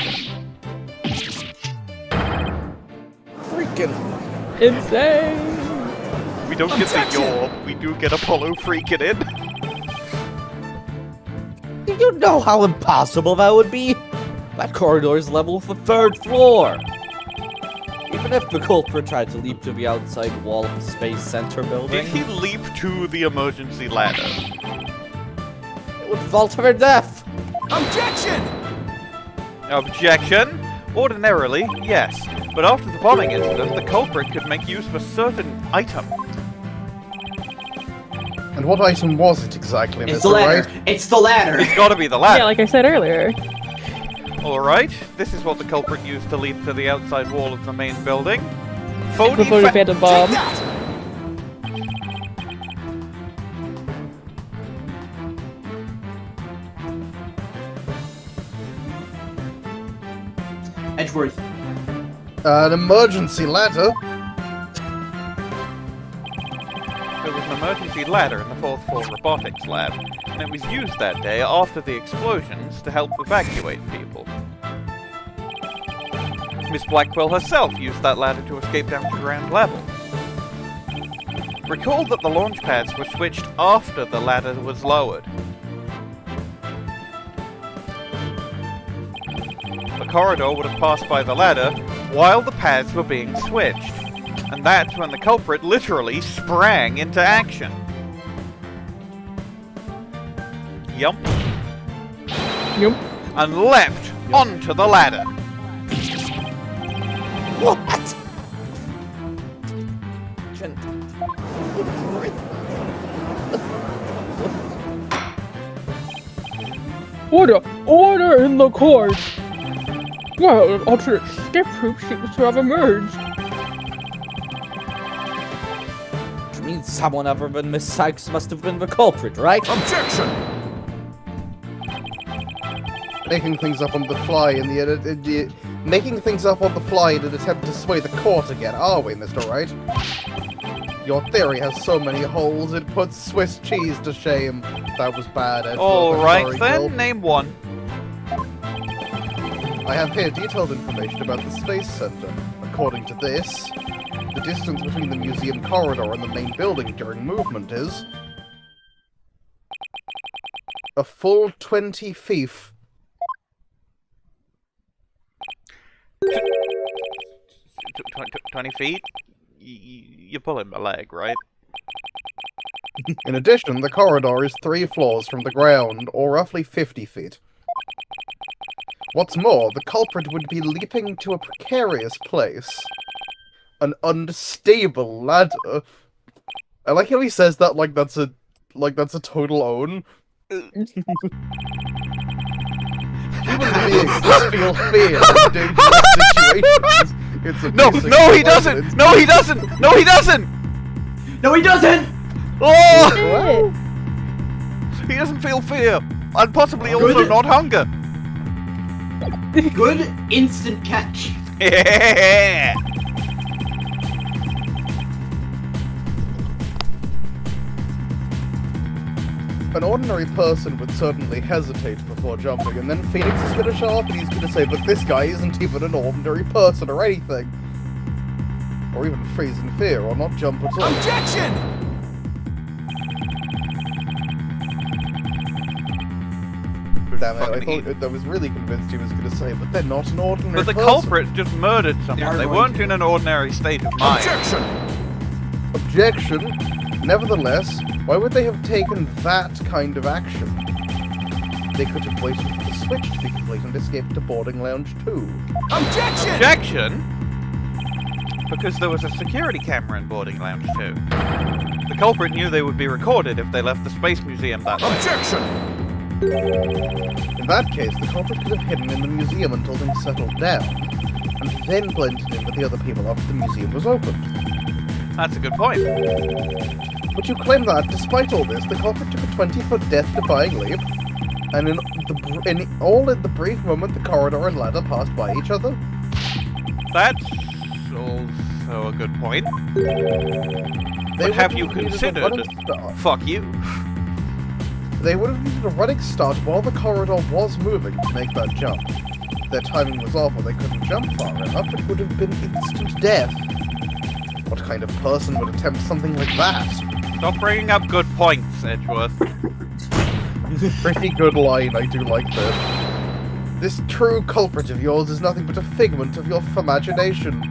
Freaking insane. We don't get the yaw, we do get Apollo freaking in. Do you know how impossible that would be? That corridor is level with the 3rd floor. Even if the culprit tried to leap to the outside wall of the Space Center building... Did he leap to the emergency ladder? It would fall to her death! Objection! Objection? Ordinarily, yes. But after the bombing incident, the culprit could make use of a certain item. And what item was it exactly, It's Mr. the ladder. Wright? It's the ladder. It's gotta be the ladder. Yeah, like I said earlier. Alright, this is what the culprit used to leap to the outside wall of the main building. Before the Phantom Bomb. Edgeworth. An emergency ladder? There was an emergency ladder in the 4th floor robotics lab, and it was used that day after the explosions to help evacuate people. Miss Blackquill herself used that ladder to escape down to ground level. Recall that the launch pads were switched after the ladder was lowered. The corridor would have passed by the ladder while the pads were being switched, and that's when the culprit literally sprang into action. Yump. Yump. And leapt onto the ladder. What? Order! Order in the court! Well, an alternate escape route seems to have emerged. mean, someone other than Miss Cykes must have been the culprit, right? Objection! Making things up on the fly in the making things up on the fly in an attempt to sway the court again, are we, Mr. Wright? Your theory has so many holes, it puts Swiss cheese to shame. That was bad, Edgeworth. Alright then, name one. I have here detailed information about the Space Center. According to this, the distance between the museum corridor and the main building during movement is a full 20 feet. 20 feet? You're pulling my leg, right? In addition, the corridor is 3 floors from the ground, or roughly 50 feet. What's more, the culprit would be leaping to a precarious place. An unstable ladder. I like how he says that like that's a total own. Human beings just feel fear in dangerous situations. It's a No, he doesn't! No, he doesn't! No, he doesn't! No, he doesn't! Oh! He doesn't feel fear, and possibly also not hunger. Good instant catch. Yeah! An ordinary person would certainly hesitate before jumping, and then Phoenix is gonna show up and he's gonna say, but this guy isn't even an ordinary person or anything. Or even freeze in fear, or not jump at all. Objection! Damn it, I was really convinced he was gonna say, but they're not an ordinary But the person. culprit just murdered someone. They weren't in an ordinary state of mind. Objection! Nevertheless, why would they have taken that kind of action? They could have waited for the switch to be complete and escaped to boarding lounge 2. Objection! Objection? Because there was a security camera in boarding lounge 2. The culprit knew they would be recorded if they left the Space Museum that way. Objection! In that case, the culprit could have hidden in the museum until things settled down, and then blended in with the other people after the museum was opened. That's a good point. But you claim that, despite all this, the culprit took a 20-foot death-defying leap, and in the brief moment the corridor and ladder passed by each other? That's also a good point. But have you considered... Fuck you. They would have needed a running start while the corridor was moving to make that jump. If their timing was off or they couldn't jump far enough, it would have been instant death. What kind of person would attempt something like that? Stop bringing up good points, Edgeworth. Pretty good line, I do like that. This true culprit of yours is nothing but a figment of your imagination.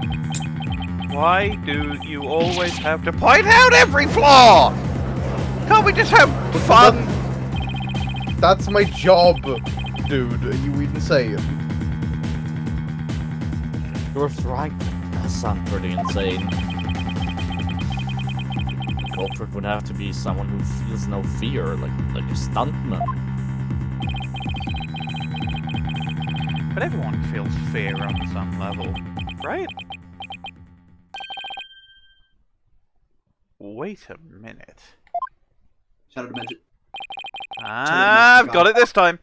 Why do you always have to point out every flaw? Can't we just have fun? That's my job, dude. Are you insane? You're right. That sounds pretty insane. The culprit would have to be someone who feels no fear, like a stuntman. But everyone feels fear on some level, right? Wait a minute. Shadow Dimension. I've got it this time.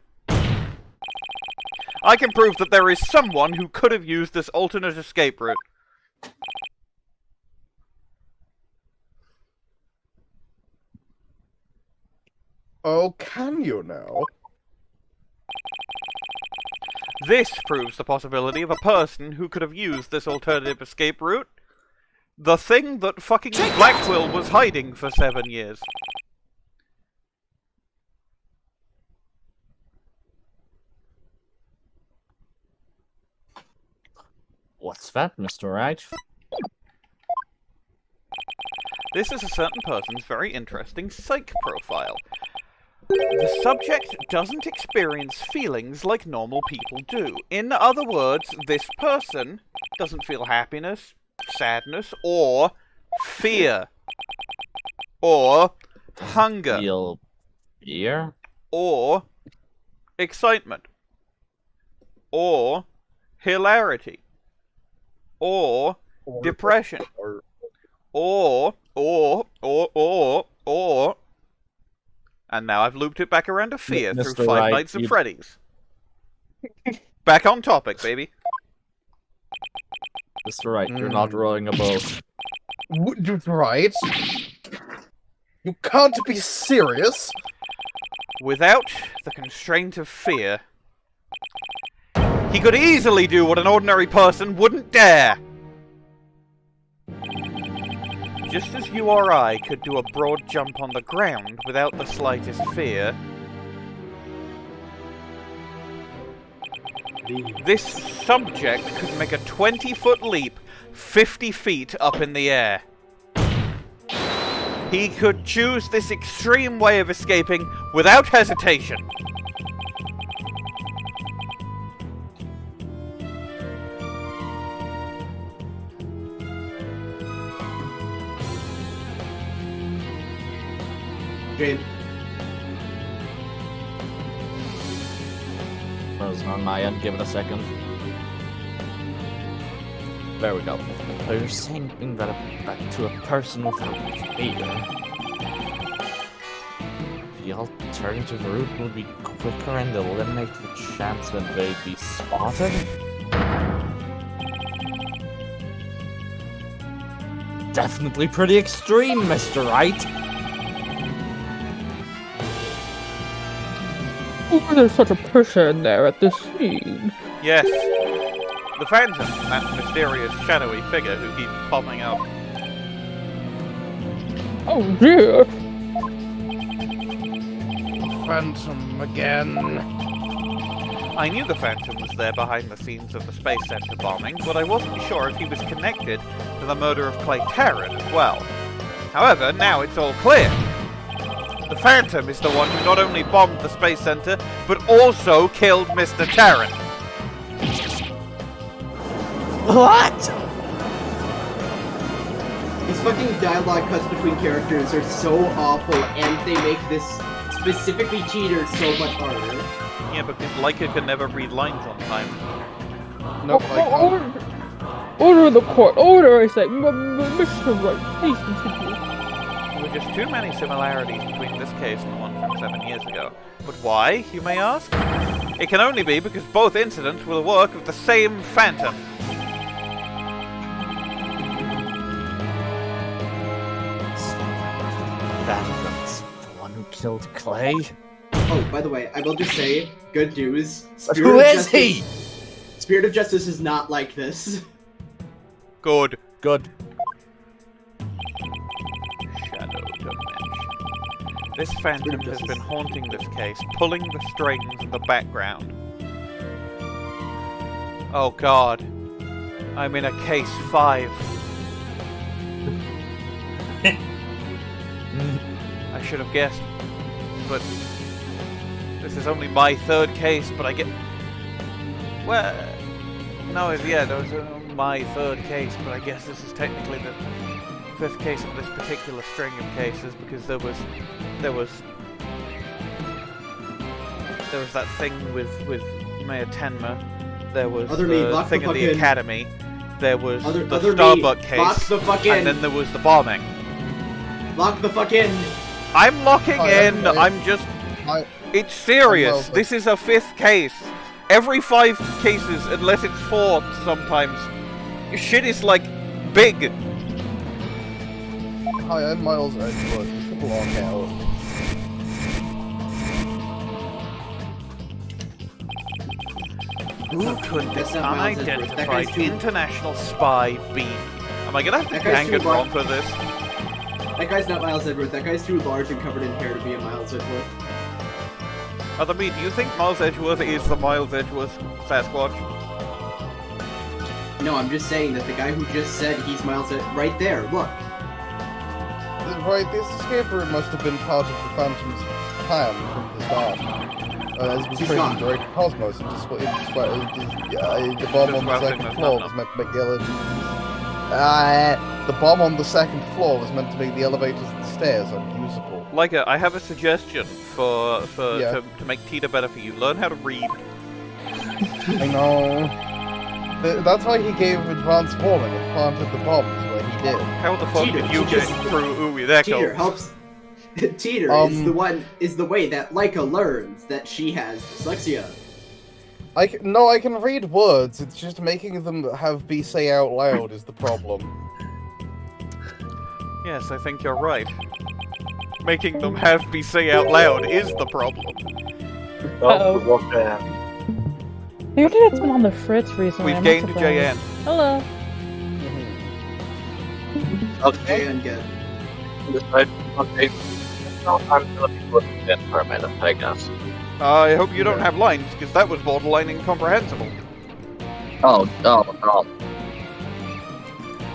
I can prove that there is someone who could have used this alternate escape route. Oh, can you now? This proves the possibility of a person who could have used this alternative escape route. The thing that fucking Blackquill was hiding for 7 years. What's that, Mr. Wright? This is a certain person's very interesting psych profile. The subject doesn't experience feelings like normal people do. In other words, this person doesn't feel happiness, sadness, or fear, or hunger, Feel fear, or excitement, or hilarity, or depression, or and now I've looped it back around to fear through Mr. Five Wright, Nights at Freddy's. Back on topic, baby. Mr. Wright, you're not rowing a boat. Right? You can't be serious. Without the constraint of fear, he could easily do what an ordinary person wouldn't dare. Just as you or I could do a broad jump on the ground without the slightest fear, this subject could make a 20-foot leap 50 feet up in the air. He could choose this extreme way of escaping without hesitation. Jane. Frozen on my end, give it a second. There we go. So you're saying that to a person without fear, the alternative route would be quicker and eliminate the chance that they'd be spotted? Definitely pretty extreme, Mr. Wright. Oh, there's such a person there at this scene. Yes. The Phantom, that mysterious, shadowy figure who keeps popping up. Oh dear! Phantom again. I knew the Phantom was there behind the scenes of the Space Center bombing, but I wasn't sure if he was connected to the murder of Clay Tarrant as well. However, now it's all clear. The Phantom is the one who not only bombed the Space Center, but also killed Mr. Tarrant. What? These fucking dialogue cuts between characters are so awful, and they make this specifically cheater so much harder. Yeah, because Leica can never read lines on time. Nope, Order in the court! Order, I say! Mr. Wright, please continue. There were just too many similarities between this case and the one from 7 years ago. But why, you may ask? It can only be because both incidents were the work of the same Phantom. That's the one who killed Clay? Oh, by the way, I will just say, good news. Who is he? Spirit of Justice is not like this. Good. Good. Shadow Dimension. This Phantom has been haunting this case, pulling the strings in the background. Oh god. I'm in a case 5. I should have guessed, but this is only my 3rd case, but I get... Well, no, yeah, that was my 3rd case, but I guess this is technically the 5th case of this particular string of cases, because there was that thing with Mayor Tenma, there was the thing at the academy, there was the Starbuck case, and then there was the bombing. Lock the fuck in! I'm locking in, it's serious, this is a 5th case. Every 5 cases, unless it's 4 sometimes, shit is like, big. Hi, I'm Miles Edgeworth. You should log out. Who could this unidentified international spy be? Am I gonna have to Danganronpa this? That guy's not Miles Edgeworth. That guy's too large and covered in hair to be a Miles Edgeworth. Other me, do you think Miles Edgeworth is the Miles Edgeworth Sasquatch? No, I'm just saying that the guy who just said he's Miles Edgeworth, right there, look. Right, this escape route must have been part of the Phantom's plan from the start. As was training Yuri Cosmos, the bomb on the second floor was meant to make the the bomb on the second floor was meant to make the elevators and the stairs unusable. Leica, I have a suggestion to make Tita better for you. Learn how to read. I know. That's why he gave advanced warning and planted the bombs where he Yeah. How the fuck did you get through Ooey? That Teeter goes. helps. Teeter is the way that Leica learns that she has dyslexia. I can read words. It's just making them be say out loud is the problem. Yes, I think you're right. Making them have be say out loud is the problem. Uh-oh. The internet's been on the fritz recently. We've I'm gained not a surprised. JN. Hello. Okay. JN get. Okay. No, I'm gonna be looking at for a minute, I guess. I hope you don't have lines, because that was borderline incomprehensible. Oh.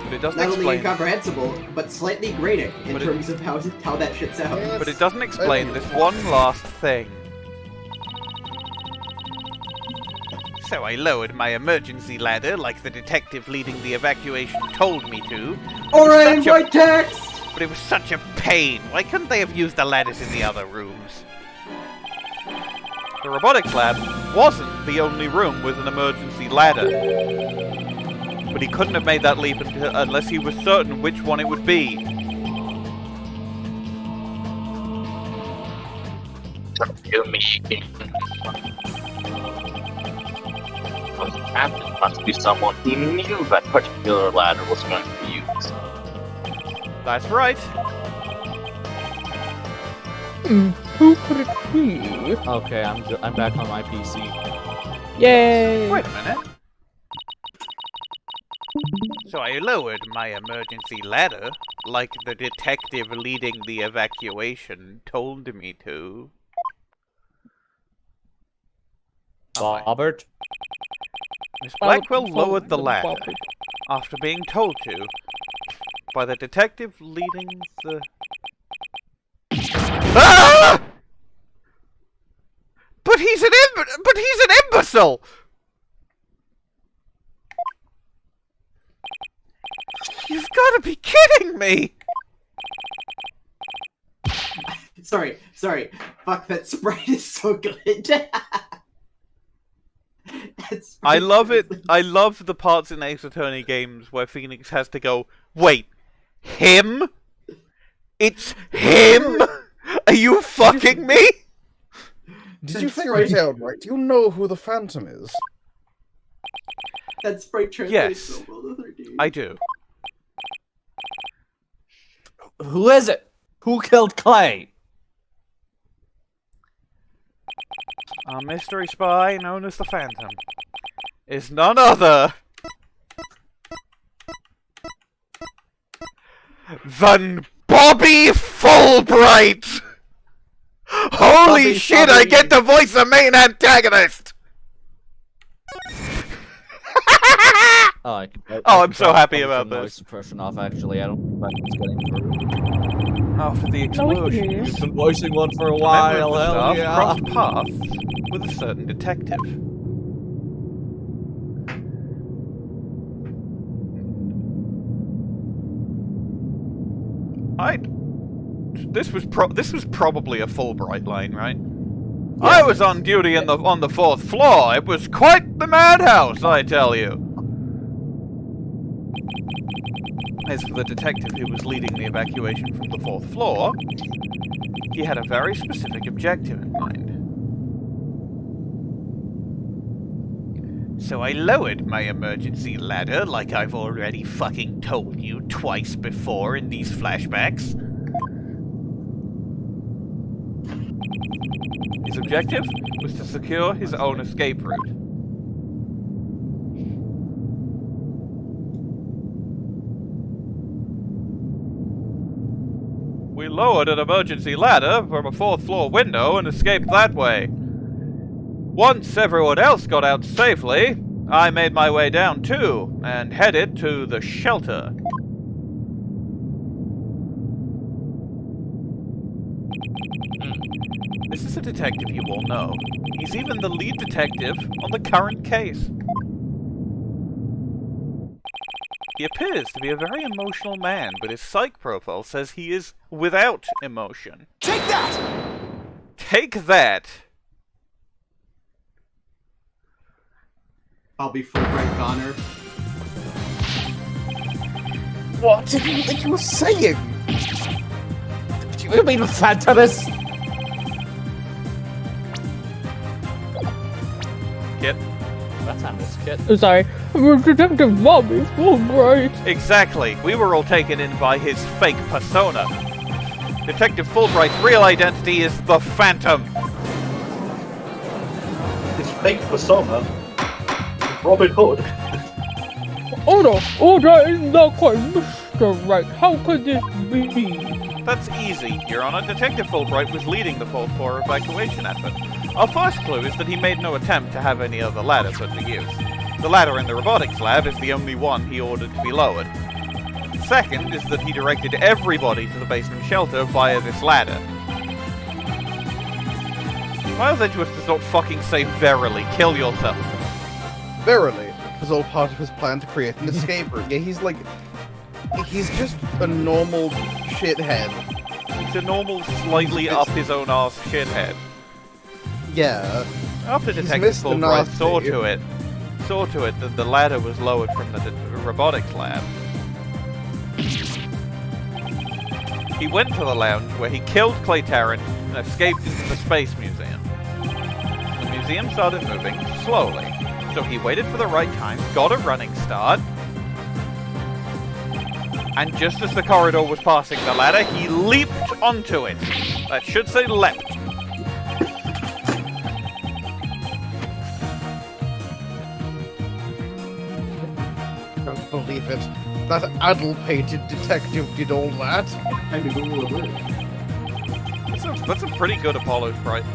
But it doesn't Not only explain. incomprehensible, but slightly grating in terms of how that shit sounds. But it doesn't explain this one last thing. So I lowered my emergency ladder like the detective leading the evacuation told me to. Alright, white text! But it was such a pain. Why couldn't they have used the ladders in the other rooms? The robotics lab wasn't the only room with an emergency ladder. But he couldn't have made that leap unless he was certain which one it would be. You mean... Captain must be someone who knew that particular ladder was going to be used. That's right. Who could it be? Okay, I'm back on my PC. Yay! Wait a minute. So I lowered my emergency ladder, like the detective leading the evacuation told me to. Robert? Miss Blackquill lowered the ladder, after being told to, by the detective leading the... Ah! But he's an imbecile! You've got to be kidding me! Sorry. Fuck, that sprite is so good. I love it. I love the parts in Ace Attorney games where Phoenix has to go, wait, him? It's him? Are you fucking me? Did you figure it out, right? Do you know who the Phantom is? That sprite translates Yes, so well to 13. I do. Who is it? Who killed Clay? Our mystery spy, known as the Phantom, is none other than Bobby Fulbright! Holy Bobby, shit, Bobby. I get to voice the main antagonist! Oh, I'm so happy I'll about turn this. Noise suppression off, actually. I don't think it's getting through. After the explosion, You've been voicing one for a while, hell staff yeah. crossed paths with a certain detective. This was probably a Fulbright line, right? Yes. I was on duty on the 4th floor. It was quite the madhouse, I tell you. As for the detective who was leading the evacuation from the 4th floor, he had a very specific objective in mind. So I lowered my emergency ladder like I've already fucking told you twice before in these flashbacks. His objective was to secure his own escape route. We lowered an emergency ladder from a 4th floor window and escaped that way. Once everyone else got out safely, I made my way down too, and headed to the shelter. This is a detective you all know. He's even the lead detective on the current case. He appears to be a very emotional man, but his psych profile says he is without emotion. Take that! Take that! I'll be Fulbright Connor. What did you think you were saying? What do you mean, Phantomus? Kit. That's Hamlet's Kit. Oh, sorry. Detective Bobby Fulbright. Exactly. We were all taken in by his fake persona. Detective Fulbright's real identity is the Phantom. His fake persona? Robin Hood? Oh no! Oh, that is not quite Mr. Right. How could this be? That's easy, Your Honor. Detective Fulbright was leading the Vault 4 evacuation effort. Our first clue is that he made no attempt to have any other ladder put to use. The ladder in the robotics lab is the only one he ordered to be lowered. Second is that he directed everybody to the basement shelter via this ladder. Miles Edgeworth does not fucking say verily, kill yourself. Verily, it was all part of his plan to create an escape route. Yeah, he's just a normal shithead. He's a normal, slightly up his own arse shithead. Yeah. After He's Detective Mr. Fulbright Nasty. saw to it that the ladder was lowered from the robotics lab, he went to the lounge where he killed Clay Tarrant and escaped into the Space Museum. The museum started moving slowly, so he waited for the right time, got a running start, and just as the corridor was passing the ladder, he leaped onto it. That should say leapt. Don't believe it. That addle-pated detective did all that. That's a pretty good Apollo sprite.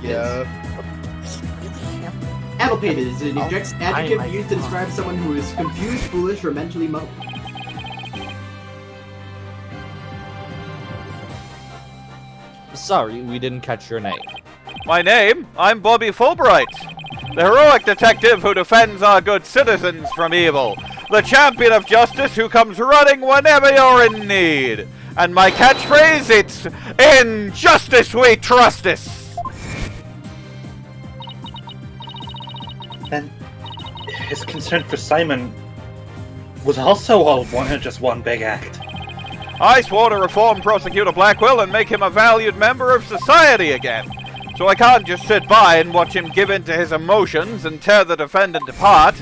Yeah. Addle-pated is an adjective used to describe someone who is confused, foolish, or mentally moped. Sorry, we didn't catch your name. My name? I'm Bobby Fulbright, the heroic detective who defends our good citizens from evil, the champion of justice who comes running whenever you're in need. And my catchphrase, it's "In justice we trusteth." And his concern for Simon was also all just one big act. I swore to reform Prosecutor Blackquill and make him a valued member of society again. So I can't just sit by and watch him give in to his emotions and tear the defendant apart.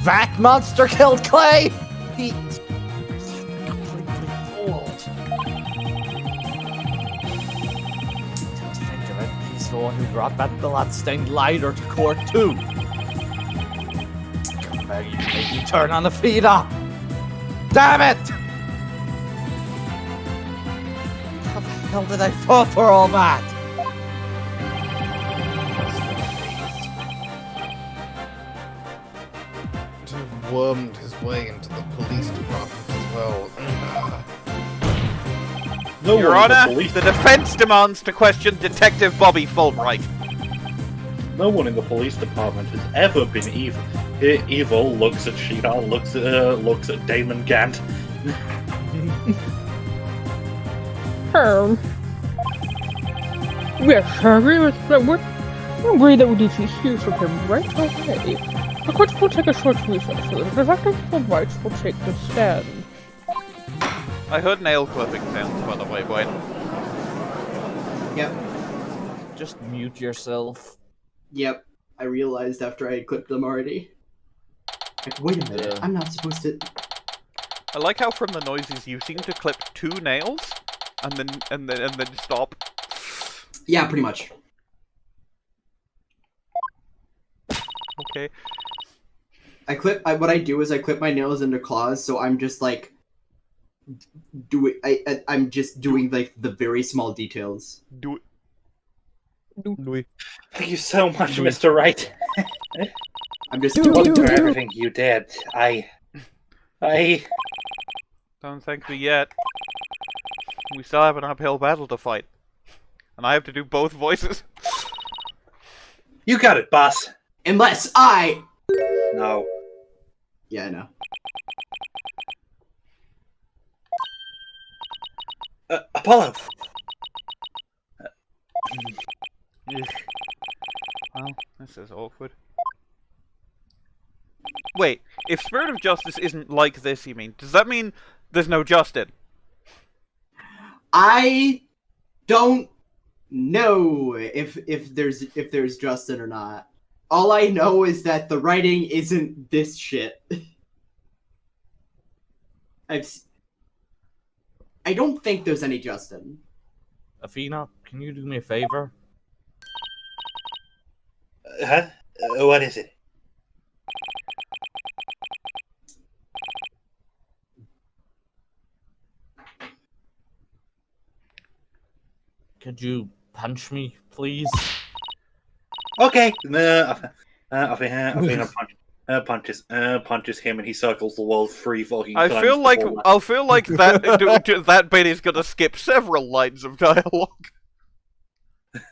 That monster killed Clay! He's completely fooled. To think of it, he's the one who brought that blood-stained lighter to court too. You made me turn on the feeder! Damn it! How the hell did I fall for all that? To have wormed his way into the police department as well. Your Honor, the defense demands to question Detective Bobby Fulbright. No one in the police department has ever been evil. Evil looks at Sheila, looks at Damon Gant. Yes, I agree with that. I agree that we need to hear from him right away. The court will take a short recess, so the Detective Fulbright will take the stand. I heard nail clipping sounds, by the way, Bwain. Yep. Just mute yourself. Yep. I realized after I had clipped them already. Like, wait a minute, I'm not supposed to... I like how from the noises you seem to clip 2 nails and then stop. Yeah, pretty much. Okay. What I do is I clip my nails into claws, so I'm just like I'm just doing like the very small details. Do it. Thank you so much, Mr. Wright. I'm just doing for everything you did. I Don't thank me yet. We still have an uphill battle to fight. And I have to do both voices. You got it, boss. Unless I... No. Yeah, I know. Apollo. Well, this is awkward. Wait, if Spirit of Justice isn't like this, you mean? Does that mean there's no Justin? I don't know if there's Justin or not. All I know is that the writing isn't this shit. I don't think there's any Justin. Athena, can you do me a favor? Huh? What is it? Could you punch me, please? Okay. Athena punches him, and he circles the world 3 fucking times. I feel like that that bit is gonna skip several lines of dialogue.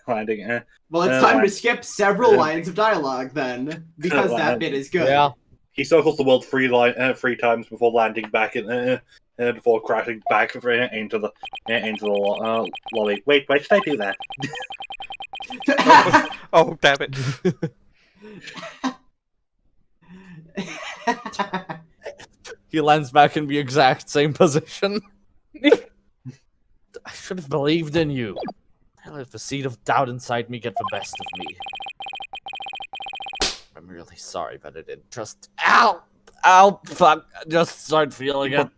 Landing. Well, it's time to skip several lines of dialogue then, because that bit is good. Yeah. He circles the world 3 times before landing back before crashing back into the lobby. Wait, why should I do that? Oh, damn it. He lands back in the exact same position. I should have believed in you. I let the seed of doubt inside me get the best of me. I'm really sorry that I didn't just... Ow! Ow! Fuck! I just started feeling it.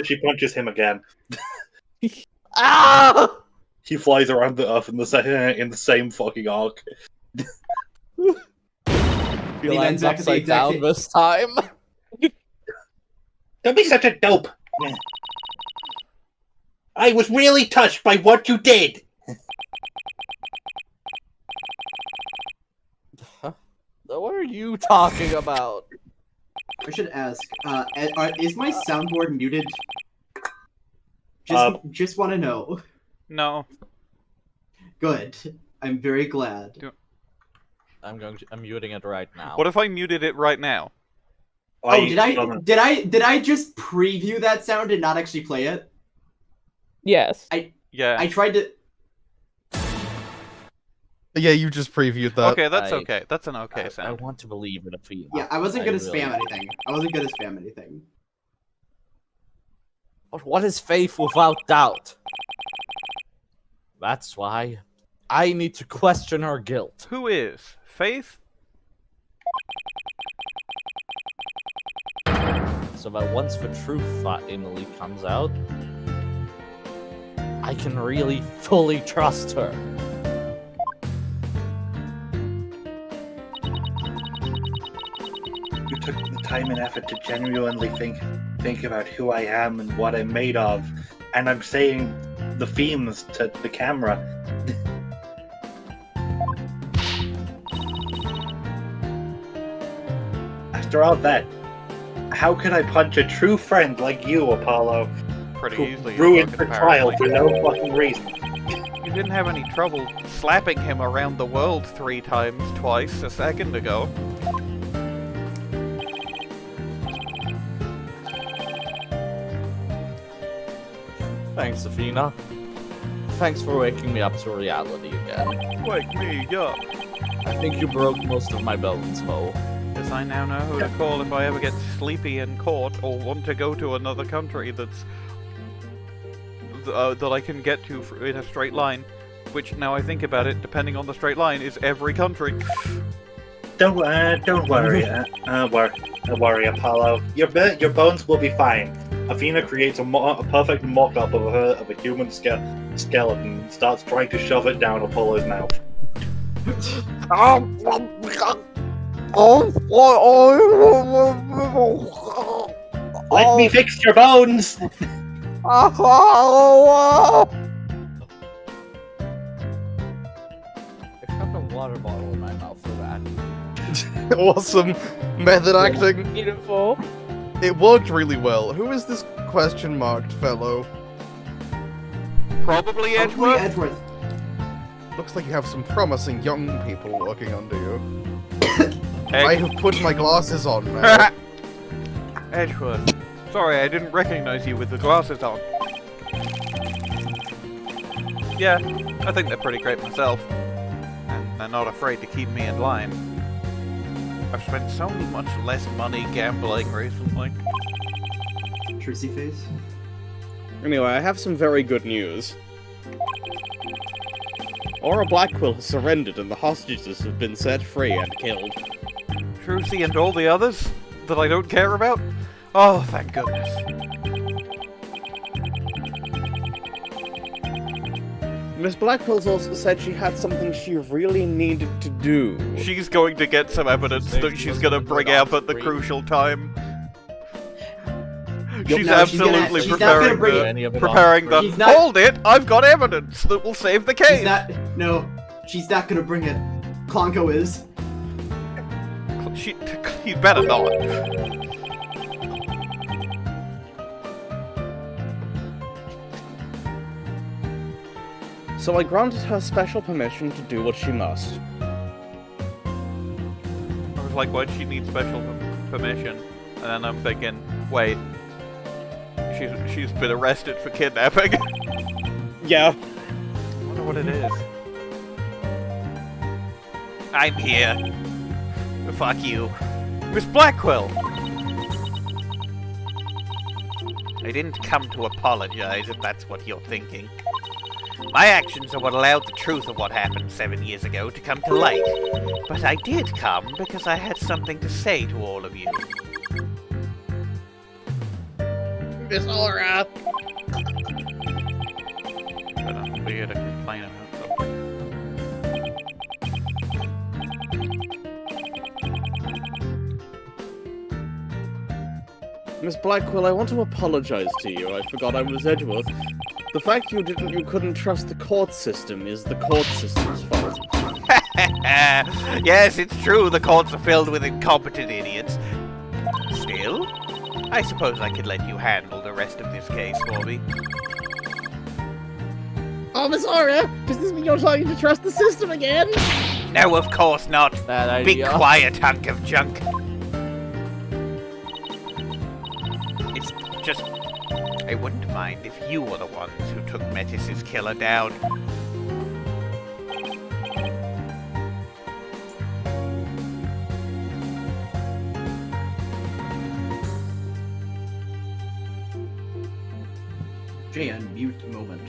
She punches him again. Ah! He flies around the earth in the same fucking arc. He lands upside down this time. Don't be such a dope. I was really touched by what you did. What are you talking about? I should ask, is my soundboard muted? Just want to know. No. Good. I'm very glad. I'm muting it right now. What if I muted it right now? Oh, did I just preview that sound and not actually play it? Yes. I tried to. Yeah, you just previewed that. Okay, that's okay. That's an okay sound. I want to believe in a Athena. Yeah, I wasn't gonna spam anything. But what is faith without doubt? That's why I need to question her guilt. Who is? Faith? So that once the truth finally comes out, I can really fully trust her. You took the time and effort to genuinely think about who I am and what I'm made of, and I'm saying the themes to the camera. After all that, how could I punch a true friend like you, Apollo? Pretty easily. Ruined the trial for no fucking reason. You didn't have any trouble slapping him around the world 3 times twice a second ago. Thanks, Athena. Thanks for waking me up to reality again. Wake me up. I think you broke most of my bones, though. Because I now know who to call if I ever get sleepy in court or want to go to another country that I can get to in a straight line. Which, now I think about it, depending on the straight line, is every country. Don't worry, worry, Apollo. Your bones will be fine. Athena creates a perfect mock-up of a human skeleton and starts trying to shove it down Apollo's mouth. Let me fix your bones! I found a water bottle in my mouth for that. Awesome method acting. Beautiful. It worked really well. Who is this question-marked fellow? Probably Edgeworth. Looks like you have some promising young people working under you. I have put my glasses on now. Edgeworth. Sorry, I didn't recognize you with the glasses on. Yeah, I think they're pretty great myself. And They're not afraid to keep me in line. I've spent so much less money gambling recently. Trucy face. Anyway, I have some very good news. Aura Blackquill has surrendered and the hostages have been set free and killed. Trucy and all the others that I don't care about? Oh, thank goodness. Miss Blackwell's also said she had something she really needed to do. She's going to get some evidence that she's going to bring out at the crucial time. She's absolutely preparing the... Hold it! I've got evidence that will save the case! She's not gonna bring it. Clonco is. You better not. So I granted her special permission to do what she must. I was like, why'd she need special permission? And then I'm thinking, wait, she's been arrested for kidnapping. Yeah. I wonder what it is. I'm here. Fuck you. Miss Blackquill! I didn't come to apologize, if that's what you're thinking. My actions are what allowed the truth of what happened 7 years ago to come to light. But I did come because I had something to say to all of you. Miss Aura! But I'm here to complain about something. Miss Blackquill, I want to apologize to you. I forgot I was Edgeworth. The fact you couldn't trust the court system is the court system's fault. Yes, it's true the courts are filled with incompetent idiots. Still, I suppose I could let you handle the rest of this case for me. Oh, Miss Aura! Does this mean you're trying to trust the system again? No, of course not. Bad idea. Be quiet, hunk of junk. It's just... I wouldn't mind if you were the ones who took Metis's killer down. Jay, unmute moment.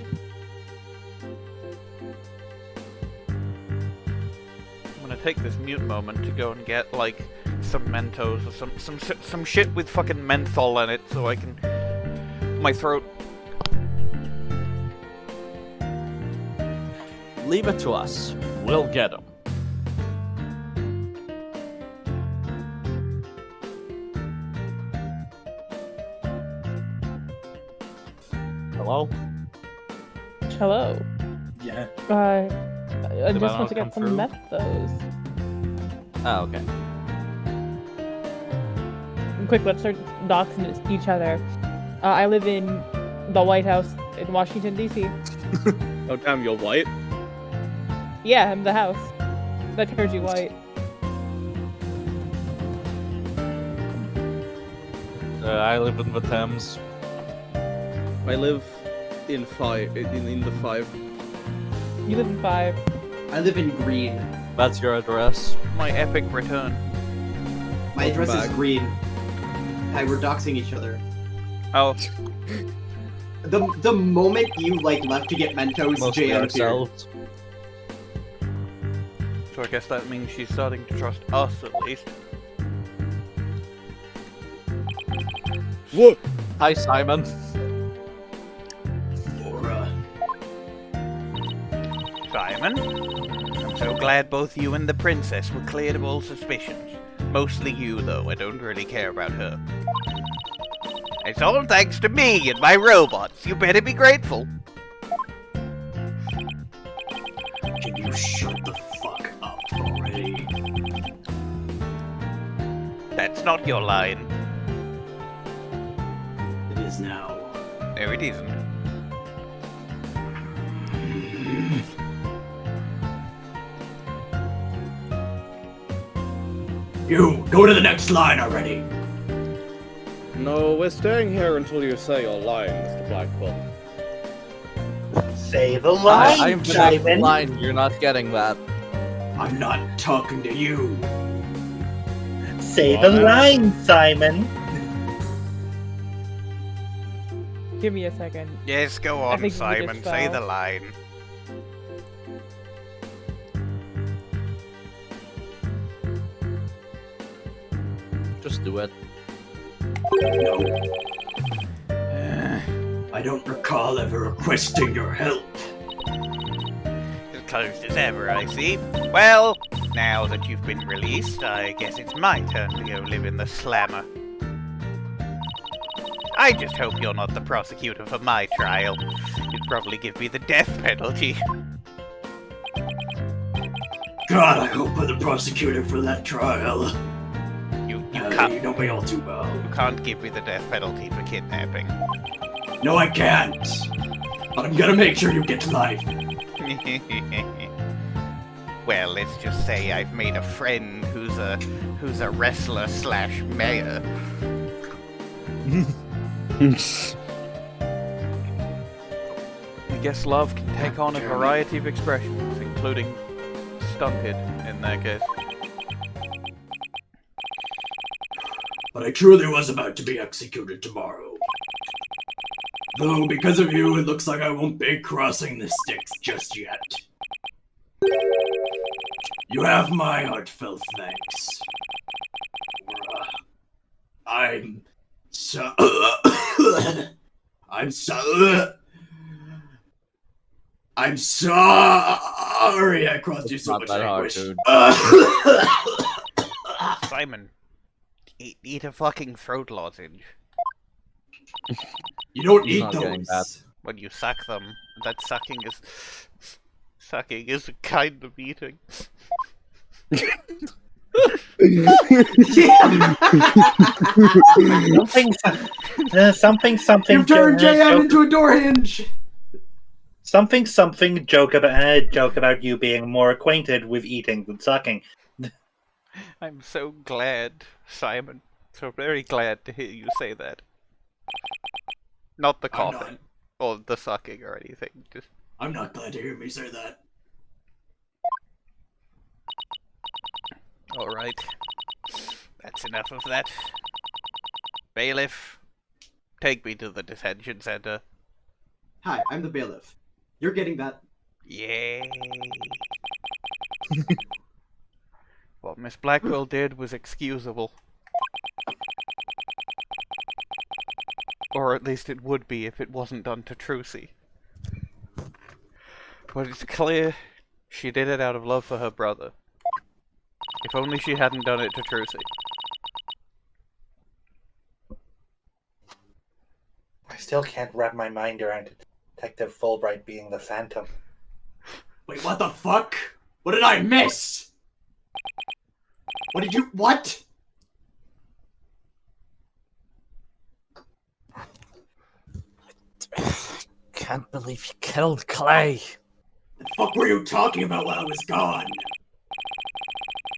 I'm gonna take this mute moment to go and get, like, some Mentos or some shit with fucking menthol in it so I can... my throat. Leave it to us. We'll get him. Hello? Hello. Yeah. I just want to get some Mentos. Oh, okay. Quick, let's start doxing each other. I live in the White House in Washington, D.C. Oh, damn, you're white? Yeah, I'm the house. That turns you white. I live in the Thames. I live in the 5. You live in 5. I live in Green. That's your address. My epic return. My address is Green. Hi, we're doxing each other. Oh. The moment you left to get Mentos, Jay appeared. So I guess that means she's starting to trust us at least. What? Hi, Simon. Laura. Simon? I'm so glad both you and the princess were cleared of all suspicions. Mostly you, though. I don't really care about her. It's all thanks to me and my robots. You better be grateful. Can you shut the fuck up already? That's not your line. It is now. No, it isn't. You, go to the next line already. No, we're staying here until you say your line, Mr. Blackquill. Say the line, I'm Simon. the line. You're not getting that. I'm not talking to you. Say the line, Simon. Give me a second. Yes, go I on, think we Simon. just Say fell. the line. Just do it. No. I don't recall ever requesting your help. As close as ever, I see. Well, now that you've been released, I guess it's my turn to go live in the slammer. I just hope you're not the prosecutor for my trial. You'd probably give me the death penalty. God, I hope I'm the prosecutor for that trial. You can't. You know me all too well. You can't give me the death penalty for kidnapping. No, I can't. But I'm gonna make sure you get life. Well, let's just say I've made a friend who's a wrestler / mayor. I guess love can take on a variety of expressions, including stunted in that case. But I truly was about to be executed tomorrow. Though, because of you, it looks like I won't be crossing the sticks just yet. You have my heartfelt thanks. I'm so... I'm sorry I caused you so much anguish. Simon, eat a fucking throat lozenge. You don't eat those. When you suck them, that sucking is a kind of eating. Something. You've turned JM into a door hinge. Something. Joke about you being more acquainted with eating than sucking. I'm so glad, Simon. So very glad to hear you say that. Not the coughing, or the sucking, or anything. Just. I'm not glad to hear me say that. Alright. That's enough of that. Bailiff, take me to the detention center. Hi, I'm the bailiff. You're getting that. Yay. What Miss Blackquill did was excusable. Or at least it would be if it wasn't done to Trucy. But it's clear she did it out of love for her brother. If only she hadn't done it to Trucy. I still can't wrap my mind around Detective Fulbright being the Phantom. Wait, what the fuck? What did I miss? What? Can't believe you killed Clay. The fuck were you talking about while I was gone?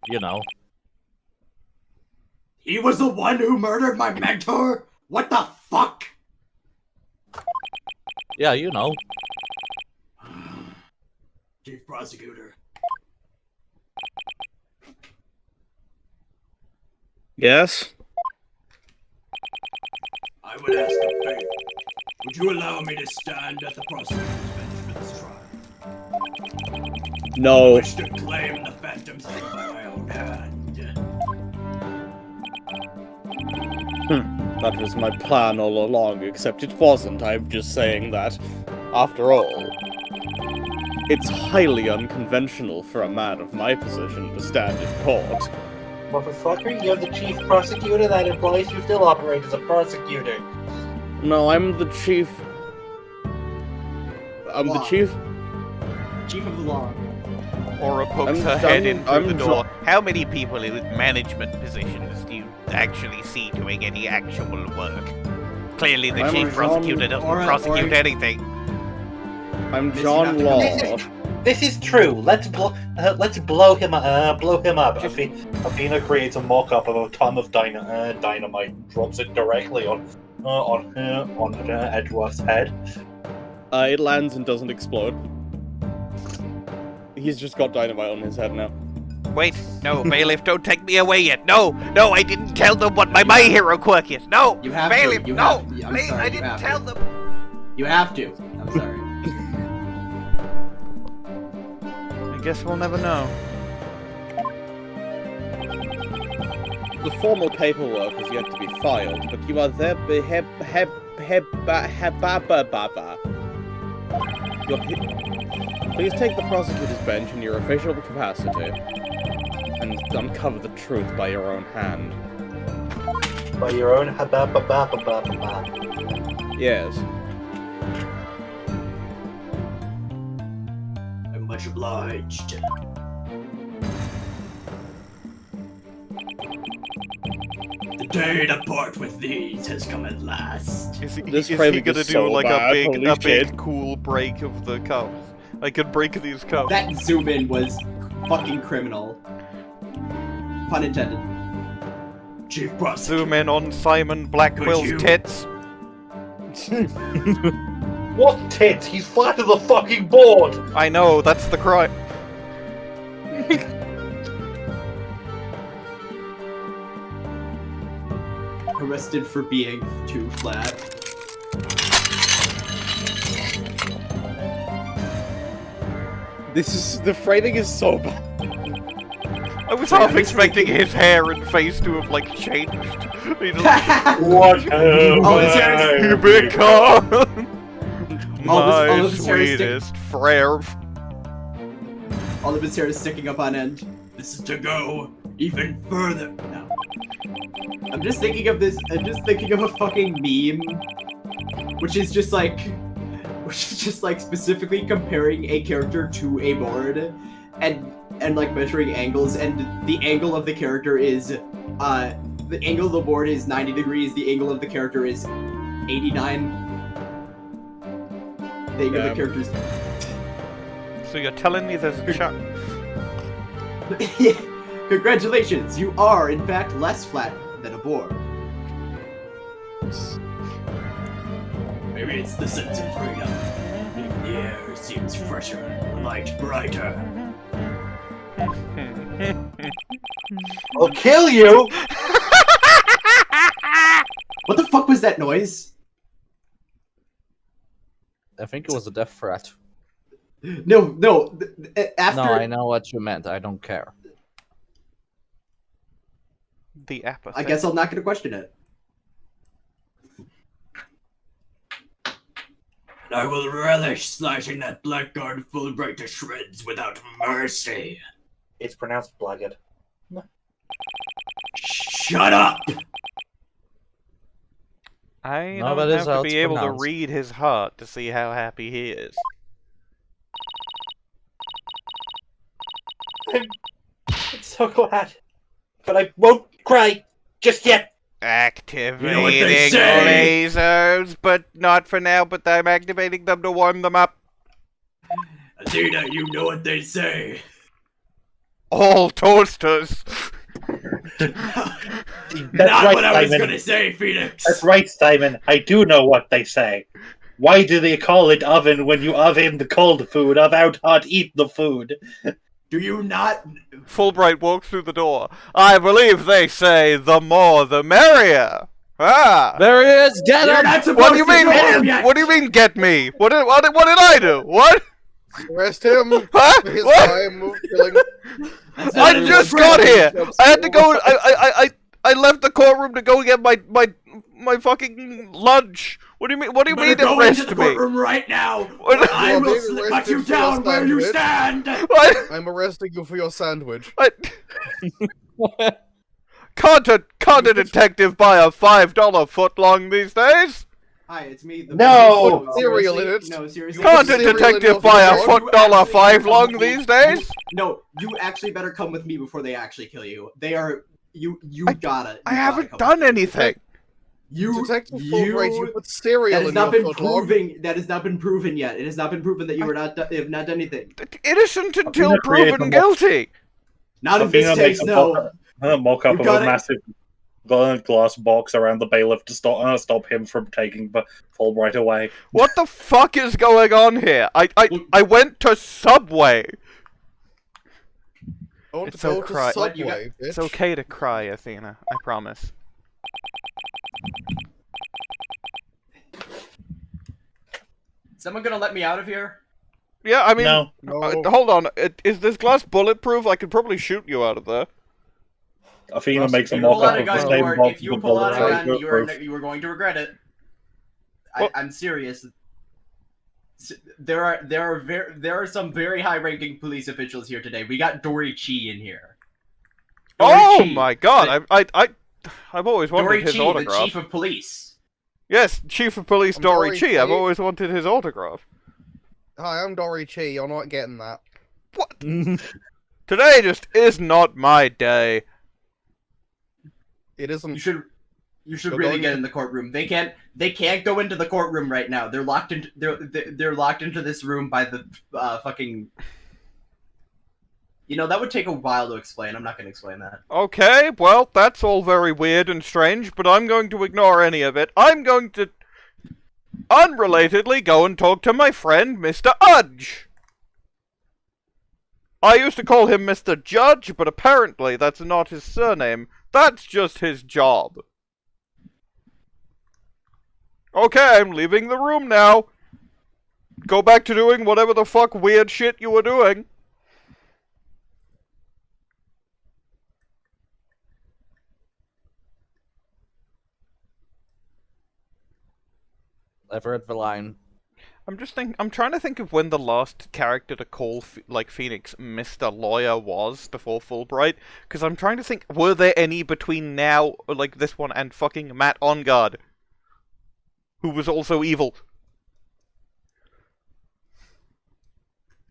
You know. He was the one who murdered my mentor? What the fuck? Yeah, you know. Chief Prosecutor. Yes? I would ask a favor. Would you allow me to stand at the prosecutor's bench for this trial? No. I wish to claim the Phantom's head by my own hand. That was my plan all along, except it wasn't. I'm just saying that. After all, it's highly unconventional for a man of my position to stand in court. Motherfucker, you're the chief prosecutor. That implies you still operate as a prosecutor. No, I'm the chief. I'm the chief. Chief of the law. Aura pokes her head in through the door. How many people in management positions do you actually see doing any actual work? Clearly the chief prosecutor doesn't prosecute anything. I'm John Law. This is true. Let's blow him up. Athena creates a mock-up of a ton of dynamite and drops it directly on Edgeworth's head. It lands and doesn't explode. He's just got dynamite on his head now. Wait, no, bailiff, don't take me away yet. No, no, I didn't tell them what my hero quirk is. No, You have bailiff, to. You no, have to. I'm please, sorry, I you didn't have tell to. them. You have to. I'm sorry. I guess we'll never know. The formal paperwork has yet to be filed, but you are there. Please take the prosecutor's bench in your official capacity and uncover the truth by your own hand. By your own Yes. I'm much obliged. The day to part with these has come at last. Is he This gonna framing do is so like bad, a holy big shit. cool break of the cups? I could break these cups. That zoom in was fucking criminal. Pun intended. Chief Prosecutor. Zoom in on Simon Blackwill's Could you- tits. What tits? He's flat as a fucking board! I know, that's the crime. Arrested for being too flat. The framing is so bad. I was half expecting his hair and face to have, like, changed. What you become all my of his hair is sweetest frere. All of his hair is sticking up on end. This is to go even further. No. I'm just thinking of this. I'm just thinking of a fucking meme, which is just like specifically comparing a character to a board, and like measuring angles, and the angle of the character is, the angle of the board is 90 degrees. The angle of the character is 89. The angle of the character is. So you're telling me there's a chance? Yeah. Congratulations, you are in fact less flat than a board. Maybe it's the sense of freedom. The air seems fresher, light brighter. I'll kill you! What the fuck was that noise? I think it was a death threat. No. After. No, I know what you meant. I don't care. The apathy. I guess I'm not gonna question it. And I will relish slashing that blackguard Fulbright to shreds without mercy. It's pronounced blackguard. Shut up! I No, don't that is have how to it's be able to pronounced. read his heart to see how happy he is. I'm so glad. But I won't cry just yet. Activating You know what they say? lasers, but not for now, but I'm activating them to warm them up. Athena, you know what they say. All toasters. Not right, what I was Simon. gonna say, Phoenix. That's right, Simon. I do know what they say. Why do they call it oven when you oven the cold food? About hot eat the food. Do you not? Fulbright walks through the door. I believe they say the more the merrier. Ah. There he is. Get You're him. not supposed What do you to mean? get him yet. What do you mean? Get me? What did I do? What? Arrest him. Huh? His What? time of killing. I just got here. I had to go. I left the courtroom to go get my fucking lunch. What do you mean? What do you mean Go arrest into the me? courtroom right now. What? I You're will being cut you arrested for your down where you sandwich. stand. What? I'm arresting you for your sandwich. Can't a detective buy a $5 footlong these days? Hi, it's me. No! Put cereal in it. No, seriously. Can't a cereal in detective your buy a food $4 You five actually long come these with days? No, you actually better come with me before they actually kill you. They are you gotta. I haven't done anything. Detective Fulbright, you put cereal That has in not your been footlong. That has not been proven yet. It has not been proven that you have not done anything. Innocent until gonna create proven a guilty. Not in Athena this makes case, a no. mock-up You of got a it. massive glass box around the bailiff to stop him from taking Fulbright away. What the fuck is going on here? I went to Subway. Don't It's go so to cry. Subway, It's bitch. okay to cry, Athena. I promise. Someone gonna let me out of here? Yeah, I mean, No. hold on. Is this glass bulletproof? I could probably shoot you out of there. Athena makes a If you pull mock-up out a of the gun, same box if you with pull the out a gun, bulletproof. you are going to regret it. I'm serious. There are some very high-ranking police officials here today. We got Dory Chi in here. Oh my god! I've always wanted Dory his Chi, autograph. the chief of police. Yes, Chief of Police Dory Dory Chi. Chi. I've always wanted his autograph. Hi, I'm Dory Chi. You're not getting that. What? Today just is not my day. It isn't. You should You're really going get to- in the courtroom. They can't go into the courtroom right now. They're locked into they're locked into this room by the fucking. You know, that would take a while to explain. I'm not going to explain that. Okay, well, that's all very weird and strange, but I'm going to ignore any of it. I'm going to, unrelatedly, go and talk to my friend, Mr. Udge. I used to call him Mr. Judge, but apparently that's not his surname. That's just his job. Okay, I'm leaving the room now. Go back to doing whatever the fuck weird shit you were doing. Everett Verline. I'm trying to think of when the last character to call Phoenix Mr. Lawyer was before Fulbright, because I'm trying to think, were there any between now, like this one, and fucking Matt On Guard, who was also evil?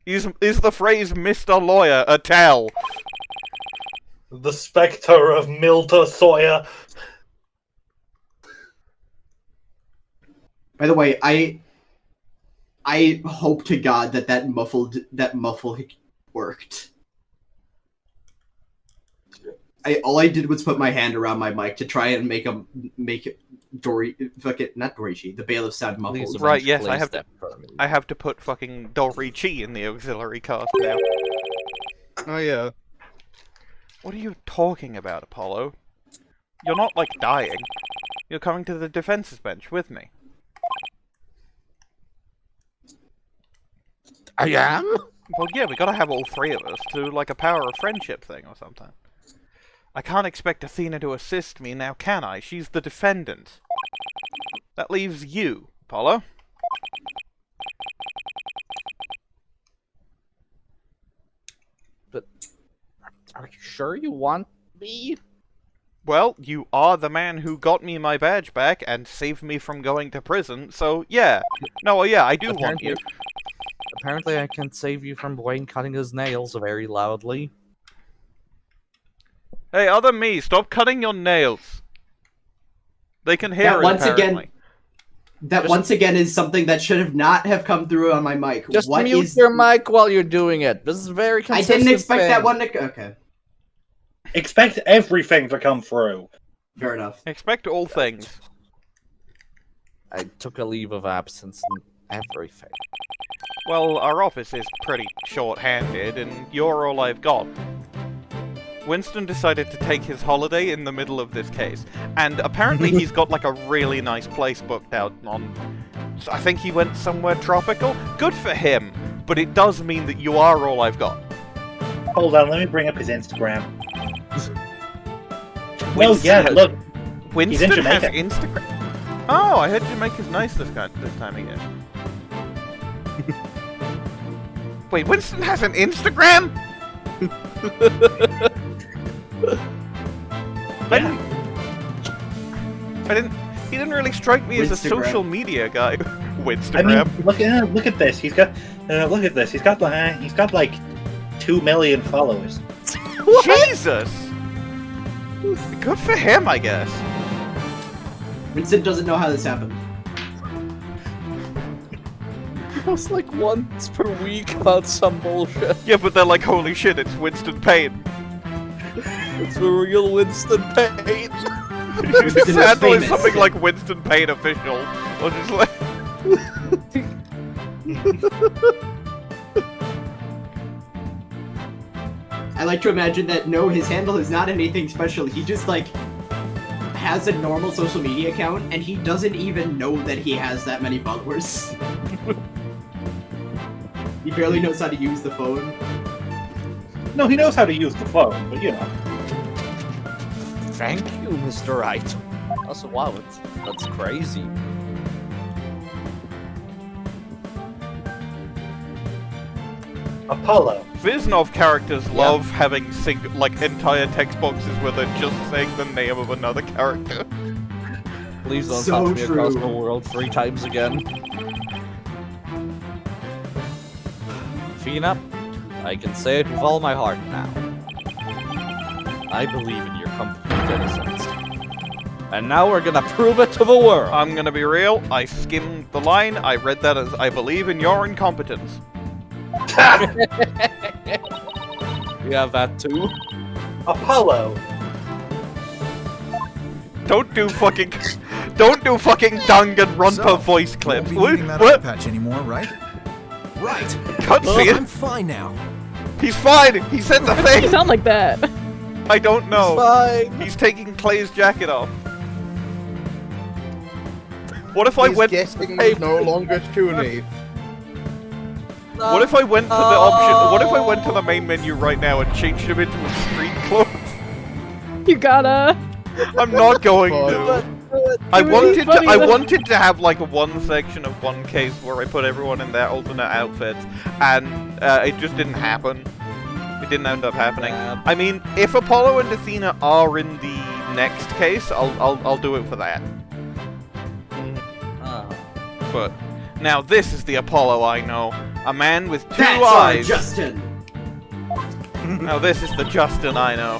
Is the phrase Mr. Lawyer a tell? The spectre of Milta Sawyer. By the way, I hope to God that muffle worked. All I did was put my hand around my mic to try and make Dory, not Dorichi, the bailiff sound muffled. Right, yes, I have to put fucking Dorichi in the auxiliary cast now. Oh yeah. What are you talking about, Apollo? You're not, like, dying. You're coming to the defense's bench with me. I am? Well, yeah, we gotta have all three of us to, like, a power of friendship thing or something. I can't expect Athena to assist me now, can I? She's the defendant. That leaves you, Apollo. But are you sure you want me? Well, you are the man who got me my badge back and saved me from going to prison, so yeah. No, yeah, I do want you. Apparently I can save you from Bwain cutting his nails very loudly. Hey, other me, stop cutting your nails. They can hear it, apparently. Once again is something that should not have come through on my mic. Just mute your mic while you're doing it. This is very consistent. I didn't expect that one to... Okay. Expect everything to come through. Fair enough. Expect all things. I took a leave of absence and everything. Well, our office is pretty short-handed, and you're all I've got. Winston decided to take his holiday in the middle of this case, and apparently he's got like a really nice place booked out on... I think he went somewhere tropical? Good for him, but it does mean that you are all I've got. Hold on, let me bring up his Instagram. Well, yeah, look. Winston he's in has Jamaica. Instagram? Oh, I heard Jamaica's nice this time again. Wait, Winston has an Instagram? He didn't really strike me as a social media guy. Winstagram. I mean, look at this. He's got look at this. He's got like 2 million followers. Jesus! Good for him, I guess. Winston doesn't know how this happened. He posts like once per week about some bullshit. Yeah, but they're like, holy shit, it's Winston Payne. It's the real Winston Payne. His handle is something like Winston Payne official. Or just like... I like to imagine that no, his handle is not anything special. He just like has a normal social media account, and he doesn't even know that he has that many followers. He barely knows how to use the phone. No, he knows how to use the phone, but you know. Thank you, Mr. Wright. Also, wow, that's crazy. Apollo. Viznov characters love having entire text boxes where they're just saying the name of another character. Please don't So touch me true. across the world 3 times again. Athena, I can say it with all my heart now. I believe in your complete innocence. And now we're gonna prove it to the world. I'm gonna be real, I skimmed the line, I read that as I believe in your incompetence. We have that too. Apollo. Don't do fucking Danganronpa voice clips. Won't be needing that eye patch anymore, right? Right. Cutscene. I'm fine now. He's fine. He said the You thing. sound like that. I don't know. He's fine. He's taking Clay's jacket off. What if I went? Guessing no longer Toonie. What if I went to the option? What if I went to the main menu right now and changed him into a street clothes? You gotta. I'm not going to. I really wanted to have like one section of one case where I put everyone in their alternate outfits, and it just didn't happen. It didn't end up happening. I mean, if Apollo and Athena are in the next case, I'll do it for that. But now this is the Apollo I know. A man with 2 That's eyes. our Justin. Now this is the Justin I know.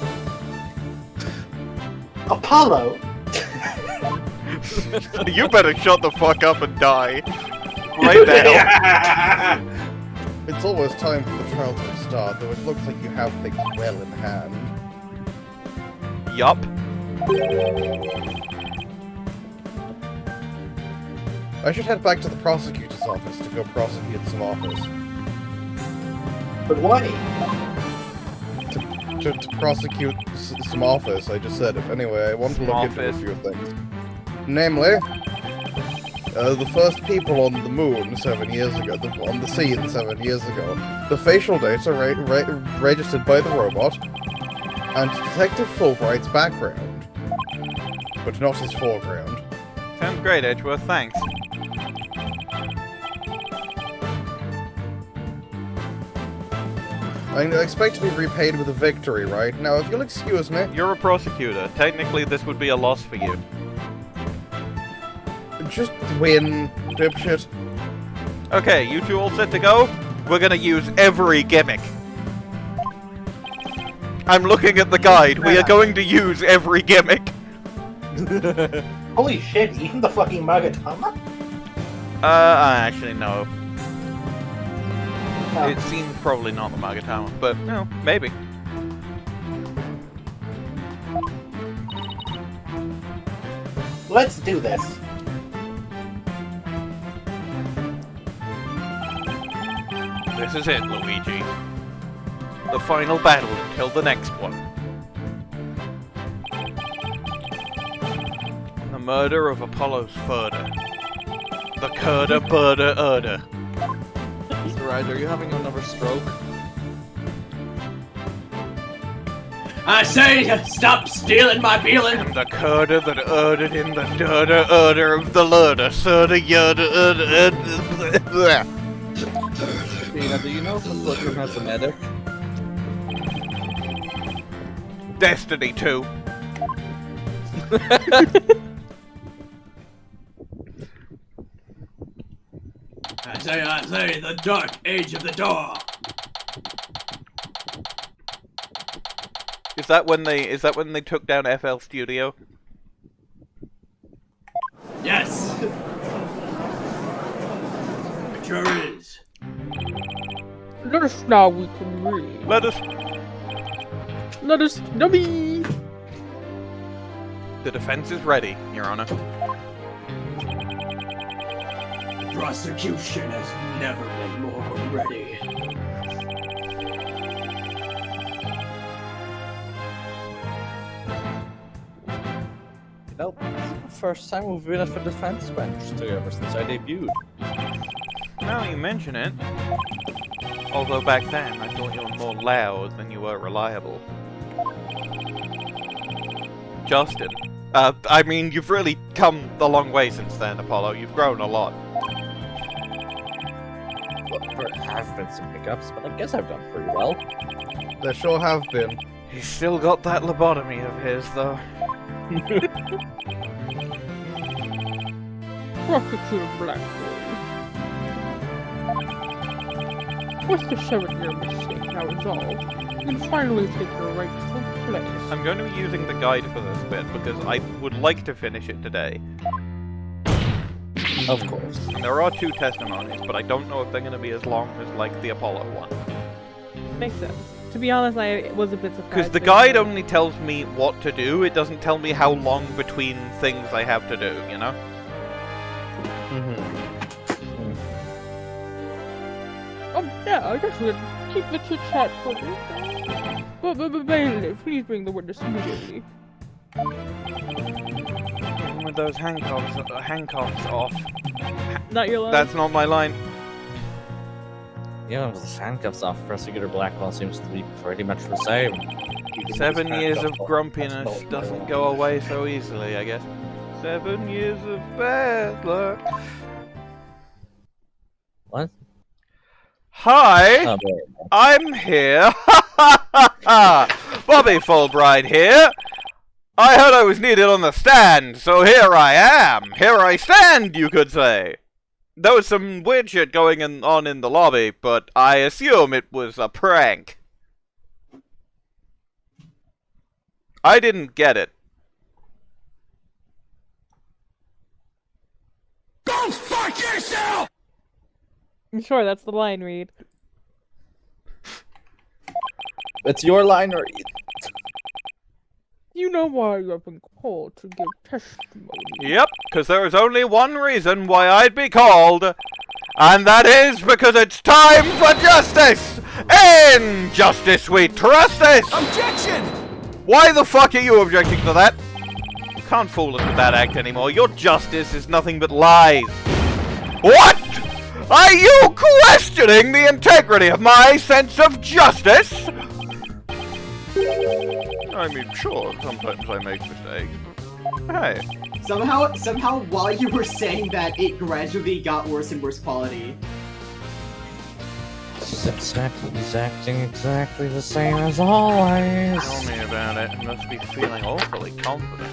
Apollo. You better shut the fuck up and die. Right now. It's almost time for the trial to start, though it looks like you have things well in hand. Yup. I should head back to the prosecutor's office to go prosecute some office. But why? To prosecute some office, I just said it. Anyway, I want to look into a few things. Namely, the first people on the moon 7 years ago, on the scene 7 years ago, the facial data registered by the robot, and Detective Fulbright's background, but not his foreground. Sounds great, Edgeworth, thanks. I expect to be repaid with a victory, right? Now, if you'll excuse me... You're a prosecutor. Technically, this would be a loss for you. Just win, dipshit. Okay, you two all set to go? We're gonna use every gimmick. I'm looking at the guide. We are going to use every gimmick. Holy shit, even the fucking Magatama? Actually, no. It seems probably not the Magatama, but, you know, maybe. Let's do this. This is it, Luigi. The final battle until the next one. The murder of Apollo's furder. The Kurda Burda Urda. Mr. Wright, are you having another stroke? I say, stop stealing my feeling. And the Kurda that urded in the Durda Urda of the Lurda, Surda Yurda Urda. Tina, do you know if the Flicker has a medic? Destiny 2. I say, the dark age of the door. Is that when they took down FL Studio? Yes. It sure is. Let us know we can read. Let us know me. The defense is ready, Your Honor. The prosecution has never been more ready. Nope, this is the first time we've been at the defense bench together since I debuted. Now you mention it. Although back then, I thought you were more loud than you were reliable. Justin. I mean, you've really come a long way since then, Apollo. You've grown a lot. Well, there have been some hiccups, but I guess I've done pretty well. There sure have been. He's still got that lobotomy of his, though. Prosecutor Blackquill. What's the 7-year mistake now resolved? You can finally take your rightful place. I'm going to be using the guide for this bit because I would like to finish it today. Of course. And there are 2 testimonies, but I don't know if they're going to be as long as, like, the Apollo one. Makes sense. To be honest, I was a bit surprised. Because the guide only tells me what to do, it doesn't tell me how long between things I have to do, you know? Yeah, I guess we'll keep the chit-chat for this. But Bailey, please bring the witness immediately. With those handcuffs off. Not your line? That's not my line. Yeah, with the handcuffs off, Prosecutor Blackwell seems to be pretty much the same. 7 years of grumpiness doesn't go away so easily, I guess. 7 years of bad luck. What? Hi! Oh, I'm here! Bobby Fulbright here! I heard I was needed on the stand, so here I am! Here I stand, you could say! There was some weird shit going on in the lobby, but I assume it was a prank. I didn't get it. Go fuck yourself! I'm sure that's the line, Reed. It's your line, or... You know why you have been called to give testimony. Yep, because there is only one reason why I'd be called, and that is because it's time for justice! In justice we trusteth! Objection! Why the fuck are you objecting to that? You can't fool us with that act anymore. Your justice is nothing but lies. What? Are you questioning the integrity of my sense of justice? I mean, sure, sometimes I make mistakes, but hey. Somehow, while you were saying that, it gradually got worse and worse quality. He's acting exactly the same as always. Tell me about it. You must be feeling awfully confident.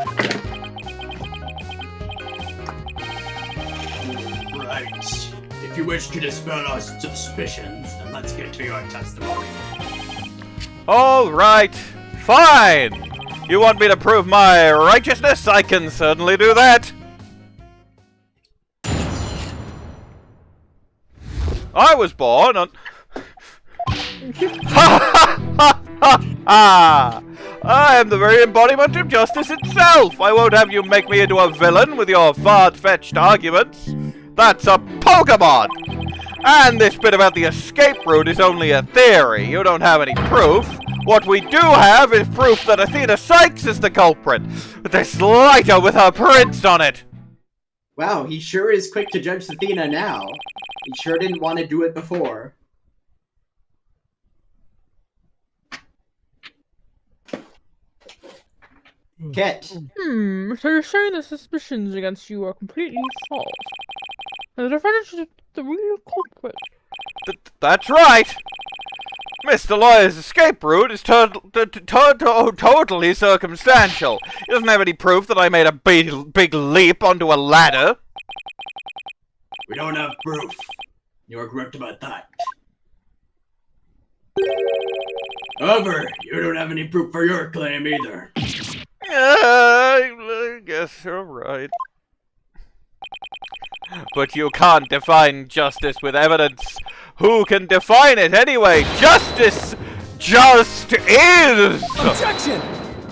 Right. If you wish to dispel our suspicions, then let's get to your testimony. Alright, fine! You want me to prove my righteousness? I can certainly do that! I was born on... I am the very embodiment of justice itself! I won't have you make me into a villain with your far-fetched arguments. That's a Pokemon! And this bit about the escape route is only a theory. You don't have any proof. What we do have is proof that Athena Cykes is the culprit. This lighter with her prints on it. Wow, he sure is quick to judge Athena now. He sure didn't want to do it before. Kit. So you're saying the suspicions against you are completely false. And the defendant is the real culprit. That's right! Mr. Lawyer's escape route is totally circumstantial. He doesn't have any proof that I made a big leap onto a ladder. We don't have proof. You are correct about that. However, you don't have any proof for your claim either. I guess you're right. But you can't define justice with evidence. Who can define it anyway? Justice just is! Objection!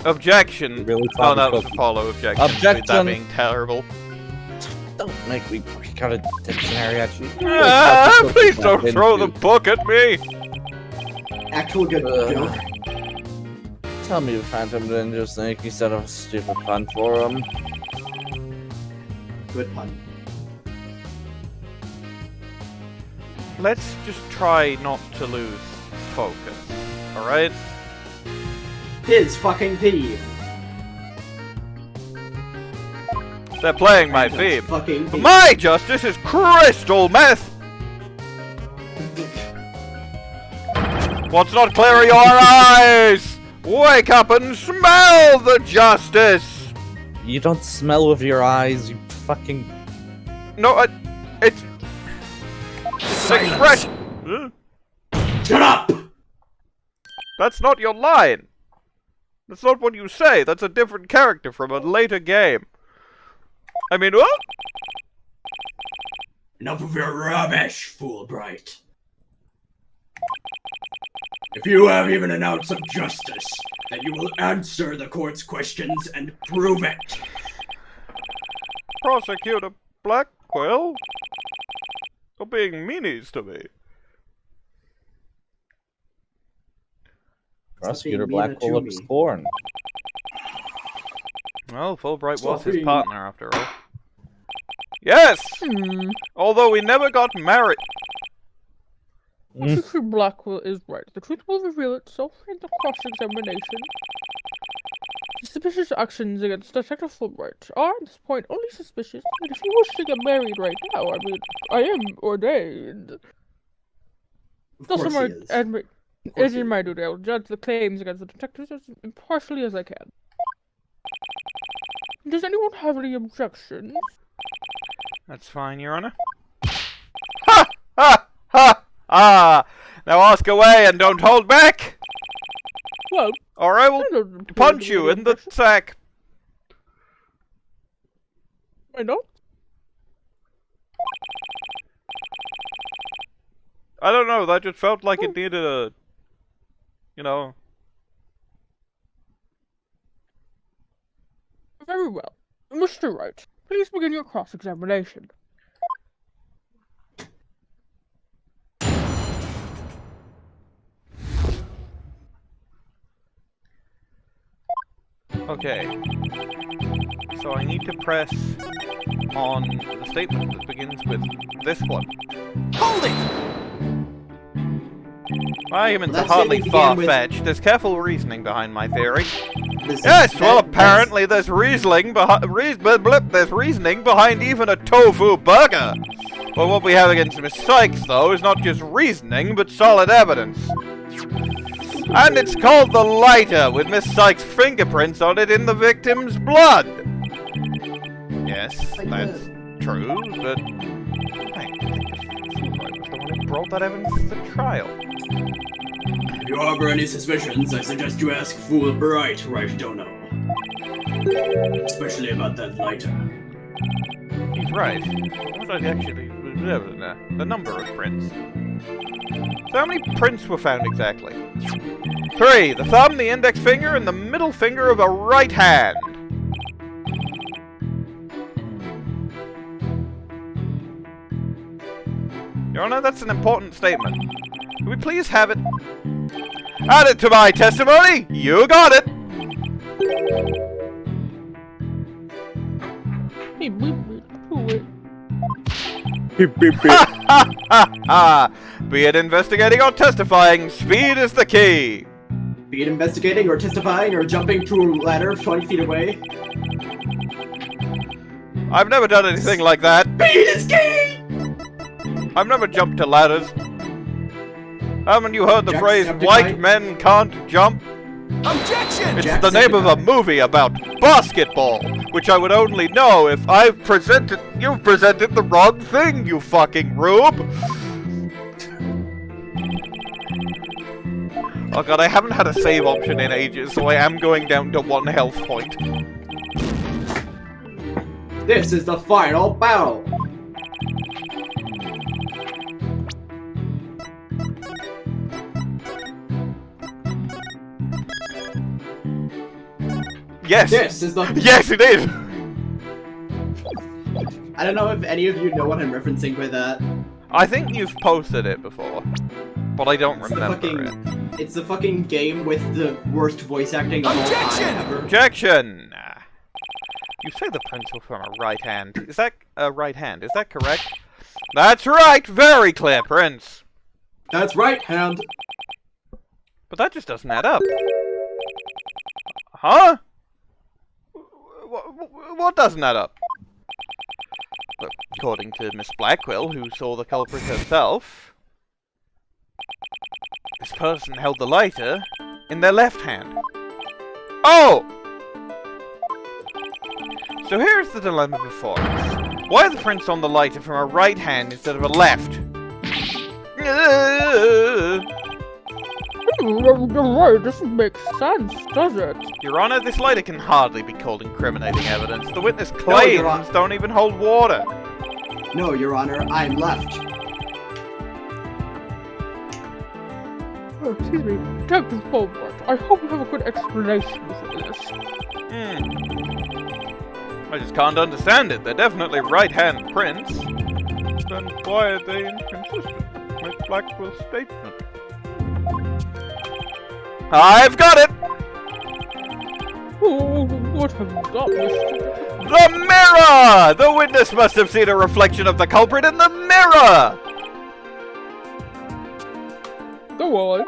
Objection. Really oh, that was Apollo objection. Objection. That being terrible. Don't make me break out a dictionary at you. Please don't throw the book at me! Actual good joke. Tell me the Phantom didn't just think he set up a stupid pun for him. Good pun. Let's just try not to lose focus, alright? His fucking theme. They're playing my theme. Fucking theme. My justice is crystal meth! What's not clear are your eyes? Wake up and smell the justice! You don't smell with your eyes, you fucking... No, it's an expression! Shut up! That's not your line! That's not what you say, that's a different character from a later game. I mean, what? Enough of your rubbish, Fulbright. If you have even an ounce of justice, then you will answer the court's questions and prove it. Prosecutor Blackquill? You're being meanies to me. Prosecutor Blackquill looks scorn. Well, Fulbright Stop was his being- partner after all. Yes! Although we never got married. Prosecutor Blackquill is right. The truth will reveal itself in the cross-examination. The suspicious actions against Detective Fulbright are at this point only suspicious, and if you wish to get married right now, I mean, I am ordained. Of course he is. It is in my duty. I will judge the claims against the detectives as impartially as I can. Does anyone have any objections? That's fine, Your Honor. Ha! Ha! Ha! Ah! Now ask away and don't hold back! Well, or I will punch you in the sack. I know. I don't know, that just felt like it needed a... You know... Very well. Mr. Wright, please begin your cross-examination. Okay. So I need to press on the statement that begins with this one. Hold it! My arguments Well, are that hardly statement began with- far-fetched. There's careful reasoning behind my theory. Listen, Yes, well, that- apparently there's reasoning behind there's reasoning behind even a tofu burger. Well, what we have against Miss Cykes, though, is not just reasoning, but solid evidence. And it's called the lighter, with Miss Cykes' fingerprints on it in the victim's blood. Yes, that's true, but wait, Fulbright was the one who brought that evidence to the trial. If you harbor any suspicions, I suggest you ask Fulbright, right, don't know. Especially about that lighter. He's right. What was I actually... the number of prints. So how many prints were found exactly? 3. The thumb, the index finger, and the middle finger of a right hand. Your Honor, that's an important statement. Can we please have it added to my testimony? You got it! Ha ha ha! Be it investigating or testifying, speed is the key! Be it investigating or testifying or jumping to a ladder 20 feet away. I've never done anything like that. Speed is key! I've never jumped to ladders. Haven't you heard the phrase, Jacksepticeye? white men can't jump? Objection! It's the name of a movie about basketball, which I would only know if you've presented the wrong thing, you fucking rube! Oh god, I haven't had a save option in ages, so I am going down to 1 health point. This is the final battle! Yes! This is the... Yes, it is! I don't know if any of you know what I'm referencing by that. I think you've posted it before, but I don't remember it. It's the fucking game with the worst voice acting of all time ever. Objection! You say the prince was from a right hand. Is that a right hand? Is that correct? That's right! Very clear, Prince! That's right hand! But that just doesn't add up. Huh? What doesn't add up? Well, according to Miss Blackquill, who saw the culprit herself, this person held the lighter in their left hand. Oh! So here's the dilemma before us. Why is the prince on the lighter from a right hand instead of a left? Right, doesn't make sense, does it? Your Honor, this lighter can hardly be called incriminating evidence. The witness claims don't even hold water. No, Your Honor, I'm left. Oh, excuse me, Detective Fulbright, I hope you have a good explanation for this. I just can't understand it. They're definitely right-hand prints. Then why are they inconsistent with Blackwill's statement? I've got it! Oh, what have you got, Mr. The mirror! The witness must have seen a reflection of the culprit in the mirror! Go on.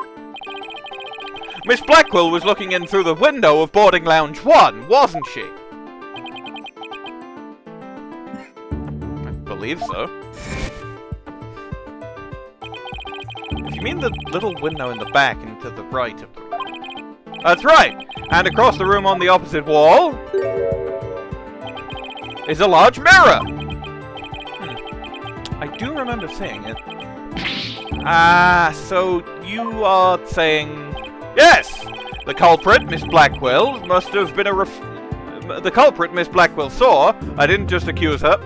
Miss Blackquill was looking in through the window of boarding lounge 1, wasn't she? I believe so. If you mean the little window in the back and to the right of the room. That's right! And across the room on the opposite wall is a large mirror! I do remember seeing it. Ah, so you are saying... Yes! The culprit, Miss Blackquill, must have been the culprit Miss Blackquill saw, I didn't just accuse her,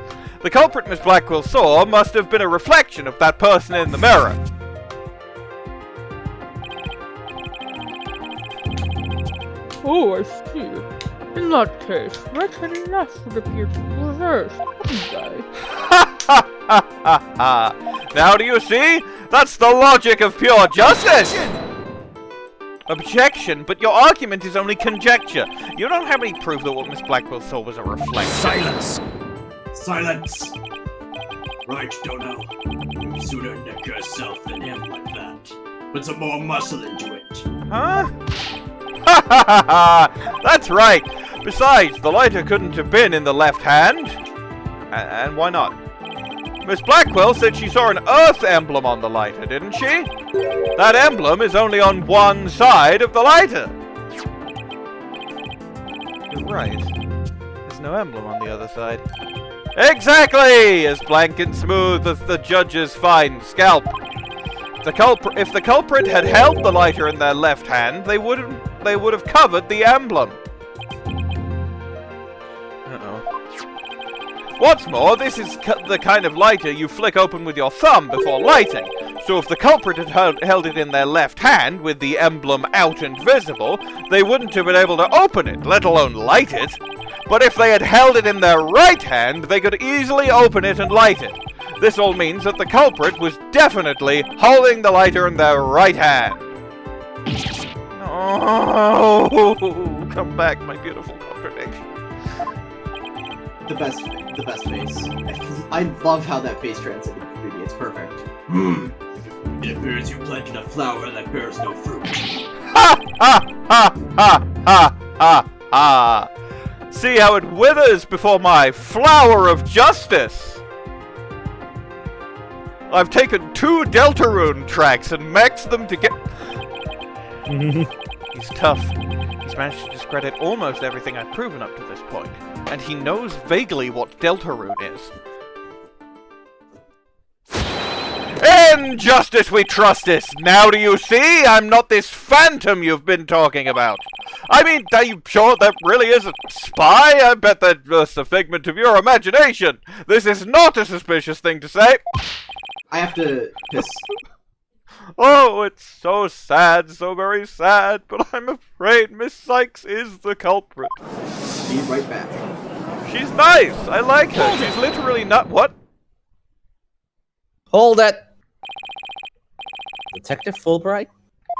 the culprit Miss Blackquill saw must have been a reflection of that person in the mirror. Oh, I see. In that case, right hand and left would appear to be reversed, wouldn't they? Now do you see? That's the logic of pure justice! Objection, but your argument is only conjecture. You don't have any proof that what Miss Blackquill saw was a reflection. Silence! Silence! Right, Dono. You'd sooner neck yourself than him like that. Put some more muscle into it. Huh? Ha ha ha ha! That's right! Besides, the lighter couldn't have been in the left hand. And why not? Miss Blackquill said she saw an Earth emblem on the lighter, didn't she? That emblem is only on one side of the lighter. You're right. There's no emblem on the other side. Exactly! As blank and smooth as the judge's fine scalp. If the culprit had held the lighter in their left hand, they would have covered the emblem. What's more, this is the kind of lighter you flick open with your thumb before lighting. So if the culprit had held it in their left hand with the emblem out and visible, they wouldn't have been able to open it, let alone light it. But if they had held it in their right hand, they could easily open it and light it. This all means that the culprit was definitely holding the lighter in their right hand. Oh, come back, my beautiful contradiction. The best face. I love how that face translated to 3D. It's perfect. It appears you planted a flower that bears no fruit. Ha ha ha ha ha ha ha! See how it withers before my flower of justice! I've taken 2 Deltarune tracks and maxed them to get... He's tough. He's managed to discredit almost everything I've proven up to this point. And he knows vaguely what Deltarune is. In justice we trusteth! Now do you see? I'm not this phantom you've been talking about. I mean, are you sure that really is a spy? I bet that's just a figment of your imagination. This is not a suspicious thing to say. I have to piss. Oh, it's so sad, so very sad, but I'm afraid Miss Cykes is the culprit. Be right back. She's nice. I like her. She's literally not... What? Hold it! Detective Fulbright,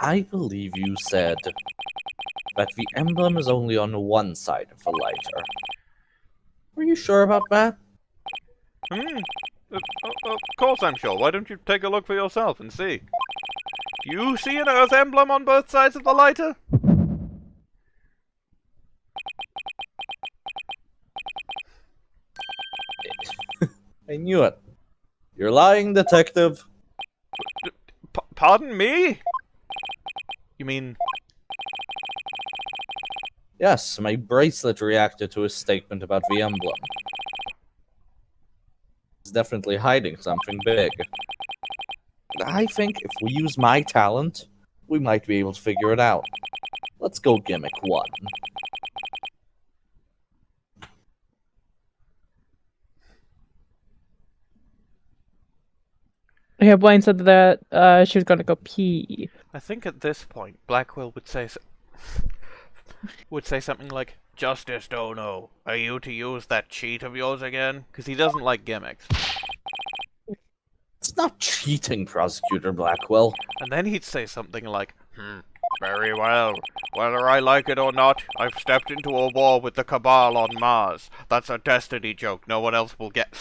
I believe you said that the emblem is only on one side of the lighter. Are you sure about that? Of course I'm sure. Why don't you take a look for yourself and see? Do you see an Earth emblem on both sides of the lighter? I knew it. You're lying, detective. Pardon me? You mean... Yes, my bracelet reacted to his statement about the emblem. It's definitely hiding something big. But I think if we use my talent, we might be able to figure it out. Let's go gimmick 1. Yeah, Bwain said that she was gonna go pee. I think at this point, Blackquill would say something like, "Justice Dono, are you to use that cheat of yours again?" Because he doesn't like gimmicks. It's not cheating, Prosecutor Blackquill. And then he'd say something like, very well. Whether I like it or not, I've stepped into a war with the Cabal on Mars. That's a destiny joke no one else will get.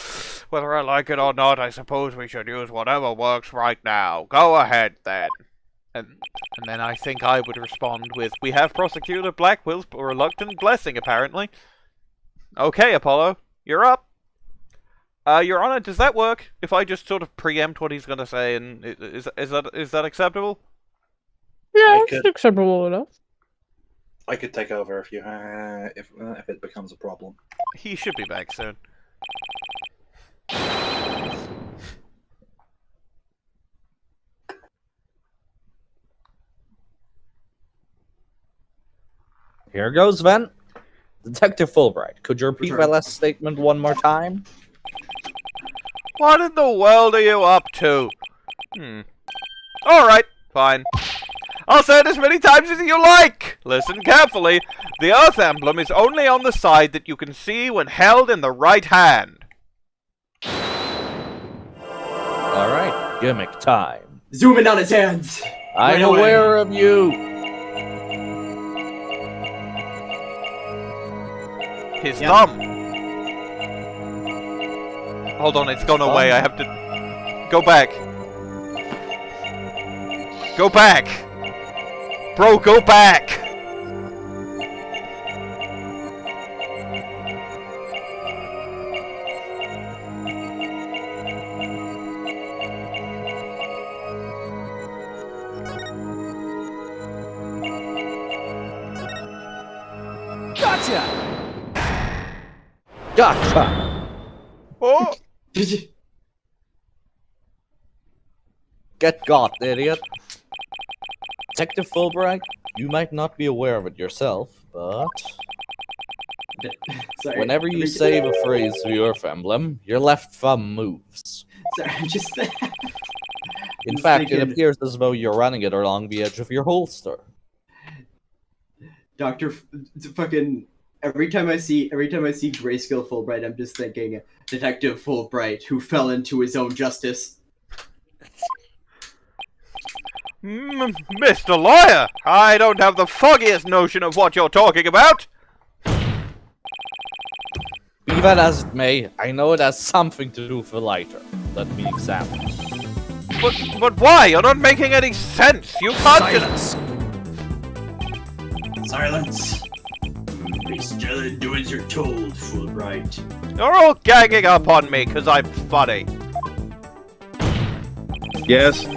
Whether I like it or not, I suppose we should use whatever works right now. Go ahead, then. And then I think I would respond with, we have Prosecutor Blackwill's reluctant blessing, apparently. Okay, Apollo, you're up. Your Honor, does that work? If I just sort of preempt what he's going to say, and is that acceptable? Yeah, it's acceptable enough. I could take over if you if it becomes a problem. He should be back soon. Here goes, then. Detective Fulbright, could you repeat that last statement one more time? What in the world are you up to? Alright, fine. I'll say it as many times as you like! Listen carefully. The Earth emblem is only on the side that you can see when held in the right hand. Alright, gimmick time. Zoom in on his hands! I'm aware of you! His thumb. Hold on, it's gone away. I have to... Go back. Go back! Bro, go back! Gotcha! Gotcha! Oh! Get got, idiot. Detective Fulbright, you might not be aware of it yourself, but... Sorry, whenever you say the phrase the Earth emblem, your left thumb moves. Sorry, just... In fact, it appears as though you're running it along the edge of your holster. Fucking... Every time I see Grayscale Fulbright, I'm just thinking Detective Fulbright, who fell into his own justice. Mr. Lawyer, I don't have the foggiest notion of what you're talking about. Be that as it may, I know it has something to do with the lighter. Let me examine. But why? You're not making any sense. You can't just... Silence. Be still and do as you're told, Fulbright. You're all ganging up on me because I'm funny. Yes.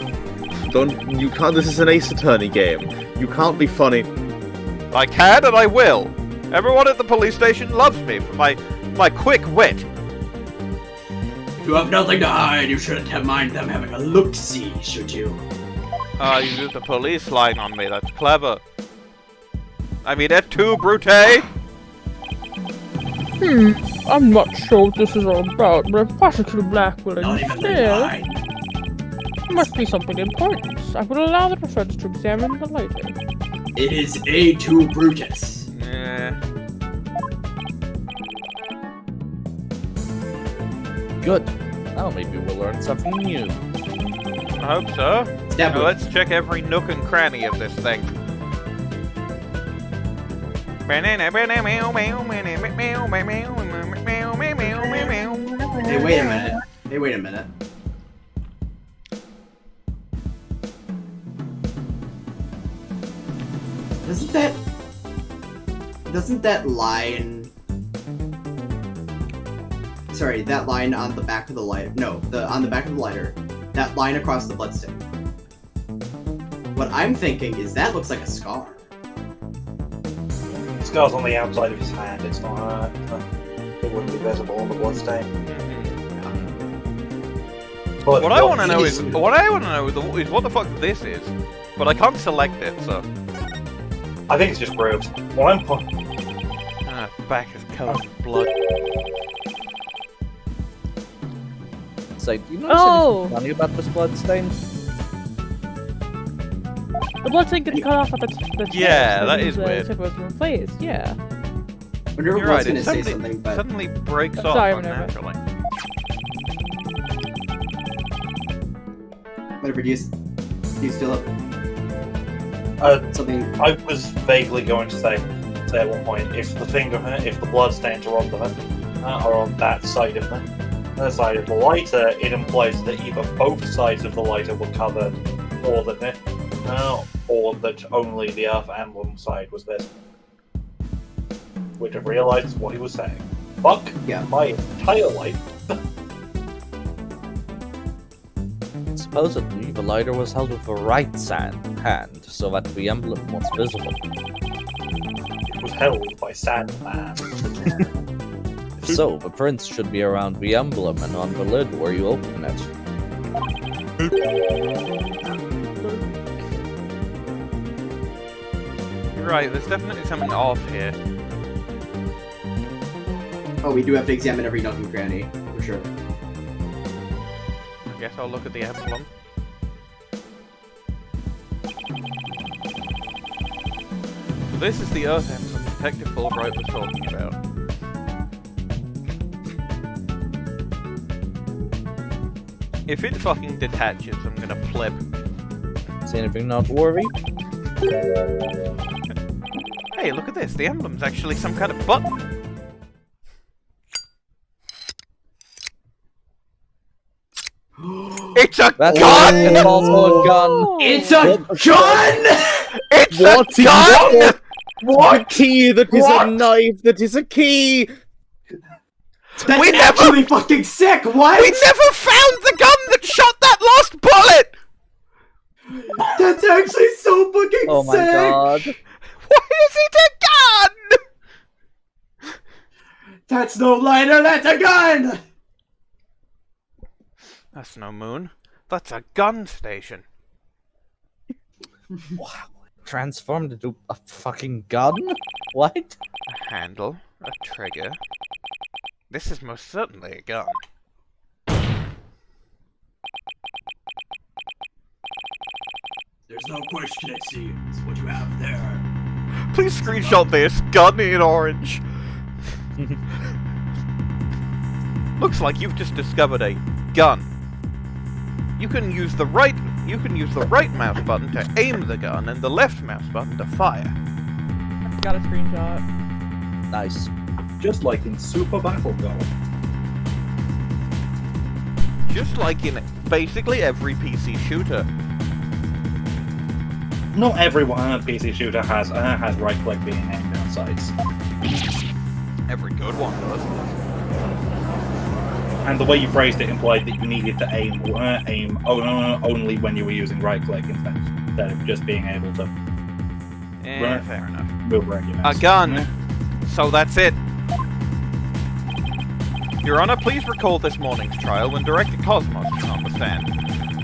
You can't. This is an Ace Attorney game. You can't be funny. I can and I will. Everyone at the police station loves me for my quick wit. If you have nothing to hide, you shouldn't have mind them having a look-see, should you? You used the police line on me. That's clever. I mean, et tu, Brute? I'm not sure what this is all about, but if Prosecutor Blackquill instead... must be something important. I will allow the defense to examine the lighter. It is A2 Brutus. Good. Now maybe we'll learn something new. I hope so. Now let's check every nook and cranny of this thing. Hey, wait a minute. Hey, wait a minute. Doesn't that line... Sorry, that line on the back of the lighter... No, on the back of the lighter. That line across the bloodstain. What I'm thinking is that looks like a scar. The scar's on the outside of his hand. It's not. It wouldn't be visible on the bloodstain. But What I want to know is what the fuck this is, but I can't select it. So I think it's just grooves. What I'm back is covered in blood. So, do you notice anything funny about this bloodstain? The bloodstain gets cut off at the Yeah, that is weird. Tip was replaced. Yeah. Minerva You're was right. gonna It say something, but suddenly breaks off Sorry, Minerva. unnaturally. whatever. Do you still have something? I was vaguely going to say at one point, if the bloodstains are on that side of the lighter, it implies that either both sides of the lighter were covered, or that only the Earth emblem side was visible. Which I realised is what he was saying. Fuck my entire life. Supposedly, the lighter was held with the right hand, so that the emblem was visible. It was held by Sandman. If so, the prints should be around the emblem and on the lid where you open it. You're right, there's definitely something off here. Oh, we do have to examine every nook and cranny, for sure. I guess I'll look at the emblem. So this is the Earth emblem Detective Fulbright was talking about. If it fucking detaches, I'm gonna flip. Is anything not worried? Hey, look at this. The emblem's actually some kind of button. It's a gun! It's also a gun! It's a gun! It's What a gun! What key that is a knife that is a key? That's actually fucking sick! What? We never found the gun that shot that last bullet! That's actually so fucking sick! Oh my god. Why is it a gun? That's no lighter, that's a gun! That's no moon. That's a gun station. Wow. Transformed into a fucking gun? What? A handle, a trigger. This is most certainly a gun. There's no question, it seems, what you have there. Please screenshot this. Gun in orange. Looks like you've just discovered a gun. You can use the right mouse button to aim the gun and the left mouse button to fire. Got a screenshot. Nice. Just like in Super Battlefield. Just like in basically every PC shooter. Not every PC shooter has right click being aimed down sights. Every good one does. And the way you phrased it implied that you needed to aim only when you were using right click instead of just being able to. Fair enough. Move around your mouse. A gun. So that's it. Your Honor, please recall this morning's trial when Director Cosmos was on the stand.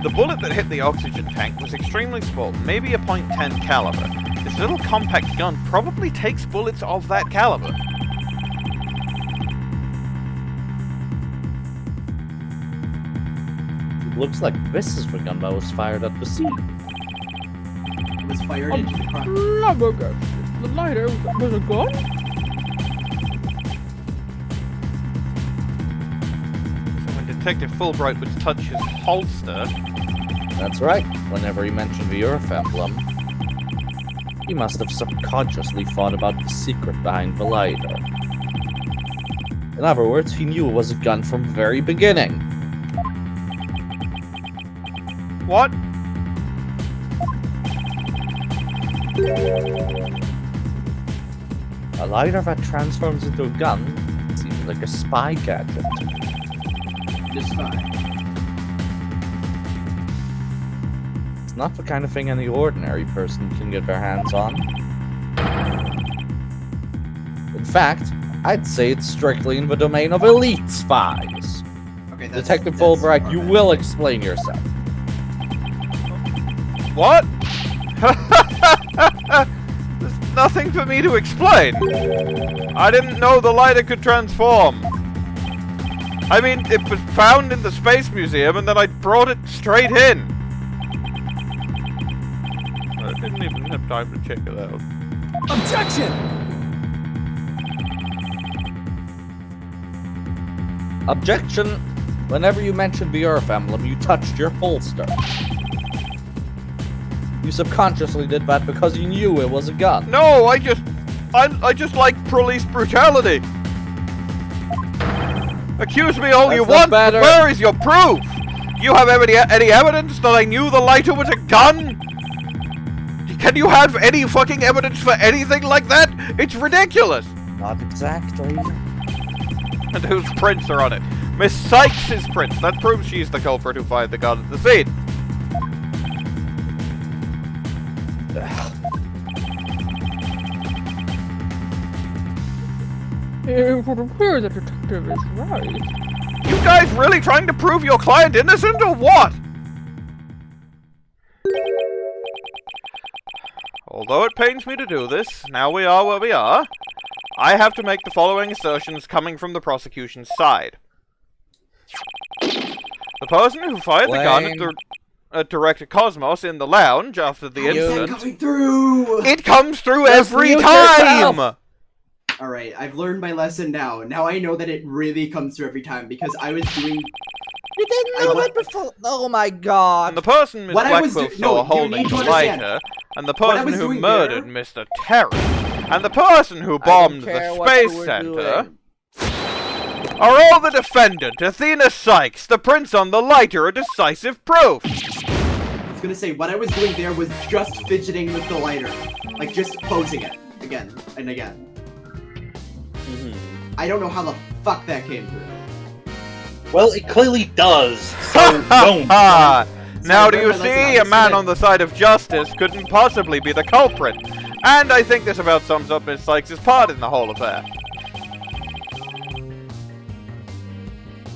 The bullet that hit the oxygen tank was extremely small, maybe a .10 caliber. This little compact gun probably takes bullets of that caliber. It looks like this is the gun that was fired at the scene. It was fired into the crowd. The lighter was a gun? Detective Fulbright would touch his holster. That's right. Whenever he mentioned the Earth emblem, he must have subconsciously thought about the secret behind the lighter. In other words, he knew it was a gun from the very beginning. What? A lighter that transforms into a gun seems like a spy gadget. The spy. It's not the kind of thing any ordinary person can get their hands on. In fact, I'd say it's strictly in the domain of elite spies. Okay, Detective Fulbright, you will explain yourself. What? There's nothing for me to explain. I didn't know the lighter could transform. I mean, it was found in the Space Museum and then I brought it straight in. I didn't even have time to check it out. Objection! Objection! Whenever you mentioned the Earth emblem, you touched your holster. You subconsciously did that because you knew it was a gun. No, I just like police brutality. Accuse me all you want, but where is your proof? You have any evidence that I knew the lighter was a gun? Can you have any fucking evidence for anything like that? It's ridiculous. Not exactly. And whose prints are on it? Miss Cykes' prints. That proves she's the culprit who fired the gun at the scene. It would appear the detective is right. You guys really trying to prove your client innocent or what? Although it pains me to do this, now we are where we are, I have to make the following assertions coming from the prosecution's side. The person who fired the gun at Director Cosmos in the lounge after the incident... coming through? It comes through every time! Alright, I've learned my lesson now. Now I know that it really comes through every time, because I was doing... You didn't know that before? Oh my god. And the person Miss Blackquill saw holding the lighter, and the person who murdered Mr. Terry, and the person who bombed the Space Center, are all the defendant, Athena Cykes. The prints on the lighter are decisive proof. I was gonna say, what I was doing there was just fidgeting with the lighter. Like, just posing it. Again, and again. I don't know how the fuck that came through. Well, it clearly does, so don't. Now do you see? A man on the side of justice couldn't possibly be the culprit. And I think this about sums up Miss Cykes' part in the whole affair.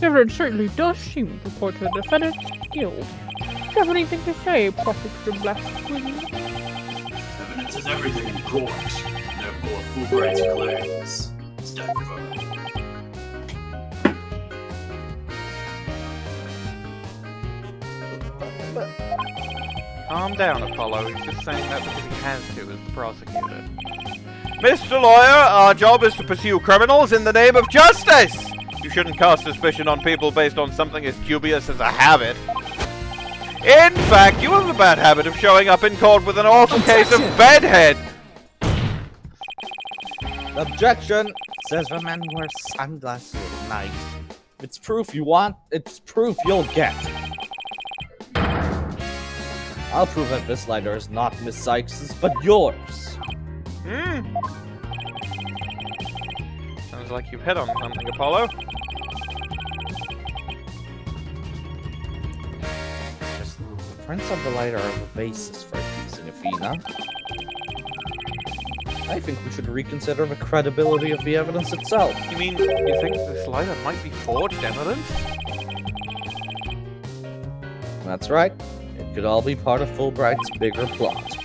Evidence certainly does seem to point to the defendant's guilt. Do you have anything to say, Prosecutor Blackquill? Evidence is everything in court. Therefore, Fulbright's claims stand firm. Calm down, Apollo. He's just saying that because he has to as the prosecutor. Mr. Lawyer, our job is to pursue criminals in the name of justice! You shouldn't cast suspicion on people based on something as dubious as a habit. In fact, you have a bad habit of showing up in court with an awful case of bedhead. Objection! Says the man wears sunglasses at night. It's proof you want, it's proof you'll get. I'll prove that this lighter is not Miss Cykes', but yours. Sounds like you've hit on something, Apollo. The prints of the lighter are the basis for accusing Athena. I think we should reconsider the credibility of the evidence itself. You mean, you think this lighter might be forged evidence? That's right. It could all be part of Fulbright's bigger plot.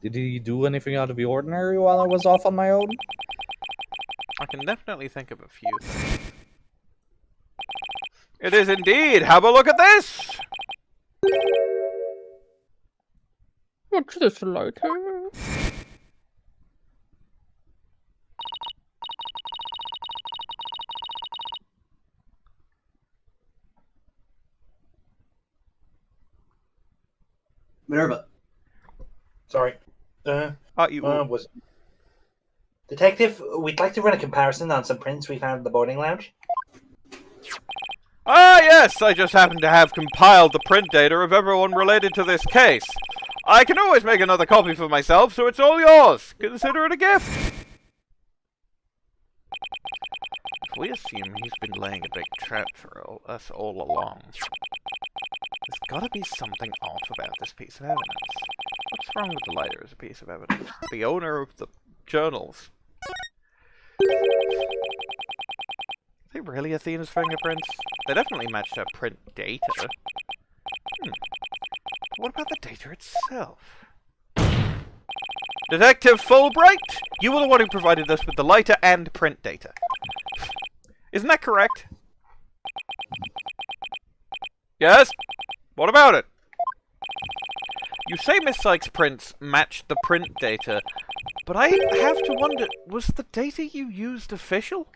Did he do anything out of the ordinary while I was off on my own? I can definitely think of a few things. It is indeed! Have a look at this! What's this lighter? Minerva. Sorry. Was Detective, we'd like to run a comparison on some prints we found in the boarding lounge. Ah, yes, I just happen to have compiled the print data of everyone related to this case. I can always make another copy for myself, so it's all yours. Consider it a gift. If we assume he's been laying a big trap for us all along, there's gotta be something off about this piece of evidence. What's wrong with the lighter as a piece of evidence? The owner of the journals. Are they really Athena's fingerprints? They definitely matched her print data. What about the data itself? Detective Fulbright, you were the one who provided us with the lighter and print data. Isn't that correct? Yes? What about it? You say Miss Sykes' prints matched the print data, but I have to wonder, was the data you used official?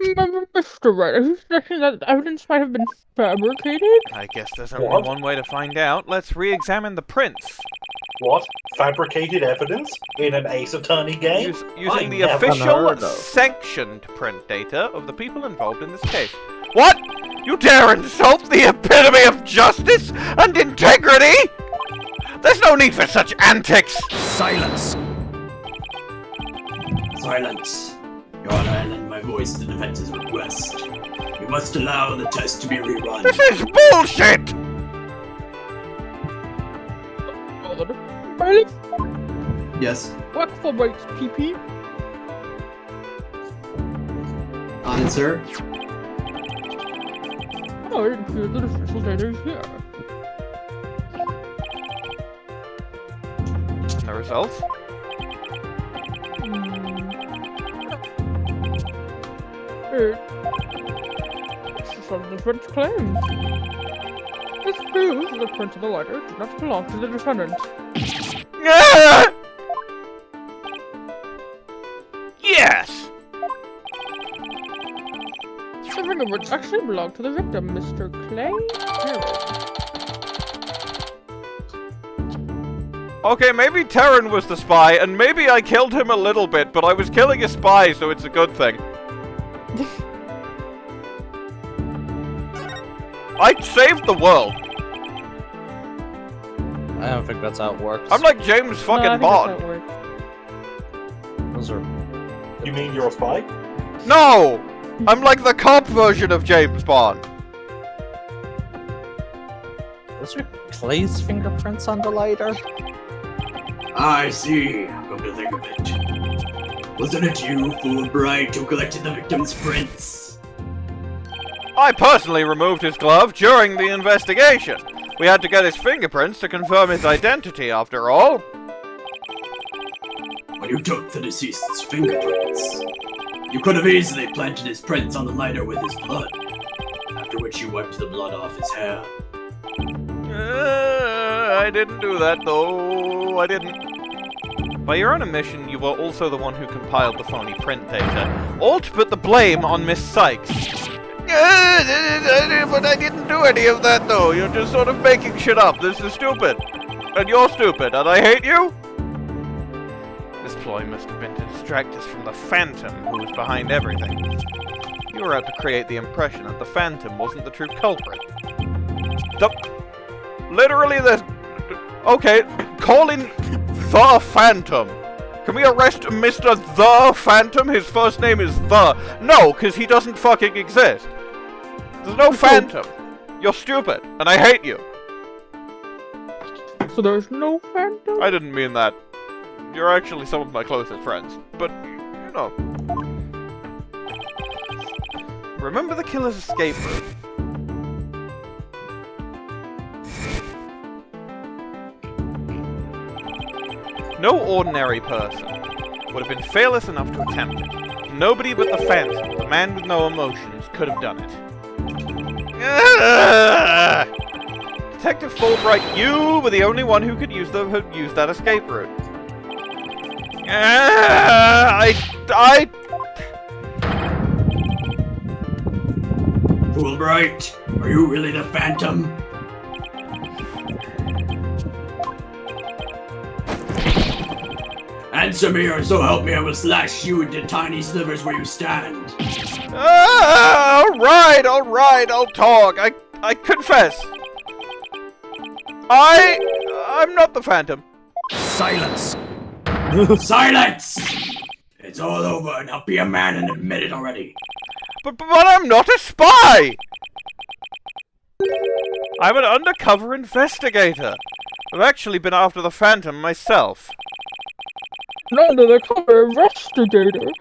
Mr. Wright, are you suggesting that the evidence might have been fabricated? I guess there's only one way to find out. Let's re-examine the prints. What? Fabricated evidence? In an Ace Attorney game? Using the official, sanctioned print data of the people involved in this case. What? You dare insult the epitome of justice and integrity? There's no need for such antics! Silence! Silence. Your Honor, I lend my voice to the defense's request. We must allow the test to be rerun. This is bullshit! Yes. What Fulbright's PP? On it, sir. Oh, it appears that official data is here. The results? It's some different claims. This proves the print of the lighter did not belong to the defendant. Yes! The fingerprints actually belong to the victim, Mr. Clay. Okay, maybe Terran was the spy, and maybe I killed him a little bit, but I was killing a spy, so it's a good thing. I saved the world. I don't think that's how it works. I'm like James fucking Bond. Those are... You mean you're a spy? No! I'm like the cop version of James Bond. Was there Clay's fingerprints on the lighter? I see. Come to think of it. Wasn't it you, Fulbright, who collected the victim's prints? I personally removed his glove during the investigation. We had to get his fingerprints to confirm his identity, after all. When you took the deceased's fingerprints, you could have easily planted his prints on the lighter with his blood, after which you wiped the blood off his hair. I didn't do that, though. I didn't. By your own admission, you were also the one who compiled the phony print data, all to put the blame on Miss Sykes. But I didn't do any of that, though. You're just sort of making shit up. This is stupid. And you're stupid, and I hate you? This ploy must have been to distract us from the Phantom, who was behind everything. You were out to create the impression that the Phantom wasn't the true culprit. Literally the... Okay, call in the Phantom. Can we arrest Mr. The Phantom? His first name is The. No, because he doesn't fucking exist. There's no Phantom. You're stupid, and I hate you. So there's no Phantom? I didn't mean that. You're actually some of my closest friends. But, you know. Remember the killer's escape route. No ordinary person would have been fearless enough to attempt it. Nobody but the Phantom, the man with no emotions, could have done it. Detective Fulbright, you were the only one who could use that escape route. Fulbright, are you really the Phantom? Answer me, or so help me, I will slash you into tiny slivers where you stand. Alright, I'll talk. I confess. I'm not the Phantom. Silence! Silence! It's all over, now be a man and admit it already. But I'm not a spy! I'm an undercover investigator. I've actually been after the Phantom myself. An undercover investigator?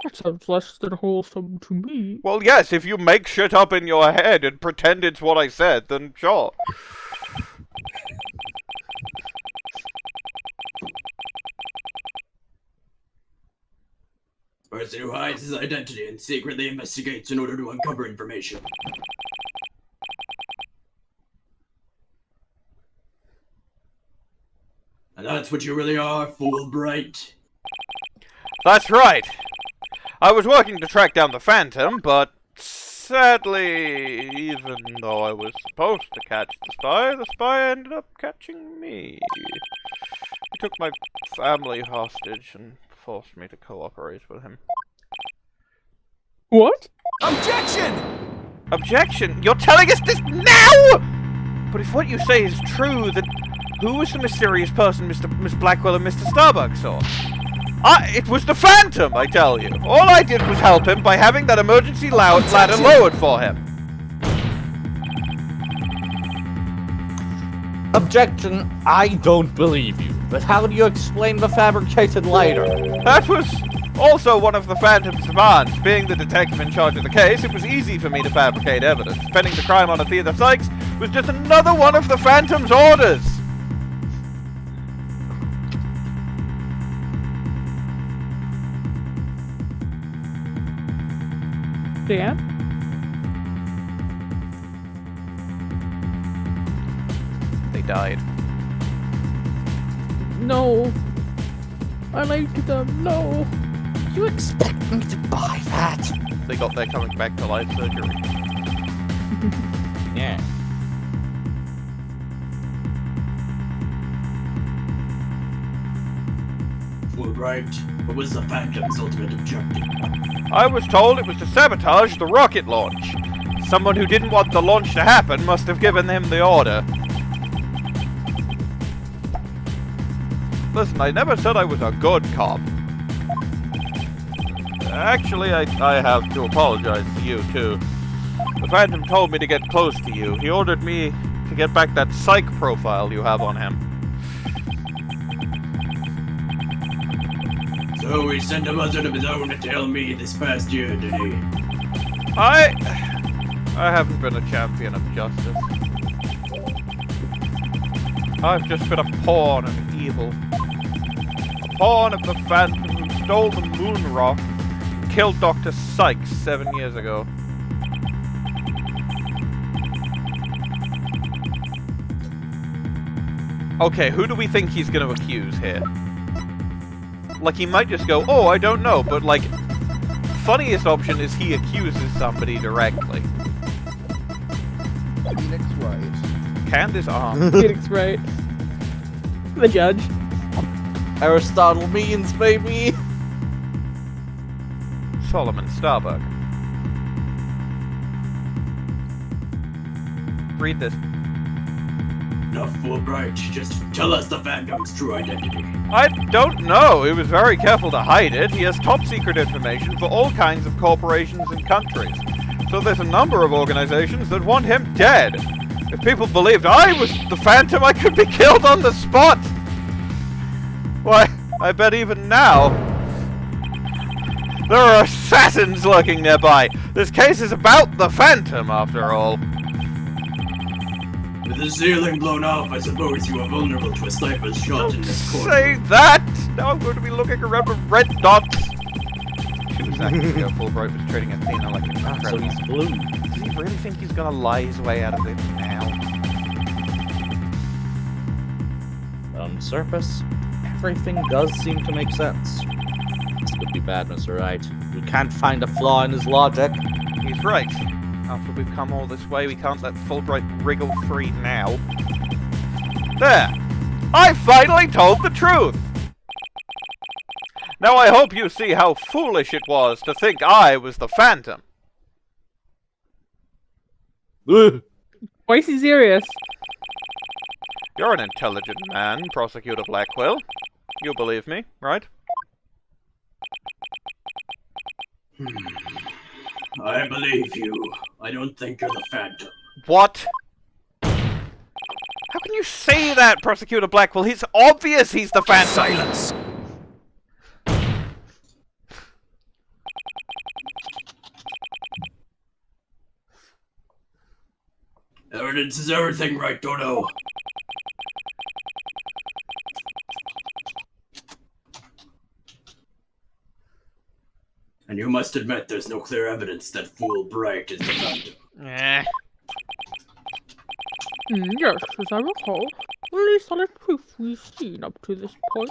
That sounds less than wholesome to me. Well, yes, if you make shit up in your head and pretend it's what I said, then sure. Person who hides his identity and secretly investigates in order to uncover information. And that's what you really are, Fulbright. That's right. I was working to track down the Phantom, but sadly, even though I was supposed to catch the spy ended up catching me. He took my family hostage and forced me to cooperate with him. What? Objection! Objection? You're telling us this now?! But if what you say is true, then who was the mysterious person Miss Blackquill and Mr. Starbuck saw? It was the Phantom, I tell you. All I did was help him by having that emergency ladder lowered for him. Objection, I don't believe you. But how do you explain the fabricated lighter? That was also one of the Phantom's demands. Being the detective in charge of the case, it was easy for me to fabricate evidence. Pinning the crime on Athena Cykes was just another one of the Phantom's orders. Dan? They died. No. I liked them. No. You expect me to buy that? They got their coming back to life surgery. Yeah. Fulbright, what was the Phantom's ultimate objective? I was told it was to sabotage the rocket launch. Someone who didn't want the launch to happen must have given him the order. Listen, I never said I was a good cop. Actually, I have to apologize to you, too. The Phantom told me to get close to you. He ordered me to get back that psych profile you have on him. So he sent a buzzard of his own to tell me this past year, did he? I haven't been a champion of justice. I've just been a pawn of evil. A pawn of the Phantom who stole the moon rock and killed Dr. Cykes 7 years ago. Okay, who do we think he's gonna accuse here? Like, he might just go, oh, I don't know, but, like, funniest option is he accuses somebody directly. Phoenix Wright. Candace Arm. Phoenix Wright. The judge. Aristotle means, baby! Solomon Starbuck. Read this. Enough, Fulbright. Just tell us the Phantom's true identity. I don't know. He was very careful to hide it. He has top secret information for all kinds of corporations and countries. So there's a number of organizations that want him dead. If people believed I was the Phantom, I could be killed on the spot. Why, I bet even now there are assassins lurking nearby. This case is about the Phantom, after all. With the ceiling blown off, I suppose you are vulnerable to a sniper's shot in this corner. Say that! Now I'm going to be looking around with red dots. 2 seconds ago, Fulbright was trading Athena like a crap. So he's blue. Does he really think he's gonna lie his way out of it now? On the surface, everything does seem to make sense. This could be bad, Mr. Wright. We can't find a flaw in his logic. He's right. After we've come all this way, we can't let Fulbright wriggle free now. There! I finally told the truth! Now I hope you see how foolish it was to think I was the Phantom. Why is he serious? You're an intelligent man, Prosecutor Blackquill. You believe me, right? I believe you. I don't think you're the Phantom. What? How can you say that, Prosecutor Blackquill? It's obvious he's the Phantom! Silence! Evidence is everything, right, Dodo? And you must admit there's no clear evidence that Fulbright is the Phantom. Yes, as I recall, the only solid proof we've seen up to this point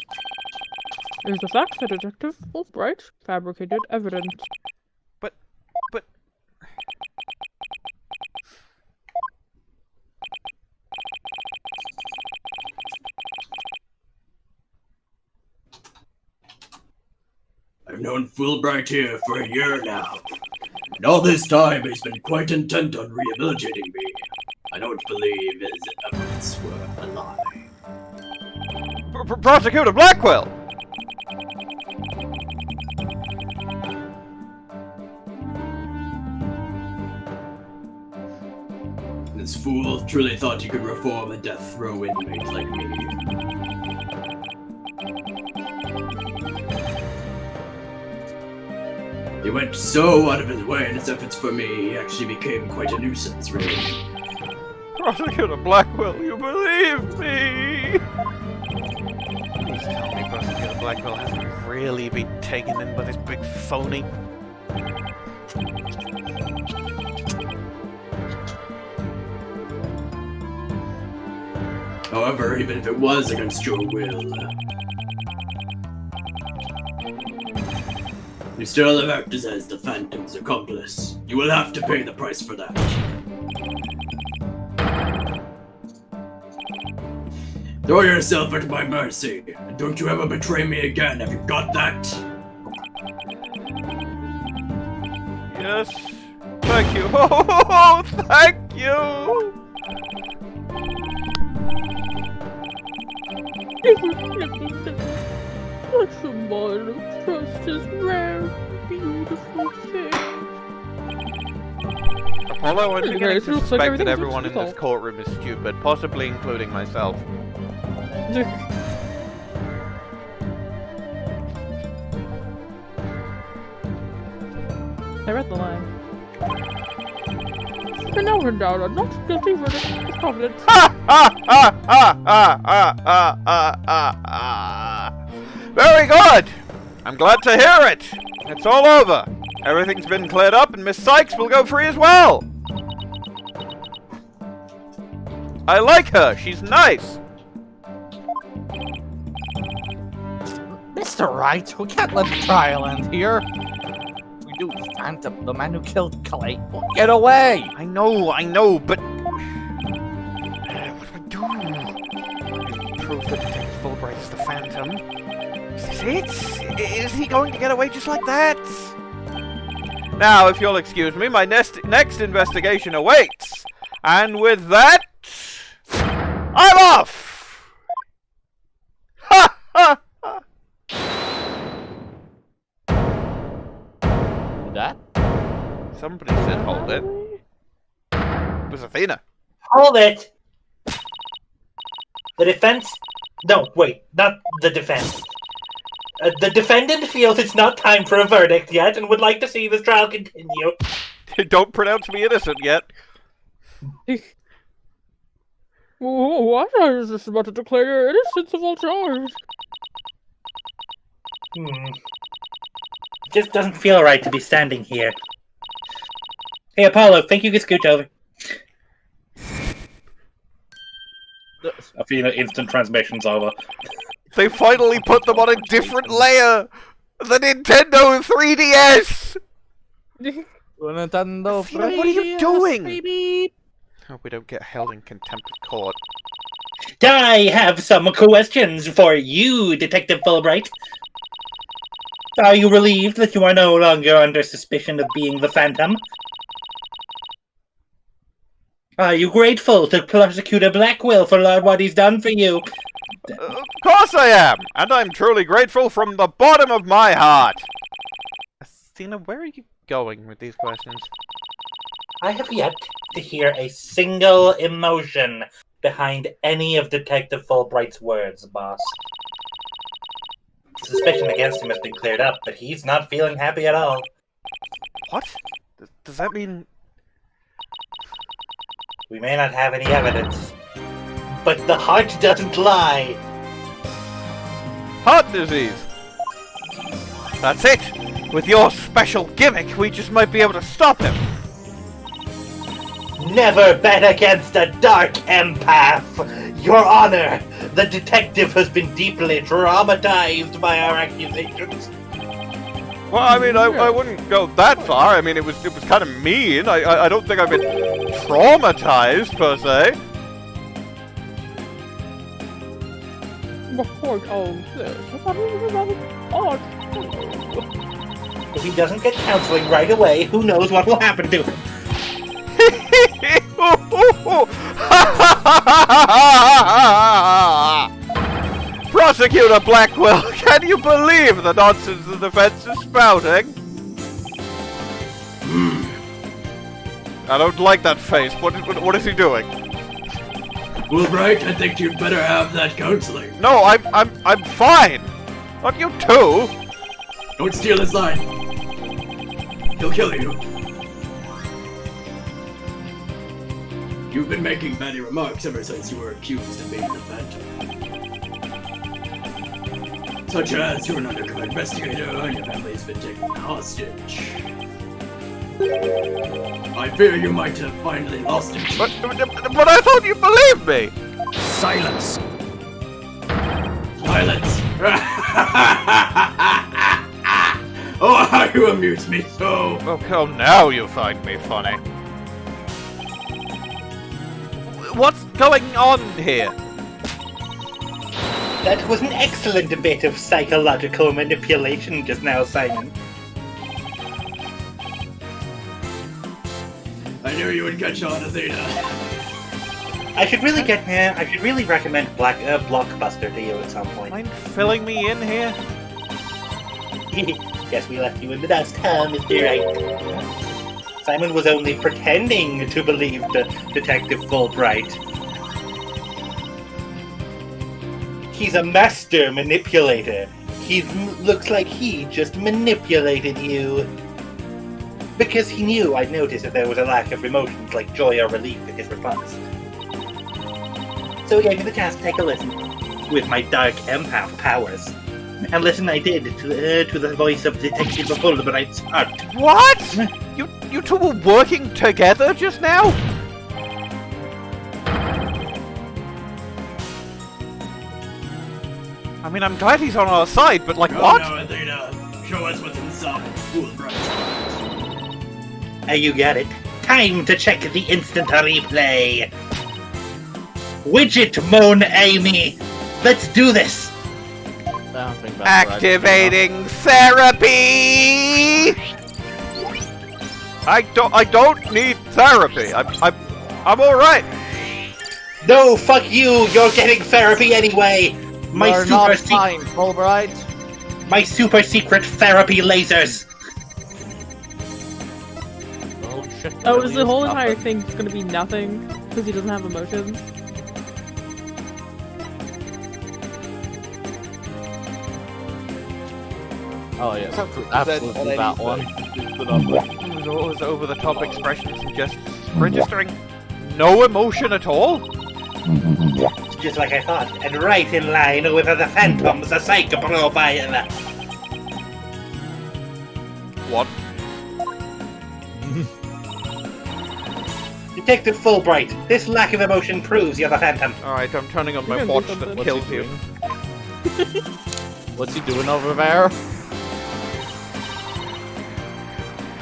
is the fact that Detective Fulbright fabricated evidence. But... I've known Fulbright here for a year now, and all this time he's been quite intent on rehabilitating me. I don't believe his efforts were a lie. Prosecutor Blackquill! This fool truly thought he could reform a death row inmate like me. He went so out of his way in his efforts for me, he actually became quite a nuisance, really. Prosecutor Blackquill, you believe me! Please tell me Prosecutor Blackquill hasn't really been taken in by this big phony. However, even if it was against your will, you still have acted as the Phantom's accomplice. You will have to pay the price for that. Throw yourself at my mercy, and don't you ever betray me again, have you got that? Yes. Thank you. Oh, thank you! Such a bond of trust is rare, beautiful thing. Apollo, I'm beginning to Looks like suspect that everything's everyone in this resolved. courtroom is stupid, possibly including myself. I read the line. And now we're down a not guilty verdict of confidence. Very good! I'm glad to hear it! It's all over. Everything's been cleared up and Miss Cykes will go free as well. I like her. She's nice. Mr. Wright, we can't let the trial end here. We do the Phantom, the man who killed Clay, will get away. I know, but... what do we do? Prove that Detective Fulbright is the Phantom. Is this it? Is he going to get away just like that? Now, if you'll excuse me, my next investigation awaits. And with that... I'm off! Ha ha ha! That? Somebody said hold it. It was Athena. Hold it! The defense... No, wait, not the defense. The defendant feels it's not time for a verdict yet and would like to see this trial continue. Don't pronounce me innocent yet. What? I was just about to declare your innocence of all charge. Just doesn't feel right to be standing here. Hey, Apollo, think you can scoot over? Athena, instant transmission's over. They finally put them on a different layer! The Nintendo 3DS! Nintendo Athena, what are you doing? Baby. Hope we don't get held in contempt of court. I have some questions for you, Detective Fulbright. Are you relieved that you are no longer under suspicion of being the Phantom? Are you grateful to Prosecutor Blackquill for what he's done for you? Of course I am! And I'm truly grateful from the bottom of my heart! Athena, where are you going with these questions? I have yet to hear a single emotion behind any of Detective Fulbright's words, boss. The suspicion against him has been cleared up, but he's not feeling happy at all. What? Does that mean... We may not have any evidence, but the heart doesn't lie. Heart disease! That's it! With your special gimmick, we just might be able to stop him! Never bet against a dark empath! Your Honor, the detective has been deeply traumatized by our accusations. Well, I mean, I wouldn't go that far. I mean, it was kind of mean. I don't think I've been traumatized, per se. If he doesn't get counseling right away, who knows what will happen to him? Prosecutor Blackquill, can you believe the nonsense the defense is spouting? I don't like that face. What is he doing? Fulbright, I think you'd better have that counseling. No, I'm fine. Not you too. Don't steal his line. He'll kill you. You've been making many remarks ever since you were accused of being the Phantom. Such as you're an undercover investigator and your family's been taken hostage. I fear you might have finally lost it. But I thought you believed me! Silence! Silence! Oh, how you amuse me so! Oh, now you find me funny. What's going on here? That was an excellent bit of psychological manipulation just now, Simon. I knew you would catch on, Athena. I should really recommend Blockbuster to you at some point. Mind filling me in here? Guess we left you in the dust, huh, Mr. Wright? Simon was only pretending to believe the Detective Fulbright. He's a master manipulator. He looks like he just manipulated you. Because he knew I'd notice if there was a lack of emotions like joy or relief in his response. So he gave me the chance to take a listen, with my dark empath powers. And listen I did to the voice of Detective Fulbright's heart. What? You two were working together just now? I mean, I'm glad he's on our side, but like, what? No, Athena. Show us what's inside Fulbright's heart. You got it. Time to check the instant replay. Widget, Moan Amy. Let's do this. Activating therapy. I don't need therapy. I'm all right. No, fuck you. You're getting therapy anyway. You're not fine, Fulbright. My super secret therapy lasers. Oh, is the whole entire thing just gonna be nothing because he doesn't have emotions? Oh yeah, absolutely that one. It was over-the-top expressions and just registering no emotion at all. Just like I thought, and right in line with the Phantom's psych profile. What? Detective Fulbright, this lack of emotion proves you're the Phantom. Alright, I'm turning on my watch that kills you. What's he doing over there?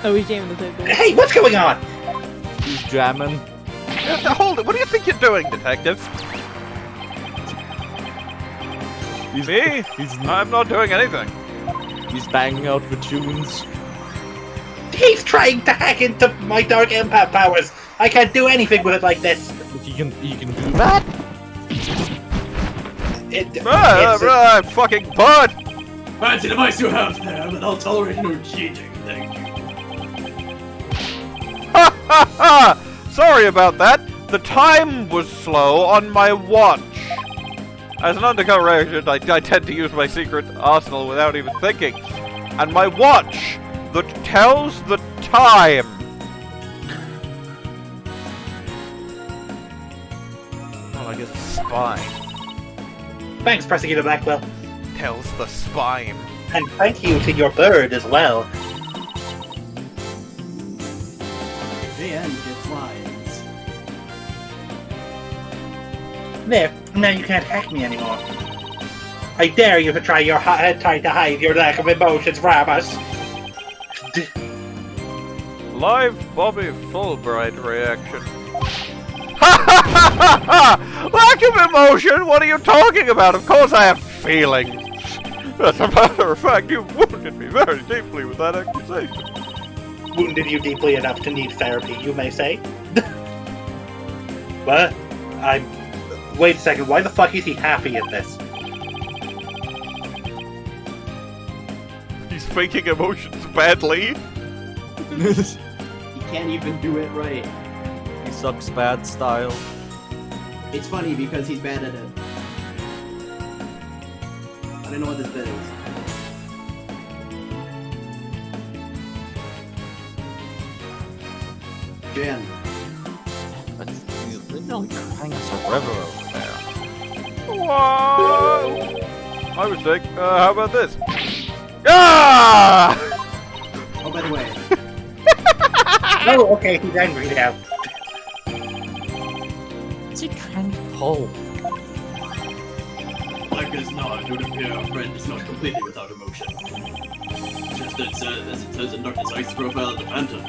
Oh, he's jamming the same thing. Hey, what's going on? He's jamming. Hold it, what do you think you're doing, Detective? Me? I'm not doing anything. He's banging out the tunes. He's trying to hack into my dark empath powers. I can't do anything with it like this. You can do that? Fucking bud! Fancy device you have there, but I'll tolerate no cheating, thank you. Ha ha ha! Sorry about that. The time was slow on my watch. As an undercover agent, I tend to use my secret arsenal without even thinking. And my watch that tells the time. Oh, I guess spine. Thanks, Prosecutor Blackquill. Tells the spine. And thank you to your bird as well. JN gets lines. There, now you can't hack me anymore. I dare you to try to hide your lack of emotions from us. Live Bobby Fulbright reaction. Ha ha ha ha ha! Lack of emotion? What are you talking about? Of course I have feelings. As a matter of fact, you wounded me very deeply with that accusation. Wounded you deeply enough to need therapy, you may say. What? Wait a second, why the fuck is he happy in this? He's faking emotions badly. He can't even do it right. He sucks bad style. It's funny because he's bad at it. I don't know what this bit is. Jen. He's literally crying us a river over there. Whoa! My mistake. How about this? Ah! Oh, by the way. Oh, okay, he's angry now. What's he trying to pull? Like as not, it would appear our friend is not completely without emotion. Just as it says in Dr. Cykes' profile of the Phantom,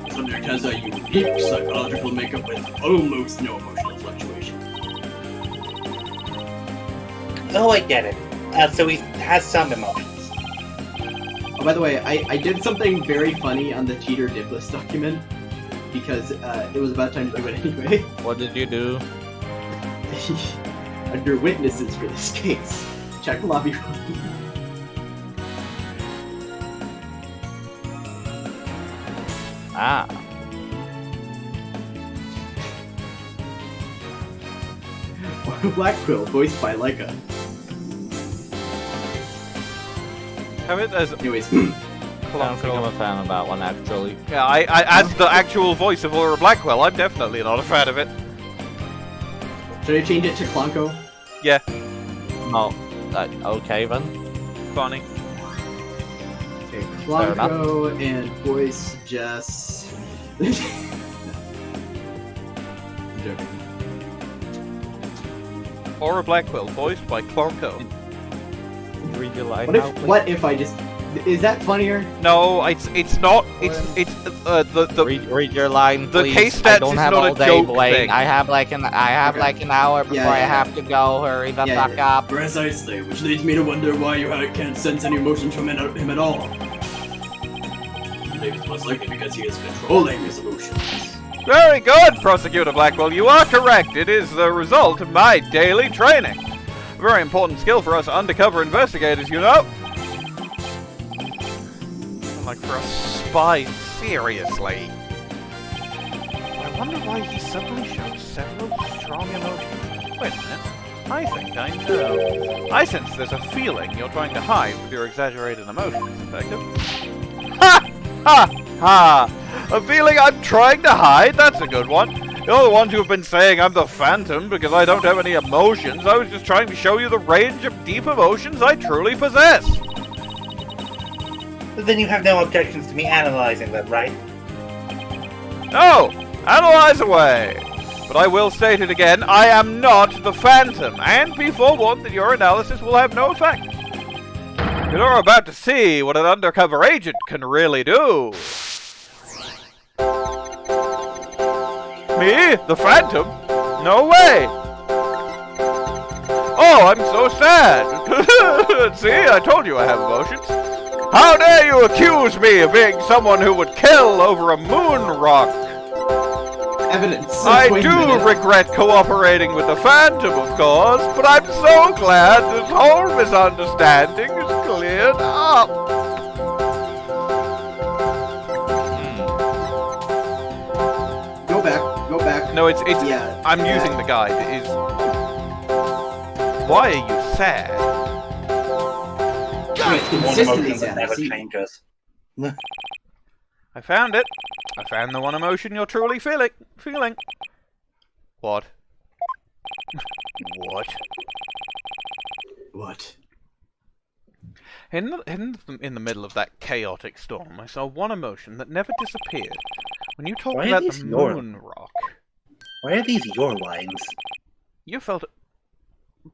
the subject has a unique psychological makeup with almost no emotional fluctuation. Oh, I get it. So he has some emotions. Oh, by the way, I did something very funny on the Cheater Diblis document, because it was about time to do it anyway. What did you do? Under witnesses for this case, check lobby room. Ah. Blackquill, voiced by Leica. Have it as. Anyways. I don't think I'm a fan of that one, actually. Yeah, I as the actual voice of Laura Blackwell, I'm definitely not a fan of it. Should I change it to Clonco? Yeah. Oh, okay then. Funny. Okay, Clonco and voice Jess. I'm joking. Laura Blackwell, voiced by Clonco. Read your line What if I just... Is that funnier? No, it's not. It's the read your line, the please. case stats I don't is have not all a day, joke Bwain. thing. I have like an hour before I have to go. Hurry the fuck up. Precisely, which leads me to wonder why you can't sense any emotions from him at all. Maybe it's most likely because he is controlling his emotions. Very good, Prosecutor Blackwell. You are correct. It is the result of my daily training. A very important skill for us undercover investigators, you know. Like for a spy, seriously. I wonder why he suddenly shows several strong emotions. Wait a minute. I think I know. I sense there's a feeling you're trying to hide with your exaggerated emotions, Detective. Ha! Ha! Ha! A feeling I'm trying to hide? That's a good one. You're the ones who have been saying I'm the Phantom because I don't have any emotions. I was just trying to show you the range of deep emotions I truly possess. Then you have no objections to me analyzing them, right? No! Analyze away! But I will state it again, I am not the Phantom, and be forewarned that your analysis will have no effect. You're about to see what an undercover agent can really do. Me? The Phantom? No way! Oh, I'm so sad! See, I told you I have emotions. How dare you accuse me of being someone who would kill over a moon rock? Evidence. I Wait a do minute. regret cooperating with the Phantom, of course, but I'm so glad this whole misunderstanding is cleared up. Go back. No, it's yeah. I'm using the guide. It is. Why are you sad? Wait, consistently sad. I Never see. changes. I found it. I found the one emotion you're truly feeling. What? What? What? In the middle of that chaotic storm, I saw one emotion that never disappeared. When you talked Why are about these the your- moon rock, Why are these your lines? you felt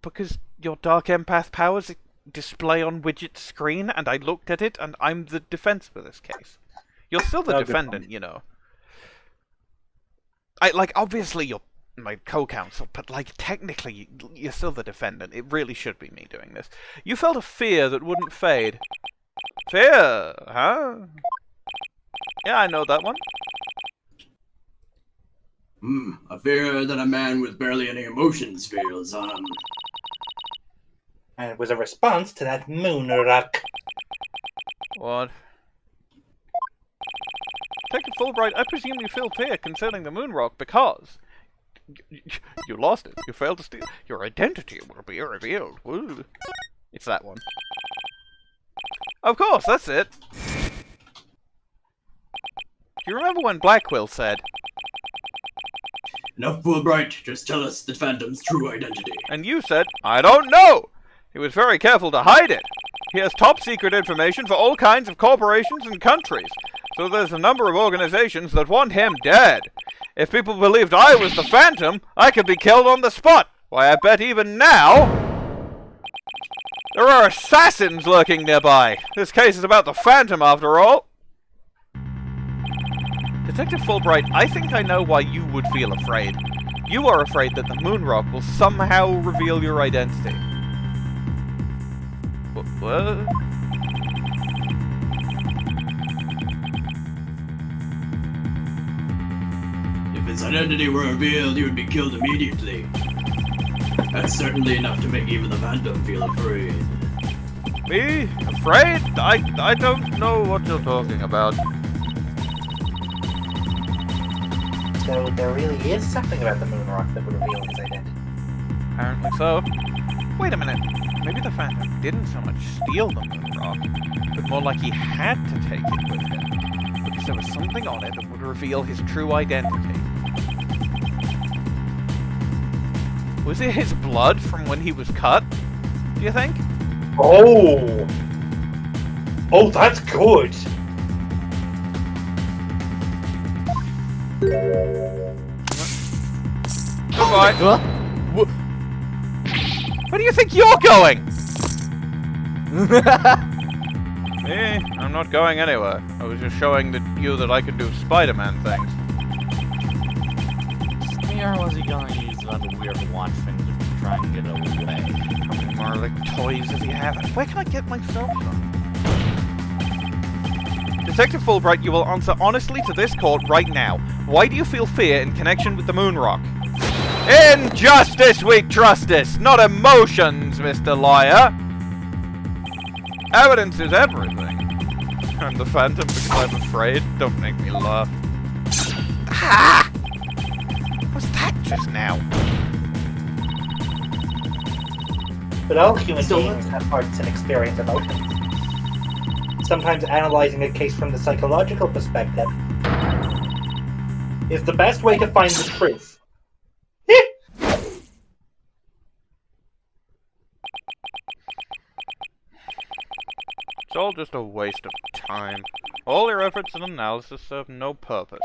because your dark empath powers display on Widget's screen, and I looked at it, and I'm the defense for this case. You're still the Oh, good defendant, point. you know. Obviously you're my co-counsel, but, technically, you're still the defendant. It really should be me doing this. You felt a fear that wouldn't fade. Fear, huh? Yeah, I know that one. A fear that a man with barely any emotions feels, And it was a response to that moon rock. What? Detective Fulbright, I presume you feel fear concerning the moon rock because you lost it. You failed to steal. Your identity will be revealed. Woo. It's that one. Of course, that's it. Do you remember when Blackquill said, Enough, Fulbright. Just tell us the Phantom's true identity. and you said, I don't know. He was very careful to hide it. He has top secret information for all kinds of corporations and countries. So there's a number of organizations that want him dead. If people believed I was the Phantom, I could be killed on the spot. Why, I bet even now there are assassins lurking nearby. This case is about the Phantom, after all. Detective Fulbright, I think I know why you would feel afraid. You are afraid that the moon rock will somehow reveal your identity. What? If his identity were revealed, he would be killed immediately. That's certainly enough to make even the Phantom feel afraid. Me? Afraid? I don't know what you're talking about. So there really is something about the moon rock that would reveal his identity. Apparently so. Wait a minute. Maybe the Phantom didn't so much steal the moon rock, but more like he had to take it with him, because there was something on it that would reveal his true identity. Was it his blood from when he was cut, do you think? Oh! Oh, that's good! Goodbye. Where do you think you're going? Me? I'm not going anywhere. I was just showing you that I can do Spider-Man things. Or was he gonna use that weird watch thing to try and get away? How many more toys does he have? Where can I get myself some? Detective Fulbright, you will answer honestly to this court right now. Why do you feel fear in connection with the moon rock? In justice we trust, not emotions, Mr. Liar. Evidence is everything. I'm the Phantom because I'm afraid. Don't make me laugh. Ah! What's that just now? But all human beings have hearts and experience emotions. Sometimes analyzing a case from the psychological perspective is the best way to find the truth. It's all just a waste of time. All your efforts and analysis serve no purpose.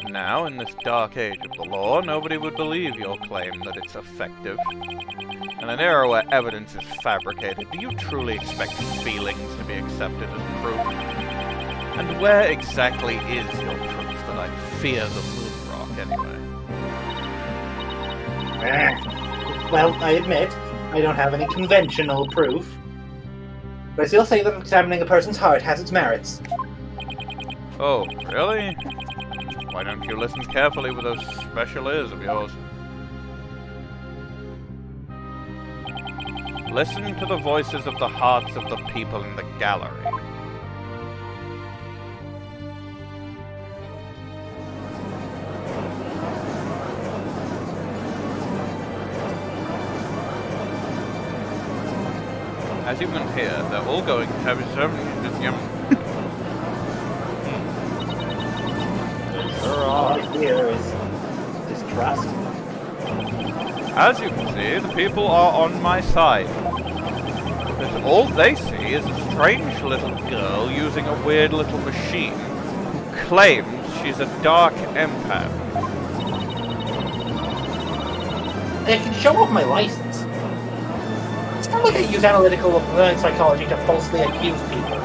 Now, in this dark age of the law, nobody would believe your claim that it's effective. In an era where evidence is fabricated, do you truly expect feelings to be accepted as proof? And where exactly is your proof that I fear the moon rock, anyway? Well, I admit, I don't have any conventional proof. But I still say that examining a person's heart has its merits. Oh, really? Why don't you listen carefully with those special ears of yours? Listen to the voices of the hearts of the people in the gallery. As you can hear, they're all going to have All I hear is distrust. As you can see, the people are on my side. Because all they see is a strange little girl using a weird little machine who claims she's a dark empath. I can show off my license. It's not like I use analytical psychology to falsely accuse people.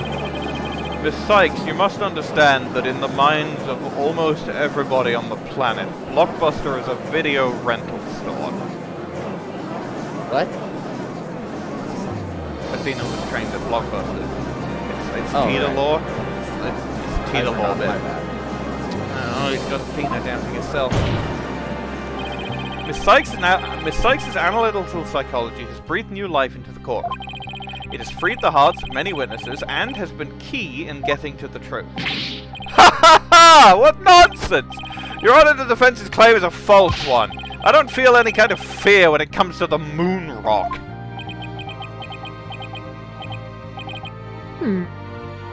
Miss Cykes, you must understand that in the minds of almost everybody on the planet, Blockbuster is a video rental store. What? Athena was trained at Blockbuster. It's Oh, Tina right. law. It's Tina law bit. Oh, he's got Athena down to yourself. Miss Cykes' analytical psychology has breathed new life into the court. It has freed the hearts of many witnesses and has been key in getting to the truth. Ha ha ha! What nonsense! Your Honor, the defense's claim is a false one. I don't feel any kind of fear when it comes to the moon rock.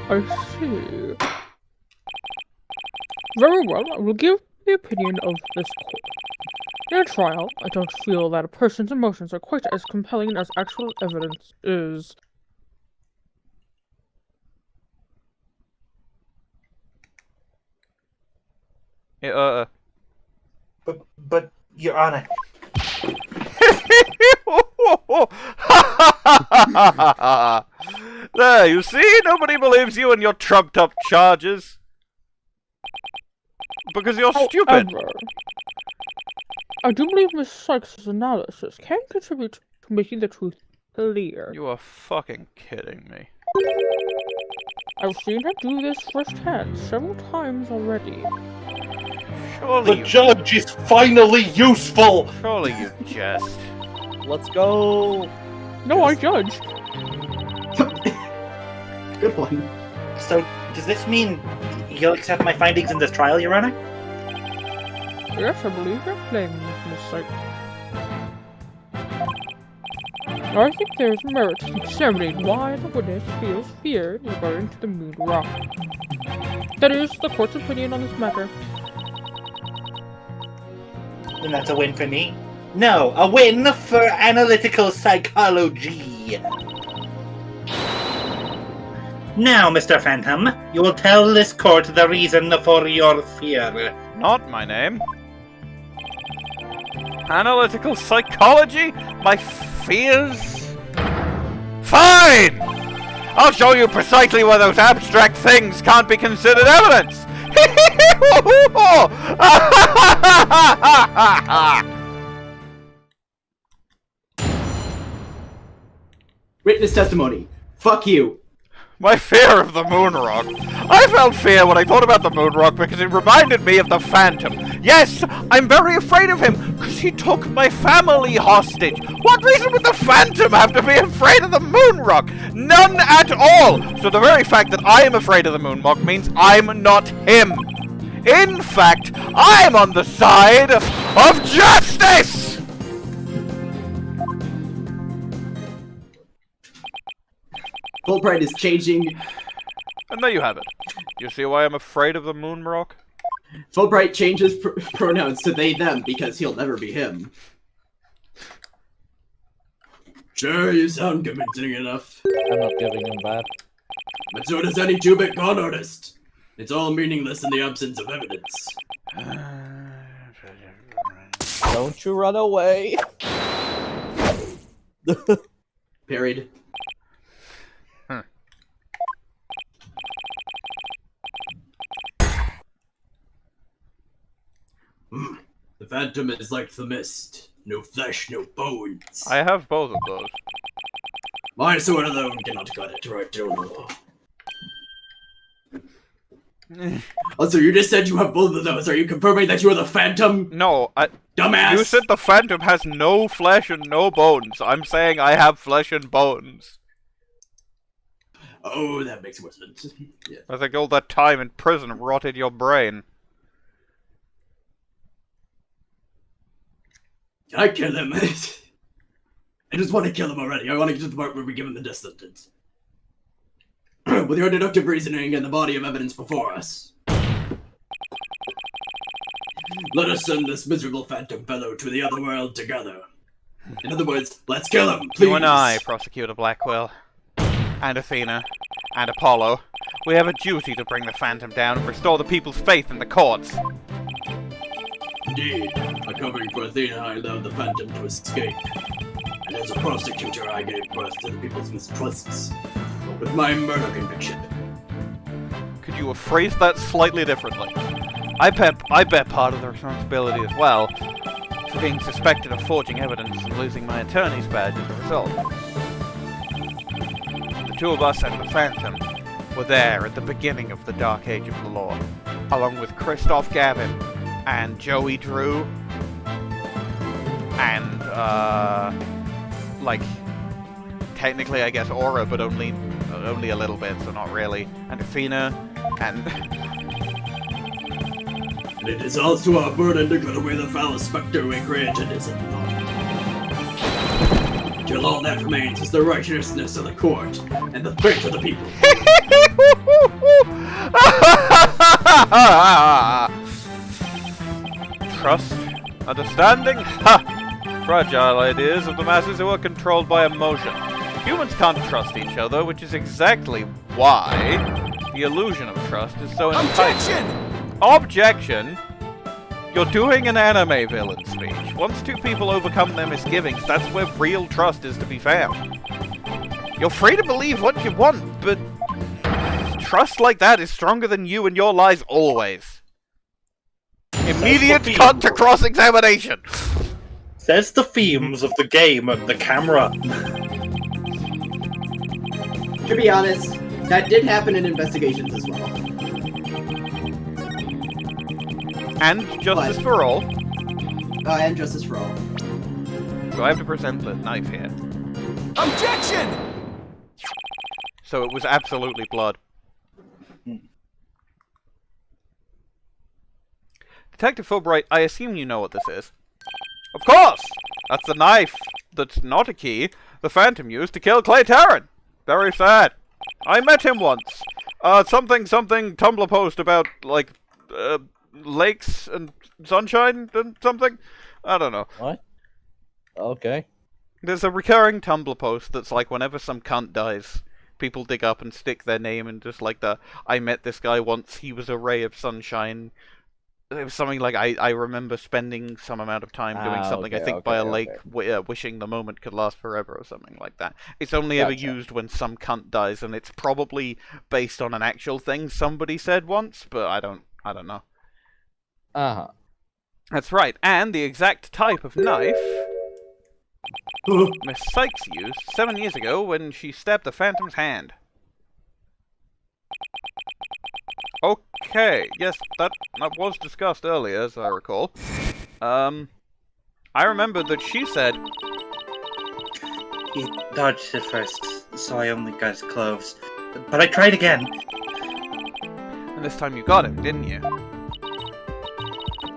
I see. Very well, I will give the opinion of this court. In a trial, I don't feel that a person's emotions are quite as compelling as actual evidence is. But Your Honor. There, you see? Nobody believes you and your trumped-up charges. Because you're stupid. However, I do believe Miss Sykes' analysis can contribute to making the truth clear. You are fucking kidding me. I've seen her do this firsthand several times already. Surely The judge is finally useful! Surely you jest. Let's go! No, I judged. Good one. So, does this mean you'll accept my findings in this trial, Your Honor? Yes, I believe you're playing Miss Sykes. I think there's merit in examining why the witness feels fear regarding to the moon rock. That is the court's opinion on this matter. Then that's a win for me. No, a win for analytical psychology. Now, Mr. Phantom, you will tell this court the reason for your fear. Not my name. Analytical psychology? My fears? Fine! I'll show you precisely why those abstract things can't be considered evidence! Witness testimony. Fuck you. My fear of the moon rock. I felt fear when I thought about the moon rock because it reminded me of the Phantom. Yes, I'm very afraid of him because he took my family hostage. What reason would the Phantom have to be afraid of the moon rock? None at all. So the very fact that I am afraid of the moon rock means I'm not him. In fact, I'm on the side of justice! Fulbright is changing. And there you have it. You see why I'm afraid of the moon rock? Fulbright changes pronouns to they, them, because he'll never be him. Sure, you sound convincing enough. I'm not giving him that. But so does any 2-bit con artist. It's all meaningless in the absence of evidence. Don't you run away. Parried. The Phantom is like the mist. no flesh, no bones. I have both of those. My sword alone cannot cut it, right, Jono? Also, you just said you have both of those. Are you confirming that you are the Phantom? No, Dumbass! You said the Phantom has no flesh and no bones. I'm saying I have flesh and bones. Oh, that makes more sense. Yeah. I think all that time in prison rotted your brain. Can I kill him? I just want to kill him already. I want to get to the part where we give him the death sentence. With your deductive reasoning and the body of evidence before us. Let us send this miserable phantom fellow to the other world together. In other words, let's kill him, please! You and I, Prosecutor Blackquill, and Athena, and Apollo, we have a duty to bring the Phantom down and restore the people's faith in the courts. Indeed, by covering for Athena, I allowed the Phantom to escape. And as a prosecutor, I gave birth to the people's mistrusts with my murder conviction. Could you have phrased that slightly differently? I bet part of the responsibility as well for being suspected of forging evidence and losing my attorney's badge as a result. The two of us and the Phantom were there at the beginning of the Dark Age of the Law, along with Christoph Gavin and Joey Drew and like technically I guess Aura, but only a little bit, so not really, and Athena and it is also our burden to cut away the foul spectre we created, is it not? Till all that remains is the righteousness of the court and the faith of the people. Trust? Understanding? Ha! Fragile ideas of the masses who are controlled by emotion. Humans can't trust each other, which is exactly why the illusion of trust is so enticing. Objection? You're doing an anime villain speech. Once two people overcome their misgivings, that's where real trust is to be found. You're free to believe what you want, but trust like that is stronger than you and your lies always. Immediate cut to cross-examination! Says the themes of the game at the camera. To be honest, that did happen in investigations as well. And justice for all. And justice for all. So I have to present the knife here. Objection! So it was absolutely blood. Detective Fulbright, I assume you know what this is. Of course! That's the knife that's not a key the Phantom used to kill Clay Tarrant. Very sad. I met him once. Something Tumblr post about, like, lakes and sunshine and something? I don't know. What? Okay. There's a recurring Tumblr post that's like whenever some cunt dies, people dig up and stick their name and just like the, I met this guy once, he was a ray of sunshine. It was something like, I remember spending some amount of time doing something, I think by a lake, wishing the moment could last forever or something like that. It's only ever used when some cunt dies, and it's probably based on an actual thing somebody said once, but I don't know. Uh-huh. That's right, and the exact type of knife Miss Cykes used 7 years ago when she stabbed the Phantom's hand. Okay, yes, that was discussed earlier, as I recall. I remember that she said... He dodged at first, so I only got his clothes. But I tried again. And this time you got him, didn't you?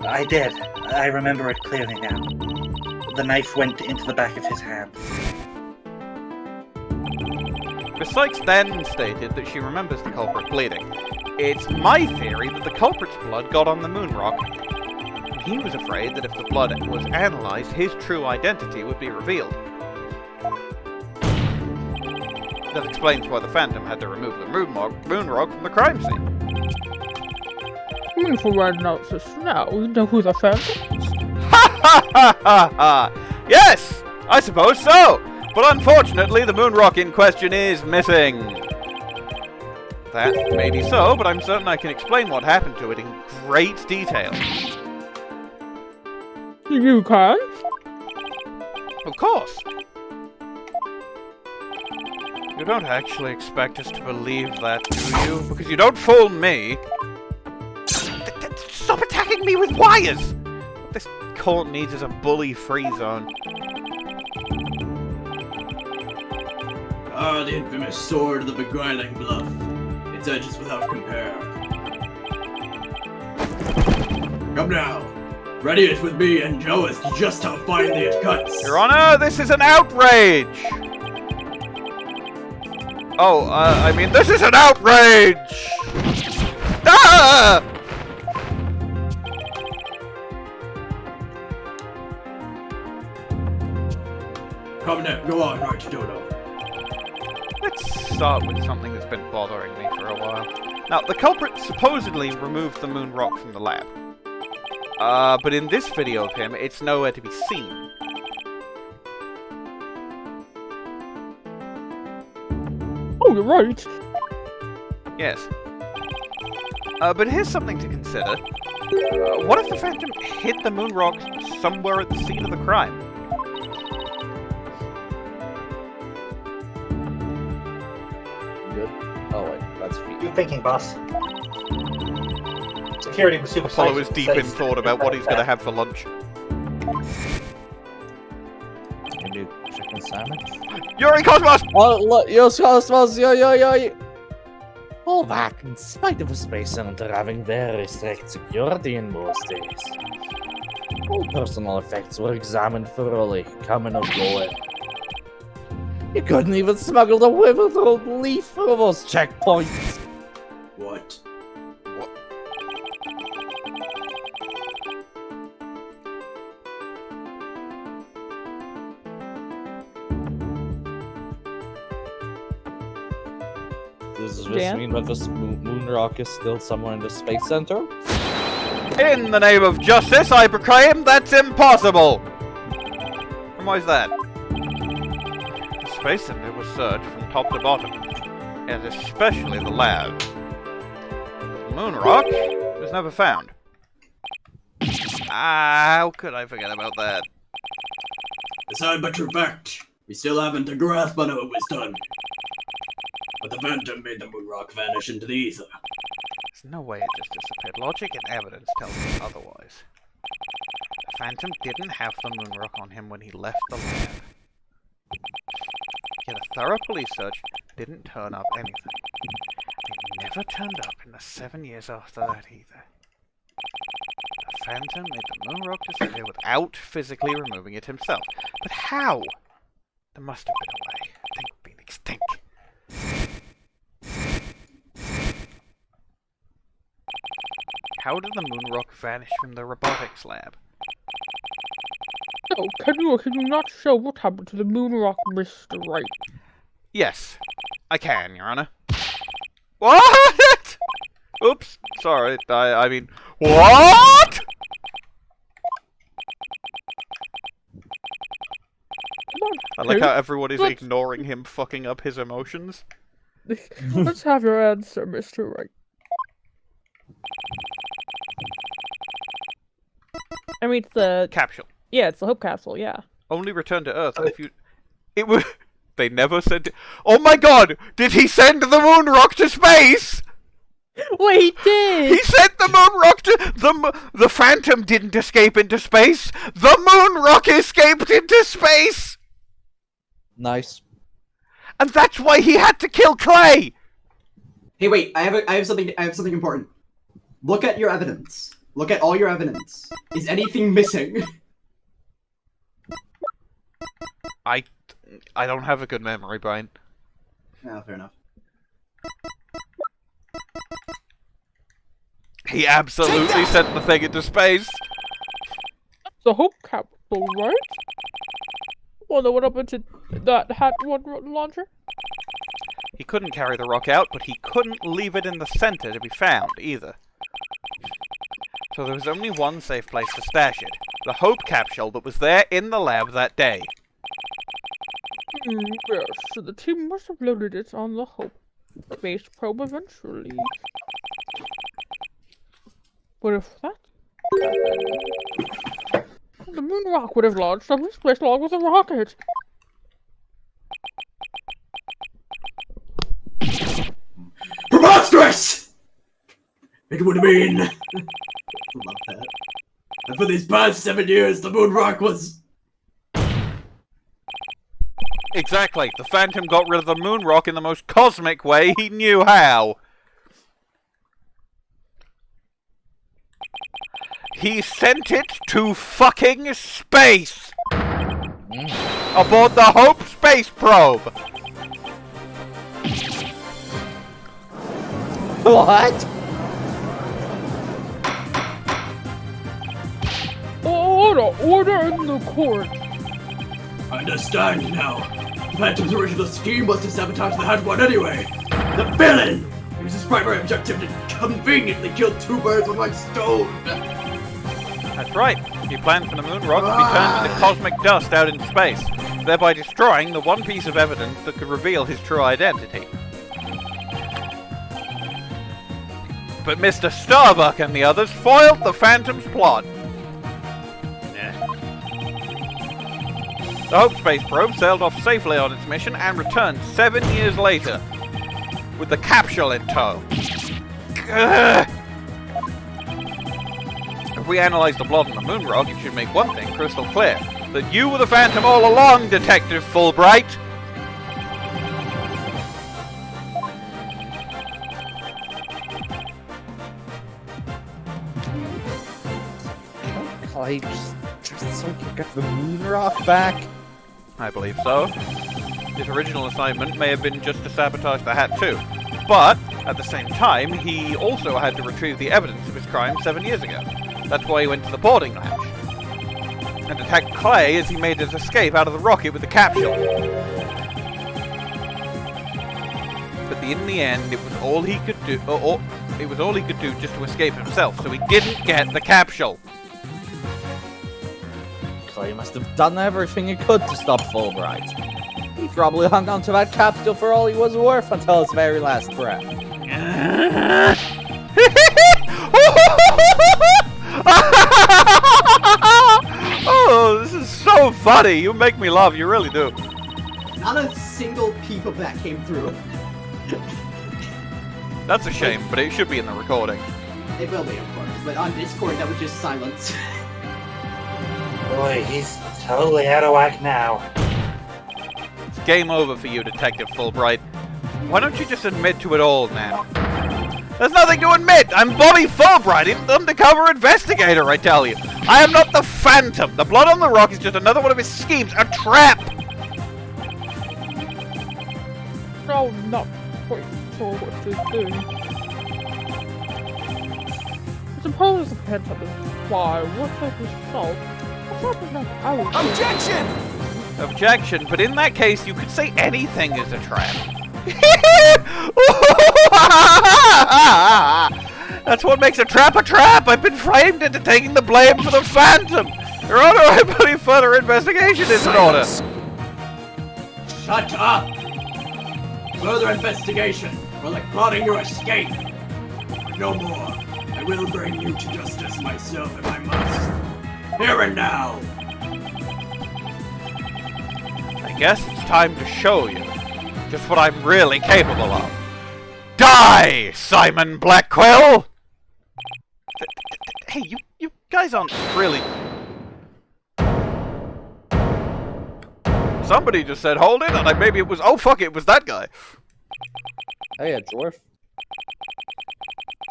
I did. I remember it clearly now. The knife went into the back of his hand. Miss Cykes then stated that she remembers the culprit bleeding. It's my theory that the culprit's blood got on the moon rock. He was afraid that if the blood was analysed, his true identity would be revealed. That explains why the Phantom had to remove the moon rock from the crime scene. For red analysis, now we know who the Phantom is. Ha ha ha ha ha! Yes! I suppose so! But unfortunately, the moon rock in question is missing. That may be so, but I'm certain I can explain what happened to it in great detail. You can? Of course. You don't actually expect us to believe that, do you? Because you don't fool me. Stop attacking me with wires! What this court needs is a bully-free zone. Ah, the infamous sword of the beguiling bluff. Its edge is without compare. Come now. Ready it with me and show us just how finely it cuts. Your Honor, this is an outrage! Oh, I mean, this is an outrage! Ah! Come now, go on, Archdodo. Let's start with something that's been bothering me for a while. Now, the culprit supposedly removed the moon rock from the lab. But in this video of him, it's nowhere to be seen. Oh, you're right. Yes. But here's something to consider. What if the Phantom hid the moon rock somewhere at the scene of the crime? Good. Oh wait, that's feet. Good thinking, boss. Security was super Apollo is deep in thought about what he's going to have for lunch. Maybe chicken sandwich? Yuri Cosmos! Oh, look, Yuri Cosmos, yo. All that in spite of the Space Center having very strict security in most days. All personal effects were examined thoroughly, coming or going. You couldn't even smuggle the withered leaf through those checkpoints. What? Does this mean that this moon rock is still somewhere in the Space Center? In the name of justice, I proclaim that's impossible! And why is that? The Space Center was searched from top to bottom, and especially the lab. The moon rock was never found. How could I forget about that? Aside but true fact, we still haven't a grasp on how it was done. But the Phantom made the moon rock vanish into the ether. There's no way it just disappeared. Logic and evidence tells me otherwise. The Phantom didn't have the moon rock on him when he left the lab. Yet a thorough police search didn't turn up anything. It never turned up in the 7 years after that either. The Phantom made the moon rock disappear without physically removing it himself. But how? There must have been a way. Think, Phoenix, think. How did the moon rock vanish from the robotics lab? Oh, can you not show what happened to the moon rock, Mr. Wright? Yes, I can, Your Honor. What? Oops, sorry, I mean, what? I like how everyone is ignoring him fucking up his emotions. Let's have your answer, Mr. Wright. I mean, it's the capsule. Yeah, it's the Hope capsule. Yeah. Only return to Earth if you. It was. They never sent it. Oh my God! Did he send the moon rock to space? Wait, he did. He sent the moon rock to the Phantom didn't escape into space. The moon rock escaped into space. Nice. And that's why he had to kill Clay. Hey, wait! I have something important. Look at your evidence. Look at all your evidence. Is anything missing? I don't have a good memory, Bwain. Yeah, fair enough. He absolutely sent the thing into space. The Hope capsule, right? Well, then what happened to that hat launcher? He couldn't carry the rock out, but he couldn't leave it in the center to be found, either. So there was only one safe place to stash it. The Hope capsule that was there in the lab that day. Yes, so the team must have loaded it on the Hope space probe eventually. But if that happened, The moon rock would have launched up his space along with a rocket. Preposterous! It would mean... I love that. And for these past 7 years, the moon rock was... Exactly. The Phantom got rid of the moon rock in the most cosmic way he knew how. He sent it to fucking space! Aboard the Hope space probe! What? Order in the court. I understand now. The Phantom's original scheme was to sabotage the Hat One anyway. The villain! It was his primary objective to conveniently kill two birds with one stone. That's right. He planned for the moon rock to be turned into cosmic dust out into space, thereby destroying the one piece of evidence that could reveal his true identity. But Mr. Starbuck and the others foiled the Phantom's plot. The Hope space probe sailed off safely on its mission and returned 7 years later, with the capsule in tow. If we analyze the blood on the moon rock, it should make one thing crystal clear. That you were the Phantom all along, Detective Fulbright! Clay just so he can get the moon rock back? I believe so. His original assignment may have been just to sabotage the Hat too, but at the same time, he also had to retrieve the evidence of his crime 7 years ago. That's why he went to the boarding lounge and attacked Clay as he made his escape out of the rocket with the capsule. But in the end, it was all he could do. It was all he could do just to escape himself, so he didn't get the capsule. Clay must have done everything he could to stop Fulbright. He probably hung on to that capsule for all he was worth until his very last breath. Oh, this is so funny. You make me laugh. You really do. Not a single peep of that came through. That's a shame, but it should be in the recording. It will be, of course, but on Discord that was just silence. Boy, he's totally out of whack now. It's game over for you, Detective Fulbright. Why don't you just admit to it all now? There's nothing to admit! I'm Bobby Fulbright, an undercover investigator, I tell you. I am not the Phantom. The blood on the rock is just another one of his schemes, a trap! No, not quite sure what to do. I suppose the Phantom is why. What's like his fault? Objection! Objection, but in that case, you could say anything is a trap. That's what makes a trap a trap! I've been framed into taking the blame for the Phantom! Your Honor, I believe further investigation is in order. Shut up! Further investigation, or like plotting your escape. No more. I will bring you to justice myself if I must. Here and now! I guess it's time to show you just what I'm really capable of. Die, Simon Blackquill! Hey, you guys aren't really... Somebody just said hold it, and maybe it was... Oh, fuck, it was that guy. Hey, Edgeworth.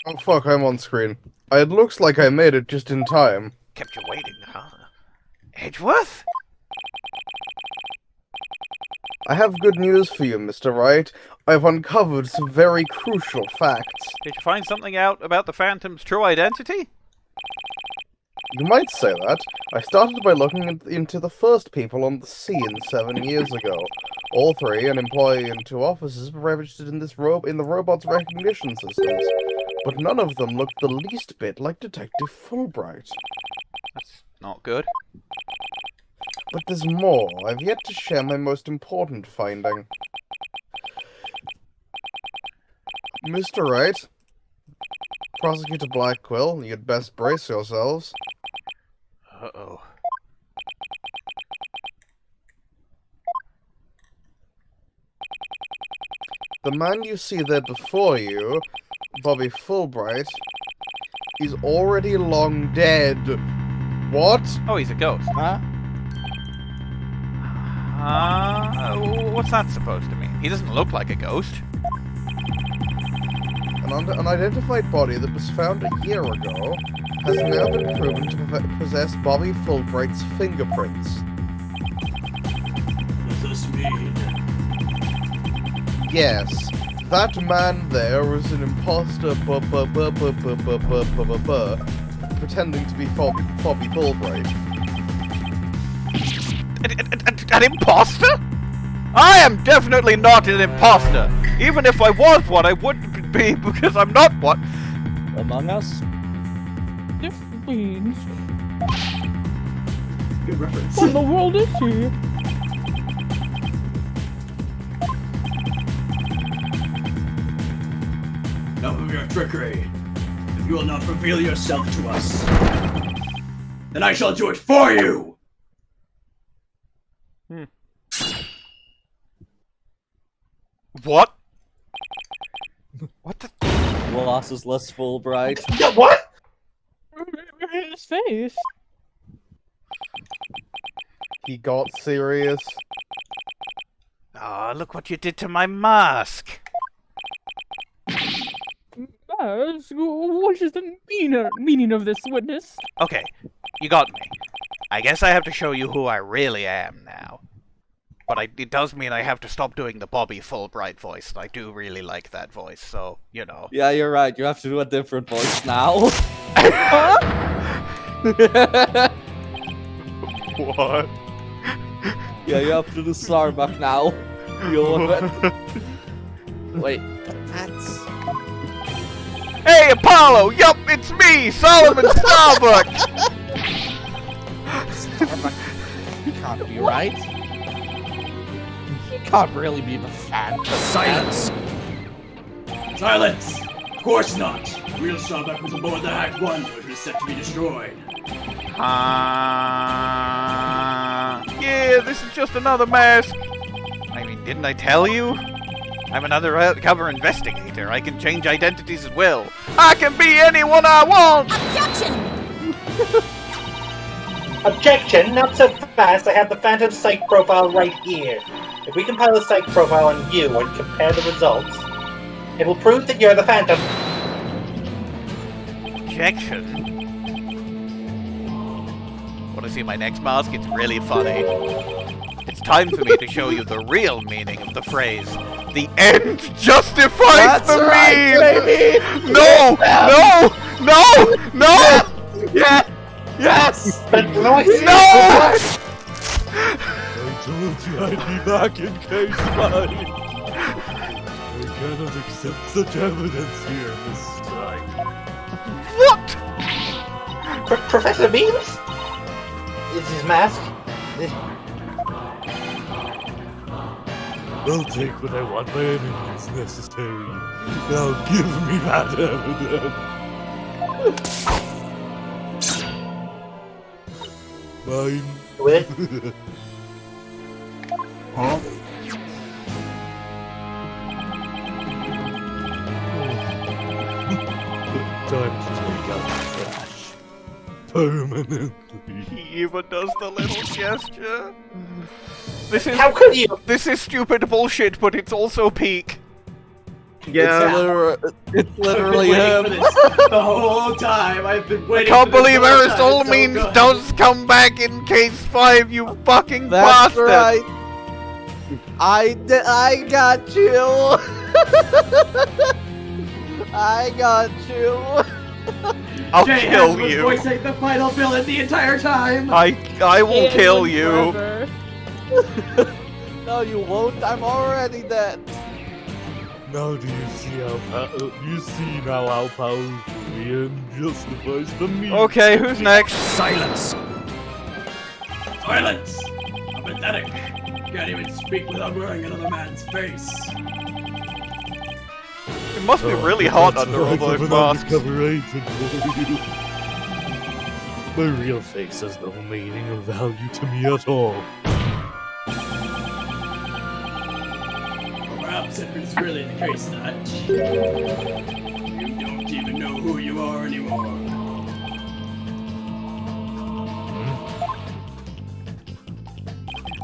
Oh fuck, I'm on screen. It looks like I made it just in time. Kept you waiting, huh? Edgeworth? I have good news for you, Mr. Wright. I've uncovered some very crucial facts. Did you find something out about the Phantom's true identity? You might say that. I started by looking into the first people on the scene 7 years ago. All three, an employee and 2 officers, were registered in the robot's recognition systems. But none of them looked the least bit like Detective Fulbright. That's not good. But there's more. I've yet to share my most important finding. Mr. Wright, Prosecutor Blackquill, you'd best brace yourselves. Uh-oh. the man you see there before you, Bobby Fulbright, is already long dead. What? Oh, he's a ghost. Huh? What's that supposed to mean? He doesn't look like a ghost. An unidentified body that was found a year ago has now been proven to possess Bobby Fulbright's fingerprints. What does this mean? Yes, that man there is an imposter pretending to be Bobby Fulbright. An imposter? I am definitely not an imposter. Even if I was one, I wouldn't be because I'm not one. Among Us? Different beings. Good reference. What in the world is he? Enough of your trickery. If you will not reveal yourself to us, then I shall do it for you! What? What the? Losses less Fulbright. Yeah, what? His face. He got serious. Ah, look what you did to my mask. What is the meaning of this, witness? Okay, you got me. I guess I have to show you who I really am now. But it does mean I have to stop doing the Bobby Fulbright voice, and I do really like that voice, so, you know. Yeah, you're right. You have to do a different voice now. What? Yeah, you have to do Starbuck now. Deal with it. Wait, that's... Hey, Apollo! Yup, it's me, Solomon Starbuck! Starbuck can't be right. He can't really be the fan. Silence! Silence! Of course not! The real Starbuck was aboard the Hack 1, which was set to be destroyed. Yeah, this is just another mask. I mean, didn't I tell you? I'm another undercover investigator. I can change identities at will. I can be anyone I want! Objection! Objection! Not so fast. I have the Phantom Psych profile right here. If we compile a Psych profile on you and compare the results, it will prove that you're the Phantom. Objection? Want to see my next mask? It's really funny. It's time for me to show you the real meaning of the phrase. The end justifies the means! Baby. No! No! No! No! Yeah! Yes! But no! I told you I'd be back in case 5. I cannot accept such evidence here, Miss Strike. What? Professor Beams? Is his mask? I'll take what I want by any means necessary. Now give me that evidence. Mine. What? Huh? Time to take out the trash. Permanently. He even does the little gesture. This is How could you? This is stupid bullshit, but it's also peak. Yeah. It's literally I've been him. waiting for this the whole time. I've been I waiting. can't for this believe the whole time. Aristotle It's so means good. does come back in case 5, you fucking That's bastard! right. I got you. I got you. I'll Jay kill was you. voicing the final villain the entire time. I will kill you. No, you won't. I'm already dead. Now do you see how powerful the end justifies the means? Okay, who's next? Silence. Silence. I'm pathetic. Can't even speak without wearing another man's face. It must be really hot under all those masks. My real face has no meaning or value to me at all. perhaps it is really the case that you don't even know who you are anymore.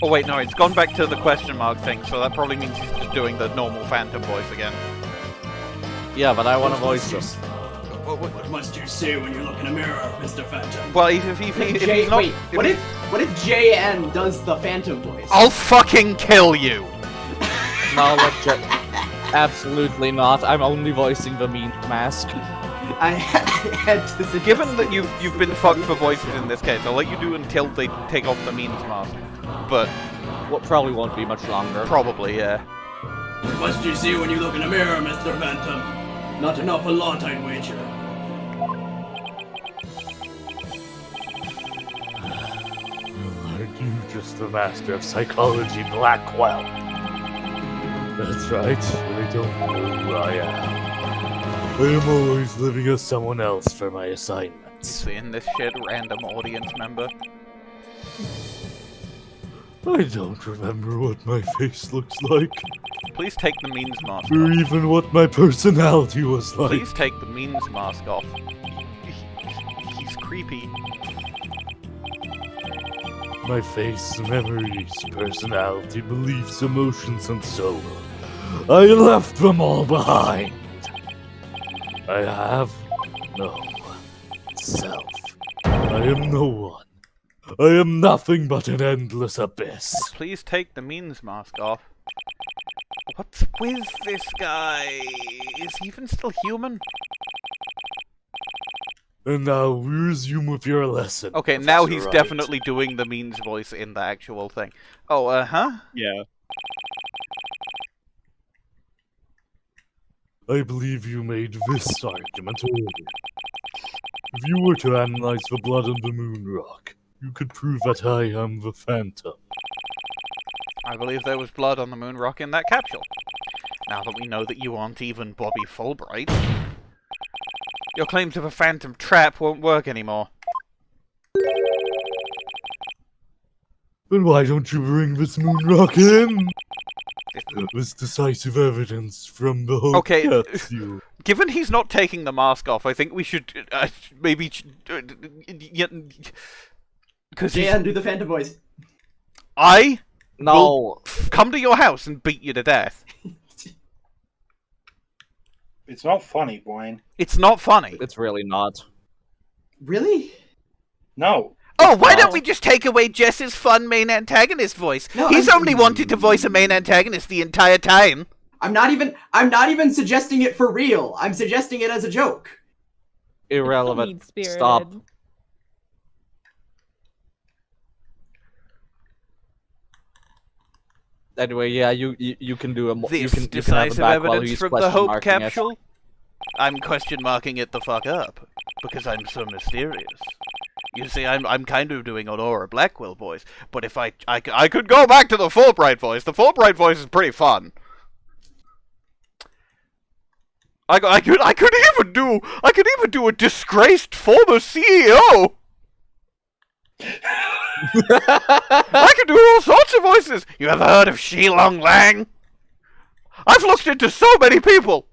Oh wait, no, it's gone back to the question mark thing, so that probably means he's just doing the normal Phantom voice again. Yeah, but I want to voice this. What must you say when you look in a mirror, Mr. Phantom? Well, if he's not... What if JN does the Phantom voice? I'll fucking kill you! No, absolutely not. I'm only voicing the mean mask. I had to suggest. Given that you've been fucked for voices in this case, I'll let you do until they take off the means mask. But... What probably won't be much longer. Probably, yeah. What must you see when you look in a mirror, Mr. Phantom? Not an awful lot, I'd wager. Aren't you just the master of psychology, Blackquill? That's right, I don't know who I am. I am always living as someone else for my assignments. Seeing this shit, random audience member. I don't remember what my face looks like. Please take the means mask Or off. even what my personality was like. Please take the means mask off. He's creepy. My face, memories, personality, beliefs, emotions, and so on. I left them all behind. I have no self. I am no one. I am nothing but an endless abyss. Please take the means mask off. What's with this guy? Is he even still human? And now we resume with your lesson. Okay, now Professor he's Wright. definitely doing the means voice in the actual thing. Oh, Yeah. I believe you made this argument earlier. If you were to analyze the blood on the moon rock, you could prove that I am the Phantom. I believe there was blood on the moon rock in that capsule. Now that we know that you aren't even Bobby Fulbright, your claims of a phantom trap won't work anymore. Then why don't you bring this moon rock in? This decisive evidence from the whole Okay, capsule. given he's not taking the mask off, I think we should maybe... JN, do the Phantom voice. I No. will come to your house and beat you to death. It's not funny, Bwain. It's not funny. It's really not. Really? No. Oh, why don't we just take away Jess's fun main antagonist voice? No, He's only wanted to voice a main antagonist the entire time. I'm not even suggesting it for real. I'm suggesting it as a joke. Irrelevant. Mean-spirited. Stop. Anyway, yeah, you can do a This you can have decisive a back while evidence he's from the Hope question marking it. capsule? I'm question marking it the fuck up because I'm so mysterious. You see, I'm kind of doing an Aura Blackquill voice, but if I could go back to the Fulbright voice. The Fulbright voice is pretty fun. I could even do a disgraced former CEO. I can do all sorts of voices. You ever heard of Shilong Lang? I've looked into so many people.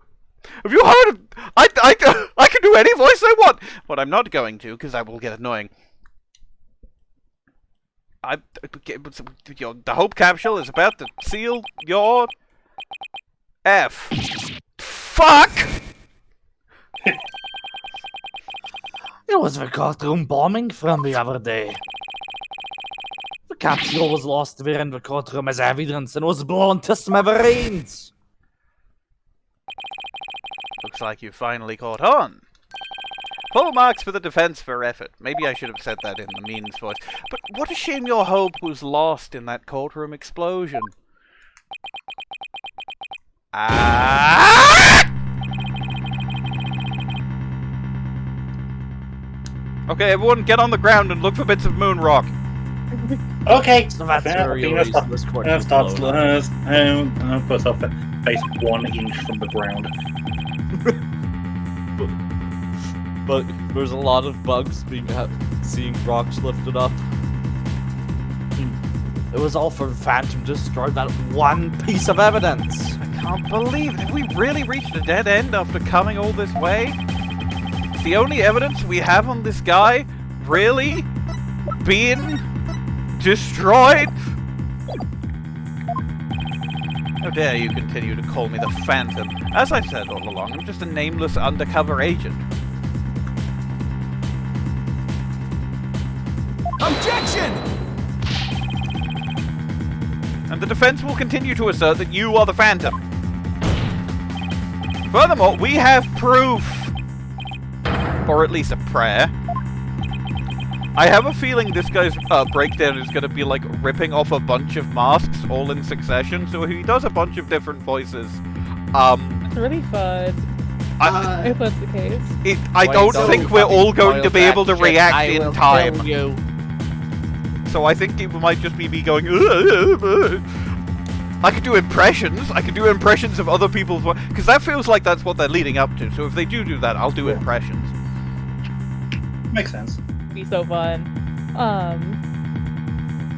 Have you heard of... I can do any voice I want. But I'm not going to, because I will get annoying. The Hope capsule is about to seal your... F. Fuck! It was the courtroom bombing from the other day. The capsule was lost there in the courtroom as evidence and was blown to smithereens. Looks like you finally caught on. Full marks for the defense for effort. Maybe I should have said that in the means voice. But what a shame your hope was lost in that courtroom explosion. Okay, everyone get on the ground and look for bits of moon rock. Okay. So that's very Athena useless court starts blown puts off face 1 inch from the ground. But there's a lot of bugs seeing rocks lifted up. It was all for the Phantom to destroy that one piece of evidence. I can't believe it. Have we really reached a dead end after coming all this way? It's the only evidence we have on this guy really being destroyed? How dare you continue to call me the Phantom? As I said all along, I'm just a nameless undercover agent. Objection! And the defense will continue to assert that you are the Phantom. Furthermore, we have proof. Or at least a prayer. I have a feeling this guy's breakdown is going to be like ripping off a bunch of masks all in succession, so he does a bunch of different voices. It's really fun. If that's the case. I don't think we're all going to be able to react in time. So I think it might just be me going, I could do impressions. I could do impressions of other people's voices, because that feels like that's what they're leading up to. So if they do that, I'll do impressions. Makes sense. Be so fun.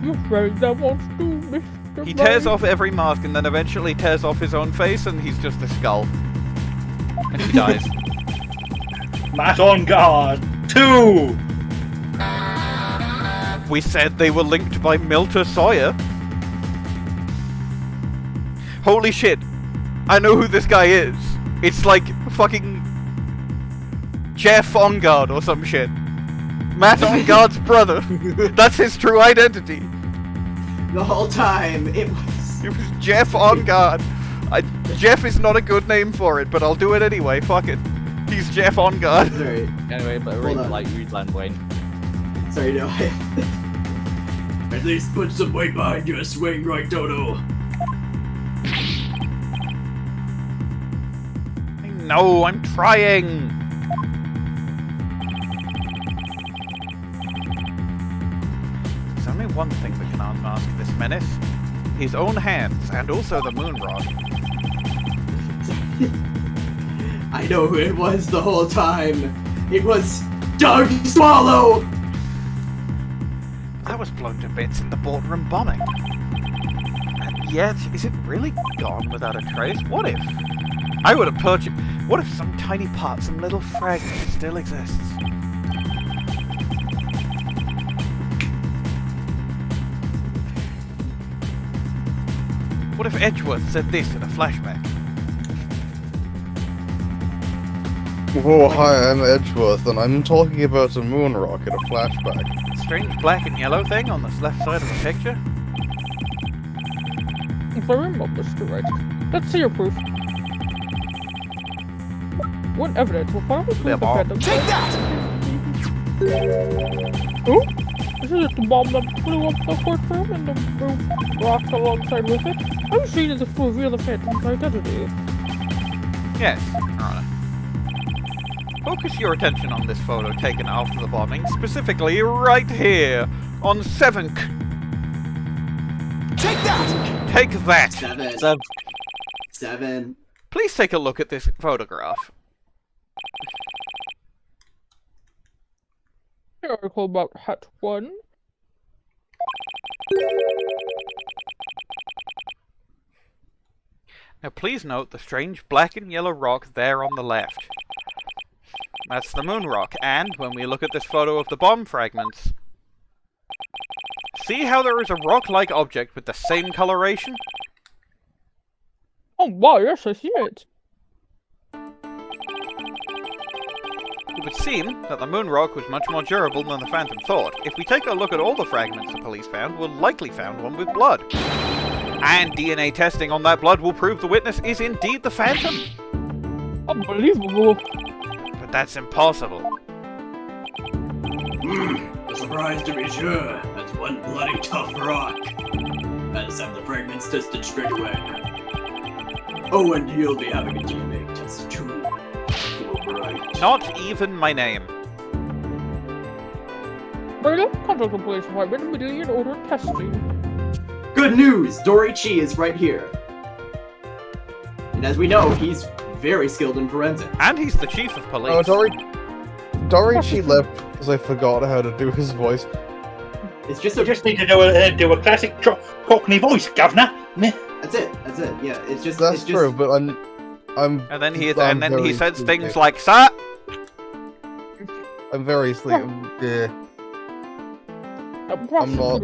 You're afraid that wants to, Mr. He tears off every mask and then eventually tears off his own face, and he's just a skull. And he dies. Matt on guard. 2! We said they were linked by Milter Sawyer. Holy shit. I know who this guy is. It's like fucking Jeff On Guard or some shit. Matt On Guard's brother. That's his true identity. The whole time, it was Jeff On Guard. Jeff is not a good name for it, but I'll do it anyway. Fuck it. He's Jeff On Guard. Sorry. Anyway, but read Bwain. Sorry, no. At least put some weight behind your swing, right, Dodo? No, I'm trying. There's only one thing that can unmask this menace. His own hands, and also the moon rod. I know who it was the whole time. It was Dark Swallow! That was blown to bits in the boardroom bombing. And yet, is it really gone without a trace? What if? I would have purchased. What if some tiny part, some little fragment still exists? What if Edgeworth said this in a flashback? Oh, hi, I'm Edgeworth, and I'm talking about a moon rock in a flashback. Strange black and yellow thing on this left side of the picture? If I remember, Mr. Wright, let's see your proof. What evidence will finally prove the Phantom? Take that! Oh? This is the bomb that blew up the courtroom and the rock alongside with it. I'm seeing as if to reveal the Phantom's identity. Yes, Your Honor. Focus your attention on this photo taken after the bombing, specifically right here, on 7th. Take that! Take that! 7. Please take a look at this photograph. Article about Hat 1. Now please note the strange black and yellow rock there on the left. That's the moon rock, and when we look at this photo of the bomb fragments, see how there is a rock-like object with the same coloration? Oh wow, yes, I see it. It would seem that the moon rock was much more durable than the Phantom thought. If we take a look at all the fragments the police found, we'll likely find one with blood. And DNA testing on that blood will prove the witness is indeed the Phantom. Unbelievable. But that's impossible. A surprise to be sure. That's one bloody tough rock. Let's have the fragments tested straight away. Oh, and you'll be having a DNA test too. Fulbright. Not even my name. Brother, contact the police department immediately and order testing. Good news! Dorichi is right here. And as we know, he's very skilled in forensics. And he's the chief of police. Oh, Dorichi left because I forgot how to do his voice. It's just you just need to do a classic Cockney voice, Governor. That's it. Yeah, it's just. That's true, but I'm. And then he I'm very says sleepy. things like, "Sir." I'm very sleepy. Yeah. I'm not.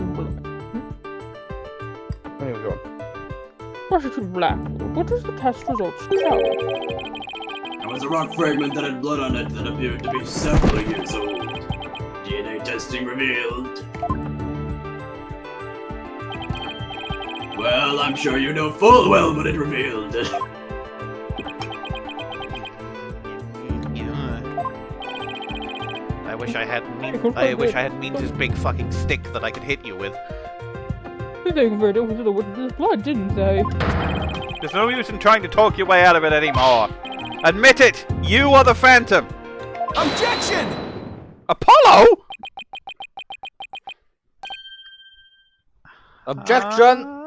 Anyway, go on. Blackquill, what does the test results show? It was a rock fragment that had blood on it that appeared to be several years old. DNA testing revealed. Well, I'm sure you know full well what it revealed. I wish I had Means' big fucking stick that I could hit you with. I think it was the blood, didn't they? There's no use in trying to talk your way out of it anymore. Admit it! You are the Phantom! Objection! Apollo? Objection!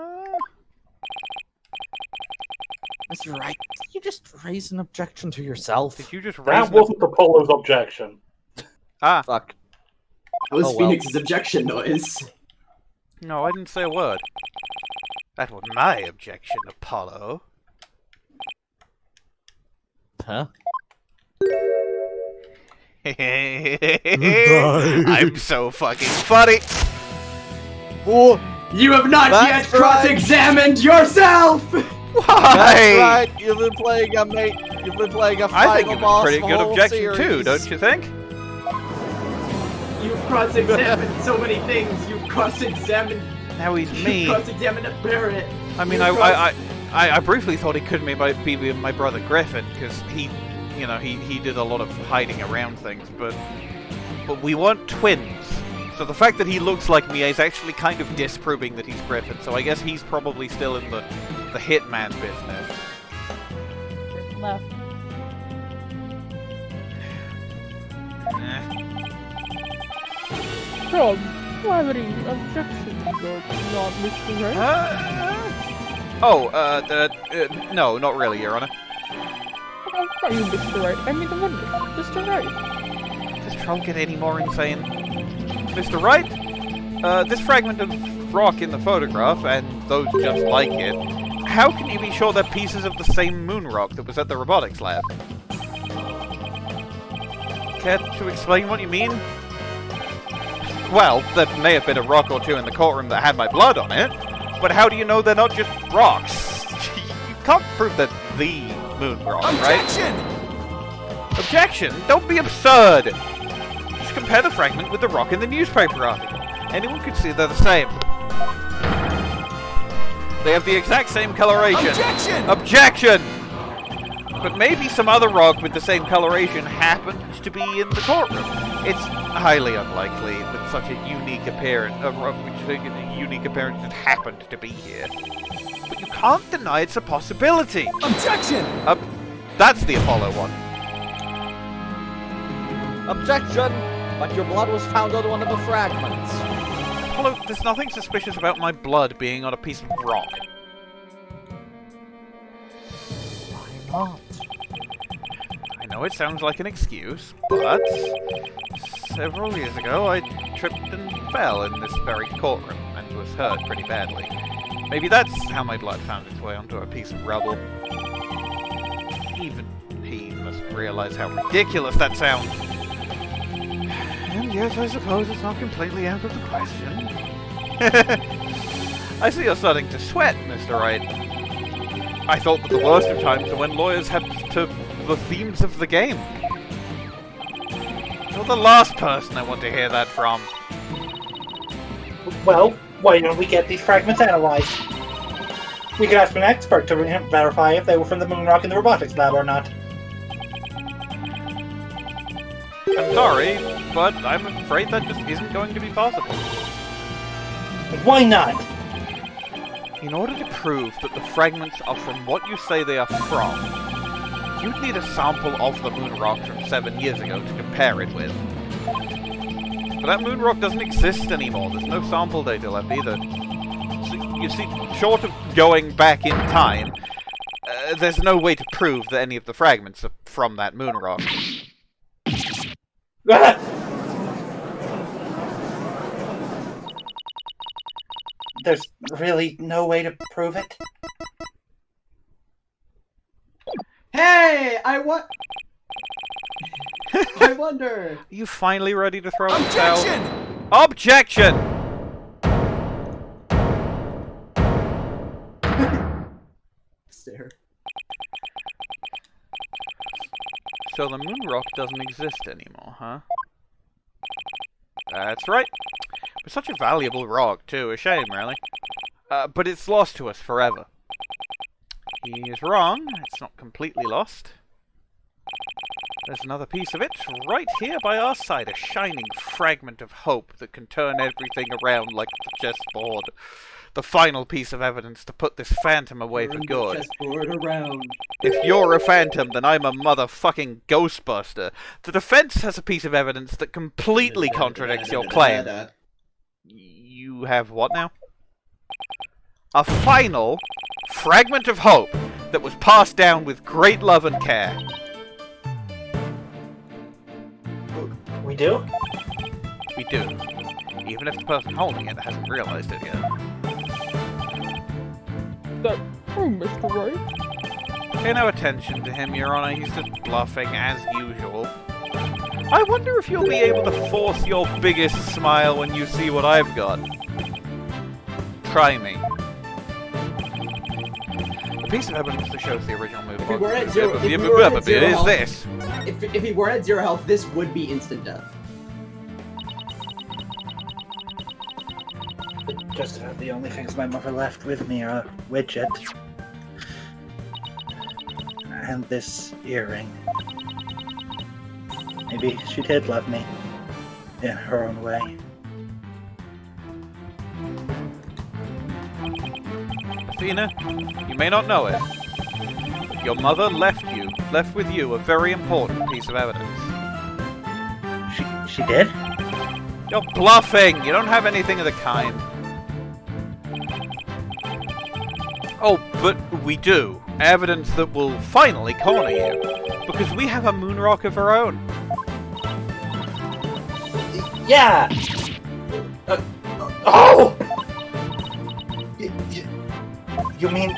Mr. Wright, did you just raise an objection to yourself? Did you just raise That wasn't Apollo's objection. Ah. Fuck. That was Oh, well. Phoenix's objection noise. No, I didn't say a word. That was my objection, Apollo. Huh? I'm so fucking funny. Oh, you have not yet cross-examined yourself! Why? That's right. You've been playing a mate. You've been playing a final I think it was boss a pretty the good whole objection series. too, don't you think? You've cross-examined so many things. You've cross-examined. Now he's You've mean. cross-examined a Barrett. I mean, You've I briefly thought he could be my brother Griffin, because he did a lot of hiding around things, but we weren't twins. So the fact that he looks like me is actually kind of disproving that he's Griffin. So I guess he's probably still in the hitman business. Left. From primary objections, not Mr. Wright? No, not really, Your Honor. Are you Mr. Wright? I mean the one, Mr. Wright. Does Troll get any more insane? Mr. Wright? This fragment of rock in the photograph, and those just like it, how can you be sure they're pieces of the same moon rock that was at the robotics lab? Care to explain what you mean? Well, there may have been a rock or two in the courtroom that had my blood on it, but how do you know they're not just rocks? You can't prove that the moon rock, Objection! right? Objection? Don't be absurd! Just compare the fragment with the rock in the newspaper article. Anyone could see they're the same. They have the exact same coloration. Objection! Objection! But maybe some other rock with the same coloration happens to be in the courtroom. It's highly unlikely with such a unique appearance, a rock which a unique appearance just happened to be here. But you can't deny it's a possibility. Objection! That's the Apollo one. Objection! But your blood was found on one of the fragments. Apollo, there's nothing suspicious about my blood being on a piece of rock. Why not? I know it sounds like an excuse, but several years ago I tripped and fell in this very courtroom and was hurt pretty badly. Maybe that's how my blood found its way onto a piece of rubble. Even he must realize how ridiculous that sounds. And yes, I suppose it's not completely out of the question. I see you're starting to sweat, Mr. Wright. I thought that the worst of times are when lawyers have to the themes of the game. You're the last person I want to hear that from. Well, why don't we get these fragments analyzed? We could ask an expert to verify if they were from the moon rock in the robotics lab or not. I'm sorry, but I'm afraid that just isn't going to be possible. Why not? In order to prove that the fragments are from what you say they are from, you'd need a sample of the moon rock from 7 years ago to compare it with. But that moon rock doesn't exist anymore. There's no sample data left either. So, you see, short of going back in time, there's no way to prove that any of the fragments are from that moon rock. There's really no way to prove it? Hey, I wonder. Are you finally ready to throw Objection! Objection! Stare. So the moon rock doesn't exist anymore, huh? That's right. It's such a valuable rock, too. A shame, really. But it's lost to us forever. He is wrong. It's not completely lost. There's another piece of it right here by our side. A shining fragment of hope that can turn everything around like the chessboard. The final piece of evidence to put this phantom away for good. Chessboard around. If you're a phantom, then I'm a motherfucking Ghostbuster. The defense has a piece of evidence that completely contradicts your claim. You have what now? A final fragment of hope that was passed down with great love and care. We do? We do. Even if the person holding it hasn't realized it yet. Mr. Wright. Pay no attention to him, Your Honor. He's just bluffing as usual. I wonder if you'll be able to force your biggest smile when you see what I've got. Try me. The piece of evidence that shows the original move is this. If he were at 0 health, this would be instant death. Just about the only things my mother left with me are Widget and this earring. Maybe she did love me in her own way. Athena, you may not know it, but your mother left with you a very important piece of evidence. She did? You're bluffing! You don't have anything of the kind. Oh, but we do. Evidence that will finally corner you. Because we have a moon rock of our own. Yeah! Oh! You mean...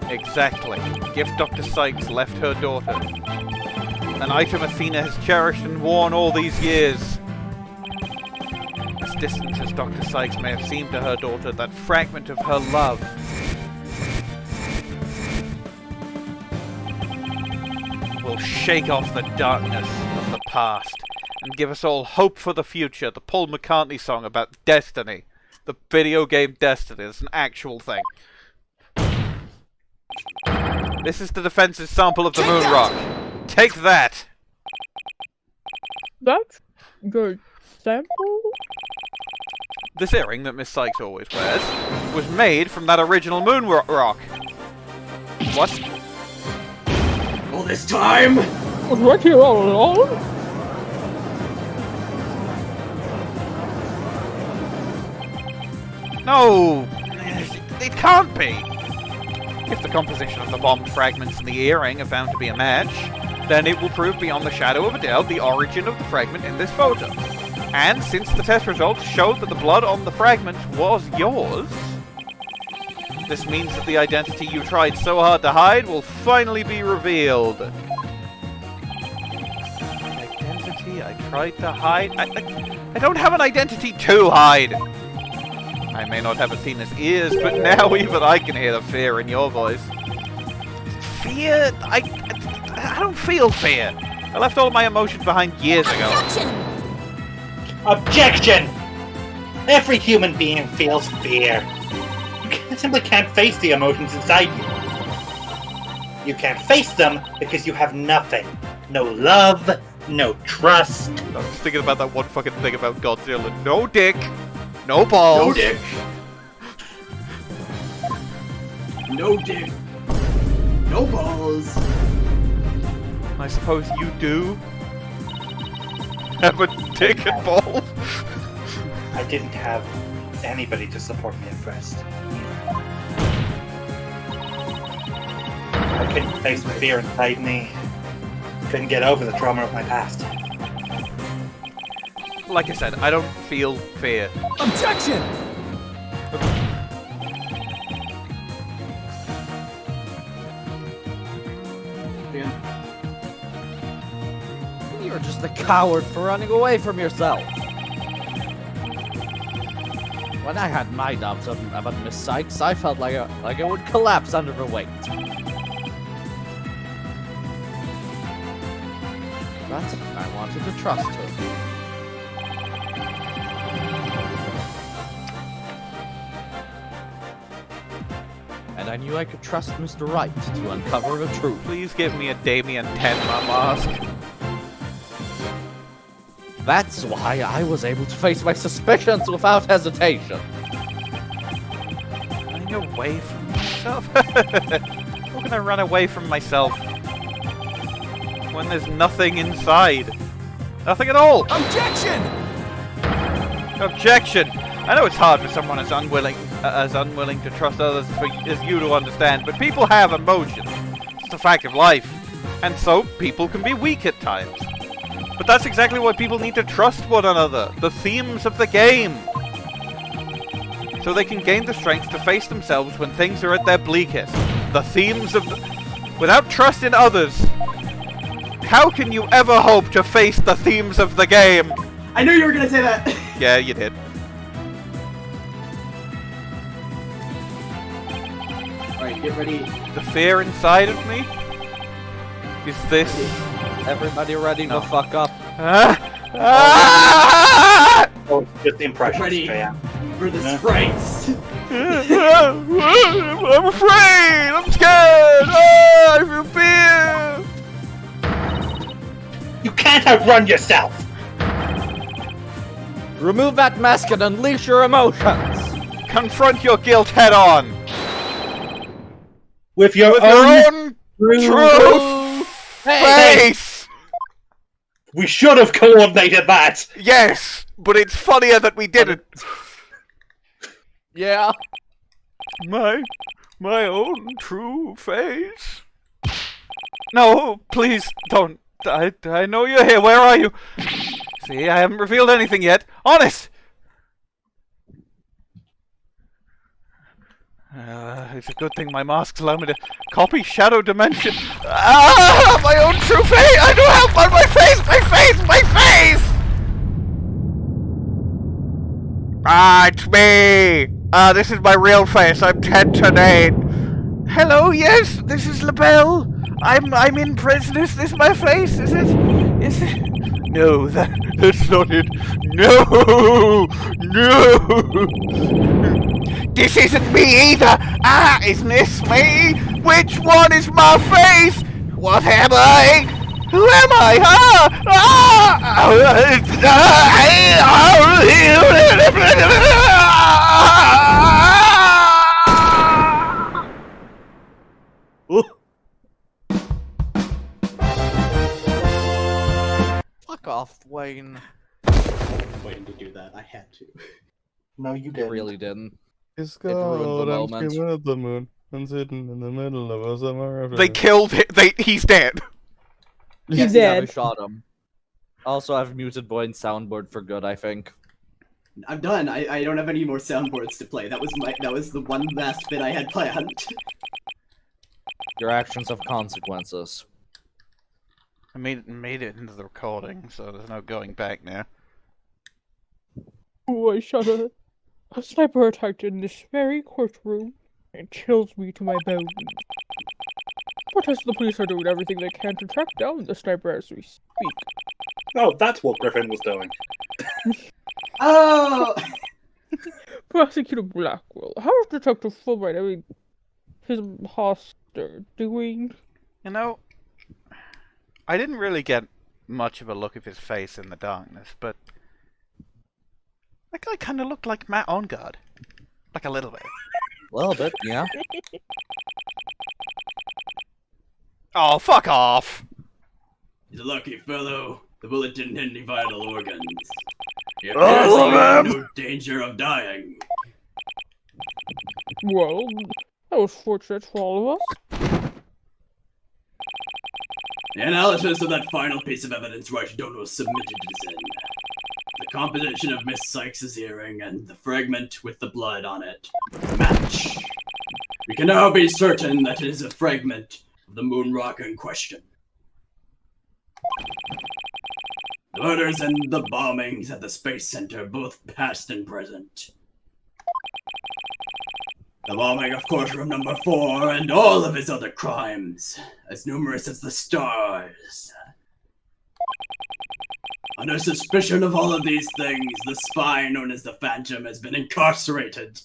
Exactly. Gift Dr. Cykes left her daughter. An item Athena has cherished and worn all these years. As distant as Dr. Cykes may have seemed to her daughter, that fragment of her love will shake off the darkness of the past and give us all hope for the future. The Paul McCartney song about destiny. The video game Destiny. It's an actual thing. This is the defense's sample of the moon rock. Take that! That's good. Sample? This earring that Miss Cykes always wears was made from that original moon rock. What? All this time? Was right here all along? No! It can't be! If the composition of the bombed fragments in the earring are found to be a match, then it will prove beyond the shadow of a doubt the origin of the fragment in this photo. And since the test results showed that the blood on the fragment was yours, this means that the identity you tried so hard to hide will finally be revealed. Identity I tried to hide? I don't have an identity to hide! I may not have Athena's ears, but now even I can hear the fear in your voice. Fear? I don't feel fear. I left all my emotions behind years ago. Objection! Every human being feels fear. You simply can't face the emotions inside you. You can't face them because you have nothing. No love, no trust. I was thinking about that one fucking thing about Godzilla. No dick, no balls. No dick. No dick. No balls. I suppose you do have a dick and balls. I didn't have anybody to support me at first. I couldn't face the fear inside me. Couldn't get over the trauma of my past. Like I said, I don't feel fear. Objection! again. You're just a coward for running away from yourself. When I had my doubts about Miss Cykes, I felt like I would collapse under her weight. But I wanted to trust her. And I knew I could trust Mr. Wright to uncover the truth. Please give me a Damien Tenma mask. That's why I was able to face my suspicions without hesitation. Running away from myself? How can I run away from myself when there's nothing inside? Nothing at all! Objection! Objection! I know it's hard for someone as unwilling to trust others as you to understand, but people have emotions. It's a fact of life. And so, people can be weak at times. But that's exactly why people need to trust one another. The themes of the game. So they can gain the strength to face themselves when things are at their bleakest. The themes of Without trust in others, how can you ever hope to face the themes of the game? I knew you were gonna say that! Yeah, you did. Alright, get ready. The fear inside of me is this. Everybody ready to fuck up? Oh, it's just the impression. Ready for the sprites. I'm afraid! I'm scared! I feel fear! You can't outrun yourself! Remove that mask and unleash your emotions! Confront your guilt head on! With your own truth face! We should have coordinated that! Yes, but it's funnier that we didn't. Yeah. My own true face. No, please don't. I know you're here. Where are you? See, I haven't revealed anything yet. Honest! It's a good thing my masks allow me to copy Shadow Dimension. Ah! My own true face! I don't have one! My face! My face! My face! Ah, it's me! This is my real face. I'm Tonate. Hello, yes, this is LaBelle. I'm in prison. Is this my face? Is it? No, that's not it. No! This isn't me either! Ah, isn't this me? Which one is my face? What am I? Who am I? Fuck off, Bwain. Waiting to do that. I had to. No, you didn't. Really didn't. It's ruined the cold, I'm moment. screaming at the moon. I'm sitting in the middle of a summer afternoon. They killed him. He's dead. He's dead. We shot him. Also, I've muted Bwain's soundboard for good, I think. I'm done. I don't have any more soundboards to play. That was the one last bit I had planned. Your actions have consequences. I made it into the recording, so there's no going back now. Oh, I shot a sniper attacked in this very courtroom. It chills me to my bones. But as the police are doing everything they can to track down the sniper as we speak. Oh, that's what Griffin was doing. Oh! Prosecutor Blackquill, how is Detective Fulbright, his imposter, doing? You know, I didn't really get much of a look of his face in the darkness, but that guy kind of looked like Matt Ongard. Like a little bit. A little bit, yeah. Oh, fuck off! He's a lucky fellow. The bullet didn't hit any vital organs. He Oh, appears in no danger of dying. Well, that was fortunate for all of us. The analysis of that final piece of evidence Wright Dono submitted is in. The composition of Miss Cykes' earring and the fragment with the blood on it match. We can now be certain that it is a fragment of the moon rock in question. The murders and the bombings at the Space Center, both past and present. The bombing of courtroom number 4 and all of his other crimes, as numerous as the stars. Under suspicion of all of these things, the spy known as the Phantom has been incarcerated.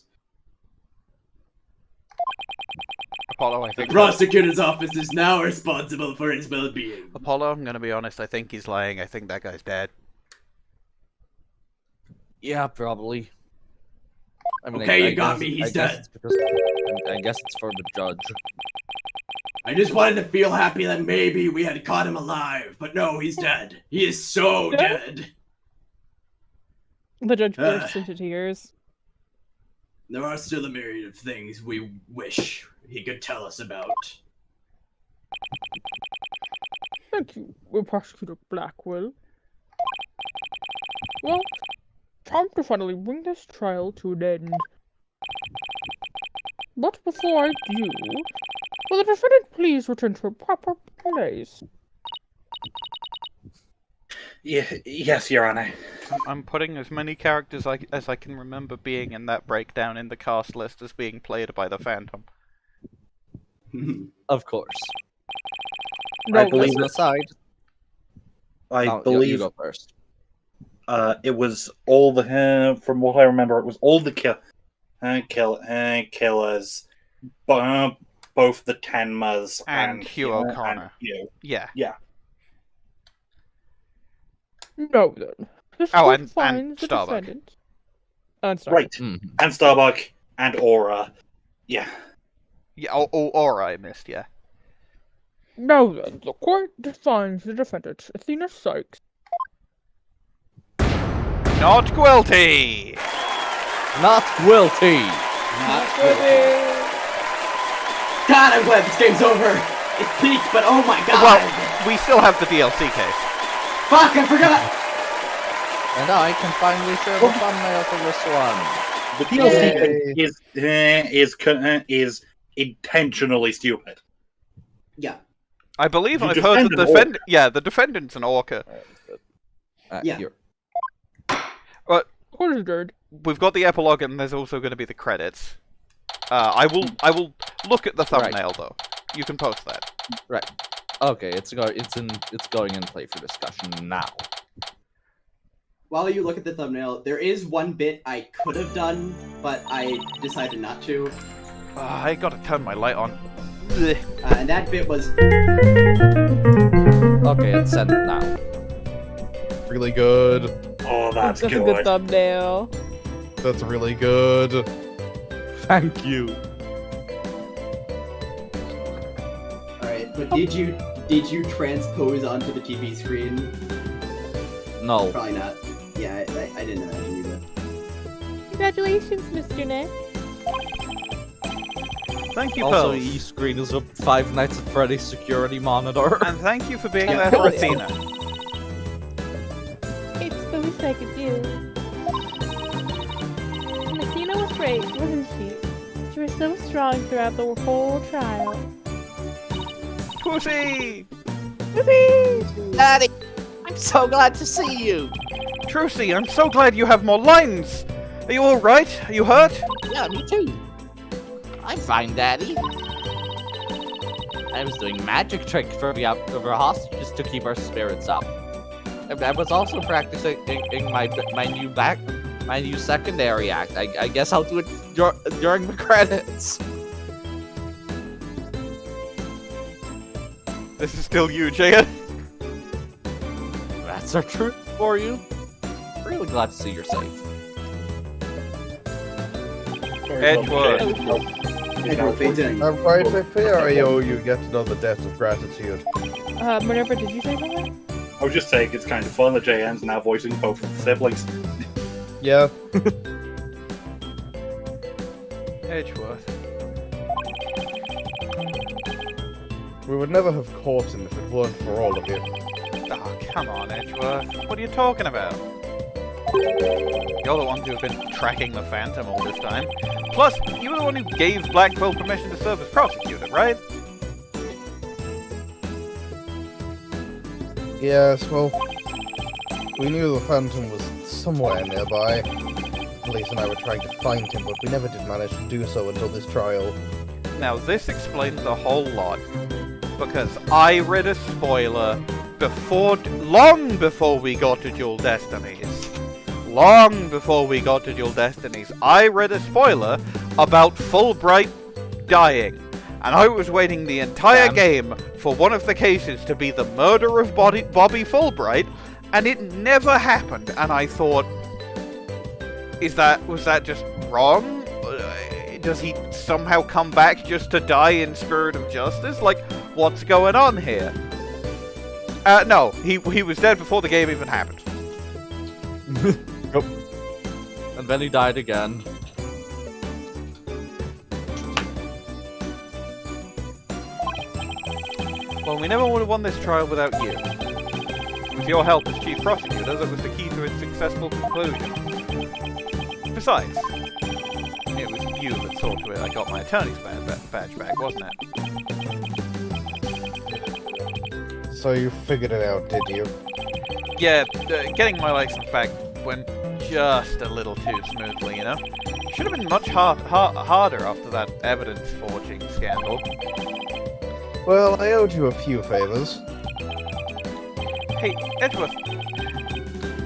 Apollo, I The think. prosecutor's office is now responsible for his well-being. Apollo, I'm gonna be honest, I think he's lying. I think that guy's dead. Yeah, probably. I mean, Okay, I you got guess- me, he's I guess dead. it's because- I guess it's for the judge. I just wanted to feel happy that maybe we had caught him alive, but no, he's dead. He is so dead. The judge bursts into tears. There are still a myriad of things we wish he could tell us about. Thank you, Prosecutor Blackquill. Well, time to finally bring this trial to an end. But before I do, will the defendant please return to her proper place? Yes, Your Honor. I'm putting as many characters as I can remember being in that breakdown in the cast list as being played by the Phantom. Of course. No, I believe As an aside. I No, believe you go first. It was all the from what I remember, it was all the killers, both the Tenmas And Hugh O'Connor. and Hugh. Yeah. Yeah. No, then. This Oh, court and finds the Starbuck. defendant. And Starbuck. Right. And Starbuck and Aura. Yeah. Yeah, or I missed, yeah. No, then. The court finds the defendant, Athena Cykes. Not guilty! Not guilty! God, I'm glad this game's over. It's peak, but oh my god. Well, we still have the DLC case. Fuck, I forgot. And I can finally share the thumbnail for this one. The DLC is intentionally stupid. Yeah. I believe The I've heard that the defendant the defendant's an orca. Yeah. Here. But What is good? we've got the epilogue, and there's also going to be the credits. I will look at the thumbnail though. You can post that. Right. Okay, it's going in play for discussion now. While you look at the thumbnail, there is one bit I could have done, but I decided not to. I gotta turn my light on. And that bit was... Okay, it's sent now. Really good. Oh, that's a good thumbnail. That's really good. Thank you. Alright, but did you transpose onto the TV screen? No. Probably not. Yeah, I didn't imagine you would. Congratulations, Mr. Nick. Thank you, Also, Pearls. E-screen is a Five Nights at Freddy's security monitor. And thank you for being there for Athena. It's the least I could do. Athena was great, wasn't she? She was so strong throughout the whole trial. Pussy! Pussy! Daddy, I'm so glad to see you. Trucy, I'm so glad you have more lines! Are you alright? Are you hurt? Yeah, me too. I'm fine, Daddy. I was doing magic trick for the hostages to keep our spirits up. And I was also practicing in my new secondary act. I guess I'll do it during the credits. This is still you, Jagan. That's our truth for you. Really glad to see you're safe. Edgeworth. I'm quite a fair I owe you get to know the depth of gratitude. Minerva, did you say something? I was just saying it's kind of fun that JN's now voicing both of the siblings. Yeah. Edgeworth. We would never have caught him if it weren't for all of you. Oh, come on, Edgeworth. What are you talking about? You're the ones who have been tracking the Phantom all this time. Plus, you were the one who gave Blackquill permission to serve as prosecutor, right? Yes, well, we knew the Phantom was somewhere nearby. Police and I were trying to find him, but we never did manage to do so until this trial. Now, this explains a whole lot, because I read a spoiler long before we got to Dual Destinies. Long before we got to Dual Destinies, I read a spoiler about Fulbright dying, and I was waiting the entire game for one of the cases to be the murder of Bobby Fulbright, and it never happened, and I thought, was that just wrong? Does he somehow come back just to die in spirit of justice? Like, what's going on here? No, he was dead before the game even happened. Nope. And then he died again. Well, we never would have won this trial without you. With your help as Chief Prosecutor, that was the key to its successful conclusion. Besides, it was you that saw to it I got my attorney's badge back, wasn't it? So you figured it out, did you? Yeah, getting my license back went just a little too smoothly, you know? Should have been much harder after that evidence forging scandal. Well, I owed you a few favors. Hey, Edgeworth.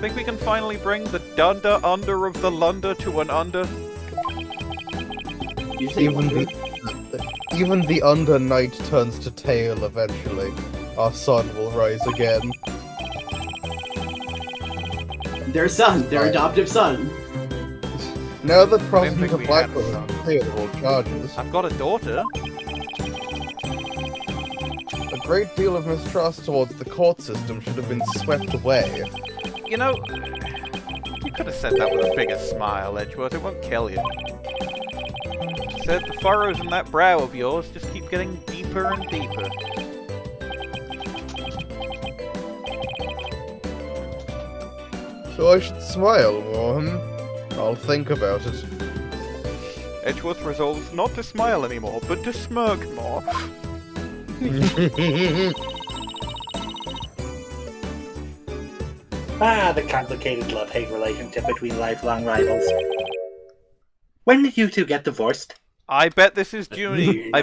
Think we can finally bring the dunder under of the lunder to an under? Even the under night turns to tail eventually. Our sun will rise again. Their son, their adoptive son. Now that Prosecutor Blackquill has cleared of all charges, I've got a daughter. A great deal of mistrust towards the court system should have been swept away. You know, you could have said that with a bigger smile, Edgeworth. It won't kill you. Said the furrows in that brow of yours just keep getting deeper and deeper. So I should smile more, I'll think about it. Edgeworth resolves not to smile anymore, but to smirk more. The complicated love-hate relationship between lifelong rivals. When did you two get divorced? I bet this is Junie. I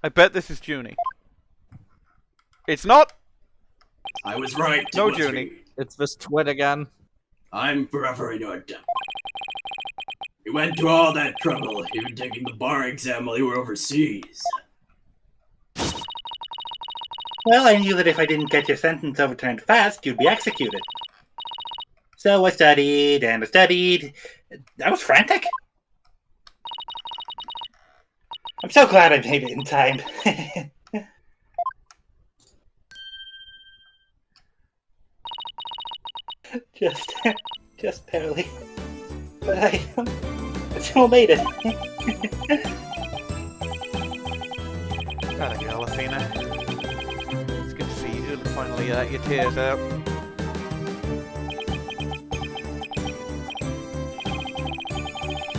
bet this is Junie. It's not. I was right. No, Junie. It's this twin again. I'm forever in your debt. You went to all that trouble, even taking the bar exam while you were overseas. Well, I knew that if I didn't get your sentence overturned fast, you'd be executed. So I studied, and I studied. I was frantic. I'm so glad I made it in time. Just barely. But I still made it. Gotta go, Athena. It's good to see you finally let your tears out.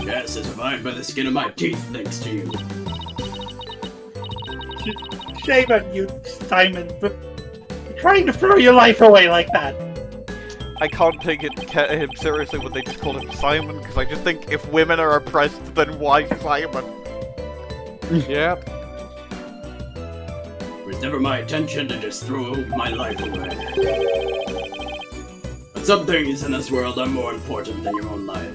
Jess is survived by the skin of my teeth thanks to you. Shame on you, Simon, for trying to throw your life away like that. I can't take him seriously when they just call him Simon, because I just think if women are oppressed, then why Simon? Yep. It was never my intention to just throw my life away. But some things in this world are more important than your own life.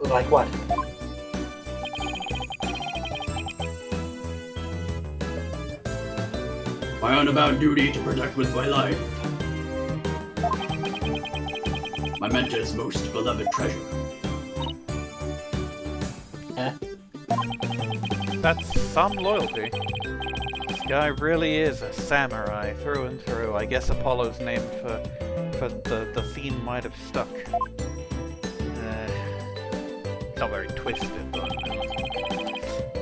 Like what? My unavowed duty to protect with my life. My mentor's most beloved treasure. That's some loyalty. This guy really is a samurai through and through. I guess Apollo's name for the theme might have stuck. Not very twisted, but...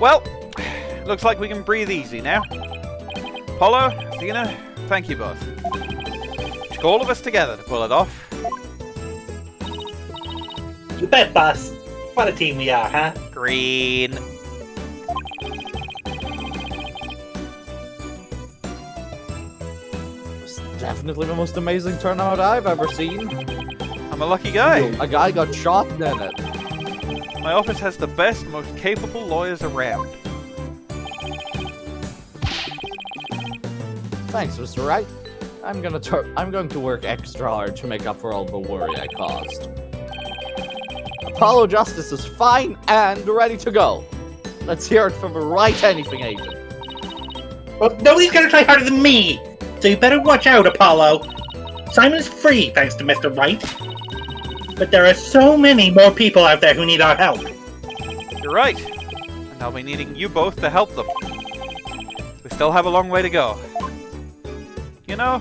Well, looks like we can breathe easy now. Apollo, Athena, thank you both. Took all of us together to pull it off. You bet, boss. What a team we are, huh? Green. Definitely the most amazing turnout I've ever seen. I'm a lucky guy. A guy got shot in it. My office has the best, most capable lawyers around. Thanks, Mr. Wright. I'm going to work extra hard to make up for all the worry I caused. Apollo Justice is fine and ready to go. Let's hear it from a Wright Anything agent. Well, nobody's gonna try harder than me, so you better watch out, Apollo. Simon's free, thanks to Mr. Wright. But there are so many more people out there who need our help. You're right. And I'll be needing you both to help them. We still have a long way to go. You know,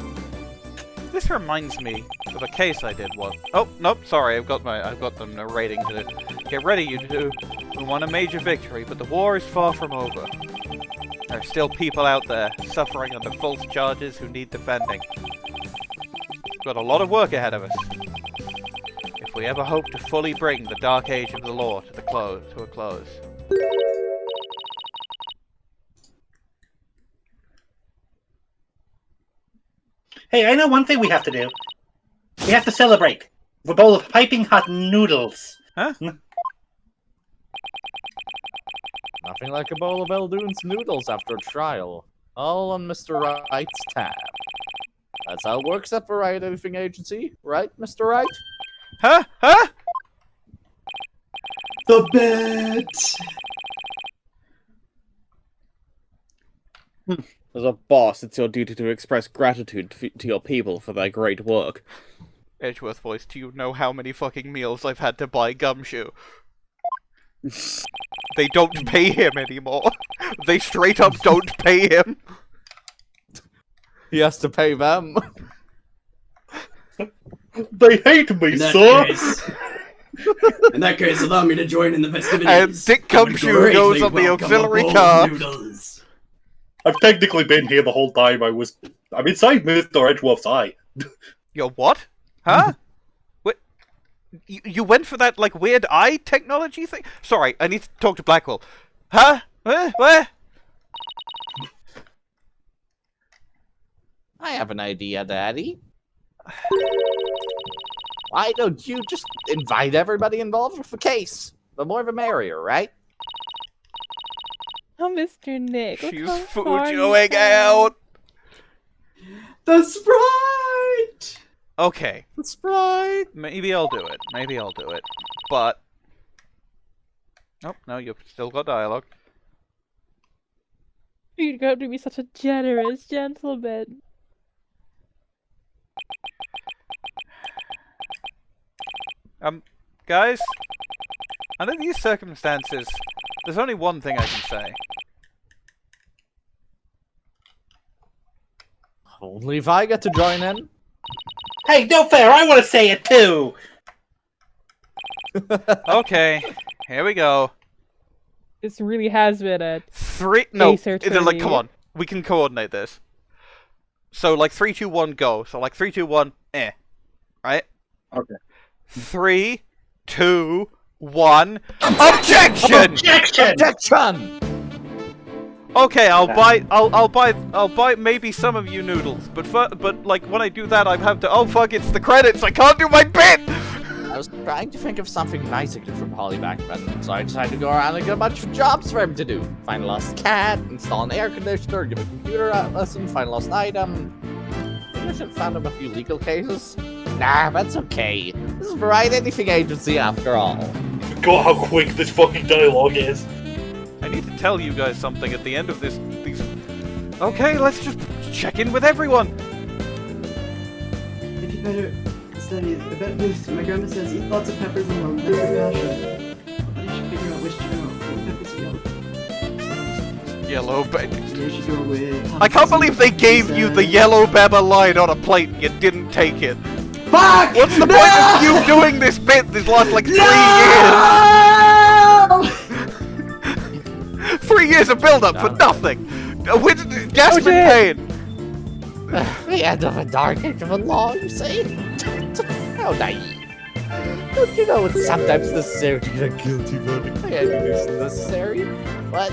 this reminds me of a case I did once. Oh, nope, sorry, I've got them narrating to get ready, you two. We won a major victory, but the war is far from over. There are still people out there suffering under false charges who need defending. We've got a lot of work ahead of us. If we ever hope to fully bring the dark age of the law to a close. Hey, I know one thing we have to do. We have to celebrate with a bowl of piping hot noodles. Huh? Nothing like a bowl of Eldoon's noodles after a trial. All on Mr. Wright's tab. That's how it works at the Wright Anything Agency, right, Mr. Wright? Huh? Huh? The bet! As a boss, it's your duty to express gratitude to your people for their great work. Edgeworth voice, do you know how many fucking meals I've had to buy Gumshoe? They don't pay him anymore. They straight up don't pay him. He has to pay them. They hate me, sir! In that case, allow me to join in the festivities. And Dick Gumshoe goes on the auxiliary car. I've technically been here the whole time. I'm inside Mr. Edgeworth's eye. You're what? Huh? What? You went for that, like, weird eye technology thing? Sorry, I need to talk to Blackquill. Huh? Where? I have an idea, Daddy. Why don't you just invite everybody involved with the case? The more the merrier, right? Oh, Mr. Nick. She's fooling out. The Sprite! Okay. The Sprite! Maybe I'll do it. But... Nope, no, you've still got dialogue. You're going to be such a generous gentleman. Guys? Under these circumstances, there's only one thing I can say. Only if I get to join in. Hey, no fair! I want to say it too! Okay, here we go. This really has been a... No, like, come on. We can coordinate this. So, like, 3, 2, 1, go. So, like, 3, 2, 1, right? Okay. 3, 2, 1. Objection! Objection! Okay, I'll buy maybe some of you noodles, but like when I do that, I have to. Oh fuck! It's the credits. I can't do my bit. I was trying to think of something nice I could do from Polly back then, so I decided to go around and get a bunch of jobs for him to do. Find a lost cat, install an air conditioner, give a computer lesson, find a lost item. I should have found him a few legal cases. Nah, that's okay. This is the Wright Anything Agency after all. God, how quick this fucking dialogue is. I need to tell you guys something at the end of these... Okay, let's just check in with everyone. If you better study a bit boost, my grandma says eat lots of peppers and that's a passion. But you should figure out which to go. Green peppers or yellow? Yellow baby. You should go with... I can't believe they gave you the yellow beba line on a plate and you didn't take it. Fuck! What's the point of you doing this bit this last like 3 years? 3 years of build-up for nothing! With Gaspen Payne! The end of a dark age of a law, you say? How naive. Don't you know it's sometimes necessary to get a guilty verdict? I mean, it's necessary. What?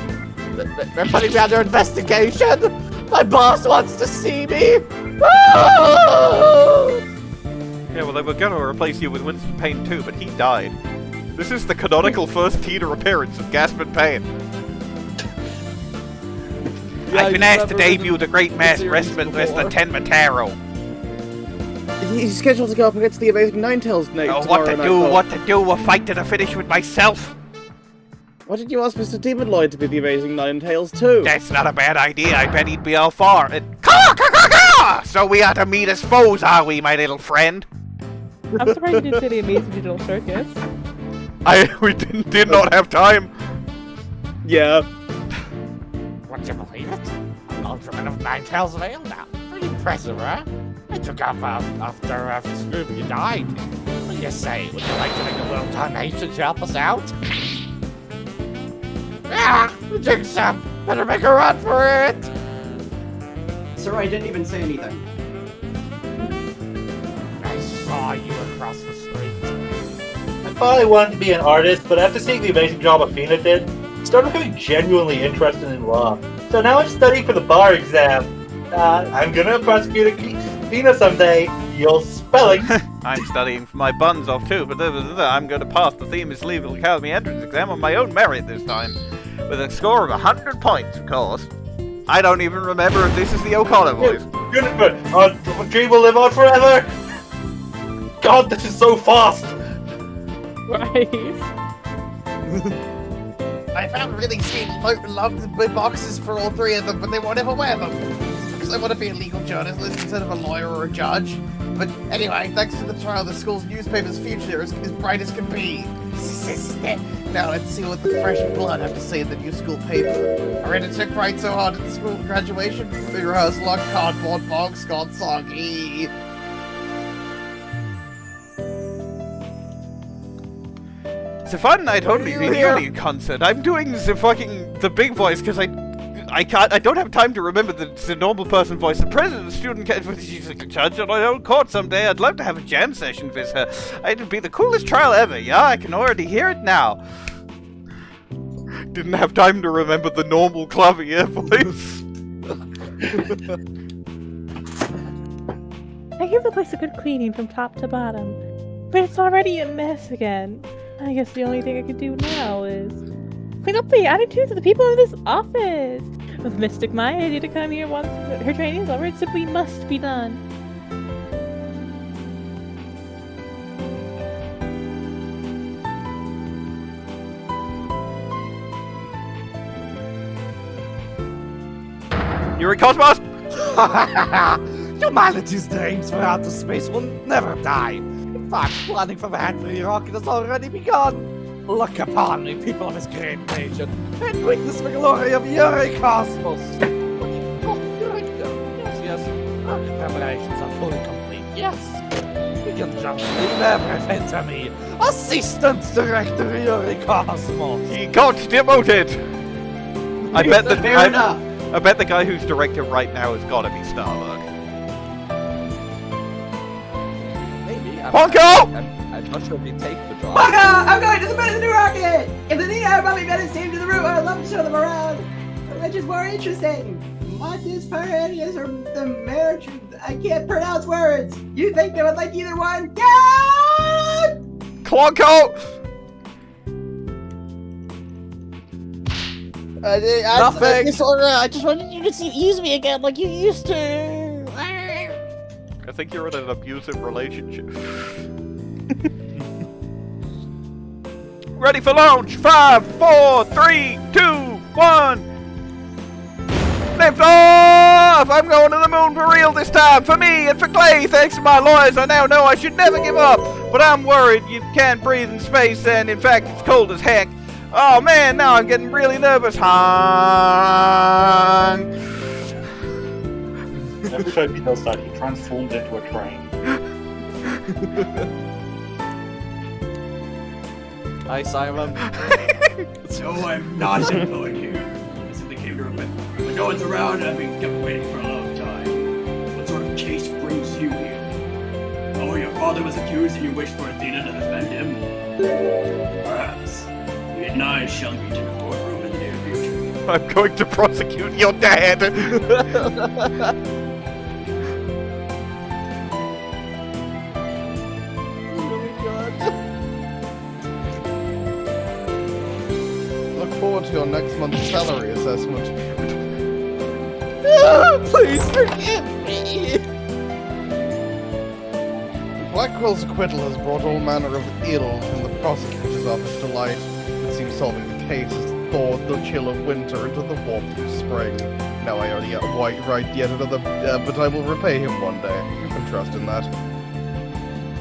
They're putting me under investigation? My boss wants to see me! Ah! Yeah, well, they were gonna replace you with Winston Payne too, but he died. This is the canonical first theater appearance of Gaspen Payne. Yeah, I've been asked to debut the great mass wrestler Tenma Taro. He's scheduled to go up against the Amazing Ninetales Nate. Oh, what to do, a fight to the finish with myself. Why did you ask Mr. Demon Lloyd to be the Amazing Ninetales too? That's not a bad idea, I bet he'd be all for it. So we are to meet as foes, are we, my little friend? I'm surprised you didn't say the Amazing Digital Circus. We did not have time. Yeah. Would you believe it? I'm Ultraman of Ninetales Vale now. Pretty impressive, huh? I took off after Scooby died. What do you say? Would you like to make a little donation to help us out? Ah! Jynxie! Better make a run for it! Sir, I didn't even say anything. I saw you across the street. I thought I wanted to be an artist, but after seeing the amazing job Athena did, I started becoming genuinely interested in law. So now I'm studying for the bar exam. I'm gonna prosecute Athena someday. You'll spelling. I'm studying for my buns off too, but I'm going to pass the Themis Legal Academy entrance exam on my own merit this time. With a score of 100 points, of course. I don't even remember if this is the O'Connor voice. Juniper, our dream will live on forever! God, this is so fast! Right. I found really sweet boxes for all three of them, but they won't ever wear them. It's because I want to be a legal journalist instead of a lawyer or a judge. But anyway, thanks to the trial, the school's newspaper's future is as bright as can be. Now let's see what the fresh blood have to say in the new school paper. Aristotle cried so hard at the school graduation, the rehearsal on cardboard box got soggy. The fun I totally been here concert. I'm doing the big voice because I don't have time to remember the normal person voice. The president of the student she's a judge on my own court someday. I'd love to have a jam session with her. It'd be the coolest trial ever. Yeah, I can already hear it now. Didn't have time to remember the normal Klavier voice. I give the place a good cleaning from top to bottom, but it's already a mess again. I guess the only thing I could do now is clean up the attitudes of the people in this office. With Mystic my idea to come here once her training is over, it simply must be done. Yuri Cosmos! Humanity's dreams for outer space will never die. In fact, planning for the Handley rocket has already begun. Look upon me, people of this great nation, and witness the glory of Yuri Cosmos. Yes. Our preparations are fully complete. Yes. We can just leave everything to me. Assistant Director Yuri Cosmos. He got demoted. I bet the guy who's director right now has got to be Starbuck. Maybe. Ponco! I'm not sure if he'd take the job. Ponco! I'm going to the bed of the new rocket! If the Athena Bobby Bennett came to the room, I'd love to show them around. Which is more interesting. Montes Perennius or the marriage? I can't pronounce words. You think they would like either one? Yeah! Clonco! Nothing. I just wanted you to use me again like you used to. I think you're in an abusive relationship. Ready for launch! 5, 4, 3, 2, 1. Lift off! I'm going to the moon for real this time. For me and for Clay. Thanks to my lawyers, I now know I should never give up. But I'm worried you can't breathe in space, and in fact, it's cold as heck. Oh man, now I'm getting really nervous. Every time he does that, he transforms into a train. Hi, Simon. No, I'm not going here. I simply came to repent. But no one's around and I've been kept waiting for a long time. What sort of case brings you here? Oh, your father was accused and you wished for Athena to defend him? Perhaps. We and I shall meet in a courtroom in the near future. I'm going to prosecute your dad. Look forward to your next month's salary assessment. Please forgive me. Blackwell's acquittal has brought all manner of ill from the prosecutor's office to light. It seems solving the case has thawed the chill of winter into the warmth of spring. Now I only write yet another, but I will repay him one day. You can trust in that.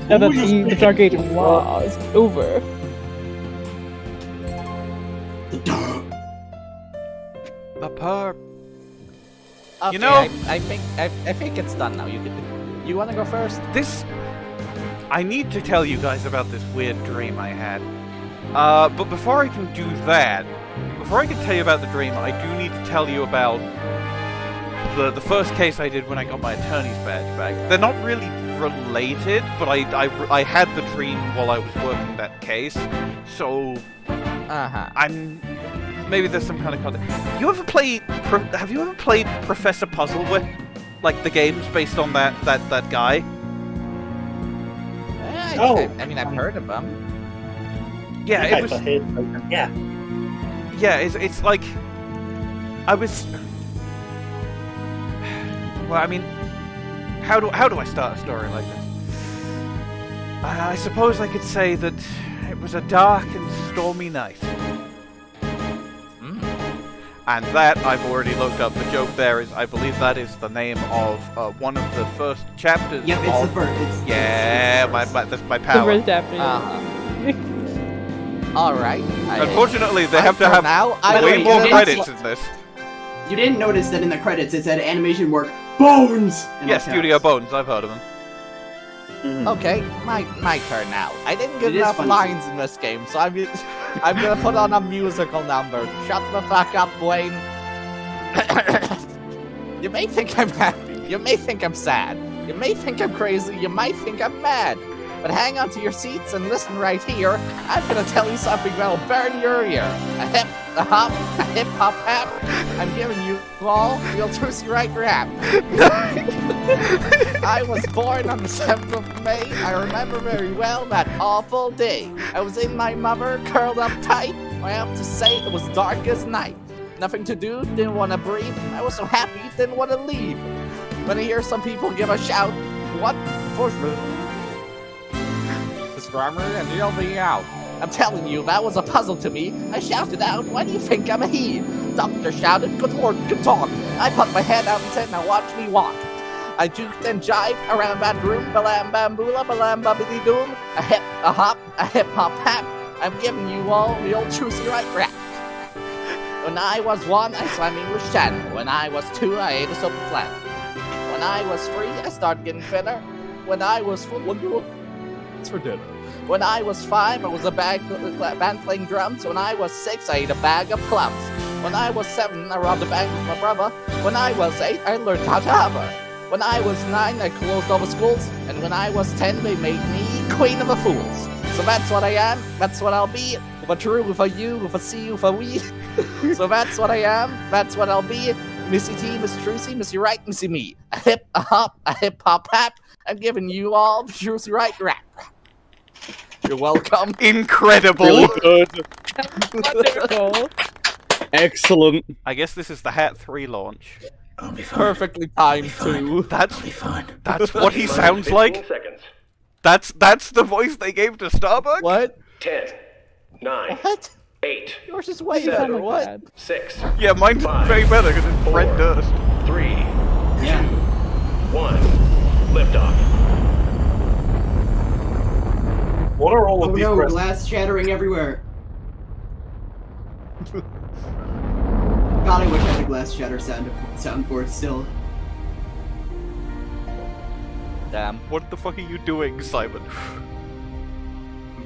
Now that the Dark Age of Law is over. The perp. Okay, You know- I think it's done now. You want to go first? I need to tell you guys about this weird dream I had. But before I can do that, before I can tell you about the dream, I do need to tell you about the first case I did when I got my attorney's badge back. They're not really related, but I had the dream while I was working that case, so maybe there's some kind of context. Have you ever played Professor Puzzlewick? Like the games based on that guy? I mean, I've heard of them. Yeah, it was. Yeah. Yeah, it's like I was. Well, I mean, how do I start a story like this? I suppose I could say that it was a dark and stormy night. And that, I've already looked up. The joke there is, I believe that is the name of one of the first chapters. Yep, it's the first. That's my power. The first chapter. All right. Unfortunately, they have to have way more credits in this. You didn't notice that in the credits it said animation work Bones. Yeah, Studio Bones. I've heard of them. Okay, my turn now. I didn't get It is enough funny. lines in this game, so I'm gonna put on a musical number. Shut the fuck up, Bwain. You may think I'm happy. You may think I'm sad. You may think I'm crazy. You might think I'm mad. But hang on to your seats and listen right here. I'm gonna tell you something that'll burn your ear. A hip, a hop, a hip hop hap. I'm giving you all real Trucy Wright rap. I was born on the 7th of May. I remember very well that awful day. I was in my mother, curled up tight. I have to say it was dark as night. Nothing to do, didn't want to breathe. I was so happy, didn't want to leave. When I hear some people give a shout, what for? This grammar and you'll be out. I'm telling you, that was a puzzle to me. I shouted out, why do you think I'm a he? Doctor shouted, good word, good talk. I put my head out and said, now watch me walk. I juked and jived around that room, balam bamboola, balam babidi doom. A hip, a hop, a hip hop hap. I'm giving you all the old Trucy Wright rap. When I was 1, I swam English Channel. When I was 2, I ate a soap and flannel. When I was 3, I started getting thinner. When I was 4, what's for dinner? When I was 5, I was a band playing drums. When I was 6, I ate a bag of plums. When I was 7, I robbed a bank with my brother. When I was 8, I learned how to hover. When I was 9, I closed all the schools. And when I was 10, they made me queen of the fools. So that's what I am, that's what I'll be. With a true, with a you, with a C, with a we. So that's what I am, that's what I'll be. Missy T, Miss Trucy, Missy Wright, Missy me. A hip, a hop, a hip hop hap. I'm giving you all the Trucy Wright rap. You're welcome. Incredible. Really good. Wonderful. Excellent. I guess this is the Hat 3 launch. Perfectly timed too. That's what he sounds like. That's the voice they gave to Starbuck. What? 10, 9, What? 8, Yours is way 7, better. What? 6, Yeah, mine's 5, way better because it's Fred 4, Durst. 3, Yeah. 2, 1, liftoff. What are all Oh of these no, presents? glass shattering everywhere. God, I wish I had a glass shatter soundboard still. Damn. What the fuck are you doing, Simon?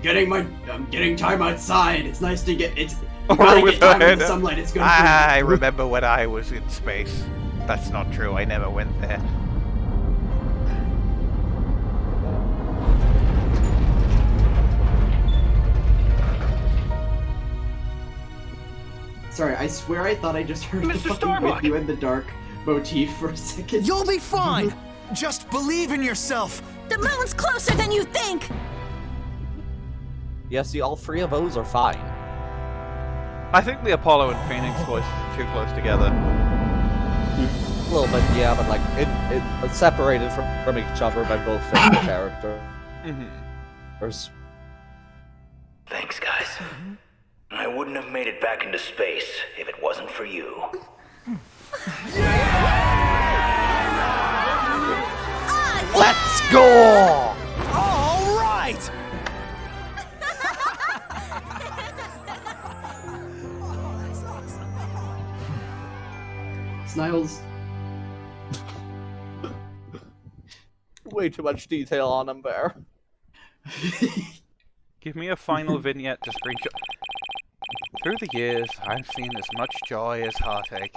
I'm getting time outside. It's nice to get. It's. You Oh, gotta with get time her in the head. sunlight. It's good. I remember when I was in space. That's not true. I never went there. Sorry, I swear I thought I just heard the Mr. fucking Starbuck! with you in the dark motif for a second. You'll be fine! Just believe in yourself! The moon's closer than you think! Yeah, see, all three of those are fine. I think the Apollo and Phoenix voices are too close together. A little bit, yeah, but like it's separated from each other by both fictional characters. Thanks, guys. I wouldn't have made it back into space if it wasn't for you. Let's go! All right! Sniles. Way too much detail on him there. Give me a final vignette to screenshot. Through the years, I've seen as much joy as heartache,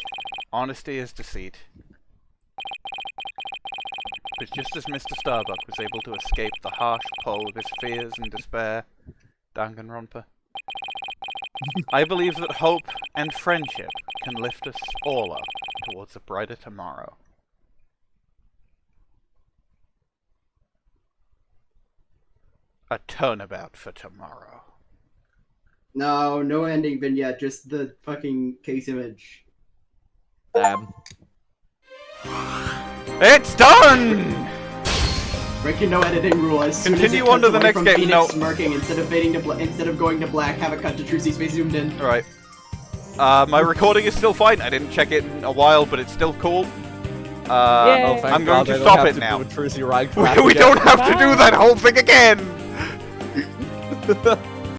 honesty as deceit. But just as Mr. Starbuck was able to escape the harsh pull of his fears and despair, Danganronpa, I believe that hope and friendship can lift us all up towards a brighter tomorrow. A turnabout for tomorrow. No ending vignette, just the fucking case image. It's done! Breaking no editing rule. As soon Continue as it on to cuts the away next from game. Phoenix No. smirking, instead of going to black, have it cut to Trucy's face zoomed in. Alright. My recording is still fine. I didn't check it in a while, but it's still cool. I'm going to stop it now. Trucy Wright We don't have to do that whole thing again!